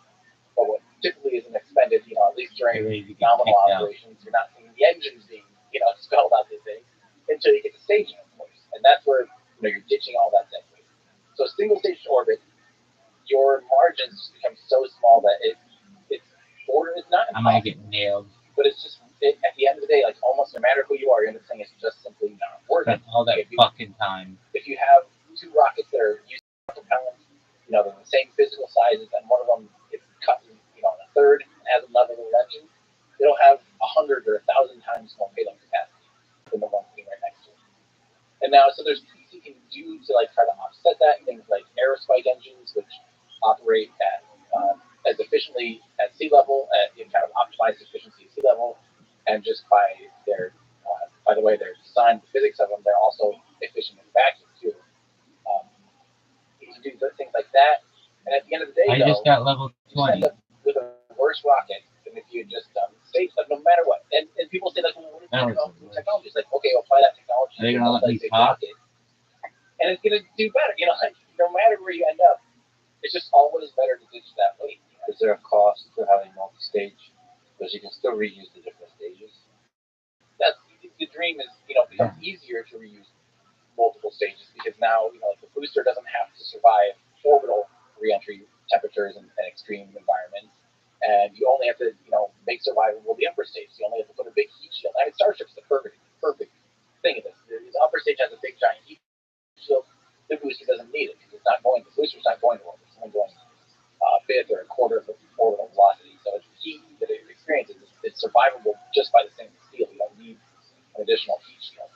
But what typically isn't expended, at least during nominal operations, you're not seeing the engines being, expelled out the thing until you get to staging, of course. And that's where, you're ditching all that dead weight. So single stage orbit, your margins just become so small that it's order is not impossible. I might get nailed. But it's just at the end of the day, like almost no matter who you are, you're end up saying it's just simply not worth it. All that fucking time. If you have 2 rockets that are using propellants, they're the same physical sizes, and one of them is cut, a third and has a level engine, it'll have 100 or 1,000 times more payload capacity than the one sitting right next to it. And now, so there's things you can do to like try to offset that. Things like aerospike engines, which operate at as efficiently at sea level, at kind of optimized efficiency at sea level, and just by the way they're designed, the physics of them, they're also efficient in vacuum too. You can do things like that, and at the end of the day, I just got level 20. You end up with a worse rocket than if you had just staged them, no matter what. And people say like, well, what is technology? It's like, okay, apply that technology to a multi-stage rocket, and it's gonna do better. Like, no matter where you end up, it's just always better to ditch that weight. Is there a cost to having multi-stage? Because you can still reuse the different stages. That's the dream is, becomes easier to reuse multiple stages because now, the booster doesn't have to survive orbital reentry temperatures and extreme environments, and you only have to, make survivable the upper stage. You only have to put a big heat shield. I mean, Starship's the perfect thing of this. The upper stage has a big giant heat shield. The booster doesn't need it because the booster's not going to orbit. It's only going a fifth or a quarter of the orbital velocity. So its heat that it experiences is just by the stainless steel. You don't need an additional heat shield.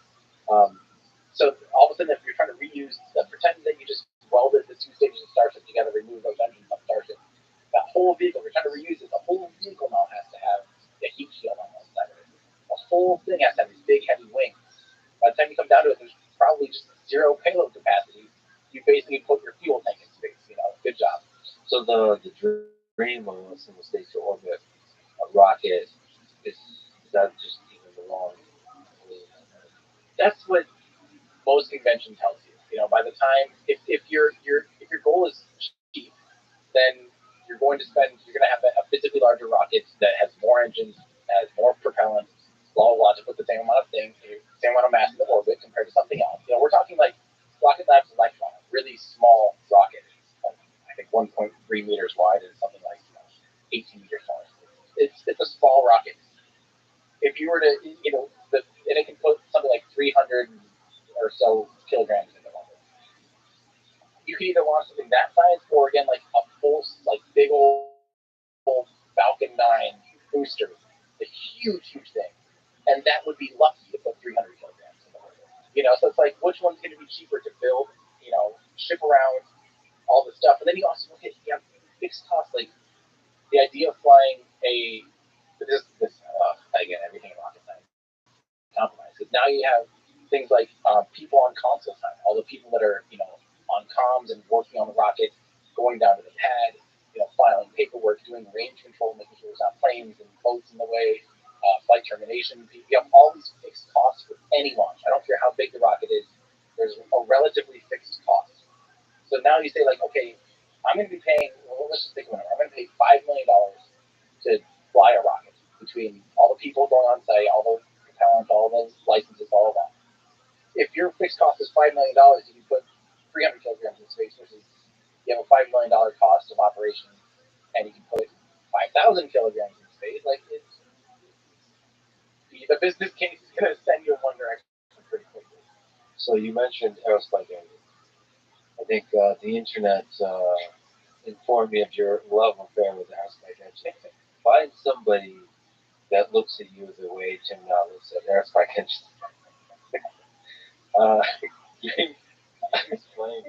So all of a sudden, if you're trying to reuse, pretend that you just welded the two stages of Starship together, remove those engines of Starship. That whole vehicle, if you're trying to reuse it, the whole vehicle now has to have a heat shield on one side of it. The whole thing has to have these big, heavy wings. By the time you come down to it, there's probably just zero payload capacity. You basically put your fuel tank in space. Good job. So the dream of a single stage to orbit a rocket is that just even the wrong? That's what most convention tells you. By the time if your goal is cheap, then you're going to have a physically larger rocket that has more engines, has more propellant, blah blah blah, to put the same amount of mass in the orbit compared to something else. We're talking like Rocket Lab's Electron, a really small rocket, I think 1.3 meters wide and something like 18 meters tall. It's a small rocket. If you were to, and it can put something like 300 or so kilograms in the orbit. You can either launch something that size, or again, like a full, like big old Falcon 9 booster, a huge thing, and that would be lucky to put 300 kilograms in the orbit. So it's like, which one's going to be cheaper to build? Ship around all the stuff, and then you also look at fixed costs, like the idea of flying again, everything in rocket science compromised. Because now you have things like people on console time, all the people that are on comms and working on the rocket, going down to the pad, filing paperwork, doing range control, making sure there's not planes and boats in the way, flight termination. You have all these fixed costs for any launch. I don't care how big the rocket is. There's a relatively fixed cost. So now you say, like, okay, I'm going to be paying, let's just take a minute. I'm going to pay $5 million to fly a rocket, between all the people going on site, all the propellant, all those licenses, all of that. If your fixed cost is $5 million, you can put 300 kilograms in space, versus you have a $5 million cost of operation, and you can put 5,000 kilograms in space. Like, the business case is going to send you in one direction pretty quickly. So you mentioned aerospike engines. I think the internet informed me of your love affair with aerospike engines. Find somebody that looks at you the way Tim now looks at aerospike engines. Explain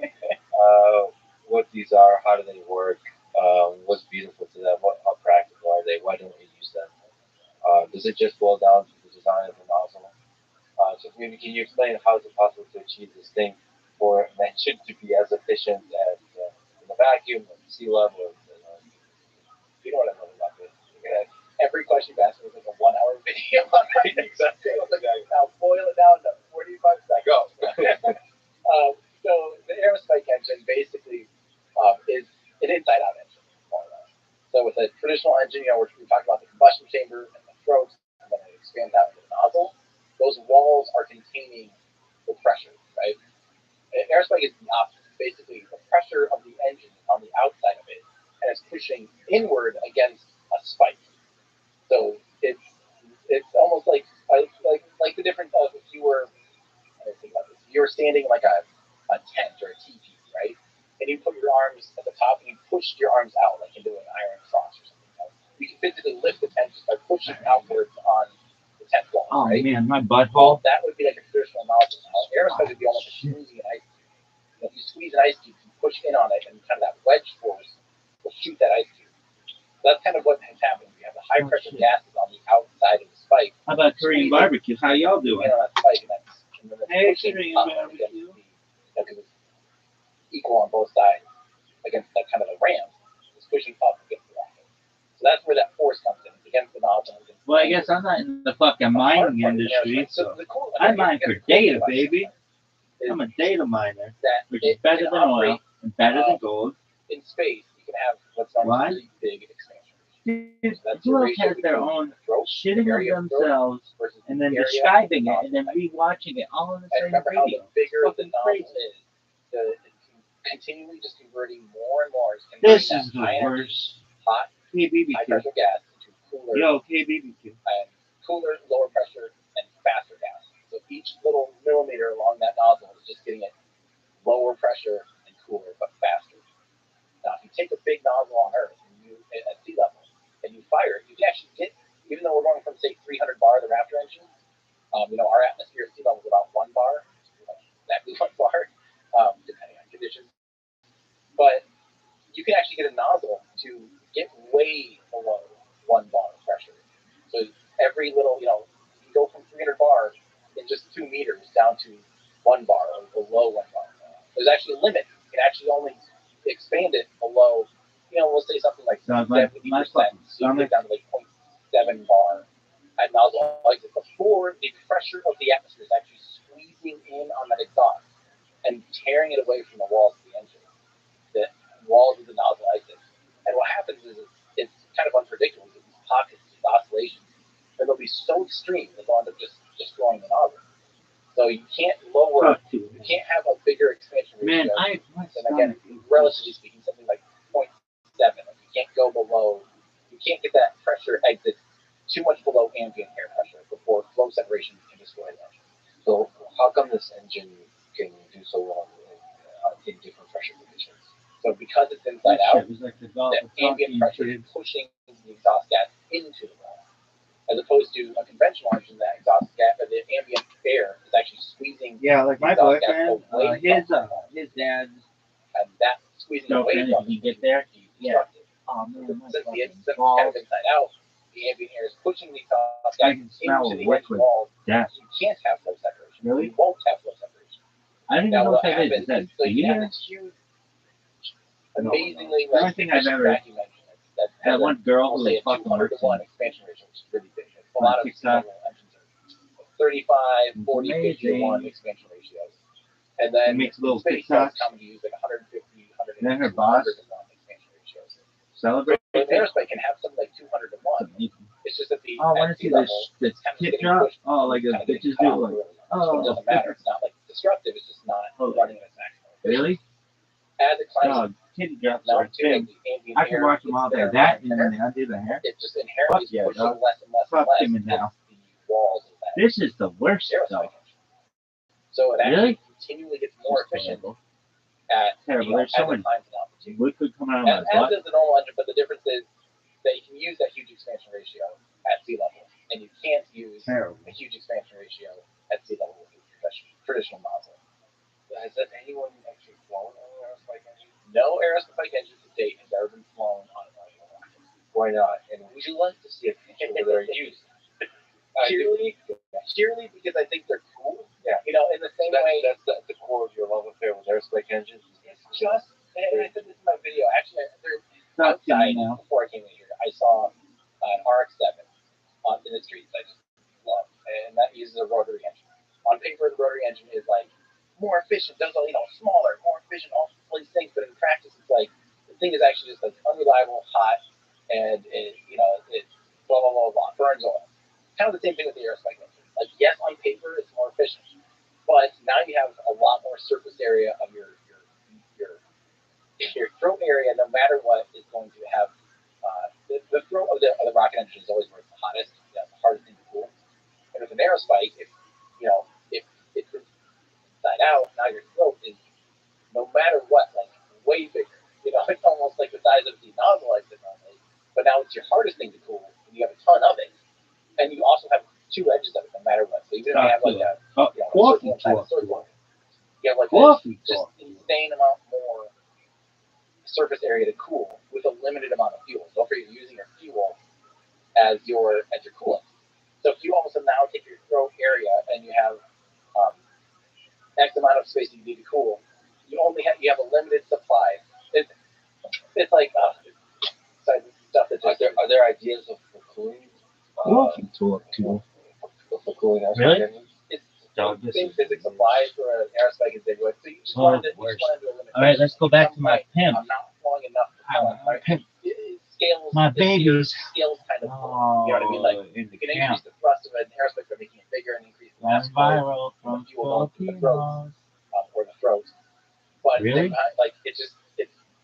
what these are, how do they work, what's beautiful to them, how practical are they, why don't we use them? Does it just boil down to the design of the nozzle? So maybe can you explain how it's possible to achieve this thing for an engine to be as efficient as in the vacuum, at sea level? You know what I love about this? Every question you ask me is like a 1-hour video on my exactly. Now boil it down to 45 seconds. Go. So the aerospike engine basically is an inside-out engine, more or less. So with a traditional engine, we talked about the combustion chamber and the throat, and then it expands out into the nozzle. Those walls are containing the pressure, right? Aerospike is the opposite. Basically, the pressure of the engine on the outside of it, and it's pushing inward against a spike. So it's almost like the difference of if you were, you were standing like a tent or a teepee, right? And you put your arms at the top and you push your arms out like into an iron cross or something else. You can physically lift the tent just by pushing outwards on the tent wall. Oh right? man, my butthole. That would be like a traditional nozzle. Aerospike would be almost like squeezing an ice cube. If you squeeze an ice cube, you push in on it, and kind of that wedge force will shoot that ice cube. So that's kind of what has happened. We have the high pressure gases on the outside of the spike. How about Korean barbecue? How y'all doing? On that spike, and then Hey, Korean barbecue. Because it's equal on both sides against that kind of the ram. It's pushing up against the rocket. So that's where that force comes in. It's against the nozzle. Well, I guess I'm not in the fucking mining industry, so I mine for data, baby. I'm a data miner, which is better than oil and better than gold. In space, you can have what's known as really big expansion. People have their own shitting of themselves and then describing it and then rewatching it all in the same remember video. How the bigger the nozzle is, continually just converting more and more. This is the worst. Hot, high pressure gas into cooler. KBBQ. And cooler, lower pressure, and faster gas. So each little millimeter along that nozzle is just getting it lower pressure and cooler, but faster. Now, if you take a big nozzle on Earth and at sea level and you fire it, you can actually get, even though we're going from say 300 bar to engines. Our atmosphere at sea level is about 1 bar, exactly 1 bar, depending on conditions. But you can actually get a nozzle to get way below 1 bar of pressure. So every little, you can go from 300 bar in just 2 meters down to 1 bar or below 1 bar. There's actually a limit. You can actually only expand it below, we'll say something like 70%. So you get down to like 0.7 bar at nozzle exit before the pressure of the atmosphere is actually squeezing in on that exhaust and tearing it away from the walls of the engine, the walls of the nozzle exit. And what happens is it's kind of unpredictable with these pockets, these oscillations, and they'll be so extreme that they'll end up just destroying the nozzle. So you can't you can't have a bigger expansion ratio. And again, relatively speaking, something like 0.7. Like you can't go below, you can't get that pressure exit too much below ambient air pressure before flow separation can destroy the engine. So how come this engine can do so well in different pressure conditions? So because it's inside out, the ambient pressure is pushing the exhaust gas into the wall, as opposed to a conventional engine, that exhaust gas, or the ambient air is actually squeezing. Yeah, like my boyfriend, his dad's. And that squeezing away from you get there. Yeah. Since it's kind of inside out, the ambient air is pushing the exhaust gas into the engine wall. Yes. You can't have flow separation. Really? You won't have flow separation. I didn't know what that is. Is that so you have this huge, amazingly the only thing I've ever vacuum engine that one girl who was fucking 200 to 1 expansion ratio, which is really big. A lot of engines are 35, 40, 50 to 1 expansion ratios. And then makes little space TikToks. common to use like 150, 180, then her 200 boss to 1 expansion ratios. Celebrate. So an aerospace can have something like 200 to 1. It's just that the I want to see this tip drop. Oh, like the bitches do. Like, it doesn't matter. It's not like destructive. It's just not running at its maximum. Really? As it climbs, titty drops are thin. I can watch them all day. That and then I do the hair. It just inherently pushes less and less Fuck and him less now. the walls of that. This is the worst stuff. So it actually Really? continually gets more efficient at terrible. There's so much liquid coming out of my butt. As is the normal engine, but the difference is that you can use that huge expansion ratio at sea level, and you can't use a huge expansion ratio at sea level with a traditional nozzle. Has anyone actually flown on an aerospace engine? No aerospace engine to date has ever been flown on a nozzle rocket. Why not? And would you like to see it that are used? Purely because I think they're cool. Yeah. In the same way. That's the core of your love affair with aerospace engines. It's just, and I said this in my video. Actually, outside before I came in here, I saw an RX-7 in the streets. I just love, and that uses a rotary engine. On paper, the rotary engine is like more efficient, does smaller, more efficient, all these things. But in practice, it's like the thing is actually just like unreliable, hot, and it blah blah blah blah, burns oil. Kind of the same thing with the aerospace engine. Like, yes, on paper, it's more efficient, but now you have a lot more surface area of your throat area. No matter what, is going to have the throat of the rocket engine is always where it's the hottest. That's the hardest thing to cool. And with an aerospike, if it's inside out, now your throat is, no matter what, like way bigger. It's almost like the size of the nozzle exit normally. But now it's your hardest thing to cool, and you have a ton of it. And you also have 2 edges of it, no matter what. So even if you have like a circle inside a circle, you have like just insane amount more surface area to cool with a limited amount of fuel. Don't forget using your fuel as your coolant. So if you all of a sudden now take your throat area and you have X amount of space that you need to cool, you have a limited supply. It's like stuff that are there ideas for cooling? Tool. For cooling aerospace really? engines? It's the same physics applies for an aerospace as they would. So you just want to do a limit. All right, let's go back to my pimp. I'm not long enough to count. Right? Scales. My babies. Scales kind of. You know what I mean? Like you can increase the thrust of an aerospace by making it bigger and increase the mass flow from the fuel to the throat or the throat. But really? It's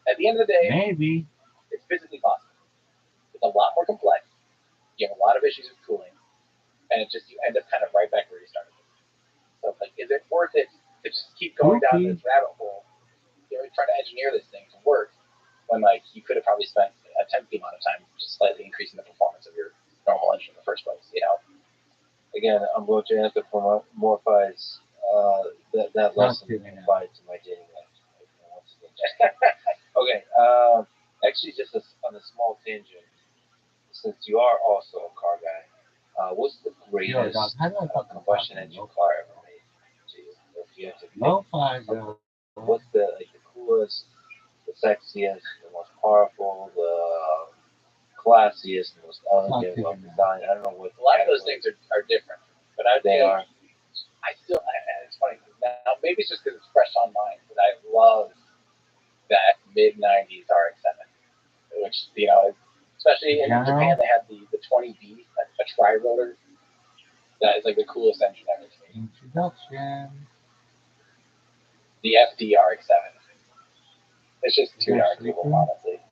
at the end of the day, maybe it's physically possible. It's a lot more complex. You have a lot of issues with cooling, and you end up kind of right back where you started. So it's like, is it worth it to just keep going down this rabbit hole? Trying to engineer this thing to work when you could have probably spent a tenth the amount of time just slightly increasing the performance of your normal engine in the first place. again, I'm going to anthropomorphize that lesson and apply it to my dating life. Okay, actually, just on a small tangent, since you are also a car guy, what's the greatest combustion engine car ever made? If you have to pick, what's the coolest, the sexiest, the most powerful, the classiest, the most elegant, well designed? I don't know what. A lot of those things are different, but they are. It's funny now. Maybe it's just because it's fresh on mind, but I love that mid '90s RX-7, which especially in Japan, they had the 20B, a tri-rotor. That is like the coolest engine ever made. Introduction. The FD RX-7. It's just too darn cool, honestly.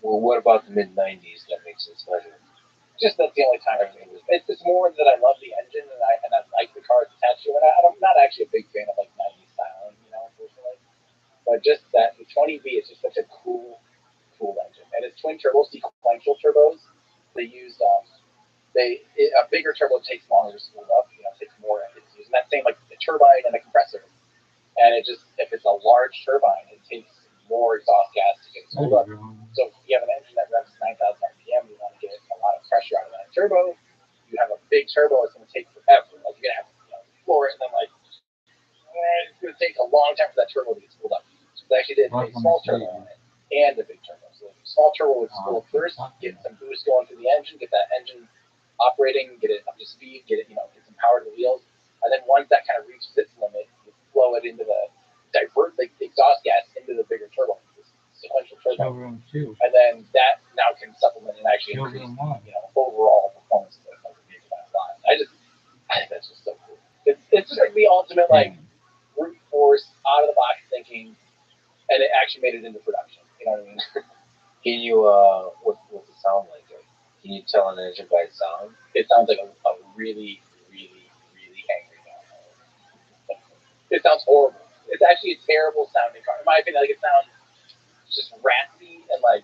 Well, what about the mid '90s that makes it special? Just that's the only time everything was. It's more that I love the engine and I like the cars attached to it. I'm not actually a big fan of like '90s styling, unfortunately. But just that the 20B is just such a cool engine, and it's twin turbo sequential turbos. They use a bigger turbo takes longer to spool up. Takes more. It's using that same like the turbine and the compressor, and it just if it's a large turbine, it takes more exhaust gas to get spooled up. So if you have an engine that revs 9,000 RPM, you want to get a lot of pressure out of that turbo. You have a big turbo, it's going to take forever. Like you're going to have to floor it, and then it's going to take a long time for that turbo to get spooled up. So they actually did a small turbo on it and a big turbo. So the small turbo would spool up first, get some boost going through the engine, get that engine operating, get it up to speed, get some power to the wheels, and then once that kind of reaches its limit, you flow it into divert the exhaust gas into the bigger turbo, sequential turbo, and then that now can supplement and actually increase overall performance of the vehicle. I think that's just so cool. It's just like the ultimate brute force, out of the box thinking, and it actually made it into production. You know what I mean? Can you what's it sound like? Can you tell an engine by its sound? It sounds like a really, really, really angry car. It sounds horrible. It's actually a terrible sounding car. In my opinion, it sounds just raspy and like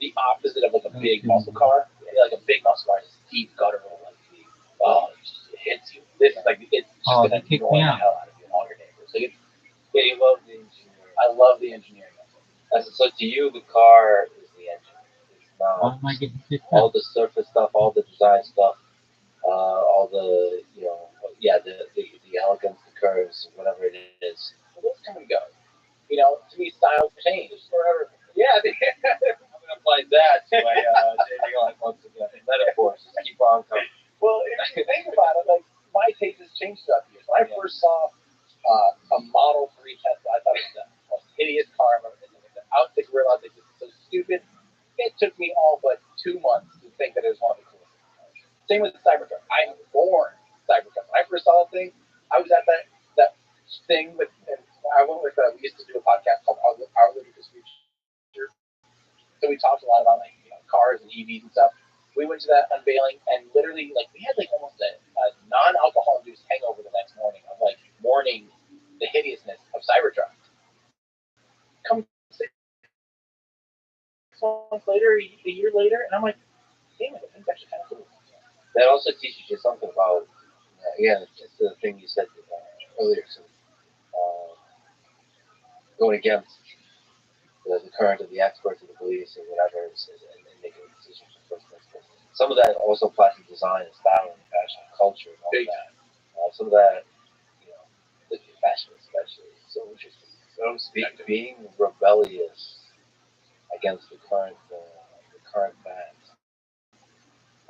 the opposite of like a big muscle car. Like a big muscle car is deep guttural, it just hits you. This is like it's just gonna annoy the hell out of you and all your neighbors. Like you love the engineering. I love the engineering of it. So to you, the car is the engine. It's not all the surface stuff, all the design stuff, all the the elegance, the curves, whatever it is. Well, those come and go. To me, styles change forever. Yeah, I'm gonna apply that to my dating life once again. Metaphors, just keep on coming. Well, if you think about it, like my taste has changed throughout the years. When I first saw a Model 3 Tesla, I thought it was the most hideous car I've ever seen. Out the grill, I think this is so stupid. It took me all but 2 months to think that it was one of the coolest cars. Same with the Cybertruck. I'm born Cybertruck. When I first saw that thing, I was at that thing with, and I went with, we used to do a podcast called Our Ludicrous Future. So we talked a lot about cars and EVs and stuff. We went to that unveiling and literally we had almost a non-alcohol induced hangover the next morning of mourning the hideousness of Cybertruck. Come 6 months later, a year later, and I'm like, damn it, I think that's actually kind of cool. That also teaches you something about it's the thing you said earlier. So, going against the current of the experts and the beliefs and whatever, and making decisions for first principles. Some of that also applies to design and style and fashion and culture and all that. Some of that, the fashion especially, is so interesting. So being rebellious against the current fads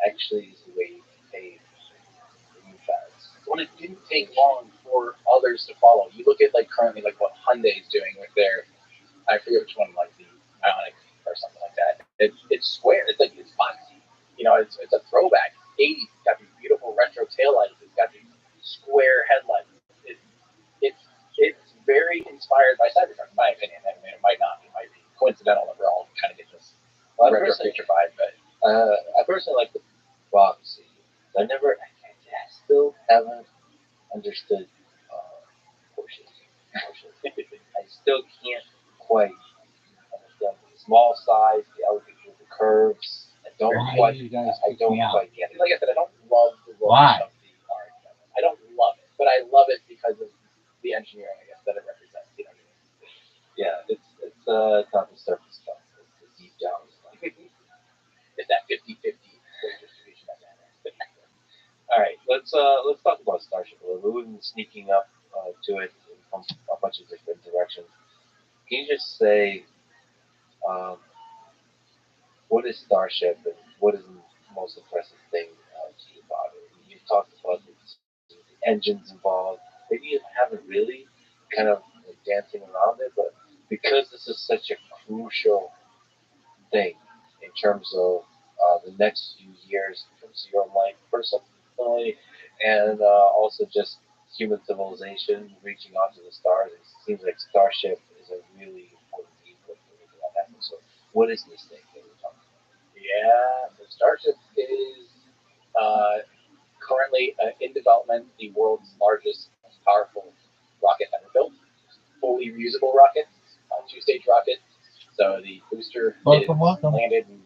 actually is the way you can pave the new fads. When it didn't take long for others to follow. You look at currently what Hyundai is doing with their, I forget which one, the Ioniq or something like that. It's square. It's it's boxy. It's a throwback. 80s. It's got these beautiful retro taillights. It's got these square headlights. It's very inspired by Cybertruck, in my opinion. I mean, it might not be. It might be coincidental that we're all kind of getting this retro future vibe. But I personally like the boxy. I still haven't understood Porsche. I still can't quite understand the small size, the elegance of the curves. don't quite. I don't quite get it. Like I said, I don't love the look Why? of the art. I don't love it, but I love it because of the engineering, I guess, that it represents. You know what I mean? Yeah, it's not the surface stuff. It's the deep down stuff. It's that 50-50 distribution that matters. All right, let's talk about Starship a little bit. We've been sneaking up to it from a bunch of different directions. Can you just say what is Starship and what is the most impressive thing to you about it? You talked about the engines involved. Maybe you haven't really kind of dancing around it, but because this is such a crucial thing in terms of the next few years, in terms of your life personally, and also just human civilization reaching out to the stars. It seems like Starship is a really important vehicle for making that happen. So, what is this thing that we're talking about? Yeah, so Starship is currently in development, the world's largest, most powerful rocket ever built. Fully reusable rocket, two-stage rocket. So the booster is landed, and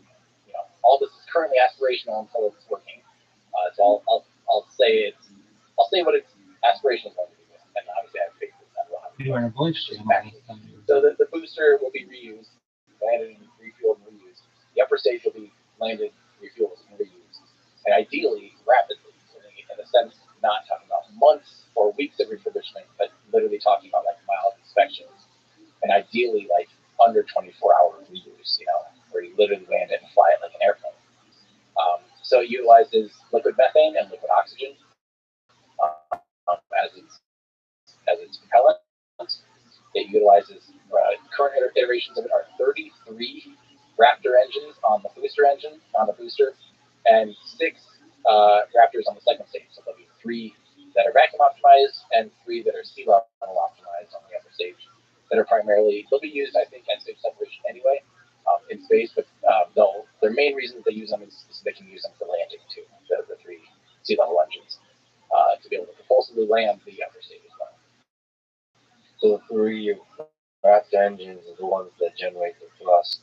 all this is currently aspirational until it's working. So I'll say what its aspiration is going to be, and obviously I have faith that will happen. You were in a voice So the booster will be reused, landed, and refueled and reused. The upper stage will be landed, refueled, and reused, and ideally rapidly. In a sense, not talking about months or weeks of refurbishment, but literally talking about like mild inspections, and ideally like under 24-hour reuse. Where you literally land it and fly it like an airplane. So it utilizes liquid methane and liquid oxygen as its propellant. It utilizes current iterations of it are 33 Raptor engines on the booster, and 6 Raptors on the second stage. So there'll be 3 that are vacuum optimized and 3 that are sea level optimized on the upper stage. That are they'll be used, I think, at stage separation anyway in space, but their main reason that they use them is so they can use them for landing too. The 3 sea level engines to be able to propulsively land the upper stage as well. So the 3 Raptor engines are the ones that generate the thrust